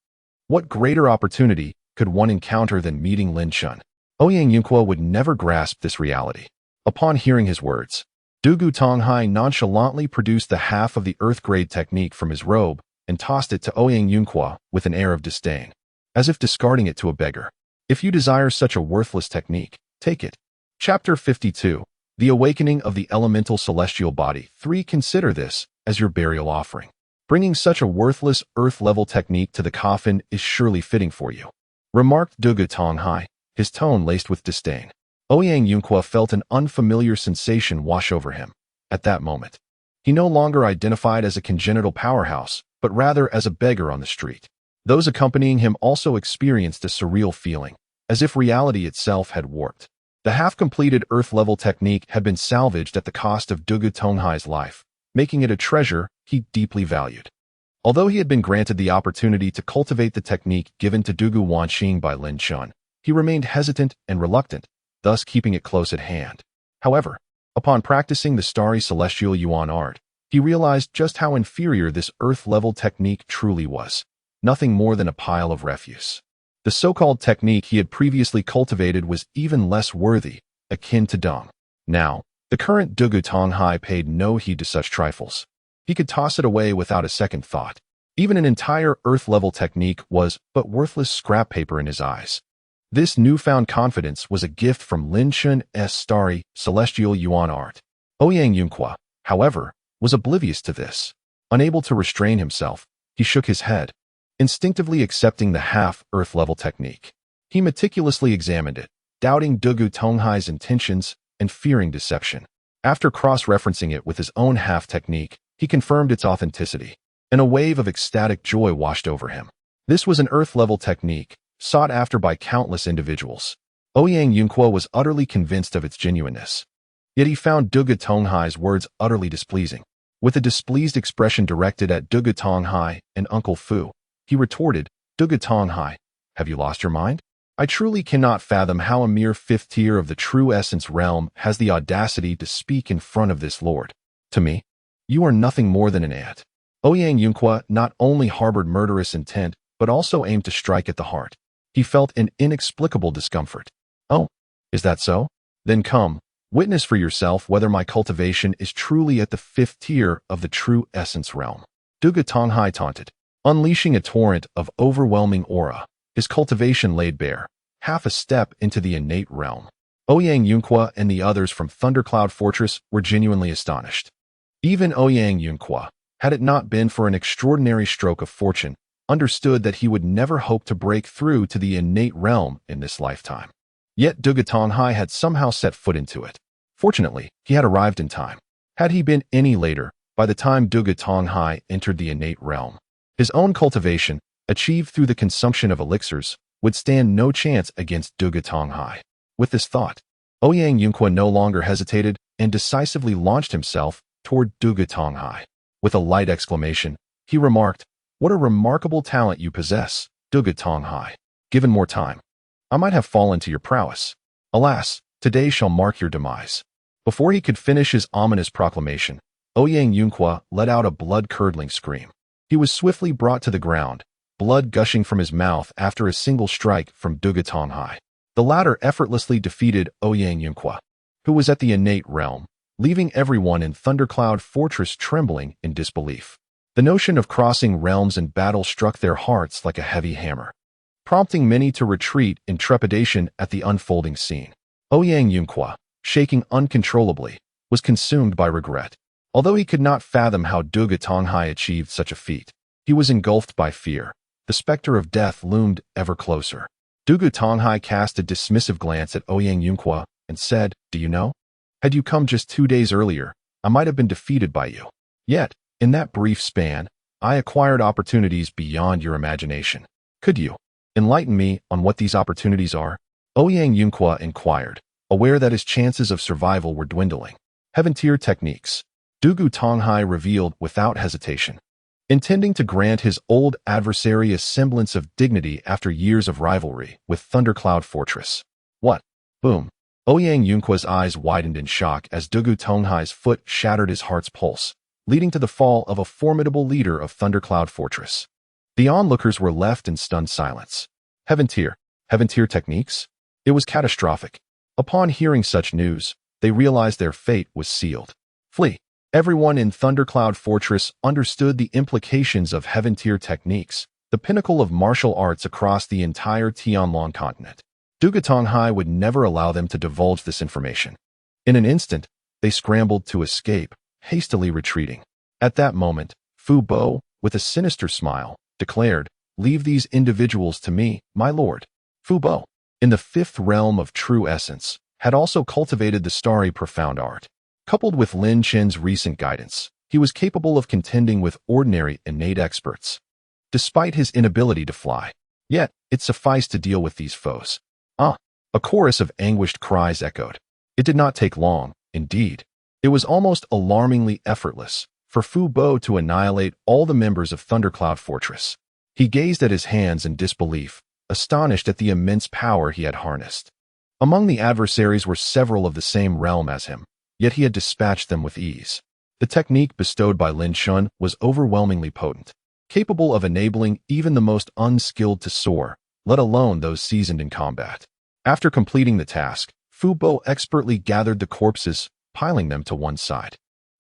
Speaker 1: What greater opportunity could one encounter than meeting Lin Yuanbai? Ouyang Yunque would never grasp this reality. Upon hearing his words, Dugu Tonghai nonchalantly produced the half of the earth grade technique from his robe and tossed it to Ouyang Yunque with an air of disdain, as if discarding it to a beggar. If you desire such a worthless technique, take it. Chapter 52. The Awakening of the Elemental Celestial Body. 3. Consider this as your burial offering. Bringing such a worthless earth-level technique to the coffin is surely fitting for you, remarked Dugu Tonghai, his tone laced with disdain. Ouyang Yunque felt an unfamiliar sensation wash over him. At that moment, he no longer identified as a congenital powerhouse, but rather as a beggar on the street. Those accompanying him also experienced a surreal feeling, as if reality itself had warped. The half-completed earth-level technique had been salvaged at the cost of Dugu Tonghai's life, making it a treasure he deeply valued. Although he had been granted the opportunity to cultivate the technique given to Dugu Wanqing by Lin Yuanbai, he remained hesitant and reluctant, thus keeping it close at hand. However, upon practicing the starry celestial Yuan art, he realized just how inferior this earth-level technique truly was, nothing more than a pile of refuse. The so-called technique he had previously cultivated was even less worthy, akin to dung. Now, the current Dugu Tonghai paid no heed to such trifles. He could toss it away without a second thought. Even an entire earth-level technique was but worthless scrap paper in his eyes. This newfound confidence was a gift from Lin Yuanbai's starry, celestial Yuan art. Ouyang Yunque, however, was oblivious to this. Unable to restrain himself, he shook his head, instinctively accepting the half-earth-level technique. He meticulously examined it, doubting Dugu Tonghai's intentions and fearing deception. After cross-referencing it with his own half-technique, he confirmed its authenticity, and a wave of ecstatic joy washed over him. This was an earth-level technique, sought after by countless individuals. Ouyang Yunque was utterly convinced of its genuineness. Yet he found Duga Tonghai's words utterly displeasing. With a displeased expression directed at Duga Tonghai and Uncle Fu, he retorted, "Duga Tonghai, have you lost your mind? I truly cannot fathom how a mere fifth tier of the true essence realm has the audacity to speak in front of this lord. To me, you are nothing more than an ant." Ouyang Yunque not only harbored murderous intent, but also aimed to strike at the heart. He felt an inexplicable discomfort. "Oh, is that so? Then come, witness for yourself whether my cultivation is truly at the fifth tier of the true essence realm." Duga Tonghai taunted, unleashing a torrent of overwhelming aura. His cultivation laid bare, half a step into the innate realm. Ouyang Yunque and the others from Thundercloud Fortress were genuinely astonished. Even Ouyang Yunque, had it not been for an extraordinary stroke of fortune, understood that he would never hope to break through to the innate realm in this lifetime. Yet Duga Tonghai had somehow set foot into it. Fortunately, he had arrived in time. Had he been any later, by the time Duga Tonghai entered the innate realm, his own cultivation, achieved through the consumption of elixirs, would stand no chance against Duga Tonghai. With this thought, Ouyang Yunque no longer hesitated and decisively launched himself toward Duga Tonghai. With a light exclamation, he remarked, "What a remarkable talent you possess, Duga Tonghai. Given more time, I might have fallen to your prowess. Alas, today shall mark your demise." Before he could finish his ominous proclamation, Ouyang Yunque let out a blood-curdling scream. He was swiftly brought to the ground, blood gushing from his mouth after a single strike from Duga Tonghai. The latter effortlessly defeated Ouyang Yunque, who was at the innate realm, leaving everyone in Thundercloud Fortress trembling in disbelief. The notion of crossing realms in battle struck their hearts like a heavy hammer, prompting many to retreat in trepidation at the unfolding scene. Ouyang Yunque, shaking uncontrollably, was consumed by regret. Although he could not fathom how Duga Tonghai achieved such a feat, he was engulfed by fear. The specter of death loomed ever closer. Duga Tonghai cast a dismissive glance at Ouyang Yunque and said, "Do you know? Had you come just 2 days earlier, I might have been defeated by you. Yet, in that brief span, I acquired opportunities beyond your imagination. Could you enlighten me on what these opportunities are?" Ouyang Yunque inquired, aware that his chances of survival were dwindling. "Heaven-tier techniques," Duga Tonghai revealed without hesitation. Intending to grant his old adversary a semblance of dignity after years of rivalry with Thundercloud Fortress. "What?" Boom. Ouyang Yunque's eyes widened in shock as Duga Tonghai's foot shattered his heart's pulse, leading to the fall of a formidable leader of Thundercloud Fortress. The onlookers were left in stunned silence. Heaven-tier techniques? It was catastrophic. Upon hearing such news, they realized their fate was sealed. Flee. Everyone in Thundercloud Fortress understood the implications of heaven-tier techniques, the pinnacle of martial arts across the entire Tianlong continent. Duga Tonghai would never allow them to divulge this information. In an instant, they scrambled to escape, hastily retreating. At that moment, Fu Bo, with a sinister smile, declared, "Leave these individuals to me, my lord." Fu Bo, in the fifth realm of true essence, had also cultivated the starry profound art. Coupled with Lin Chen's recent guidance, he was capable of contending with ordinary innate experts. Despite his inability to fly, yet it sufficed to deal with these foes. A chorus of anguished cries echoed. It did not take long, indeed. It was almost alarmingly effortless for Fu Bo to annihilate all the members of Thundercloud Fortress. He gazed at his hands in disbelief, astonished at the immense power he had harnessed. Among the adversaries were several of the same realm as him, yet he had dispatched them with ease. The technique bestowed by Lin Shun was overwhelmingly potent, capable of enabling even the most unskilled to soar, let alone those seasoned in combat. After completing the task, Fu Bo expertly gathered the corpses, piling them to one side.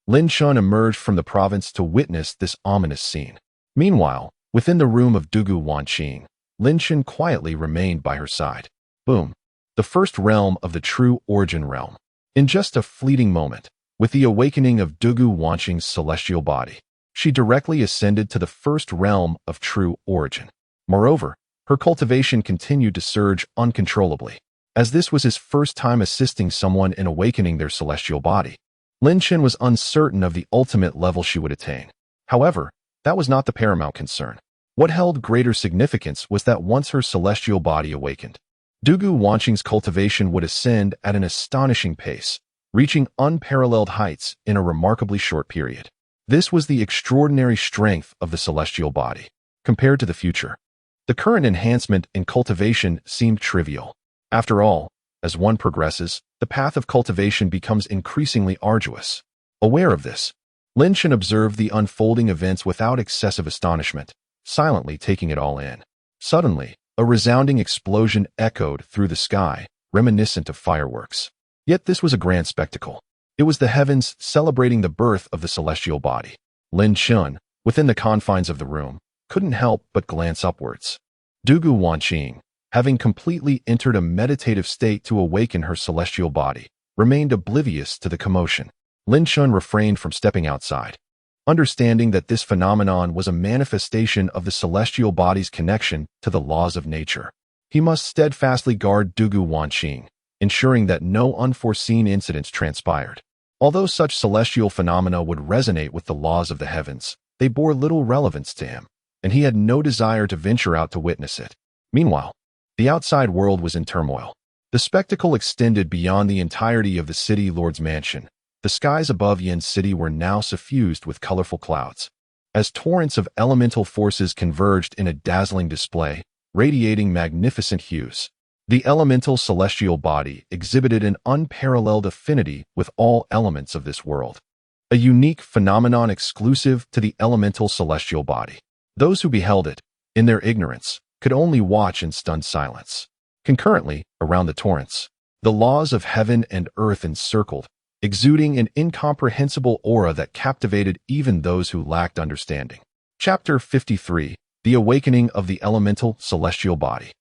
Speaker 1: Lin Shun emerged from the province to witness this ominous scene. Meanwhile, within the room of Dugu Wanqing, Lin Shun quietly remained by her side. Boom. The first realm of the true origin realm. In just a fleeting moment, with the awakening of Dugu Wanqing's celestial body, she directly ascended to the first realm of true origin. Moreover, her cultivation continued to surge uncontrollably. As this was his first time assisting someone in awakening their celestial body, Lin Chen was uncertain of the ultimate level she would attain. However, that was not the paramount concern. What held greater significance was that once her celestial body awakened, Dugu Wanqing's cultivation would ascend at an astonishing pace, reaching unparalleled heights in a remarkably short period. This was the extraordinary strength of the celestial body. Compared to the future, the current enhancement in cultivation seemed trivial. After all, as one progresses, the path of cultivation becomes increasingly arduous. Aware of this, Lin Chen observed the unfolding events without excessive astonishment, silently taking it all in. Suddenly, a resounding explosion echoed through the sky, reminiscent of fireworks. Yet this was a grand spectacle. It was the heavens celebrating the birth of the celestial body. Lin Chen, within the confines of the room, couldn't help but glance upwards. Dugu Wanqing, having completely entered a meditative state to awaken her celestial body, remained oblivious to the commotion. Lin Chen refrained from stepping outside, understanding that this phenomenon was a manifestation of the celestial body's connection to the laws of nature. He must steadfastly guard Dugu Wanqing, ensuring that no unforeseen incidents transpired. Although such celestial phenomena would resonate with the laws of the heavens, they bore little relevance to him, and he had no desire to venture out to witness it. Meanwhile, the outside world was in turmoil. The spectacle extended beyond the entirety of the city lord's mansion. The skies above Yin City were now suffused with colorful clouds, as torrents of elemental forces converged in a dazzling display, radiating magnificent hues. The elemental celestial body exhibited an unparalleled affinity with all elements of this world, a unique phenomenon exclusive to the elemental celestial body. Those who beheld it, in their ignorance, could only watch in stunned silence. Concurrently, around the torrents, the laws of heaven and earth encircled, exuding an incomprehensible aura that captivated even those who lacked understanding. Chapter 53: The Awakening of the Elemental Celestial Body.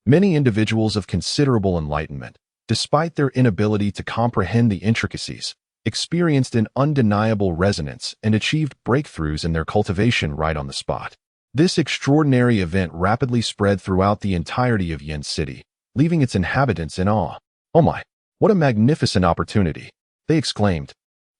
Speaker 1: Many individuals of considerable enlightenment, despite their inability to comprehend the intricacies, experienced an undeniable resonance and achieved breakthroughs in their cultivation right on the spot. This extraordinary event rapidly spread throughout the entirety of Yin City, leaving its inhabitants in awe. "Oh my, what a magnificent opportunity!" they exclaimed.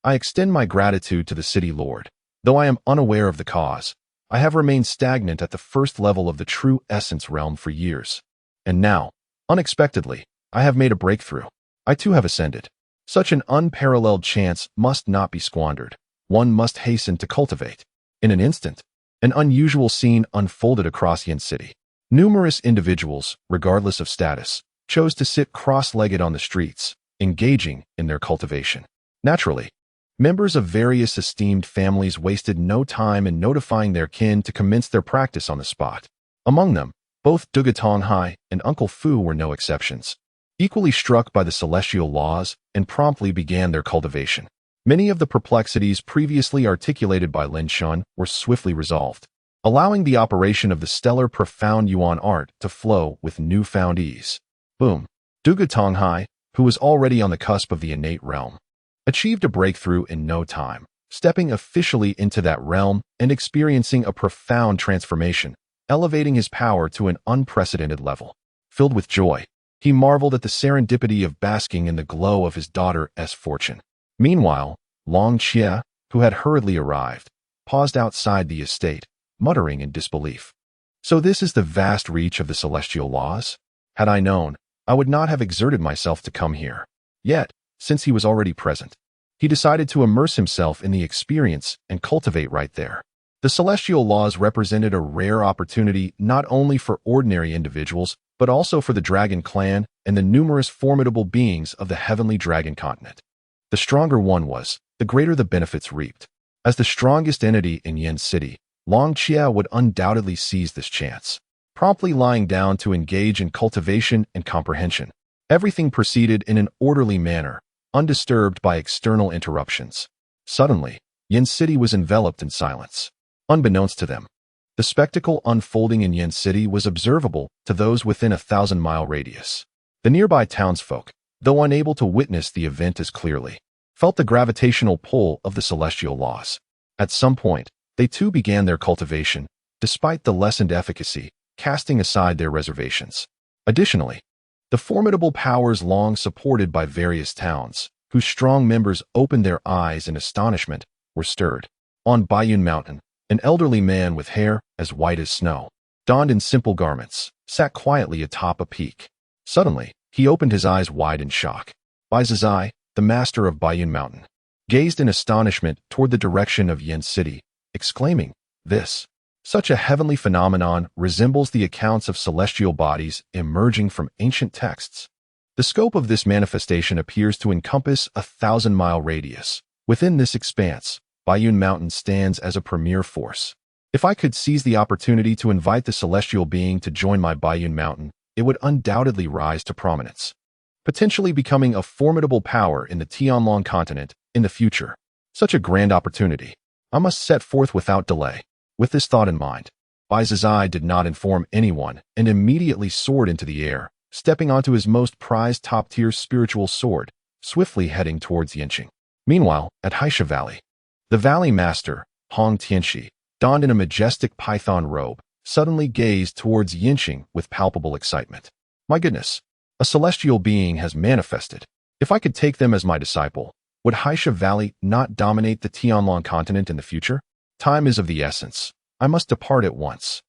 Speaker 1: "I extend my gratitude to the city lord. Though I am unaware of the cause, I have remained stagnant at the first level of the true essence realm for years. And now, unexpectedly, I have made a breakthrough. I too have ascended. Such an unparalleled chance must not be squandered. One must hasten to cultivate." In an instant, an unusual scene unfolded across Yin City. Numerous individuals, regardless of status, chose to sit cross-legged on the streets, engaging in their cultivation. Naturally, members of various esteemed families wasted no time in notifying their kin to commence their practice on the spot. Among them, both Dugu Tonghai and Uncle Fu were no exceptions. Equally struck by the celestial laws, and promptly began their cultivation. Many of the perplexities previously articulated by Lin Chen were swiftly resolved, allowing the operation of the stellar profound Yuan art to flow with newfound ease. Boom! Dugu Tonghai, who was already on the cusp of the innate realm, achieved a breakthrough in no time, stepping officially into that realm and experiencing a profound transformation, elevating his power to an unprecedented level. Filled with joy, he marveled at the serendipity of basking in the glow of his daughter's fortune. Meanwhile, Long Xie, who had hurriedly arrived, paused outside the estate, muttering in disbelief. "So this is the vast reach of the celestial laws? Had I known, I would not have exerted myself to come here." Yet, since he was already present, he decided to immerse himself in the experience and cultivate right there. The celestial laws represented a rare opportunity not only for ordinary individuals, but also for the dragon clan and the numerous formidable beings of the heavenly dragon continent. The stronger one was, the greater the benefits reaped. As the strongest entity in Yin City, Long Xie would undoubtedly seize this chance, promptly lying down to engage in cultivation and comprehension. Everything proceeded in an orderly manner, undisturbed by external interruptions. Suddenly, Yin City was enveloped in silence. Unbeknownst to them, the spectacle unfolding in Yin City was observable to those within a 1,000-mile radius. The nearby townsfolk, though unable to witness the event as clearly, felt the gravitational pull of the celestial laws. At some point, they too began their cultivation, despite the lessened efficacy, casting aside their reservations. Additionally, the formidable powers long supported by various towns, whose strong members opened their eyes in astonishment, were stirred. On Baiyun Mountain, an elderly man with hair as white as snow, donned in simple garments, sat quietly atop a peak. Suddenly, he opened his eyes wide in shock. Sigh, the master of Baiyun Mountain, gazed in astonishment toward the direction of Yin City, exclaiming, "This, such a heavenly phenomenon resembles the accounts of celestial bodies emerging from ancient texts. The scope of this manifestation appears to encompass a 1,000-mile radius. Within this expanse, Baiyun Mountain stands as a premier force. If I could seize the opportunity to invite the celestial being to join my Baiyun Mountain, it would undoubtedly rise to prominence, potentially becoming a formidable power in the Tianlong continent in the future. Such a grand opportunity. I must set forth without delay." With this thought in mind, Sigh did not inform anyone and immediately soared into the air, stepping onto his most prized top-tier spiritual sword, swiftly heading towards Yinqing. Meanwhile, at Haisha Valley, the valley master, Hong Tianxi, donned in a majestic python robe, suddenly gazed towards Yinqing with palpable excitement. "My goodness, a celestial being has manifested. If I could take them as my disciple, would Haisha Valley not dominate the Tianlong continent in the future? Time is of the essence. I must depart at once."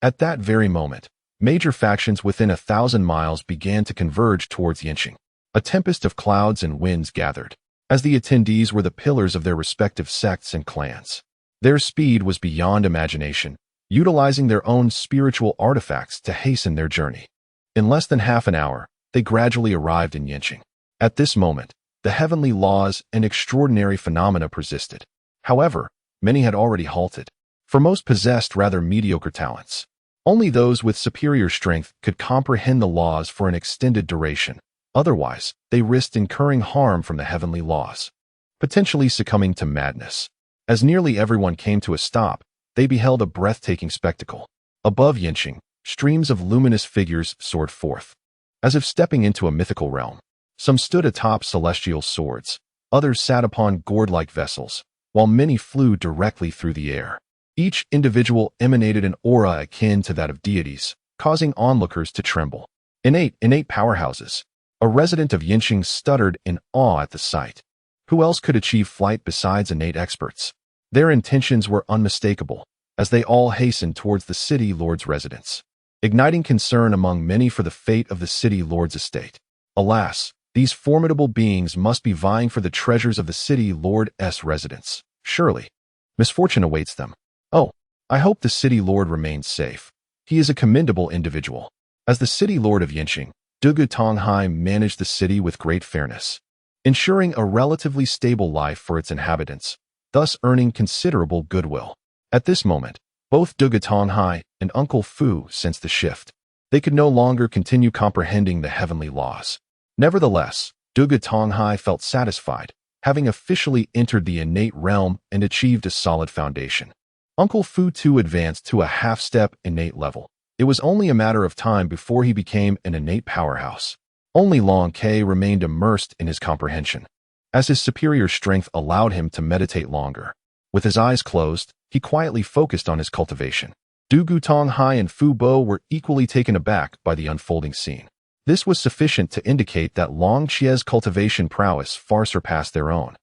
Speaker 1: At that very moment, major factions within 1,000 miles began to converge towards Yinqing. A tempest of clouds and winds gathered, as the attendees were the pillars of their respective sects and clans. Their speed was beyond imagination, utilizing their own spiritual artifacts to hasten their journey. In less than half an hour, they gradually arrived in Yinqing. At this moment, the heavenly laws and extraordinary phenomena persisted. However, many had already halted, for most possessed rather mediocre talents. Only those with superior strength could comprehend the laws for an extended duration. Otherwise, they risked incurring harm from the heavenly laws, potentially succumbing to madness. As nearly everyone came to a stop, they beheld a breathtaking spectacle. Above Yinqing, streams of luminous figures soared forth, as if stepping into a mythical realm. Some stood atop celestial swords, others sat upon gourd-like vessels, while many flew directly through the air. Each individual emanated an aura akin to that of deities, causing onlookers to tremble. Innate powerhouses. A resident of Yinqing stuttered in awe at the sight. Who else could achieve flight besides innate experts? Their intentions were unmistakable, as they all hastened towards the city lord's residence, igniting concern among many for the fate of the city lord's estate. Alas, these formidable beings must be vying for the treasures of the city lord's residence. Surely, misfortune awaits them. Oh, I hope the city lord remains safe. He is a commendable individual. As the city lord of Yinqing, Dugu Tonghai managed the city with great fairness, ensuring a relatively stable life for its inhabitants, thus earning considerable goodwill. At this moment, both Dugu Tonghai and Uncle Fu sensed the shift. They could no longer continue comprehending the heavenly laws. Nevertheless, Dugu Tonghai felt satisfied, having officially entered the innate realm and achieved a solid foundation. Uncle Fu too advanced to a half-step innate level. It was only a matter of time before he became an innate powerhouse. Only Long Ke remained immersed in his comprehension, as his superior strength allowed him to meditate longer. With his eyes closed, he quietly focused on his cultivation. Dugu Tonghai and Fu Bo were equally taken aback by the unfolding scene. This was sufficient to indicate that Long Qie's cultivation prowess far surpassed their own.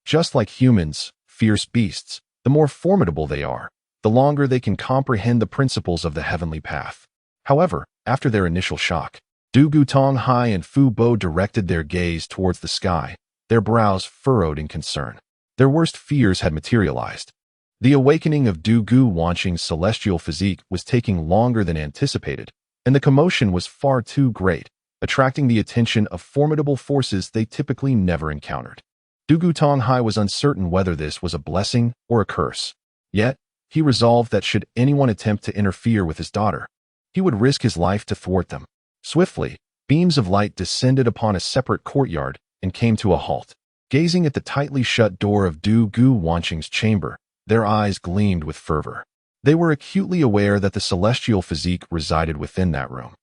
Speaker 1: Just like humans, fierce beasts, the more formidable they are, the longer they can comprehend the principles of the heavenly path. However, after their initial shock, Dugu Tonghai and Fu Bo directed their gaze towards the sky, their brows furrowed in concern. Their worst fears had materialized. The awakening of Dugu Wanqing's celestial physique was taking longer than anticipated, and the commotion was far too great, attracting the attention of formidable forces they typically never encountered. Dugu Tonghai was uncertain whether this was a blessing or a curse. Yet, he resolved that should anyone attempt to interfere with his daughter, he would risk his life to thwart them. Swiftly, beams of light descended upon a separate courtyard and came to a halt. Gazing at the tightly shut door of Dugu Wanqing's chamber, their eyes gleamed with fervor. They were acutely aware that the celestial physique resided within that room,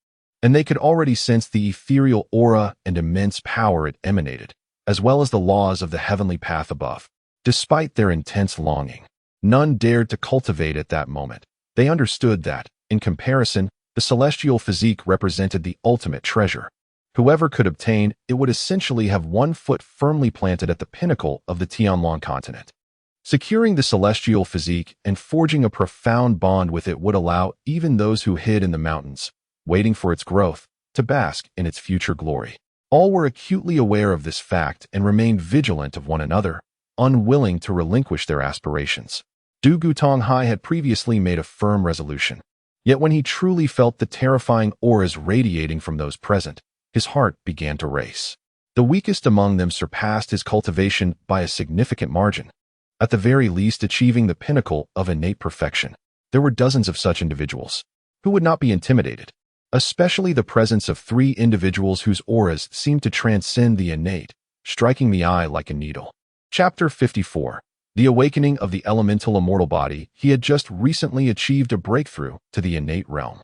Speaker 1: and they could already sense the ethereal aura and immense power it emanated, as well as the laws of the heavenly path above. Despite their intense longing, none dared to cultivate at that moment. They understood that, in comparison, the celestial physique represented the ultimate treasure. Whoever could obtain it would essentially have one foot firmly planted at the pinnacle of the Tianlong continent. Securing the celestial physique and forging a profound bond with it would allow even those who hid in the mountains, waiting for its growth, to bask in its future glory. All were acutely aware of this fact and remained vigilant of one another, unwilling to relinquish their aspirations. Du Gutonghai had previously made a firm resolution. Yet when he truly felt the terrifying auras radiating from those present, his heart began to race. The weakest among them surpassed his cultivation by a significant margin, at the very least achieving the pinnacle of innate perfection. There were dozens of such individuals. Who would not be intimidated? Especially the presence of 3 individuals whose auras seemed to transcend the innate, striking the eye like a needle. Chapter 54. The Awakening of the Elemental Immortal Body. He had just recently achieved a breakthrough to the innate realm.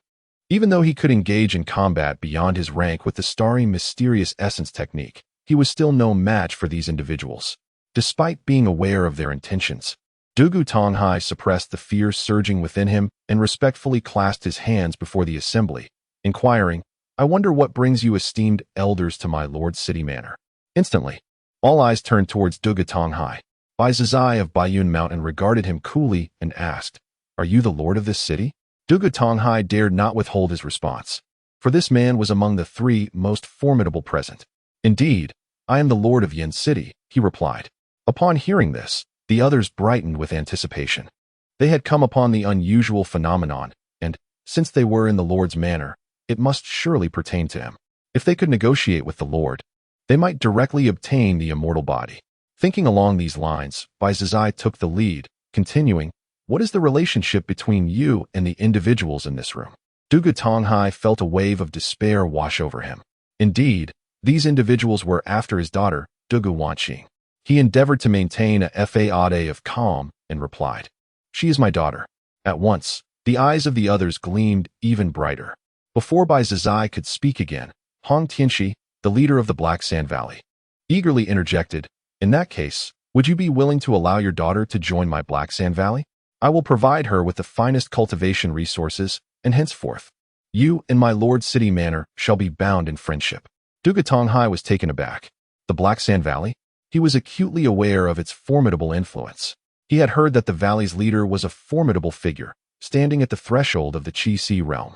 Speaker 1: Even though he could engage in combat beyond his rank with the starry mysterious essence technique, he was still no match for these individuals. Despite being aware of their intentions, Du Gutonghai suppressed the fear surging within him and respectfully clasped his hands before the assembly, inquiring, "I wonder what brings you esteemed elders to my lord's city manor." Instantly, all eyes turned towards Du Gutonghai. Sigh of Baiyun Mountain regarded him coolly and asked, "Are you the lord of this city?" Du Gutonghai dared not withhold his response, for this man was among the 3 most formidable present. "Indeed, I am the lord of Yin City," he replied. Upon hearing this, the others brightened with anticipation. They had come upon the unusual phenomenon, and, since they were in the lord's manor, it must surely pertain to him. If they could negotiate with the lord, they might directly obtain the immortal body. Thinking along these lines, Sigh took the lead, continuing, "What is the relationship between you and the individuals in this room?" Du Gutonghai felt a wave of despair wash over him. Indeed, these individuals were after his daughter, Du Guwanqing. He endeavored to maintain a faade of calm and replied, "She is my daughter." At once, the eyes of the others gleamed even brighter. Before Sigh could speak again, Hong Tianxi, the leader of the Black Sand Valley, eagerly interjected, "In that case, would you be willing to allow your daughter to join my Black Sand Valley? I will provide her with the finest cultivation resources, and henceforth, you and my lord's city manor shall be bound in friendship." Du Gutonghai was taken aback. The Black Sand Valley? He was acutely aware of its formidable influence. He had heard that the valley's leader was a formidable figure, standing at the threshold of the Qi realm.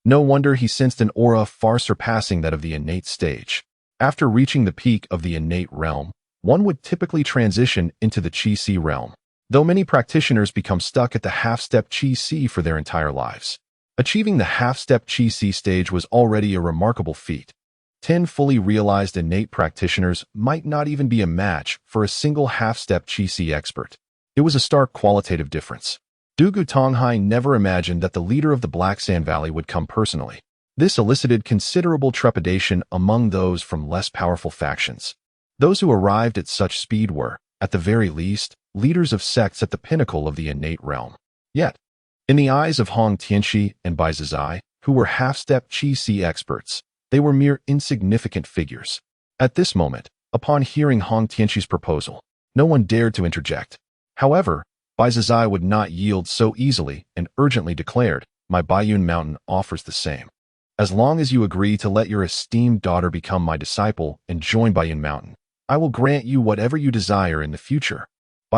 Speaker 1: No wonder he sensed an aura far surpassing that of the innate stage. After reaching the peak of the innate realm, one would typically transition into the Qi realm, though many practitioners become stuck at the half-step Qi for their entire lives. Achieving the half-step Qi stage was already a remarkable feat. 10 fully realized innate practitioners might not even be a match for a single half-step Qi expert. It was a stark qualitative difference. Du Gutonghai never imagined that the leader of the Black Sand Valley would come personally. This elicited considerable trepidation among those from less powerful factions. Those who arrived at such speed were, at the very least, leaders of sects at the pinnacle of the innate realm. Yet, in the eyes of Hong Tianxi and Sigh, who were half-step Qi experts, they were mere insignificant figures. At this moment, upon hearing Hong Tianxi's proposal, no one dared to interject. However, Sigh would not yield so easily and urgently declared, "My Baiyun Mountain offers the same. As long as you agree to let your esteemed daughter become my disciple and join Baiyun Mountain, I will grant you whatever you desire in the future."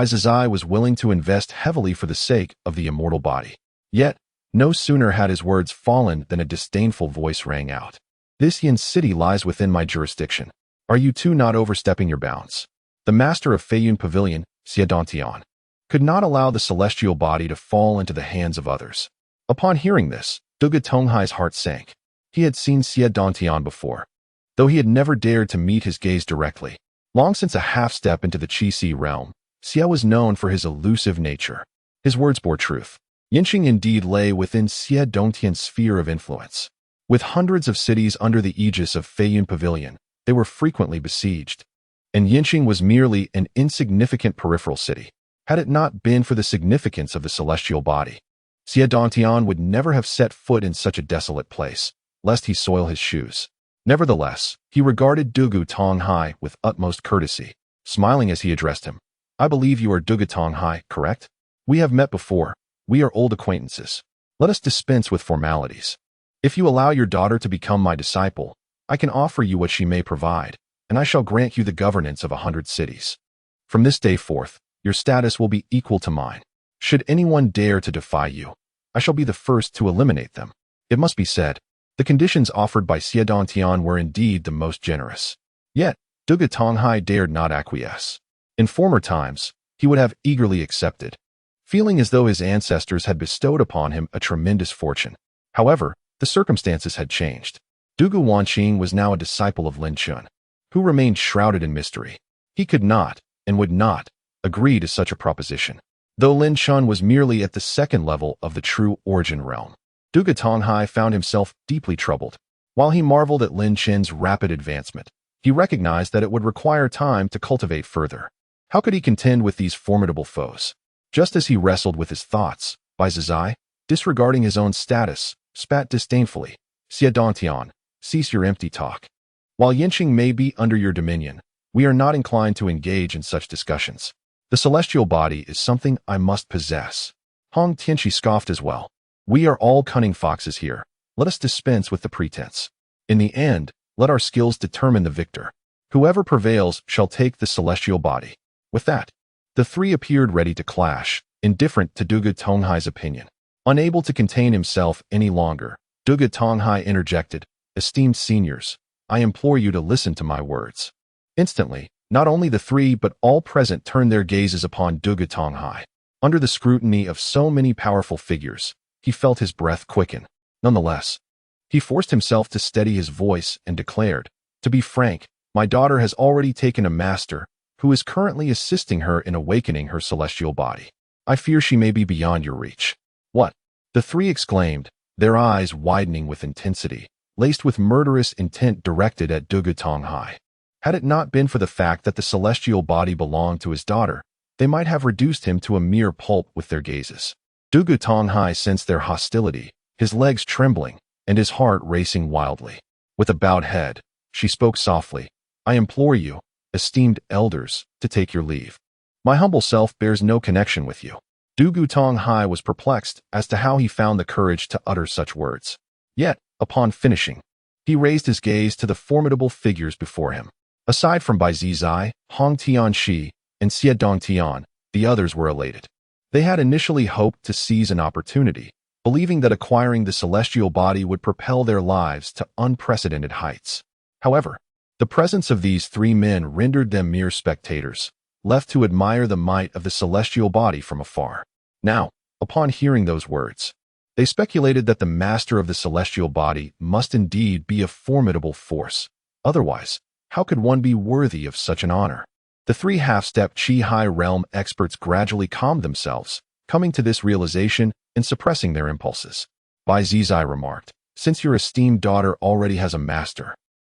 Speaker 1: Sigh was willing to invest heavily for the sake of the immortal body. Yet, no sooner had his words fallen than a disdainful voice rang out. "This Yin city lies within my jurisdiction. Are you two not overstepping your bounds?" The master of Feiyun Pavilion, Dantian, could not allow the celestial body to fall into the hands of others. Upon hearing this, Du Gutonghai's heart sank. He had seen Dantian before, though he had never dared to meet his gaze directly. Long since a half-step into the Qi realm, Sigh was known for his elusive nature. His words bore truth. Yinxing indeed lay within Dantian's sphere of influence. With hundreds of cities under the aegis of Feiyun Pavilion, they were frequently besieged. And Yinxing was merely an insignificant peripheral city. Had it not been for the significance of the celestial body, Dantian would never have set foot in such a desolate place, lest he soil his shoes. Nevertheless, he regarded Du Gutonghai with utmost courtesy, smiling as he addressed him. "I believe you are Du Gutonghai, correct? We have met before. We are old acquaintances. Let us dispense with formalities. If you allow your daughter to become my disciple, I can offer you what she may provide, and I shall grant you the governance of 100 cities." From this day forth, your status will be equal to mine. Should anyone dare to defy you, I shall be the first to eliminate them. It must be said, the conditions offered by Dantian were indeed the most generous. Yet, Duga Tonghai dared not acquiesce. In former times, he would have eagerly accepted, feeling as though his ancestors had bestowed upon him a tremendous fortune. However, the circumstances had changed. Dugu Wanqing was now a disciple of Lin Chun, who remained shrouded in mystery. He could not, and would not, agree to such a proposition. Though Lin Chun was merely at the second level of the true origin realm, Duga Tonghai found himself deeply troubled. While he marveled at Lin Chen's rapid advancement, he recognized that it would require time to cultivate further. How could he contend with these formidable foes? Just as he wrestled with his thoughts, Sigh, disregarding his own status, spat disdainfully, "Xie Dantian, cease your empty talk. While Yinqing may be under your dominion, we are not inclined to engage in such discussions. The celestial body is something I must possess." Hong Tianqi scoffed as well. "We are all cunning foxes here. Let us dispense with the pretense. In the end, let our skills determine the victor. Whoever prevails shall take the celestial body." With that, the three appeared ready to clash, indifferent to Duga Tonghai's opinion. Unable to contain himself any longer, Duga Tonghai interjected, "Esteemed seniors, I implore you to listen to my words." Instantly, not only the three but all present turned their gazes upon Duga Tonghai. Under the scrutiny of so many powerful figures, he felt his breath quicken. Nonetheless, he forced himself to steady his voice and declared, "To be frank, my daughter has already taken a master who is currently assisting her in awakening her celestial body. I fear she may be beyond your reach." "What?" the three exclaimed, their eyes widening with intensity, laced with murderous intent directed at Duga Tonghai. Had it not been for the fact that the celestial body belonged to his daughter, they might have reduced him to a mere pulp with their gazes. Duga Tonghai sensed their hostility, his legs trembling, and his heart racing wildly. With a bowed head, she spoke softly, "I implore you, esteemed elders, to take your leave. My humble self bears no connection with you." Dugu Tonghai was perplexed as to how he found the courage to utter such words. Yet, upon finishing, he raised his gaze to the formidable figures before him. Aside from Sigh, Hong Tianxi, and Xie Dongtian, the others were elated. They had initially hoped to seize an opportunity, believing that acquiring the celestial body would propel their lives to unprecedented heights. However, the presence of these three men rendered them mere spectators, left to admire the might of the celestial body from afar. Now, upon hearing those words, they speculated that the master of the celestial body must indeed be a formidable force. Otherwise, how could one be worthy of such an honor? The three half-step Chi-Hai realm experts gradually calmed themselves, coming to this realization and suppressing their impulses. Sigh remarked, "Since your esteemed daughter already has a master,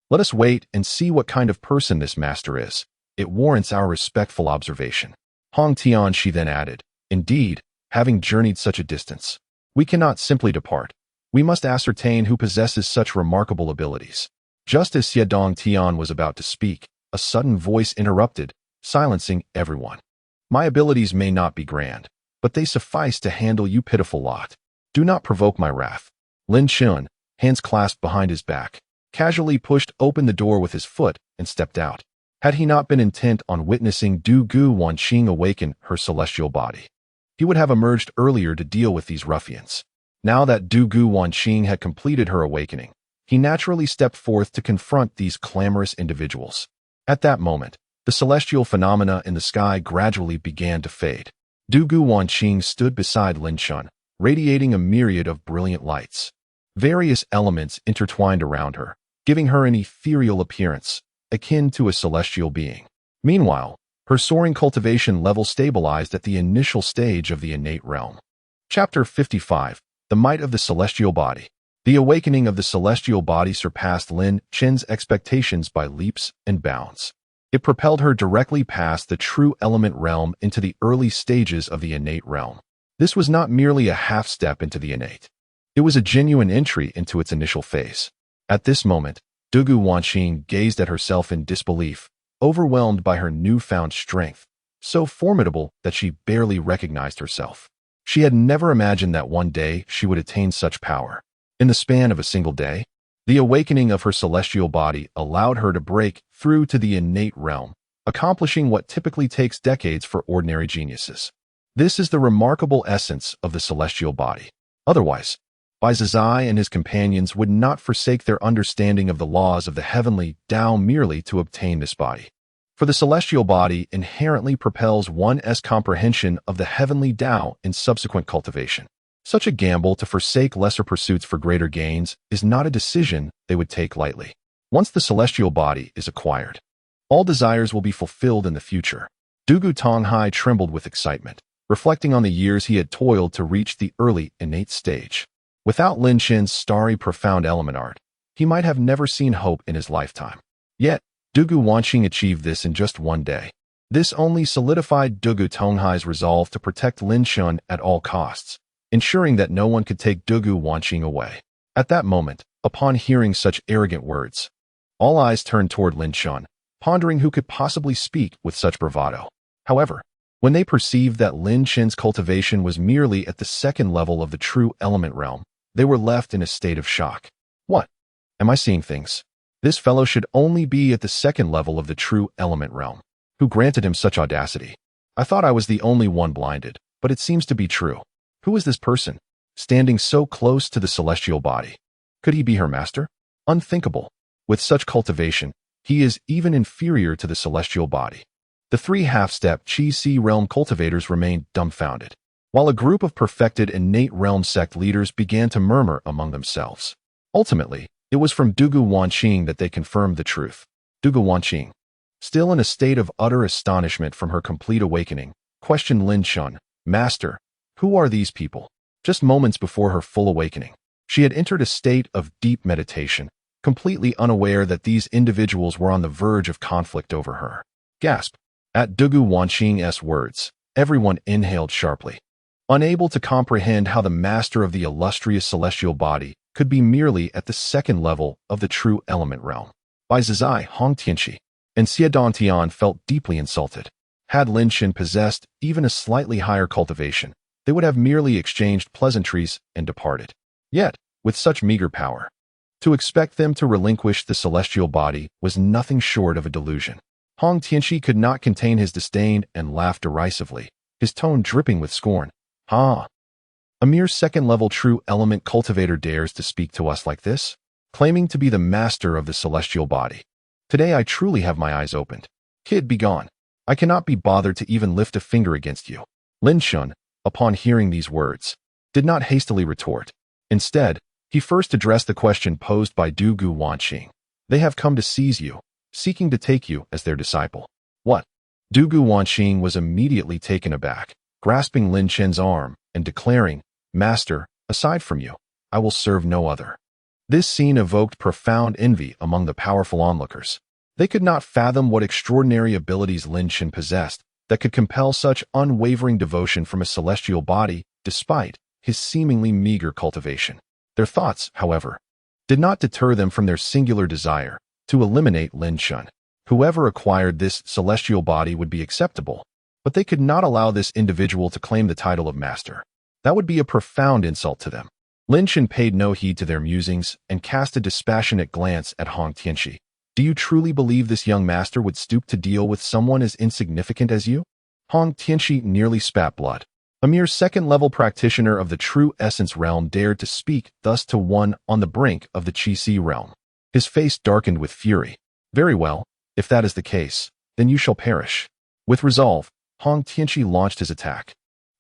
Speaker 1: let us wait and see what kind of person this master is. It warrants our respectful observation." Hong Tianxi then added, "Indeed, having journeyed such a distance, we cannot simply depart. We must ascertain who possesses such remarkable abilities." Just as Xie Dongtian was about to speak, a sudden voice interrupted, silencing everyone. "My abilities may not be grand, but they suffice to handle you pitiful lot. Do not provoke my wrath." Lin Chun, hands clasped behind his back, casually pushed open the door with his foot and stepped out. Had he not been intent on witnessing Dugu Wanqing awaken her celestial body, he would have emerged earlier to deal with these ruffians. Now that Dugu Wanqing had completed her awakening, he naturally stepped forth to confront these clamorous individuals. At that moment, the celestial phenomena in the sky gradually began to fade. Dugu Wanqing stood beside Lin Chun, radiating a myriad of brilliant lights. Various elements intertwined around her, giving her an ethereal appearance, akin to a celestial being. Meanwhile, her soaring cultivation level stabilized at the initial stage of the innate realm. Chapter 55, The Might of the Celestial Body. The awakening of the celestial body surpassed Lin Chen's expectations by leaps and bounds. It propelled her directly past the true element realm into the early stages of the innate realm. This was not merely a half-step into the innate. It was a genuine entry into its initial phase. At this moment, Dugu Wanqing gazed at herself in disbelief, overwhelmed by her newfound strength, so formidable that she barely recognized herself. She had never imagined that one day she would attain such power. In the span of a single day, the awakening of her celestial body allowed her to break through to the innate realm, accomplishing what typically takes decades for ordinary geniuses. This is the remarkable essence of the celestial body. Otherwise, Sigh and his companions would not forsake their understanding of the laws of the heavenly Tao merely to obtain this body. For the celestial body inherently propels one's comprehension of the heavenly Tao in subsequent cultivation. Such a gamble to forsake lesser pursuits for greater gains is not a decision they would take lightly. Once the celestial body is acquired, all desires will be fulfilled in the future. Dugu Tonghai trembled with excitement, reflecting on the years he had toiled to reach the early innate stage. Without Lin Chen's starry profound element art, he might have never seen hope in his lifetime. Yet, Dugu Wanqing achieved this in just one day. This only solidified Dugu Tonghai's resolve to protect Lin Chen at all costs, ensuring that no one could take Dugu Wanqing away. At that moment, upon hearing such arrogant words, all eyes turned toward Lin Chen, pondering who could possibly speak with such bravado. However, when they perceived that Lin Chen's cultivation was merely at the second level of the true element realm, they were left in a state of shock. What? Am I seeing things? This fellow should only be at the second level of the true element realm. Who granted him such audacity? I thought I was the only one blinded, but it seems to be true. Who is this person, standing so close to the celestial body? Could he be her master? Unthinkable. With such cultivation, he is even inferior to the celestial body. The three half-step Qi realm cultivators remained dumbfounded, while a group of perfected innate realm sect leaders began to murmur among themselves. Ultimately, it was from Dugu Wanqing that they confirmed the truth. Dugu Wanqing, still in a state of utter astonishment from her complete awakening, questioned Lin Chen, "Master, who are these people?" Just moments before her full awakening, she had entered a state of deep meditation, completely unaware that these individuals were on the verge of conflict over her. Gasp! At Dugu Wanqing's words, everyone inhaled sharply, unable to comprehend how the master of the illustrious celestial body could be merely at the second level of the true element realm. Sigh, Hong Tianqi, and Xie Dantian felt deeply insulted. Had Lin Chen possessed even a slightly higher cultivation, they would have merely exchanged pleasantries and departed. Yet, with such meager power, to expect them to relinquish the celestial body was nothing short of a delusion. Hong Tianqi could not contain his disdain and laughed derisively, his tone dripping with scorn. "Ha! A mere second-level true element cultivator dares to speak to us like this, claiming to be the master of the celestial body. Today I truly have my eyes opened. Kid, be gone. I cannot be bothered to even lift a finger against you." Lin Chen, upon hearing these words, did not hastily retort. Instead, he first addressed the question posed by Dugu Wanqing. "They have come to seize you, seeking to take you as their disciple." "What?" Dugu Wanqing was immediately taken aback, grasping Lin Chen's arm and declaring, "Master, aside from you, I will serve no other." This scene evoked profound envy among the powerful onlookers. They could not fathom what extraordinary abilities Lin Chen possessed that could compel such unwavering devotion from a celestial body despite his seemingly meager cultivation. Their thoughts, however, did not deter them from their singular desire to eliminate Lin Chen. Whoever acquired this celestial body would be acceptable, but they could not allow this individual to claim the title of master. That would be a profound insult to them. Lin Chen paid no heed to their musings and cast a dispassionate glance at Hong Tianqi. "Do you truly believe this young master would stoop to deal with someone as insignificant as you?" Hong Tianqi nearly spat blood. A mere second-level practitioner of the true essence realm dared to speak thus to one on the brink of the Qi realm. His face darkened with fury. "Very well, if that is the case, then you shall perish." With resolve, Hong Tianqi launched his attack.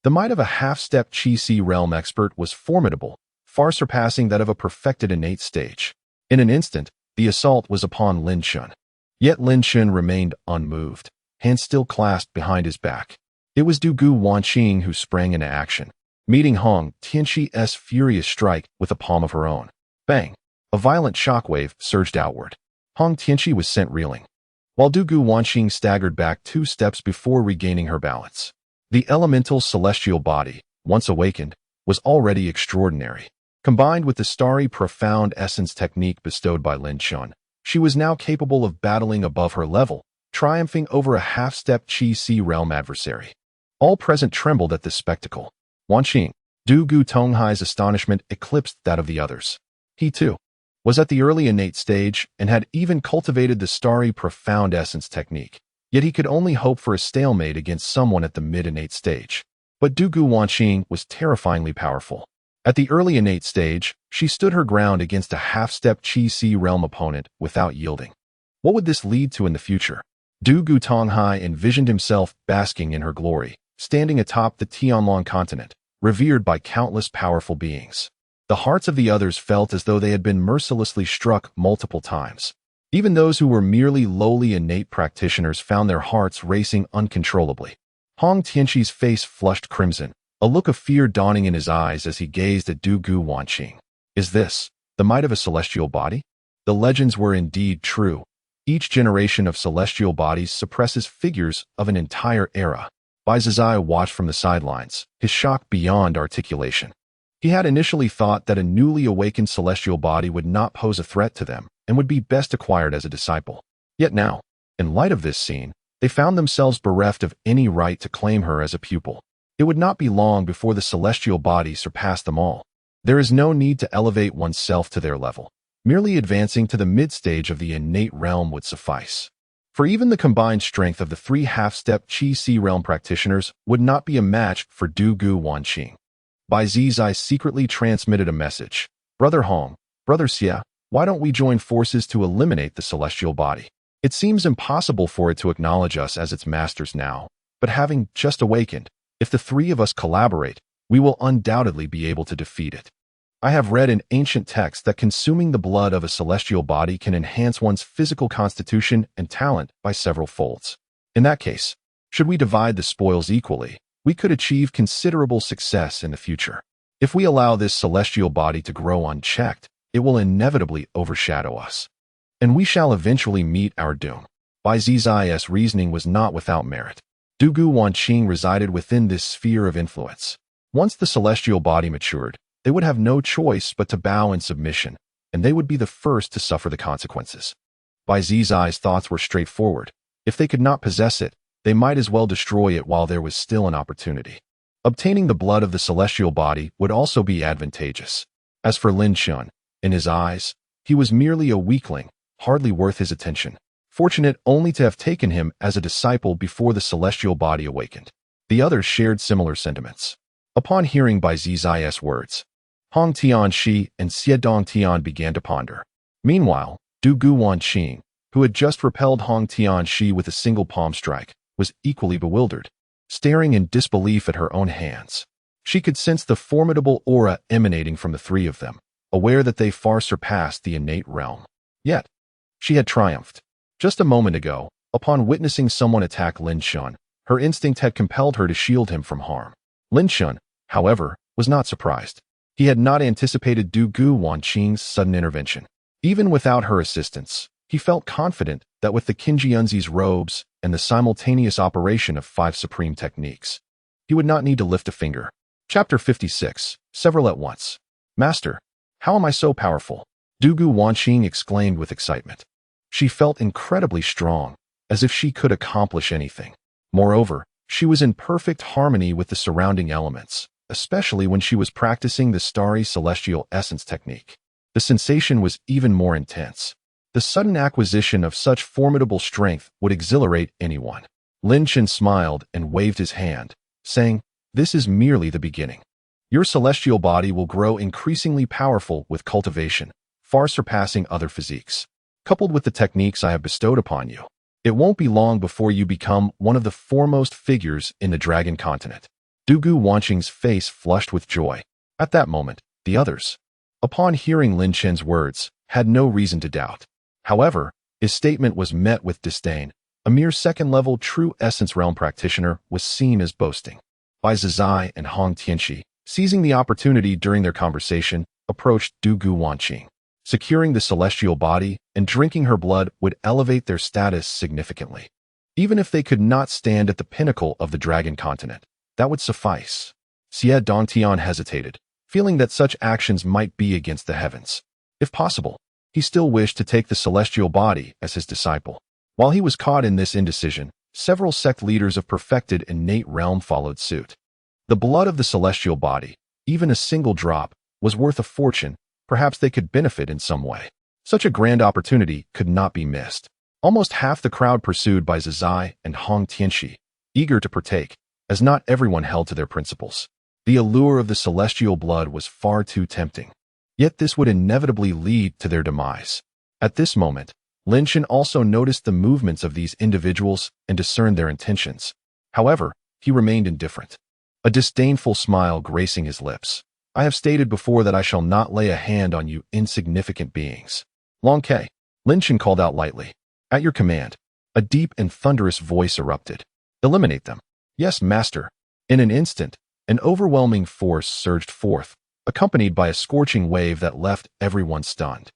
Speaker 1: The might of a half-step Qi realm expert was formidable, far surpassing that of a perfected innate stage. In an instant, the assault was upon Lin Chen. Yet Lin Chen remained unmoved, hands still clasped behind his back. It was Dugu Wanqing who sprang into action, meeting Hong Tianqi's furious strike with the palm of her own. Bang! A violent shockwave surged outward. Hong Tianqi was sent reeling, while Dugu Wanqing staggered back 2 steps before regaining her balance. The elemental celestial body, once awakened, was already extraordinary. Combined with the starry profound essence technique bestowed by Lin Chen, she was now capable of battling above her level, triumphing over a half-step Qi realm adversary. All present trembled at this spectacle. Wanqing, Dugu Tonghai's astonishment eclipsed that of the others. He, too, was at the early innate stage and had even cultivated the starry profound essence technique. Yet he could only hope for a stalemate against someone at the mid-innate stage. But Du Gu Wanqing was terrifyingly powerful. At the early innate stage, she stood her ground against a half-step Qi realm opponent without yielding. What would this lead to in the future? Du Gu Tonghai envisioned himself basking in her glory, standing atop the Tianlong continent, revered by countless powerful beings. The hearts of the others felt as though they had been mercilessly struck multiple times. Even those who were merely lowly innate practitioners found their hearts racing uncontrollably. Hong Tianqi's face flushed crimson, a look of fear dawning in his eyes as he gazed at Du Gu Wanqing. Is this the might of a celestial body? The legends were indeed true. Each generation of celestial bodies suppresses figures of an entire era. Sigh watched from the sidelines, his shock beyond articulation. He had initially thought that a newly awakened celestial body would not pose a threat to them and would be best acquired as a disciple. Yet now, in light of this scene, they found themselves bereft of any right to claim her as a pupil. It would not be long before the celestial body surpassed them all. There is no need to elevate oneself to their level. Merely advancing to the mid-stage of the innate realm would suffice. For even the combined strength of the three half-step Qi realm practitioners would not be a match for Du Gu Wanqing. Sigh secretly transmitted a message. Brother Hong, Brother Xie, why don't we join forces to eliminate the celestial body? It seems impossible for it to acknowledge us as its masters now, but having just awakened, if the three of us collaborate, we will undoubtedly be able to defeat it. I have read in ancient texts that consuming the blood of a celestial body can enhance one's physical constitution and talent by several folds. In that case, should we divide the spoils equally, we could achieve considerable success in the future. If we allow this celestial body to grow unchecked, it will inevitably overshadow us. And we shall eventually meet our doom. Sigh's reasoning was not without merit. Du Gu Wanqing resided within this sphere of influence. Once the celestial body matured, they would have no choice but to bow in submission, and they would be the first to suffer the consequences. Sigh's thoughts were straightforward. If they could not possess it, they might as well destroy it while there was still an opportunity. Obtaining the blood of the celestial body would also be advantageous. As for Lin Yuanbai, in his eyes, he was merely a weakling, hardly worth his attention. Fortunate only to have taken him as a disciple before the celestial body awakened. The others shared similar sentiments. Upon hearing Sigh's words, Hong Tianxi and Xie Dongtian began to ponder. Meanwhile, Du Gu Wanqing, who had just repelled Hong Tianxi with a single palm strike, was equally bewildered, staring in disbelief at her own hands. She could sense the formidable aura emanating from the three of them, aware that they far surpassed the innate realm. Yet, she had triumphed. Just a moment ago, upon witnessing someone attack Lin Yuanbai, her instinct had compelled her to shield him from harm. Lin Yuanbai, however, was not surprised. He had not anticipated Du Gu Wanqing's sudden intervention. Even without her assistance, he felt confident that with the Qinjianzi's robes and the simultaneous operation of 5 supreme techniques, he would not need to lift a finger. Chapter 56, Several at Once. Master, how am I so powerful? Du Gu Wanqing exclaimed with excitement. She felt incredibly strong, as if she could accomplish anything. Moreover, she was in perfect harmony with the surrounding elements, especially when she was practicing the starry celestial essence technique. The sensation was even more intense. The sudden acquisition of such formidable strength would exhilarate anyone. Lin Chen smiled and waved his hand, saying, "This is merely the beginning. Your celestial body will grow increasingly powerful with cultivation, far surpassing other physiques. Coupled with the techniques I have bestowed upon you, it won't be long before you become one of the foremost figures in the Dragon Continent." Du Gu Wanqing's face flushed with joy. At that moment, the others, upon hearing Lin Chen's words, had no reason to doubt. However, his statement was met with disdain. A mere second-level true essence realm practitioner was seen as boasting. Sigh and Hong Tianxi, seizing the opportunity during their conversation, approached Du Gu Wanqing. Securing the celestial body and drinking her blood would elevate their status significantly. Even if they could not stand at the pinnacle of the Dragon Continent, that would suffice. Xie Dongtian hesitated, feeling that such actions might be against the heavens. If possible, he still wished to take the celestial body as his disciple. While he was caught in this indecision, several sect leaders of perfected innate realm followed suit. The blood of the celestial body, even a single drop, was worth a fortune. Perhaps they could benefit in some way. Such a grand opportunity could not be missed. Almost half the crowd pursued by Sigh and Hong Tianxi, eager to partake, as not everyone held to their principles. The allure of the celestial blood was far too tempting. Yet this would inevitably lead to their demise. At this moment, Lin Chen also noticed the movements of these individuals and discerned their intentions. However, he remained indifferent, a disdainful smile gracing his lips. I have stated before that I shall not lay a hand on you insignificant beings. Long Ke, Lin Chen called out lightly. At your command. A deep and thunderous voice erupted. Eliminate them. Yes, master. In an instant, an overwhelming force surged forth, accompanied by a scorching wave that left everyone stunned.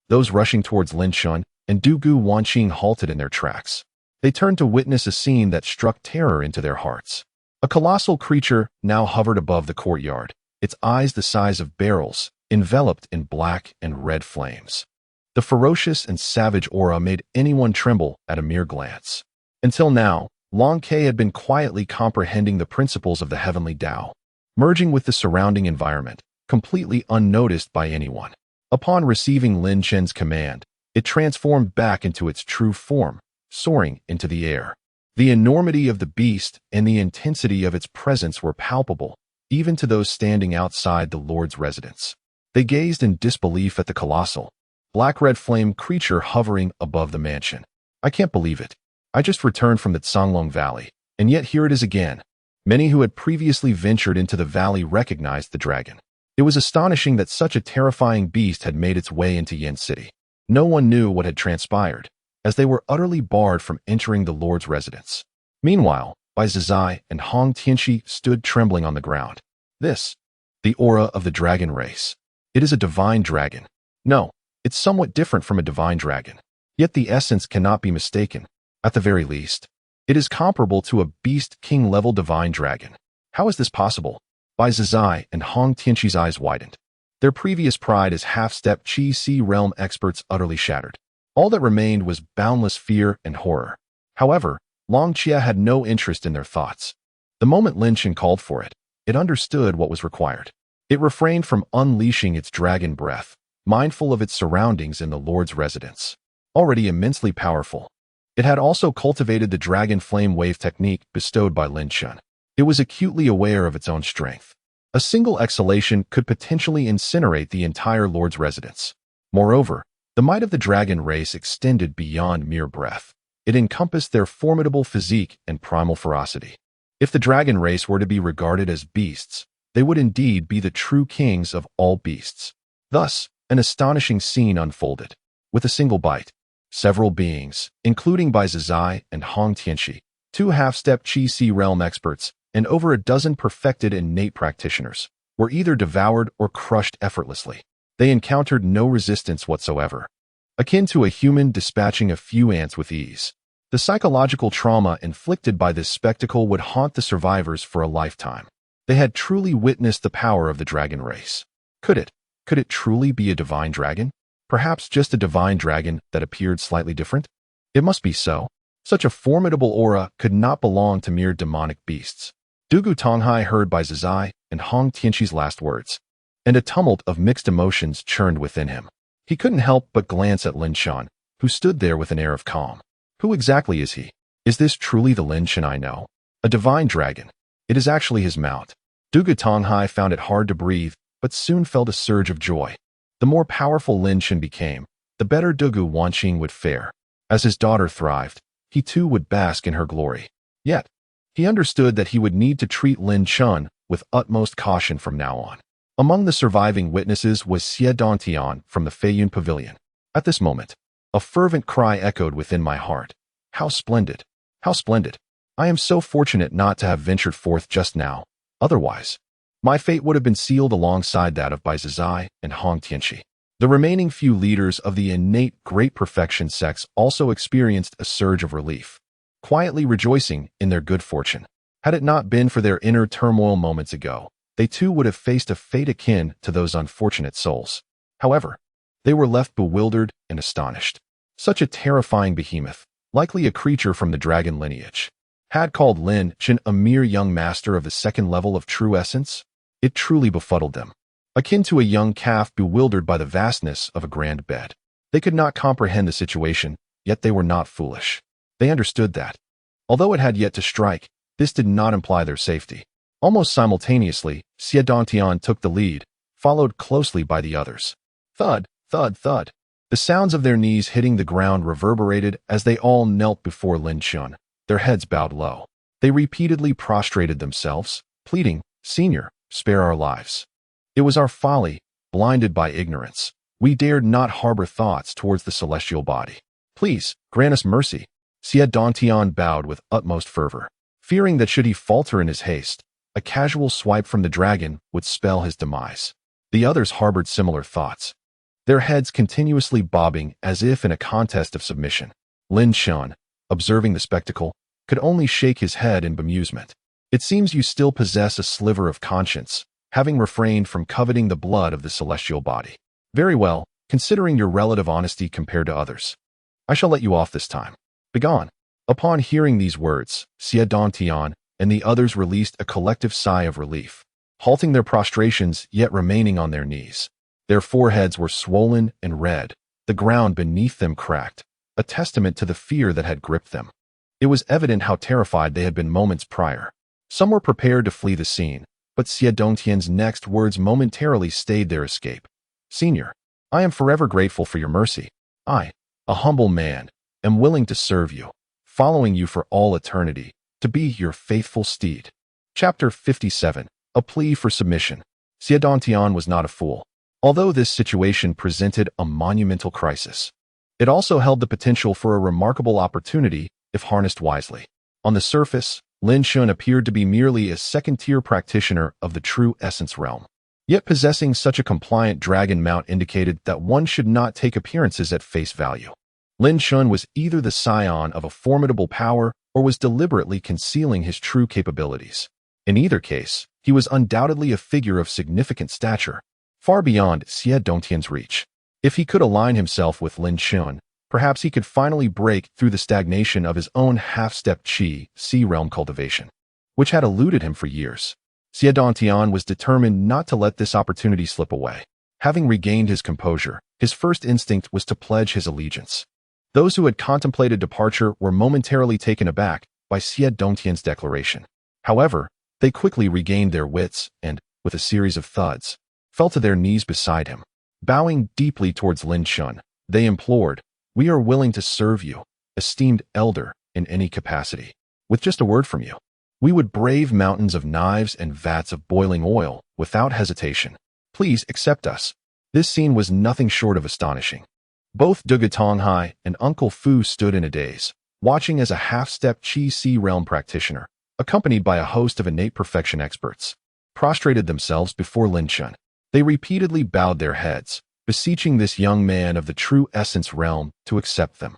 Speaker 1: Those rushing towards Lin Chen and Dugu Wanqing halted in their tracks. They turned to witness a scene that struck terror into their hearts. A colossal creature now hovered above the courtyard, its eyes the size of barrels, enveloped in black and red flames. The ferocious and savage aura made anyone tremble at a mere glance. Until now, Long Ke had been quietly comprehending the principles of the heavenly Tao, merging with the surrounding environment, completely unnoticed by anyone. Upon receiving Lin Chen's command, it transformed back into its true form, soaring into the air. The enormity of the beast and the intensity of its presence were palpable, even to those standing outside the Lord's residence. They gazed in disbelief at the colossal, black-red flame creature hovering above the mansion. I can't believe it. I just returned from the Canglong Valley, and yet here it is again. Many who had previously ventured into the valley recognized the dragon. It was astonishing that such a terrifying beast had made its way into Yin City. No one knew what had transpired, as they were utterly barred from entering the Lord's residence. Meanwhile, Bai Zizai and Hong Tianxi stood trembling on the ground. This, the aura of the dragon race. It is a divine dragon. No, it's somewhat different from a divine dragon. Yet the essence cannot be mistaken. At the very least, it is comparable to a beast king-level divine dragon. How is this possible? Bai Zizai and Hong Tianxi's eyes widened. Their previous pride as half-step Qi realm experts utterly shattered. All that remained was boundless fear and horror. However, Long Chia had no interest in their thoughts. The moment Lin Chen called for it, it understood what was required. It refrained from unleashing its dragon breath, mindful of its surroundings in the Lord's residence. Already immensely powerful, it had also cultivated the dragon flame wave technique bestowed by Lin Chen. It was acutely aware of its own strength. A single exhalation could potentially incinerate the entire Lord's residence. Moreover, the might of the dragon race extended beyond mere breath. It encompassed their formidable physique and primal ferocity. If the dragon race were to be regarded as beasts, they would indeed be the true kings of all beasts. Thus, an astonishing scene unfolded. With a single bite, several beings, including Bai Zizai and Hong Tianxi, two half-step Qi realm experts, and over a dozen perfected innate practitioners, were either devoured or crushed effortlessly. They encountered no resistance whatsoever, akin to a human dispatching a few ants with ease. The psychological trauma inflicted by this spectacle would haunt the survivors for a lifetime. They had truly witnessed the power of the dragon race. Could it truly be a divine dragon? Perhaps just a divine dragon that appeared slightly different? It must be so. Such a formidable aura could not belong to mere demonic beasts. Dugu Tonghai heard Bai Zizai and Hong Tianxi's last words, and a tumult of mixed emotions churned within him. He couldn't help but glance at Lin Chen, who stood there with an air of calm. Who exactly is he? Is this truly the Lin Chen I know? A divine dragon. It is actually his mount. Dugu Tonghai found it hard to breathe, but soon felt a surge of joy. The more powerful Lin Chen became, the better Dugu Wanqing would fare. As his daughter thrived, he too would bask in her glory. Yet, he understood that he would need to treat Lin Chen with utmost caution from now on. Among the surviving witnesses was Xie Dantian from the Feiyun Pavilion. At this moment, a fervent cry echoed within my heart. How splendid! How splendid! I am so fortunate not to have ventured forth just now. Otherwise, my fate would have been sealed alongside that of Bai Zizai and Hong Tianxi. The remaining few leaders of the innate great perfection sects also experienced a surge of relief, quietly rejoicing in their good fortune. Had it not been for their inner turmoil moments ago, they too would have faced a fate akin to those unfortunate souls. However, they were left bewildered and astonished. Such a terrifying behemoth, likely a creature from the dragon lineage, had called Lin Chen a mere young master of the second level of true essence. It truly befuddled them, akin to a young calf bewildered by the vastness of a grand bed. They could not comprehend the situation, yet they were not foolish. They understood that. Although it had yet to strike, this did not imply their safety. Almost simultaneously, Dantian took the lead, followed closely by the others. Thud, thud, thud. The sounds of their knees hitting the ground reverberated as they all knelt before Lin Yuanbai, their heads bowed low. They repeatedly prostrated themselves, pleading, "Senior, spare our lives. It was our folly, blinded by ignorance. We dared not harbor thoughts towards the celestial body. Please, grant us mercy." Dantian bowed with utmost fervor, fearing that should he falter in his haste, a casual swipe from the dragon would spell his demise. The others harbored similar thoughts, their heads continuously bobbing as if in a contest of submission. Lin Yuanbai, observing the spectacle, could only shake his head in bemusement. "It seems you still possess a sliver of conscience, having refrained from coveting the blood of the celestial body. Very well, considering your relative honesty compared to others. I shall let you off this time. Begone." Upon hearing these words, Dantian and the others released a collective sigh of relief, halting their prostrations yet remaining on their knees. Their foreheads were swollen and red, the ground beneath them cracked, a testament to the fear that had gripped them. It was evident how terrified they had been moments prior. Some were prepared to flee the scene, but Dantian's next words momentarily stayed their escape. "Senior, I am forever grateful for your mercy. I, a humble man, am willing to serve you, following you for all eternity, to be your faithful steed." Chapter 57. A Plea for Submission. Dantian was not a fool. Although this situation presented a monumental crisis, it also held the potential for a remarkable opportunity if harnessed wisely. On the surface, Lin Yuanbai appeared to be merely a second-tier practitioner of the true essence realm. Yet possessing such a compliant dragon mount indicated that one should not take appearances at face value. Lin Yuanbai was either the scion of a formidable power or was deliberately concealing his true capabilities. In either case, he was undoubtedly a figure of significant stature, far beyond Dantian's reach. If he could align himself with Lin Yuanbai, perhaps he could finally break through the stagnation of his own half-step chi, sea realm cultivation, which had eluded him for years. Dantian was determined not to let this opportunity slip away. Having regained his composure, his first instinct was to pledge his allegiance. Those who had contemplated departure were momentarily taken aback by Dantian's declaration. However, they quickly regained their wits and, with a series of thuds, fell to their knees beside him. Bowing deeply towards Lin Yuanbai, they implored, "We are willing to serve you, esteemed elder, in any capacity. With just a word from you, we would brave mountains of knives and vats of boiling oil without hesitation. Please accept us." This scene was nothing short of astonishing. Both Tanghai and Uncle Fu stood in a daze, watching as a half-step Qi Sea realm practitioner, accompanied by a host of innate perfection experts, prostrated themselves before Lin Yuanbai. They repeatedly bowed their heads, beseeching this young man of the true essence realm to accept them.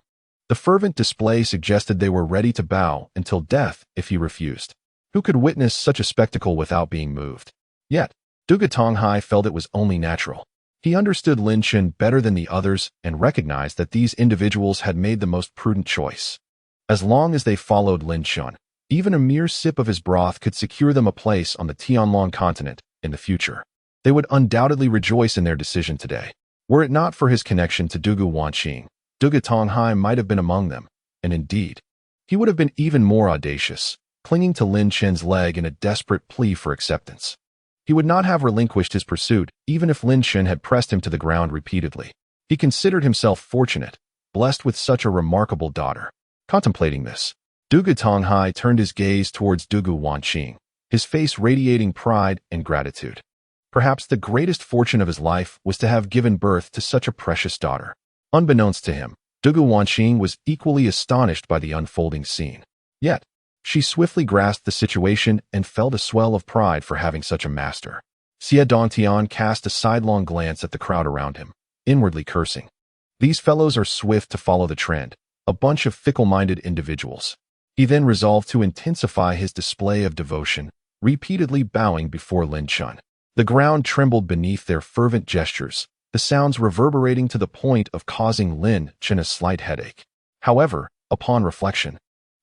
Speaker 1: The fervent display suggested they were ready to bow until death if he refused. Who could witness such a spectacle without being moved? Yet, Tanghai felt it was only natural. He understood Lin Yuanbai better than the others and recognized that these individuals had made the most prudent choice. As long as they followed Lin Yuanbai, even a mere sip of his broth could secure them a place on the Tianlong continent in the future. They would undoubtedly rejoice in their decision today. Were it not for his connection to Dugu Wanqing, Tanghai might have been among them, and indeed, he would have been even more audacious, clinging to Lin Yuanbai's leg in a desperate plea for acceptance. He would not have relinquished his pursuit even if Lin Yuanbai had pressed him to the ground repeatedly. He considered himself fortunate, blessed with such a remarkable daughter. Contemplating this, Tanghai turned his gaze towards Dugu Wanqing, his face radiating pride and gratitude. Perhaps the greatest fortune of his life was to have given birth to such a precious daughter. Unbeknownst to him, Dugu Wanqing was equally astonished by the unfolding scene. Yet, she swiftly grasped the situation and felt a swell of pride for having such a master. Dantian cast a sidelong glance at the crowd around him, inwardly cursing. These fellows are swift to follow the trend, a bunch of fickle-minded individuals. He then resolved to intensify his display of devotion, repeatedly bowing before Lin Yuanbai. The ground trembled beneath their fervent gestures, the sounds reverberating to the point of causing Lin Yuanbai a slight headache. However, upon reflection,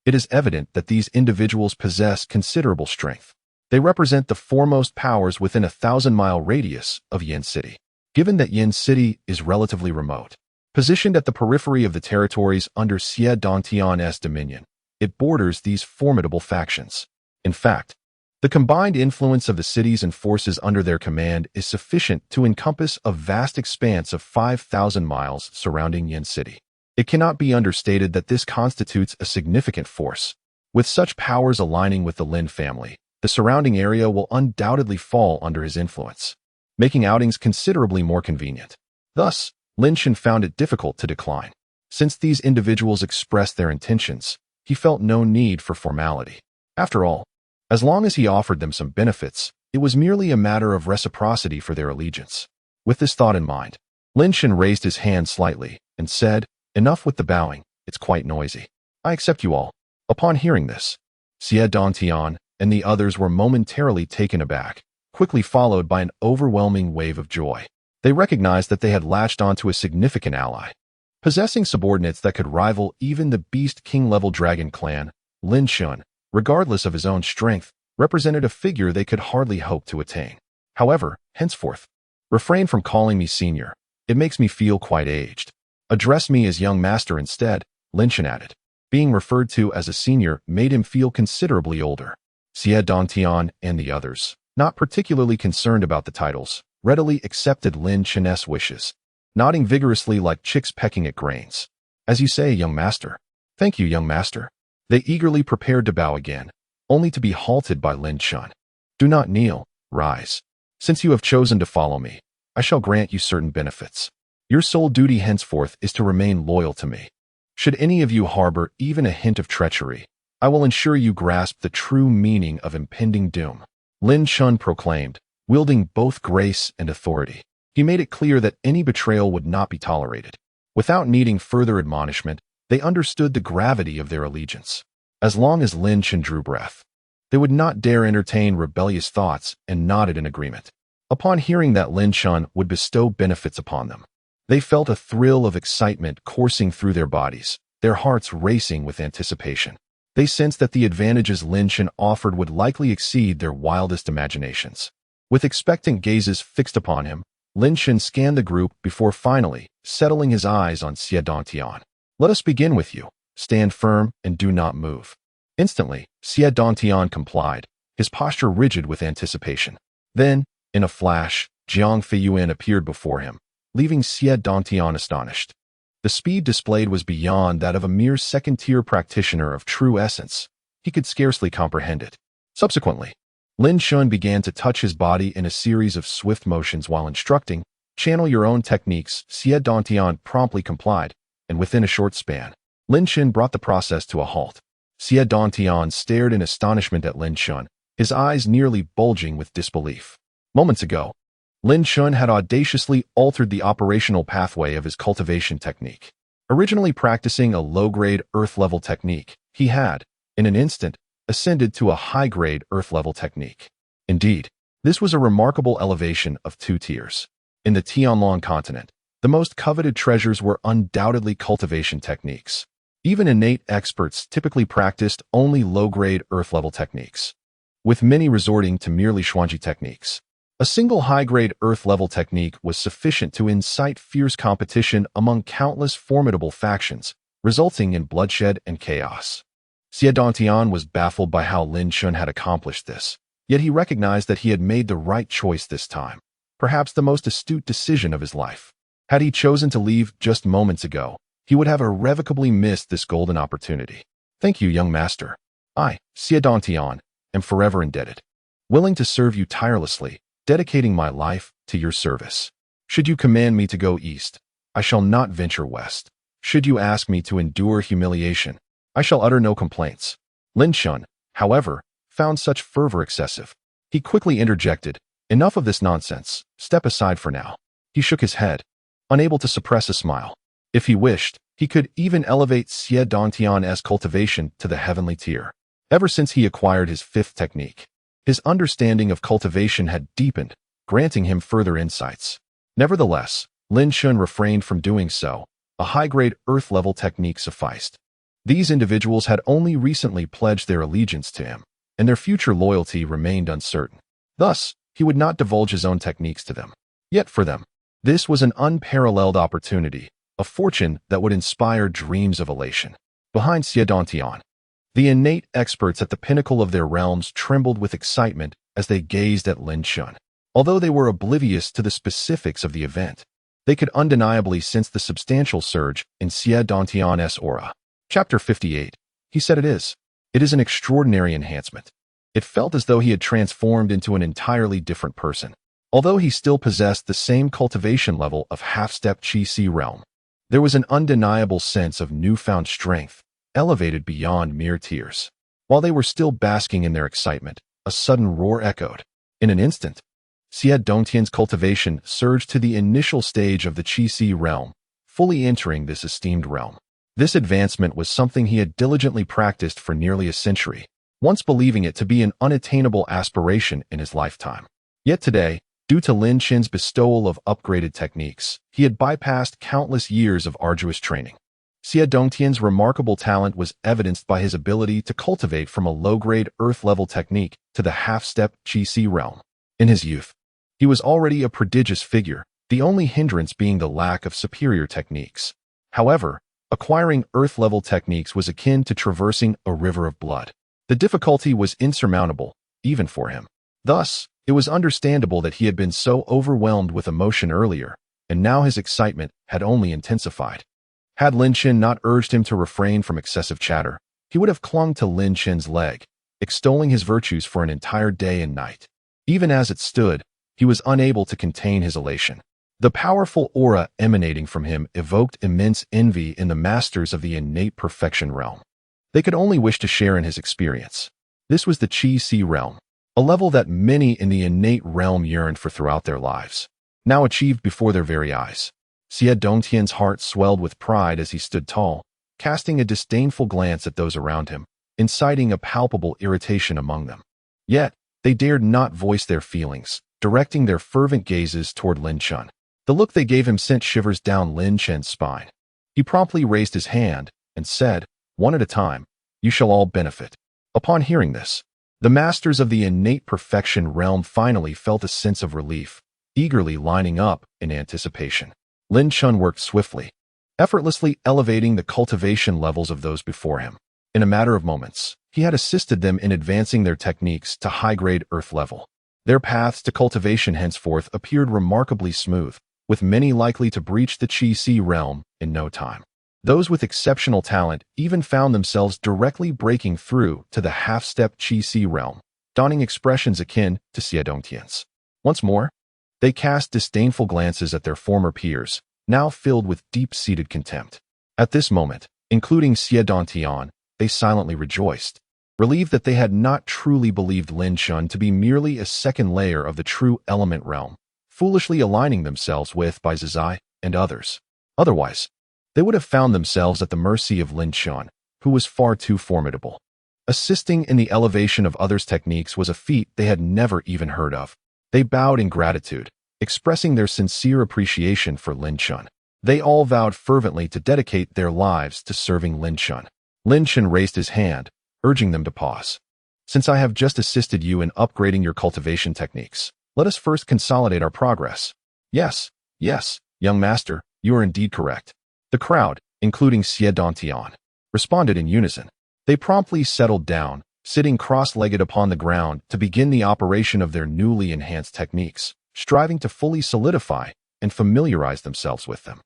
Speaker 1: it is evident that these individuals possess considerable strength. They represent the foremost powers within a 1,000-mile radius of Yin City. Given that Yin City is relatively remote, Positioned at the periphery of the territories under Dantian's dominion, it borders these formidable factions. In fact, the combined influence of the cities and forces under their command is sufficient to encompass a vast expanse of 5,000 miles surrounding Yin City. It cannot be understated that this constitutes a significant force. With such powers aligning with the Lin family, the surrounding area will undoubtedly fall under his influence, making outings considerably more convenient. Thus, Lin Chen found it difficult to decline. Since these individuals expressed their intentions, he felt no need for formality. After all, as long as he offered them some benefits, it was merely a matter of reciprocity for their allegiance. With this thought in mind, Lin Chen raised his hand slightly and said, "Enough with the bowing, it's quite noisy. I accept you all." Upon hearing this, Dantian and the others were momentarily taken aback, quickly followed by an overwhelming wave of joy. They recognized that they had latched onto a significant ally. Possessing subordinates that could rival even the Beast King-level dragon clan, Lin Chen, regardless of his own strength, represented a figure they could hardly hope to attain. However, henceforth, refrain from calling me senior. It makes me feel quite aged. Address me as young master instead, Lin Chen added. Being referred to as a senior made him feel considerably older. Dantian and the others, not particularly concerned about the titles, readily accepted Lin Chen's wishes, nodding vigorously like chicks pecking at grains. "As you say, young master." "Thank you, young master." They eagerly prepared to bow again, only to be halted by Lin Chen. "Do not kneel, rise. Since you have chosen to follow me, I shall grant you certain benefits. Your sole duty henceforth is to remain loyal to me. Should any of you harbor even a hint of treachery, I will ensure you grasp the true meaning of impending doom," Lin Chen proclaimed, wielding both grace and authority. He made it clear that any betrayal would not be tolerated. Without needing further admonishment, they understood the gravity of their allegiance. As long as Lin Chen drew breath, they would not dare entertain rebellious thoughts and nodded in agreement. Upon hearing that Lin Chen would bestow benefits upon them, they felt a thrill of excitement coursing through their bodies, their hearts racing with anticipation. They sensed that the advantages Lin Chen offered would likely exceed their wildest imaginations. With expectant gazes fixed upon him, Lin Chen scanned the group before finally settling his eyes on Dantian. "Let us begin with you. Stand firm and do not move." Instantly, Dantian complied, his posture rigid with anticipation. Then, in a flash, Jiang Feiyuan appeared before him, leaving Dantian astonished. The speed displayed was beyond that of a mere second-tier practitioner of true essence. He could scarcely comprehend it. Subsequently, Lin Chen began to touch his body in a series of swift motions while instructing, "Channel your own techniques." Dantian promptly complied, and within a short span, Lin Chen brought the process to a halt. Dantian stared in astonishment at Lin Chen, his eyes nearly bulging with disbelief. Moments ago, Lin Chen had audaciously altered the operational pathway of his cultivation technique. Originally practicing a low-grade earth-level technique, he had, in an instant, ascended to a high-grade earth-level technique. Indeed, this was a remarkable elevation of 2 tiers. In the Tianlong continent, the most coveted treasures were undoubtedly cultivation techniques. Even innate experts typically practiced only low-grade earth-level techniques, with many resorting to merely Xuanji techniques. A single high-grade earth-level technique was sufficient to incite fierce competition among countless formidable factions, resulting in bloodshed and chaos. Dantian was baffled by how Lin Chen had accomplished this, yet he recognized that he had made the right choice this time, perhaps the most astute decision of his life. Had he chosen to leave just moments ago, he would have irrevocably missed this golden opportunity. "Thank you, young master. I, Dantian, am forever indebted. Willing to serve you tirelessly, dedicating my life to your service. Should you command me to go east, I shall not venture west. Should you ask me to endure humiliation, I shall utter no complaints." Lin Chen, however, found such fervor excessive. He quickly interjected, "Enough of this nonsense. Step aside for now." He shook his head, unable to suppress a smile. If he wished, he could even elevate Dantian's cultivation to the heavenly tier. Ever since he acquired his 5th technique, his understanding of cultivation had deepened, granting him further insights. Nevertheless, Lin Chen refrained from doing so. A high-grade earth-level technique sufficed. These individuals had only recently pledged their allegiance to him, and their future loyalty remained uncertain. Thus, he would not divulge his own techniques to them. Yet for them, this was an unparalleled opportunity, a fortune that would inspire dreams of elation. Behind Dantian, the innate experts at the pinnacle of their realms trembled with excitement as they gazed at Lin Yuanbai. Although they were oblivious to the specifics of the event, they could undeniably sense the substantial surge in Dantian's aura. Chapter 58. He said it is. It is an extraordinary enhancement. It felt as though he had transformed into an entirely different person. Although he still possessed the same cultivation level of half-step Qi realm, there was an undeniable sense of newfound strength, elevated beyond mere tears. While they were still basking in their excitement, a sudden roar echoed. In an instant, Dantian's cultivation surged to the initial stage of the Qi realm, fully entering this esteemed realm. This advancement was something he had diligently practiced for nearly a century, once believing it to be an unattainable aspiration in his lifetime. Yet today, due to Lin Chen's bestowal of upgraded techniques, he had bypassed countless years of arduous training. Dantian's remarkable talent was evidenced by his ability to cultivate from a low-grade earth-level technique to the half-step Qi realm. In his youth, he was already a prodigious figure, the only hindrance being the lack of superior techniques. However, acquiring earth-level techniques was akin to traversing a river of blood. The difficulty was insurmountable, even for him. Thus, it was understandable that he had been so overwhelmed with emotion earlier, and now his excitement had only intensified. Had Lin Chen not urged him to refrain from excessive chatter, he would have clung to Lin Chen's leg, extolling his virtues for an entire day and night. Even as it stood, he was unable to contain his elation. The powerful aura emanating from him evoked immense envy in the masters of the innate perfection realm. They could only wish to share in his experience. This was the Qi realm, a level that many in the innate realm yearned for throughout their lives, now achieved before their very eyes. Dantian's heart swelled with pride as he stood tall, casting a disdainful glance at those around him, inciting a palpable irritation among them. Yet, they dared not voice their feelings, directing their fervent gazes toward Lin Chen. The look they gave him sent shivers down Lin Chen's spine. He promptly raised his hand and said, "One at a time, you shall all benefit." Upon hearing this, the masters of the innate perfection realm finally felt a sense of relief, eagerly lining up in anticipation. Lin Chen worked swiftly, effortlessly elevating the cultivation levels of those before him. In a matter of moments, he had assisted them in advancing their techniques to high-grade earth level. Their paths to cultivation henceforth appeared remarkably smooth, with many likely to breach the Qi realm in no time. Those with exceptional talent even found themselves directly breaking through to the half-step Qi realm, donning expressions akin to Dantian's. Once more, they cast disdainful glances at their former peers, now filled with deep-seated contempt. At this moment, including Dantian, they silently rejoiced, relieved that they had not truly believed Lin Chen to be merely a second layer of the true element realm, foolishly aligning themselves with by Sigh and others. Otherwise, they would have found themselves at the mercy of Lin Chen, who was far too formidable. Assisting in the elevation of others' techniques was a feat they had never even heard of. They bowed in gratitude, expressing their sincere appreciation for Lin Chen. They all vowed fervently to dedicate their lives to serving Lin Chen. Lin Chen raised his hand, urging them to pause. "Since I have just assisted you in upgrading your cultivation techniques, let us first consolidate our progress." Yes, young master, you are indeed correct." The crowd, including Dantian, responded in unison. They promptly settled down, sitting cross-legged upon the ground to begin the operation of their newly enhanced techniques, striving to fully solidify and familiarize themselves with them.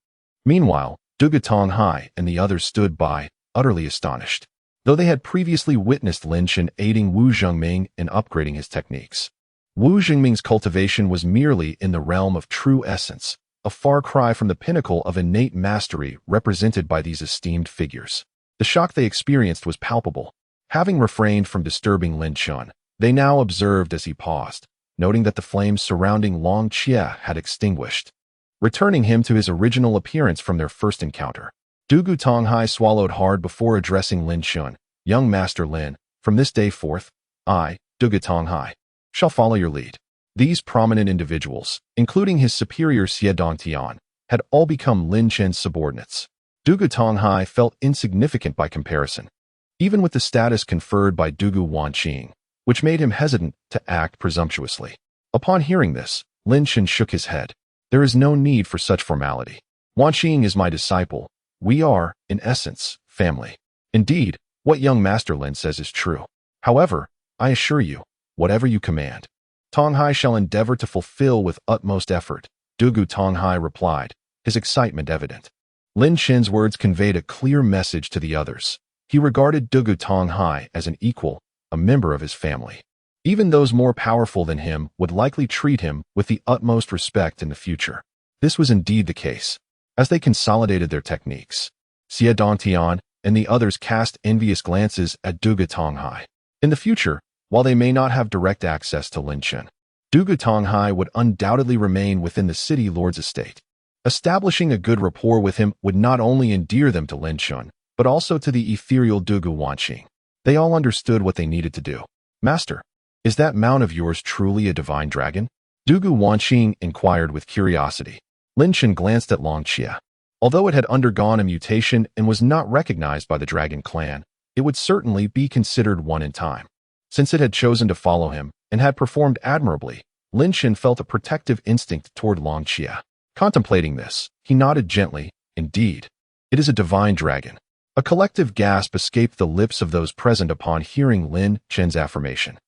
Speaker 1: Meanwhile, Dantian and the others stood by, utterly astonished, though they had previously witnessed Lin Chen aiding Wu Zhengming in upgrading his techniques. Wu Zhengming's cultivation was merely in the realm of true essence, a far cry from the pinnacle of innate mastery represented by these esteemed figures. The shock they experienced was palpable. Having refrained from disturbing Lin Chen, they now observed as he paused, noting that the flames surrounding Long Jie had extinguished, returning him to his original appearance from their first encounter. Dantian swallowed hard before addressing Lin Chen. "Young Master Lin, from this day forth, I, Dantian, shall follow your lead." These prominent individuals, including his superior Dantian, had all become Lin Chen's subordinates. Dantian felt insignificant by comparison, even with the status conferred by Dugu Wanqing, which made him hesitant to act presumptuously. Upon hearing this, Lin Chen shook his head. "There is no need for such formality. Wanqing is my disciple. We are, in essence, family. Indeed, what young Master Lin says is true. However, I assure you, whatever you command, Tonghai shall endeavor to fulfill with utmost effort, Dugu Tonghai replied, his excitement evident. Lin Chen's words conveyed a clear message to the others. He regarded Dugu Tonghai as an equal, a member of his family. Even those more powerful than him would likely treat him with the utmost respect in the future. This was indeed the case. As they consolidated their techniques, Xie Dantian and the others cast envious glances at Dugu Tonghai. In the future, while they may not have direct access to Lin Chen, Dugu Tonghai would undoubtedly remain within the city lord's estate. Establishing a good rapport with him would not only endear them to Lin Chen, but also to the ethereal Dugu Wanqing. They all understood what they needed to do. Master, is that mount of yours truly a divine dragon? Dugu Wanqing inquired with curiosity. Lin Chen glanced at Long Xia. Although it had undergone a mutation and was not recognized by the dragon clan, it would certainly be considered one in time. Since it had chosen to follow him and had performed admirably, Lin Chen felt a protective instinct toward Long Xia. Contemplating this, he nodded gently. Indeed, it is a divine dragon. A collective gasp escaped the lips of those present upon hearing Lin Chen's affirmation.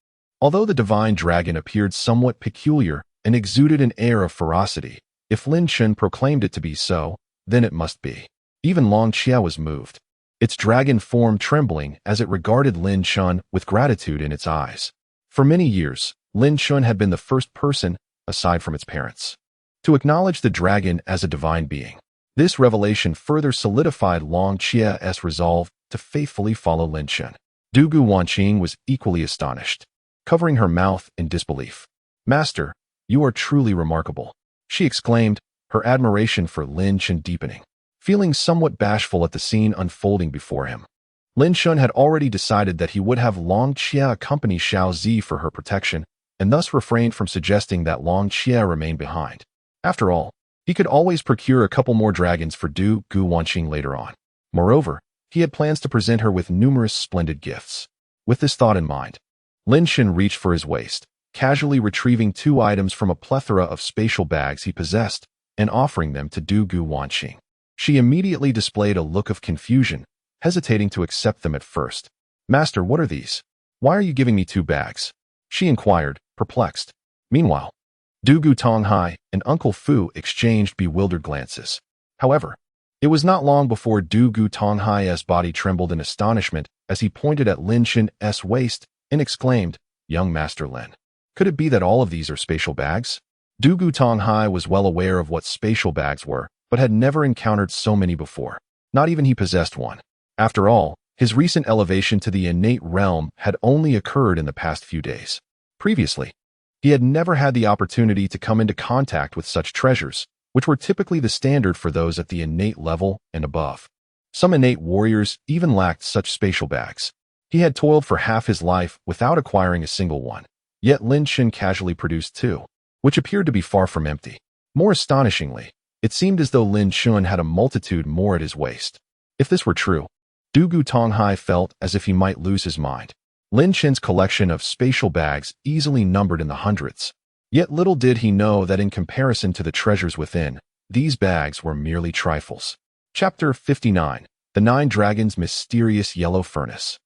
Speaker 1: Although the divine dragon appeared somewhat peculiar and exuded an air of ferocity, if Lin Chen proclaimed it to be so, then it must be. Even Long Xia was moved, its dragon form trembling as it regarded Lin Chen with gratitude in its eyes. For many years, Lin Chen had been the first person, aside from its parents, to acknowledge the dragon as a divine being. This revelation further solidified Long Xia's resolve to faithfully follow Lin Chen. Dugu Wanqing was equally astonished, covering her mouth in disbelief. Master, you are truly remarkable, she exclaimed, her admiration for Lin Chen deepening. Feeling somewhat bashful at the scene unfolding before him, Lin Chen had already decided that he would have Long Xia accompany Xiao Zi for her protection, and thus refrained from suggesting that Long Xia remain behind. After all, he could always procure a couple more dragons for Dugu Wanqing later on. Moreover, he had plans to present her with numerous splendid gifts. With this thought in mind, Lin Chen reached for his waist, casually retrieving 2 items from a plethora of spatial bags he possessed and offering them to Dugu Wanqing. She immediately displayed a look of confusion, hesitating to accept them at first. Master, what are these? Why are you giving me 2 bags? She inquired, perplexed. Meanwhile, Dugu Tonghai and Uncle Fu exchanged bewildered glances. However, it was not long before Dugu Tonghai's body trembled in astonishment as he pointed at Lin Chen's waist and exclaimed, Young Master Lin, could it be that all of these are spatial bags? Dugu Tonghai was well aware of what spatial bags were, but had never encountered so many before. Not even he possessed one. After all, his recent elevation to the innate realm had only occurred in the past few days. Previously, he had never had the opportunity to come into contact with such treasures, which were typically the standard for those at the innate level and above. Some innate warriors even lacked such spatial bags. He had toiled for half his life without acquiring a single one, yet Lin Chen casually produced 2, which appeared to be far from empty. More astonishingly, it seemed as though Lin Chen had a multitude more at his waist. If this were true, Dugu Tonghai felt as if he might lose his mind. Lin Chen's collection of spatial bags easily numbered in the hundreds. Yet little did he know that in comparison to the treasures within, these bags were merely trifles. Chapter 59. The 9 Dragons' Mysterious Yellow Furnace.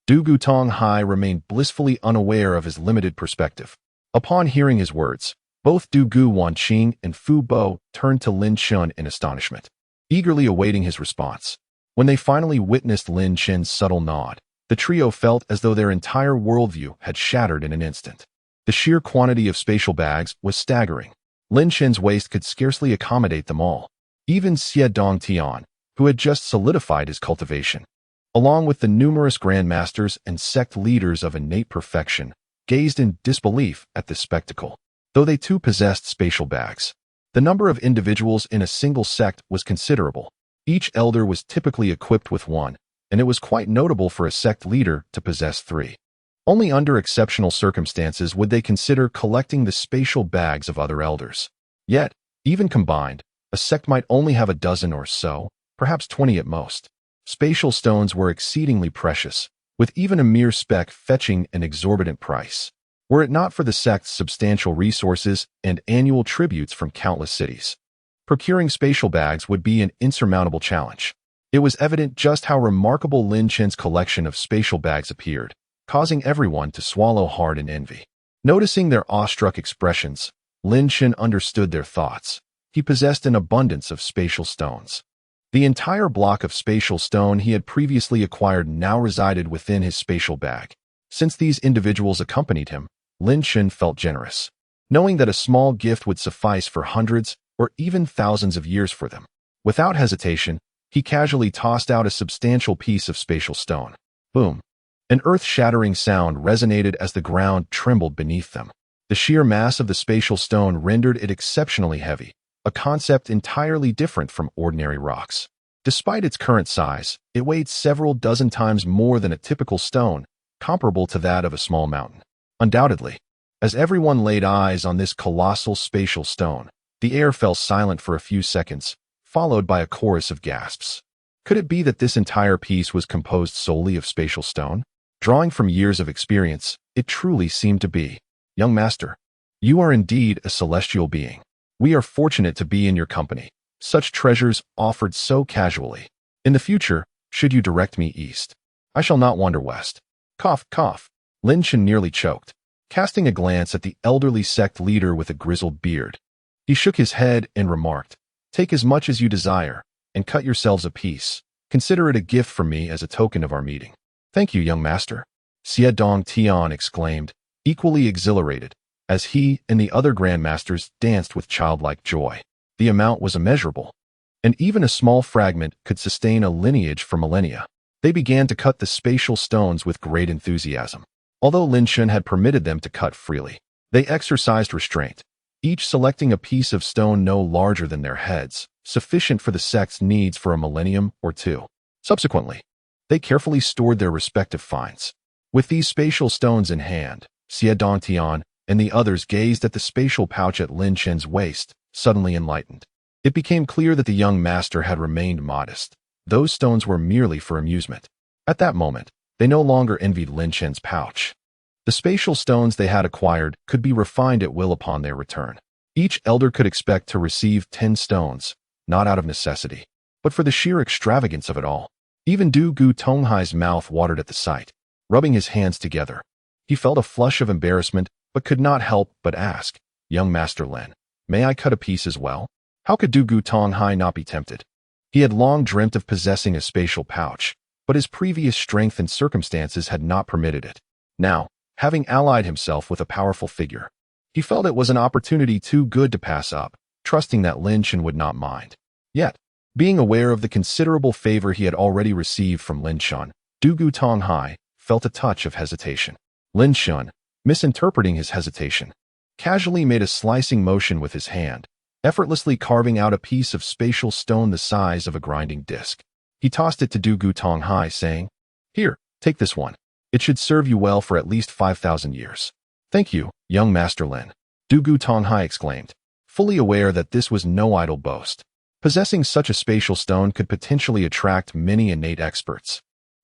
Speaker 1: Dugu Tonghai remained blissfully unaware of his limited perspective. Upon hearing his words, both Dugu Wanqing and Fu Bo turned to Lin Chen in astonishment, eagerly awaiting his response. When they finally witnessed Lin Chen's subtle nod, the trio felt as though their entire worldview had shattered in an instant. The sheer quantity of spatial bags was staggering. Lin Chen's waist could scarcely accommodate them all. Even Xie Dongtian, who had just solidified his cultivation, along with the numerous grandmasters and sect leaders of innate perfection, gazed in disbelief at this spectacle. Though they too possessed spatial bags, the number of individuals in a single sect was considerable. Each elder was typically equipped with one, and it was quite notable for a sect leader to possess 3. Only under exceptional circumstances would they consider collecting the spatial bags of other elders. Yet, even combined, a sect might only have a dozen or so, perhaps 20 at most. Spatial stones were exceedingly precious, with even a mere speck fetching an exorbitant price, were it not for the sect's substantial resources and annual tributes from countless cities. Procuring spatial bags would be an insurmountable challenge. It was evident just how remarkable Lin Chen's collection of spatial bags appeared, causing everyone to swallow hard in envy. Noticing their awestruck expressions, Lin Chen understood their thoughts. He possessed an abundance of spatial stones. The entire block of spatial stone he had previously acquired now resided within his spatial bag. Since these individuals accompanied him, Lin Chen felt generous, knowing that a small gift would suffice for hundreds or even thousands of years for them. Without hesitation, he casually tossed out a substantial piece of spatial stone. Boom! An earth-shattering sound resonated as the ground trembled beneath them. The sheer mass of the spatial stone rendered it exceptionally heavy, a concept entirely different from ordinary rocks. Despite its current size, it weighed several dozen times more than a typical stone, comparable to that of a small mountain. Undoubtedly, as everyone laid eyes on this colossal spatial stone, the air fell silent for a few seconds, followed by a chorus of gasps. Could it be that this entire piece was composed solely of spatial stone? Drawing from years of experience, it truly seemed to be. Young master, you are indeed a celestial being. We are fortunate to be in your company. Such treasures offered so casually. In the future, should you direct me east, I shall not wander west. Cough, cough. Lin Chen nearly choked, casting a glance at the elderly sect leader with a grizzled beard. He shook his head and remarked, "Take as much as you desire, and cut yourselves a piece. Consider it a gift from me as a token of our meeting." "Thank you, young master," Xie Dongtian exclaimed, equally exhilarated, as he and the other grandmasters danced with childlike joy. The amount was immeasurable, and even a small fragment could sustain a lineage for millennia. They began to cut the spatial stones with great enthusiasm. Although Lin Chen had permitted them to cut freely, they exercised restraint, each selecting a piece of stone no larger than their heads, sufficient for the sect's needs for a millennium or two. Subsequently, they carefully stored their respective finds. With these spatial stones in hand, Xie Dongtian and the others gazed at the spatial pouch at Lin Chen's waist, suddenly enlightened. It became clear that the young master had remained modest. Those stones were merely for amusement. At that moment, they no longer envied Lin Chen's pouch. The spatial stones they had acquired could be refined at will upon their return. Each elder could expect to receive 10 stones, not out of necessity, but for the sheer extravagance of it all. Even Du Gu Tonghai's mouth watered at the sight. Rubbing his hands together, he felt a flush of embarrassment, but could not help but ask, "Young Master Lin, may I cut a piece as well?" How could Du Gu Tonghai not be tempted? He had long dreamt of possessing a spatial pouch, but his previous strength and circumstances had not permitted it. Now, having allied himself with a powerful figure, he felt it was an opportunity too good to pass up, trusting that Lin Chen would not mind. Yet, being aware of the considerable favor he had already received from Lin Chen, Du Gu Tonghai felt a touch of hesitation. Lin Chen, misinterpreting his hesitation, casually made a slicing motion with his hand, effortlessly carving out a piece of spatial stone the size of a grinding disc. He tossed it to Du Gu Tonghai, saying, "Here, take this one. It should serve you well for at least 5,000 years. "Thank you, young Master Lin," Du Gu Tonghai exclaimed, fully aware that this was no idle boast. Possessing such a spatial stone could potentially attract many innate experts.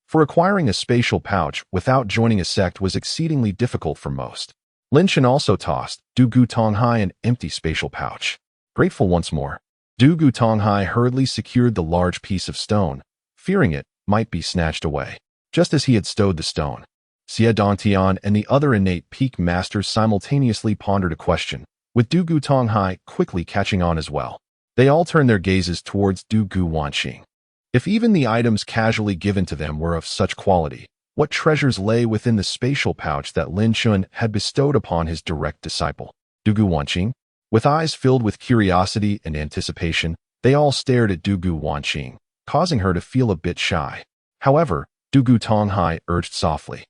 Speaker 1: For acquiring a spatial pouch without joining a sect was exceedingly difficult for most. Lin Chen also tossed Du Gu Tonghai an empty spatial pouch. Grateful once more, Du Gu Tonghai hurriedly secured the large piece of stone, fearing it might be snatched away. Just as he had stowed the stone, Xie Dongtian and the other innate peak masters simultaneously pondered a question, with Du Gu Tonghai quickly catching on as well. They all turned their gazes towards Du Gu Wanqing. If even the items casually given to them were of such quality, what treasures lay within the spatial pouch that Lin Chen had bestowed upon his direct disciple? Du Gu Wanqing? With eyes filled with curiosity and anticipation, they all stared at Du Gu Wanqing, causing her to feel a bit shy. However, Du Gu Tonghai urged softly,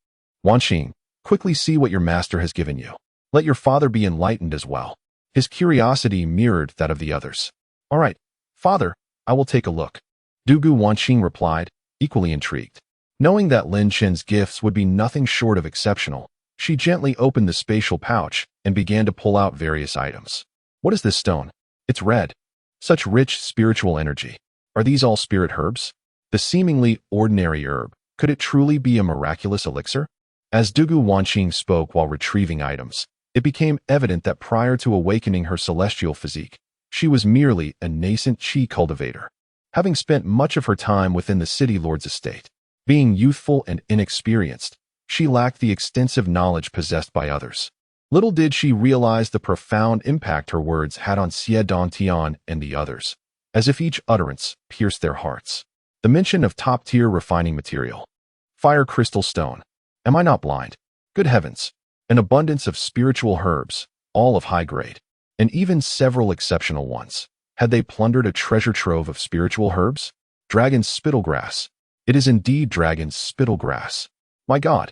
Speaker 1: "Wanqing, quickly see what your master has given you. Let your father be enlightened as well." His curiosity mirrored that of the others. "All right, father, I will take a look," Du Gu Wanqing replied, equally intrigued. Knowing that Lin Chen's gifts would be nothing short of exceptional, she gently opened the spatial pouch and began to pull out various items. "What is this stone? It's red. Such rich spiritual energy. Are these all spirit herbs? The seemingly ordinary herb, could it truly be a miraculous elixir?" As Du Gu Wanqing spoke while retrieving items, it became evident that prior to awakening her celestial physique, She was merely a nascent qi cultivator. Having spent much of her time within the city lord's estate, being youthful and inexperienced, she lacked the extensive knowledge possessed by others. Little did she realize the profound impact her words had on Dantian and the others, as if each utterance pierced their hearts. The mention of top-tier refining material. Fire crystal stone. Am I not blind? Good heavens. An abundance of spiritual herbs, all of high grade, and even several exceptional ones. Had they plundered a treasure trove of spiritual herbs? Dragon's spittlegrass. It is indeed dragon's spittlegrass. My God,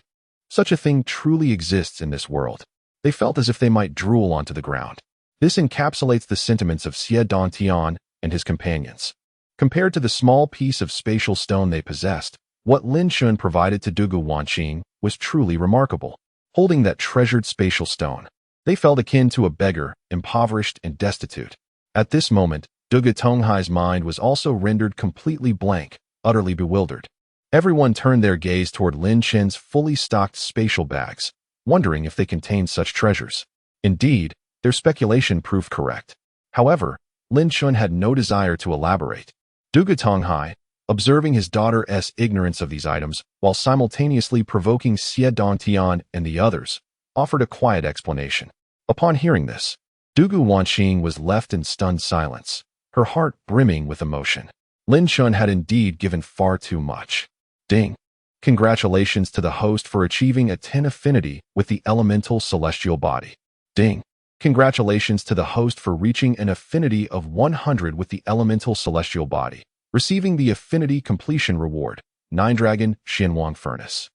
Speaker 1: such a thing truly exists in this world. They felt as if they might drool onto the ground. This encapsulates the sentiments of Dantian and his companions. Compared to the small piece of spatial stone they possessed, what Lin Yuanbai provided to Dugu Wanqing was truly remarkable. Holding that treasured spatial stone, they felt akin to a beggar, impoverished and destitute. At this moment, Dugu Tonghai's mind was also rendered completely blank, utterly bewildered. Everyone turned their gaze toward Lin Yuanbai's fully stocked spatial bags, wondering if they contained such treasures. Indeed, their speculation proved correct. However, Lin Yuanbai had no desire to elaborate. Dugu Tonghai, observing his daughter's ignorance of these items while simultaneously provoking Dantian and the others, offered a quiet explanation. Upon hearing this, Dugu Wanqing was left in stunned silence, her heart brimming with emotion. Lin Yuanbai had indeed given far too much. Ding! Congratulations to the host for achieving a 10 affinity with the elemental celestial body. Ding! Congratulations to the host for reaching an affinity of 100 with the elemental celestial body, receiving the affinity completion reward, 9 Dragon Xinwang Furnace.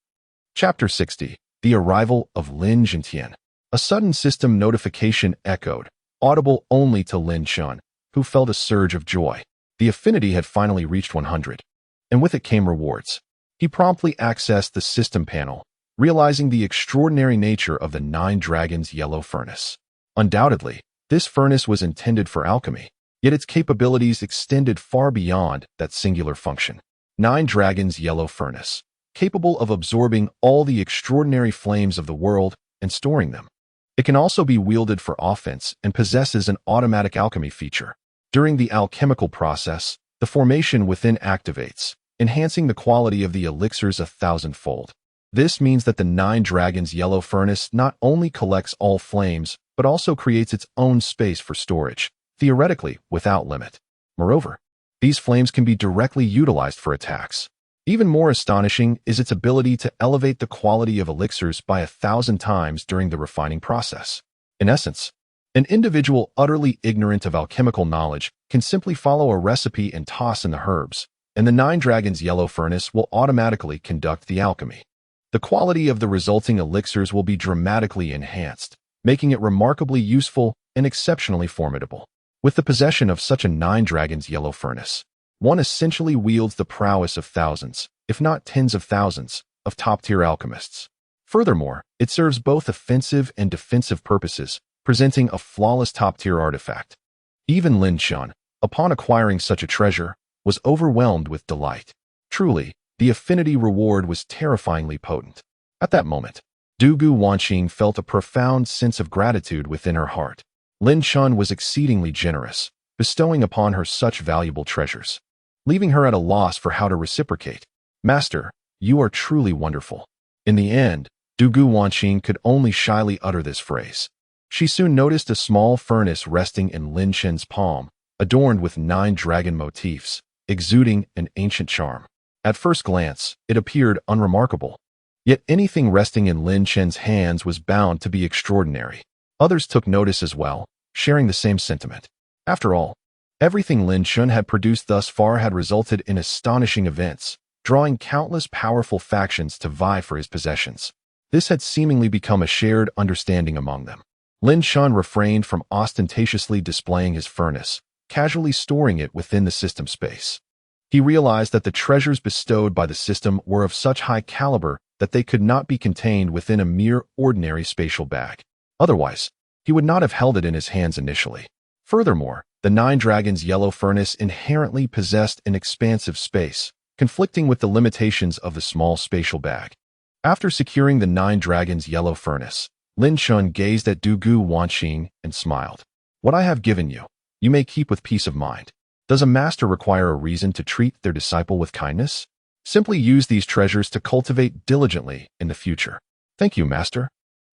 Speaker 1: Chapter 60. The Arrival of Lin Yuanbai. A sudden system notification echoed, audible only to Lin Yuanbai, who felt a surge of joy. The affinity had finally reached 100, and with it came rewards. He promptly accessed the system panel, realizing the extraordinary nature of the 9 Dragons Yellow Furnace. Undoubtedly, this furnace was intended for alchemy, yet its capabilities extended far beyond that singular function. 9 Dragons Yellow Furnace, capable of absorbing all the extraordinary flames of the world and storing them. It can also be wielded for offense and possesses an automatic alchemy feature. During the alchemical process, the formation within activates, enhancing the quality of the elixirs 1,000-fold. This means that the 9 Dragons Yellow Furnace not only collects all flames, but also creates its own space for storage, theoretically without limit. Moreover, these flames can be directly utilized for attacks. Even more astonishing is its ability to elevate the quality of elixirs by 1,000 times during the refining process. In essence, an individual utterly ignorant of alchemical knowledge can simply follow a recipe and toss in the herbs, and the 9 Dragons Yellow Furnace will automatically conduct the alchemy. The quality of the resulting elixirs will be dramatically enhanced, making it remarkably useful and exceptionally formidable. With the possession of such a 9 Dragons Yellow Furnace, one essentially wields the prowess of thousands, if not tens of thousands, of top-tier alchemists. Furthermore, it serves both offensive and defensive purposes, presenting a flawless top-tier artifact. Even Lin Yuanbai, upon acquiring such a treasure, was overwhelmed with delight. Truly, the affinity reward was terrifyingly potent. At that moment, Dugu Wanqing felt a profound sense of gratitude within her heart. Lin Yuanbai was exceedingly generous, bestowing upon her such valuable treasures, leaving her at a loss for how to reciprocate. Master, you are truly wonderful. In the end, Dugu Wanqing could only shyly utter this phrase. She soon noticed a small furnace resting in Lin Yuanbai's palm, adorned with 9 dragon motifs, exuding an ancient charm. At first glance, it appeared unremarkable. Yet anything resting in Lin Yuanbai's hands was bound to be extraordinary. Others took notice as well, sharing the same sentiment. After all, everything Lin Yuanbai had produced thus far had resulted in astonishing events, drawing countless powerful factions to vie for his possessions. This had seemingly become a shared understanding among them. Lin Yuanbai refrained from ostentatiously displaying his furnace, casually storing it within the system space. He realized that the treasures bestowed by the system were of such high caliber that they could not be contained within a mere ordinary spatial bag. Otherwise, he would not have held it in his hands initially. Furthermore, the 9 Dragons Yellow Furnace inherently possessed an expansive space, conflicting with the limitations of the small spatial bag. After securing the 9 Dragons Yellow Furnace, Lin Yuanbai gazed at Dugu Wanqing and smiled. What I have given you, you may keep with peace of mind. Does a master require a reason to treat their disciple with kindness? Simply use these treasures to cultivate diligently in the future. Thank you, master.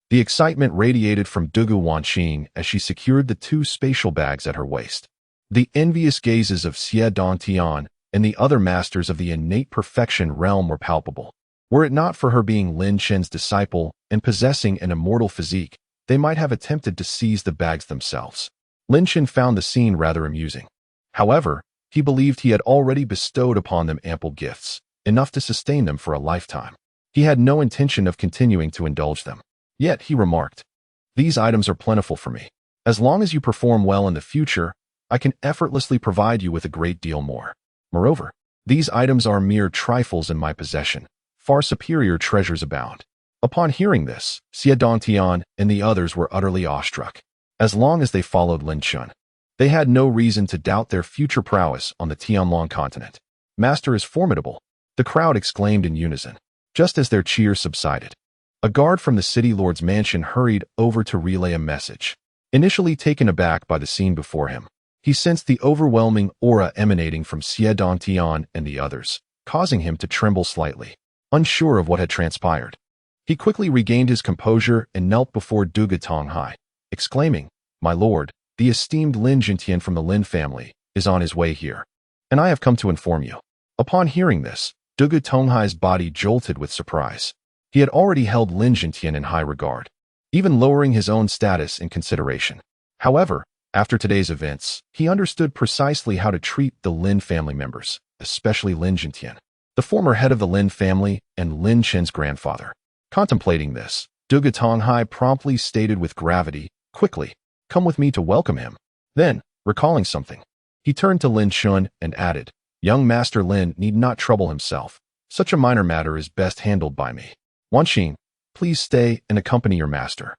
Speaker 1: The excitement radiated from Dugu Wanqing as she secured the 2 spatial bags at her waist. The envious gazes of Xie Dantian and the other masters of the innate perfection realm were palpable. Were it not for her being Lin Chen's disciple and possessing an immortal physique, they might have attempted to seize the bags themselves. Lin Chen found the scene rather amusing. However, he believed he had already bestowed upon them ample gifts, enough to sustain them for a lifetime. He had no intention of continuing to indulge them. Yet, he remarked, "These items are plentiful for me. As long as you perform well in the future, I can effortlessly provide you with a great deal more. Moreover, these items are mere trifles in my possession. Far superior treasures abound." Upon hearing this, Xie Dantian and the others were utterly awestruck. As long as they followed Lin Chun, they had no reason to doubt their future prowess on the Tianlong continent. "Master is formidable," the crowd exclaimed in unison. Just as their cheers subsided, a guard from the city lord's mansion hurried over to relay a message. Initially taken aback by the scene before him, he sensed the overwhelming aura emanating from Xie Dantian and the others, causing him to tremble slightly, unsure of what had transpired. He quickly regained his composure and knelt before Dugu Tonghai, exclaiming, "My lord, the esteemed Lin Jintian from the Lin family is on his way here, and I have come to inform you." Upon hearing this, Dugu Tonghai's body jolted with surprise. He had already held Lin Jintian in high regard, even lowering his own status in consideration. However, after today's events, he understood precisely how to treat the Lin family members, especially Lin Jintian, the former head of the Lin family and Lin Chen's grandfather. Contemplating this, Dugu Tonghai promptly stated with gravity, "Quickly, come with me to welcome him." Then, recalling something, he turned to Lin Chun and added, "Young Master Lin need not trouble himself. Such a minor matter is best handled by me. Wanqing, please stay and accompany your master."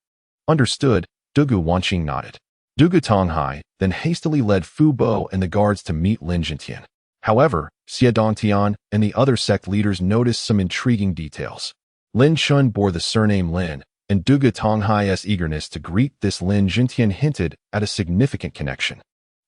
Speaker 1: Understood, Dugu Wanqing nodded. Dugu Tonghai then hastily led Fu Bo and the guards to meet Lin Jintian. However, Xie Dantian and the other sect leaders noticed some intriguing details. Lin Chun bore the surname Lin, and Dugu Tonghai's eagerness to greet this Lin Jintian hinted at a significant connection.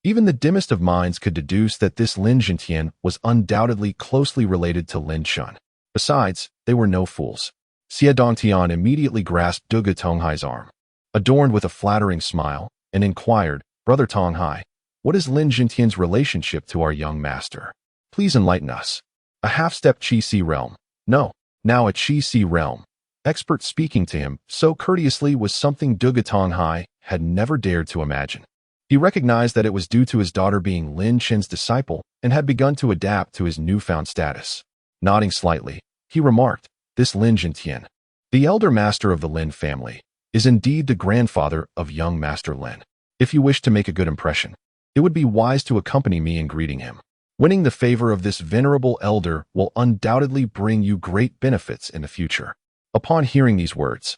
Speaker 1: Even the dimmest of minds could deduce that this Lin Jintian was undoubtedly closely related to Lin Chun. Besides, they were no fools. Xie Dantian immediately grasped Dugu Tonghai's arm, adorned with a flattering smile, and inquired, "Brother Tonghai, what is Lin Jintian's relationship to our young master? Please enlighten us." A half-step Qi-Si realm. No, now a Qi-Si realm. Expert speaking to him so courteously was something Dugu Tonghai had never dared to imagine. He recognized that it was due to his daughter being Lin Chen's disciple and had begun to adapt to his newfound status. Nodding slightly, he remarked, "This Lin Jintian, the elder master of the Lin family, is indeed the grandfather of young Master Lin. If you wish to make a good impression, it would be wise to accompany me in greeting him. Winning the favor of this venerable elder will undoubtedly bring you great benefits in the future." Upon hearing these words,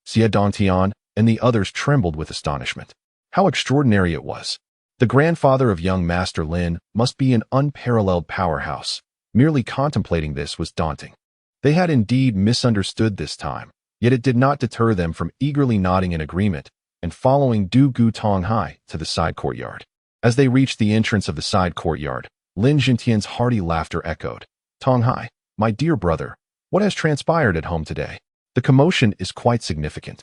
Speaker 1: Xie Dantian and the others trembled with astonishment. How extraordinary it was. The grandfather of young Master Lin must be an unparalleled powerhouse. Merely contemplating this was daunting. They had indeed misunderstood this time, yet it did not deter them from eagerly nodding in agreement and following Dugu Tonghai to the side courtyard. As they reached the entrance of the side courtyard, Lin Jintian's hearty laughter echoed. "Tonghai, my dear brother, what has transpired at home today? The commotion is quite significant,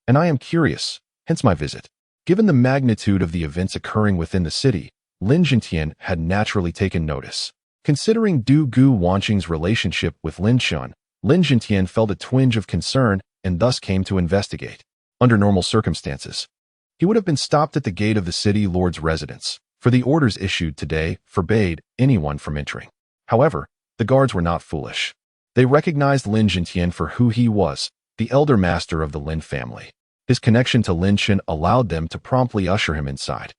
Speaker 1: and I am curious, hence my visit." Given the magnitude of the events occurring within the city, Lin Jintian had naturally taken notice. Considering Dugu Wanqing's relationship with Lin Chun, Lin Jintian felt a twinge of concern and thus came to investigate. Under normal circumstances, he would have been stopped at the gate of the city lord's residence, for the orders issued today forbade anyone from entering. However, the guards were not foolish. They recognized Lin Jintian for who he was, the elder master of the Lin family. His connection to Lin Chen allowed them to promptly usher him inside.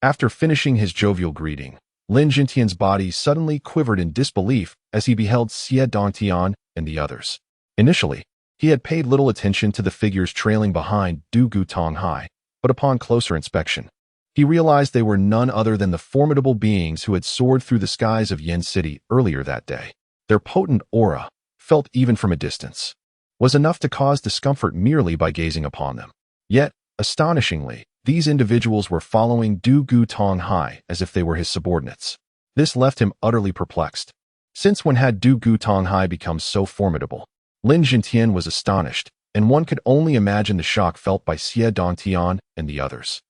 Speaker 1: After finishing his jovial greeting, Lin Jintian's body suddenly quivered in disbelief as he beheld Xie Dantian and the others. Initially, he had paid little attention to the figures trailing behind Dugu Tonghai, but upon closer inspection, he realized they were none other than the formidable beings who had soared through the skies of Yin City earlier that day. Their potent aura, felt even from a distance, was enough to cause discomfort merely by gazing upon them. Yet, astonishingly, These individuals were following Du Gu Tong Hai as if they were his subordinates. This left him utterly perplexed. Since when had Du Gu Tong Hai become so formidable? Lin Jintian was astonished, and one could only imagine the shock felt by Xie Dantian and the others.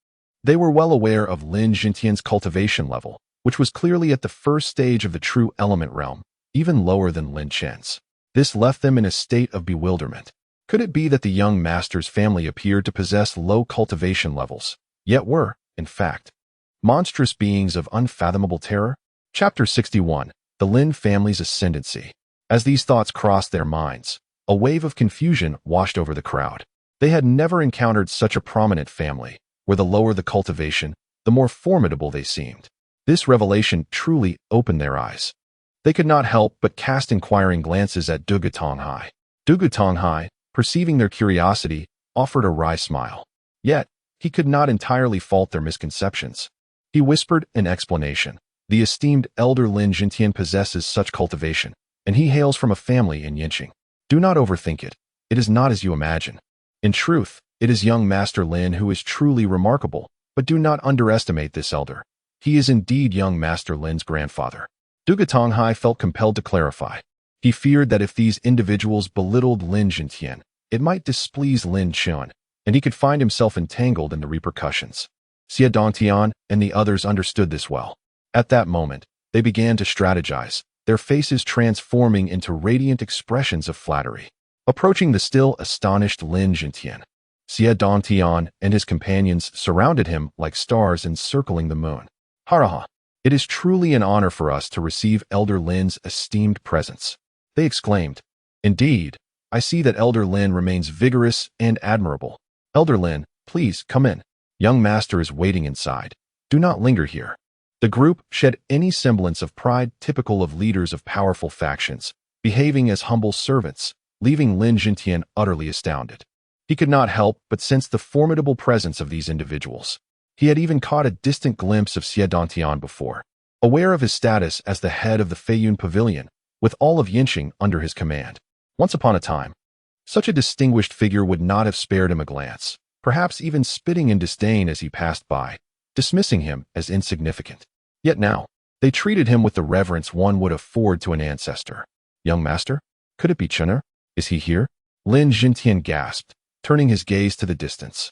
Speaker 1: They were well aware of Lin Jintian's cultivation level, which was clearly at the first stage of the true element realm, even lower than Lin Chen's. This left them in a state of bewilderment. Could it be that the young master's family appeared to possess low cultivation levels, yet were, in fact, monstrous beings of unfathomable terror? Chapter 61. The Lin family's ascendancy. As these thoughts crossed their minds, a wave of confusion washed over the crowd. They had never encountered such a prominent family, where the lower the cultivation, the more formidable they seemed. This revelation truly opened their eyes. They could not help but cast inquiring glances at Du Gu Tong Hai. Du Gu Tong Hai, perceiving their curiosity, offered a wry smile. Yet, he could not entirely fault their misconceptions. He whispered an explanation. The esteemed elder Lin Jintian possesses such cultivation, and he hails from a family in Yinqing. Do not overthink it. It is not as you imagine. In truth, it is young Master Lin who is truly remarkable, but do not underestimate this elder. He is indeed young Master Lin's grandfather. Du Gu Tong Hai felt compelled to clarify. He feared that if these individuals belittled Lin Jintian, it might displease Lin Chen, and he could find himself entangled in the repercussions. Xie Dantian and the others understood this well. At that moment, they began to strategize, their faces transforming into radiant expressions of flattery. Approaching the still astonished Lin Jintian, Xie Dantian and his companions surrounded him like stars encircling the moon. Haraha! It is truly an honor for us to receive Elder Lin's esteemed presence, they exclaimed. Indeed, I see that Elder Lin remains vigorous and admirable. Elder Lin, please come in. Young Master is waiting inside. Do not linger here. The group shed any semblance of pride typical of leaders of powerful factions, behaving as humble servants, leaving Lin Jintian utterly astounded. He could not help but sense the formidable presence of these individuals. He had even caught a distant glimpse of Xie Dantian before. Aware of his status as the head of the Feiyun Pavilion, with all of Yinqing under his command. Once upon a time, such a distinguished figure would not have spared him a glance, perhaps even spitting in disdain as he passed by, dismissing him as insignificant. Yet now, they treated him with the reverence one would afford to an ancestor. Young Master? Could it be Chen? Is he here? Lin Jintian gasped, turning his gaze to the distance,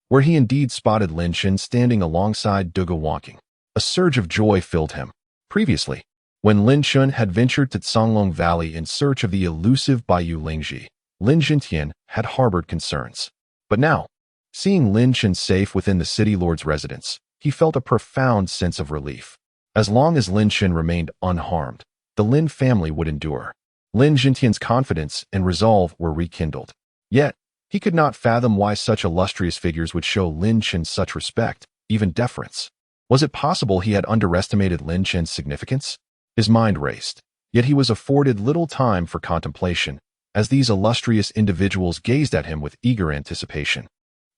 Speaker 1: where he indeed spotted Lin Chen standing alongside Du Gu walking. A surge of joy filled him. Previously, when Lin Chen had ventured to Songlong Valley in search of the elusive Baiyu Lingji, Lin Jintian had harbored concerns. But now, seeing Lin Chen safe within the city lord's residence, he felt a profound sense of relief. As long as Lin Chen remained unharmed, the Lin family would endure. Lin Jintian's confidence and resolve were rekindled. Yet, he could not fathom why such illustrious figures would show Lin Chen such respect, even deference. Was it possible he had underestimated Lin Chen's significance? His mind raced, yet he was afforded little time for contemplation, as these illustrious individuals gazed at him with eager anticipation,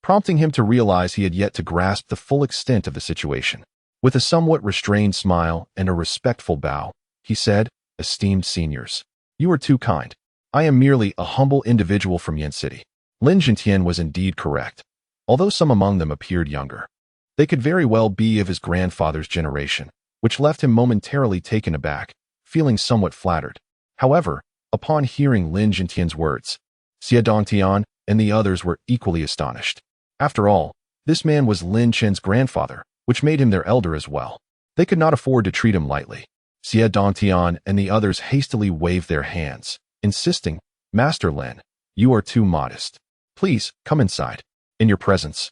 Speaker 1: prompting him to realize he had yet to grasp the full extent of the situation. With a somewhat restrained smile and a respectful bow, he said, "Esteemed seniors, you are too kind. I am merely a humble individual from Yin City." Lin Jintian was indeed correct, although some among them appeared younger. They could very well be of his grandfather's generation, which left him momentarily taken aback, feeling somewhat flattered. However, upon hearing Lin Jintian's words, Xie Dongtian and the others were equally astonished. After all, this man was Lin Chen's grandfather, which made him their elder as well. They could not afford to treat him lightly. Xie Dongtian and the others hastily waved their hands, insisting, "Master Lin, you are too modest. Please, come inside. In your presence,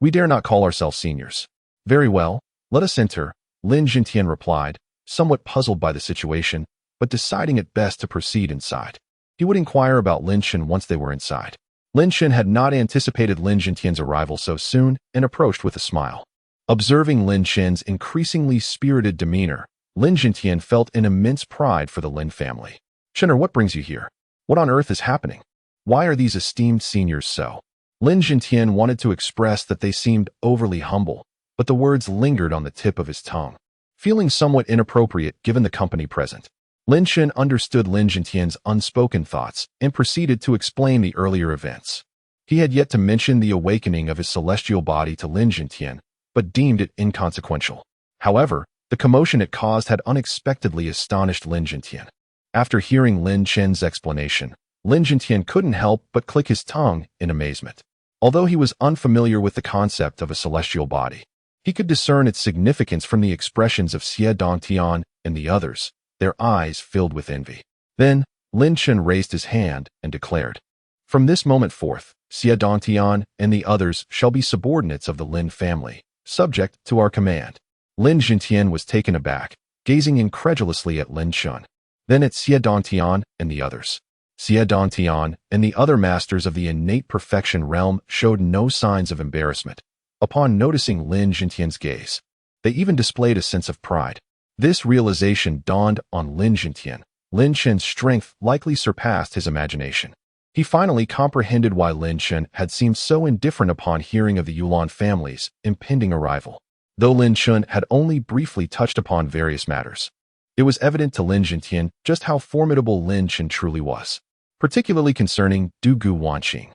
Speaker 1: we dare not call ourselves seniors." "Very well, let us enter," Lin Jintian replied, somewhat puzzled by the situation, but deciding it best to proceed inside. He would inquire about Lin Chen once they were inside. Lin Chen had not anticipated Lin Jintian's arrival so soon and approached with a smile. Observing Lin Chen's increasingly spirited demeanor, Lin Jintian felt an immense pride for the Lin family. "Chen, what brings you here? What on earth is happening? Why are these esteemed seniors so?" Lin Jintian wanted to express that they seemed overly humble, but the words lingered on the tip of his tongue, feeling somewhat inappropriate given the company present. Lin Chen understood Lin Jintian's unspoken thoughts and proceeded to explain the earlier events. He had yet to mention the awakening of his celestial body to Lin Yuanbai, but deemed it inconsequential. However, the commotion it caused had unexpectedly astonished Lin Yuanbai. After hearing Lin Chen's explanation, Lin Yuanbai couldn't help but click his tongue in amazement. Although he was unfamiliar with the concept of a celestial body, he could discern its significance from the expressions of Sigh, Dantian, and the others, their eyes filled with envy. Then, Lin Chen raised his hand and declared, "From this moment forth, Sigh, Dantian, and the others shall be subordinates of the Lin family, subject to our command." Lin Yuanbai was taken aback, gazing incredulously at Lin Chen, then at Sigh, Dantian, and the others. Sigh, Dantian, and the other masters of the innate perfection realm showed no signs of embarrassment. Upon noticing Lin Yuanbai's gaze, they even displayed a sense of pride. This realization dawned on Lin Yuanbai. Lin Chen's strength likely surpassed his imagination. He finally comprehended why Lin Chen had seemed so indifferent upon hearing of the Youlan family's impending arrival. Though Lin Chen had only briefly touched upon various matters, it was evident to Lin Yuanbai just how formidable Lin Chen truly was, particularly concerning Du Guanxing,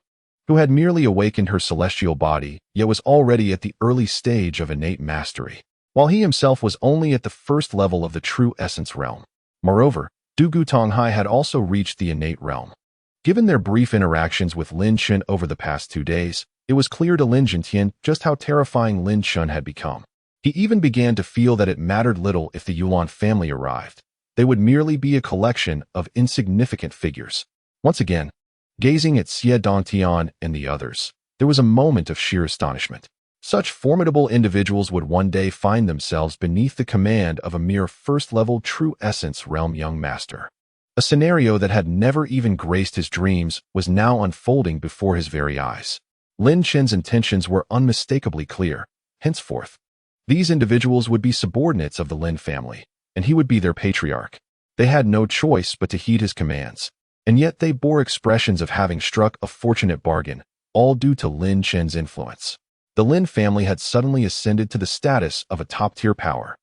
Speaker 1: who had merely awakened her celestial body, yet was already at the early stage of innate mastery, while he himself was only at the first level of the true essence realm. Moreover, Du Guanxing had also reached the innate realm. Given their brief interactions with Lin Chen over the past 2 days, it was clear to Lin Yuanbai just how terrifying Lin Chen had become. He even began to feel that it mattered little if the Youlan family arrived. They would merely be a collection of insignificant figures. Once again, gazing at Sigh, Dantian, and the others, there was a moment of sheer astonishment. Such formidable individuals would one day find themselves beneath the command of a mere first-level true essence realm young master. A scenario that had never even graced his dreams was now unfolding before his very eyes. Lin Chen's intentions were unmistakably clear. Henceforth, these individuals would be subordinates of the Lin family, and he would be their patriarch. They had no choice but to heed his commands. And yet they bore expressions of having struck a fortunate bargain, all due to Lin Chen's influence. The Lin family had suddenly ascended to the status of a top-tier power.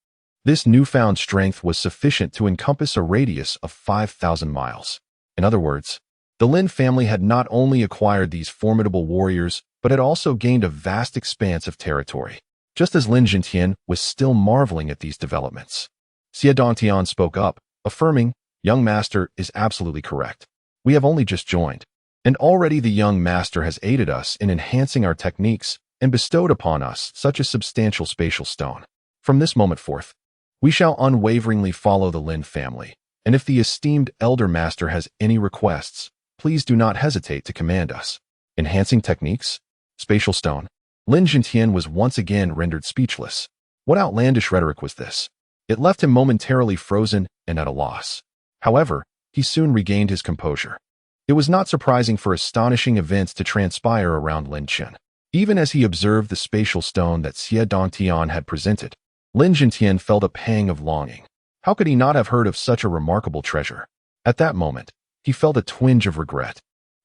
Speaker 1: This newfound strength was sufficient to encompass a radius of 5,000 miles. In other words, the Lin family had not only acquired these formidable warriors, but had also gained a vast expanse of territory. Just as Lin Yuanbai was still marveling at these developments, Sigh Dantian spoke up, affirming, "Young master is absolutely correct. We have only just joined, and already the young master has aided us in enhancing our techniques and bestowed upon us such a substantial spatial stone. From this moment forth, we shall unwaveringly follow the Lin family, and if the esteemed elder master has any requests, please do not hesitate to command us." Enhancing techniques? Spatial stone? Lin Yuanbai was once again rendered speechless. What outlandish rhetoric was this? It left him momentarily frozen and at a loss. However, he soon regained his composure. It was not surprising for astonishing events to transpire around Lin Chen. Even as he observed the spatial stone that Sigh Dantian had presented, Lin Yuanbai felt a pang of longing. How could he not have heard of such a remarkable treasure? At that moment, he felt a twinge of regret.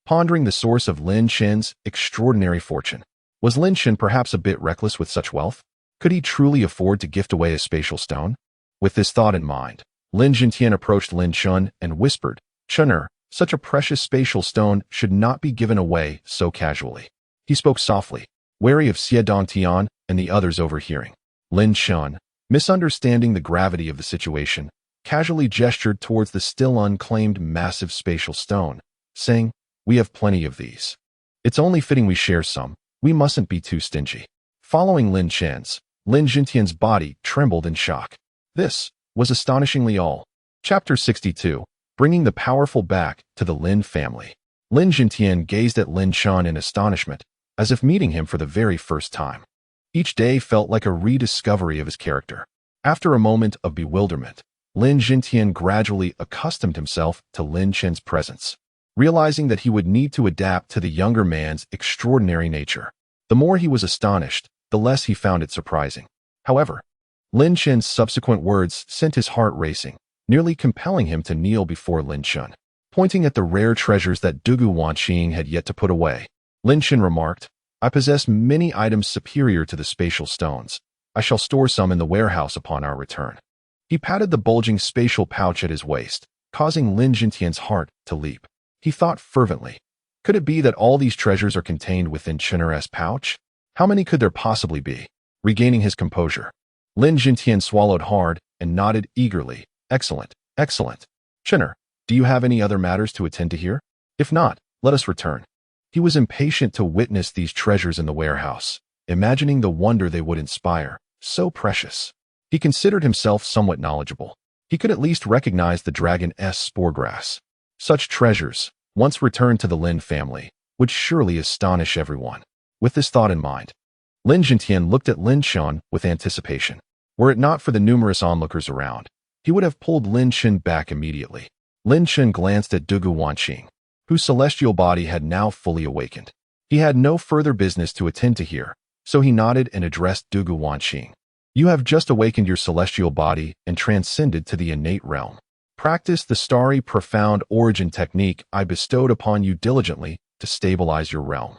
Speaker 1: Pondering the source of Lin Chen's extraordinary fortune, was Lin Chen perhaps a bit reckless with such wealth? Could he truly afford to gift away a spatial stone? With this thought in mind, Lin Yuanbai approached Lin Chen and whispered, "Chener, such a precious spatial stone should not be given away so casually." He spoke softly, wary of Sigh Dantian and the others overhearing. Lin Chen, misunderstanding the gravity of the situation, casually gestured towards the still unclaimed massive spatial stone, saying, "We have plenty of these. It's only fitting we share some. We mustn't be too stingy." Following Lin Yuanbai's body trembled in shock. This was astonishingly all. Chapter 62, Bringing the Powerful Back to the Lin Family. Lin Yuanbai gazed at Lin Chen in astonishment, as if meeting him for the very first time. Each day felt like a rediscovery of his character. After a moment of bewilderment, Lin Yuanbai gradually accustomed himself to Lin Chen's presence, realizing that he would need to adapt to the younger man's extraordinary nature. The more he was astonished, the less he found it surprising. However, Lin Chen's subsequent words sent his heart racing, nearly compelling him to kneel before Lin Chen. Pointing at the rare treasures that Du Guanxing had yet to put away, Lin Chen remarked, "I possess many items superior to the spatial stones. I shall store some in the warehouse upon our return." He patted the bulging spatial pouch at his waist, causing Lin Yuanbai's heart to leap. He thought fervently, Could it be that all these treasures are contained within Chen's pouch? How many could there possibly be? Regaining his composure, Lin Yuanbai swallowed hard and nodded eagerly. Excellent, excellent. Chen, do you have any other matters to attend to here? If not, let us return. He was impatient to witness these treasures in the warehouse, imagining the wonder they would inspire. So precious. He considered himself somewhat knowledgeable. He could at least recognize the dragon's spore grass. Such treasures, once returned to the Lin family, would surely astonish everyone. With this thought in mind, Lin Yuanbai looked at Lin Chen with anticipation. Were it not for the numerous onlookers around, he would have pulled Lin Chen back immediately. Lin Chen glanced at Dugu Wanqing, whose celestial body had now fully awakened. He had no further business to attend to here, so he nodded and addressed Dugu Wanqing. You have just awakened your celestial body and transcended to the innate realm. Practice the starry profound origin technique I bestowed upon you diligently to stabilize your realm.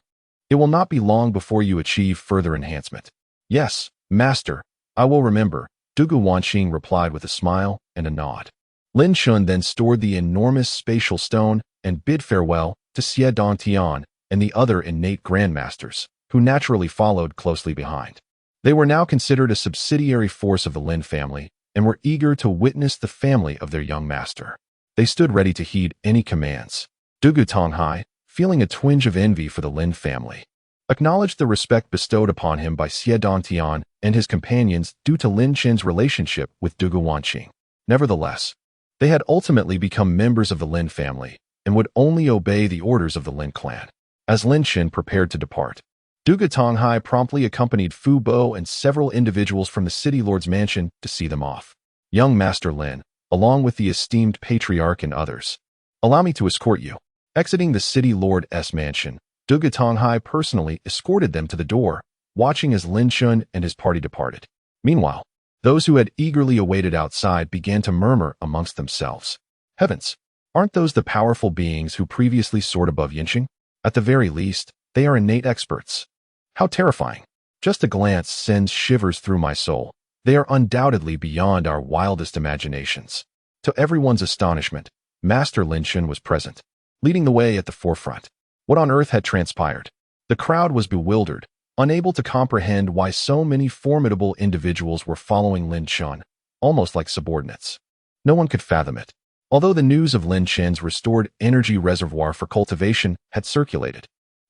Speaker 1: It will not be long before you achieve further enhancement. Yes, Master, I will remember, Dugu Wanqing replied with a smile and a nod. Lin Chen then stored the enormous spatial stone and bid farewell to Xie Dantian and the other innate grandmasters, who naturally followed closely behind. They were now considered a subsidiary force of the Lin family and were eager to witness the family of their young master. They stood ready to heed any commands. Dugu Tonghai, feeling a twinge of envy for the Lin family, acknowledged the respect bestowed upon him by Xie Dantian and his companions due to Lin Chen's relationship with Dugu Wanqing. Nevertheless, they had ultimately become members of the Lin family and would only obey the orders of the Lin clan. As Lin Chen prepared to depart, Dugu Tonghai promptly accompanied Fu Bo and several individuals from the city lord's mansion to see them off. Young Master Lin, along with the esteemed patriarch and others, allow me to escort you. Exiting the city lord's mansion, Dugu Tonghai personally escorted them to the door, watching as Lin Chen and his party departed. Meanwhile, those who had eagerly awaited outside began to murmur amongst themselves. Heavens, aren't those the powerful beings who previously soared above Yinxing? At the very least, they are innate experts. How terrifying. Just a glance sends shivers through my soul. They are undoubtedly beyond our wildest imaginations. To everyone's astonishment, Master Lin Chen was present, leading the way at the forefront. What on earth had transpired? The crowd was bewildered, unable to comprehend why so many formidable individuals were following Lin Chen, almost like subordinates. No one could fathom it. Although the news of Lin Chen's restored energy reservoir for cultivation had circulated,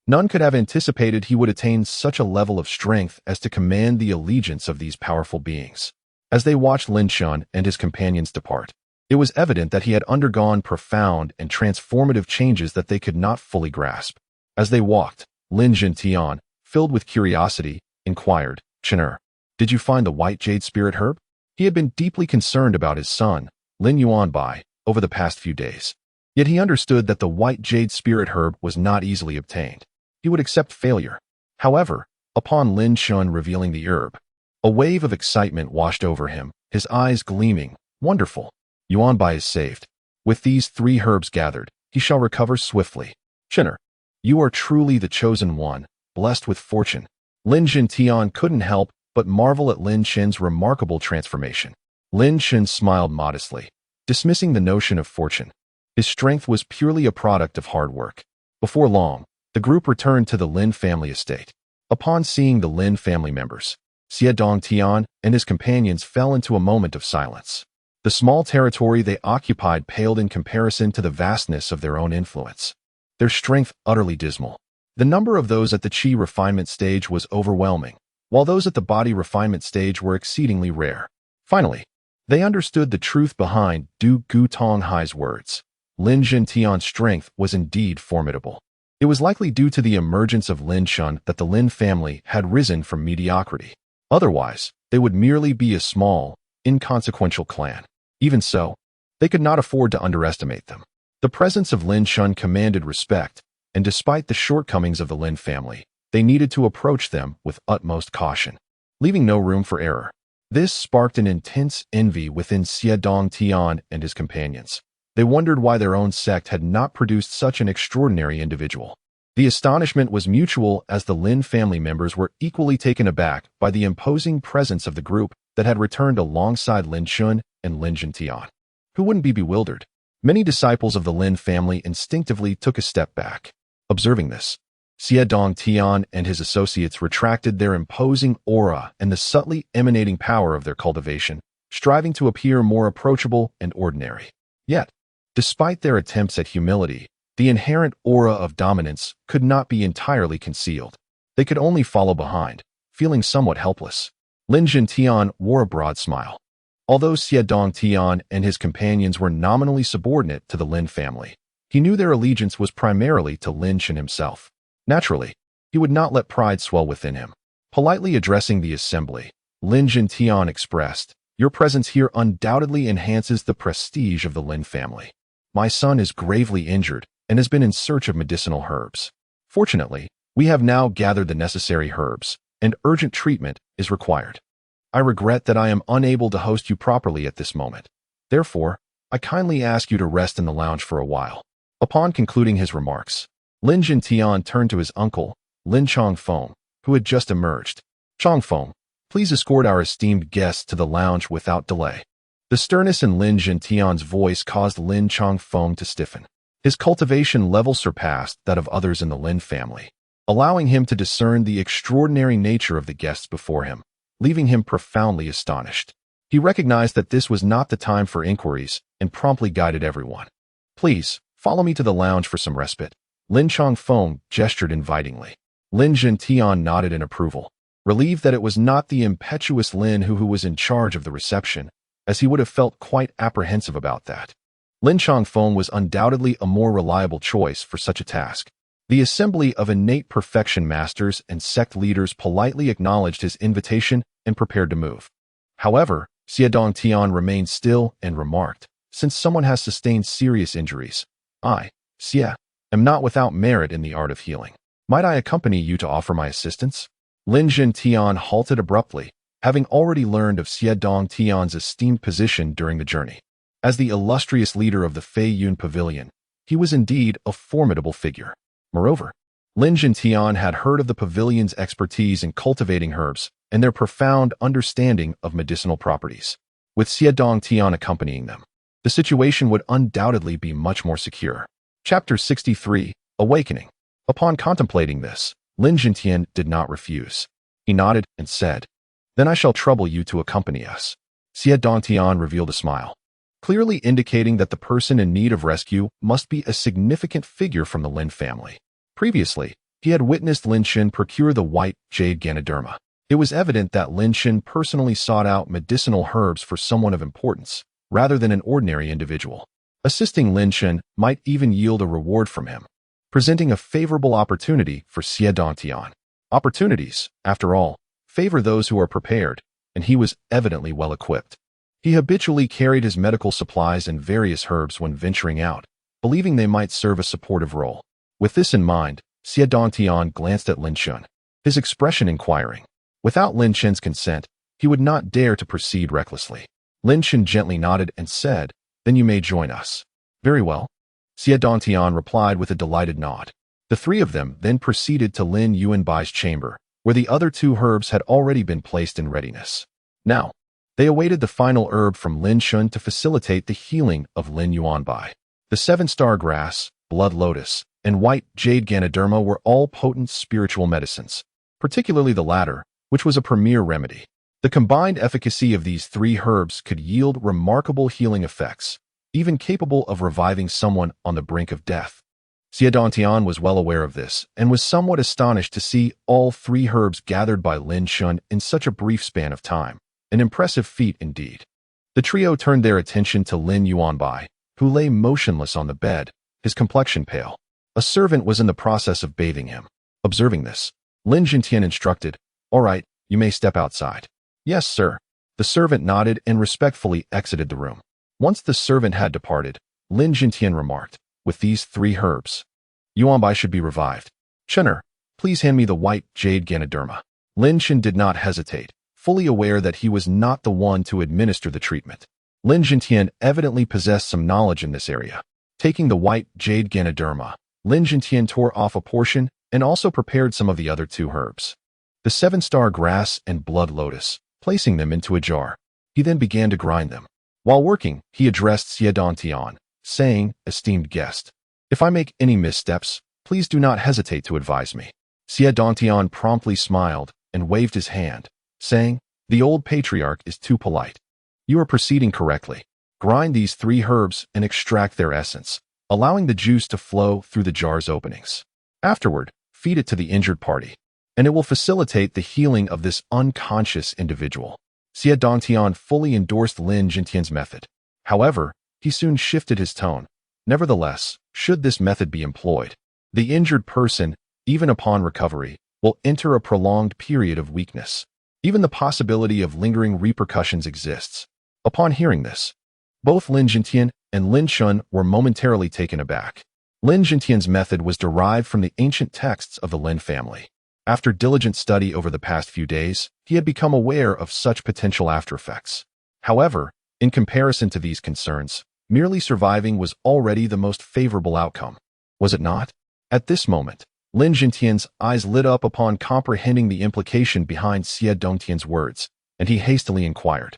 Speaker 1: none could have anticipated he would attain such a level of strength as to command the allegiance of these powerful beings. As they watched Lin Chen and his companions depart, it was evident that he had undergone profound and transformative changes that they could not fully grasp. As they walked, Lin Yuanbai, filled with curiosity, inquired, Chen, did you find the white jade spirit herb? He had been deeply concerned about his son, Lin Yuanbai, over the past few days. Yet he understood that the white jade spirit herb was not easily obtained. He would accept failure. However, upon Lin Chen revealing the herb, a wave of excitement washed over him, his eyes gleaming. Wonderful. Yuanbai is saved. With these 3 herbs gathered, he shall recover swiftly. Chen, you are truly the chosen one, blessed with fortune. Lin Yuanbai couldn't help but marvel at Lin Chen's remarkable transformation. Lin Chen smiled modestly, dismissing the notion of fortune. His strength was purely a product of hard work. Before long, the group returned to the Lin family estate. Upon seeing the Lin family members, Xie Dantian and his companions fell into a moment of silence. The small territory they occupied paled in comparison to the vastness of their own influence. Their strength utterly dismal. The number of those at the Qi refinement stage was overwhelming, while those at the body refinement stage were exceedingly rare. Finally, they understood the truth behind Dugu Tonghai's words. Lin Yuanbai's strength was indeed formidable. It was likely due to the emergence of Lin Chen that the Lin family had risen from mediocrity. Otherwise, they would merely be a small, inconsequential clan. Even so, they could not afford to underestimate them. The presence of Lin Chen commanded respect, and despite the shortcomings of the Lin family, they needed to approach them with utmost caution, leaving no room for error. This sparked an intense envy within Xie Dantian and his companions. They wondered why their own sect had not produced such an extraordinary individual. The astonishment was mutual as the Lin family members were equally taken aback by the imposing presence of the group that had returned alongside Lin Chen and Lin Yuanbai. Who wouldn't be bewildered? Many disciples of the Lin family instinctively took a step back. Observing this, Dantian and his associates retracted their imposing aura and the subtly emanating power of their cultivation, striving to appear more approachable and ordinary. Yet, despite their attempts at humility, the inherent aura of dominance could not be entirely concealed. They could only follow behind, feeling somewhat helpless. Lin Yuanbai wore a broad smile. Although Dantian and his companions were nominally subordinate to the Lin family, he knew their allegiance was primarily to Lin Chen himself. Naturally, he would not let pride swell within him. Politely addressing the assembly, Lin Yuanbai expressed, "Your presence here undoubtedly enhances the prestige of the Lin family. My son is gravely injured and has been in search of medicinal herbs. Fortunately, we have now gathered the necessary herbs, and urgent treatment is required. I regret that I am unable to host you properly at this moment. Therefore, I kindly ask you to rest in the lounge for a while." Upon concluding his remarks, Lin Yuanbai turned to his uncle, Lin Chongfeng, who had just emerged. "Chongfeng, please escort our esteemed guests to the lounge without delay." The sternness in Lin Yuanbai's voice caused Lin Chongfeng to stiffen. His cultivation level surpassed that of others in the Lin family, allowing him to discern the extraordinary nature of the guests before him, leaving him profoundly astonished. He recognized that this was not the time for inquiries and promptly guided everyone. "Please, follow me to the lounge for some respite." Lin Chongfeng gestured invitingly. Lin Yuanbai nodded in approval, relieved that it was not the impetuous Lin who was in charge of the reception, as he would have felt quite apprehensive about that. Lin Chongfeng was undoubtedly a more reliable choice for such a task. The assembly of innate perfection masters and sect leaders politely acknowledged his invitation and prepared to move. However, Dantian remained still and remarked, "Since someone has sustained serious injuries, I, am not without merit in the art of healing. Might I accompany you to offer my assistance?" Lin Yuanbai halted abruptly, having already learned of Dantian's esteemed position during the journey. As the illustrious leader of the Fei Yun Pavilion, he was indeed a formidable figure. Moreover, Lin Yuanbai had heard of the pavilion's expertise in cultivating herbs and their profound understanding of medicinal properties. With Dantian accompanying them, the situation would undoubtedly be much more secure. Chapter 63, Awakening. Upon contemplating this, Lin Yuanbai did not refuse. He nodded and said, "Then I shall trouble you to accompany us." Dantian revealed a smile, clearly indicating that the person in need of rescue must be a significant figure from the Lin family. Previously, he had witnessed Lin Chen procure the white jade Ganoderma. It was evident that Lin Chen personally sought out medicinal herbs for someone of importance, rather than an ordinary individual. Assisting Lin Chen might even yield a reward from him, presenting a favorable opportunity for Dantian. Opportunities, after all, favor those who are prepared, and he was evidently well equipped. He habitually carried his medical supplies and various herbs when venturing out, believing they might serve a supportive role. With this in mind, Dantian glanced at Lin Chen, his expression inquiring. Without Lin Chen's consent, he would not dare to proceed recklessly. Lin Chen gently nodded and said, "Then you may join us." "Very well," Dantian replied with a delighted nod. The three of them then proceeded to Lin Yuanbai's chamber, where the other two herbs had already been placed in readiness. Now, they awaited the final herb from Lin Chen to facilitate the healing of Lin Yuanbai. The 7-star grass, blood lotus, and white jade Ganoderma were all potent spiritual medicines, particularly the latter, which was a premier remedy. The combined efficacy of these three herbs could yield remarkable healing effects, even capable of reviving someone on the brink of death. Dantian was well aware of this and was somewhat astonished to see all three herbs gathered by Lin Chen in such a brief span of time, an impressive feat indeed. The trio turned their attention to Lin Yuanbai, who lay motionless on the bed, his complexion pale. A servant was in the process of bathing him. Observing this, Lin Yuanbai instructed, "All right, you may step outside." "Yes, sir." The servant nodded and respectfully exited the room. Once the servant had departed, Lin Yuanbai remarked, "With these three herbs, Yuanbai should be revived. Chener, please hand me the white jade Ganoderma." Lin Chen did not hesitate, fully aware that he was not the one to administer the treatment. Lin Yuanbai evidently possessed some knowledge in this area. Taking the white jade Ganoderma, Lin Yuanbai tore off a portion and also prepared some of the other two herbs, the 7-star grass and blood lotus, placing them into a jar. He then began to grind them. While working, he addressed Dantian, saying, "Esteemed guest, if I make any missteps, Please do not hesitate to advise me. Sigh Dantian promptly smiled and waved his hand, saying, the old patriarch is too polite. You are proceeding correctly. Grind these 3 herbs and extract their essence, allowing the juice to flow through the jar's openings. Afterward, feed it to the injured party, and it will facilitate the healing of this unconscious individual. Sigh Dantian fully endorsed Lin Yuanbai's method. However, he soon shifted his tone. Nevertheless, should this method be employed, the injured person, even upon recovery, will enter a prolonged period of weakness. Even the possibility of lingering repercussions exists. Upon hearing this, both Lin Yuanbai and Lin Chen were momentarily taken aback. Lin Yuanbai's method was derived from the ancient texts of the Lin family. After diligent study over the past few days, he had become aware of such potential aftereffects. However, in comparison to these concerns, merely surviving was already the most favorable outcome. Was it not? At this moment, Lin Yuanbai's eyes lit up upon comprehending the implication behind Sigh Dantian's words, and he hastily inquired,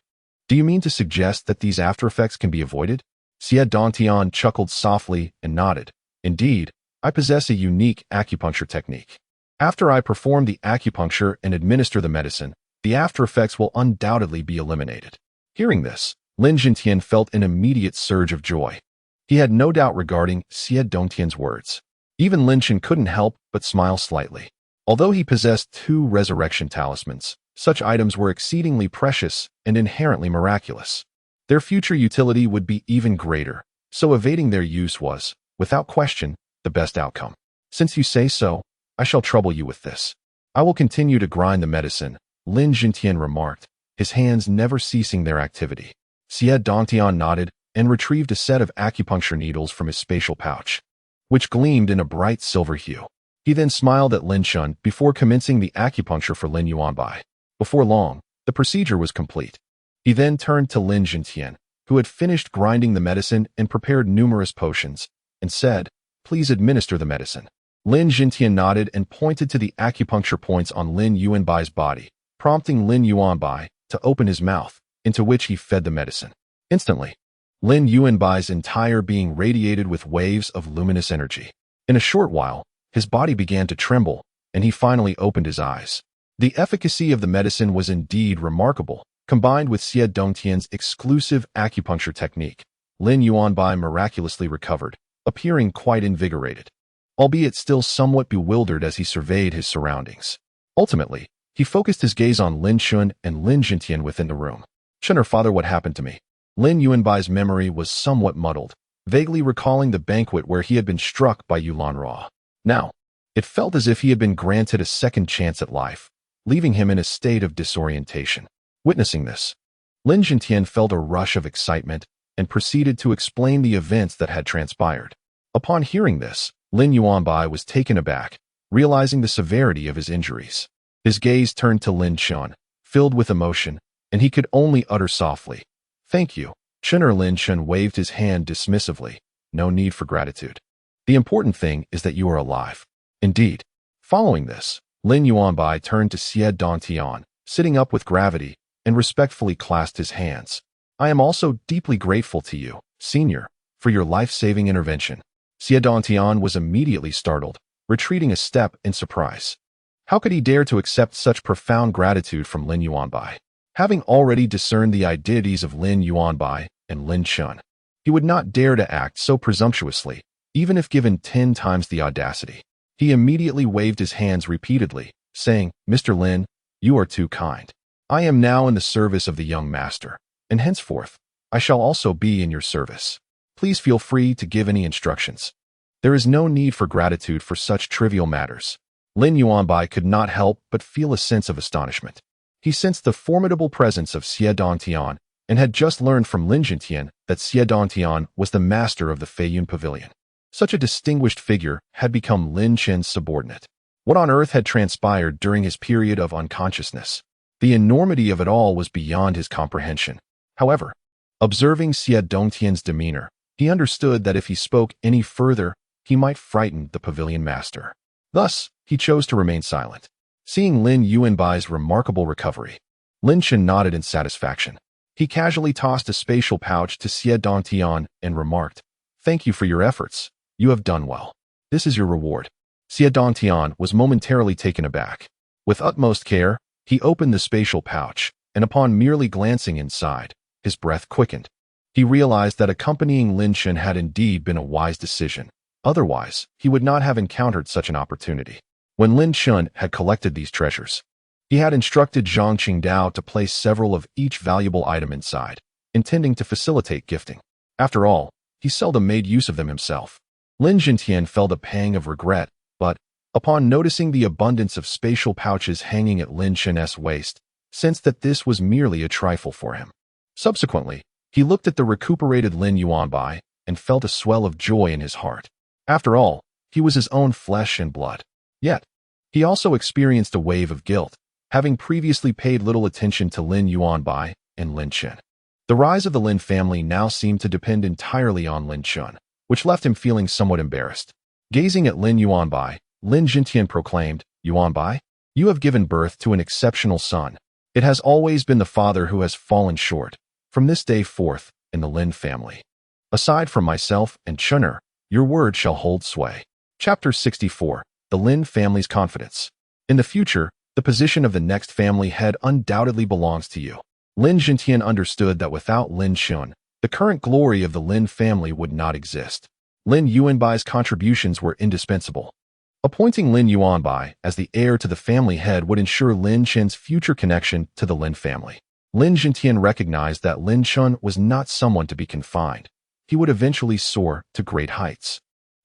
Speaker 1: do you mean to suggest that these aftereffects can be avoided? Sigh Dantian chuckled softly and nodded. Indeed, I possess a unique acupuncture technique. After I perform the acupuncture and administer the medicine, the aftereffects will undoubtedly be eliminated. Hearing this, Lin Yuanbai felt an immediate surge of joy. He had no doubt regarding Sigh Dantian's words. Even Lin Chen couldn't help but smile slightly. Although he possessed 2 resurrection talismans, such items were exceedingly precious and inherently miraculous. Their future utility would be even greater, so evading their use was, without question, the best outcome. Since you say so, I shall trouble you with this. I will continue to grind the medicine, Lin Yuanbai remarked, his hands never ceasing their activity. Sigh Dantian nodded and retrieved a set of acupuncture needles from his spatial pouch, which gleamed in a bright silver hue. He then smiled at Lin Chen before commencing the acupuncture for Lin Yuanbai. Before long, the procedure was complete. He then turned to Lin Yuanbai, who had finished grinding the medicine and prepared numerous potions, and said, please administer the medicine. Lin Yuanbai nodded and pointed to the acupuncture points on Lin Yuanbai's body, prompting Lin Yuanbai to open his mouth, into which he fed the medicine. Instantly, Lin Yuanbai's entire being radiated with waves of luminous energy. In a short while, his body began to tremble, and he finally opened his eyes. The efficacy of the medicine was indeed remarkable. Combined with Sigh Dantian's exclusive acupuncture technique, Lin Yuanbai miraculously recovered, appearing quite invigorated, albeit still somewhat bewildered as he surveyed his surroundings. Ultimately, he focused his gaze on Lin Chen and Lin Yuanbai within the room. Chen, father, what happened to me? Lin Yuanbai's memory was somewhat muddled, vaguely recalling the banquet where he had been struck by Yulan. Now, it felt as if he had been granted a second chance at life, leaving him in a state of disorientation. Witnessing this, Lin Yuanbai felt a rush of excitement and proceeded to explain the events that had transpired. Upon hearing this, Lin Yuanbai was taken aback, realizing the severity of his injuries. His gaze turned to Lin Chen, filled with emotion, and he could only utter softly, thank you. Chen. Lin Chen waved his hand dismissively. No need for gratitude. The important thing is that you are alive. Indeed. Following this, Lin Yuanbai turned to Sigh Dantian, sitting up with gravity, and respectfully clasped his hands. I am also deeply grateful to you, Senior, for your life-saving intervention. Sigh Dantian was immediately startled, retreating a step in surprise. How could he dare to accept such profound gratitude from Lin Yuanbai? Having already discerned the identities of Lin Yuanbai and Lin Chen, he would not dare to act so presumptuously, even if given 10 times the audacity. He immediately waved his hands repeatedly, saying, Mr. Lin, you are too kind. I am now in the service of the young master, and henceforth, I shall also be in your service. Please feel free to give any instructions. There is no need for gratitude for such trivial matters. Lin Yuanbai could not help but feel a sense of astonishment. He sensed the formidable presence of Sigh Dantian and had just learned from Lin Yuanbai that Sigh Dantian was the master of the Feiyun Pavilion. Such a distinguished figure had become Lin Chen's subordinate. What on earth had transpired during his period of unconsciousness? The enormity of it all was beyond his comprehension. However, observing Sigh Dantian's demeanor, he understood that if he spoke any further, he might frighten the pavilion master. Thus, he chose to remain silent. Seeing Lin Yuanbai's remarkable recovery, Lin Chen nodded in satisfaction. He casually tossed a spatial pouch to Sigh Dantian and remarked, Thank you for your efforts. You have done well. This is your reward. Dantian was momentarily taken aback. With utmost care, he opened the spatial pouch, and upon merely glancing inside, his breath quickened. He realized that accompanying Lin Chen had indeed been a wise decision. Otherwise, he would not have encountered such an opportunity. When Lin Chen had collected these treasures, he had instructed Zhang Qingdao to place several of each valuable item inside, intending to facilitate gifting. After all, he seldom made use of them himself. Lin Jintian felt a pang of regret, but, upon noticing the abundance of spatial pouches hanging at Lin Chen's waist, sensed that this was merely a trifle for him. Subsequently, he looked at the recuperated Lin Yuanbai and felt a swell of joy in his heart. After all, he was his own flesh and blood. Yet, he also experienced a wave of guilt, having previously paid little attention to Lin Yuanbai and Lin Chen. The rise of the Lin family now seemed to depend entirely on Lin Chen, which left him feeling somewhat embarrassed. Gazing at Lin Yuanbai, Lin Jintian proclaimed, "Yuanbai, you have given birth to an exceptional son. It has always been the father who has fallen short, from this day forth, in the Lin family. Aside from myself and Chener, your word shall hold sway." Chapter 64. The Lin family's confidence. In the future, the position of the next family head undoubtedly belongs to you. Lin Jintian understood that without Lin Chen, the current glory of the Lin family would not exist. Lin Yuanbai's contributions were indispensable. Appointing Lin Yuanbai as the heir to the family head would ensure Lin Chen's future connection to the Lin family. Lin Jintian recognized that Lin Chen was not someone to be confined. He would eventually soar to great heights.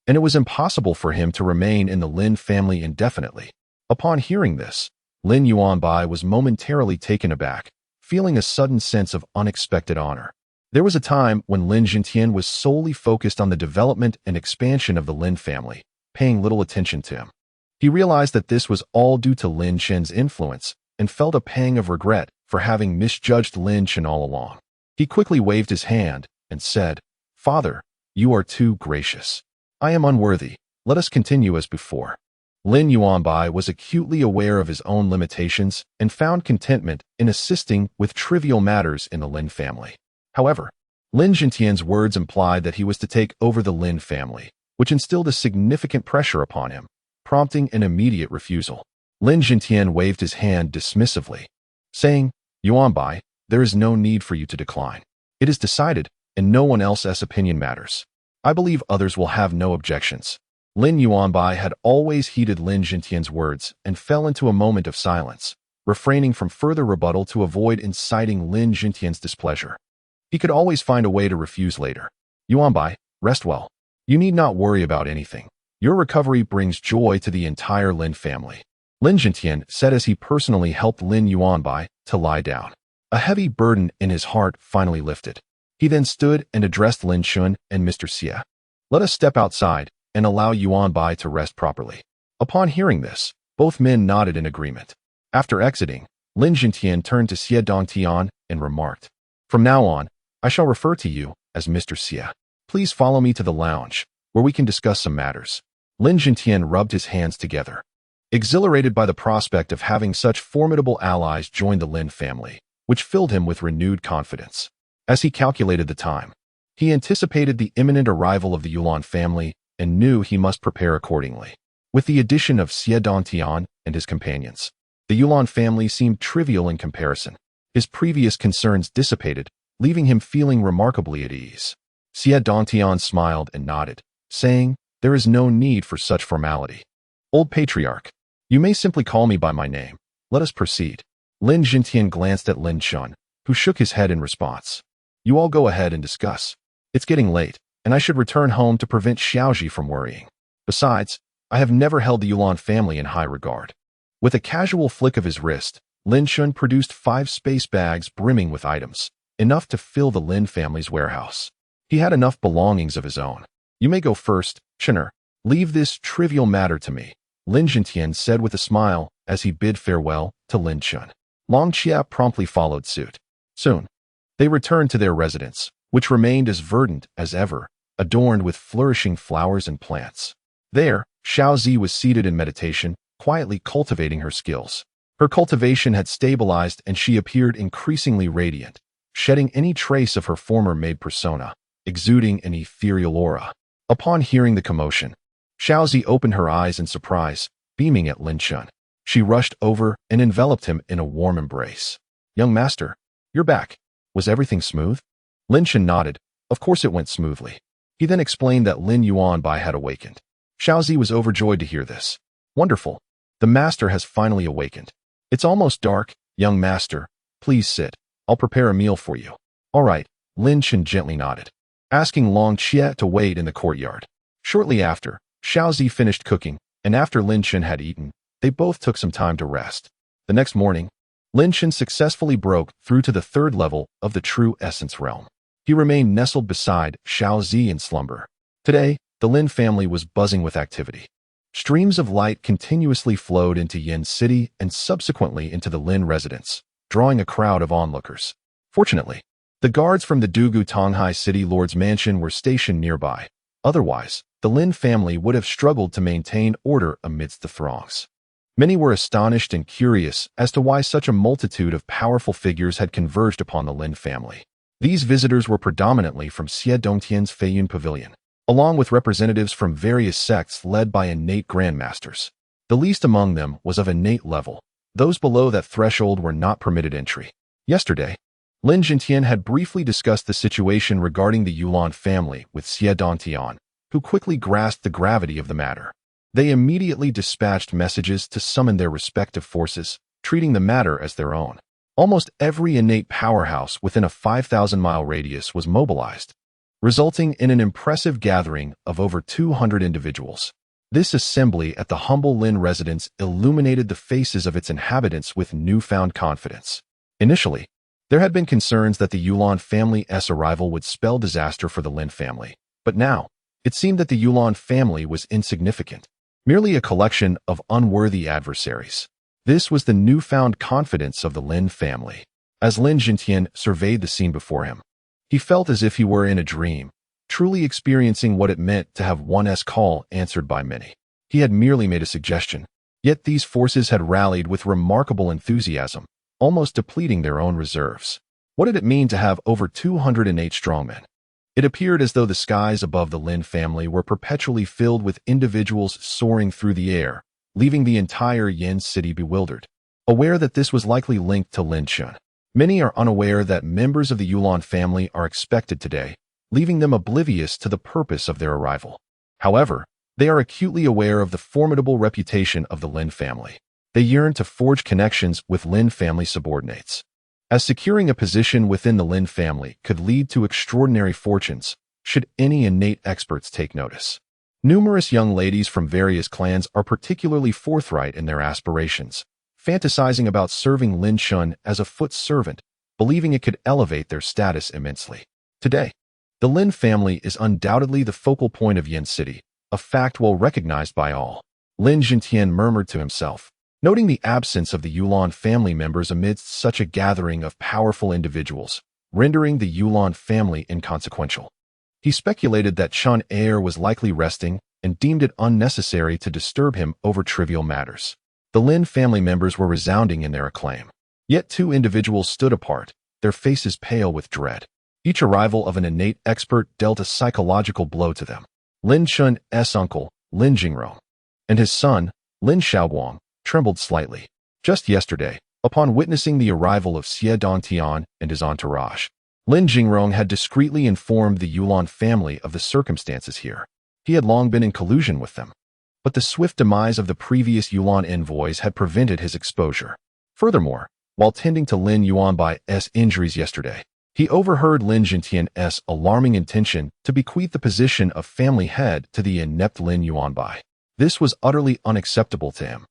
Speaker 1: And it was impossible for him to remain in the Lin family indefinitely. Upon hearing this, Lin Yuanbai was momentarily taken aback, feeling a sudden sense of unexpected honor. There was a time when Lin Jintian was solely focused on the development and expansion of the Lin family, paying little attention to him. He realized that this was all due to Lin Chen's influence and felt a pang of regret for having misjudged Lin Chen all along. He quickly waved his hand and said, "Father, you are too gracious. I am unworthy. Let us continue as before." Lin Yuanbai was acutely aware of his own limitations and found contentment in assisting with trivial matters in the Lin family. However, Lin Jintian's words implied that he was to take over the Lin family, which instilled a significant pressure upon him, prompting an immediate refusal. Lin Jintian waved his hand dismissively, saying, "Yuanbai, there is no need for you to decline. It is decided, and no one else's opinion matters. I believe others will have no objections." Lin Yuanbai had always heeded Lin Jintian's words and fell into a moment of silence, refraining from further rebuttal to avoid inciting Lin Jintian's displeasure. He could always find a way to refuse later. "Yuanbai, rest well. You need not worry about anything. Your recovery brings joy to the entire Lin family," Lin Jintian said as he personally helped Lin Yuanbai to lie down. A heavy burden in his heart finally lifted. He then stood and addressed Lin Chen and Mr. Sigh. "Let us step outside and allow Yuanbai to rest properly." Upon hearing this, both men nodded in agreement. After exiting, Lin Jintian turned to Sigh Dantian and remarked, "From now on, I shall refer to you as Mr. Sigh. Please follow me to the lounge, where we can discuss some matters." Lin Jintian rubbed his hands together. Exhilarated by the prospect of having such formidable allies join the Lin family, which filled him with renewed confidence. As he calculated the time, he anticipated the imminent arrival of the Youlan family and knew he must prepare accordingly. With the addition of Sigh Dantian and his companions, the Youlan family seemed trivial in comparison. His previous concerns dissipated, leaving him feeling remarkably at ease. Sigh Dantian smiled and nodded, saying, "There is no need for such formality. Old Patriarch, you may simply call me by my name. Let us proceed." Lin Jintian glanced at Lin Chen, who shook his head in response. "You all go ahead and discuss. It's getting late, and I should return home to prevent Xiaoji from worrying. Besides, I have never held the Youlan family in high regard." With a casual flick of his wrist, Lin Chen produced 5 space bags brimming with items, enough to fill the Lin family's warehouse. He had enough belongings of his own. "You may go first, Chener. Leave this trivial matter to me," Lin Jintian said with a smile as he bid farewell to Lin Chen. Long Chia promptly followed suit. Soon, they returned to their residence, which remained as verdant as ever, adorned with flourishing flowers and plants. There, Xiaozi was seated in meditation, quietly cultivating her skills. Her cultivation had stabilized and she appeared increasingly radiant, shedding any trace of her former maid persona, exuding an ethereal aura. Upon hearing the commotion, Xiaozi opened her eyes in surprise, beaming at Lin Chen. She rushed over and enveloped him in a warm embrace. "Young master, you're back. Was everything smooth?" Lin Chen nodded. Of course it went smoothly. He then explained that Lin Yuanbai had awakened. Xiaozi was overjoyed to hear this. "Wonderful. The master has finally awakened. It's almost dark, young master. Please sit. I'll prepare a meal for you." "All right," Lin Chen gently nodded, asking Long Xie to wait in the courtyard. Shortly after, Xiaozi finished cooking, and after Lin Chen had eaten, they both took some time to rest. The next morning, Lin Chen successfully broke through to the third level of the true essence realm. He remained nestled beside Xiaozi in slumber. Today, the Lin family was buzzing with activity. Streams of light continuously flowed into Yin City and subsequently into the Lin residence, drawing a crowd of onlookers. Fortunately, the guards from the Dugu Tonghai City Lord's mansion were stationed nearby. Otherwise, the Lin family would have struggled to maintain order amidst the throngs. Many were astonished and curious as to why such a multitude of powerful figures had converged upon the Lin family. These visitors were predominantly from Xie Dongtian's Feiyun Pavilion, along with representatives from various sects led by innate grandmasters. The least among them was of innate level. Those below that threshold were not permitted entry. Yesterday, Lin Jintian had briefly discussed the situation regarding the Yulan family with Xie Dantian, who quickly grasped the gravity of the matter. They immediately dispatched messages to summon their respective forces, treating the matter as their own. Almost every innate powerhouse within a 5,000-mile radius was mobilized, resulting in an impressive gathering of over 200 individuals. This assembly at the humble Lin residence illuminated the faces of its inhabitants with newfound confidence. Initially, there had been concerns that the Yulan family's arrival would spell disaster for the Lin family, but now, it seemed that the Yulan family was insignificant, merely a collection of unworthy adversaries. This was the newfound confidence of the Lin family. As Lin Jintian surveyed the scene before him, he felt as if he were in a dream, truly experiencing what it meant to have one's call answered by many. He had merely made a suggestion, yet these forces had rallied with remarkable enthusiasm, almost depleting their own reserves. What did it mean to have over 208 strongmen? It appeared as though the skies above the Lin family were perpetually filled with individuals soaring through the air, leaving the entire Yin city bewildered. Aware that this was likely linked to Lin Chen, many are unaware that members of the Yulan family are expected today, leaving them oblivious to the purpose of their arrival. However, they are acutely aware of the formidable reputation of the Lin family. They yearn to forge connections with Lin family subordinates. As securing a position within the Lin family could lead to extraordinary fortunes, should any innate experts take notice. Numerous young ladies from various clans are particularly forthright in their aspirations, fantasizing about serving Lin Chen as a foot servant, believing it could elevate their status immensely. Today, the Lin family is undoubtedly the focal point of Yin City, a fact well recognized by all. Lin Jintian murmured to himself, noting the absence of the Yulan family members amidst such a gathering of powerful individuals, rendering the Yulan family inconsequential. He speculated that Chen was likely resting and deemed it unnecessary to disturb him over trivial matters. The Lin family members were resounding in their acclaim. Yet two individuals stood apart, their faces pale with dread. Each arrival of an innate expert dealt a psychological blow to them. Lin Chen's uncle, Lin Jingrong, and his son, Lin Xiaoguang, trembled slightly. Just yesterday, upon witnessing the arrival of Xie Dantian and his entourage, Lin Jingrong had discreetly informed the Yulan family of the circumstances here. He had long been in collusion with them, but the swift demise of the previous Yulan envoys had prevented his exposure. Furthermore, while tending to Lin Yuanbai's injuries yesterday, he overheard Lin Jintian's alarming intention to bequeath the position of family head to the inept Lin Yuanbai. This was utterly unacceptable to him,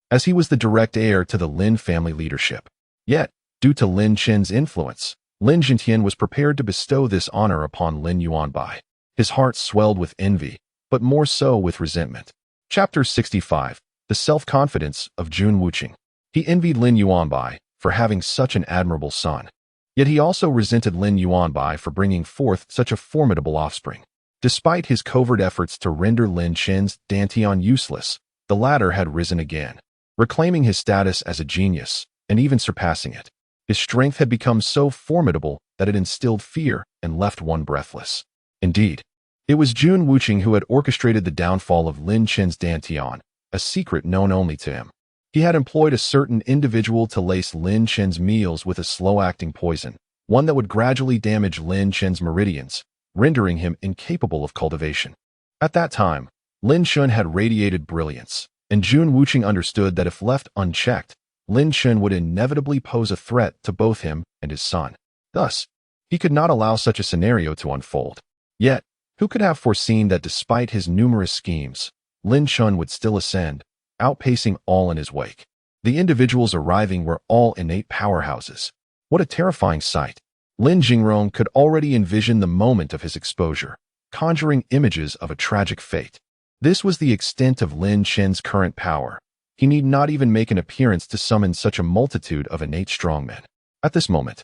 Speaker 1: as he was the direct heir to the Lin family leadership. Yet, due to Lin Chen's influence, Lin Jintian was prepared to bestow this honor upon Lin Yuanbai. His heart swelled with envy, but more so with resentment. Chapter 65. The Self-Confidence of Jun Wuqing. He envied Lin Yuanbai for having such an admirable son. Yet he also resented Lin Yuanbai for bringing forth such a formidable offspring. Despite his covert efforts to render Lin Chen's Dantian useless, the latter had risen again, reclaiming his status as a genius, and even surpassing it. His strength had become so formidable that it instilled fear and left one breathless. Indeed, It was Jun Wuqing who had orchestrated the downfall of Lin Chen's Dantian, a secret known only to him. He had employed a certain individual to lace Lin Chen's meals with a slow-acting poison, one that would gradually damage Lin Chen's meridians, rendering him incapable of cultivation. At that time, Lin Chen had radiated brilliance, and Jun Wuqing understood that if left unchecked, Lin Chen would inevitably pose a threat to both him and his son. Thus, he could not allow such a scenario to unfold. Yet, who could have foreseen that despite his numerous schemes, Lin Chen would still ascend, outpacing all in his wake? The individuals arriving were all innate powerhouses. What a terrifying sight! Lin Jingrong could already envision the moment of his exposure, conjuring images of a tragic fate. This was the extent of Lin Chen's current power. He need not even make an appearance to summon such a multitude of innate strongmen. At this moment,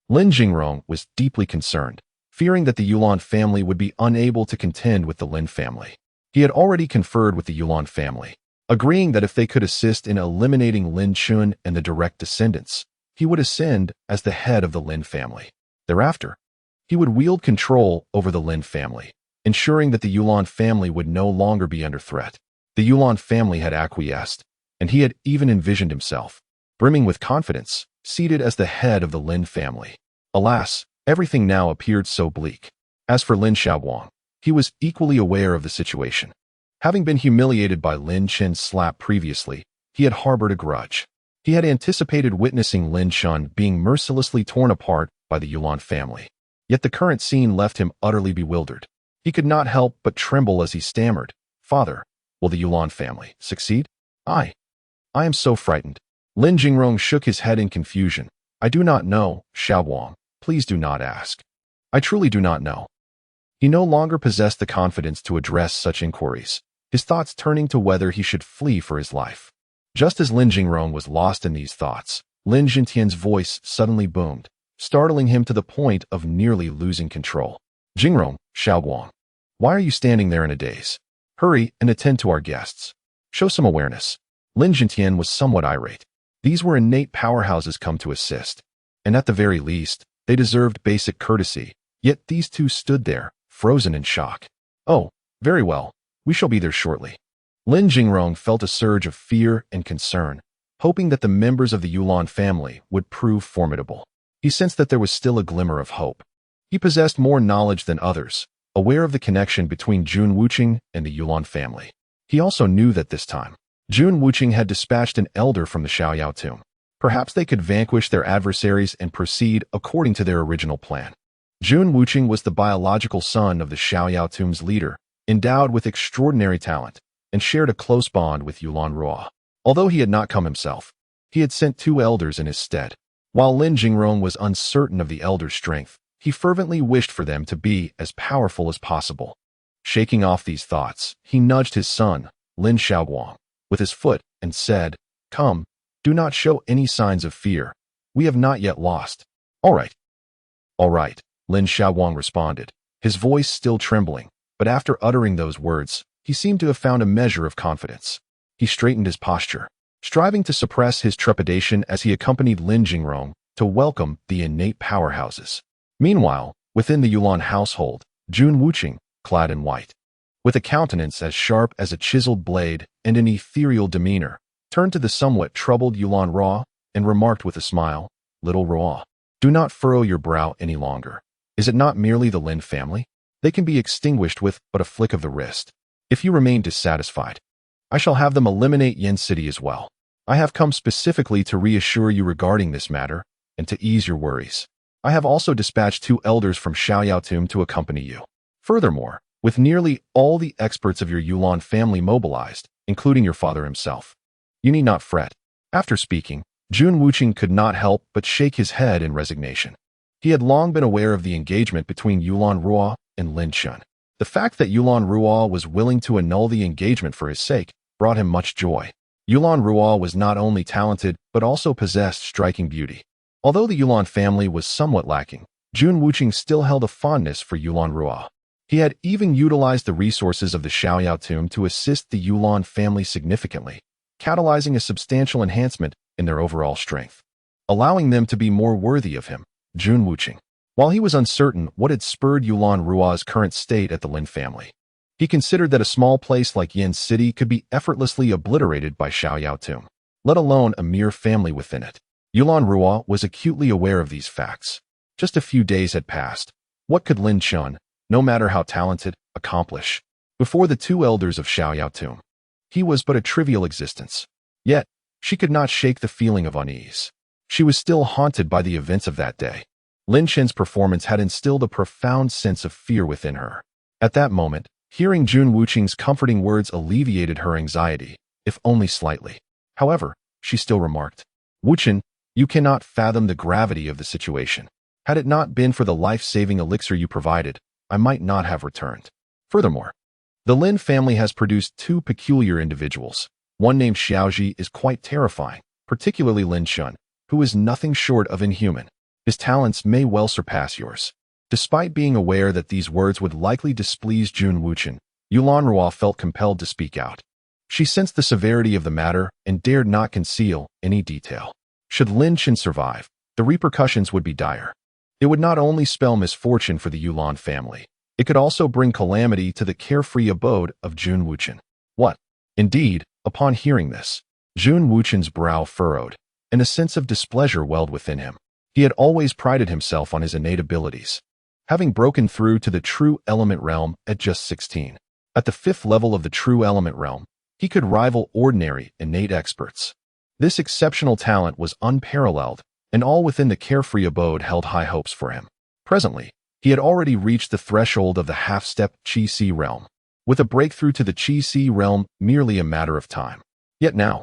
Speaker 1: Lin Jingrong was deeply concerned, fearing that the Youlan family would be unable to contend with the Lin family. He had already conferred with the Youlan family, agreeing that if they could assist in eliminating Lin Chun and the direct descendants, he would ascend as the head of the Lin family. Thereafter, he would wield control over the Lin family, ensuring that the Youlan family would no longer be under threat. The Youlan family had acquiesced, and he had even envisioned himself, brimming with confidence, seated as the head of the Lin family. Alas, everything now appeared so bleak. As for Lin Xiaoguang, he was equally aware of the situation. Having been humiliated by Lin Chen's slap previously, he had harbored a grudge. He had anticipated witnessing Lin Chun being mercilessly torn apart by the Youlan family. Yet the current scene left him utterly bewildered. He could not help but tremble as he stammered, "Father, will the Youlan family succeed? I am so frightened." Lin Jingrong shook his head in confusion. "I do not know, Xiaoguang. Please do not ask. I truly do not know." He no longer possessed the confidence to address such inquiries, his thoughts turning to whether he should flee for his life. Just as Lin Jingrong was lost in these thoughts, Lin Jintian's voice suddenly boomed, startling him to the point of nearly losing control. "Jingrong, Xiaoguang, why are you standing there in a daze? Hurry and attend to our guests. Show some awareness." Lin Jintian was somewhat irate. These were innate powerhouses come to assist, and at the very least, they deserved basic courtesy, yet these two stood there, frozen in shock. "Oh, very well, we shall be there shortly." Lin Jingrong felt a surge of fear and concern, hoping that the members of the Youlan family would prove formidable. He sensed that there was still a glimmer of hope. He possessed more knowledge than others, aware of the connection between Jun Wuqing and the Youlan family. He also knew that this time, Jun Wuqing had dispatched an elder from the Xiaoyao tomb. Perhaps they could vanquish their adversaries and proceed according to their original plan. Jun Wuqing was the biological son of the Xiaoyao tomb's leader, endowed with extraordinary talent, and shared a close bond with Yulan Ruo. Although he had not come himself, he had sent 2 elders in his stead. While Lin Jingrong was uncertain of the elders' strength, he fervently wished for them to be as powerful as possible. Shaking off these thoughts, he nudged his son, Lin Xiaoguang, with his foot and said, "Come, do not show any signs of fear. We have not yet lost." All right, Lin Xiaoguang responded, his voice still trembling, but after uttering those words, he seemed to have found a measure of confidence. He straightened his posture, striving to suppress his trepidation as he accompanied Lin Jingrong to welcome the innate powerhouses. Meanwhile, within the Youlan household, Jun Wuqing, clad in white, with a countenance as sharp as a chiseled blade and an ethereal demeanor, turned to the somewhat troubled Yulan Ruo and remarked with a smile, "Little Ruo, do not furrow your brow any longer. Is it not merely the Lin family? They can be extinguished with but a flick of the wrist. If you remain dissatisfied, I shall have them eliminate Yin City as well. I have come specifically to reassure you regarding this matter and to ease your worries. I have also dispatched 2 elders from Xiaoyao tomb to accompany you. Furthermore, with nearly all the experts of your Yulan family mobilized, including your father himself, you need not fret." After speaking, Jun Wuqing could not help but shake his head in resignation. He had long been aware of the engagement between Yulan Ruo and Lin Chun. The fact that Yulan Ruo was willing to annul the engagement for his sake brought him much joy. Yulan Ruo was not only talented, but also possessed striking beauty. Although the Yulan family was somewhat lacking, Jun Wuqing still held a fondness for Yulan Ruo. He had even utilized the resources of the Xiaoyao tomb to assist the Yulan family significantly, catalyzing a substantial enhancement in their overall strength, allowing them to be more worthy of him. Jun Wuqing While he was uncertain what had spurred Yulan Rua's current state at the Lin family, he considered that a small place like Yin City could be effortlessly obliterated by Xiaoyao tomb, let alone a mere family within it. Yulan Rua was acutely aware of these facts. Just a few days had passed. What could Lin Chun, no matter how talented, accomplish before the two elders of Xiaoyao tomb? He was but a trivial existence. Yet, she could not shake the feeling of unease. She was still haunted by the events of that day. Lin Chen's performance had instilled a profound sense of fear within her. At that moment, hearing Jun Wuqing's comforting words alleviated her anxiety, if only slightly. However, she still remarked, "Wuchen, you cannot fathom the gravity of the situation. Had it not been for the life-saving elixir you provided, I might not have returned." Furthermore, the Lin family has produced two peculiar individuals. One named Xiaoji is quite terrifying, particularly Lin Chun, who is nothing short of inhuman. His talents may well surpass yours. Despite being aware that these words would likely displease Jun Wuchen, Yulan Rua felt compelled to speak out. She sensed the severity of the matter and dared not conceal any detail. Should Lin Chen survive, the repercussions would be dire. It would not only spell misfortune for the Yulan family, it could also bring calamity to the carefree abode of Jun Wuchen. What? Indeed, upon hearing this, Jun Wuchen's brow furrowed, and a sense of displeasure welled within him. He had always prided himself on his innate abilities, having broken through to the true element realm at just 16. At the 5th level of the true element realm, he could rival ordinary innate experts. This exceptional talent was unparalleled, and all within the carefree abode held high hopes for him. Presently, he had already reached the threshold of the half-step Qi-Si realm, with a breakthrough to the Qi-Si realm merely a matter of time. Yet now,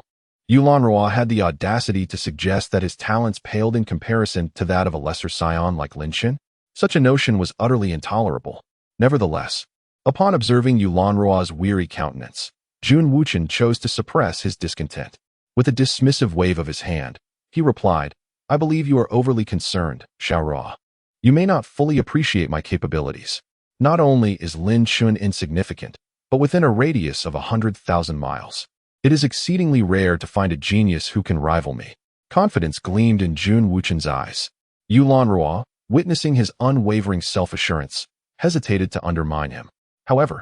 Speaker 1: Yulan Rua had the audacity to suggest that his talents paled in comparison to that of a lesser scion like Lin Chen. Such a notion was utterly intolerable. Nevertheless, upon observing Yulan Rua's weary countenance, Jun Wuchen chose to suppress his discontent. With a dismissive wave of his hand, he replied, "I believe you are overly concerned, Xiao Rua. You may not fully appreciate my capabilities. Not only is Lin Chun insignificant, but within a radius of 100,000 miles. It is exceedingly rare to find a genius who can rival me." Confidence gleamed in Jun Wuchen's eyes. Yulan Rua, witnessing his unwavering self-assurance, hesitated to undermine him. However,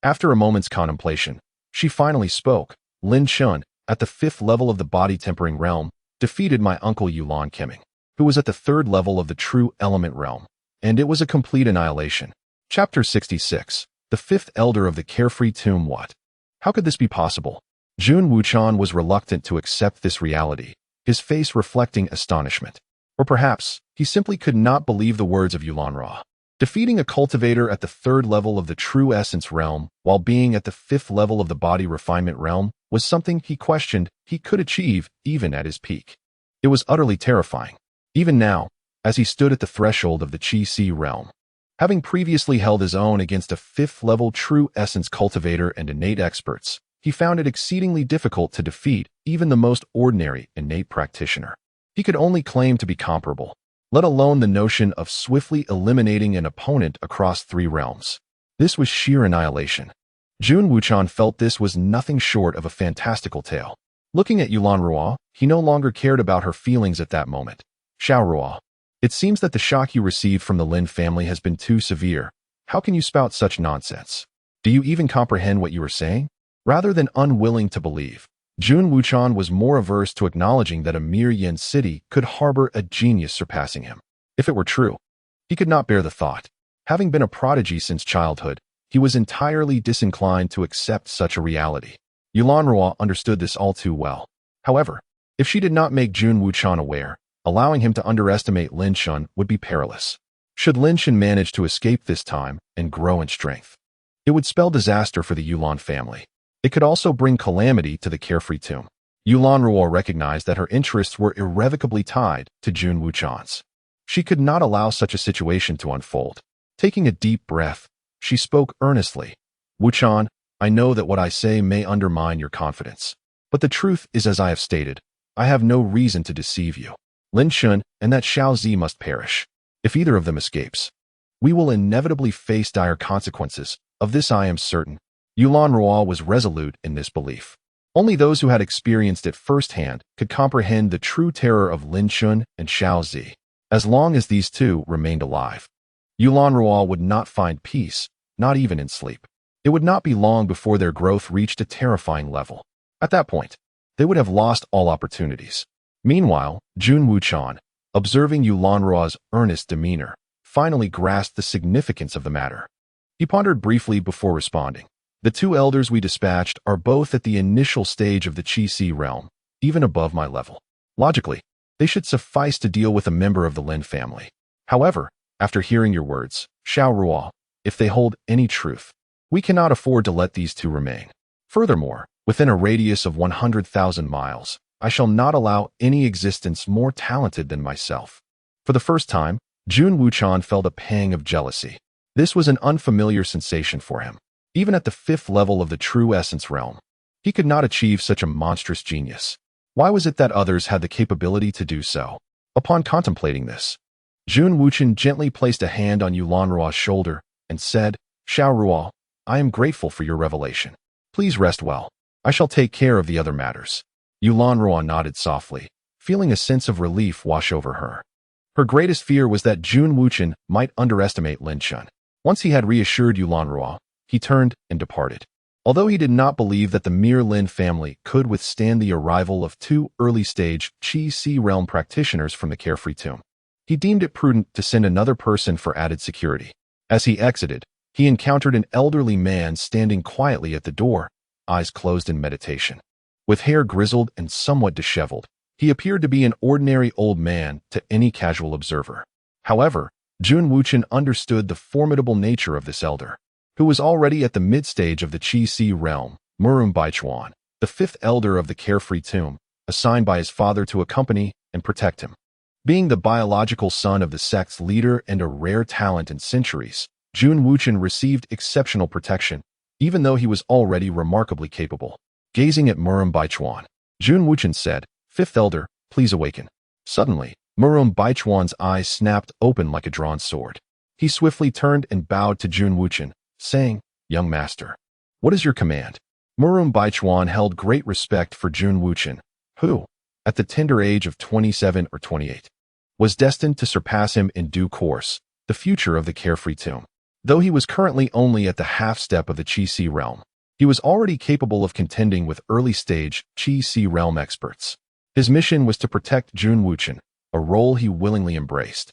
Speaker 1: after a moment's contemplation, she finally spoke. "Lin Chun, at the 5th level of the body-tempering realm, defeated my uncle Yulan Keming, who was at the 3rd level of the true element realm, and it was a complete annihilation." Chapter 66. The 5th Elder of the Carefree Tomb. What? How could this be possible? Jun Wuchen was reluctant to accept this reality, his face reflecting astonishment. Or perhaps, he simply could not believe the words of Yulan Rua. Defeating a cultivator at the 3rd level of the true essence realm, while being at the 5th level of the body refinement realm, was something he questioned he could achieve even at his peak. It was utterly terrifying. Even now, as he stood at the threshold of the Qi-Si realm, having previously held his own against a 5th level true essence cultivator and innate experts, he found it exceedingly difficult to defeat even the most ordinary innate practitioner. He could only claim to be comparable, let alone the notion of swiftly eliminating an opponent across 3 realms. This was sheer annihilation. Jun Wuchen felt this was nothing short of a fantastical tale. Looking at Yulan Rua, he no longer cared about her feelings at that moment. "Xiao Rua, it seems that the shock you received from the Lin family has been too severe. How can you spout such nonsense? Do you even comprehend what you are saying?" Rather than unwilling to believe, Jun Wuchen was more averse to acknowledging that a mere Yin city could harbor a genius surpassing him. If it were true, he could not bear the thought. Having been a prodigy since childhood, he was entirely disinclined to accept such a reality. Yulan Rua understood this all too well. However, if she did not make Jun Wuchen aware, allowing him to underestimate Lin Chun would be perilous. Should Lin Chun manage to escape this time and grow in strength, it would spell disaster for the Yulan family. It could also bring calamity to the Carefree Tomb. Yulan Rua recognized that her interests were irrevocably tied to Jun Wuchen's. She could not allow such a situation to unfold. Taking a deep breath, she spoke earnestly. "Wuchen, I know that what I say may undermine your confidence. But the truth is, as I have stated, I have no reason to deceive you. Lin Chun and that Xiao Zi must perish. If either of them escapes, we will inevitably face dire consequences. Of this I am certain." Yulan Rua was resolute in this belief. Only those who had experienced it firsthand could comprehend the true terror of Lin Chun and Xiao Zi. As long as these two remained alive, Yulan would not find peace, not even in sleep. It would not be long before their growth reached a terrifying level. At that point, they would have lost all opportunities. Meanwhile, Jun Wuchan, observing Yulan's earnest demeanor, finally grasped the significance of the matter. He pondered briefly before responding. The two elders we dispatched are both at the initial stage of the Qi realm, even above my level. Logically, they should suffice to deal with a member of the Lin family. However, after hearing your words, Xiao Ruo, if they hold any truth, we cannot afford to let these two remain. Furthermore, within a radius of 100,000 miles, I shall not allow any existence more talented than myself. For the first time, Jun Wuchan felt a pang of jealousy. This was an unfamiliar sensation for him. Even at the 5th level of the true essence realm, he could not achieve such a monstrous genius. Why was it that others had the capability to do so? Upon contemplating this, Jun Wuchan gently placed a hand on Yulan's shoulder and said, Xiao Ruo, I am grateful for your revelation. Please rest well. I shall take care of the other matters. Yulan nodded softly, feeling a sense of relief wash over her. Her greatest fear was that Jun Wuchan might underestimate Lin Chen. Once he had reassured Yulan, he turned and departed. Although he did not believe that the mere Lin family could withstand the arrival of two early-stage Qi realm practitioners from the Carefree Tomb, he deemed it prudent to send another person for added security. As he exited, he encountered an elderly man standing quietly at the door, eyes closed in meditation. With hair grizzled and somewhat disheveled, he appeared to be an ordinary old man to any casual observer. However, Jun Wuchan understood the formidable nature of this elder, who was already at the mid-stage of the Qi realm, Bai, the 5th elder of the Carefree Tomb, assigned by his father to accompany and protect him. Being the biological son of the sect's leader and a rare talent in centuries, Jun Wuchan received exceptional protection, even though he was already remarkably capable. Gazing at Bai, Jun Wuchan said, 5th elder, please awaken. Suddenly, Bai's eyes snapped open like a drawn sword. He swiftly turned and bowed to Jun Wuchan, saying, Young master, what is your command? Bai held great respect for Jun Wuchan, who, at the tender age of 27 or 28, was destined to surpass him in due course, the future of the Carefree Tomb. Though he was currently only at the half-step of the Qi realm, he was already capable of contending with early-stage Qi realm experts. His mission was to protect Jun Wuchan, a role he willingly embraced.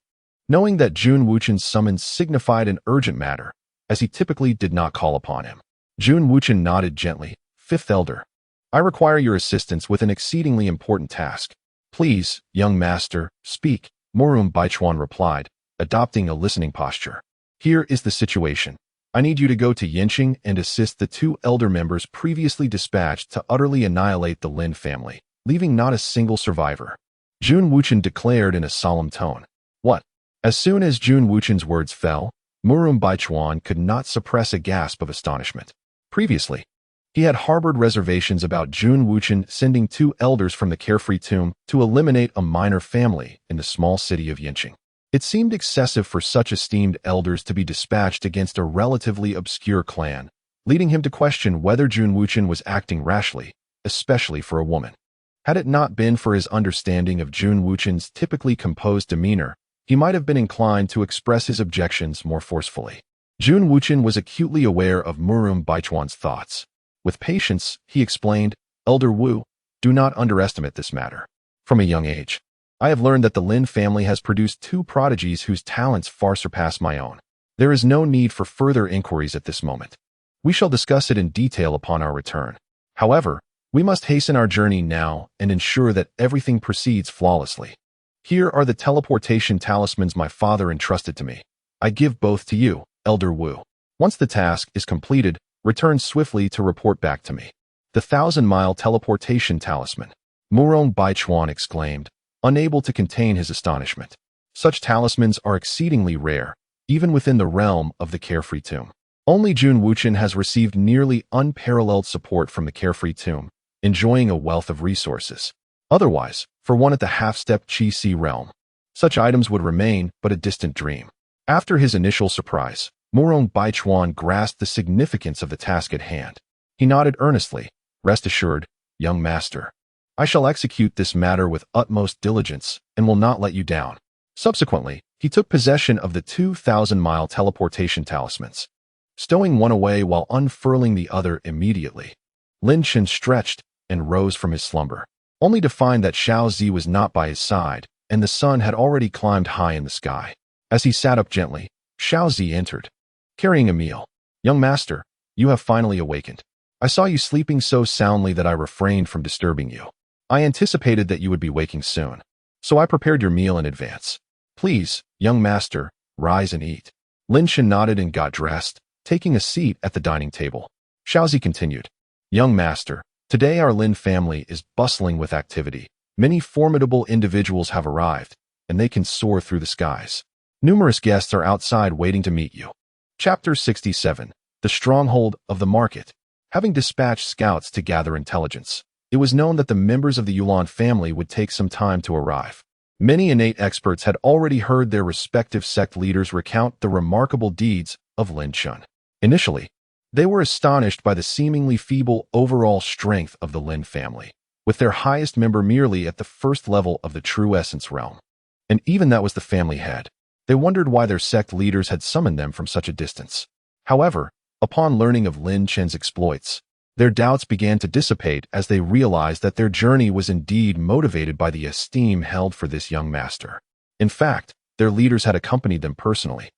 Speaker 1: Knowing that Jun Wuchan's summons signified an urgent matter, as he typically did not call upon him, Jun Wuchan nodded gently, 5th elder, I require your assistance with an exceedingly important task. Please, young master, speak, Bai replied, adopting a listening posture. Here is the situation. I need you to go to Yinqing and assist the two elder members previously dispatched to utterly annihilate the Lin family, leaving not a single survivor. Jun Wuchan declared in a solemn tone. What? As soon as Jun Wuchan's words fell, Bai could not suppress a gasp of astonishment. Previously, he had harbored reservations about Jun Wuchan sending two elders from the Carefree Tomb to eliminate a minor family in the small city of Yinqing. It seemed excessive for such esteemed elders to be dispatched against a relatively obscure clan, leading him to question whether Jun Wuchan was acting rashly, especially for a woman. Had it not been for his understanding of Jun Wuchan's typically composed demeanor, he might have been inclined to express his objections more forcefully. Jun Wuchan was acutely aware of Bai's thoughts. With patience, he explained, Elder Wu, do not underestimate this matter. From a young age, I have learned that the Lin family has produced two prodigies whose talents far surpass my own. There is no need for further inquiries at this moment. We shall discuss it in detail upon our return. However, we must hasten our journey now and ensure that everything proceeds flawlessly. Here are the teleportation talismans my father entrusted to me. I give both to you, Elder Wu. Once the task is completed, return swiftly to report back to me. The 1,000-mile teleportation talisman, Bai exclaimed, unable to contain his astonishment. Such talismans are exceedingly rare, even within the realm of the Carefree Tomb. Only Jun Wuchan has received nearly unparalleled support from the Carefree Tomb, enjoying a wealth of resources. Otherwise, for one at the half-step Qi realm, such items would remain but a distant dream. After his initial surprise, Bai grasped the significance of the task at hand. He nodded earnestly, rest assured, young master. I shall execute this matter with utmost diligence and will not let you down. Subsequently, he took possession of the 2,000-mile teleportation talismans, stowing one away while unfurling the other immediately. Lin Chen stretched and rose from his slumber, only to find that Xiaozi was not by his side, and the sun had already climbed high in the sky. As he sat up gently, Xiaozi entered, carrying a meal. "Young master, you have finally awakened. I saw you sleeping so soundly that I refrained from disturbing you. I anticipated that you would be waking soon, so I prepared your meal in advance. Please, young master, rise and eat." Lin Chen nodded and got dressed, taking a seat at the dining table. Xiaozi continued, "Young master, today our Lin family is bustling with activity. Many formidable individuals have arrived, and they can soar through the skies. Numerous guests are outside waiting to meet you." Chapter 67. The Stronghold of the Market. Having dispatched scouts to gather intelligence, it was known that the members of the Yulan family would take some time to arrive. Many innate experts had already heard their respective sect leaders recount the remarkable deeds of Lin Chen. Initially, they were astonished by the seemingly feeble overall strength of the Lin family, with their highest member merely at the first level of the true essence realm. And even that was the family head. They wondered why their sect leaders had summoned them from such a distance. However, upon learning of Lin Chen's exploits, their doubts began to dissipate as they realized that their journey was indeed motivated by the esteem held for this young master. In fact, their leaders had accompanied them personally,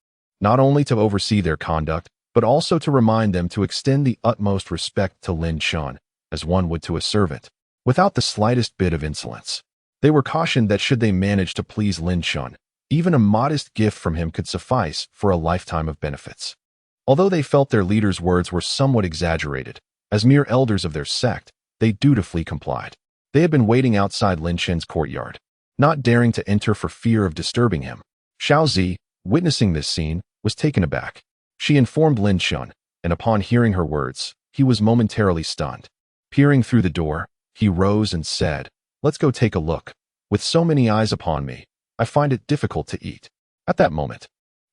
Speaker 1: not only to oversee their conduct, but also to remind them to extend the utmost respect to Lin Chen, as one would to a servant, without the slightest bit of insolence. They were cautioned that should they manage to please Lin Chen, even a modest gift from him could suffice for a lifetime of benefits. Although they felt their leader's words were somewhat exaggerated, as mere elders of their sect, they dutifully complied. They had been waiting outside Lin Chen's courtyard, not daring to enter for fear of disturbing him. Xiaozi, witnessing this scene, was taken aback. She informed Lin Chen, and upon hearing her words, he was momentarily stunned. Peering through the door, he rose and said, "Let's go take a look. With so many eyes upon me, I find it difficult to eat." At that moment,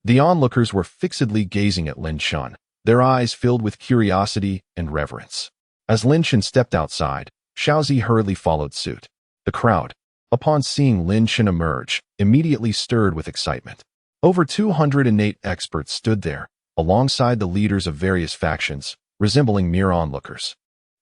Speaker 1: the onlookers were fixedly gazing at Lin Chen, their eyes filled with curiosity and reverence. As Lin Chen stepped outside, Xiaozi hurriedly followed suit. The crowd, upon seeing Lin Chen emerge, immediately stirred with excitement. Over 200 innate experts stood there, alongside the leaders of various factions, resembling mere onlookers.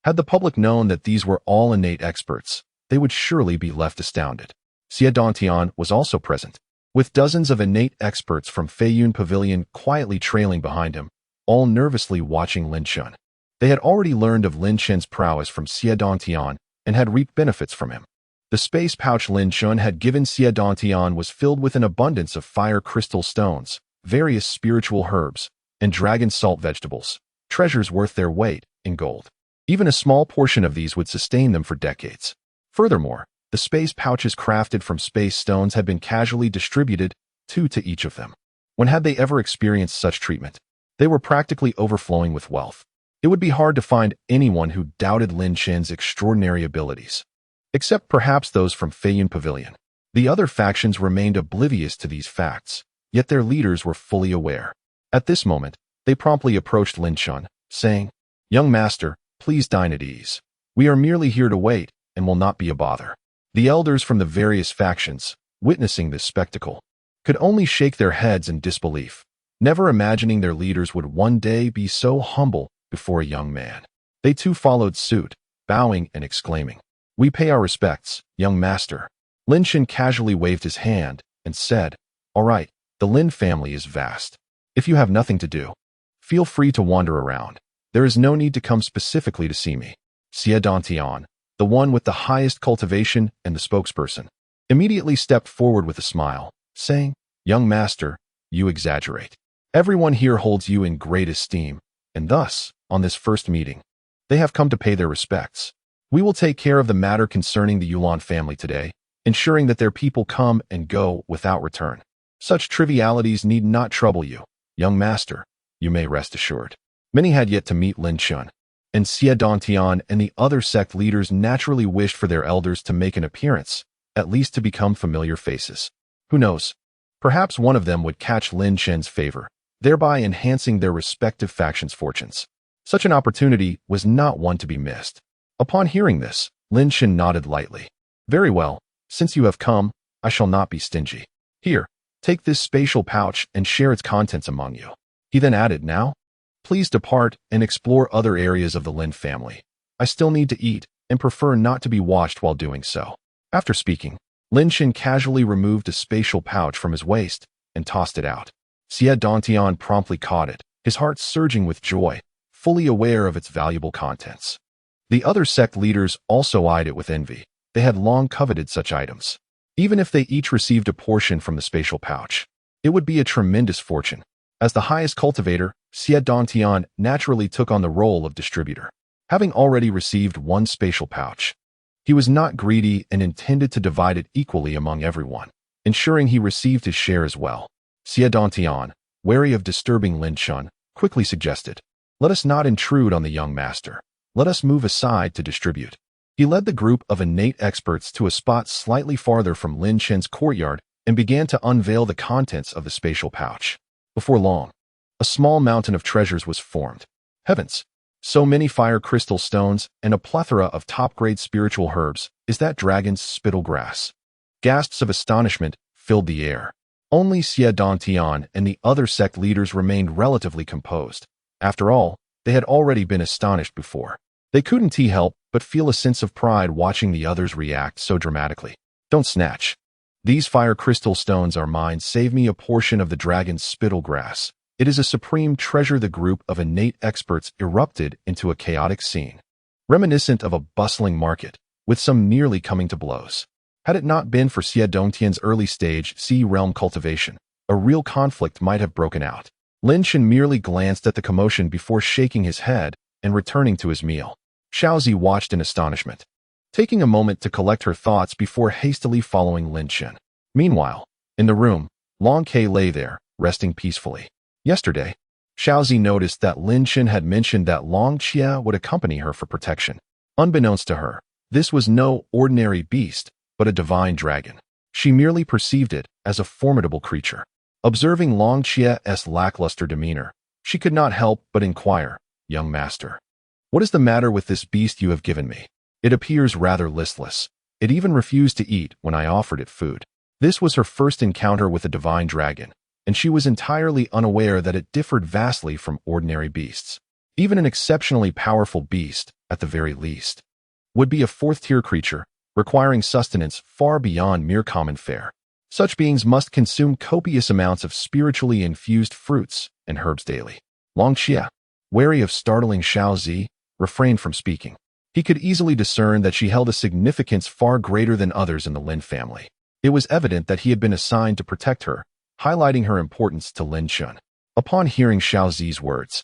Speaker 1: Had the public known that these were all innate experts, they would surely be left astounded. Dantian was also present, with dozens of innate experts from Feiyun Pavilion quietly trailing behind him, all nervously watching Lin Chen. They had already learned of Lin Chen's prowess from Dantian and had reaped benefits from him. The space pouch Lin Chen had given Dantian was filled with an abundance of fire crystal stones, various spiritual herbs, and dragon salt vegetables, treasures worth their weight in gold. Even a small portion of these would sustain them for decades. Furthermore, the space pouches crafted from space stones had been casually distributed, two to each of them. When had they ever experienced such treatment? They were practically overflowing with wealth. It would be hard to find anyone who doubted Lin Chen's extraordinary abilities, except perhaps those from Feiyun Pavilion. The other factions remained oblivious to these facts, yet their leaders were fully aware. At this moment, they promptly approached Lin Chen, saying, "Young master, please dine at ease. We are merely here to wait and will not be a bother." The elders from the various factions, witnessing this spectacle, could only shake their heads in disbelief, never imagining their leaders would one day be so humble before a young man. They too followed suit, bowing and exclaiming, "We pay our respects, young master." Lin Chen casually waved his hand and said, "All right, the Lin family is vast. If you have nothing to do, feel free to wander around. There is no need to come specifically to see me." Dantian, the one with the highest cultivation and the spokesperson, immediately stepped forward with a smile, saying, "Young master, you exaggerate. Everyone here holds you in great esteem, and thus, on this first meeting, they have come to pay their respects. We will take care of the matter concerning the Yulan family today, ensuring that their people come and go without return. Such trivialities need not trouble you, young master, you may rest assured." Many had yet to meet Lin Chen, and Dantian and the other sect leaders naturally wished for their elders to make an appearance, at least to become familiar faces. Who knows? Perhaps one of them would catch Lin Chen's favor, thereby enhancing their respective factions' fortunes. Such an opportunity was not one to be missed. Upon hearing this, Lin Chen nodded lightly. "Very well, since you have come, I shall not be stingy." Here, take this spatial pouch and share its contents among you. He then added, now, please depart and explore other areas of the Lin family. I still need to eat and prefer not to be watched while doing so. After speaking, Lin Chen casually removed a spatial pouch from his waist and tossed it out. Dantian promptly caught it, his heart surging with joy, fully aware of its valuable contents. The other sect leaders also eyed it with envy. They had long coveted such items. Even if they each received a portion from the spatial pouch, it would be a tremendous fortune. As the highest cultivator, Dantian naturally took on the role of distributor. Having already received one spatial pouch, he was not greedy and intended to divide it equally among everyone, ensuring he received his share as well. Dantian, wary of disturbing Lin Chen, quickly suggested, let us not intrude on the young master. Let us move aside to distribute. He led the group of innate experts to a spot slightly farther from Lin Chen's courtyard and began to unveil the contents of the spatial pouch. Before long, a small mountain of treasures was formed. Heavens! So many fire crystal stones and a plethora of top-grade spiritual herbs. Is that dragon's spittle grass? Gasps of astonishment filled the air. Only Dantian and the other sect leaders remained relatively composed. After all, they had already been astonished before. They couldn't help but feel a sense of pride watching the others react so dramatically. Don't snatch. These fire crystal stones are mine. Save me a portion of the dragon's spittle grass. It is a supreme treasure. The group of innate experts erupted into a chaotic scene, reminiscent of a bustling market, with some nearly coming to blows. Had it not been for Dantian's early stage sea realm cultivation, a real conflict might have broken out. Lin Chen merely glanced at the commotion before shaking his head and returning to his meal. Xiaozi watched in astonishment, taking a moment to collect her thoughts before hastily following Lin Chen. Meanwhile, in the room, Long Ke lay there, resting peacefully. Yesterday, Xiaozi noticed that Lin Chen had mentioned that Long Xia would accompany her for protection. Unbeknownst to her, this was no ordinary beast, but a divine dragon. She merely perceived it as a formidable creature. Observing Long Xia's lackluster demeanor, she could not help but inquire, young master, what is the matter with this beast you have given me? It appears rather listless. It even refused to eat when I offered it food. This was her first encounter with a divine dragon, and she was entirely unaware that it differed vastly from ordinary beasts. Even an exceptionally powerful beast, at the very least, would be a fourth-tier creature, requiring sustenance far beyond mere common fare. Such beings must consume copious amounts of spiritually infused fruits and herbs daily. Long Xia, wary of startling Xiaozi, refrained from speaking. He could easily discern that she held a significance far greater than others in the Lin family. It was evident that he had been assigned to protect her, highlighting her importance to Lin Chen. Upon hearing Xiaozi's words,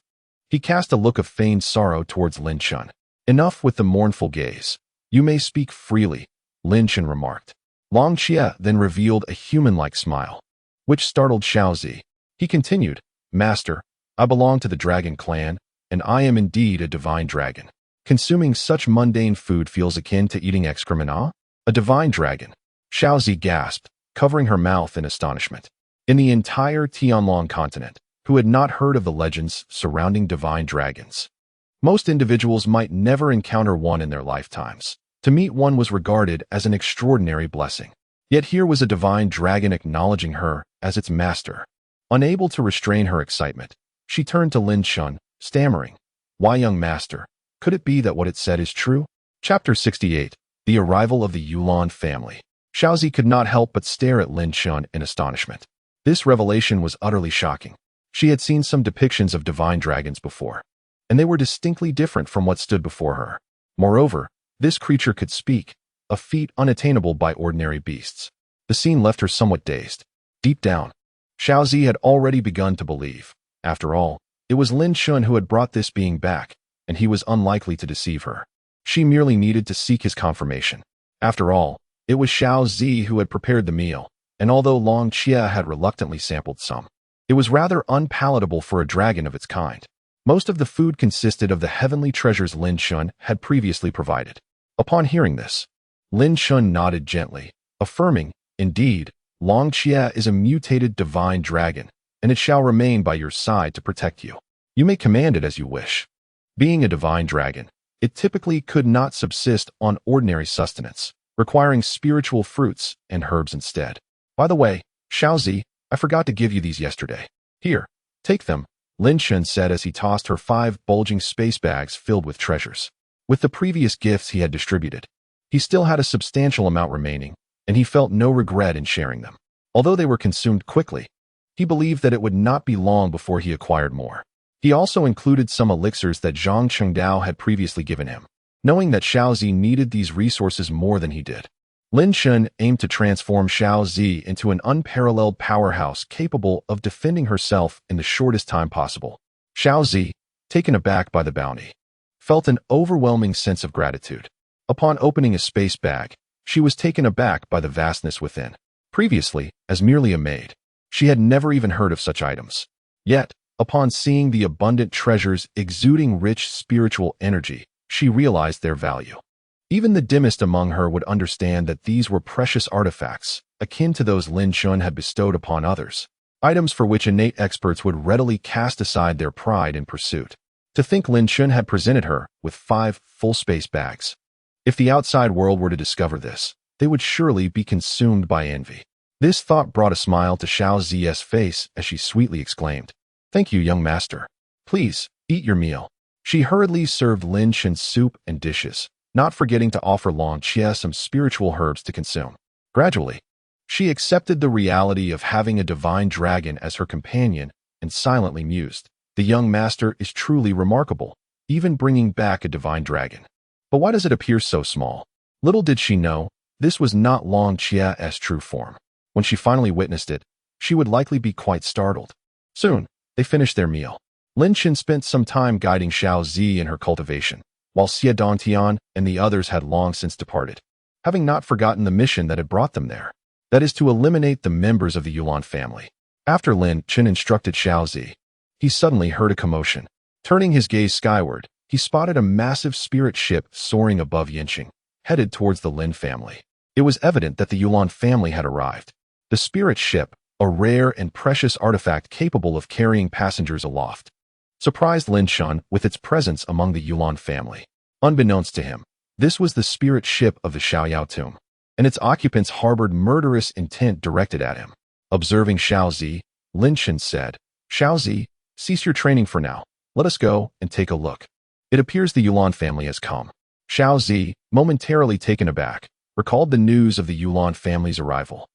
Speaker 1: he cast a look of feigned sorrow towards Lin Chen. Enough with the mournful gaze. You may speak freely, Lin Chen remarked. Long Xia then revealed a human-like smile, which startled Xiaozi. He continued, Master, I belong to the dragon clan, and I am indeed a divine dragon. Consuming such mundane food feels akin to eating excrement. A divine dragon? Xiaozi gasped, covering her mouth in astonishment. In the entire Tianlong continent, who had not heard of the legends surrounding divine dragons? Most individuals might never encounter one in their lifetimes. To meet one was regarded as an extraordinary blessing. Yet here was a divine dragon acknowledging her as its master. Unable to restrain her excitement, she turned to Lin Chen, stammering, Why, young master, could it be that what it said is true? Chapter 68. The Arrival of the Youlan Family. Xiaozi could not help but stare at Lin Chen in astonishment. This revelation was utterly shocking. She had seen some depictions of divine dragons before, and they were distinctly different from what stood before her. Moreover, this creature could speak, a feat unattainable by ordinary beasts. The scene left her somewhat dazed. Deep down, Xiaozi had already begun to believe. After all, it was Lin Chen who had brought this being back, and he was unlikely to deceive her. She merely needed to seek his confirmation. After all, it was Xiaozi who had prepared the meal, and although Long Xia had reluctantly sampled some, it was rather unpalatable for a dragon of its kind. Most of the food consisted of the heavenly treasures Lin Chen had previously provided. Upon hearing this, Lin Chen nodded gently, affirming, Indeed, Long Xia is a mutated divine dragon, and it shall remain by your side to protect you. You may command it as you wish. Being a divine dragon, it typically could not subsist on ordinary sustenance, requiring spiritual fruits and herbs instead. By the way, Xiaozi, I forgot to give you these yesterday. Here, take them, Lin Chen said as he tossed her 5 bulging space bags filled with treasures. With the previous gifts he had distributed, he still had a substantial amount remaining, and he felt no regret in sharing them. Although they were consumed quickly, he believed that it would not be long before he acquired more. He also included some elixirs that Zhang Chengdao had previously given him, knowing that Xiaozi needed these resources more than he did. Lin Chen aimed to transform Xiaozi into an unparalleled powerhouse capable of defending herself in the shortest time possible. Xiaozi, taken aback by the bounty, felt an overwhelming sense of gratitude. Upon opening a space bag, she was taken aback by the vastness within. Previously, as merely a maid, she had never even heard of such items. Yet, upon seeing the abundant treasures exuding rich spiritual energy, she realized their value. Even the dimmest among her would understand that these were precious artifacts, akin to those Lin Chun had bestowed upon others, items for which innate experts would readily cast aside their pride in pursuit. To think Lin Chun had presented her with 5 full space bags. If the outside world were to discover this, they would surely be consumed by envy. This thought brought a smile to Xiao Zi's face as she sweetly exclaimed, "Thank you, young master. Please, eat your meal." She hurriedly served Lin Chen's soup and dishes, not forgetting to offer Long Chia some spiritual herbs to consume. Gradually, she accepted the reality of having a divine dragon as her companion and silently mused, "The young master is truly remarkable, even bringing back a divine dragon. But why does it appear so small?" Little did she know, this was not Long Chia's true form. When she finally witnessed it, she would likely be quite startled. Soon, they finished their meal. Lin Chen spent some time guiding Xiao Zi in her cultivation, while Xie Dantian and the others had long since departed, having not forgotten the mission that had brought them there. That is to eliminate the members of the Yulan family. After Lin Chen instructed Xiao Zi, he suddenly heard a commotion. Turning his gaze skyward, he spotted a massive spirit ship soaring above Yinqing, headed towards the Lin family. It was evident that the Yulan family had arrived. The spirit ship, a rare and precious artifact capable of carrying passengers aloft, surprised Lin Shan with its presence among the Yulan family. Unbeknownst to him, this was the spirit ship of the Xiaoyao tomb, and its occupants harbored murderous intent directed at him. Observing Xiao Zi, Lin Shan said, "Xiao Zi, cease your training for now. Let us go and take a look. It appears the Yulan family has come." Xiao Zi, momentarily taken aback, recalled the news of the Yulan family's arrival.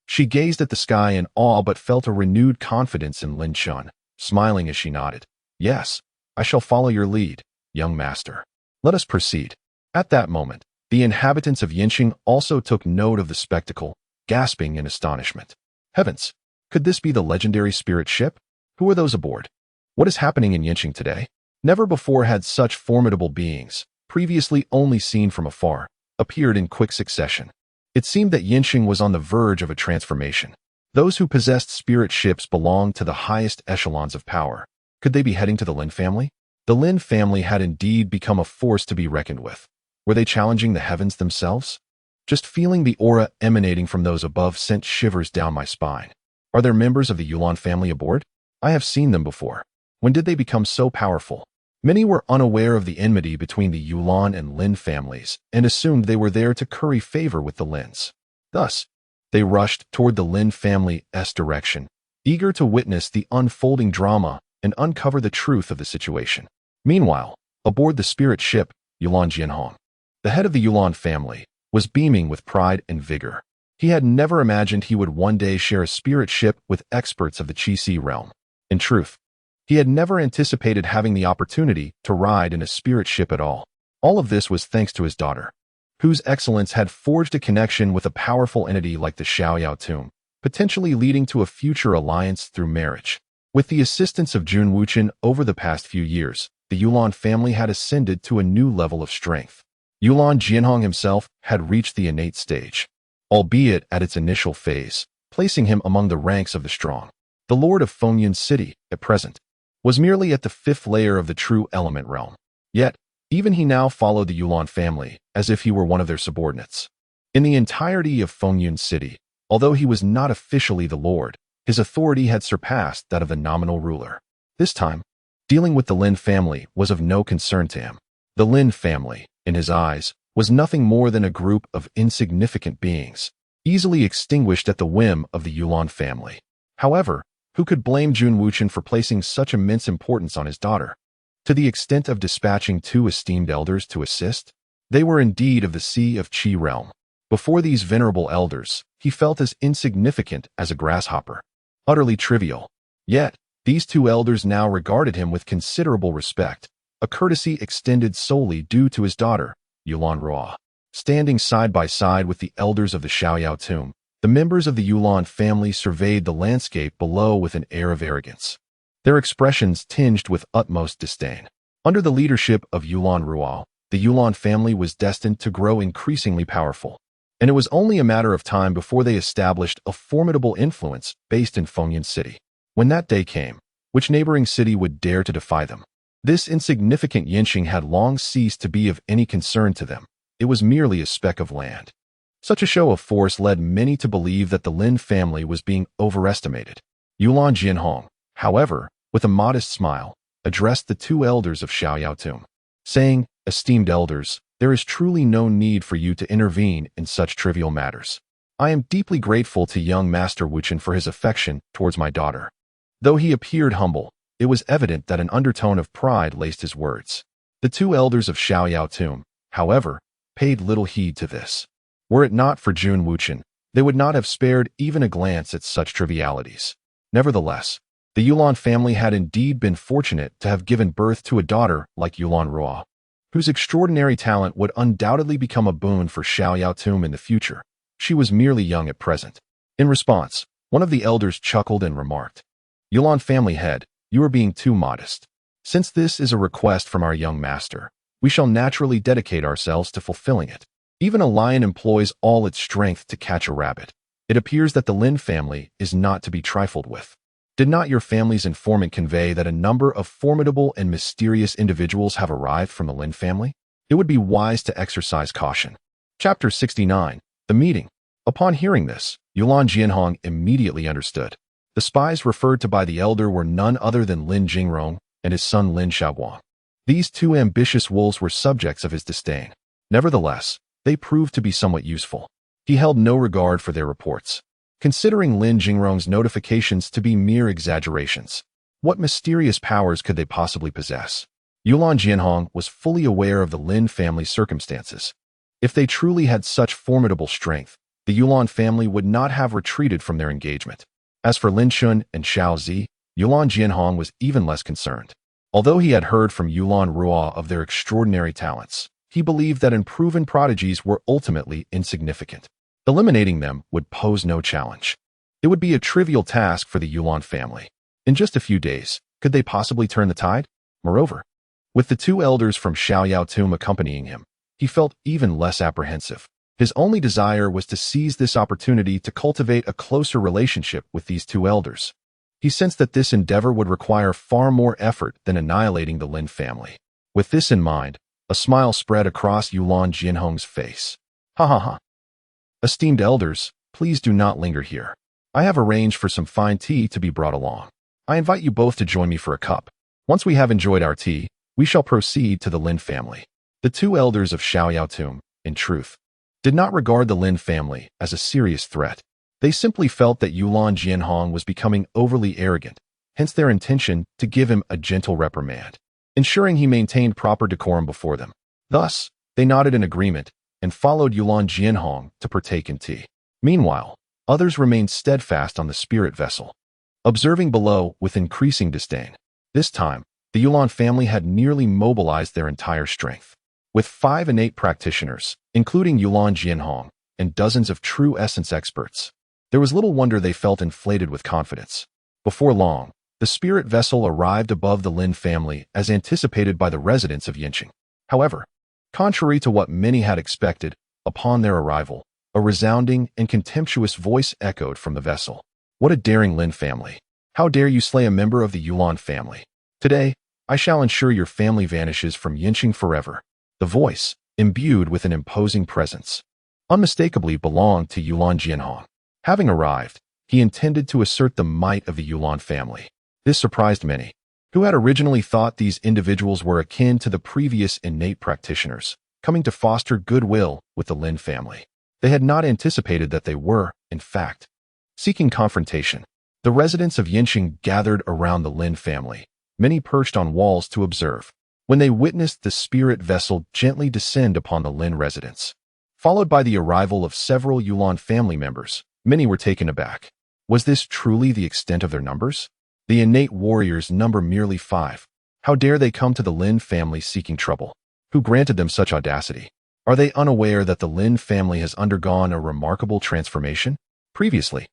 Speaker 1: She gazed at the sky in awe but felt a renewed confidence in Lin Chun, smiling as she nodded. "Yes, I shall follow your lead, young master. Let us proceed." At that moment, the inhabitants of Yinqing also took note of the spectacle, gasping in astonishment. Heavens! Could this be the legendary spirit ship? Who are those aboard? What is happening in Yinqing today? Never before had such formidable beings, previously only seen from afar, appeared in quick succession. It seemed that Yinqing was on the verge of a transformation. Those who possessed spirit ships belonged to the highest echelons of power. Could they be heading to the Lin family? The Lin family had indeed become a force to be reckoned with. Were they challenging the heavens themselves? Just feeling the aura emanating from those above sent shivers down my spine. Are there members of the Yulan family aboard? I have seen them before. When did they become so powerful? Many were unaware of the enmity between the Yulan and Lin families and assumed they were there to curry favor with the Lins. Thus, they rushed toward the Lin family's direction, eager to witness the unfolding drama and uncover the truth of the situation. Meanwhile, aboard the spirit ship, Yulan Jianhong, the head of the Yulan family, was beaming with pride and vigor. He had never imagined he would one day share a spirit ship with experts of the Qi realm. In truth, he had never anticipated having the opportunity to ride in a spirit ship at all. All of this was thanks to his daughter, whose excellence had forged a connection with a powerful entity like the Xiaoyao tomb, potentially leading to a future alliance through marriage. With the assistance of Jun Wuchen over the past few years, the Yulan family had ascended to a new level of strength. Yulan Jianhong himself had reached the innate stage, albeit at its initial phase, placing him among the ranks of the strong. The lord of Fengyun City, at present, was merely at the 5th layer of the true element realm. Yet, even he now followed the Yulan family, as if he were one of their subordinates. In the entirety of Fengyun City, although he was not officially the lord, his authority had surpassed that of the nominal ruler. This time, dealing with the Lin family was of no concern to him. The Lin family, in his eyes, was nothing more than a group of insignificant beings. easily extinguished at the whim of the Yulan family. However, who could blame Jun Wuchen for placing such immense importance on his daughter? To the extent of dispatching 2 esteemed elders to assist? They were indeed of the Sea of Qi realm. Before these venerable elders, he felt as insignificant as a grasshopper. Utterly trivial. Yet, these 2 elders now regarded him with considerable respect, a courtesy extended solely due to his daughter, Yulan Ruo. Standing side by side with the elders of the Xiaoyao tomb, the members of the Yulan family surveyed the landscape below with an air of arrogance, their expressions tinged with utmost disdain. Under the leadership of Yulan Ruo, the Yulan family was destined to grow increasingly powerful, and it was only a matter of time before they established a formidable influence based in Fengyan City. When that day came, which neighboring city would dare to defy them? This insignificant Yinxing had long ceased to be of any concern to them. It was merely a speck of land. Such a show of force led many to believe that the Lin family was being overestimated. Yulan Jianhong, however, with a modest smile, addressed the 2 elders of Xiaoyao tomb, saying, "Esteemed elders, there is truly no need for you to intervene in such trivial matters. I am deeply grateful to young Master Wuchen for his affection towards my daughter." Though he appeared humble, it was evident that an undertone of pride laced his words. The 2 elders of Xiaoyao tomb, however, paid little heed to this. Were it not for Jun Wuchen, they would not have spared even a glance at such trivialities. Nevertheless, the Yulan family had indeed been fortunate to have given birth to a daughter like Yulan Ruo, whose extraordinary talent would undoubtedly become a boon for Xiaoyao tomb in the future. She was merely young at present. In response, one of the elders chuckled and remarked, "Yulan family head, you are being too modest. Since this is a request from our young master, we shall naturally dedicate ourselves to fulfilling it. Even a lion employs all its strength to catch a rabbit. It appears that the Lin family is not to be trifled with. Did not your family's informant convey that a number of formidable and mysterious individuals have arrived from the Lin family? It would be wise to exercise caution." Chapter 69. The Meeting. Upon hearing this, Yulan Jianhong immediately understood. The spies referred to by the elder were none other than Lin Jingrong and his son Lin Xiaoguang. These 2 ambitious wolves were subjects of his disdain. Nevertheless, they proved to be somewhat useful. He held no regard for their reports, considering Lin Jingrong's notifications to be mere exaggerations. What mysterious powers could they possibly possess? Yulan Jianhong was fully aware of the Lin family's circumstances. If they truly had such formidable strength, the Yulan family would not have retreated from their engagement. As for Lin Chun and Xiao Zi, Yulan Jianhong was even less concerned. Although he had heard from Yulan Ruo of their extraordinary talents, he believed that unproven prodigies were ultimately insignificant. Eliminating them would pose no challenge. It would be a trivial task for the Yulan family. In just a few days, could they possibly turn the tide? Moreover, with the 2 elders from Xiaoyao tomb accompanying him, he felt even less apprehensive. His only desire was to seize this opportunity to cultivate a closer relationship with these 2 elders. He sensed that this endeavor would require far more effort than annihilating the Lin family. With this in mind, a smile spread across Yulan Jianhong's face. "Ha ha ha. Esteemed elders, please do not linger here. I have arranged for some fine tea to be brought along. I invite you both to join me for a cup. Once we have enjoyed our tea, we shall proceed to the Lin family." The 2 elders of Xiaoyao tomb, in truth, did not regard the Lin family as a serious threat. They simply felt that Yulan Jianhong was becoming overly arrogant, hence their intention to give him a gentle reprimand, ensuring he maintained proper decorum before them. Thus, they nodded in agreement and followed Yulan Jianhong to partake in tea. Meanwhile, others remained steadfast on the spirit vessel, observing below with increasing disdain. This time, the Yulan family had nearly mobilized their entire strength. With 5 innate practitioners, including Yulan Jianhong, and dozens of true essence experts, there was little wonder they felt inflated with confidence. Before long, the spirit vessel arrived above the Lin family as anticipated by the residents of Yinqing. However, contrary to what many had expected, upon their arrival, a resounding and contemptuous voice echoed from the vessel. "What a daring Lin family! How dare you slay a member of the Yulan family? Today, I shall ensure your family vanishes from Yinqing forever." The voice, imbued with an imposing presence, unmistakably belonged to Yulan Jianhong. Having arrived, he intended to assert the might of the Yulan family. This surprised many, who had originally thought these individuals were akin to the previous innate practitioners, coming to foster goodwill with the Lin family. They had not anticipated that they were, in fact, seeking confrontation. The residents of Yinxing gathered around the Lin family, many perched on walls to observe. When they witnessed the spirit vessel gently descend upon the Lin residence, followed by the arrival of several Yulan family members, many were taken aback. Was this truly the extent of their numbers? The innate warriors number merely 5. How dare they come to the Lin family seeking trouble? Who granted them such audacity? Are they unaware that the Lin family has undergone a remarkable transformation? Previously,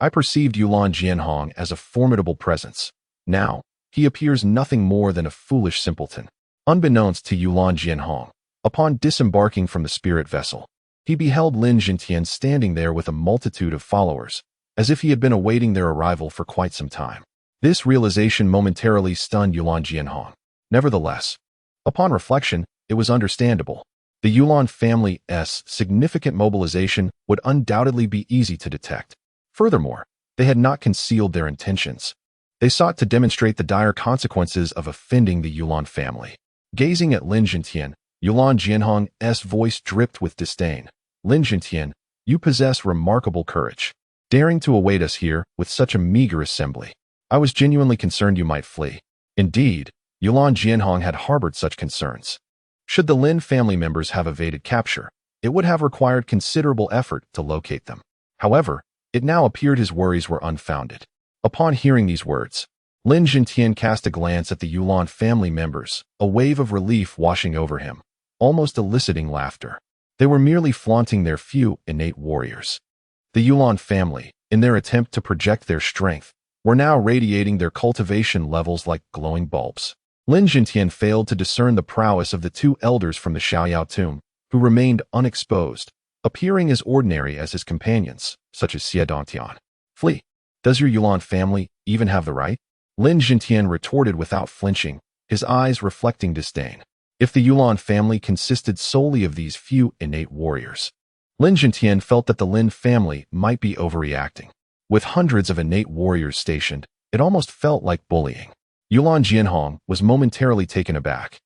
Speaker 1: I perceived Yulan Jianhong as a formidable presence. Now, he appears nothing more than a foolish simpleton. Unbeknownst to Yulan Jianhong, upon disembarking from the spirit vessel, he beheld Lin Jintian standing there with a multitude of followers, as if he had been awaiting their arrival for quite some time. This realization momentarily stunned Yulan Jianhong. Nevertheless, upon reflection, it was understandable. The Yulan family's significant mobilization would undoubtedly be easy to detect. Furthermore, they had not concealed their intentions. They sought to demonstrate the dire consequences of offending the Yulan family. Gazing at Lin Jintian, Yulan Jianhong's voice dripped with disdain. Lin Jintian, you possess remarkable courage, daring to await us here with such a meager assembly. I was genuinely concerned you might flee. Indeed, Yulan Jianhong had harbored such concerns. Should the Lin family members have evaded capture, it would have required considerable effort to locate them. However, it now appeared his worries were unfounded. Upon hearing these words, Lin Jintian cast a glance at the Yulan family members, a wave of relief washing over him, almost eliciting laughter. They were merely flaunting their few innate warriors. The Yulan family, in their attempt to project their strength, were now radiating their cultivation levels like glowing bulbs. Lin Jintian failed to discern the prowess of the 2 elders from the Xiaoyao tomb, who remained unexposed, appearing as ordinary as his companions, such as Xie Dantian. Flee. Does your Yulan family even have the right? Lin Jintian retorted without flinching, his eyes reflecting disdain. If the Yulan family consisted solely of these few innate warriors, Lin Jintian felt that the Lin family might be overreacting. With hundreds of innate warriors stationed, it almost felt like bullying. Yulan Jianhong was momentarily taken aback,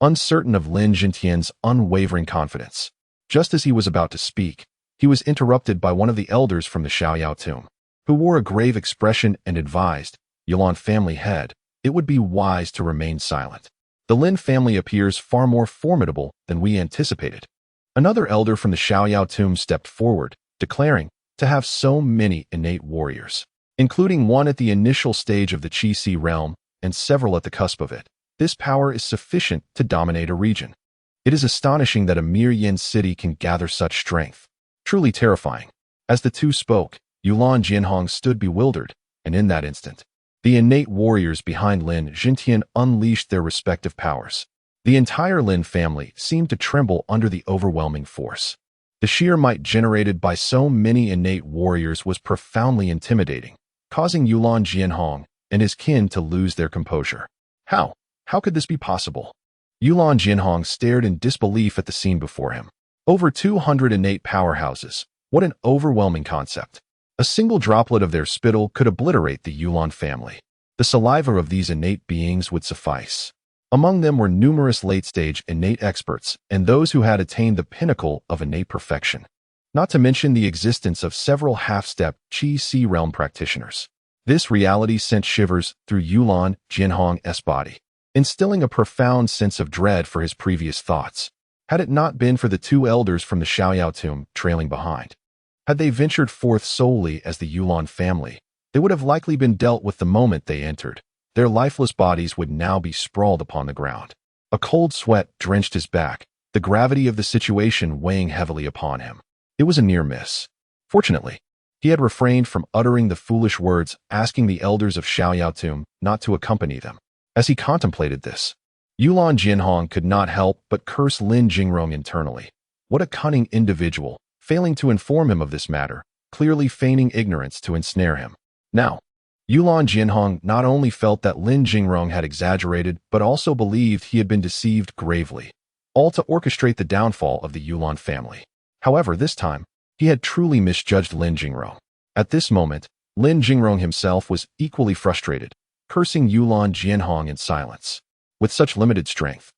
Speaker 1: uncertain of Lin Jintian's unwavering confidence. Just as he was about to speak, he was interrupted by one of the elders from the Xiaoyao tomb, who wore a grave expression and advised, Yulan family head, it would be wise to remain silent. The Lin family appears far more formidable than we anticipated. Another elder from the Xiaoyao tomb stepped forward, declaring to have so many innate warriors, including one at the initial stage of the Qi-Si realm and several at the cusp of it. This power is sufficient to dominate a region. It is astonishing that a mere Yin city can gather such strength. Truly terrifying. As the 2 spoke, Yulan Jianhong stood bewildered, and in that instant, the innate warriors behind Lin Jintian unleashed their respective powers. The entire Lin family seemed to tremble under the overwhelming force. The sheer might generated by so many innate warriors was profoundly intimidating, causing Yulan Jianhong and his kin to lose their composure. How? How could this be possible? Yulan Jianhong stared in disbelief at the scene before him. Over 200 innate powerhouses. What an overwhelming concept. A single droplet of their spittle could obliterate the Yulan family. The saliva of these innate beings would suffice. Among them were numerous late-stage innate experts and those who had attained the pinnacle of innate perfection, not to mention the existence of several half-step Qi-Si realm practitioners. This reality sent shivers through Yulan Jianhong's body, instilling a profound sense of dread for his previous thoughts. Had it not been for the 2 elders from the Xiaoyao tomb trailing behind, had they ventured forth solely as the Yulan family, they would have likely been dealt with the moment they entered. Their lifeless bodies would now be sprawled upon the ground. A cold sweat drenched his back, the gravity of the situation weighing heavily upon him. It was a near miss. Fortunately, he had refrained from uttering the foolish words, asking the elders of Xiaoyao tomb not to accompany them. As he contemplated this, Yulan Jianhong could not help but curse Lin Jingrong internally. What a cunning individual, failing to inform him of this matter, clearly feigning ignorance to ensnare him. Now, Yulan Jianhong not only felt that Lin Jingrong had exaggerated, but also believed he had been deceived gravely, all to orchestrate the downfall of the Yulan family. However, this time, he had truly misjudged Lin Jingrong. At this moment, Lin Jingrong himself was equally frustrated, cursing Yulan Jianhong in silence. With such limited strength,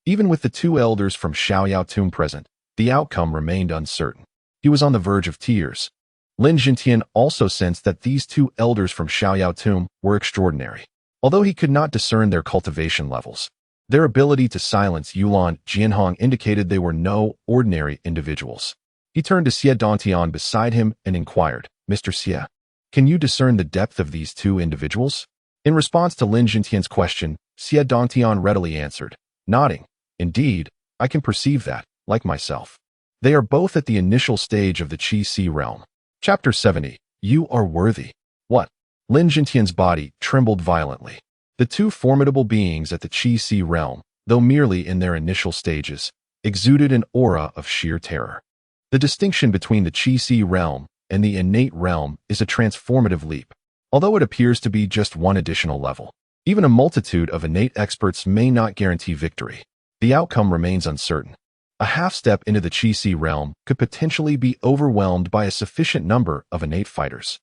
Speaker 1: even with the 2 elders from Xiaoyao tomb present, the outcome remained uncertain. He was on the verge of tears. Lin Yuanbai also sensed that these two elders from Xiaoyao Tomb were extraordinary. Although he could not discern their cultivation levels, their ability to silence Yulan Jianhong indicated they were no ordinary individuals. He turned to Xie Dantian beside him and inquired, "Mr. Xie, can you discern the depth of these two individuals?" In response to Lin Yuanbai's question, Xie Dantian readily answered, nodding, "Indeed, I can perceive that, like myself. They are both at the initial stage of the Qi-Si realm." Chapter 70. You are worthy. What? Lin Yuanbai's body trembled violently. The two formidable beings at the Qi-Si realm, though merely in their initial stages, exuded an aura of sheer terror. The distinction between the Qi-Si realm and the innate realm is a transformative leap. Although it appears to be just one additional level, even a multitude of innate experts may not guarantee victory. The outcome remains uncertain. A half step into the Qi-Si realm could potentially be overwhelmed by a sufficient number of innate fighters.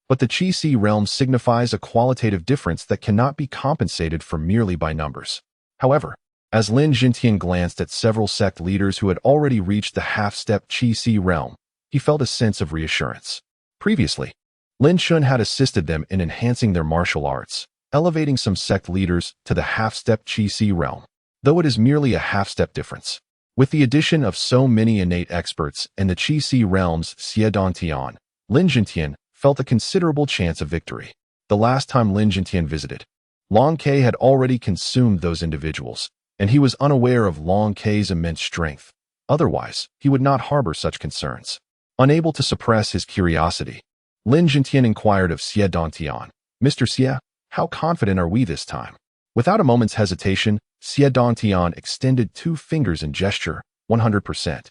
Speaker 1: But the Qi-Si realm signifies a qualitative difference that cannot be compensated for merely by numbers. However, as Lin Yuanbai glanced at several sect leaders who had already reached the half-step Qi-Si realm, he felt a sense of reassurance. Previously, Lin Yuanbai had assisted them in enhancing their martial arts, elevating some sect leaders to the half-step Qi-Si realm, though it is merely a half-step difference. With the addition of so many innate experts in the Qi-Si realms, Xie Dantian, Lin Yuanbai felt a considerable chance of victory. The last time Lin Yuanbai visited, Long Ke had already consumed those individuals, and he was unaware of Long Ke's immense strength. Otherwise, he would not harbor such concerns. Unable to suppress his curiosity, Lin Yuanbai inquired of Xie Dantian, "Mr. Xie, how confident are we this time?" Without a moment's hesitation, Xie Dantian extended 2 fingers and gesture, 100%.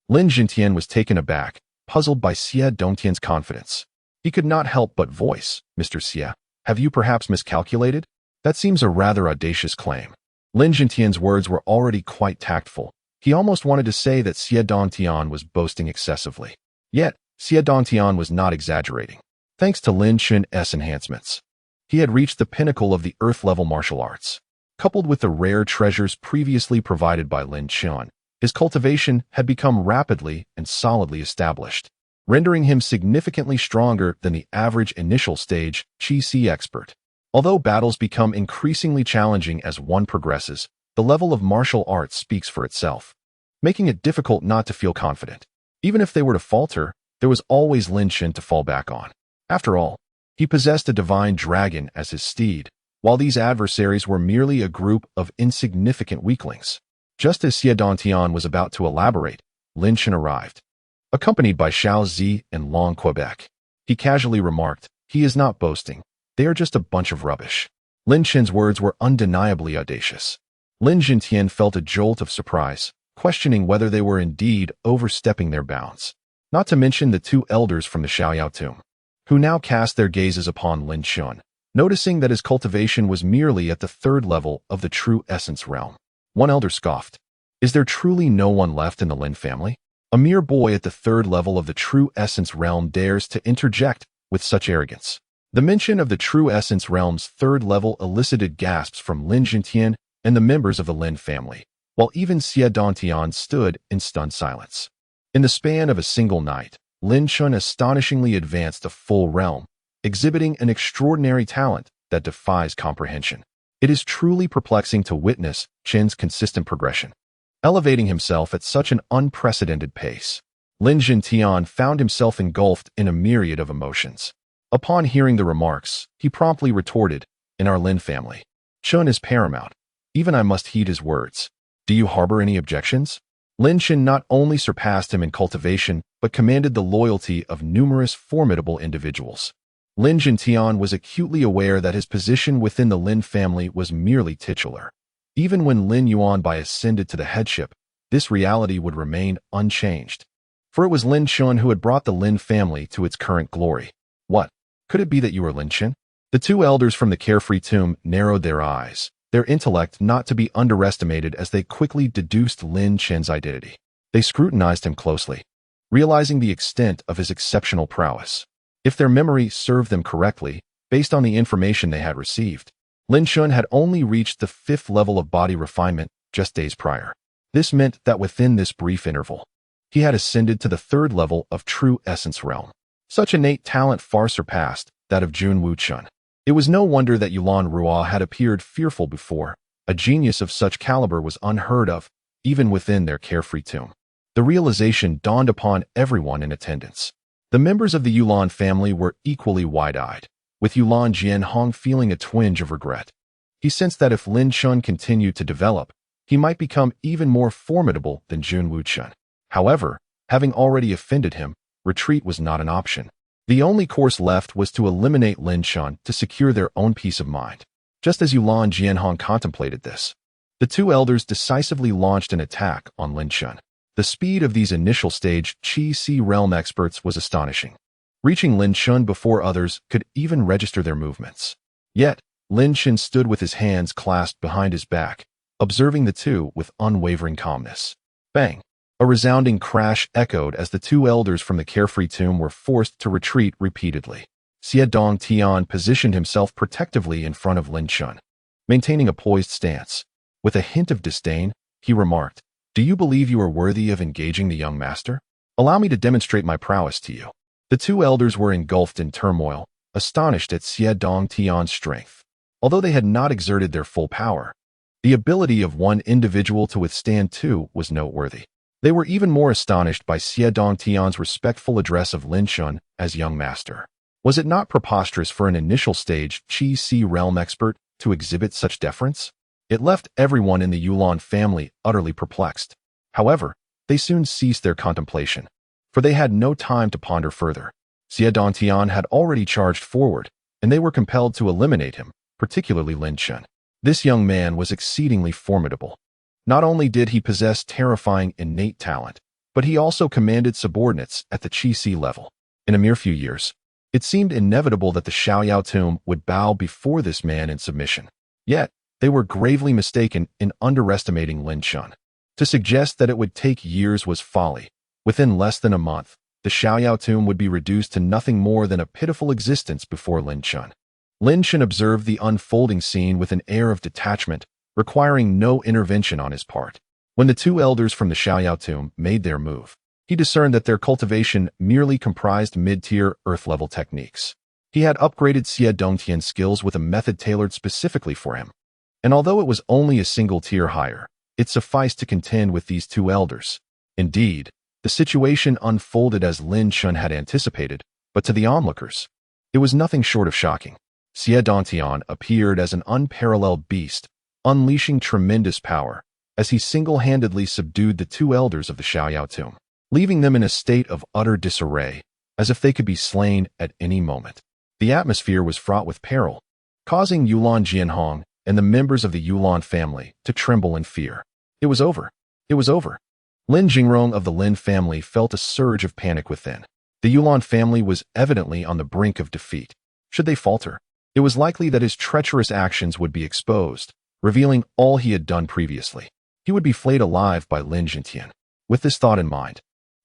Speaker 1: Lin Yuanbai was taken aback, puzzled by Xie Dantian's confidence. He could not help but voice, "Mr. Xie, have you perhaps miscalculated? That seems a rather audacious claim." Lin Yuanbai's words were already quite tactful. He almost wanted to say that Xie Dantian was boasting excessively. Yet, Xie Dantian was not exaggerating. Thanks to Lin Yuanbai's enhancements, he had reached the pinnacle of the earth-level martial arts. Coupled with the rare treasures previously provided by Lin Yuanbai, his cultivation had become rapidly and solidly established, rendering him significantly stronger than the average initial stage Qi-Si expert. Although battles become increasingly challenging as one progresses, the level of martial arts speaks for itself, making it difficult not to feel confident. Even if they were to falter, there was always Lin Yuanbai to fall back on. After all, he possessed a divine dragon as his steed, while these adversaries were merely a group of insignificant weaklings. Just as Xie Dantian was about to elaborate, Lin Yuanbai arrived, accompanied by Xiao Zi and Long Quebec. He casually remarked, "He is not boasting. They are just a bunch of rubbish." Lin Yuanbai's words were undeniably audacious. Lin Yuanbai felt a jolt of surprise, questioning whether they were indeed overstepping their bounds. Not to mention the 2 elders from the Xiaoyao Tomb, who now cast their gazes upon Lin Yuanbai, noticing that his cultivation was merely at the 3rd level of the true essence realm. One elder scoffed, "Is there truly no one left in the Lin family? A mere boy at the 3rd level of the true essence realm dares to interject with such arrogance." The mention of the true essence realm's 3rd level elicited gasps from Lin Yuanbai and the members of the Lin family, while even Xie Dantian stood in stunned silence. In the span of a single night, Lin Yuanbai astonishingly advanced a full realm, exhibiting an extraordinary talent that defies comprehension. It is truly perplexing to witness Chen's consistent progression, elevating himself at such an unprecedented pace. Lin Yuanbai found himself engulfed in a myriad of emotions. Upon hearing the remarks, he promptly retorted, "In our Lin family, Chen is paramount. Even I must heed his words. Do you harbor any objections?" Lin Yuanbai not only surpassed him in cultivation, but commanded the loyalty of numerous formidable individuals. Lin Yuanbai was acutely aware that his position within the Lin family was merely titular. Even when Lin Yuanbai ascended to the headship, this reality would remain unchanged. For it was Lin Yuanbai who had brought the Lin family to its current glory. "What? Could it be that you are Lin Yuanbai?" The 2 elders from the carefree tomb narrowed their eyes, their intellect not to be underestimated as they quickly deduced Lin Yuanbai's identity. They scrutinized him closely, realizing the extent of his exceptional prowess. If their memory served them correctly, based on the information they had received, Lin Yuanbai had only reached the 5th level of body refinement just days prior. This meant that within this brief interval, He had ascended to the third level of true essence realm. Such innate talent far surpassed that of Jun Wuchun. It was no wonder that Yulan Ruo had appeared fearful before. A genius of such caliber was unheard of, even within their carefree tomb. The realization dawned upon everyone in attendance. The members of the Yulan family were equally wide-eyed, with Yulan Jianhong feeling a twinge of regret. He sensed that if Lin Chun continued to develop, he might become even more formidable than Jun Wuchun. However, having already offended him, retreat was not an option. The only course left was to eliminate Lin Chun to secure their own peace of mind. Just as Yulan Jianhong contemplated this, the two elders decisively launched an attack on Lin Chun. The speed of these initial stage Qi-Si realm experts was astonishing. Reaching Lin Chun before others could even register their movements. Yet, Lin Chun stood with his hands clasped behind his back, observing the two with unwavering calmness. Bang! A resounding crash echoed as the two elders from the carefree tomb were forced to retreat repeatedly. Xie Dongtian positioned himself protectively in front of Lin Chun, maintaining a poised stance. With a hint of disdain, he remarked, "Do you believe you are worthy of engaging the young master? Allow me to demonstrate my prowess to you." The two elders were engulfed in turmoil, astonished at Xie Dongtian's strength. Although they had not exerted their full power, the ability of one individual to withstand two was noteworthy. They were even more astonished by Xie Dongtian's respectful address of Lin Chun as young master. Was it not preposterous for an initial stage Qi-Si realm expert to exhibit such deference? It left everyone in the Yulan family utterly perplexed. However, they soon ceased their contemplation, for they had no time to ponder further. Xie Dongtian had already charged forward, and they were compelled to eliminate him, particularly Lin Chun. This young man was exceedingly formidable. Not only did he possess terrifying innate talent, but he also commanded subordinates at the Qi-Si level. In a mere few years, it seemed inevitable that the Xiaoyao tomb would bow before this man in submission. Yet, they were gravely mistaken in underestimating Lin Chun. To suggest that it would take years was folly. Within less than a month, the Xiaoyao tomb would be reduced to nothing more than a pitiful existence before Lin Chun. Lin Chun observed the unfolding scene with an air of detachment, requiring no intervention on his part. When the two elders from the Xiaoyao tomb made their move, he discerned that their cultivation merely comprised mid-tier earth-level techniques. He had upgraded Xie Dongtian's skills with a method tailored specifically for him. And although it was only a single tier higher, it sufficed to contend with these two elders. Indeed, the situation unfolded as Lin Chun had anticipated, but to the onlookers, it was nothing short of shocking. Xie Dongtian appeared as an unparalleled beast, unleashing tremendous power, as he single-handedly subdued the two elders of the Xiaoyao tomb, leaving them in a state of utter disarray, as if they could be slain at any moment. The atmosphere was fraught with peril, causing Yulan Jianhong and the members of the Yulan family to tremble in fear. It was over. It was over. Lin Jingrong of the Lin family felt a surge of panic within. The Yulan family was evidently on the brink of defeat. Should they falter, it was likely that his treacherous actions would be exposed, revealing all he had done previously. He would be flayed alive by Lin Jintian. With this thought in mind,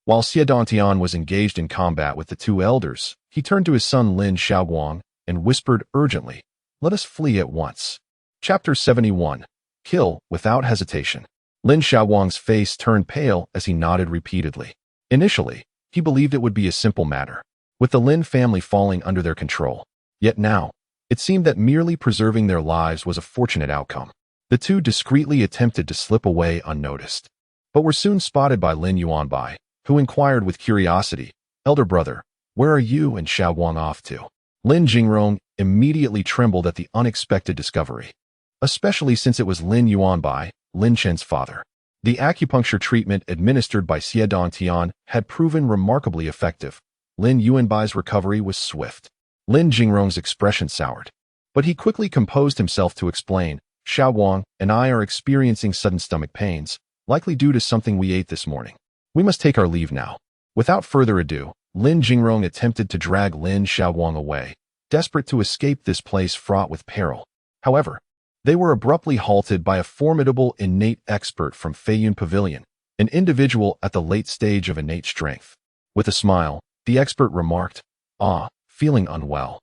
Speaker 1: while Xie Dongtian was engaged in combat with the two elders, he turned to his son Lin Xiaoguang and whispered urgently, "Let us flee at once." Chapter 71. Kill without hesitation. Lin Xiaoguang's face turned pale as he nodded repeatedly. Initially, he believed it would be a simple matter, with the Lin family falling under their control. Yet now, it seemed that merely preserving their lives was a fortunate outcome. The two discreetly attempted to slip away unnoticed, but were soon spotted by Lin Yuanbai, who inquired with curiosity, "Elder brother, where are you and Xiaoguang off to?" Lin Jingrong immediately trembled at the unexpected discovery, especially since it was Lin Yuanbai, Lin Chen's father. The acupuncture treatment administered by Xie Dongtian had proven remarkably effective. Lin Yuanbai's recovery was swift. Lin Jingrong's expression soured, but he quickly composed himself to explain, "Xiaoguang and I are experiencing sudden stomach pains, likely due to something we ate this morning. We must take our leave now." Without further ado, Lin Jingrong attempted to drag Lin Xiaoguang away, desperate to escape this place fraught with peril. However, they were abruptly halted by a formidable innate expert from Feiyun Pavilion, an individual at the late stage of innate strength. With a smile, the expert remarked, "Ah, feeling unwell.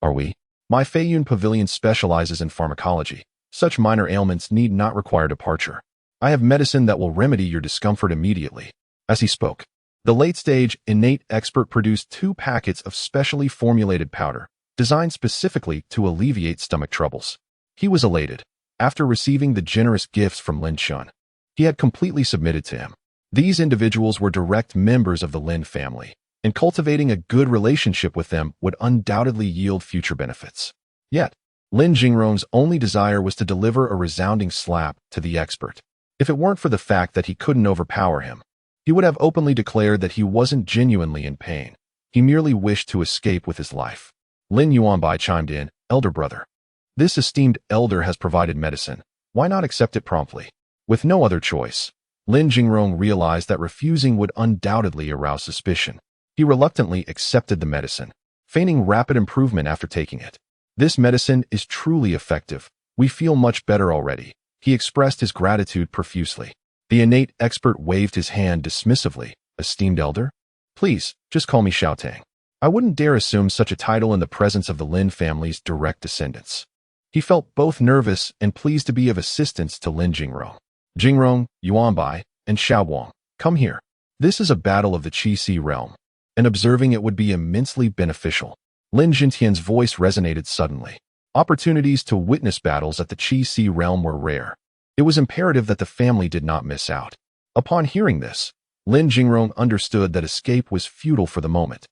Speaker 1: Are we? My Feiyun Pavilion specializes in pharmacology. Such minor ailments need not require departure. I have medicine that will remedy your discomfort immediately." As he spoke, The late-stage innate expert produced 2 packets of specially formulated powder, designed specifically to alleviate stomach troubles. He was elated. After receiving the generous gifts from Lin Chun, he had completely submitted to him. These individuals were direct members of the Lin family, and cultivating a good relationship with them would undoubtedly yield future benefits. Yet, Lin Jingrong's only desire was to deliver a resounding slap to the expert. If it weren't for the fact that he couldn't overpower him, he would have openly declared that he wasn't genuinely in pain. He merely wished to escape with his life. Lin Yuanbai chimed in, "Elder brother. This esteemed elder has provided medicine. Why not accept it promptly?" With no other choice, Lin Jingrong realized that refusing would undoubtedly arouse suspicion. He reluctantly accepted the medicine, feigning rapid improvement after taking it. "This medicine is truly effective. We feel much better already." He expressed his gratitude profusely. The innate expert waved his hand dismissively. "Esteemed elder? Please, just call me Xiao Tang. I wouldn't dare assume such a title in the presence of the Lin family's direct descendants." He felt both nervous and pleased to be of assistance to Lin Jingrong. "Jingrong, Yuanbai, and Xiaowang, come here. This is a battle of the Qi-Si realm, and observing it would be immensely beneficial." Lin Jintian's voice resonated suddenly. Opportunities to witness battles at the Qi-Si realm were rare. It was imperative that the family did not miss out. Upon hearing this, Lin Jingrong understood that escape was futile for the moment,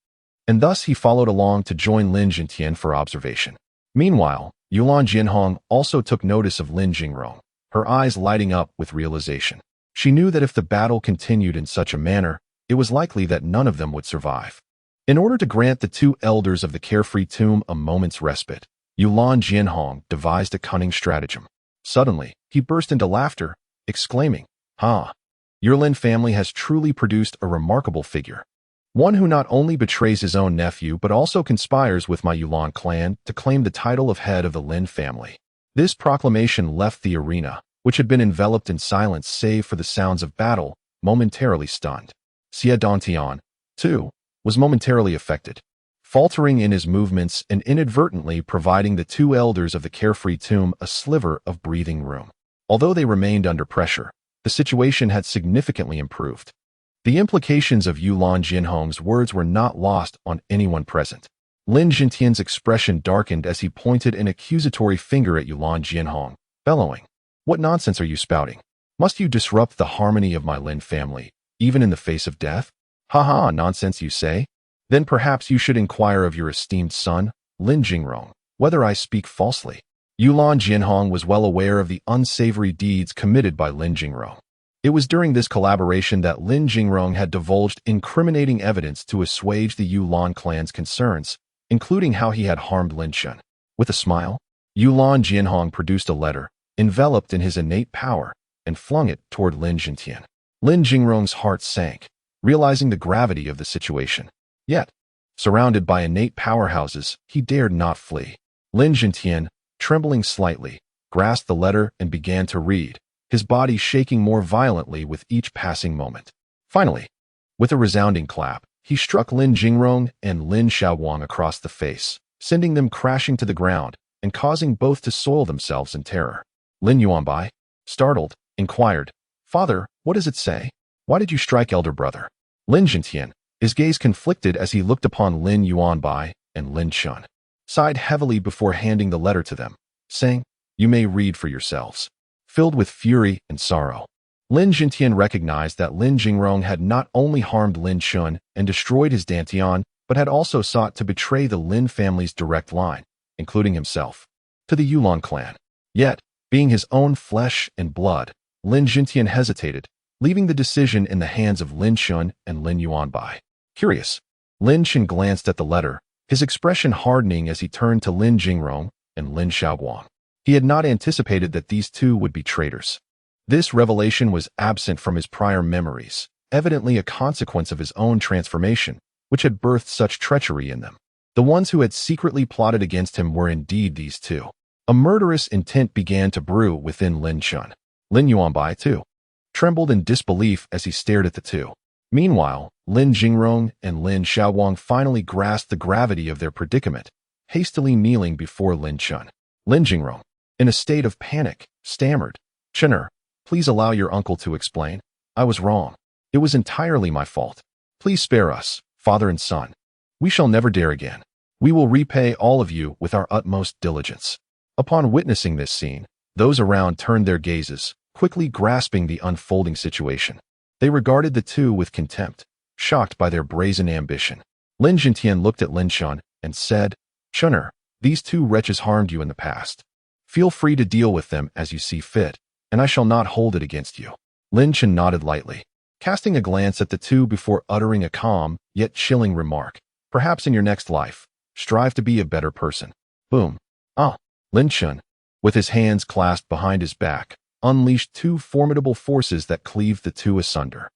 Speaker 1: and thus he followed along to join Lin Jintian for observation. Meanwhile, Yulan Jianhong also took notice of Lin Jingrong, her eyes lighting up with realization. She knew that if the battle continued in such a manner, it was likely that none of them would survive. In order to grant the 2 elders of the carefree tomb a moment's respite, Yulan Jianhong devised a cunning stratagem. Suddenly, he burst into laughter, exclaiming, "Ha! Your Lin family has truly produced a remarkable figure. One who not only betrays his own nephew but also conspires with my Yulan clan to claim the title of head of the Lin family." This proclamation left the arena, which had been enveloped in silence save for the sounds of battle, momentarily stunned. Xie Dantian, too, was momentarily affected, faltering in his movements and inadvertently providing the 2 elders of the carefree tomb a sliver of breathing room. Although they remained under pressure, the situation had significantly improved. The implications of Yulan Jianhong's words were not lost on anyone present. Lin Jintian's expression darkened as he pointed an accusatory finger at Yulan Jianhong, bellowing, "What nonsense are you spouting? Must you disrupt the harmony of my Lin family, even in the face of death? Ha ha, nonsense you say? Then perhaps you should inquire of your esteemed son, Lin Jingrong, whether I speak falsely." Yulan Jianhong was well aware of the unsavory deeds committed by Lin Jingrong. It was during this collaboration that Lin Jingrong had divulged incriminating evidence to assuage the Yulan clan's concerns, including how he had harmed Lin Chen. With a smile, Yulan Jianhong produced a letter, enveloped in his innate power, and flung it toward Lin Jintian. Lin Jingrong's heart sank, realizing the gravity of the situation. Yet, surrounded by innate powerhouses, he dared not flee. Lin Jintian, trembling slightly, grasped the letter and began to read, his body shaking more violently with each passing moment. Finally, with a resounding clap, he struck Lin Jingrong and Lin Xiaowang across the face, sending them crashing to the ground and causing both to soil themselves in terror. Lin Yuanbai, startled, inquired, "Father, what does it say? Why did you strike elder brother?" Lin Jintian, his gaze conflicted as he looked upon Lin Yuanbai and Lin Chun, sighed heavily before handing the letter to them, saying, "You may read for yourselves." Filled with fury and sorrow, Lin Jintian recognized that Lin Jingrong had not only harmed Lin Chun and destroyed his Dantian, but had also sought to betray the Lin family's direct line, including himself, to the Yulan clan. Yet, being his own flesh and blood, Lin Jintian hesitated, leaving the decision in the hands of Lin Chun and Lin Yuanbai. Curious, Lin Chen glanced at the letter, his expression hardening as he turned to Lin Jingrong and Lin Xiaoguang. He had not anticipated that these 2 would be traitors. This revelation was absent from his prior memories, evidently a consequence of his own transformation, which had birthed such treachery in them. The ones who had secretly plotted against him were indeed these 2. A murderous intent began to brew within Lin Chun. Lin Yuanbai, too, trembled in disbelief as he stared at the 2. Meanwhile, Lin Jingrong and Lin Xiaowang finally grasped the gravity of their predicament, hastily kneeling before Lin Chun. Lin Jingrong, in a state of panic, stammered, "Chener, please allow your uncle to explain. I was wrong. It was entirely my fault." Please spare us, father and son. We shall never dare again. We will repay all of you with our utmost diligence." Upon witnessing this scene, those around turned their gazes, quickly grasping the unfolding situation. They regarded the two with contempt, shocked by their brazen ambition. Lin Yuanbai looked at Lin Chen and said, "Chener, these two wretches harmed you in the past. Feel free to deal with them as you see fit, and I shall not hold it against you." Lin Chen nodded lightly, casting a glance at the two before uttering a calm, yet chilling remark. "Perhaps in your next life, strive to be a better person." Boom. Ah! Lin Chen, with his hands clasped behind his back, unleashed two formidable forces that cleaved the two asunder.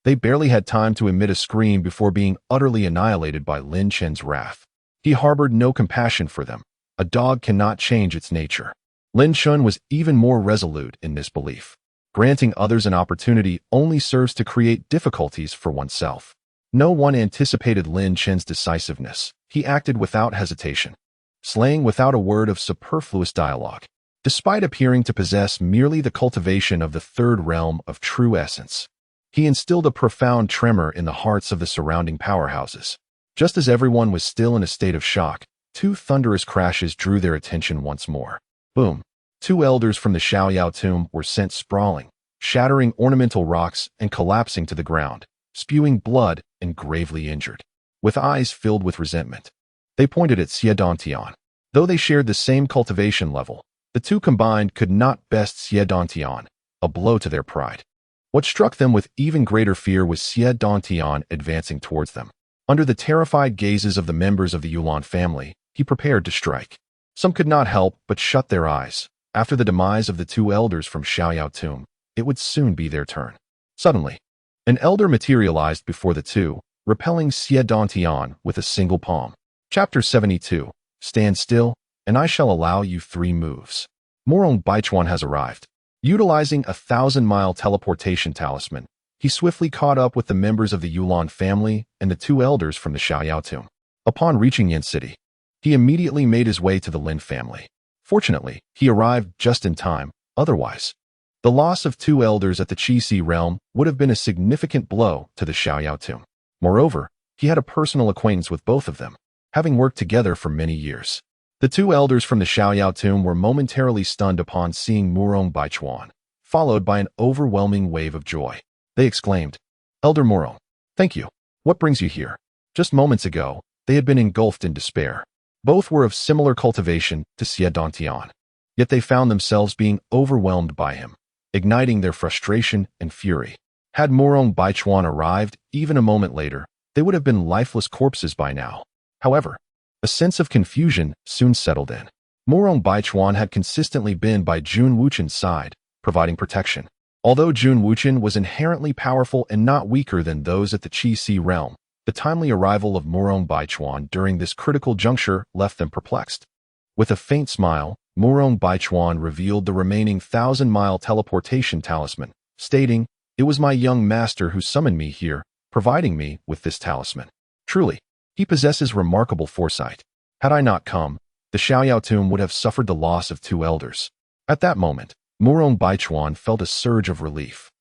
Speaker 1: They barely had time to emit a scream before being utterly annihilated by Lin Chen's wrath. He harbored no compassion for them. A dog cannot change its nature. Lin Chen was even more resolute in this belief. Granting others an opportunity only serves to create difficulties for oneself. No one anticipated Lin Chen's decisiveness. He acted without hesitation, slaying without a word of superfluous dialogue. Despite appearing to possess merely the cultivation of the third realm of true essence, he instilled a profound tremor in the hearts of the surrounding powerhouses. Just as everyone was still in a state of shock, two thunderous crashes drew their attention once more. Boom! Two elders from the Xiaoyao tomb were sent sprawling, shattering ornamental rocks and collapsing to the ground, spewing blood and gravely injured. With eyes filled with resentment, they pointed at Dantian. Though they shared the same cultivation level, the two combined could not best Dantian, a blow to their pride. What struck them with even greater fear was Dantian advancing towards them. Under the terrified gazes of the members of the Youlan family, he prepared to strike. Some could not help but shut their eyes. After the demise of the two elders from Xiaoyao tomb, it would soon be their turn. Suddenly, an elder materialized before the two, repelling Dantian with a single palm. Chapter 72. Stand still, and I shall allow you 3 moves. Morong Baichuan has arrived. Utilizing a 1,000-mile teleportation talisman, he swiftly caught up with the members of the Youlan family and the two elders from the Xiaoyao tomb. Upon reaching Yin City, he immediately made his way to the Lin family. Fortunately, he arrived just in time. Otherwise, the loss of 2 elders at the Qi realm would have been a significant blow to the Xiaoyao tomb. Moreover, he had a personal acquaintance with both of them, having worked together for many years. The 2 elders from the Xiaoyao tomb were momentarily stunned upon seeing Morong Baichuan, followed by an overwhelming wave of joy. They exclaimed, "Elder Morong, thank you. What brings you here?" Just moments ago, they had been engulfed in despair. Both were of similar cultivation to Dantian, yet they found themselves being overwhelmed by him, igniting their frustration and fury. Had Morong Baichuan arrived even a moment later, they would have been lifeless corpses by now. However, a sense of confusion soon settled in. Morong Baichuan had consistently been by Jun Wuchen's side, providing protection. Although Jun Wuchen was inherently powerful and not weaker than those at the Qi realm, the timely arrival of Morong Baichuan during this critical juncture left them perplexed. With a faint smile, Morong Baichuan revealed the remaining 1,000-mile teleportation talisman, stating, "It was my young master who summoned me here, providing me with this talisman. Truly, he possesses remarkable foresight. Had I not come, the Xiaoyao tomb would have suffered the loss of 2 elders." At that moment, Morong Baichuan felt a surge of relief.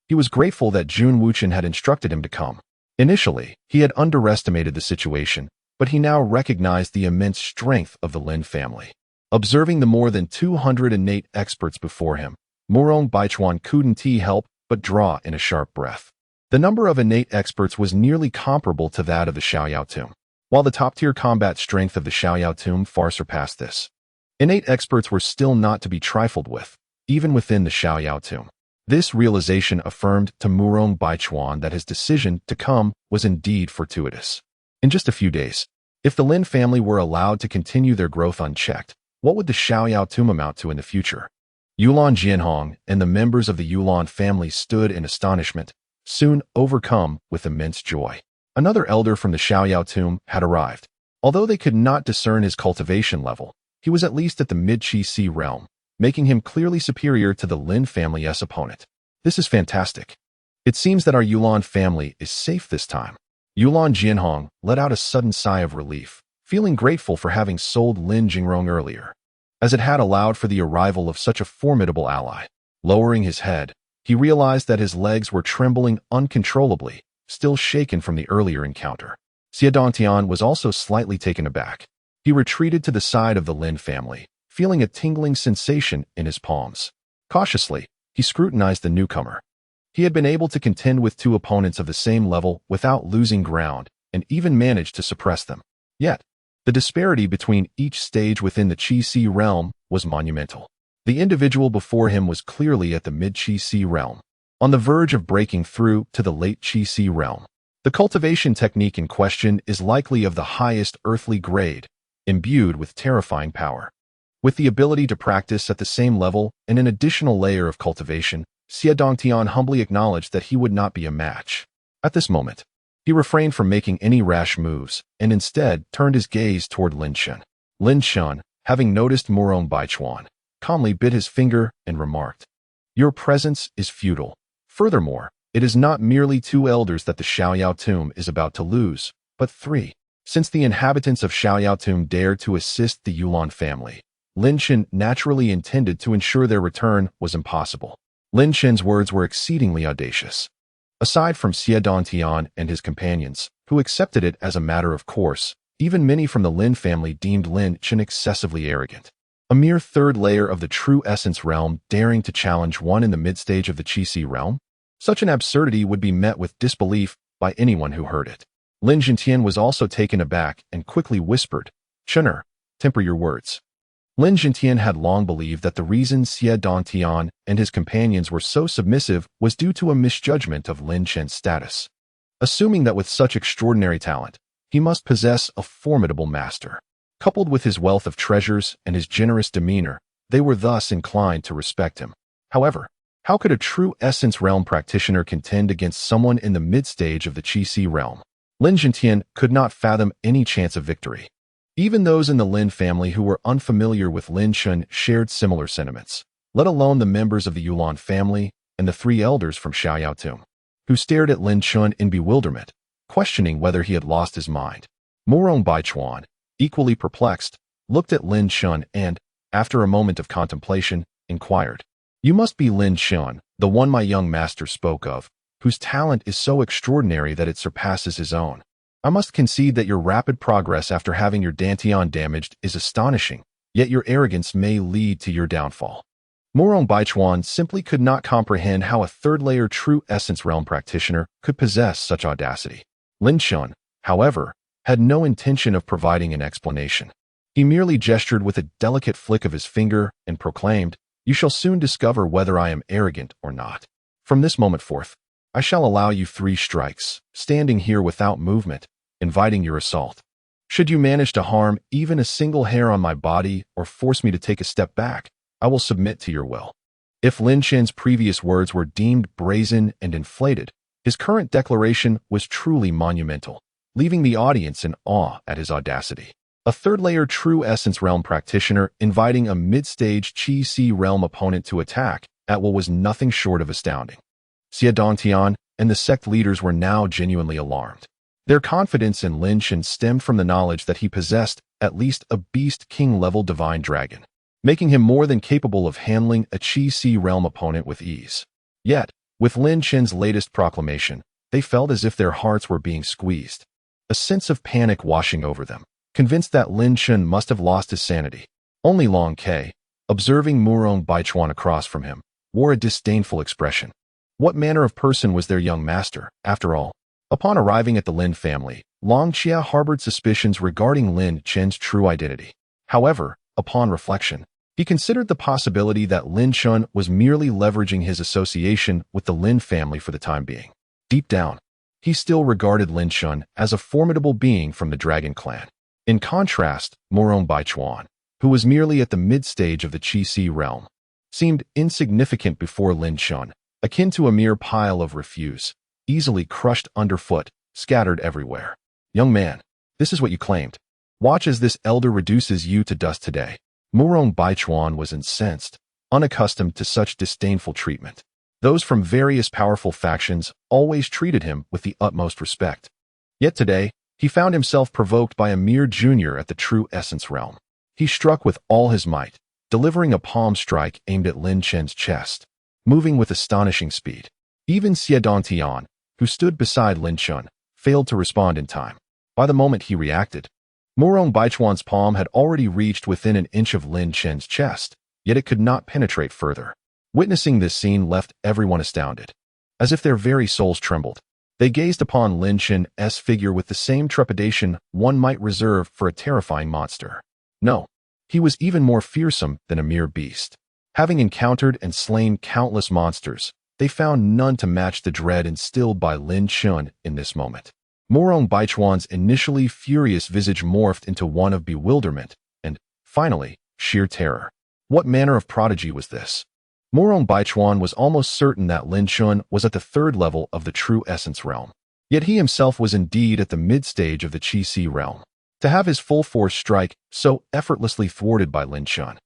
Speaker 1: He was grateful that Jun Wuchen had instructed him to come. Initially, he had underestimated the situation, but he now recognized the immense strength of the Lin family. Observing the more than 208 experts before him, Morong Baichuan couldn't help but draw in a sharp breath. The number of innate experts was nearly comparable to that of the Xiaoyao tomb, while the top-tier combat strength of the Xiaoyao tomb far surpassed this. Innate experts were still not to be trifled with, even within the Xiaoyao tomb. This realization affirmed to Morong Baichuan that his decision to come was indeed fortuitous. In just a few days, if the Lin family were allowed to continue their growth unchecked, what would the Xiaoyao tomb amount to in the future? Yulan Jianhong and the members of the Youlan family stood in astonishment, soon overcome with immense joy. Another elder from the Xiaoyao tomb had arrived. Although they could not discern his cultivation level, he was at least at the mid-Qi realm, making him clearly superior to the Lin family's opponent. This is fantastic. It seems that our Youlan family is safe this time. Yulan Jianhong let out a sudden sigh of relief, feeling grateful for having sold Lin Jingrong earlier, as it had allowed for the arrival of such a formidable ally. Lowering his head, he realized that his legs were trembling uncontrollably, still shaken from the earlier encounter. Dantian was also slightly taken aback. He retreated to the side of the Lin family, feeling a tingling sensation in his palms. Cautiously, he scrutinized the newcomer. He had been able to contend with two opponents of the same level without losing ground, and even managed to suppress them. Yet, the disparity between each stage within the Qi-Si realm was monumental. The individual before him was clearly at the mid-Qi-Si realm, on the verge of breaking through to the late Qi-Si realm. The cultivation technique in question is likely of the highest earthly grade, imbued with terrifying power. With the ability to practice at the same level and an additional layer of cultivation, Dantian humbly acknowledged that he would not be a match. At this moment, he refrained from making any rash moves and instead turned his gaze toward Lin Chen. Lin Chen, having noticed Baichuan, calmly bit his finger and remarked, "Your presence is futile. Furthermore, it is not merely 2 elders that the Xiaoyao tomb is about to lose, but 3. Since the inhabitants of Xiaoyao tomb dared to assist the Yulan family, Lin Chen naturally intended to ensure their return was impossible." Lin Chen's words were exceedingly audacious. Aside from Dantian and his companions, who accepted it as a matter of course, even many from the Lin family deemed Lin Chen excessively arrogant. A mere third layer of the true essence realm daring to challenge one in the mid-stage of the Qi-Si realm? Such an absurdity would be met with disbelief by anyone who heard it. Lin Jintian was also taken aback and quickly whispered, "Chener, temper your words." Lin Jintian had long believed that the reason Dantian and his companions were so submissive was due to a misjudgment of Lin Chen's status. Assuming that with such extraordinary talent, he must possess a formidable master. Coupled with his wealth of treasures and his generous demeanor, they were thus inclined to respect him. However, how could a true essence realm practitioner contend against someone in the mid-stage of the Qi-Si realm? Lin Jintian could not fathom any chance of victory. Even those in the Lin family who were unfamiliar with Lin Chen shared similar sentiments, let alone the members of the Yulan family and the 3 elders from Xiaoyao tomb, who stared at Lin Chen in bewilderment, questioning whether he had lost his mind. Baichuan, equally perplexed, looked at Lin Chen and, after a moment of contemplation, inquired, "You must be Lin Chen, the one my young master spoke of, whose talent is so extraordinary that it surpasses his own. I must concede that your rapid progress after having your Dantian damaged is astonishing, yet your arrogance may lead to your downfall." Baichuan simply could not comprehend how a third-layer true essence realm practitioner could possess such audacity. Lin Chen, however, had no intention of providing an explanation. He merely gestured with a delicate flick of his finger and proclaimed, "You shall soon discover whether I am arrogant or not. From this moment forth, I shall allow you 3 strikes, standing here without movement, inviting your assault. Should you manage to harm even a single hair on my body or force me to take a step back, I will submit to your will." If Lin Chen's previous words were deemed brazen and inflated, his current declaration was truly monumental, leaving the audience in awe at his audacity. A third-layer true essence realm practitioner inviting a mid-stage Qi-Si realm opponent to attack at what was nothing short of astounding. Dantian and the sect leaders were now genuinely alarmed. Their confidence in Lin Chen stemmed from the knowledge that he possessed at least a beast king-level divine dragon, making him more than capable of handling a Qi-Si realm opponent with ease. Yet, with Lin Chen's latest proclamation, they felt as if their hearts were being squeezed. A sense of panic washing over them, convinced that Lin Chen must have lost his sanity. Only Long Ke, observing Baichuan across from him, wore a disdainful expression. What manner of person was their young master, after all? Upon arriving at the Lin family, Long Chia harbored suspicions regarding Lin Chen's true identity. However, upon reflection, he considered the possibility that Lin Chen was merely leveraging his association with the Lin family for the time being. Deep down, he still regarded Lin Chen as a formidable being from the Dragon clan. In contrast, Baichuan, who was merely at the mid-stage of the Qi-Si realm, seemed insignificant before Lin Chen, akin to a mere pile of refuse, easily crushed underfoot, scattered everywhere. "Young man, this is what you claimed. Watch as this elder reduces you to dust today." Baichuan was incensed, unaccustomed to such disdainful treatment. Those from various powerful factions always treated him with the utmost respect. Yet today, he found himself provoked by a mere junior at the true essence realm. He struck with all his might, delivering a palm strike aimed at Lin Chen's chest, moving with astonishing speed. Even Dantian, who stood beside Lin Chun, failed to respond in time. By the moment he reacted, Murong Baichuan's palm had already reached within an inch of Lin Chen's chest, yet it could not penetrate further. Witnessing this scene left everyone astounded. As if their very souls trembled, they gazed upon Lin Chen's figure with the same trepidation one might reserve for a terrifying monster. No, he was even more fearsome than a mere beast. Having encountered and slain countless monsters, they found none to match the dread instilled by Lin Chun in this moment. Murong Baichuan's initially furious visage morphed into one of bewilderment and, finally, sheer terror. What manner of prodigy was this? Murong Baichuan was almost certain that Lin Chun was at the third level of the true essence realm. Yet he himself was indeed at the mid-stage of the Qi realm. To have his full force strike so effortlessly thwarted by Lin Chun,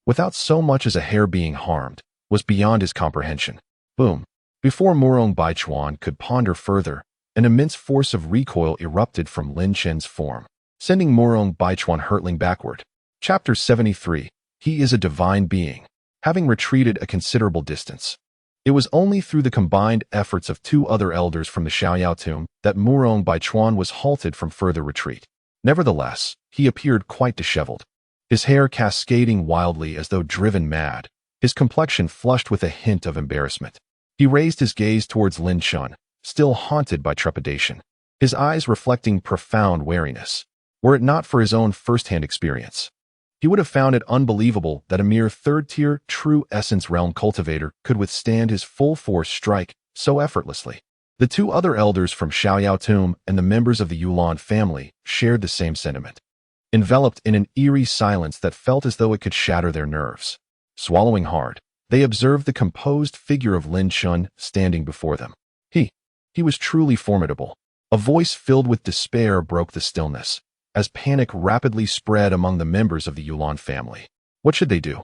Speaker 1: without so much as a hair being harmed, was beyond his comprehension. Boom! Before Murong Baichuan could ponder further, an immense force of recoil erupted from Lin Chen's form, sending Murong Baichuan hurtling backward. Chapter 73. He is a divine being. Having retreated a considerable distance, it was only through the combined efforts of two other elders from the Xiaoyao tomb that Murong Baichuan was halted from further retreat. Nevertheless, he appeared quite disheveled, his hair cascading wildly as though driven mad, his complexion flushed with a hint of embarrassment. He raised his gaze towards Lin Chun, still haunted by trepidation, his eyes reflecting profound wariness. Were it not for his own first-hand experience, he would have found it unbelievable that a mere third-tier true essence realm cultivator could withstand his full-force strike so effortlessly. The two other elders from Xiaoyao tomb and the members of the Yulan family shared the same sentiment, enveloped in an eerie silence that felt as though it could shatter their nerves. Swallowing hard, they observed the composed figure of Lin Chun standing before them. He was truly formidable. A voice filled with despair broke the stillness, as panic rapidly spread among the members of the Yulan family. What should they do?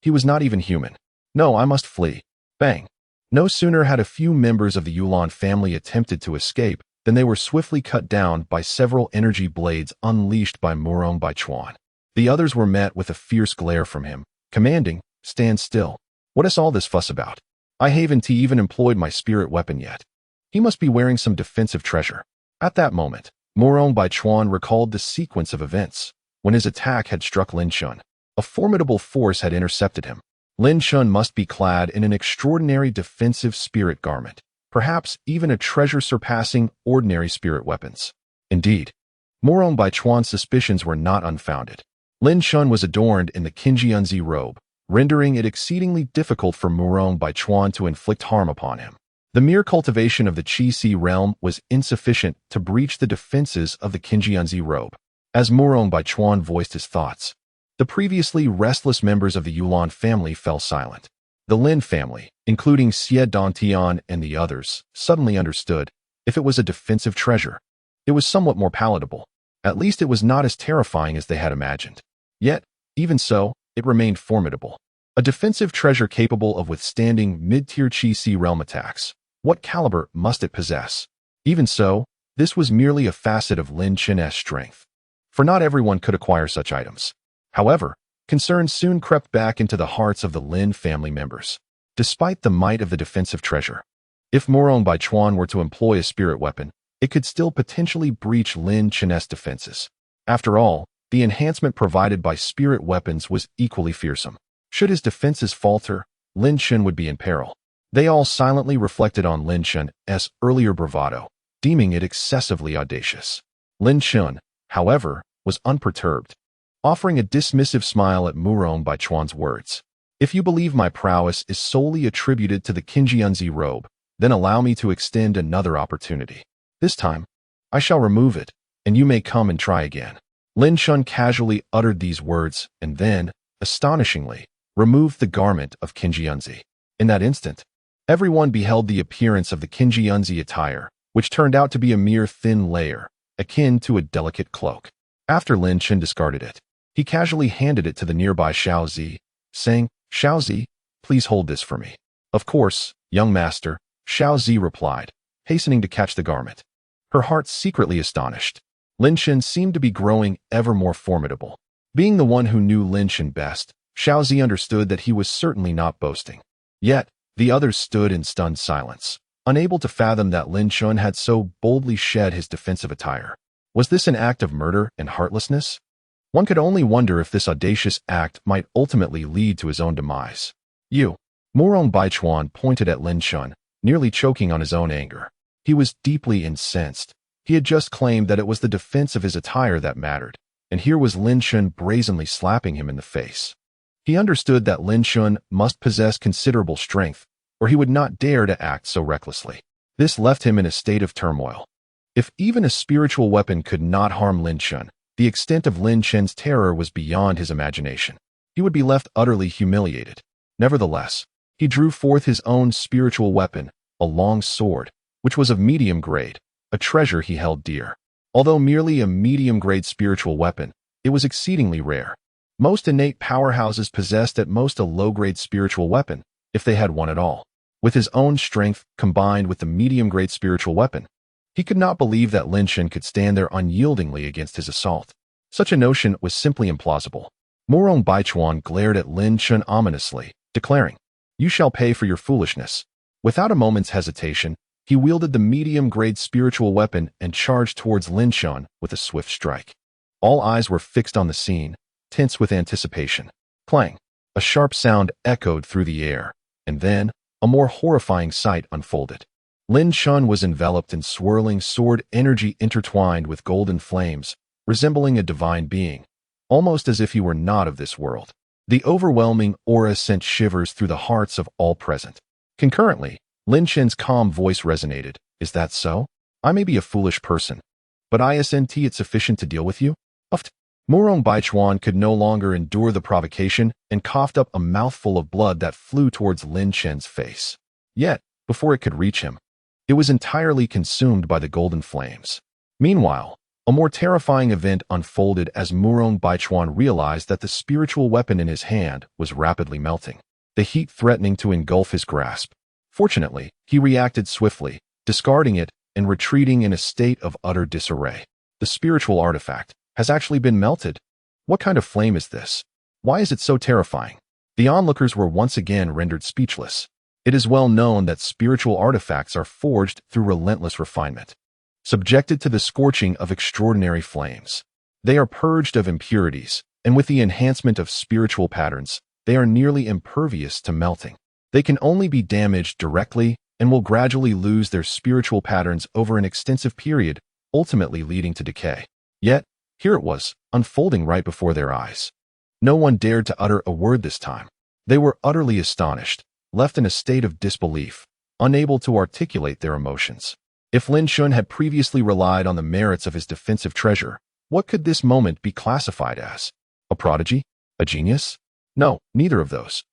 Speaker 1: He was not even human. No, I must flee. Bang! No sooner had a few members of the Yulan family attempted to escape than they were swiftly cut down by several energy blades unleashed by Murong Baichuan. The others were met with a fierce glare from him, commanding, "Stand still. What is all this fuss about? I haven't even employed my spirit weapon yet. He must be wearing some defensive treasure." At that moment, Murong Baichuan recalled the sequence of events when his attack had struck Lin Chun. A formidable force had intercepted him. Lin Chun must be clad in an extraordinary defensive spirit garment, perhaps even a treasure surpassing ordinary spirit weapons. Indeed, Murong Baichuan's suspicions were not unfounded. Lin Chun was adorned in the Qinjianzi robe, rendering it exceedingly difficult for Murong Baichuan to inflict harm upon him. The mere cultivation of the Qi realm was insufficient to breach the defenses of the Qinjianzi robe. As Murong Baichuan voiced his thoughts, the previously restless members of the Yulan family fell silent. The Lin family, including Xie Dantian and the others, suddenly understood. If it was a defensive treasure, it was somewhat more palatable. At least it was not as terrifying as they had imagined. Yet, even so, it remained formidable. A defensive treasure capable of withstanding mid-tier Qi realm attacks. What caliber must it possess? Even so, this was merely a facet of Lin Chen's strength, for not everyone could acquire such items. However, concern soon crept back into the hearts of the Lin family members. Despite the might of the defensive treasure, if Murong Baichuan were to employ a spirit weapon, it could still potentially breach Lin Chen's defenses. After all, the enhancement provided by spirit weapons was equally fearsome. Should his defenses falter, Lin Chen would be in peril. They all silently reflected on Lin Chen's earlier bravado, deeming it excessively audacious. Lin Chen, however, was unperturbed, offering a dismissive smile at Murong Baichuan's words. "If you believe my prowess is solely attributed to the Qinjianzi robe, then allow me to extend another opportunity. This time, I shall remove it, and you may come and try again." Lin Chun casually uttered these words and then, astonishingly, removed the garment of Qinjianzi. In that instant, everyone beheld the appearance of the Qinjianzi attire, which turned out to be a mere thin layer, akin to a delicate cloak. After Lin Chun discarded it, he casually handed it to the nearby Xiaozi, saying, "Xiaozi, please hold this for me." "Of course, young master," Xiaozi replied, hastening to catch the garment, her heart secretly astonished. Lin Chun seemed to be growing ever more formidable. Being the one who knew Lin Chun best, Xiaozi understood that he was certainly not boasting. Yet, the others stood in stunned silence, unable to fathom that Lin Yuanbai had so boldly shed his defensive attire. Was this an act of murder and heartlessness? One could only wonder if this audacious act might ultimately lead to his own demise. You. Murong Baichuan pointed at Lin Yuanbai, nearly choking on his own anger. He was deeply incensed. He had just claimed that it was the defense of his attire that mattered, and here was Lin Yuanbai brazenly slapping him in the face. He understood that Lin Yuanbai must possess considerable strength, or he would not dare to act so recklessly. This left him in a state of turmoil. If even a spiritual weapon could not harm Lin Yuanbai, the extent of Lin Yuanbai's terror was beyond his imagination. He would be left utterly humiliated. Nevertheless, he drew forth his own spiritual weapon, a long sword, which was of medium grade, a treasure he held dear. Although merely a medium-grade spiritual weapon, it was exceedingly rare. Most innate powerhouses possessed at most a low-grade spiritual weapon, if they had one at all. With his own strength combined with the medium-grade spiritual weapon, he could not believe that Lin Yuanbai could stand there unyieldingly against his assault. Such a notion was simply implausible. Murong Baichuan glared at Lin Yuanbai ominously, declaring, "You shall pay for your foolishness." Without a moment's hesitation, he wielded the medium-grade spiritual weapon and charged towards Lin Yuanbai with a swift strike. All eyes were fixed on the scene, tense with anticipation. Clang! A sharp sound echoed through the air, and then a more horrifying sight unfolded. Lin Yuanbai was enveloped in swirling sword energy intertwined with golden flames, resembling a divine being, almost as if he were not of this world. The overwhelming aura sent shivers through the hearts of all present. Concurrently, Lin Yuanbai's calm voice resonated. "Is that so? I may be a foolish person, but isn't it sufficient to deal with you?" Uft. Murong Baichuan could no longer endure the provocation and coughed up a mouthful of blood that flew towards Lin Yuanbai's face. Yet, before it could reach him, it was entirely consumed by the golden flames. Meanwhile, a more terrifying event unfolded as Murong Baichuan realized that the spiritual weapon in his hand was rapidly melting, the heat threatening to engulf his grasp. Fortunately, he reacted swiftly, discarding it and retreating in a state of utter disarray. The spiritual artifact has actually been melted. What kind of flame is this? Why is it so terrifying? The onlookers were once again rendered speechless. It is well known that spiritual artifacts are forged through relentless refinement, subjected to the scorching of extraordinary flames. They are purged of impurities, and with the enhancement of spiritual patterns, they are nearly impervious to melting. They can only be damaged directly and will gradually lose their spiritual patterns over an extensive period, ultimately leading to decay. Yet, here it was, unfolding right before their eyes. No one dared to utter a word this time. They were utterly astonished, left in a state of disbelief, unable to articulate their emotions. If Lin Yuanbai had previously relied on the merits of his defensive treasure, what could this moment be classified as? A prodigy? A genius? No, neither of those.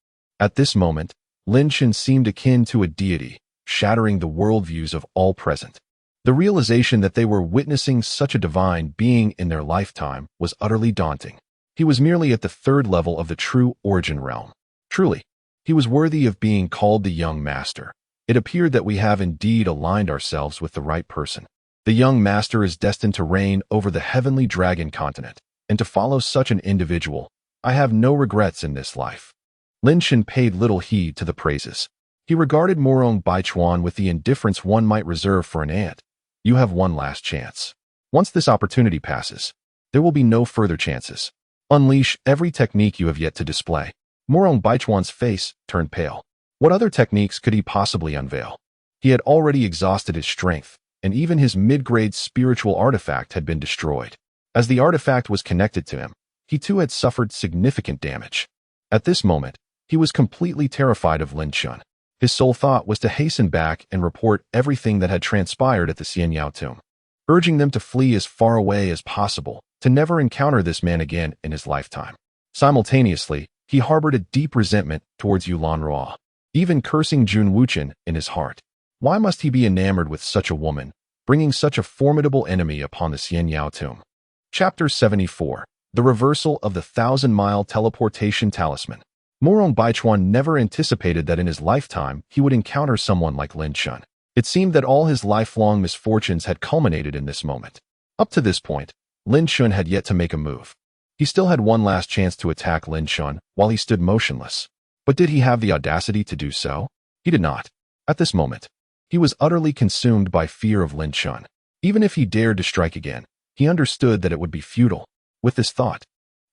Speaker 1: At this moment, Lin Yuanbai seemed akin to a deity, shattering the worldviews of all present. The realization that they were witnessing such a divine being in their lifetime was utterly daunting. He was merely at the third level of the true origin realm. Truly, he was worthy of being called the young master. It appeared that we have indeed aligned ourselves with the right person. The young master is destined to reign over the heavenly dragon continent, and to follow such an individual, I have no regrets in this life. Lin Yuanbai paid little heed to the praises. He regarded Murong Baichuan with the indifference one might reserve for an ant. You have one last chance. Once this opportunity passes, there will be no further chances. Unleash every technique you have yet to display. Murong Baichuan's face turned pale. What other techniques could he possibly unveil? He had already exhausted his strength, and even his mid-grade spiritual artifact had been destroyed. As the artifact was connected to him, he too had suffered significant damage. At this moment, he was completely terrified of Lin Yuanbai. His sole thought was to hasten back and report everything that had transpired at the Xianyao tomb, urging them to flee as far away as possible, to never encounter this man again in his lifetime. Simultaneously, he harbored a deep resentment towards Yulan Ruo, even cursing Jun Wuchen in his heart. Why must he be enamored with such a woman, bringing such a formidable enemy upon the Xianyao tomb? Chapter 74. The Reversal of the 1,000-Mile Teleportation Talisman. Murong Baichuan never anticipated that in his lifetime he would encounter someone like Lin Yuanbai. It seemed that all his lifelong misfortunes had culminated in this moment. Up to this point, Lin Yuanbai had yet to make a move. He still had one last chance to attack Lin Yuanbai while he stood motionless. But did he have the audacity to do so? He did not. At this moment, He was utterly consumed by fear of Lin Chun. Even if he dared to strike again, he understood that it would be futile. With this thought,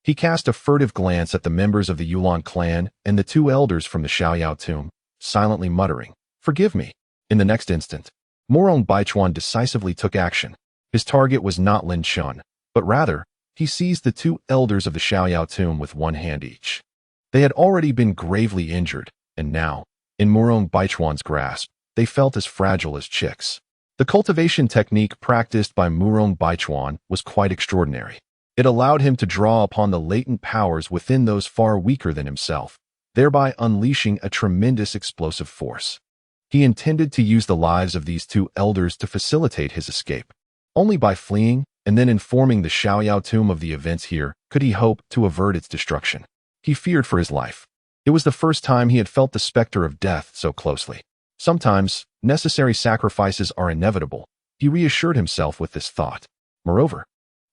Speaker 1: he cast a furtive glance at the members of the Yulan clan and the two elders from the Xiaoyao tomb, silently muttering, "Forgive me." In the next instant, Murong Baichuan decisively took action. His target was not Lin Chun, but rather, he seized the two elders of the Xiaoyao tomb with one hand each. They had already been gravely injured, and now, in Murong Baichuan's grasp, they felt as fragile as chicks. The cultivation technique practiced by Murong Baichuan was quite extraordinary. It allowed him to draw upon the latent powers within those far weaker than himself, thereby unleashing a tremendous explosive force. He intended to use the lives of these two elders to facilitate his escape. Only by fleeing and then informing the Xiaoyao tomb of the events here could he hope to avert its destruction. He feared for his life. It was the first time he had felt the specter of death so closely. Sometimes, necessary sacrifices are inevitable, he reassured himself with this thought. Moreover,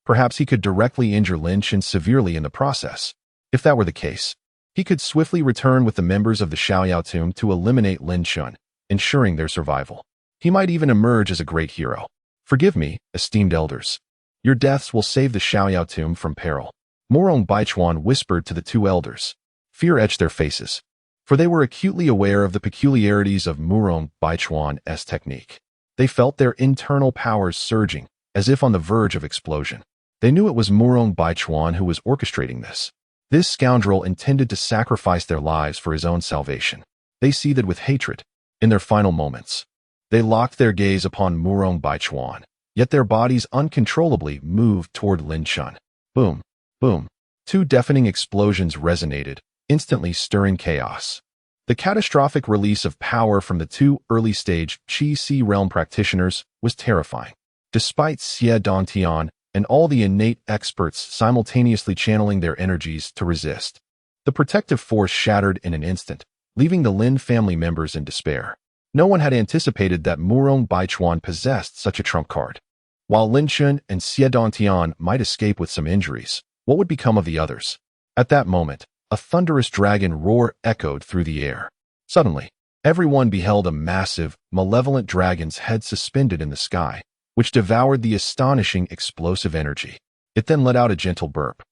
Speaker 1: perhaps he could directly injure Lin Chun severely in the process. If that were the case, he could swiftly return with the members of the Xiaoyao tomb to eliminate Lin Chun, ensuring their survival. He might even emerge as a great hero. "Forgive me, esteemed elders. Your deaths will save the Xiaoyao tomb from peril." Murong Baichuan whispered to the two elders. Fear etched their faces, for they were acutely aware of the peculiarities of Murong Baichuan's technique. They felt their internal powers surging, as if on the verge of explosion. They knew it was Murong Baichuan who was orchestrating this. This scoundrel intended to sacrifice their lives for his own salvation. They seethed with hatred. In their final moments, they locked their gaze upon Murong Baichuan, yet their bodies uncontrollably moved toward Lin Chun. Boom, boom. Two deafening explosions resonated, instantly stirring chaos. The catastrophic release of power from the two early-stage Qi realm practitioners was terrifying. Despite Xie Dantian and all the innate experts simultaneously channeling their energies to resist, the protective force shattered in an instant, leaving the Lin family members in despair. No one had anticipated that Murong Baichuan possessed such a trump card. While Lin Chun and Xie Dantian might escape with some injuries, what would become of the others? At that moment, a thunderous dragon roar echoed through the air. Suddenly, everyone beheld a massive, malevolent dragon's head suspended in the sky, which devoured the astonishing explosive energy. It then let out a gentle burp.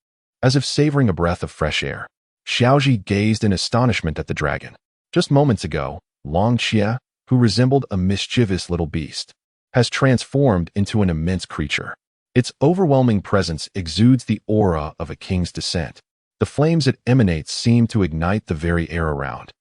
Speaker 1: As if savoring a breath of fresh air, Xiaoji gazed in astonishment at the dragon. Just moments ago, Long Xie, who resembled a mischievous little beast, has transformed into an immense creature. Its overwhelming presence exudes the aura of a king's descent. The flames it emanates seem to ignite the very air around,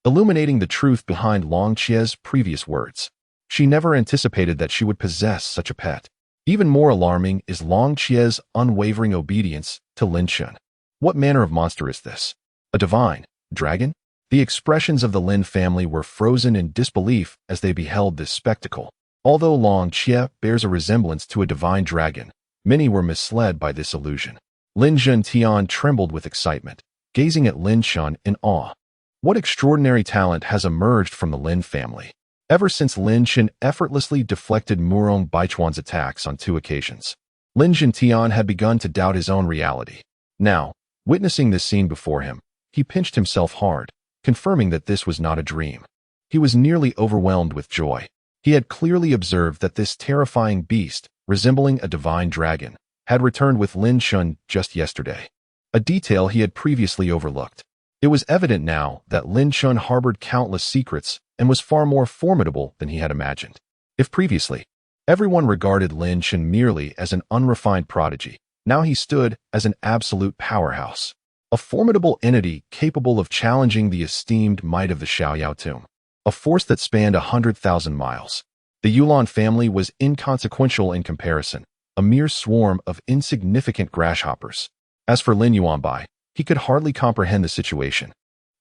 Speaker 1: illuminating the truth behind Long Xie's previous words. She never anticipated that she would possess such a pet. Even more alarming is Long Xie's unwavering obedience to Lin Chun. What manner of monster is this? A divine dragon? The expressions of the Lin family were frozen in disbelief as they beheld this spectacle. Although Long Xie bears a resemblance to a divine dragon, many were misled by this illusion. Lin Zhentian trembled with excitement, gazing at Lin Chun in awe. What extraordinary talent has emerged from the Lin family? Ever since Lin Chun effortlessly deflected Murong Baichuan's attacks on 2 occasions, Lin Zhentian had begun to doubt his own reality. Now, witnessing this scene before him, he pinched himself hard, confirming that this was not a dream. He was nearly overwhelmed with joy. He had clearly observed that this terrifying beast, resembling a divine dragon, had returned with Lin Chun just yesterday, a detail he had previously overlooked. It was evident now that Lin Chun harbored countless secrets and was far more formidable than he had imagined. If previously, everyone regarded Lin Chun merely as an unrefined prodigy, now he stood as an absolute powerhouse, a formidable entity capable of challenging the esteemed might of the Xiaoyao tomb, a force that spanned 100,000 miles. The Yulan family was inconsequential in comparison, a mere swarm of insignificant grasshoppers. As for Lin Yuanbai, he could hardly comprehend the situation.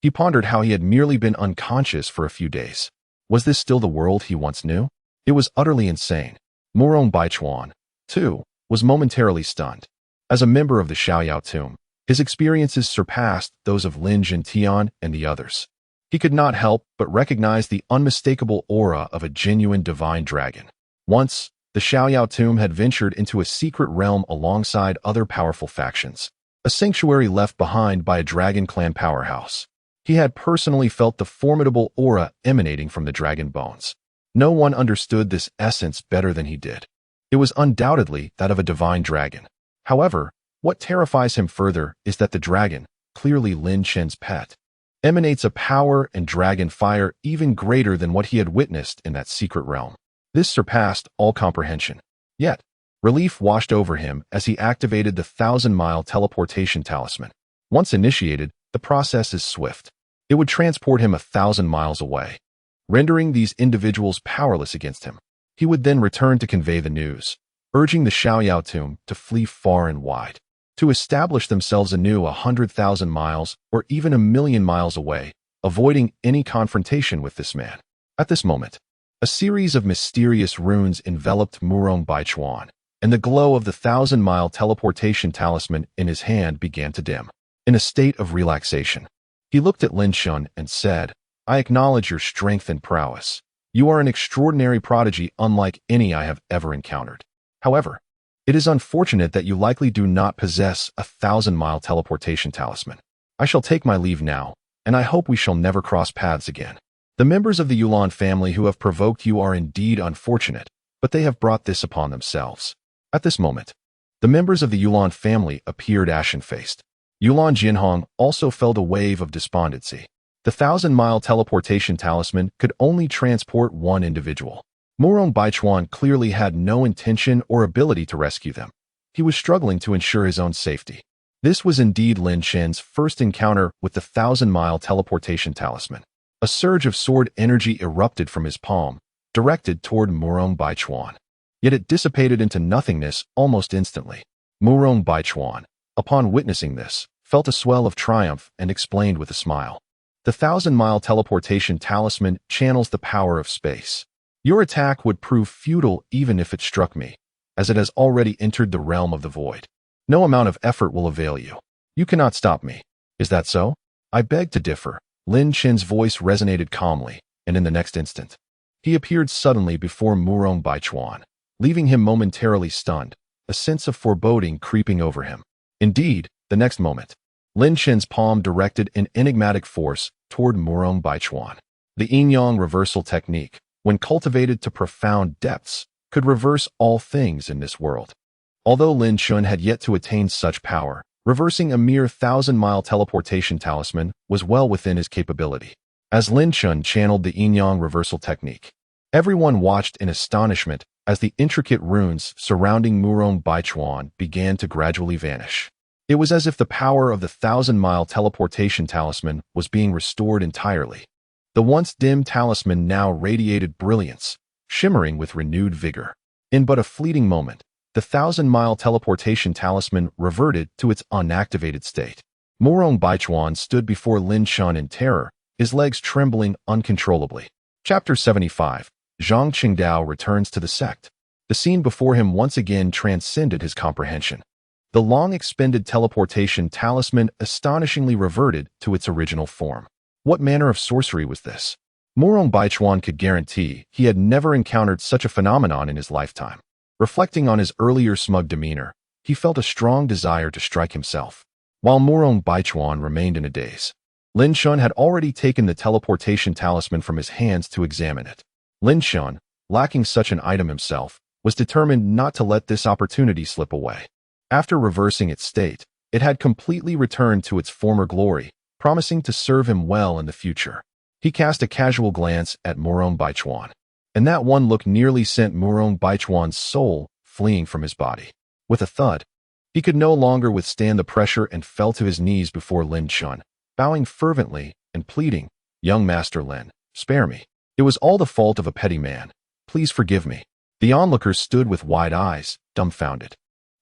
Speaker 1: He pondered how he had merely been unconscious for a few days. Was this still the world he once knew? It was utterly insane. Murong Baichuan, too, was momentarily stunned. As a member of the Xiaoyao tomb, his experiences surpassed those of Lin Zhentian and the others. He could not help but recognize the unmistakable aura of a genuine divine dragon. Once, the Xiaoyao tomb had ventured into a secret realm alongside other powerful factions, a sanctuary left behind by a dragon clan powerhouse. He had personally felt the formidable aura emanating from the dragon bones. No one understood this essence better than he did. It was undoubtedly that of a divine dragon. However, what terrifies him further is that the dragon, clearly Lin Chen's pet, emanates a power and dragon fire even greater than what he had witnessed in that secret realm. This surpassed all comprehension. Yet, relief washed over him as he activated the 1,000-mile teleportation talisman. Once initiated, the process is swift. It would transport him 1,000 miles away, rendering these individuals powerless against him. He would then return to convey the news, urging the Xiaoyao tomb to flee far and wide, to establish themselves anew 100,000 miles or even 1,000,000 miles away, avoiding any confrontation with this man. At this moment, a series of mysterious runes enveloped Murong Baichuan, and the glow of the 1,000-mile teleportation talisman in his hand began to dim. In a state of relaxation, he looked at Lin Shun and said, "I acknowledge your strength and prowess. You are an extraordinary prodigy unlike any I have ever encountered. However, it is unfortunate that you likely do not possess a 1,000-mile teleportation talisman. I shall take my leave now, and I hope we shall never cross paths again. The members of the Yulan family who have provoked you are indeed unfortunate, but they have brought this upon themselves." At this moment, the members of the Yulan family appeared ashen-faced. Yulan Jinhong also felt a wave of despondency. The 1,000-mile teleportation talisman could only transport one individual. Murong Baichuan clearly had no intention or ability to rescue them. He was struggling to ensure his own safety. This was indeed Lin Chen's first encounter with the 1,000-mile teleportation talisman. A surge of sword energy erupted from his palm, directed toward Murong Baichuan. Yet it dissipated into nothingness almost instantly. Murong Baichuan, upon witnessing this, felt a swell of triumph and explained with a smile. The 1,000-mile teleportation talisman channels the power of space. Your attack would prove futile even if it struck me, as it has already entered the realm of the void. No amount of effort will avail you. You cannot stop me. Is that so? I beg to differ. Lin Chen's voice resonated calmly, and in the next instant, he appeared suddenly before Murong Baichuan, leaving him momentarily stunned, a sense of foreboding creeping over him. Indeed, the next moment, Lin Chen's palm directed an enigmatic force toward Murong Baichuan. The Yin-Yang reversal technique, when cultivated to profound depths, could reverse all things in this world. Although Lin Chun had yet to attain such power, reversing a mere 1,000-mile teleportation talisman was well within his capability. As Lin Chun channeled the Yin-Yang reversal technique, everyone watched in astonishment as the intricate runes surrounding Murong Baichuan began to gradually vanish. It was as if the power of the 1,000-mile teleportation talisman was being restored entirely. The once dim talisman now radiated brilliance, shimmering with renewed vigor. In but a fleeting moment, the 1,000-mile teleportation talisman reverted to its unactivated state. Murong Baichuan stood before Lin Chun in terror, his legs trembling uncontrollably. Chapter 75. Zhang Qingdao returns to the sect. The scene before him once again transcended his comprehension. The long-expended teleportation talisman astonishingly reverted to its original form. What manner of sorcery was this? Murong Baichuan could guarantee he had never encountered such a phenomenon in his lifetime. Reflecting on his earlier smug demeanor, he felt a strong desire to strike himself. While Murong Baichuan remained in a daze, Lin Chun had already taken the teleportation talisman from his hands to examine it. Lin Chun, lacking such an item himself, was determined not to let this opportunity slip away. After reversing its state, it had completely returned to its former glory, promising to serve him well in the future. He cast a casual glance at Murong Baichuan, and that one look nearly sent Murong Baichuan's soul fleeing from his body. With a thud, he could no longer withstand the pressure and fell to his knees before Lin Chun, bowing fervently and pleading, "Young Master Lin, spare me. It was all the fault of a petty man. Please forgive me." The onlookers stood with wide eyes, dumbfounded.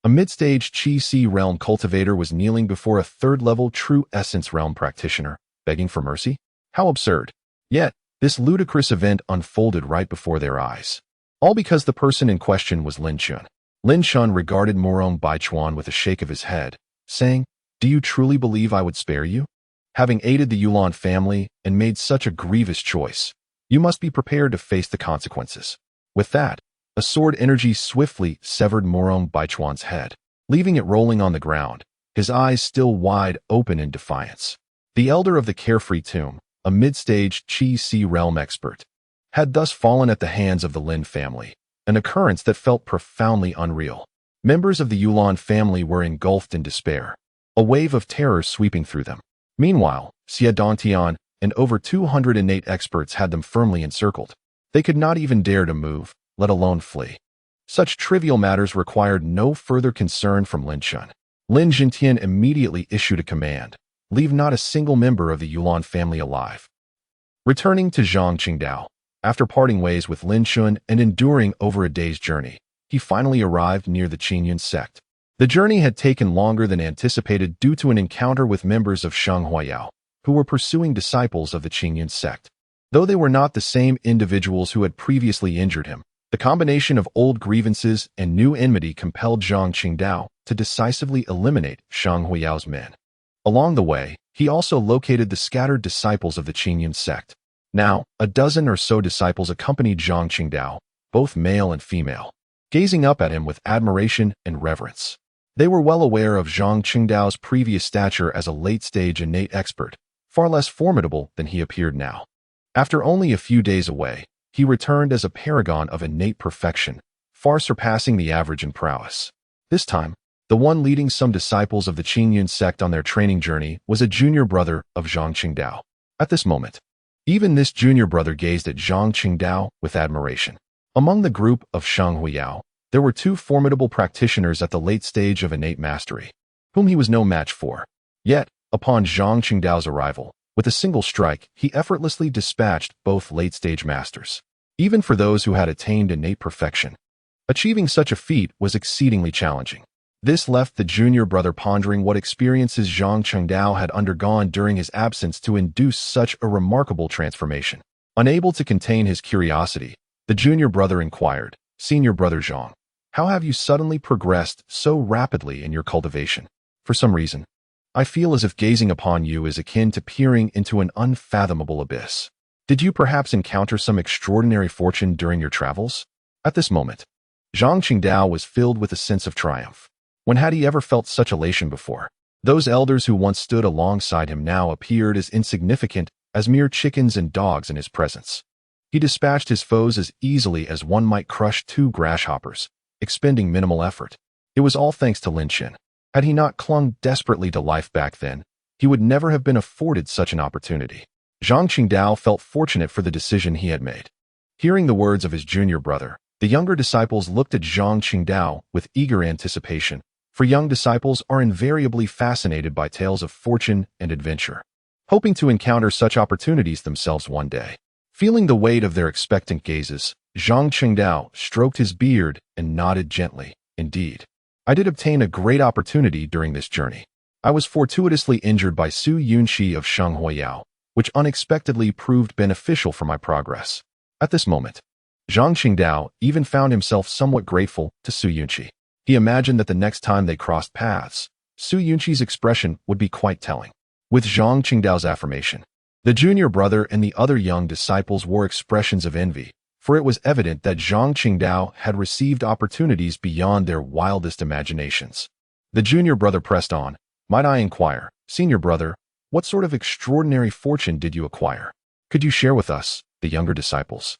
Speaker 1: A mid-stage Qi-Si realm cultivator was kneeling before a third-level True Essence realm practitioner, begging for mercy? How absurd. Yet, this ludicrous event unfolded right before their eyes. All because the person in question was Lin Chun. Lin Chun regarded Murong Baichuan with a shake of his head, saying, "Do you truly believe I would spare you? Having aided the Yulan family and made such a grievous choice, you must be prepared to face the consequences." With that, a sword energy swiftly severed Murong Baichuan's head, leaving it rolling on the ground, his eyes still wide open in defiance. The elder of the Carefree Tomb, a mid-stage Qi-Si realm expert, had thus fallen at the hands of the Lin family, an occurrence that felt profoundly unreal. Members of the Yulan family were engulfed in despair, a wave of terror sweeping through them. Meanwhile, Dantian and over 208 experts had them firmly encircled. They could not even dare to move, let alone flee. Such trivial matters required no further concern from Lin Chen. Lin Jintian immediately issued a command: leave not a single member of the Yulan family alive. Returning to Zhang Qingdao, after parting ways with Lin Chun and enduring over a day's journey, he finally arrived near the Yin-Yang sect. The journey had taken longer than anticipated due to an encounter with members of Sheng Huayao, who were pursuing disciples of the Yin-Yang sect. Though they were not the same individuals who had previously injured him, the combination of old grievances and new enmity compelled Zhang Qingdao to decisively eliminate Sheng Huayao's men. Along the way, he also located the scattered disciples of the Yin-Yang sect. Now, a dozen or so disciples accompanied Zhang Qingdao, both male and female, gazing up at him with admiration and reverence. They were well aware of Zhang Qingdao's previous stature as a late-stage innate expert, far less formidable than he appeared now. After only a few days away, he returned as a paragon of innate perfection, far surpassing the average in prowess. This time, the one leading some disciples of the Yin-Yang sect on their training journey was a junior brother of Zhang Qingdao. At this moment, even this junior brother gazed at Zhang Qingdao with admiration. Among the group of Sheng Huayao, there were two formidable practitioners at the late stage of innate mastery, whom he was no match for. Yet, upon Zhang Qingdao's arrival, with a single strike, he effortlessly dispatched both late-stage masters. Even for those who had attained innate perfection, achieving such a feat was exceedingly challenging. This left the junior brother pondering what experiences Zhang Qingdao had undergone during his absence to induce such a remarkable transformation. Unable to contain his curiosity, the junior brother inquired, "Senior brother Zhang, how have you suddenly progressed so rapidly in your cultivation? For some reason, I feel as if gazing upon you is akin to peering into an unfathomable abyss. Did you perhaps encounter some extraordinary fortune during your travels?" At this moment, Zhang Qingdao was filled with a sense of triumph. When had he ever felt such elation before? Those elders who once stood alongside him now appeared as insignificant as mere chickens and dogs in his presence. He dispatched his foes as easily as one might crush two grasshoppers, expending minimal effort. It was all thanks to Lin Chen. Had he not clung desperately to life back then, he would never have been afforded such an opportunity. Zhang Qingdao felt fortunate for the decision he had made. Hearing the words of his junior brother, the younger disciples looked at Zhang Qingdao with eager anticipation, for young disciples are invariably fascinated by tales of fortune and adventure, hoping to encounter such opportunities themselves one day. Feeling the weight of their expectant gazes, Zhang Qingdao stroked his beard and nodded gently. "Indeed, I did obtain a great opportunity during this journey. I was fortuitously injured by Su Yunxi of Sheng Huayao, which unexpectedly proved beneficial for my progress." At this moment, Zhang Qingdao even found himself somewhat grateful to Su Yunxi. He imagined that the next time they crossed paths, Su Yunxi's expression would be quite telling. With Zhang Qingdao's affirmation, the junior brother and the other young disciples wore expressions of envy, for it was evident that Zhang Qingdao had received opportunities beyond their wildest imaginations. The junior brother pressed on, "Might I inquire, senior brother, what sort of extraordinary fortune did you acquire? Could you share with us, the younger disciples,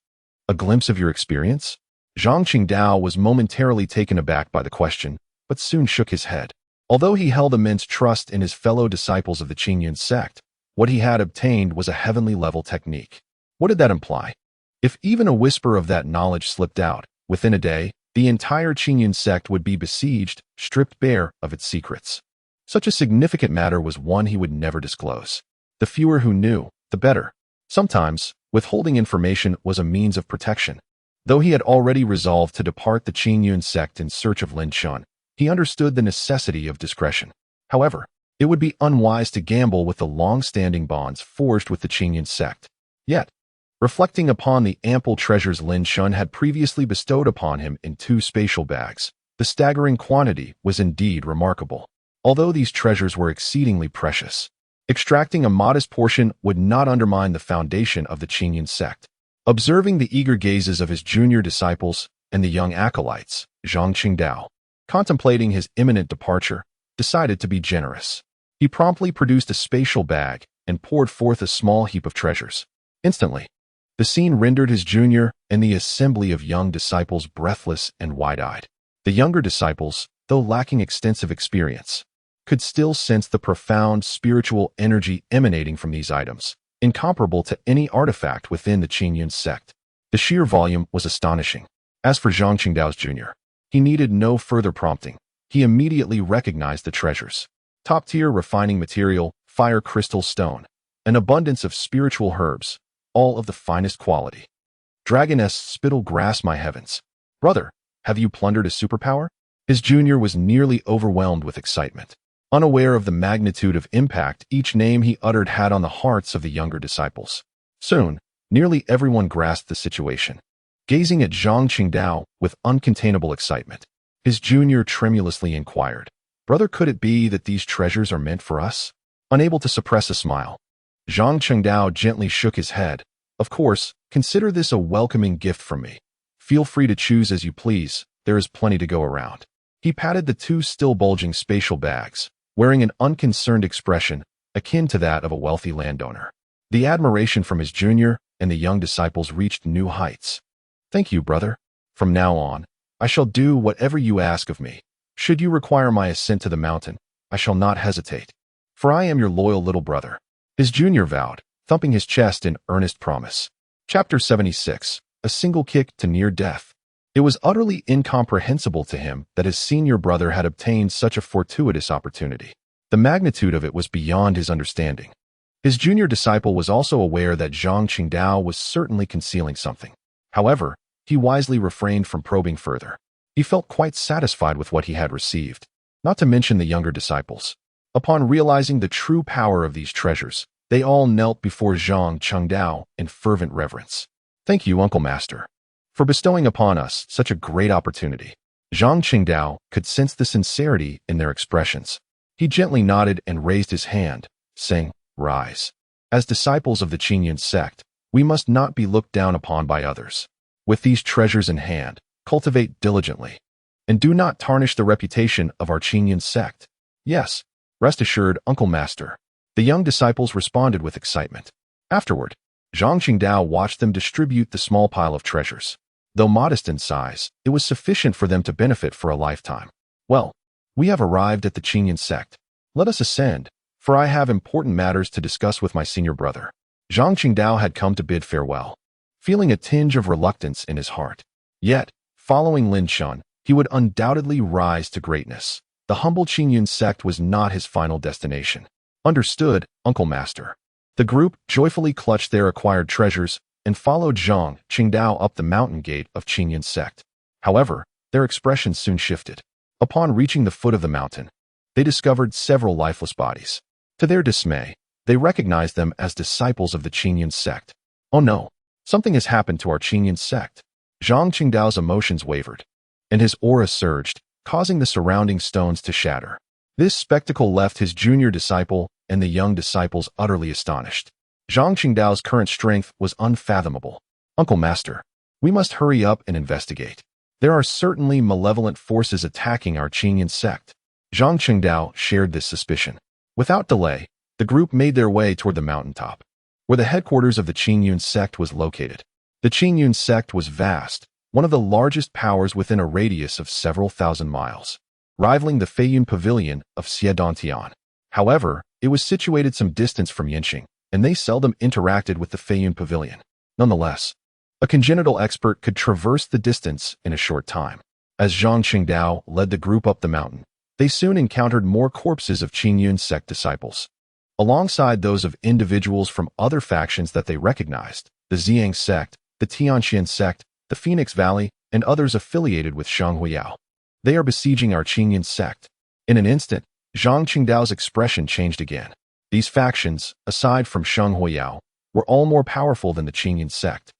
Speaker 1: a glimpse of your experience?" Zhang Qingdao was momentarily taken aback by the question, but soon shook his head. Although he held immense trust in his fellow disciples of the Yin-Yang sect, what he had obtained was a heavenly-level technique. What did that imply? If even a whisper of that knowledge slipped out, within a day, the entire Yin-Yang sect would be besieged, stripped bare of its secrets. Such a significant matter was one he would never disclose. The fewer who knew, the better. Sometimes, withholding information was a means of protection. Though he had already resolved to depart the Yin-Yang sect in search of Lin Chen, he understood the necessity of discretion. However, it would be unwise to gamble with the long-standing bonds forged with the Yin-Yang sect. Yet, reflecting upon the ample treasures Lin Chen had previously bestowed upon him in 2 spatial bags, the staggering quantity was indeed remarkable. Although these treasures were exceedingly precious, extracting a modest portion would not undermine the foundation of the Yin-Yang sect. Observing the eager gazes of his junior disciples and the young acolytes, Zhang Qingdao, contemplating his imminent departure, decided to be generous. He promptly produced a spatial bag and poured forth a small heap of treasures. Instantly, The scene rendered his junior and the assembly of young disciples breathless and wide-eyed. The younger disciples, though lacking extensive experience, could still sense the profound spiritual energy emanating from these items, incomparable to any artifact within the Yin-Yang sect. The sheer volume was astonishing. As for Zhang Qingdao's junior, he needed no further prompting. He immediately recognized the treasures. Top-tier refining material, fire crystal stone, an abundance of spiritual herbs, all of the finest quality. Dragoness spittle grass, my heavens. Brother, have you plundered a superpower? His junior was nearly overwhelmed with excitement, unaware of the magnitude of impact each name he uttered had on the hearts of the younger disciples. Soon, nearly everyone grasped the situation. Gazing at Zhang Qingdao with uncontainable excitement, his junior tremulously inquired, "Brother, could it be that these treasures are meant for us?" Unable to suppress a smile, Zhang Qingdao gently shook his head. "Of course, consider this a welcoming gift from me. Feel free to choose as you please, there is plenty to go around." He patted the two still bulging spatial bags, wearing an unconcerned expression akin to that of a wealthy landowner. The admiration from his junior and the young disciples reached new heights. "Thank you, brother. From now on, I shall do whatever you ask of me. Should you require my ascent to the mountain, I shall not hesitate, for I am your loyal little brother," his junior vowed, thumping his chest in earnest promise. Chapter 76. A single kick to near death. It was utterly incomprehensible to him that his senior brother had obtained such a fortuitous opportunity. The magnitude of it was beyond his understanding. His junior disciple was also aware that Zhang Qingdao was certainly concealing something. However, he wisely refrained from probing further. He felt quite satisfied with what he had received, not to mention the younger disciples. Upon realizing the true power of these treasures, they all knelt before Zhang Qingdao in fervent reverence. "Thank you, Uncle Master, for bestowing upon us such a great opportunity." Zhang Qingdao could sense the sincerity in their expressions. He gently nodded and raised his hand, saying, "Rise. As disciples of the Yin-Yang sect, we must not be looked down upon by others. With these treasures in hand, cultivate diligently, and do not tarnish the reputation of our Yin-Yang sect." "Yes, rest assured, Uncle Master," the young disciples responded with excitement. Afterward, Zhang Qingdao watched them distribute the small pile of treasures. Though modest in size, it was sufficient for them to benefit for a lifetime. "Well, we have arrived at the Yin-Yang sect. Let us ascend, for I have important matters to discuss with my senior brother." Zhang Qingdao had come to bid farewell, feeling a tinge of reluctance in his heart. Yet, following Lin Yuanbai, he would undoubtedly rise to greatness. The humble Yin-Yang sect was not his final destination. "Understood, Uncle Master." The group joyfully clutched their acquired treasures and followed Zhang Qingdao up the mountain gate of Yin-Yang sect. However, their expressions soon shifted. Upon reaching the foot of the mountain, they discovered several lifeless bodies. To their dismay, they recognized them as disciples of the Yin-Yang sect. "Oh no, something has happened to our Yin-Yang sect." Zhang Qingdao's emotions wavered, and his aura surged, causing the surrounding stones to shatter. This spectacle left his junior disciple and the young disciples utterly astonished. Zhang Qingdao's current strength was unfathomable. "Uncle Master, we must hurry up and investigate. There are certainly malevolent forces attacking our Yin-Yang sect." Zhang Qingdao shared this suspicion. Without delay, the group made their way toward the mountaintop, where the headquarters of the Yin-Yang sect was located. The Yin-Yang sect was vast, one of the largest powers within a radius of several thousand miles, rivaling the Feiyun Pavilion of Dantian. However, it was situated some distance from Yinxing, and they seldom interacted with the Feiyun Pavilion. Nonetheless, a congenital expert could traverse the distance in a short time. As Zhang Qingdao led the group up the mountain, they soon encountered more corpses of Yin-Yang sect disciples, alongside those of individuals from other factions that they recognized: the Ziyang sect, the Tianxian sect, the Phoenix Valley, and others affiliated with Shanghuiyao. "They are besieging our Yin-Yang sect." In an instant, Zhang Qingdao's expression changed again. These factions, aside from Shanghuiyao, were all more powerful than the Yin-Yang sect,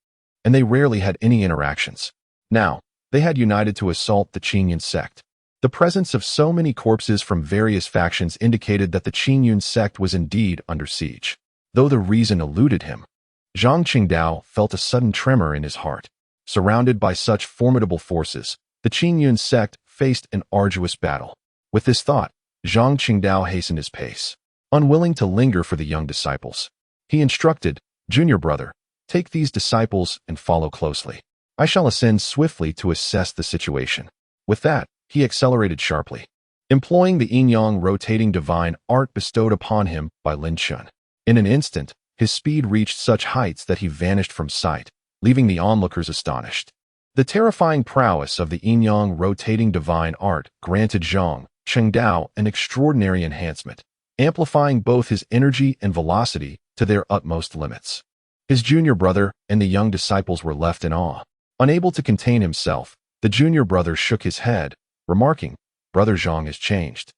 Speaker 1: and they rarely had any interactions. Now, they had united to assault the Yin-Yang sect. The presence of so many corpses from various factions indicated that the Yin-Yang sect was indeed under siege. Though the reason eluded him, Zhang Qingdao felt a sudden tremor in his heart. Surrounded by such formidable forces, the Yin-Yang sect faced an arduous battle. With this thought, Zhang Qingdao hastened his pace, unwilling to linger for the young disciples. He instructed, "Junior brother, Take these disciples and follow closely. I shall ascend swiftly to assess the situation. With that, he accelerated sharply, employing the Yin-Yang rotating divine art bestowed upon him by Lin Yuanbai. In an instant, his speed reached such heights that he vanished from sight, leaving the onlookers astonished. The terrifying prowess of the Yin-Yang rotating divine art granted Zhang Chengdao an extraordinary enhancement, amplifying both his energy and velocity to their utmost limits. His junior brother and the young disciples were left in awe. Unable to contain himself, the junior brother shook his head, remarking, "Brother Zhang has changed.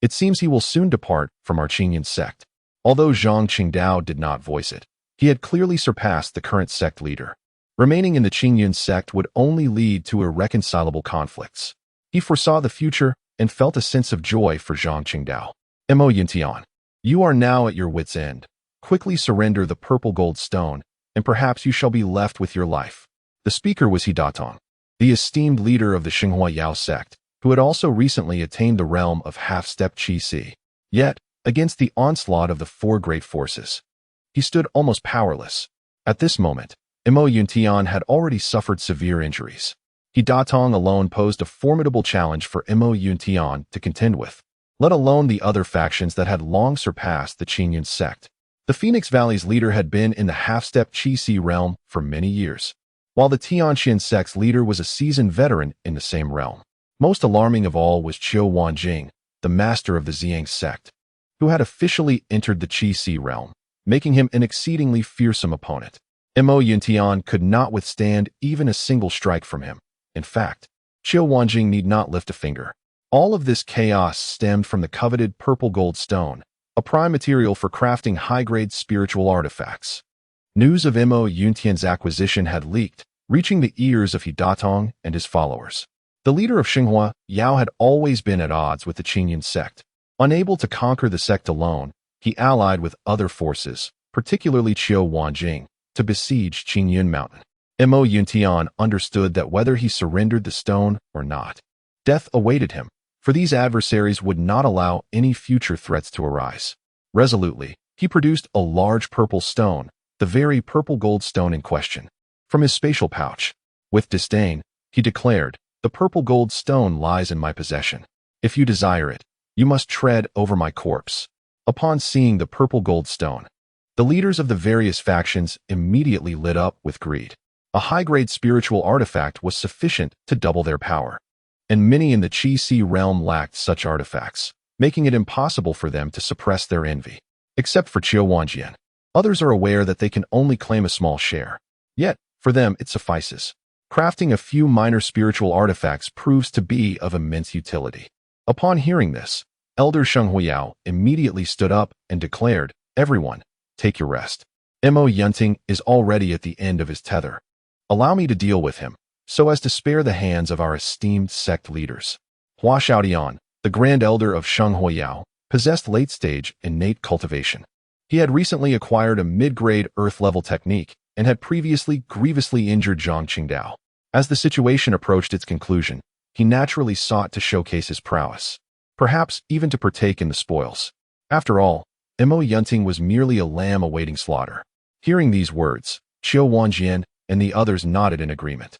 Speaker 1: It seems he will soon depart from our Qingyan sect." Although Zhang Qingdao did not voice it, he had clearly surpassed the current sect leader. Remaining in the Qingyan sect would only lead to irreconcilable conflicts. He foresaw the future and felt a sense of joy for Zhang Qingdao. "Mo Yintian, you are now at your wit's end. Quickly surrender the purple gold stone, and perhaps you shall be left with your life." The speaker was He Datong, the esteemed leader of the Xinghua Yao sect, who had also recently attained the realm of half-step Qi Si. Yet, against the onslaught of the four great forces, he stood almost powerless. At this moment, Mo Yuntian had already suffered severe injuries. He Datong alone posed a formidable challenge for Mo Yuntian to contend with, let alone the other factions that had long surpassed the Qingyan sect. The Phoenix Valley's leader had been in the half-step Qi Si realm for many years, while the Tianqian sect's leader was a seasoned veteran in the same realm. Most alarming of all was Qiu Wanjing, the master of the Ziyang sect, who had officially entered the Qi Si realm, making him an exceedingly fearsome opponent. Mo Yuntian could not withstand even a single strike from him. In fact, Qiu Wanjing need not lift a finger. All of this chaos stemmed from the coveted purple gold stone, a prime material for crafting high-grade spiritual artifacts. News of Mo Yuntian's acquisition had leaked, reaching the ears of He Datong and his followers. The leader of Xinghua, Yao, had always been at odds with the Qingyan sect. Unable to conquer the sect alone, he allied with other forces, particularly Qiu Wanjing, to besiege Qingyun Mountain. Mo Yuntian understood that whether he surrendered the stone or not, death awaited him, for these adversaries would not allow any future threats to arise. Resolutely, he produced a large purple stone, the very purple gold stone in question, from his spatial pouch. With disdain, he declared, "The purple gold stone lies in my possession. If you desire it, you must tread over my corpse." Upon seeing the purple gold stone, the leaders of the various factions immediately lit up with greed. A high-grade spiritual artifact was sufficient to double their power, and many in the Qi Si realm lacked such artifacts, making it impossible for them to suppress their envy. Except for Qiu Wanjian, others are aware that they can only claim a small share. Yet, for them it suffices. Crafting a few minor spiritual artifacts proves to be of immense utility. Upon hearing this, Elder Sheng Huiyao immediately stood up and declared, "Everyone, take your rest. Mo Yunting is already at the end of his tether. Allow me to deal with him, so as to spare the hands of our esteemed sect leaders." Hua Xiaodian, the grand elder of Sheng Huiyao, possessed late-stage innate cultivation. He had recently acquired a mid-grade earth-level technique and had previously grievously injured Zhang Qingdao. As the situation approached its conclusion, he naturally sought to showcase his prowess, perhaps even to partake in the spoils. After all, Mo Yunting was merely a lamb awaiting slaughter. Hearing these words, Qiu Wanjian and the others nodded in agreement.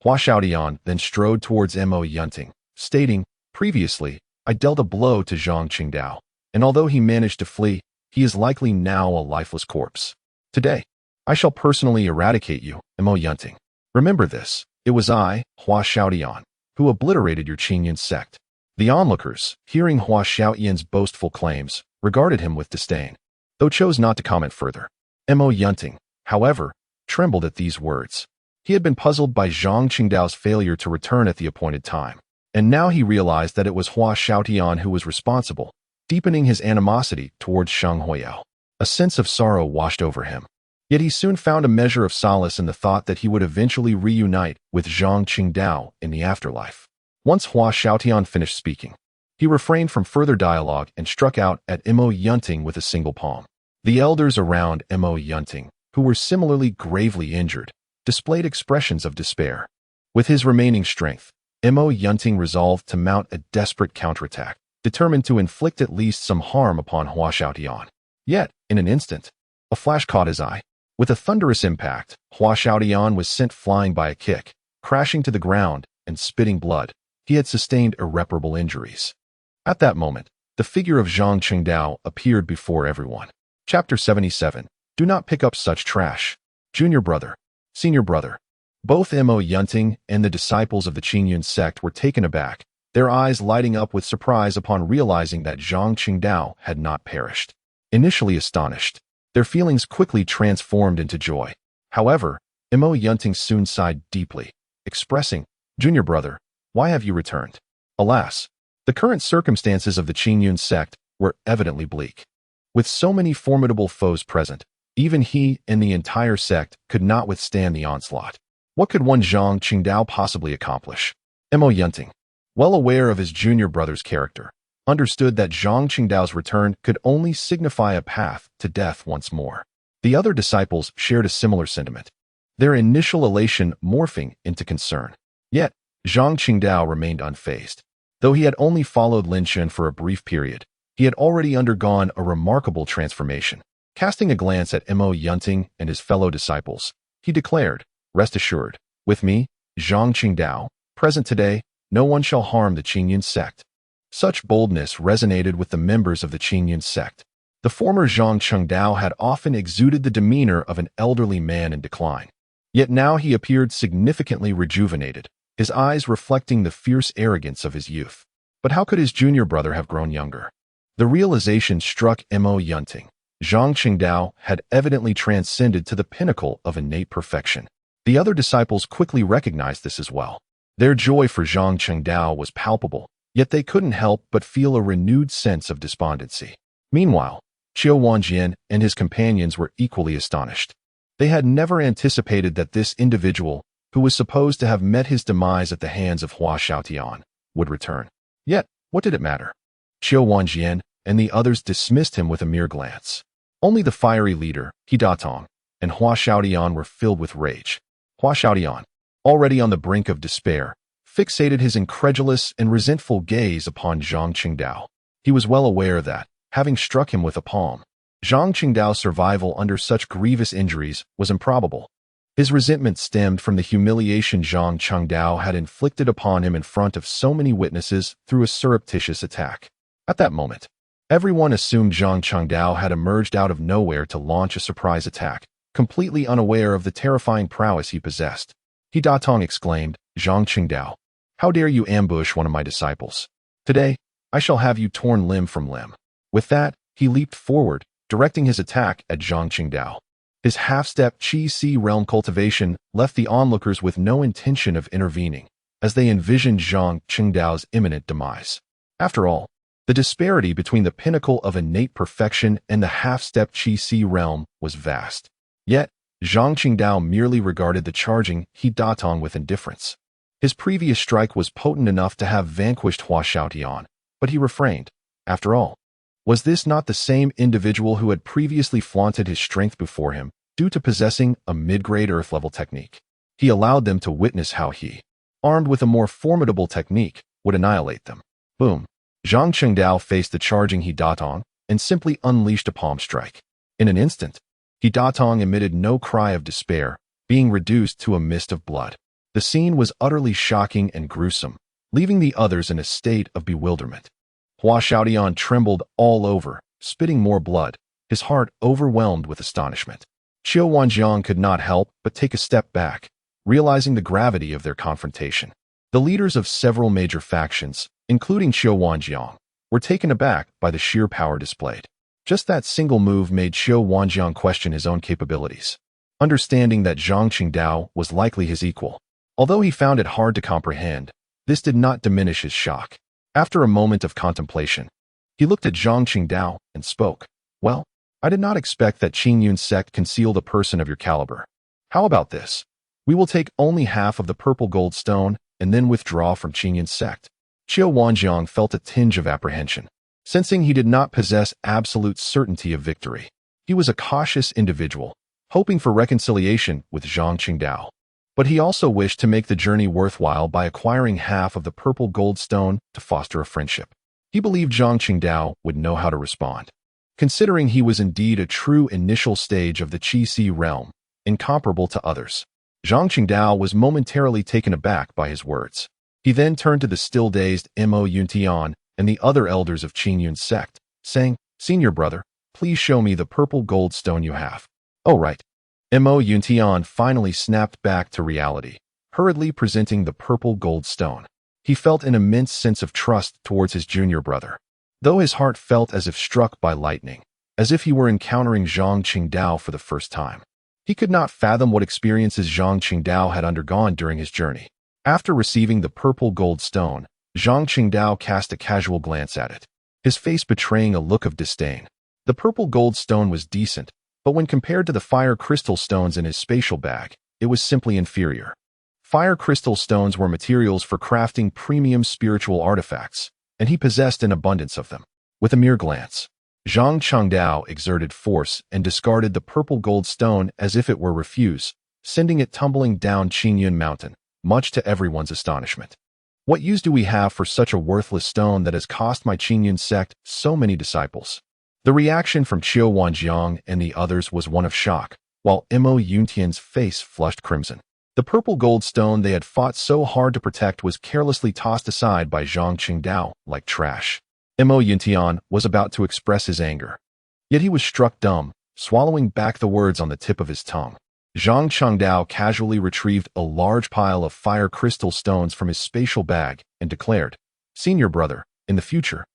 Speaker 1: Hua Xiaodian then strode towards Mo Yunting, stating, "Previously, I dealt a blow to Zhang Qingdao, and although he managed to flee, he is likely now a lifeless corpse. Today, I shall personally eradicate you, Mo Yunting. Remember this, it was I, Hua Xiaodian, who obliterated your Qingyan sect." The onlookers, hearing Hua Xiaodian's boastful claims, regarded him with disdain, though chose not to comment further. Mo Yunting, however, trembled at these words. He had been puzzled by Zhang Qingdao's failure to return at the appointed time, and now he realized that it was Hua Xiaodian who was responsible, deepening his animosity towards Sheng Huiyao. A sense of sorrow washed over him. Yet he soon found a measure of solace in the thought that he would eventually reunite with Zhang Qingdao in the afterlife. Once Hua Xiaodian finished speaking, he refrained from further dialogue and struck out at Mo Yunting with a single palm. The elders around Mo Yunting, who were similarly gravely injured, displayed expressions of despair. With his remaining strength, Mo Yunting resolved to mount a desperate counterattack, determined to inflict at least some harm upon Hua Xiaodian. Yet, in an instant, a flash caught his eye. With a thunderous impact, Hua Xiaotian was sent flying by a kick, crashing to the ground and spitting blood. He had sustained irreparable injuries. At that moment, the figure of Zhang Qingdao appeared before everyone. Chapter 77. Do not pick up such trash. Junior brother. Senior brother. Both Mo Yunting and the disciples of the Qingyun sect were taken aback, their eyes lighting up with surprise upon realizing that Zhang Qingdao had not perished. Initially astonished, their feelings quickly transformed into joy. However, Mo Yunting soon sighed deeply, expressing, Junior brother, why have you returned? Alas, the current circumstances of the Qingyun sect were evidently bleak. With so many formidable foes present, even he and the entire sect could not withstand the onslaught. What could one Zhang Qingdao possibly accomplish? Mo Yunting, well aware of his junior brother's character, understood that Zhang Qingdao's return could only signify a path to death once more. The other disciples shared a similar sentiment, their initial elation morphing into concern. Yet, Zhang Qingdao remained unfazed. Though he had only followed Lin Chen for a brief period, he had already undergone a remarkable transformation. Casting a glance at Mo Yunting and his fellow disciples, he declared, Rest assured, with me, Zhang Qingdao, present today, no one shall harm the Qingyun sect. Such boldness resonated with the members of the Qingyun sect. The former Zhang Qingdao had often exuded the demeanor of an elderly man in decline. Yet now he appeared significantly rejuvenated, his eyes reflecting the fierce arrogance of his youth. But how could his junior brother have grown younger? The realization struck Mo Yunting. Zhang Qingdao had evidently transcended to the pinnacle of innate perfection. The other disciples quickly recognized this as well. Their joy for Zhang Qingdao was palpable, yet they couldn't help but feel a renewed sense of despondency. Meanwhile, Qiu Wanjian and his companions were equally astonished. They had never anticipated that this individual, who was supposed to have met his demise at the hands of Hua Xiaotian, would return. Yet, what did it matter? Qiu Wanjian and the others dismissed him with a mere glance. Only the fiery leader, He Datong, and Hua Xiaotian were filled with rage. Hua Xiaotian, already on the brink of despair, fixated his incredulous and resentful gaze upon Zhang Qingdao. He was well aware that, having struck him with a palm, Zhang Qingdao's survival under such grievous injuries was improbable. His resentment stemmed from the humiliation Zhang Qingdao had inflicted upon him in front of so many witnesses through a surreptitious attack. At that moment, everyone assumed Zhang Qingdao had emerged out of nowhere to launch a surprise attack, completely unaware of the terrifying prowess he possessed. He Datong exclaimed, Zhang Qingdao, how dare you ambush one of my disciples? Today, I shall have you torn limb from limb. With that, he leaped forward, directing his attack at Zhang Qingdao. His half-step Qi-Si realm cultivation left the onlookers with no intention of intervening, as they envisioned Zhang Qingdao's imminent demise. After all, the disparity between the pinnacle of innate perfection and the half-step Qi-Si realm was vast. Yet, Zhang Qingdao merely regarded the charging He Datong with indifference. His previous strike was potent enough to have vanquished Hua Xiaotian, but he refrained. After all, was this not the same individual who had previously flaunted his strength before him due to possessing a mid-grade earth-level technique? He allowed them to witness how he, armed with a more formidable technique, would annihilate them. Boom! Zhang Qingdao faced the charging He Datong and simply unleashed a palm strike. In an instant, He Datong emitted no cry of despair, being reduced to a mist of blood. The scene was utterly shocking and gruesome, leaving the others in a state of bewilderment. Hua Xiaotian trembled all over, spitting more blood, his heart overwhelmed with astonishment. Qiu Wanjian could not help but take a step back, realizing the gravity of their confrontation. The leaders of several major factions, including Qiu Wanjian, were taken aback by the sheer power displayed. Just that single move made Qiu Wanjian question his own capabilities, understanding that Zhang Qingdao was likely his equal. Although he found it hard to comprehend, this did not diminish his shock. After a moment of contemplation, he looked at Zhang Qingdao and spoke. Well, I did not expect that Qingyun sect concealed a person of your caliber. How about this? We will take only half of the purple gold stone and then withdraw from Qingyun sect. Qiu Wanjian felt a tinge of apprehension, sensing he did not possess absolute certainty of victory. He was a cautious individual, hoping for reconciliation with Zhang Qingdao. But he also wished to make the journey worthwhile by acquiring half of the purple gold stone to foster a friendship. He believed Zhang Qingdao would know how to respond. considering he was indeed a true initial stage of the Qi realm, incomparable to others. Zhang Qingdao was momentarily taken aback by his words. He then turned to the still-dazed Mo Yuntian and the other elders of Qingyun's sect, saying, "Senior brother, please show me the purple gold stone you have." "Oh right." Mo Yuntian finally snapped back to reality, hurriedly presenting the purple gold stone. He felt an immense sense of trust towards his junior brother, though his heart felt as if struck by lightning, as if he were encountering Zhang Qingdao for the first time. He could not fathom what experiences Zhang Qingdao had undergone during his journey. After receiving the purple gold stone, Zhang Qingdao cast a casual glance at it, his face betraying a look of disdain. The purple gold stone was decent, but when compared to the fire crystal stones in his spatial bag, it was simply inferior. Fire crystal stones were materials for crafting premium spiritual artifacts, and he possessed an abundance of them. With a mere glance, Zhang Qingdao exerted force and discarded the purple gold stone as if it were refuse, sending it tumbling down Qingyun Mountain, much to everyone's astonishment. "What use do we have for such a worthless stone that has cost my Qingyun sect so many disciples?" The reaction from Qiu Wanjiang and the others was one of shock, while Mo Yuntian's face flushed crimson. The purple gold stone they had fought so hard to protect was carelessly tossed aside by Zhang Qingdao like trash. Mo Yuntian was about to express his anger, yet he was struck dumb, swallowing back the words on the tip of his tongue. Zhang Qingdao casually retrieved a large pile of fire crystal stones from his spatial bag and declared, "Senior brother, in the future,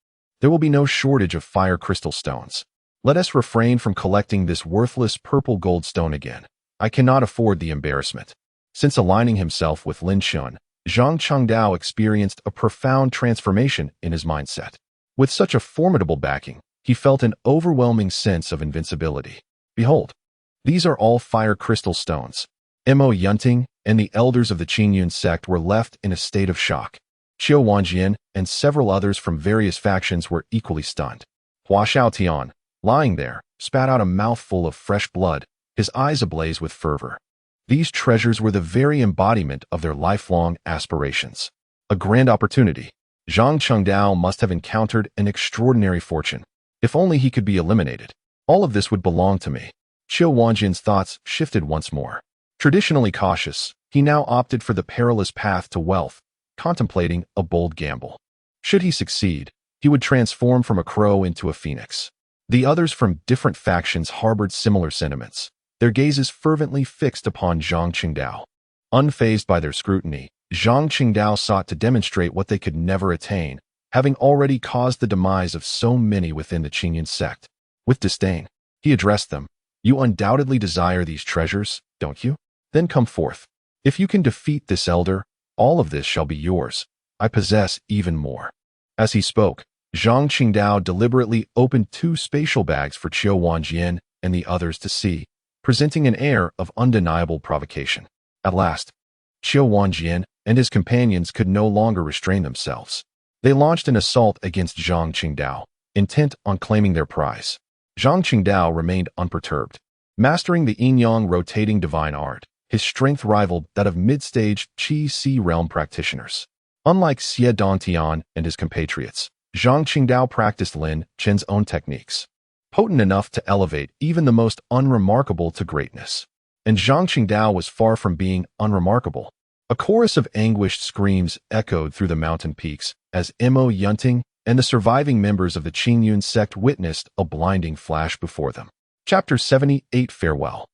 Speaker 1: there will be no shortage of fire crystal stones. Let us refrain from collecting this worthless purple gold stone again. I cannot afford the embarrassment." Since aligning himself with Lin Yuanbai, Zhang Qingdao experienced a profound transformation in his mindset. With such a formidable backing, he felt an overwhelming sense of invincibility. "Behold, these are all fire crystal stones." Mo Yunting and the elders of the Qingyun sect were left in a state of shock. Qiu Wanjian and several others from various factions were equally stunned. Hua Xiaotian, lying there, spat out a mouthful of fresh blood, his eyes ablaze with fervor. These treasures were the very embodiment of their lifelong aspirations. A grand opportunity. Zhang Qingdao must have encountered an extraordinary fortune. If only he could be eliminated. All of this would belong to me. Qiu Wanjian's thoughts shifted once more. Traditionally cautious, he now opted for the perilous path to wealth, contemplating a bold gamble. Should he succeed, he would transform from a crow into a phoenix. The others from different factions harbored similar sentiments, their gazes fervently fixed upon Zhang Qingdao. Unfazed by their scrutiny, Zhang Qingdao sought to demonstrate what they could never attain, having already caused the demise of so many within the Qingyun sect. With disdain, he addressed them. "You undoubtedly desire these treasures, don't you? Then come forth. If you can defeat this elder, all of this shall be yours. I possess even more." As he spoke, Zhang Qingdao deliberately opened 2 spatial bags for Qiu Wanjian and the others to see, presenting an air of undeniable provocation. At last, Qiu Wanjian and his companions could no longer restrain themselves. They launched an assault against Zhang Qingdao, intent on claiming their prize. Zhang Qingdao remained unperturbed. Mastering the Yin-Yang rotating divine art, his strength rivaled that of mid-stage Qi realm practitioners. Unlike Xie Dantian and his compatriots, Zhang Qingdao practiced Chen's own techniques, potent enough to elevate even the most unremarkable to greatness. And Zhang Qingdao was far from being unremarkable. A chorus of anguished screams echoed through the mountain peaks as Mo Yunting and the surviving members of the Qingyun sect witnessed a blinding flash before them. Chapter 78 Farewell.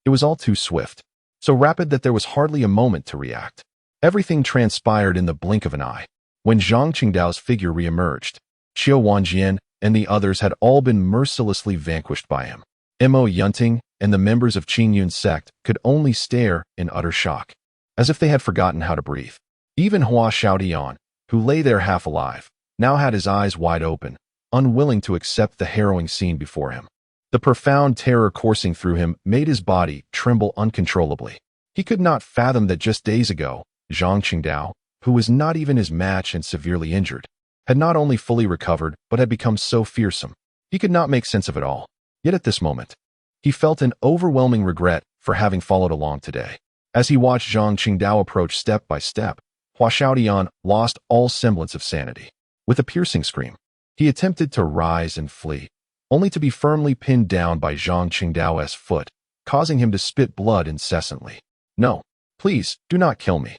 Speaker 1: It was all too swift, so rapid that there was hardly a moment to react. Everything transpired in the blink of an eye. When Zhang Qingdao's figure reemerged, Qiu Wanjian and the others had all been mercilessly vanquished by him. Mo Yunting and the members of Qingyun's sect could only stare in utter shock, as if they had forgotten how to breathe. Even Hua Xiaotian, who lay there half alive, now had his eyes wide open, unwilling to accept the harrowing scene before him. The profound terror coursing through him made his body tremble uncontrollably. He could not fathom that just days ago, Zhang Qingdao, who was not even his match and severely injured, had not only fully recovered but had become so fearsome. He could not make sense of it all. Yet at this moment, he felt an overwhelming regret for having followed along today. As he watched Zhang Qingdao approach step by step, Hua Xiaotian lost all semblance of sanity. With a piercing scream, he attempted to rise and flee, only to be firmly pinned down by Zhang Qingdao's foot, causing him to spit blood incessantly. No, please, do not kill me.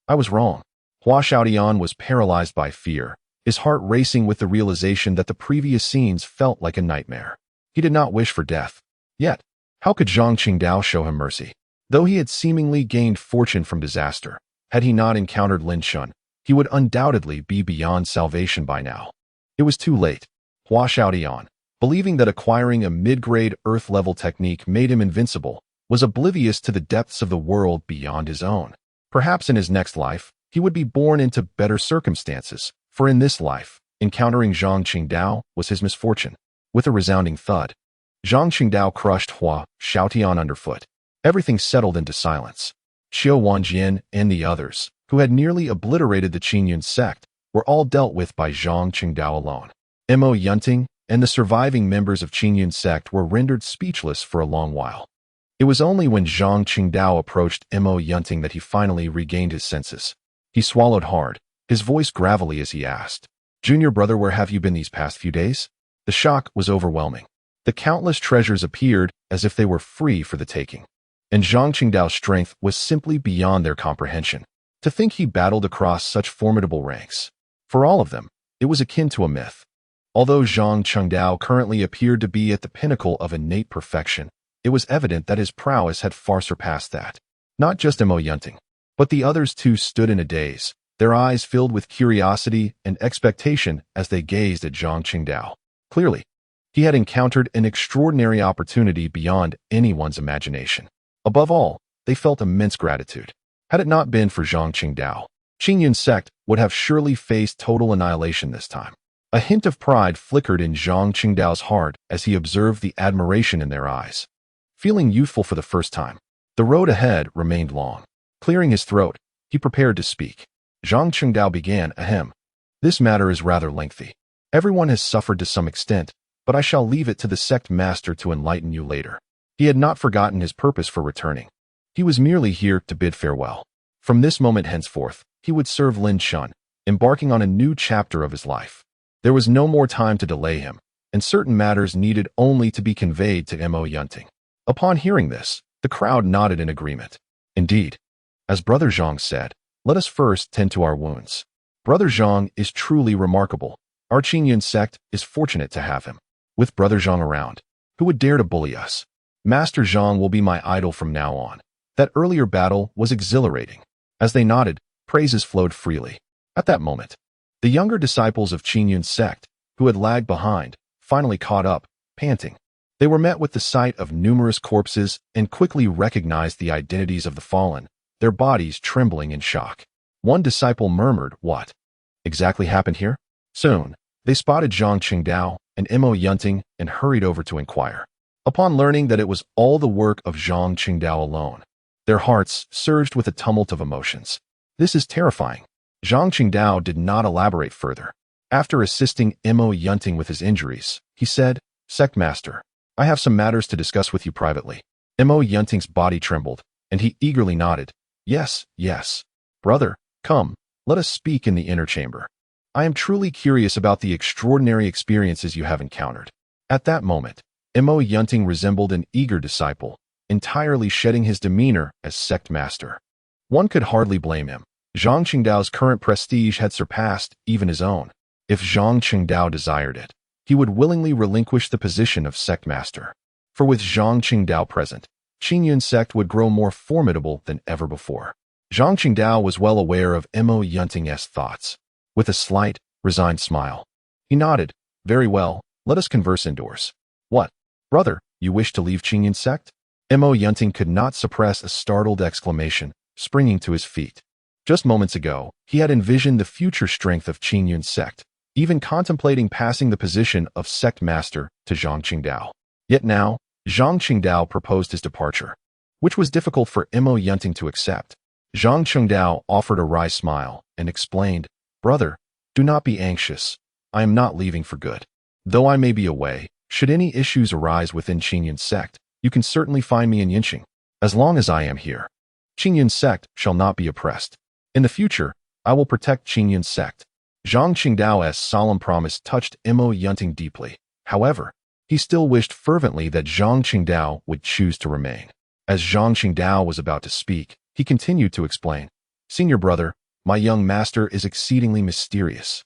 Speaker 1: I was wrong. Hua Xiaotian was paralyzed by fear, his heart racing with the realization that the previous scenes felt like a nightmare. He did not wish for death. Yet, how could Zhang Qingdao show him mercy? Though he had seemingly gained fortune from disaster, had he not encountered Lin Shun, he would undoubtedly be beyond salvation by now. It was too late. Hua Xiaotian, believing that acquiring a mid-grade Earth-level technique made him invincible, was oblivious to the depths of the world beyond his own. Perhaps in his next life, he would be born into better circumstances, for in this life, encountering Zhang Qingdao was his misfortune. With a resounding thud, Zhang Qingdao crushed Hua Xiaotian underfoot. Everything settled into silence. Qiu Wanjian and the others, who had nearly obliterated the Qingyun sect, were all dealt with by Zhang Qingdao alone. Mo Yunting and the surviving members of Qingyun sect were rendered speechless for a long while. It was only when Zhang Qingdao approached Mo Yunting that he finally regained his senses. He swallowed hard, his voice gravelly as he asked, "Junior brother, where have you been these past few days?" The shock was overwhelming. The countless treasures appeared as if they were free for the taking. And Zhang Qingdao's strength was simply beyond their comprehension. To think he battled across such formidable ranks. For all of them, it was akin to a myth. Although Zhang Qingdao currently appeared to be at the pinnacle of innate perfection, it was evident that his prowess had far surpassed that. Not just Mo Yunting, but the others too stood in a daze, their eyes filled with curiosity and expectation as they gazed at Zhang Qingdao. Clearly, he had encountered an extraordinary opportunity beyond anyone's imagination. Above all, they felt immense gratitude. Had it not been for Zhang Qingdao, Qingyun sect would have surely faced total annihilation this time. A hint of pride flickered in Zhang Qingdao's heart as he observed the admiration in their eyes. Feeling youthful for the first time, the road ahead remained long. Clearing his throat, he prepared to speak. Zhang Qingdao began, "Ahem. This matter is rather lengthy. Everyone has suffered to some extent, but I shall leave it to the sect master to enlighten you later." He had not forgotten his purpose for returning. He was merely here to bid farewell. From this moment henceforth, he would serve Lin Shun, embarking on a new chapter of his life. There was no more time to delay him, and certain matters needed only to be conveyed to Mo Yunting. Upon hearing this, the crowd nodded in agreement. Indeed, as Brother Zhang said, let us first tend to our wounds. Brother Zhang is truly remarkable. Our Qingyun sect is fortunate to have him. With Brother Zhang around, who would dare to bully us? Master Zhang will be my idol from now on. That earlier battle was exhilarating. As they nodded, praises flowed freely. At that moment, the younger disciples of Qingyun sect, who had lagged behind, finally caught up, panting. They were met with the sight of numerous corpses and quickly recognized the identities of the fallen, their bodies trembling in shock. One disciple murmured, "What exactly happened here?" Soon, they spotted Zhang Qingdao and Mo Yunting and hurried over to inquire. Upon learning that it was all the work of Zhang Qingdao alone, their hearts surged with a tumult of emotions. This is terrifying. Zhang Qingdao did not elaborate further. After assisting Mo Yunting with his injuries, he said, "Sect Master, I have some matters to discuss with you privately." Mo Yunting's body trembled, and he eagerly nodded. "Yes, yes. Brother, come, let us speak in the inner chamber. I am truly curious about the extraordinary experiences you have encountered." At that moment, Mo Yunting resembled an eager disciple, entirely shedding his demeanor as sect master. One could hardly blame him. Zhang Qingdao's current prestige had surpassed even his own. If Zhang Qingdao desired it, he would willingly relinquish the position of sect master. For with Zhang Qingdao present, Qingyun sect would grow more formidable than ever before. Zhang Qingdao was well aware of Mo Yunting's thoughts. With a slight, resigned smile, he nodded. "Very well, let us converse indoors." "What? Brother, you wish to leave Qingyun sect?" Mo Yunting could not suppress a startled exclamation, springing to his feet. Just moments ago, he had envisioned the future strength of Qingyun sect, even contemplating passing the position of sect master to Zhang Qingdao. Yet now, Zhang Qingdao proposed his departure, which was difficult for Mo Yunting to accept. Zhang Qingdao offered a wry smile and explained, "Brother, do not be anxious. I am not leaving for good. Though I may be away, should any issues arise within Qingyun sect, you can certainly find me in Yinqing. As long as I am here, Qingyun sect shall not be oppressed. In the future, I will protect Qingyun sect." Zhang Qingdao's solemn promise touched Mo Yunting deeply. However, He still wished fervently that Zhang Qingdao would choose to remain. As Zhang Qingdao was about to speak, he continued to explain, "Senior brother, my young master is exceedingly mysterious,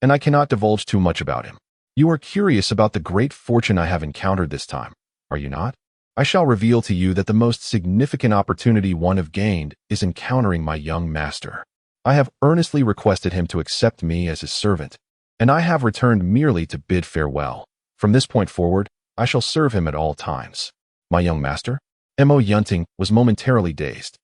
Speaker 1: and I cannot divulge too much about him. You are curious about the great fortune I have encountered this time, are you not? I shall reveal to you that the most significant opportunity one have gained is encountering my young master. I have earnestly requested him to accept me as his servant, and I have returned merely to bid farewell. From this point forward, I shall serve him at all times." My young master? Mo Yunting was momentarily dazed.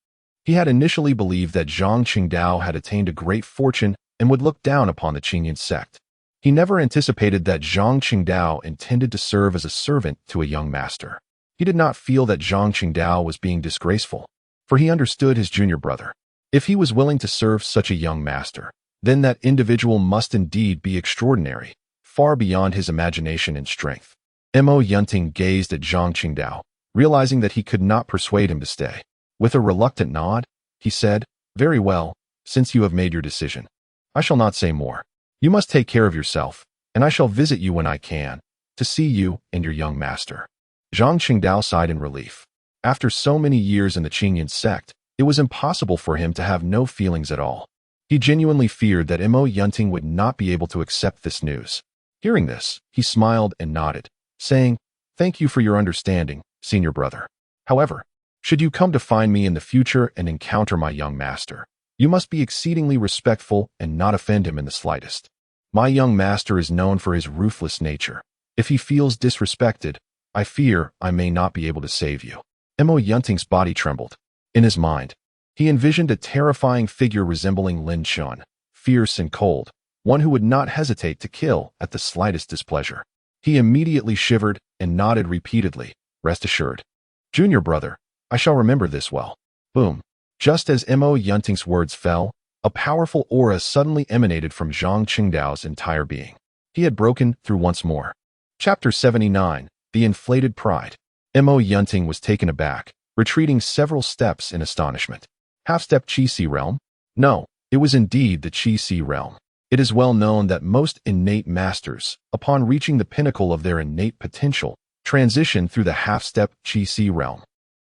Speaker 1: He had initially believed that Zhang Qingdao had attained a great fortune and would look down upon the Qingyun sect. He never anticipated that Zhang Qingdao intended to serve as a servant to a young master. He did not feel that Zhang Qingdao was being disgraceful, for he understood his junior brother. If he was willing to serve such a young master, then that individual must indeed be extraordinary, far beyond his imagination and strength. Mo Yunting gazed at Zhang Qingdao, realizing that he could not persuade him to stay. With a reluctant nod, he said, "Very well, since you have made your decision. I shall not say more. You must take care of yourself, and I shall visit you when I can, to see you and your young master." Zhang Qingdao sighed in relief. After so many years in the Qingyun sect, it was impossible for him to have no feelings at all. He genuinely feared that Mo Yunting would not be able to accept this news. Hearing this, he smiled and nodded, saying, "Thank you for your understanding, senior brother. However, should you come to find me in the future and encounter my young master, you must be exceedingly respectful and not offend him in the slightest. My young master is known for his ruthless nature. If he feels disrespected, I fear I may not be able to save you." Mo Yunting's body trembled. In his mind, he envisioned a terrifying figure resembling Lin Yuanbai, fierce and cold, one who would not hesitate to kill at the slightest displeasure. He immediately shivered and nodded repeatedly, "Rest assured. Junior brother, I shall remember this well." Boom. Just as Mo Yunting's words fell, a powerful aura suddenly emanated from Zhang Qingdao's entire being. He had broken through once more. Chapter 79, The Inflated Pride. Mo Yunting was taken aback, retreating several steps in astonishment. Half-step Qi realm? No, it was indeed the Qi realm. It is well known that most innate masters, upon reaching the pinnacle of their innate potential, transition through the half-step Qi realm.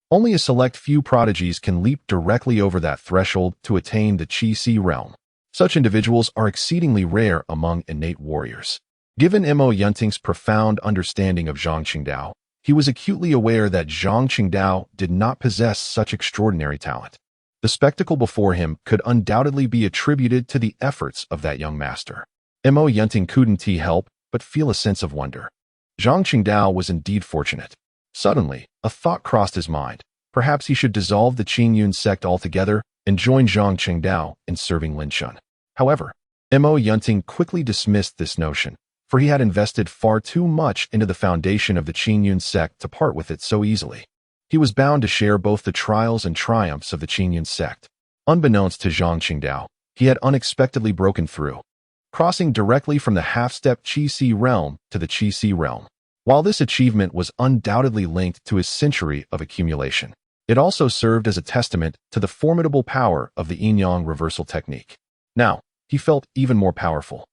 Speaker 1: Only a select few prodigies can leap directly over that threshold to attain the Qi realm. Such individuals are exceedingly rare among innate warriors. Given Mo Yunting's profound understanding of Zhang Qingdao, he was acutely aware that Zhang Qingdao did not possess such extraordinary talent. The spectacle before him could undoubtedly be attributed to the efforts of that young master. Mo Yunting couldn't help but feel a sense of wonder. Zhang Qingdao was indeed fortunate. Suddenly, a thought crossed his mind. Perhaps he should dissolve the Qingyun sect altogether and join Zhang Qingdao in serving Lin Yuanbai. However, Mo Yunting quickly dismissed this notion, for he had invested far too much into the foundation of the Qingyun sect to part with it so easily. He was bound to share both the trials and triumphs of the Qingyun sect. Unbeknownst to Zhang Qingdao, he had unexpectedly broken through, crossing directly from the half-step Qi realm to the Qi realm. While this achievement was undoubtedly linked to his century of accumulation, it also served as a testament to the formidable power of the Yin-Yang reversal technique. Now, he felt even more powerful,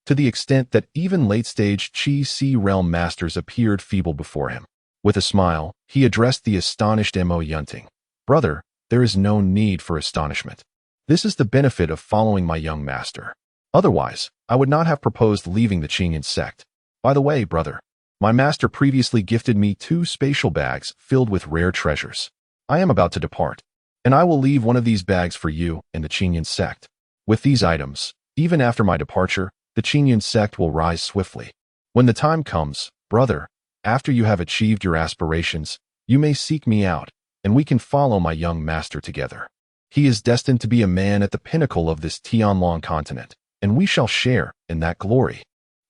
Speaker 1: to the extent that even late-stage Qi realm masters appeared feeble before him. With a smile, he addressed the astonished Mo Yunting. "Brother, there is no need for astonishment. This is the benefit of following my young master. Otherwise, I would not have proposed leaving the Qingyun sect. By the way, brother, my master previously gifted me 2 spatial bags filled with rare treasures. I am about to depart, and I will leave one of these bags for you and the Qingyun sect. With these items, even after my departure, the Qingyun sect will rise swiftly. When the time comes, brother, after you have achieved your aspirations, you may seek me out, and we can follow my young master together. He is destined to be a man at the pinnacle of this Tianlong continent, and we shall share in that glory."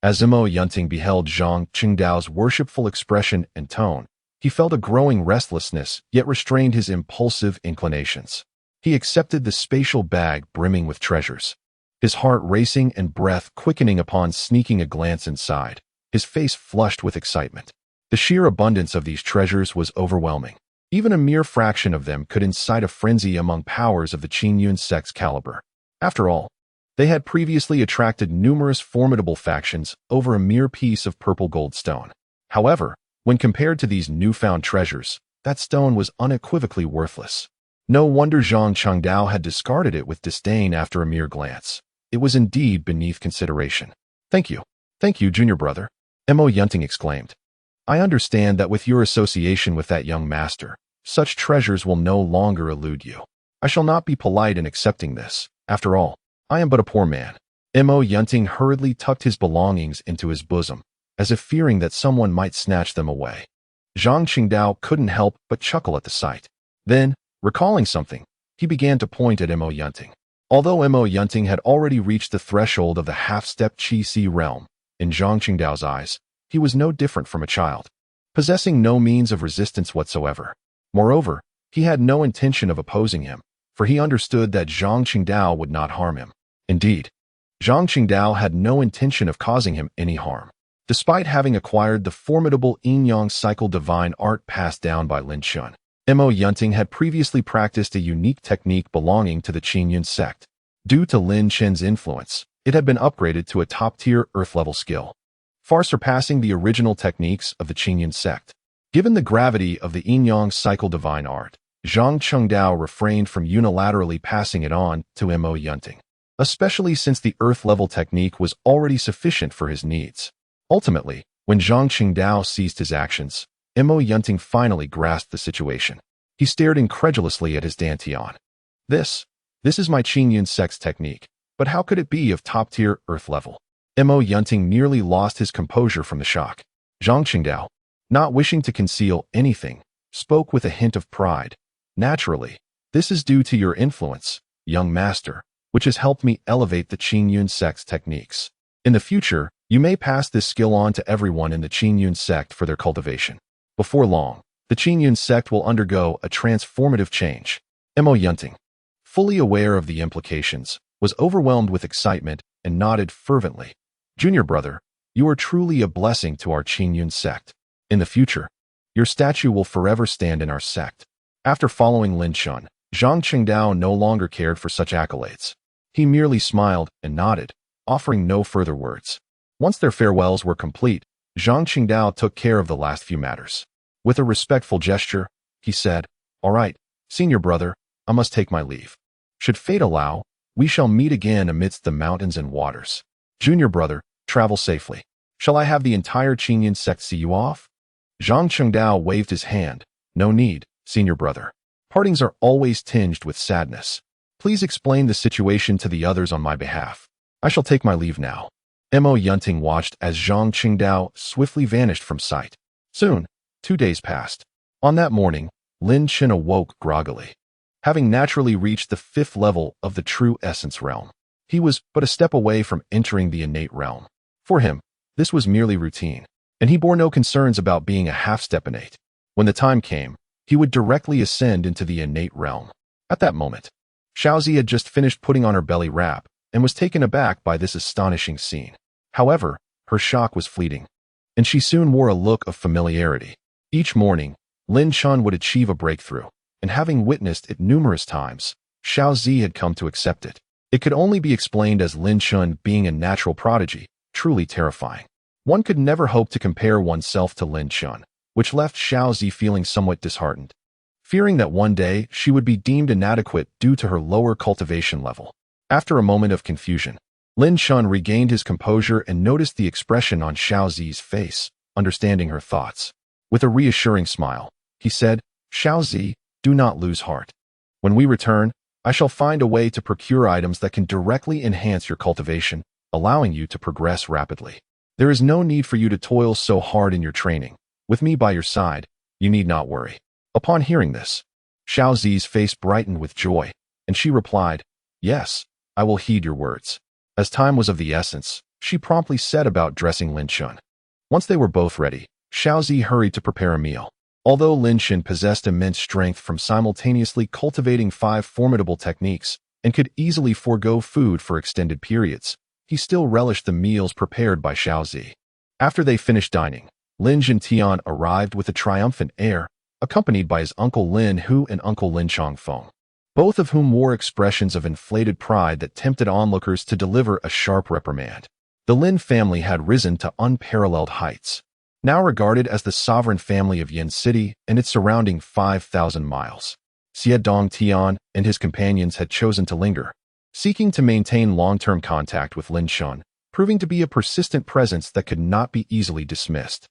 Speaker 1: As Mo Yunting beheld Zhang Qingdao's worshipful expression and tone, he felt a growing restlessness, yet restrained his impulsive inclinations. He accepted the spatial bag brimming with treasures, his heart racing and breath quickening upon sneaking a glance inside, his face flushed with excitement. The sheer abundance of these treasures was overwhelming. Even a mere fraction of them could incite a frenzy among powers of the Qingyun sect's caliber. After all, they had previously attracted numerous formidable factions over a mere piece of purple gold stone. However, when compared to these newfound treasures, that stone was unequivocally worthless. No wonder Zhang Chengdao had discarded it with disdain after a mere glance. It was indeed beneath consideration. Thank you, junior brother, Mo Yunting exclaimed. I understand that with your association with that young master, such treasures will no longer elude you. I shall not be polite in accepting this. After all, I am but a poor man. Mo Yunting hurriedly tucked his belongings into his bosom, as if fearing that someone might snatch them away. Zhang Qingdao couldn't help but chuckle at the sight. Then, recalling something, he began to point at Mo Yunting. Although Mo Yunting had already reached the threshold of the half-step Qi-Si realm, in Zhang Qingdao's eyes, he was no different from a child, possessing no means of resistance whatsoever. Moreover, he had no intention of opposing him, for he understood that Zhang Qingdao would not harm him. Indeed, Zhang Qingdao had no intention of causing him any harm. Despite having acquired the formidable Yin-Yang cycle divine art passed down by Lin Yuanbai, Mo Yunting had previously practiced a unique technique belonging to the Qingyun sect. Due to Lin Chen's influence, it had been upgraded to a top-tier earth-level skill, far surpassing the original techniques of the Qingyun sect. Given the gravity of the Yin-Yang cycle divine art, Zhang Chengdao refrained from unilaterally passing it on to Mo Yunting, especially since the earth-level technique was already sufficient for his needs. Ultimately, when Zhang Qingdao ceased his actions, Mo Yunting finally grasped the situation. He stared incredulously at his Dantian. This is my Qingyun sect's technique, but how could it be of top-tier earth level? Mo Yunting nearly lost his composure from the shock. Zhang Qingdao, not wishing to conceal anything, spoke with a hint of pride. Naturally, this is due to your influence, young master, which has helped me elevate the Qingyun sect's techniques. In the future, you may pass this skill on to everyone in the Qingyun sect for their cultivation. Before long, the Qingyun sect will undergo a transformative change. Mo Yunting, fully aware of the implications, was overwhelmed with excitement and nodded fervently. Junior brother, you are truly a blessing to our Qingyun sect. In the future, your statue will forever stand in our sect. After following Lin Yuanbai, Zhang Qingdao no longer cared for such accolades. He merely smiled and nodded, offering no further words. Once their farewells were complete, Zhang Qingdao took care of the last few matters. With a respectful gesture, he said, "All right, senior brother, I must take my leave. Should fate allow, we shall meet again amidst the mountains and waters. Junior brother, travel safely. Shall I have the entire Qingyun sect see you off?" Zhang Qingdao waved his hand. "No need, senior brother. Partings are always tinged with sadness. Please explain the situation to the others on my behalf. I shall take my leave now." Mo Yunting watched as Zhang Qingdao swiftly vanished from sight. Soon, 2 days passed. On that morning, Lin Chen awoke groggily. Having naturally reached the 5th level of the true essence realm, he was but a step away from entering the innate realm. For him, this was merely routine, and he bore no concerns about being a half-step innate. When the time came, he would directly ascend into the innate realm. At that moment, Xiaozi had just finished putting on her belly wrap and was taken aback by this astonishing scene. However, her shock was fleeting, and she soon wore a look of familiarity. Each morning, Lin Chen would achieve a breakthrough, and having witnessed it numerous times, Xiaozi had come to accept it. It could only be explained as Lin Chen being a natural prodigy, truly terrifying. One could never hope to compare oneself to Lin Chen, which left Xiaozi feeling somewhat disheartened, fearing that one day she would be deemed inadequate due to her lower cultivation level. After a moment of confusion, Lin Chen regained his composure and noticed the expression on Xiaozi's face, understanding her thoughts. With a reassuring smile, he said, "Xiaozi, do not lose heart. When we return, I shall find a way to procure items that can directly enhance your cultivation, allowing you to progress rapidly. There is no need for you to toil so hard in your training. With me by your side, you need not worry." Upon hearing this, Xiaozi's face brightened with joy, and she replied, "Yes, I will heed your words." As time was of the essence, she promptly set about dressing Lin Chen. Once they were both ready, Xiaozi hurried to prepare a meal. Although Lin Chen possessed immense strength from simultaneously cultivating 5 formidable techniques and could easily forego food for extended periods, he still relished the meals prepared by Xiaozi. After they finished dining, Lin Zhentian arrived with a triumphant air, accompanied by his Uncle Lin Hu and Uncle Lin Chongfeng, both of whom wore expressions of inflated pride that tempted onlookers to deliver a sharp reprimand. The Lin family had risen to unparalleled heights. now regarded as the sovereign family of Yin City and its surrounding 5,000 miles. Xie Dongtian and his companions had chosen to linger, seeking to maintain long-term contact with Lin Shun, proving to be a persistent presence that could not be easily dismissed.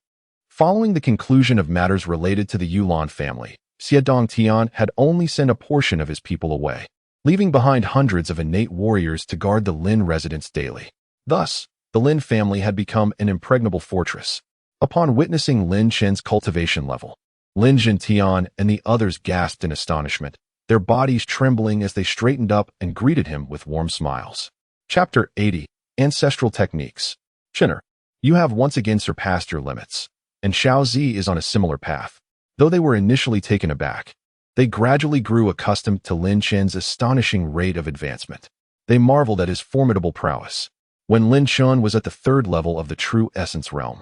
Speaker 1: Following the conclusion of matters related to the Yulan family, Xie Dongtian had only sent a portion of his people away, leaving behind hundreds of innate warriors to guard the Lin residence daily. Thus, the Lin family had become an impregnable fortress. Upon witnessing Lin Chen's cultivation level, Lin Jintian and the others gasped in astonishment, their bodies trembling as they straightened up and greeted him with warm smiles. Chapter 80. Ancestral Techniques. Chinner, you have once again surpassed your limits, and Xiao Zi is on a similar path. Though they were initially taken aback, they gradually grew accustomed to Lin Chen's astonishing rate of advancement. They marveled at his formidable prowess. When Lin Chun was at the 3rd level of the True Essence realm,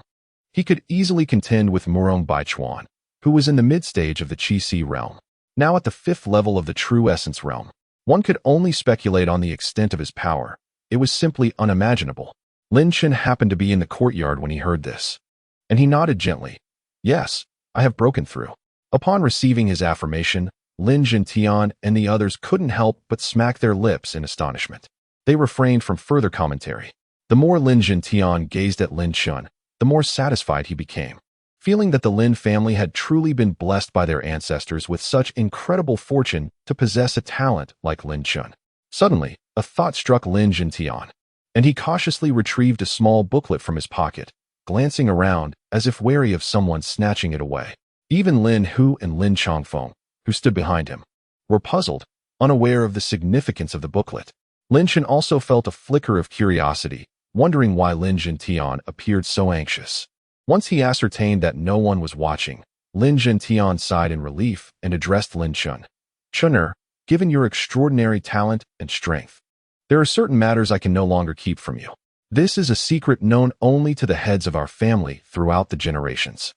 Speaker 1: he could easily contend with Murong Baichuan, who was in the mid-stage of the Qi-Si realm. Now at the 5th level of the True Essence realm, one could only speculate on the extent of his power. It was simply unimaginable. Lin Chen happened to be in the courtyard when he heard this, and he nodded gently. Yes, I have broken through. Upon receiving his affirmation, Lin Jintian and the others couldn't help but smack their lips in astonishment. They refrained from further commentary. The more Lin Jintian gazed at Lin Chun, the more satisfied he became, feeling that the Lin family had truly been blessed by their ancestors with such incredible fortune to possess a talent like Lin Chun. Suddenly, a thought struck Lin Jintian, and he cautiously retrieved a small booklet from his pocket, glancing around as if wary of someone snatching it away. Even Lin Hu and Lin Chongfeng, who stood behind him, were puzzled, unaware of the significance of the booklet. Lin Chen also felt a flicker of curiosity, wondering why Lin Jintian appeared so anxious. Once he ascertained that no one was watching, Lin Jintian sighed in relief and addressed Lin Chun. Chunner, given your extraordinary talent and strength, there are certain matters I can no longer keep from you. This is a secret known only to the heads of our family throughout the generations.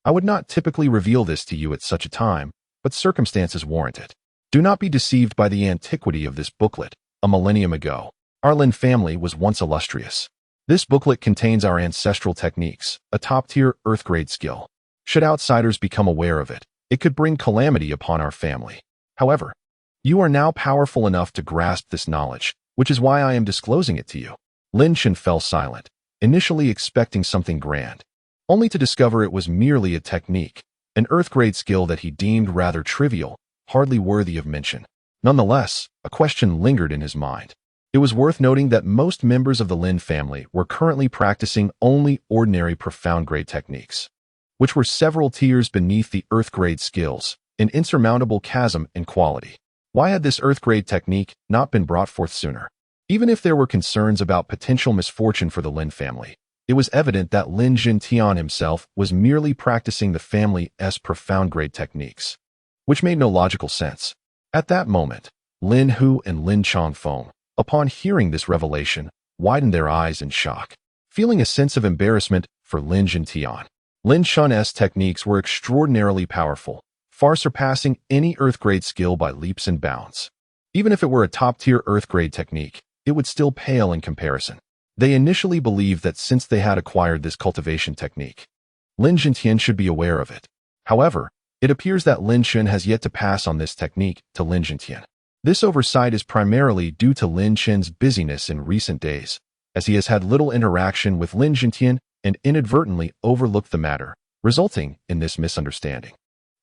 Speaker 1: I would not typically reveal this to you at such a time, but circumstances warrant it. Do not be deceived by the antiquity of this booklet. A millennium ago, our Lin family was once illustrious. This booklet contains our ancestral techniques, a top-tier Earth-grade skill. Should outsiders become aware of it, it could bring calamity upon our family. However, you are now powerful enough to grasp this knowledge, which is why I am disclosing it to you. Lin Chen fell silent, initially expecting something grand, only to discover it was merely a technique, an Earth-grade skill that he deemed rather trivial, hardly worthy of mention. Nonetheless, a question lingered in his mind. It was worth noting that most members of the Lin family were currently practicing only ordinary profound-grade techniques, which were several tiers beneath the Earth-grade skills, an insurmountable chasm in quality. Why had this Earth-grade technique not been brought forth sooner? Even if there were concerns about potential misfortune for the Lin family, it was evident that Lin Jintian himself was merely practicing the family's profound-grade techniques, which made no logical sense. At that moment, Lin Hu and Lin Chongfeng, upon hearing this revelation, widened their eyes in shock, feeling a sense of embarrassment for Lin Jintian. Lin Chun's techniques were extraordinarily powerful, far surpassing any Earth-grade skill by leaps and bounds. Even if it were a top-tier Earth-grade technique, it would still pale in comparison. They initially believed that since they had acquired this cultivation technique, Lin Jintian should be aware of it. However, it appears that Lin Chen has yet to pass on this technique to Lin Jintian. This oversight is primarily due to Lin Chen's busyness in recent days, as he has had little interaction with Lin Jintian and inadvertently overlooked the matter, resulting in this misunderstanding.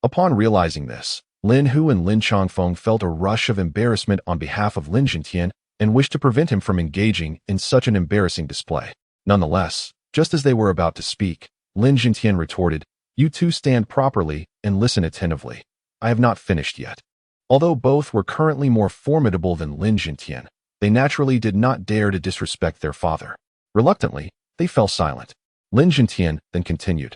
Speaker 1: Upon realizing this, Lin Hu and Lin Chongfeng felt a rush of embarrassment on behalf of Lin Jintian and wished to prevent him from engaging in such an embarrassing display. Nonetheless, just as they were about to speak, Lin Jintian retorted, "You two stand properly and listen attentively. I have not finished yet." Although both were currently more formidable than Lin Jintian, they naturally did not dare to disrespect their father. Reluctantly, they fell silent. Lin Jintian then continued,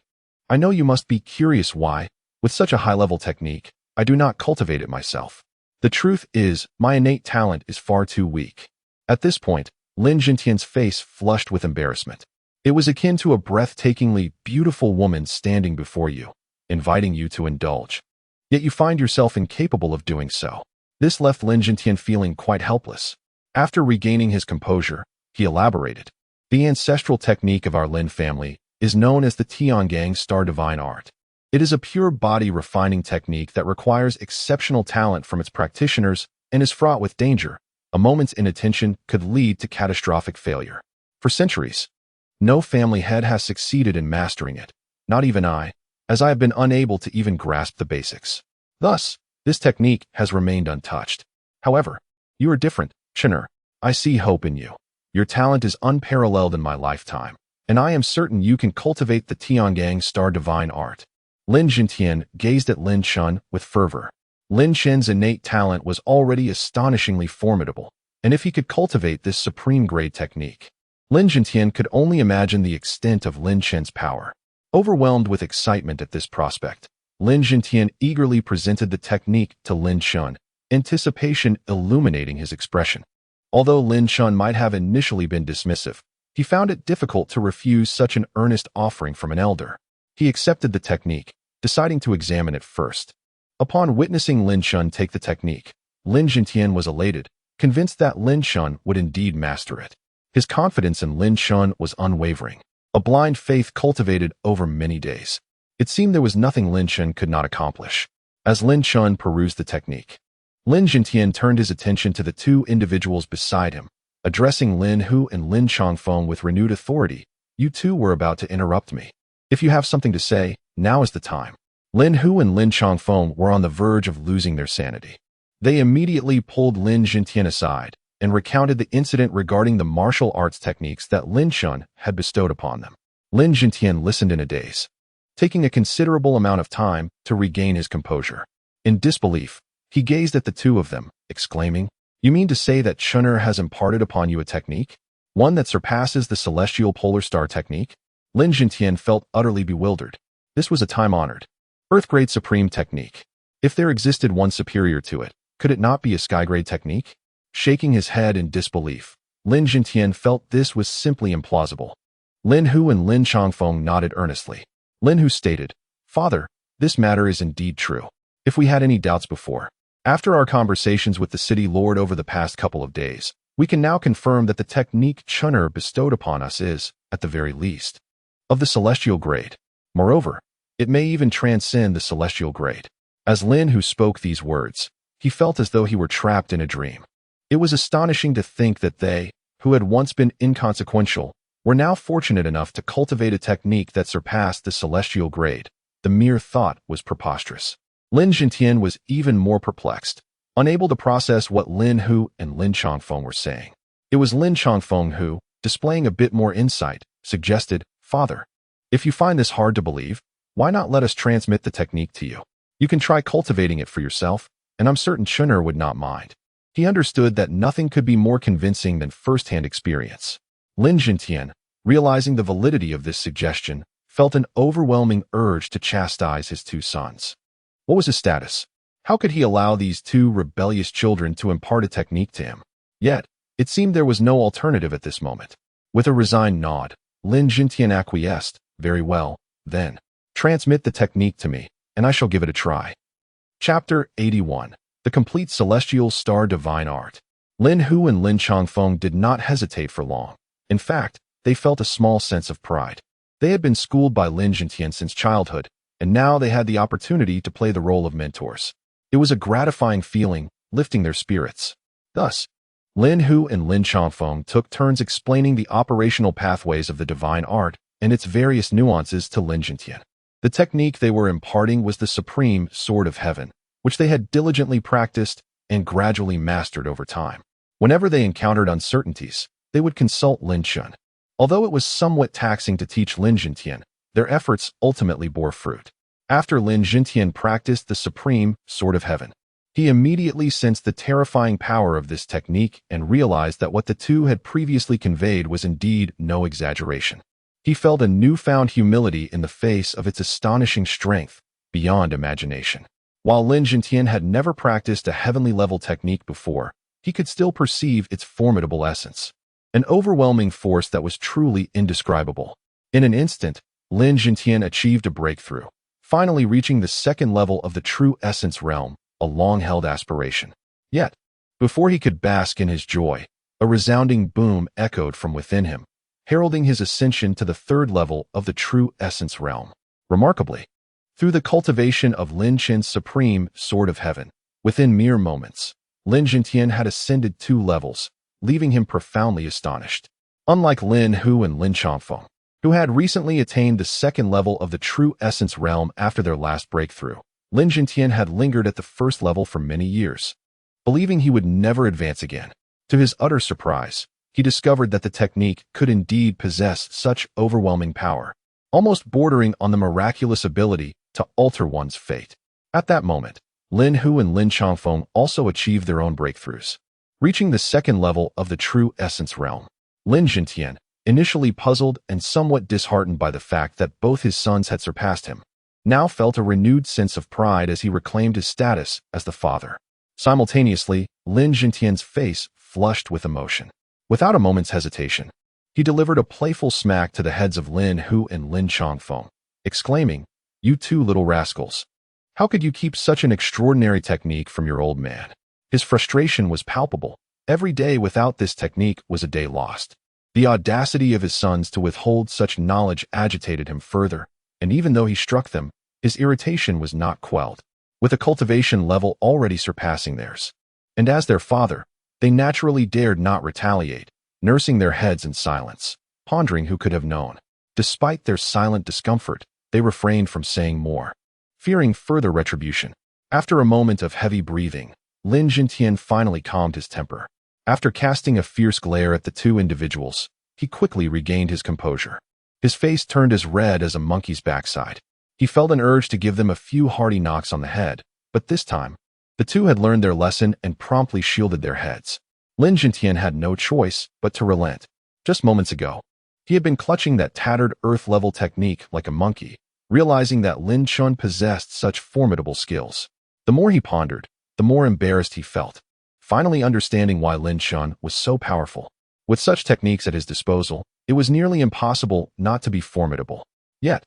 Speaker 1: "I know you must be curious why, with such a high-level technique, I do not cultivate it myself. The truth is, my innate talent is far too weak." At this point, Lin Jintian's face flushed with embarrassment. It was akin to a breathtakingly beautiful woman standing before you, inviting you to indulge. Yet you find yourself incapable of doing so. This left Lin Jintian feeling quite helpless. After regaining his composure, he elaborated, "The ancestral technique of our Lin family is known as the Yin-Yang star divine art. It is a pure body refining technique that requires exceptional talent from its practitioners and is fraught with danger. A moment's inattention could lead to catastrophic failure. For centuries, no family head has succeeded in mastering it, not even I, as I have been unable to even grasp the basics. Thus, this technique has remained untouched. However, you are different, Chen. I see hope in you. Your talent is unparalleled in my lifetime, and I am certain you can cultivate the Yin-Yang star divine art. Lin Yuanbai gazed at Lin Chen with fervor. Lin Chen's innate talent was already astonishingly formidable, and if he could cultivate this supreme-grade technique, Lin Yuanbai could only imagine the extent of Lin Chen's power. Overwhelmed with excitement at this prospect, Lin Yuanbai eagerly presented the technique to Lin Chen, anticipation illuminating his expression. Although Lin Chen might have initially been dismissive, he found it difficult to refuse such an earnest offering from an elder. He accepted the technique, deciding to examine it first. Upon witnessing Lin Chen take the technique, Lin Yuanbai was elated, convinced that Lin Chen would indeed master it. His confidence in Lin Chen was unwavering, a blind faith cultivated over many days. It seemed there was nothing Lin Chen could not accomplish. As Lin Chen perused the technique, Lin Yuanbai turned his attention to the two individuals beside him, addressing Lin Hu and Lin Changfeng with renewed authority. You two were about to interrupt me. If you have something to say, now is the time. Lin Hu and Lin Changfeng were on the verge of losing their sanity. They immediately pulled Lin Yuanbai aside and recounted the incident regarding the martial arts techniques that Lin Chen had bestowed upon them. Lin Yuanbai listened in a daze, taking a considerable amount of time to regain his composure. In disbelief, he gazed at the two of them, exclaiming, "You mean to say that Chen has imparted upon you a technique? One that surpasses the celestial polar star technique?" Lin Yuanbai felt utterly bewildered. This was a time-honored, Earth-grade supreme technique. If there existed one superior to it, could it not be a sky-grade technique? Shaking his head in disbelief, Lin Yuanbai felt this was simply implausible. Lin Hu and Lin Changfeng nodded earnestly. Lin Hu stated, "Father, this matter is indeed true. If we had any doubts before, after our conversations with the city lord over the past couple of days, we can now confirm that the technique Chen bestowed upon us is, at the very least, of the celestial grade. Moreover, it may even transcend the celestial grade." As Lin Hu spoke these words, he felt as though he were trapped in a dream. It was astonishing to think that they, who had once been inconsequential, were now fortunate enough to cultivate a technique that surpassed the celestial grade. The mere thought was preposterous. Lin Yuanbai was even more perplexed, unable to process what Lin Hu and Lin Changfeng were saying. It was Lin Changfeng who, displaying a bit more insight, suggested, "Father, if you find this hard to believe, why not let us transmit the technique to you? You can try cultivating it for yourself, and I'm certain Chen would not mind." He understood that nothing could be more convincing than first-hand experience. Lin Yuanbai, realizing the validity of this suggestion, felt an overwhelming urge to chastise his two sons. What was his status? How could he allow these two rebellious children to impart a technique to him? Yet, it seemed there was no alternative at this moment. With a resigned nod, Lin Yuanbai acquiesced. "Very well, then. Transmit the technique to me, and I shall give it a try." Chapter 81. The Complete Celestial Star Divine Art. Lin Hu and Lin Changfeng did not hesitate for long. In fact, they felt a small sense of pride. They had been schooled by Lin Yuanbai since childhood, and now they had the opportunity to play the role of mentors. It was a gratifying feeling, lifting their spirits. Thus, Lin Hu and Lin Changfeng took turns explaining the operational pathways of the divine art and its various nuances to Lin Yuanbai. The technique they were imparting was the supreme sword of heaven, which they had diligently practiced and gradually mastered over time. Whenever they encountered uncertainties, they would consult Lin Chen. Although it was somewhat taxing to teach Lin Yuanbai, their efforts ultimately bore fruit. After Lin Yuanbai practiced the supreme sword of heaven, he immediately sensed the terrifying power of this technique and realized that what the two had previously conveyed was indeed no exaggeration. He felt a newfound humility in the face of its astonishing strength, beyond imagination. While Lin Yuanbai had never practiced a heavenly-level technique before, he could still perceive its formidable essence, an overwhelming force that was truly indescribable. In an instant, Lin Yuanbai achieved a breakthrough, finally reaching the second level of the true essence realm, a long-held aspiration. Yet, before he could bask in his joy, a resounding boom echoed from within him, heralding his ascension to the third level of the true essence realm. Remarkably, through the cultivation of Lin Chen's supreme sword of heaven, within mere moments, Lin Jintian had ascended 2 levels, leaving him profoundly astonished. Unlike Lin Hu and Lin Chongfeng, who had recently attained the 2nd level of the true essence realm after their last breakthrough, Lin Jintian had lingered at the 1st level for many years, believing he would never advance again. To his utter surprise, he discovered that the technique could indeed possess such overwhelming power, almost bordering on the miraculous ability to alter one's fate. At that moment, Lin Hu and Lin Chongfeng also achieved their own breakthroughs, reaching the 2nd level of the true essence realm. Lin Jintian, initially puzzled and somewhat disheartened by the fact that both his sons had surpassed him, now felt a renewed sense of pride as he reclaimed his status as the father. Simultaneously, Lin Jintian's face flushed with emotion. Without a moment's hesitation, he delivered a playful smack to the heads of Lin Hu and Lin Chongfeng, exclaiming, "You 2 little rascals! How could you keep such an extraordinary technique from your old man?" His frustration was palpable. Every day without this technique was a day lost. The audacity of his sons to withhold such knowledge agitated him further, and even though he struck them, his irritation was not quelled, with a cultivation level already surpassing theirs. And as their father, they naturally dared not retaliate, nursing their heads in silence, pondering who could have known. Despite their silent discomfort, they refrained from saying more, fearing further retribution. After a moment of heavy breathing, Lin Jintian finally calmed his temper. After casting a fierce glare at the 2 individuals, he quickly regained his composure. His face turned as red as a monkey's backside. He felt an urge to give them a few hearty knocks on the head, but this time, the 2 had learned their lesson and promptly shielded their heads. Lin Jintian had no choice but to relent. Just moments ago, he had been clutching that tattered earth-level technique like a monkey, realizing that Lin Chun possessed such formidable skills. The more he pondered, the more embarrassed he felt, finally understanding why Lin Chun was so powerful. With such techniques at his disposal, it was nearly impossible not to be formidable. Yet,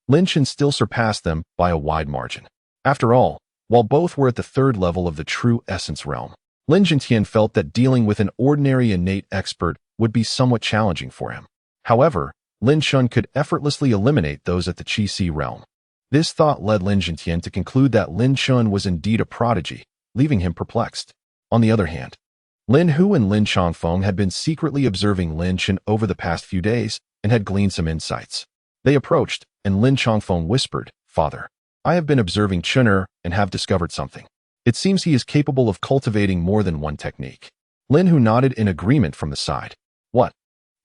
Speaker 1: Lin Chun still surpassed them by a wide margin. After all, while both were at the 3rd level of the true essence realm, Lin Jintian felt that dealing with an ordinary innate expert would be somewhat challenging for him. However, Lin Chun could effortlessly eliminate those at the Qi-Si realm. This thought led Lin Jintian to conclude that Lin Chun was indeed a prodigy, leaving him perplexed. On the other hand, Lin Hu and Lin Chongfeng had been secretly observing Lin Chen over the past few days and had gleaned some insights. They approached, and Lin Chongfeng whispered, "Father, I have been observing Chener and have discovered something. It seems he is capable of cultivating more than one technique." Lin Hu nodded in agreement from the side. "What?"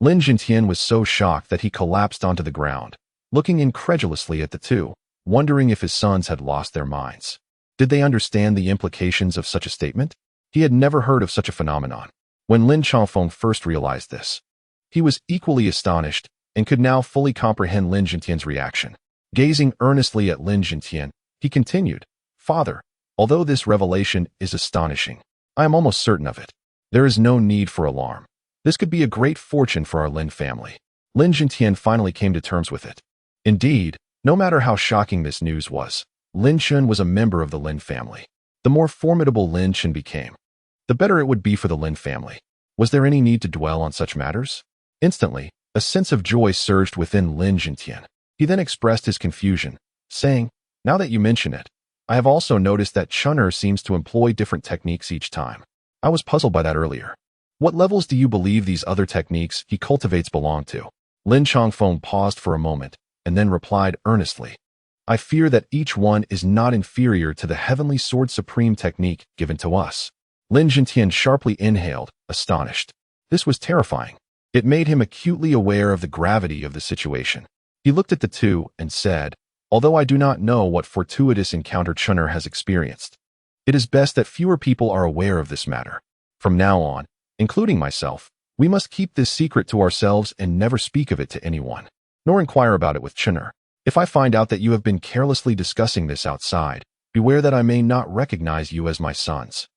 Speaker 1: Lin Jintian was so shocked that he collapsed onto the ground, looking incredulously at the 2, wondering if his sons had lost their minds. Did they understand the implications of such a statement? He had never heard of such a phenomenon. When Lin Chongfeng first realized this, he was equally astonished and could now fully comprehend Lin Jintian's reaction. Gazing earnestly at Lin Jintian, he continued, "Father, although this revelation is astonishing, I am almost certain of it. There is no need for alarm. This could be a great fortune for our Lin family." Lin Jintian finally came to terms with it. Indeed, no matter how shocking this news was, Lin Chen was a member of the Lin family. The more formidable Lin Chen became, the better it would be for the Lin family. Was there any need to dwell on such matters? Instantly, a sense of joy surged within Lin Jintian. He then expressed his confusion, saying, "Now that you mention it, I have also noticed that Chener seems to employ different techniques each time. I was puzzled by that earlier. What levels do you believe these other techniques he cultivates belong to?" Lin Chongfeng paused for a moment, and then replied earnestly, "I fear that each one is not inferior to the Heavenly Sword Supreme technique given to us." Lin Jintian sharply inhaled, astonished. This was terrifying. It made him acutely aware of the gravity of the situation. He looked at the 2 and said, "Although I do not know what fortuitous encounter Chener has experienced, it is best that fewer people are aware of this matter. From now on, including myself, we must keep this secret to ourselves and never speak of it to anyone, nor inquire about it with Chener. If I find out that you have been carelessly discussing this outside, beware that I may not recognize you as my sons."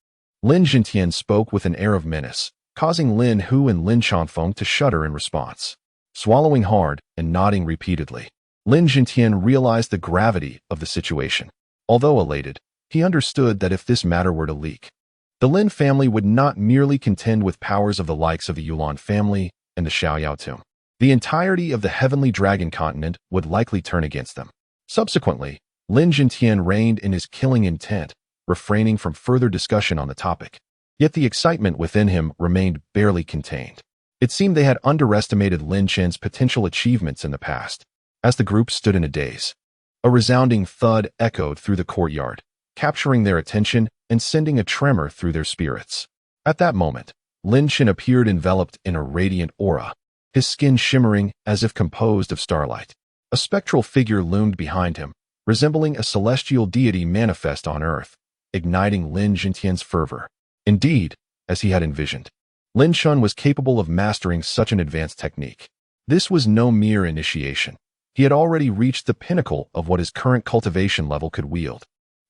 Speaker 1: Lin Jintian spoke with an air of menace, causing Lin Hu and Lin Chongfeng to shudder in response. Swallowing hard and nodding repeatedly, Lin Jintian realized the gravity of the situation. Although elated, he understood that if this matter were to leak, the Lin family would not merely contend with powers of the likes of the Yulan family and the Xiaoyao tomb. the entirety of the heavenly dragon continent would likely turn against them. Subsequently, Lin Yuanbai reigned in his killing intent, refraining from further discussion on the topic. Yet the excitement within him remained barely contained. It seemed they had underestimated Lin Chen's potential achievements in the past. As the group stood in a daze, a resounding thud echoed through the courtyard, capturing their attention and sending a tremor through their spirits. At that moment, Lin Chen appeared enveloped in a radiant aura, his skin shimmering as if composed of starlight. A spectral figure loomed behind him, resembling a celestial deity manifest on earth, igniting Lin Yuanbai's fervor. Indeed, as he had envisioned, Lin Chen was capable of mastering such an advanced technique. This was no mere initiation. He had already reached the pinnacle of what his current cultivation level could wield,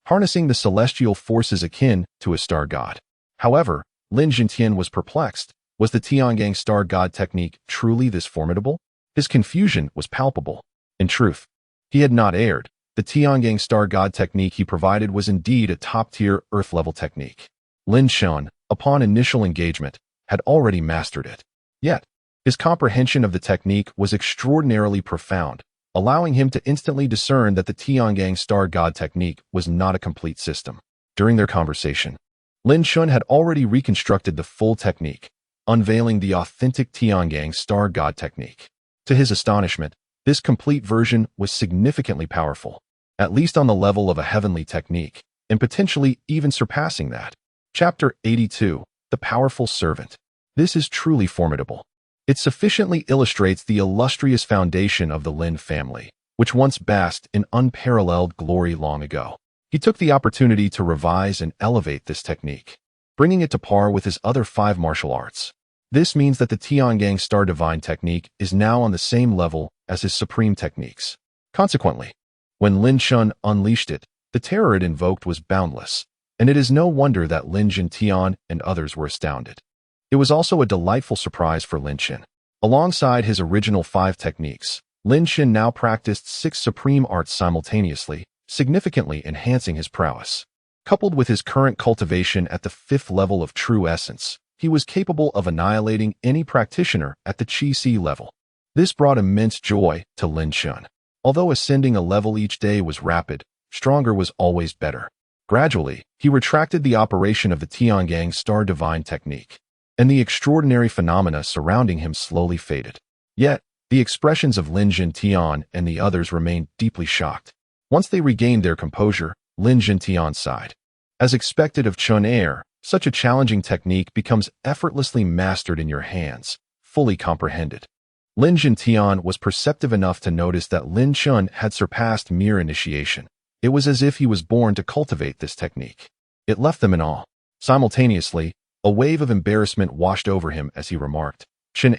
Speaker 1: harnessing the celestial forces akin to a star god. However, Lin Yuanbai was perplexed. Was the Tiangang star god technique truly this formidable? His confusion was palpable. In truth, he had not erred. The Tiangang star god technique he provided was indeed a top-tier earth-level technique. Lin Chen, upon initial engagement, had already mastered it. Yet, his comprehension of the technique was extraordinarily profound, allowing him to instantly discern that the Tiangang star god technique was not a complete system. During their conversation, Lin Chen had already reconstructed the full technique, unveiling the authentic Tiangang star god technique. To his astonishment, this complete version was significantly powerful, at least on the level of a heavenly technique, and potentially even surpassing that. Chapter 82, The Powerful Servant. This is truly formidable. It sufficiently illustrates the illustrious foundation of the Lin family, which once basked in unparalleled glory long ago. He took the opportunity to revise and elevate this technique, bringing it to par with his other 5 martial arts. This means that the Tiangang Star Divine technique is now on the same level as his supreme techniques. Consequently, when Lin Chen unleashed it, the terror it invoked was boundless, and it is no wonder that Lin Yuanbai and others were astounded. It was also a delightful surprise for Lin Chen. Alongside his original 5 techniques, Lin Chen now practiced 6 supreme arts simultaneously, significantly enhancing his prowess. Coupled with his current cultivation at the 5th level of true essence, he was capable of annihilating any practitioner at the Qi level. This brought immense joy to Lin Chen. Although ascending a level each day was rapid, stronger was always better. Gradually, he retracted the operation of the Tiangang Star Divine technique, and the extraordinary phenomena surrounding him slowly faded. Yet, the expressions of Lin Yuanbai and the others remained deeply shocked. Once they regained their composure, Lin Yuanbai sighed. As expected of Chen, such a challenging technique becomes effortlessly mastered in your hands, fully comprehended. Lin Yuanbai was perceptive enough to notice that Lin Chen had surpassed mere initiation. It was as if he was born to cultivate this technique. It left them in awe. Simultaneously, a wave of embarrassment washed over him as he remarked, "Chen,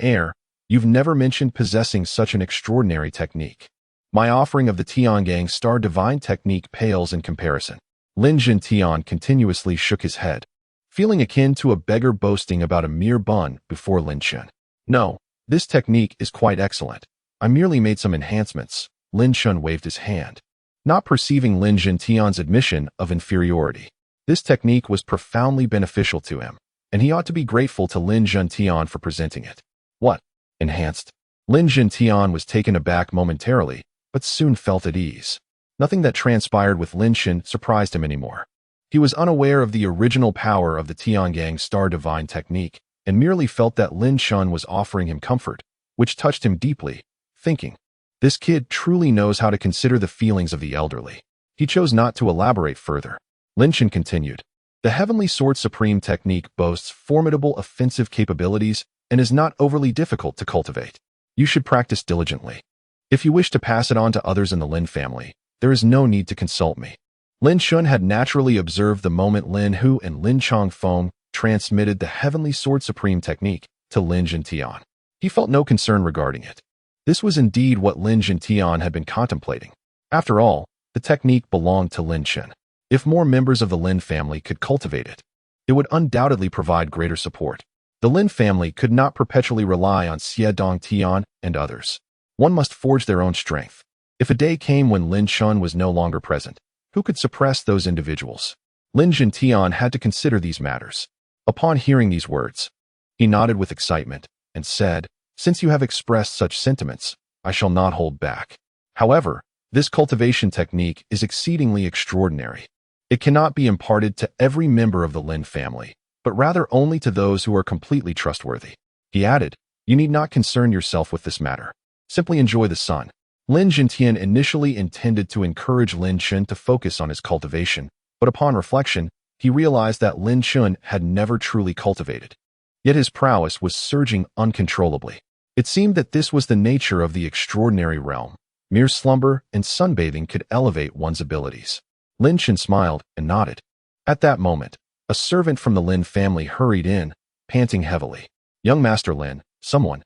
Speaker 1: you've never mentioned possessing such an extraordinary technique. My offering of the Tiangang Star Divine technique pales in comparison." Lin Yuanbai continuously shook his head, feeling akin to a beggar boasting about a mere bun before Lin Chen. "No, this technique is quite excellent. I merely made some enhancements." Lin Chen waved his hand, not perceiving Lin Yuanbai's admission of inferiority. This technique was profoundly beneficial to him, and he ought to be grateful to Lin Yuanbai for presenting it. "What? Enhanced?" Lin Yuanbai was taken aback momentarily, but soon felt at ease. Nothing that transpired with Lin Chen surprised him anymore. He was unaware of the original power of the Tiangang Star Divine technique, and merely felt that Lin Chen was offering him comfort, which touched him deeply, thinking, "This kid truly knows how to consider the feelings of the elderly." He chose not to elaborate further. Lin Chen continued, "The Heavenly Sword Supreme technique boasts formidable offensive capabilities and is not overly difficult to cultivate. You should practice diligently. If you wish to pass it on to others in the Lin family, there is no need to consult me." Lin Chen had naturally observed the moment Lin Hu and Lin Chongfeng transmitted the Heavenly Sword Supreme technique to Lin Yuanbai. He felt no concern regarding it. This was indeed what Lin Yuanbai had been contemplating. After all, the technique belonged to Lin Chen. If more members of the Lin family could cultivate it, it would undoubtedly provide greater support. The Lin family could not perpetually rely on Xie Dongtian and others. One must forge their own strength. If a day came when Lin Chen was no longer present, who could suppress those individuals? Lin Yuanbai had to consider these matters. Upon hearing these words, he nodded with excitement and said, Since you have expressed such sentiments, I shall not hold back. However, this cultivation technique is exceedingly extraordinary. It cannot be imparted to every member of the Lin family, but rather only to those who are completely trustworthy. He added, you need not concern yourself with this matter. Simply enjoy the sun. Lin Jintian initially intended to encourage Lin Chen to focus on his cultivation, but upon reflection, he realized that Lin Chen had never truly cultivated. Yet his prowess was surging uncontrollably. It seemed that this was the nature of the extraordinary realm. Mere slumber and sunbathing could elevate one's abilities. Lin Chen smiled and nodded. At that moment, a servant from the Lin family hurried in, panting heavily. Young Master Lin, someone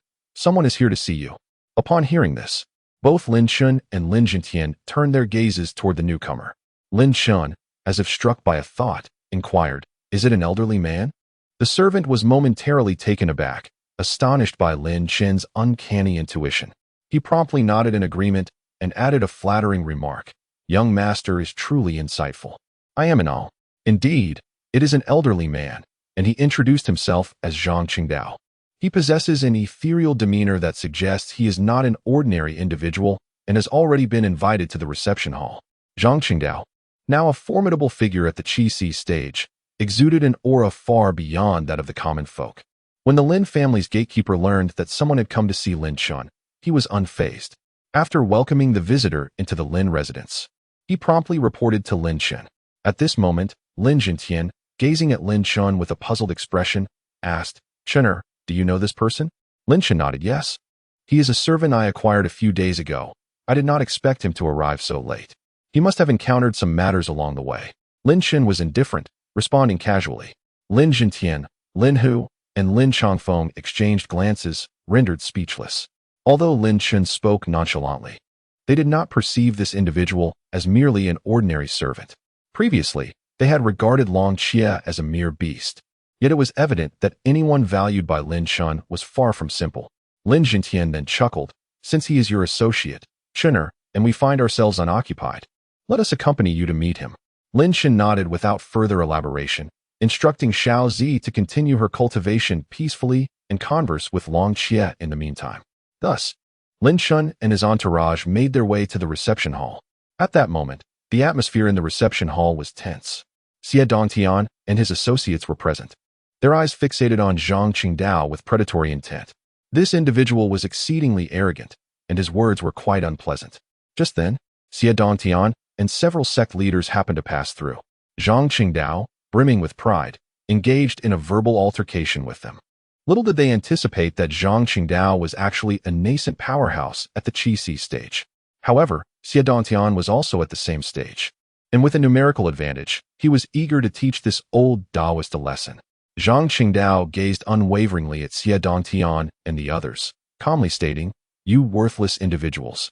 Speaker 1: is here to see you. Upon hearing this, both Lin Chen and Lin Jintian turned their gazes toward the newcomer. Lin Chen, as if struck by a thought, inquired, is it an elderly man? The servant was momentarily taken aback, astonished by Lin Chen's uncanny intuition. He promptly nodded in agreement and added a flattering remark. Young master is truly insightful. I am in awe. Indeed, it is an elderly man, and he introduced himself as Zhang Qingdao. He possesses an ethereal demeanor that suggests he is not an ordinary individual and has already been invited to the reception hall. Zhang Qingdao, now a formidable figure at the Qi stage, exuded an aura far beyond that of the common folk. When the Lin family's gatekeeper learned that someone had come to see Lin Chen, he was unfazed. After welcoming the visitor into the Lin residence, he promptly reported to Lin Chen. At this moment, Lin Jintian, gazing at Lin Chen with a puzzled expression, asked, Chener, do you know this person? Lin Chen nodded yes. He is a servant I acquired a few days ago. I did not expect him to arrive so late. He must have encountered some matters along the way. Lin Chen was indifferent, responding casually. Lin Jintian, Lin Hu, and Lin Changfeng exchanged glances, rendered speechless. Although Lin Chen spoke nonchalantly, they did not perceive this individual as merely an ordinary servant. Previously, they had regarded Long Xie as a mere beast. Yet it was evident that anyone valued by Lin Chen was far from simple. Lin Jintian then chuckled, since he is your associate, Chener, and we find ourselves unoccupied, let us accompany you to meet him. Lin Chen nodded without further elaboration, instructing Xiao Zi to continue her cultivation peacefully and converse with Long Xie in the meantime. Thus, Lin Chen and his entourage made their way to the reception hall. At that moment, the atmosphere in the reception hall was tense. Xie Dantian and his associates were present, their eyes fixated on Zhang Qingdao with predatory intent. This individual was exceedingly arrogant, and his words were quite unpleasant. Just then, Xie Dantian and several sect leaders happened to pass through. Zhang Qingdao, brimming with pride, engaged in a verbal altercation with them. Little did they anticipate that Zhang Qingdao was actually a nascent powerhouse at the Qi stage. However, Xie Dantian was also at the same stage, and with a numerical advantage, he was eager to teach this old Taoist a lesson. Zhang Qingdao gazed unwaveringly at Xie Dantian and the others, calmly stating, you worthless individuals,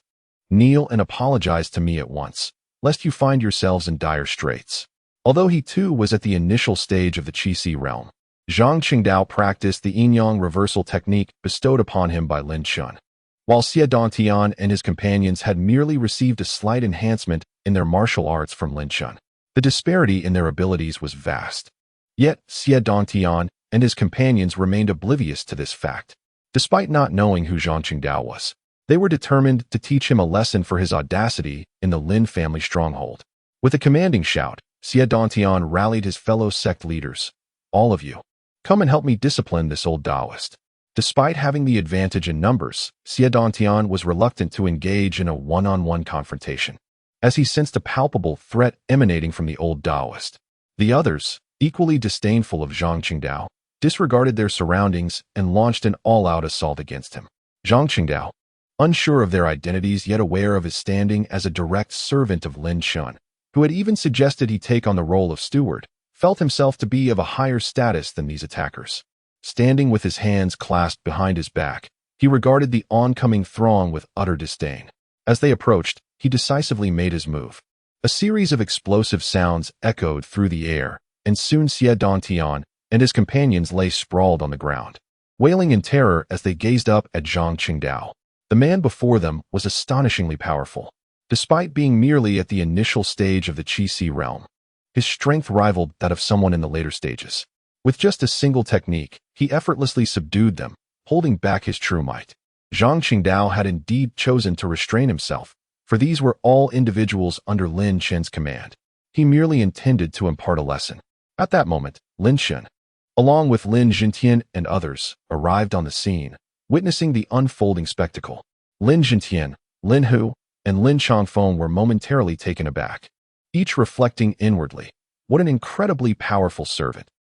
Speaker 1: kneel and apologize to me at once, lest you find yourselves in dire straits. Although he too was at the initial stage of the Qi realm, Zhang Qingdao practiced the Yin-Yang reversal technique bestowed upon him by Lin Chen, while Xie Dantian and his companions had merely received a slight enhancement in their martial arts from Lin Chen. The disparity in their abilities was vast. Yet, Xie Dantian and his companions remained oblivious to this fact. Despite not knowing who Zhang Qingdao was, they were determined to teach him a lesson for his audacity in the Lin family stronghold. With a commanding shout, Xie Dantian rallied his fellow sect leaders. All of you, come and help me discipline this old Taoist. Despite having the advantage in numbers, Xie Dantian was reluctant to engage in a one-on-one confrontation, as he sensed a palpable threat emanating from the old Taoist. The others, equally disdainful of Zhang Qingdao, disregarded their surroundings and launched an all-out assault against him. Zhang Qingdao, unsure of their identities yet aware of his standing as a direct servant of Lin Chen, who had even suggested he take on the role of steward, felt himself to be of a higher status than these attackers. Standing with his hands clasped behind his back, he regarded the oncoming throng with utter disdain. As they approached, he decisively made his move. A series of explosive sounds echoed through the air, and soon Xie Dantian and his companions lay sprawled on the ground, wailing in terror as they gazed up at Zhang Qingdao. The man before them was astonishingly powerful. Despite being merely at the initial stage of the Qi realm, his strength rivaled that of someone in the later stages. With just a single technique, he effortlessly subdued them, holding back his true might. Zhang Qingdao had indeed chosen to restrain himself, for these were all individuals under Lin Chen's command. He merely intended to impart a lesson. At that moment, Lin Chen, along with Lin Jintian and others, arrived on the scene, witnessing the unfolding spectacle. Lin Jintian, Lin Hu, and Lin Changfeng were momentarily taken aback, each reflecting inwardly, what an incredibly powerful servant.